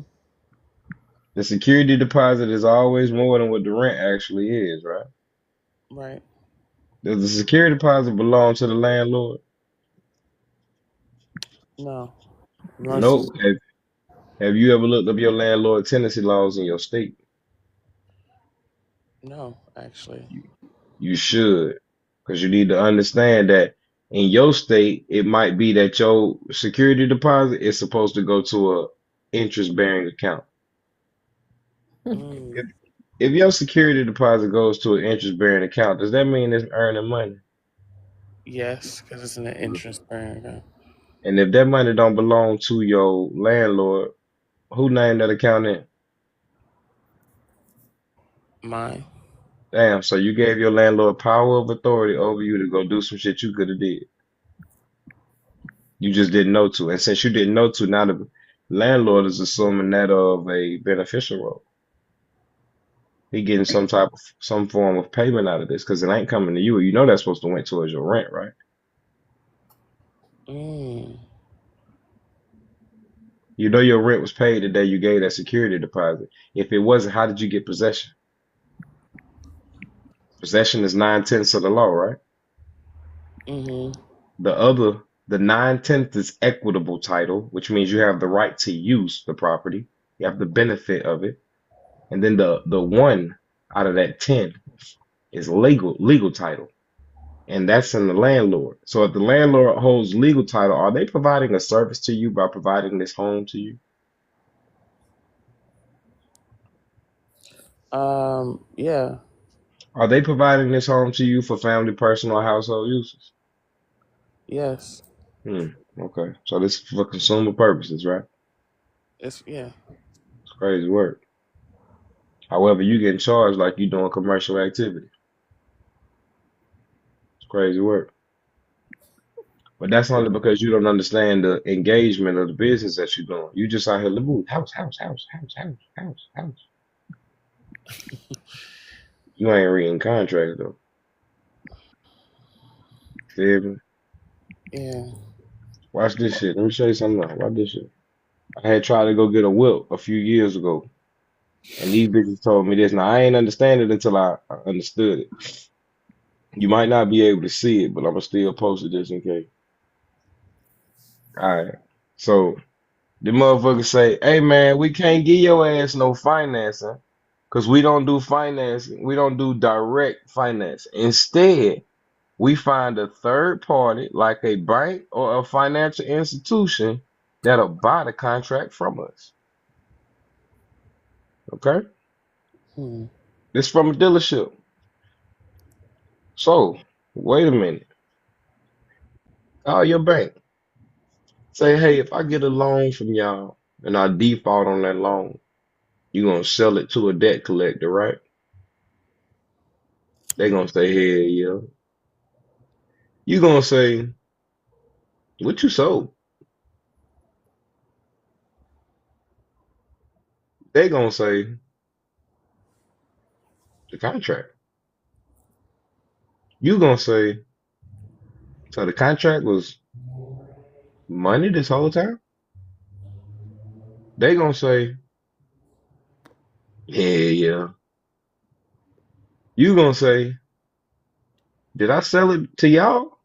The security deposit is always more than what the rent actually is, right? Right. Does the security deposit belong to the landlord? No. Nope. Have you ever looked up your landlord tenancy laws in your state? No, actually. You should, because you need to understand that in your state, it might be that your security deposit is supposed to go to a interest-bearing account. Mm. If your security deposit goes to an interest-bearing account, does that mean it's earning money? Yes, because it's in an interest bearing account. And if that money don't belong to your landlord, who named that account in? Mine. Damn, so you gave your landlord power of authority over you to go do some shit you could have did. You just didn't know to. And since you didn't know to, now the landlord is assuming that of a beneficial role. He getting some form of payment out of this because it ain't coming to you. You know that's supposed to went towards your rent, right? Mm. You know your rent was paid the day you gave that security deposit. If it wasn't, how did you get possession? Possession is 9/10 of the law, right? Mm-hmm. The 9/10 is equitable title, which means you have the right to use the property. You have the benefit of it. And then the one out of that 10 is legal title. And that's in the landlord. So if the landlord holds legal title, are they providing a service to you by providing this home to you? Yeah. Are they providing this home to you for family, personal, or household uses? Yes. Okay. So this is for consumer purposes, right? Yeah. It's crazy work. However, you getting charged like you doing commercial activity. It's crazy work. But that's only because you don't understand the engagement of the business that you're doing. You just out here, look, house, house, house, house, house, house, house. You ain't reading contracts though. Feel me? Yeah. Watch this shit. Let me show you something else. Watch this shit. I had tried to go get a whip a few years ago, and these bitches told me this. Now I ain't understand it until I understood it. You might not be able to see it, but I'm gonna still post it just in case. All right. So the motherfuckers say, "Hey man, we can't give your ass no financing because we don't do financing. We don't do direct finance. Instead, we find a third party like a bank or a financial institution that'll buy the contract from us." Okay? Hmm. This from a dealership. So, wait a minute. Call your bank. Say, hey, if I get a loan from y'all and I default on that loan, you gonna sell it to a debt collector, right? They gonna say, hey, yeah. You gonna say, what you sold? They gonna say, the contract. You gonna say, so the contract was money this whole time? They gonna say, yeah, yeah. You gonna say, did I sell it to y'all?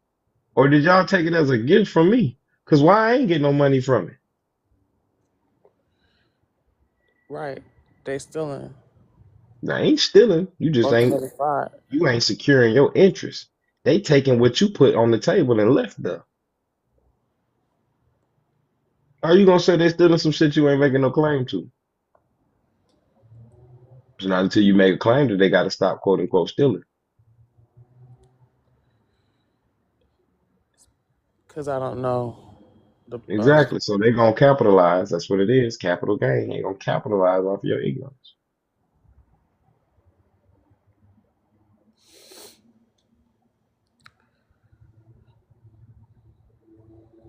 Or did y'all take it as a gift from me? Cause why I ain't get no money from it? Right. They stealing I ain't stealing. on 25. You ain't securing your interest. They taking what you put on the table and left there. How you gonna say they stealing some shit you ain't making no claim to? It's not until you make a claim that they gotta stop quote unquote stealing. Because I don't know the Exactly. So they gonna capitalize. That's what it is. Capital gain. They gonna capitalize off your ignorance.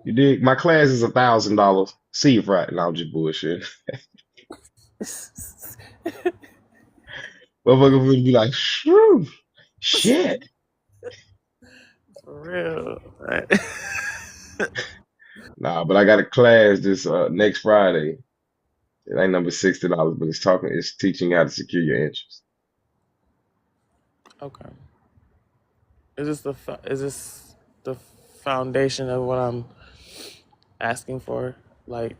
You dig? My class is $1,000. See you Friday. No, I'm just bullshit. Motherfucker would be like, shoo, shit. For real. Nah, but I got a class this next Friday. It ain't number $60, but it's teaching you how to secure your interest. Okay. Is this the foundation of what I'm asking for? Like,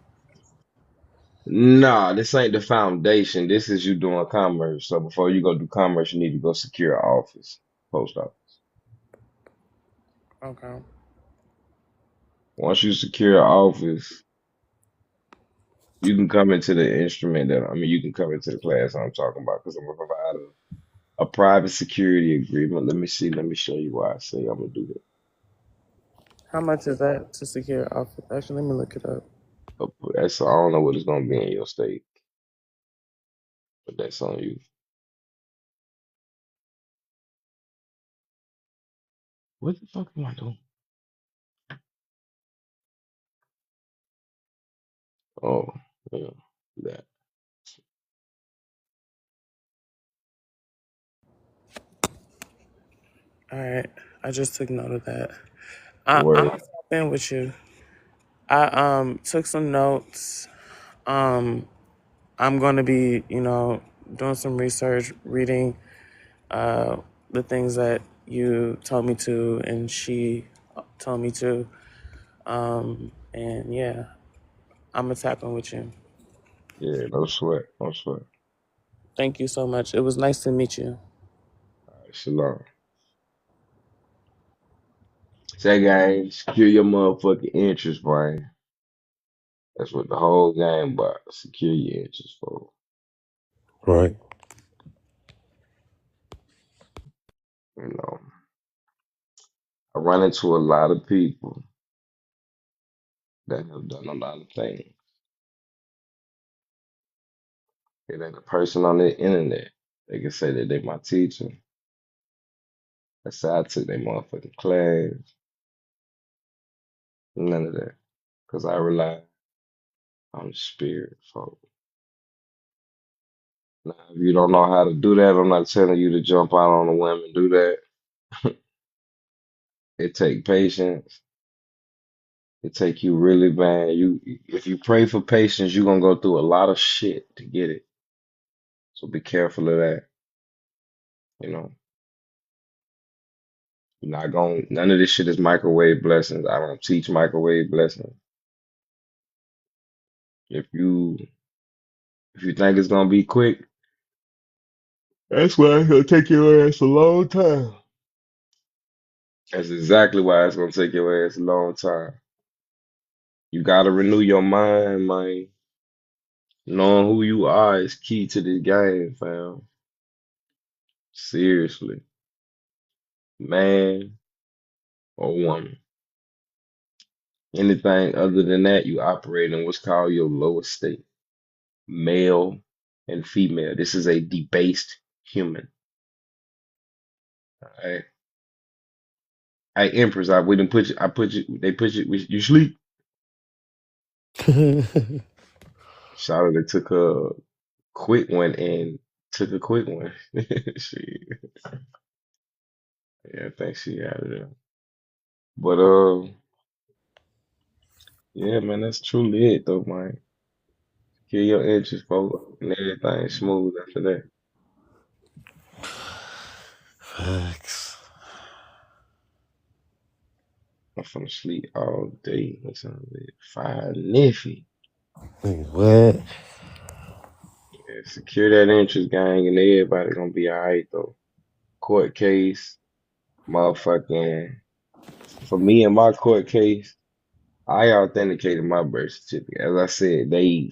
Nah, this ain't the foundation. This is you doing commerce. So before you go do commerce, you need to go secure an office, post office. okay. Once you secure an office, you can come into the instrument you can come into the class I'm talking about because I'm gonna provide a private security agreement. Let me see. Let me show you why I say I'm gonna do that. How much is that to secure office? Actually, let me look it up. I don't know what it's gonna be in your state, but that's on you. What the fuck am I doing? Oh, yeah, that. All right. I just took note of that. I'm Word. gonna tap in with you. I took some notes. Um, I'm gonna be, doing some research, reading uh the things that you told me to, and she told me to. And yeah, I'm gonna tap in with you. Yeah, no sweat. No sweat. Thank you so much. It was nice to meet you. All right, shalom. Say, guys, secure your motherfucking interest, Brian. That's what the whole game about. Secure your interest, folks. Right. You know, I run into a lot of people that have done a lot of things. It ain't a person on the internet. They can say that they my teacher. That's how I took their motherfucking class. None of that. Because I rely on the spirit, folks. Now, if you don't know how to do that, I'm not telling you to jump out on a woman and do that. It take patience. It take you really bad. If you pray for patience, you're gonna go through a lot of shit to get it. So be careful of that. You know, you're not going. None of this shit is microwave blessings. I don't teach microwave blessings. If you if you think it's gonna be quick, that's why it's gonna take your ass a long time. That's exactly why it's gonna take your ass a long time. You gotta renew your mind, man. Knowing who you are is key to this game, fam. Seriously, man or woman. Anything other than that, you operate in what's called your lower state, male and female. This is a debased human. All right. Hey, Empress, we didn't put you. I put you. They put you. You sleep. Shout they took a quick one and took a quick one. She, yeah, I think she out of there. But yeah, man, that's truly it, though, man. Kill your interest, folks, and everything smooth after that. Facts. I'm finna sleep all day. What's on it? Fire Niffy. Nigga, what? Yeah, secure that interest, gang, and everybody gonna be alright, though. Court case, motherfucking. For me and my court case, I authenticated my birth certificate. As I said, they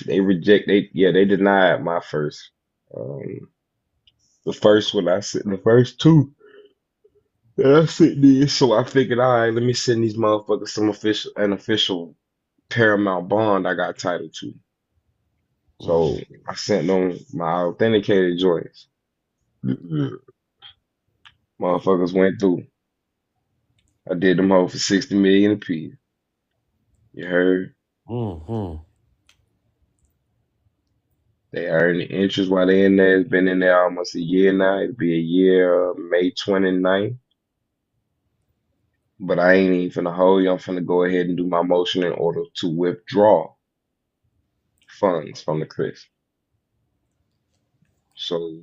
denied my first. Um, the first one I sent, the first two that I sent this, so I figured, all right, let me send these motherfuckers an official Paramount bond I got title to. So I sent them my authenticated joints. Motherfuckers went through. I did them all for 60 million apiece. You heard? Mm-hmm. They earned the interest while they in there. It's been in there almost a year now. It'll be a year, May 29th. But I ain't even finna hold you. I'm finna go ahead and do my motion in order to withdraw funds from the Chris. So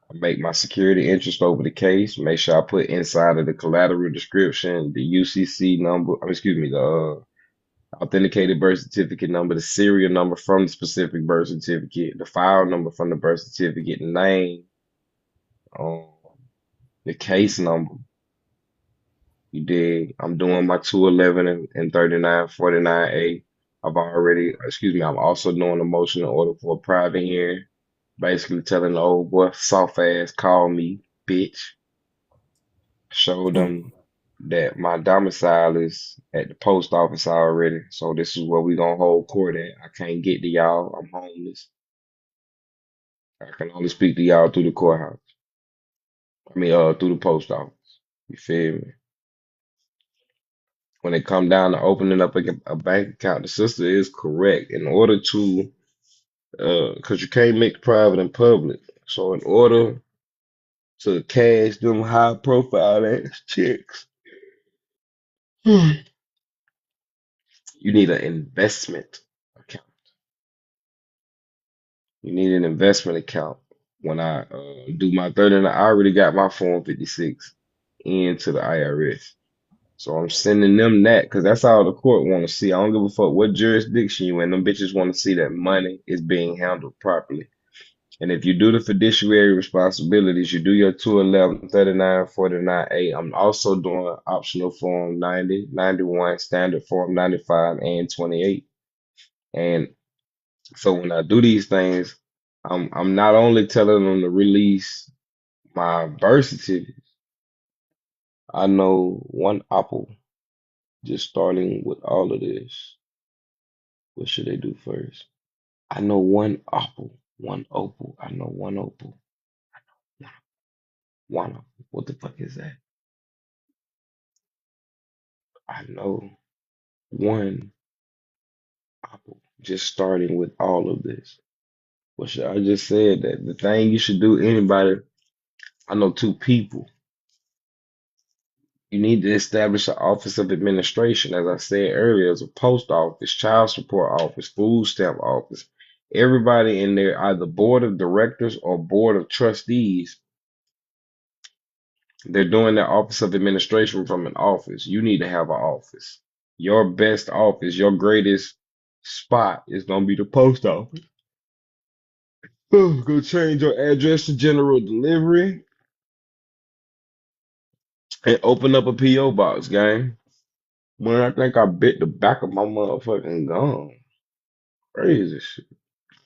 I make my security interest over the case. Make sure I put inside of the collateral description the UCC number. The authenticated birth certificate number, the serial number from the specific birth certificate, the file number from the birth certificate, the name, the case number. You dig? I'm doing my 211 and 3949A. I'm also doing a motion in order for a private hearing, basically telling the old boy, soft ass, call me, bitch. Showed them that my domicile is at the post office already. So this is where we gonna hold court at. I can't get to y'all. I'm homeless. I can only speak to y'all through the courthouse. Through the post office. You feel me? When it come down to opening up a bank account, the sister is correct. In order to, because you can't make private and public. So in order to cash them high profile ass checks, You need an investment account. You need an investment account. When I do my 30, I already got my Form 56 into the IRS. So I'm sending them that because that's all the court want to see. I don't give a fuck what jurisdiction you in. Them bitches want to see that money is being handled properly. And if you do the fiduciary responsibilities, you do your 211, 39, 49A. I'm also doing optional Form 90, 91, standard Form 95, and 28. And so when I do these things, I'm not only telling them to release my birth certificate. I know one apple just starting with all of this. What should they do first? I know one apple, one opal. I know one opal. One opal. What the fuck is that? I know one apple just starting with all of this. What should I just said that the thing you should do, anybody, I know two people. You need to establish an office of administration, as I said earlier, as a post office, child support office, food stamp office. Everybody in there, either board of directors or board of trustees, they're doing their office of administration from an office. You need to have an office. Your best office, your greatest spot is gonna be the post office. Go change your address to general delivery and open up a PO box, gang. When I think I bit the back of my motherfucking gum. Crazy shit.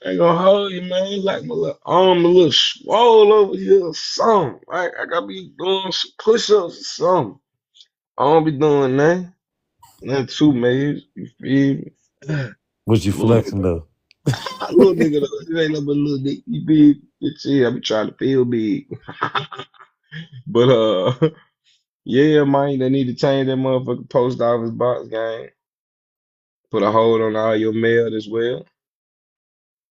Ain't gonna hold you, man. Like my little arm a little swole over here or something. Right? I gotta be doing some push-ups or something. I don't be doing that. Nothing too major. You feel me? What you Little flexing nigga. though? Little nigga though. It ain't no but little nigga. You big. It's yeah, I be trying to feel big. But yeah, man, they need to change that motherfucking post office box, gang. Put a hold on all your mail as well.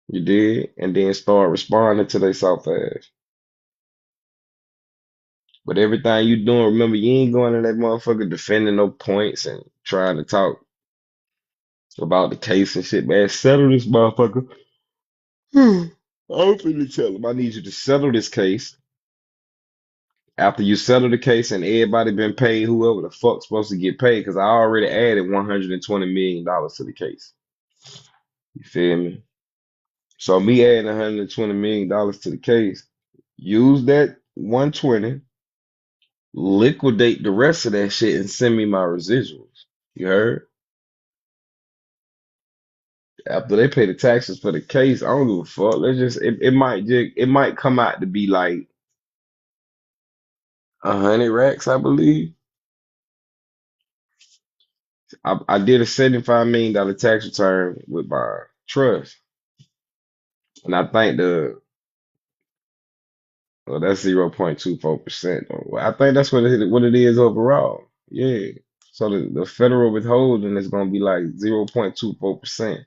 You did, and then start responding to they soft ass. But everything you doing, remember, you ain't going to that motherfucker defending no points and trying to talk about the case and shit, man. Settle this motherfucker. I'm finna tell him I need you to settle this case. After you settle the case and everybody been paid, whoever the fuck's supposed to get paid, because I already added $120 million to the case. You feel me? So me adding $120 million to the case, use that 120, liquidate the rest of that shit and send me my residuals. You heard? After they pay the taxes for the case, I don't give a fuck. Let's just it might come out to be like 100 racks, I believe. I did a $75 million tax return with my trust, and I think that's 0.24%. I think that's what it is overall. Yeah. So the federal withholding is gonna be like 0.24%.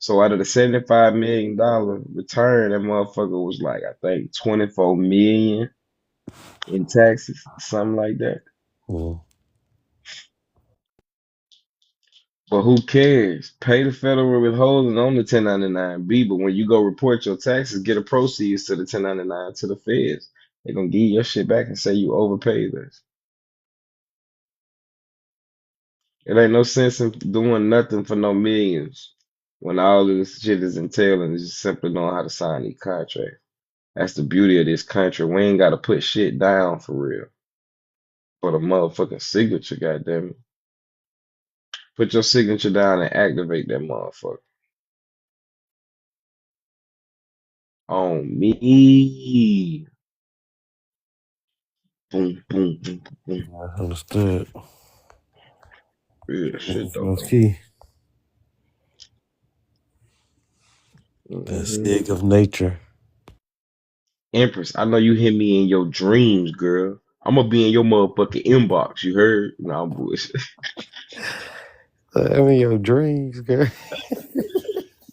So out of the $75 million return, that motherfucker was like, I think 24 million in taxes, something like that. Mhm. But who cares? Pay the federal withholding on the 1099-B, but when you go report your taxes, get a proceeds to the 1099 to the feds. They're gonna give you your shit back and say you overpaid this. It ain't no sense in doing nothing for no millions when all of this shit is entailing is just simply knowing how to sign these contracts. That's the beauty of this country. We ain't gotta put shit down for real. For the motherfucking signature, goddamn it. Put your signature down and activate that motherfucker. On me. Boom, boom, boom, boom. I understood. Real shit though, That's bro. key. That's Hmm. sick of nature. Empress, I know you hear me in your dreams, girl. I'm gonna be in your motherfucking inbox. You heard? No, I'm bullshit. I mean, your dreams, girl.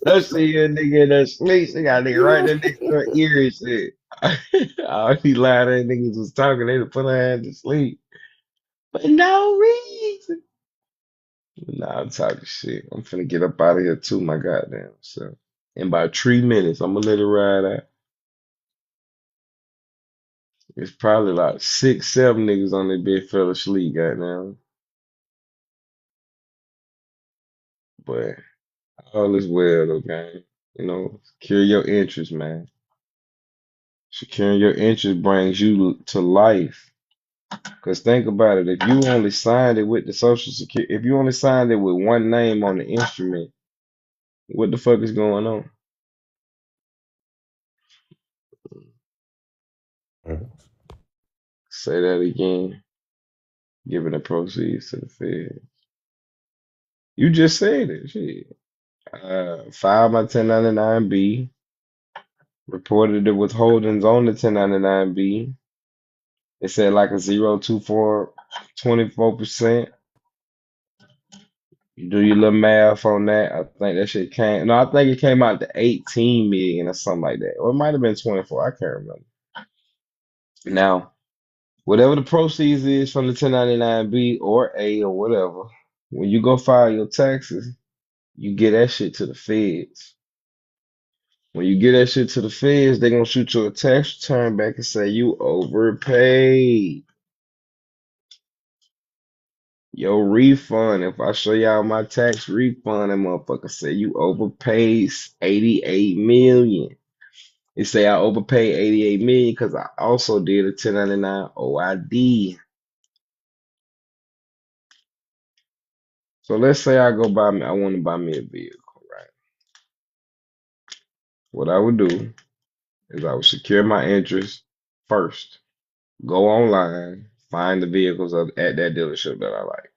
I see a nigga in that sleep. They got a nigga right there next to her ear and shit. All these lying ass niggas was talking, they put her ass to sleep. For no reason. Nah, I'm talking shit. I'm finna get up out of here too, my goddamn self. In about 3 minutes, I'm gonna let it ride out. It's probably like 6, 7 niggas on that bed fell asleep, goddamn. But all is well though, gang. You know, secure your interest, man. Securing your interest brings you to life. Cause think about it, if you only signed it with the social security, if you only signed it with one name on the instrument, what the fuck is going on? Say that again. Giving the proceeds to the Fed. You just said it. Shit. Filed my 1099-B, reported the withholdings on the 1099-B. It said like a 0.24, 24%. You do your little math on that. I think that shit came. No, I think it came out to 18 million or something like that. Or it might have been 24. I can't remember. Now, whatever the proceeds is from the 1099-B or A or whatever, when you go file your taxes, you get that shit to the feds. When you get that shit to the feds, they're gonna shoot you a tax return back and say you overpaid. Your refund, if I show y'all my tax refund, that motherfucker say you overpaid 88 million. It say I overpaid 88 million because I also did a 1099 OID. So let's say I go buy me, I want to buy me a vehicle, right? What I would do is I would secure my interest first. Go online, find the vehicles at that dealership that I like.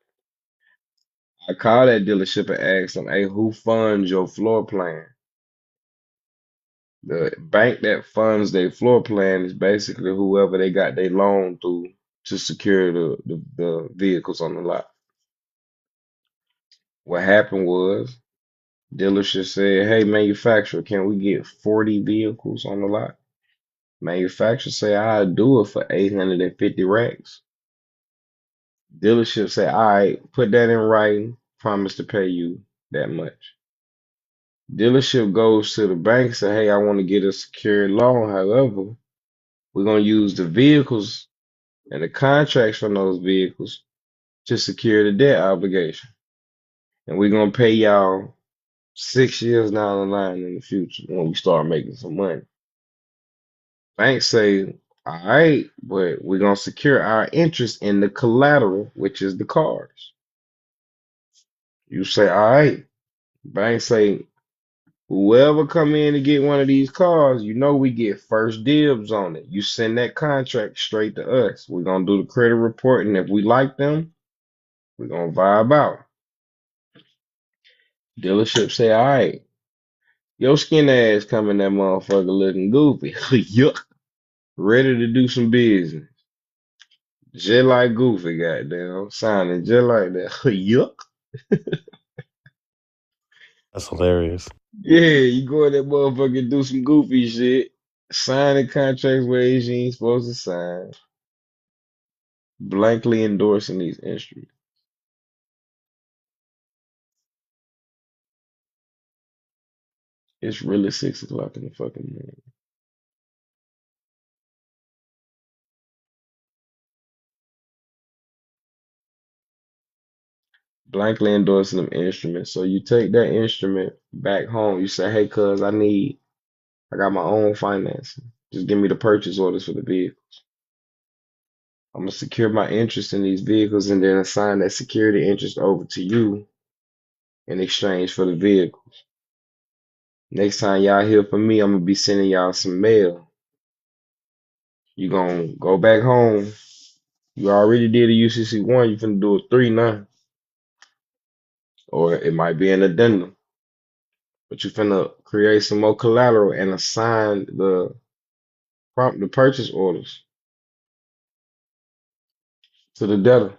I call that dealership and ask them, hey, who funds your floor plan? The bank that funds their floor plan is basically whoever they got their loan through to secure the vehicles on the lot. What happened was dealership said, hey, manufacturer, can we get 40 vehicles on the lot? Manufacturer say, I'll do it for 850 racks. Dealership say, all right, put that in writing, promise to pay you that much. Dealership goes to the bank and say, hey, I want to get a secured loan. However, we're going to use the vehicles and the contracts from those vehicles to secure the debt obligation. And we're going to pay y'all 6 years down the line in the future when we start making some money. Banks say, all right, but we're going to secure our interest in the collateral, which is the cars. You say, all right. Banks say, whoever come in to get one of these cars, you know we get first dibs on it. You send that contract straight to us. We're going to do the credit report, and if we like them, we're going to vibe out. Dealership say, all right, your skin ass coming that motherfucker looking goofy. Yuck. Ready to do some business. Just like Goofy, goddamn. Sounding just like that. Yuck. That's hilarious. Yeah, you go in that motherfucker and do some goofy shit. Signing contracts where you ain't supposed to sign. Blankly endorsing these instruments. It's really 6 o'clock in the fucking morning. Blankly endorsing them instruments. So you take that instrument back home. You say, hey, cuz, I got my own financing. Just give me the purchase orders for the vehicle. I'm gonna secure my interest in these vehicles and then assign that security interest over to you in exchange for the vehicles. Next time y'all hear from me, I'm gonna be sending y'all some mail. You gonna go back home. You already did a UCC 1, you finna do a 3 now. Or it might be an addendum. But you finna create some more collateral and assign the purchase orders to the debtor.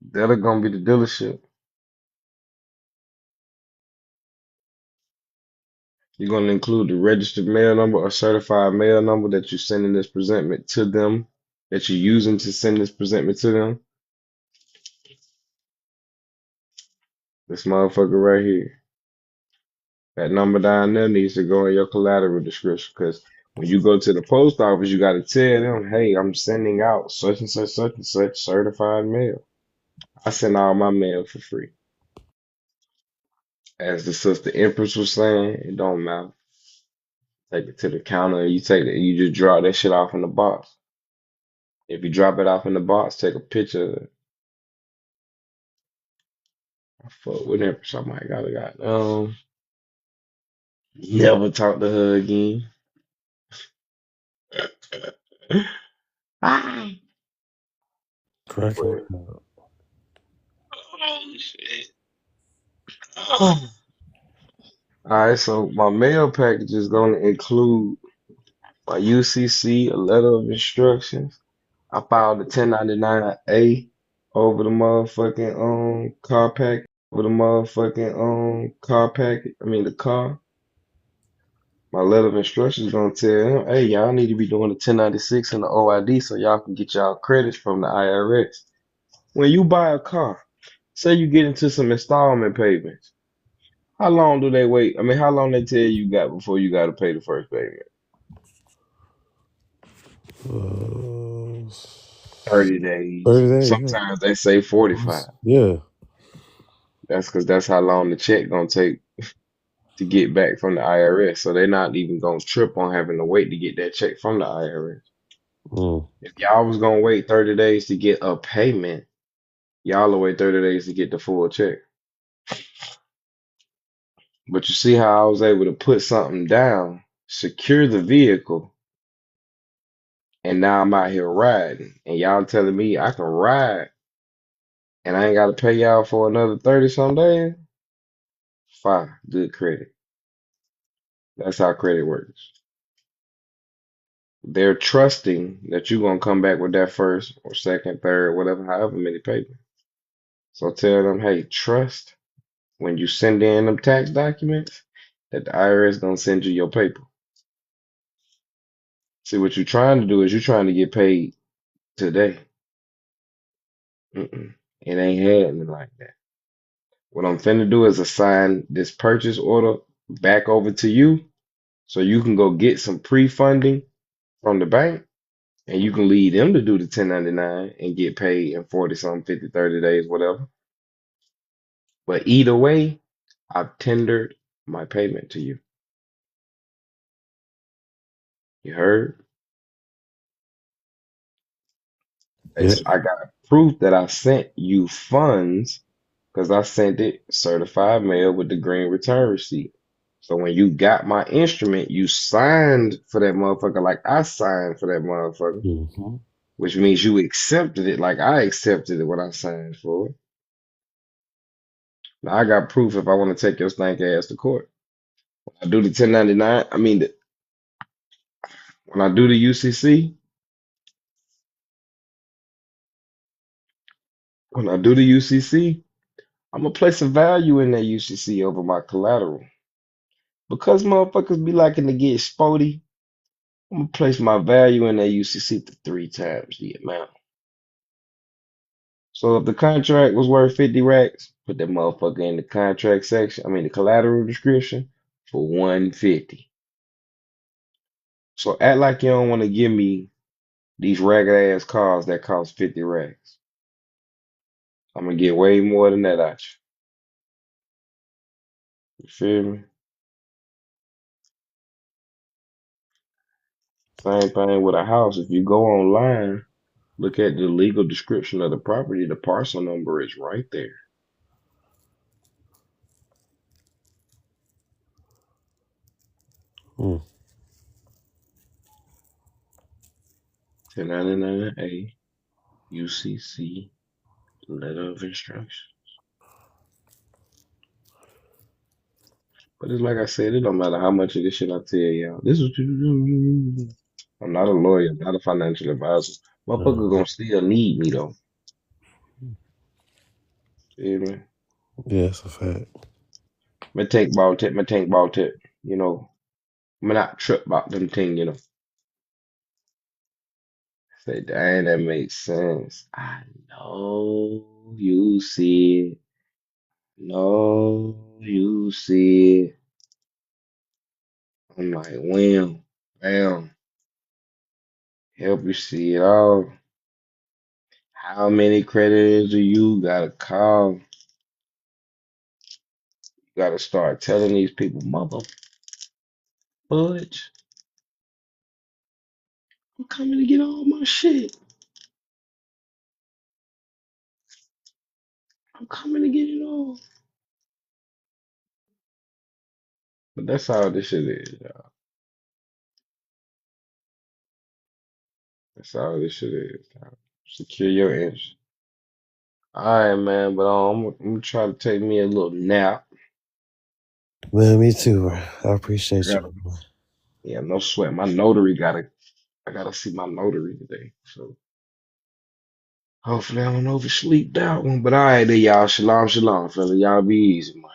Debtor gonna be the dealership. You're going to include the registered mail number or certified mail number that you're sending this presentment to them, that you're using to send this presentment to them. This motherfucker right here. That number down there needs to go in your collateral description because when you go to the post office, you got to tell them, hey, I'm sending out such and such certified mail. I send all my mail for free. As the sister Empress was saying, it don't matter. Take it to the counter. You take it. You just drop that shit off in the box. If you drop it off in the box, take a picture of it. I fuck with Empress. I might gotta got never talk to her again. Ah. Cracking. Oh, shit. Oh. All right, so my mail package is going to include my UCC, a letter of instructions. I filed the 1099-A over the motherfucking car pack over the motherfucking car packet. I mean the car. My letter of instructions gonna tell him, hey, y'all need to be doing the 1096 and the OID so y'all can get y'all credits from the IRS. When you buy a car, say you get into some installment payments. How long do they wait? I mean, how long they tell you got before you got to pay the first payment? Uh, 30 days. 30 days. Yeah. Sometimes they say 45. Yeah. That's because that's how long the check gonna take to get back from the IRS. So they're not even gonna trip on having to wait to get that check from the IRS. Mm. If y'all was gonna wait 30 days to get a payment, y'all will wait 30 days to get the full check. But you see how I was able to put something down, secure the vehicle, and now I'm out here riding. And y'all telling me I can ride and I ain't gotta pay y'all for another 30 some days? Fine, good credit. That's how credit works. They're trusting that you're gonna come back with that first or second, third, whatever, however many paper. So tell them, hey, trust when you send in them tax documents that the IRS gonna send you your paper. See, what you're trying to do is you're trying to get paid today. Mm-mm. It ain't happening like that. What I'm finna do is assign this purchase order back over to you so you can go get some pre-funding from the bank and you can lead them to do the 1099 and get paid in 40 something, 50, 30 days, whatever. But either way, I've tendered my payment to you. You heard? Yeah. I got proof that I sent you funds because I sent it certified mail with the green return receipt. So when you got my instrument, you signed for that motherfucker like I signed for that motherfucker, Mm-hmm. which means you accepted it like I accepted it when I signed for it. Now I got proof if I want to take your stank ass to court. I do the 1099, I mean, when I do the UCC, when I do the UCC, I'm gonna place a value in that UCC over my collateral. Because motherfuckers be liking to get spotty, I'm gonna place my value in that UCC to 3 times the amount. So if the contract was worth 50 racks, put that motherfucker in the contract section, I mean the collateral description for 150. So act like you don't want to give me these ragged ass cars that cost 50 racks. I'm gonna get way more than that out you. You feel me? Same thing with a house. If you go online, look at the legal description of the property, the parcel number is right there. Mm. 1099-A, UCC, letter of instruction. But it's like I said, it don't matter how much of this shit I tell y'all. This is what you do. I'm not a lawyer, I'm not a financial advisor. Motherfucker gonna still need me though. Feel me? Yeah, that's a fact. My tank ball tip, my tank ball tip. You know, I'm not trip about them thing, you know. Say, dang, that makes sense. I know you see it. No, you see it. I'm like, wham, bam, help you see it all. How many creditors do you gotta call? You gotta start telling these people, mother fudge, I'm coming to get all my shit. I'm coming to get it all. But that's all this shit is, y'all. That's all this shit is, y'all. Secure your interest. All right, man, but I'm gonna try to take me a little nap. Man, me too, bro. I I appreciate you. gotta, yeah, no sweat. My notary I gotta see my notary today. So hopefully I don't oversleep that one. But all right, there, y'all. Shalom, shalom, fella. Y'all be easy, man.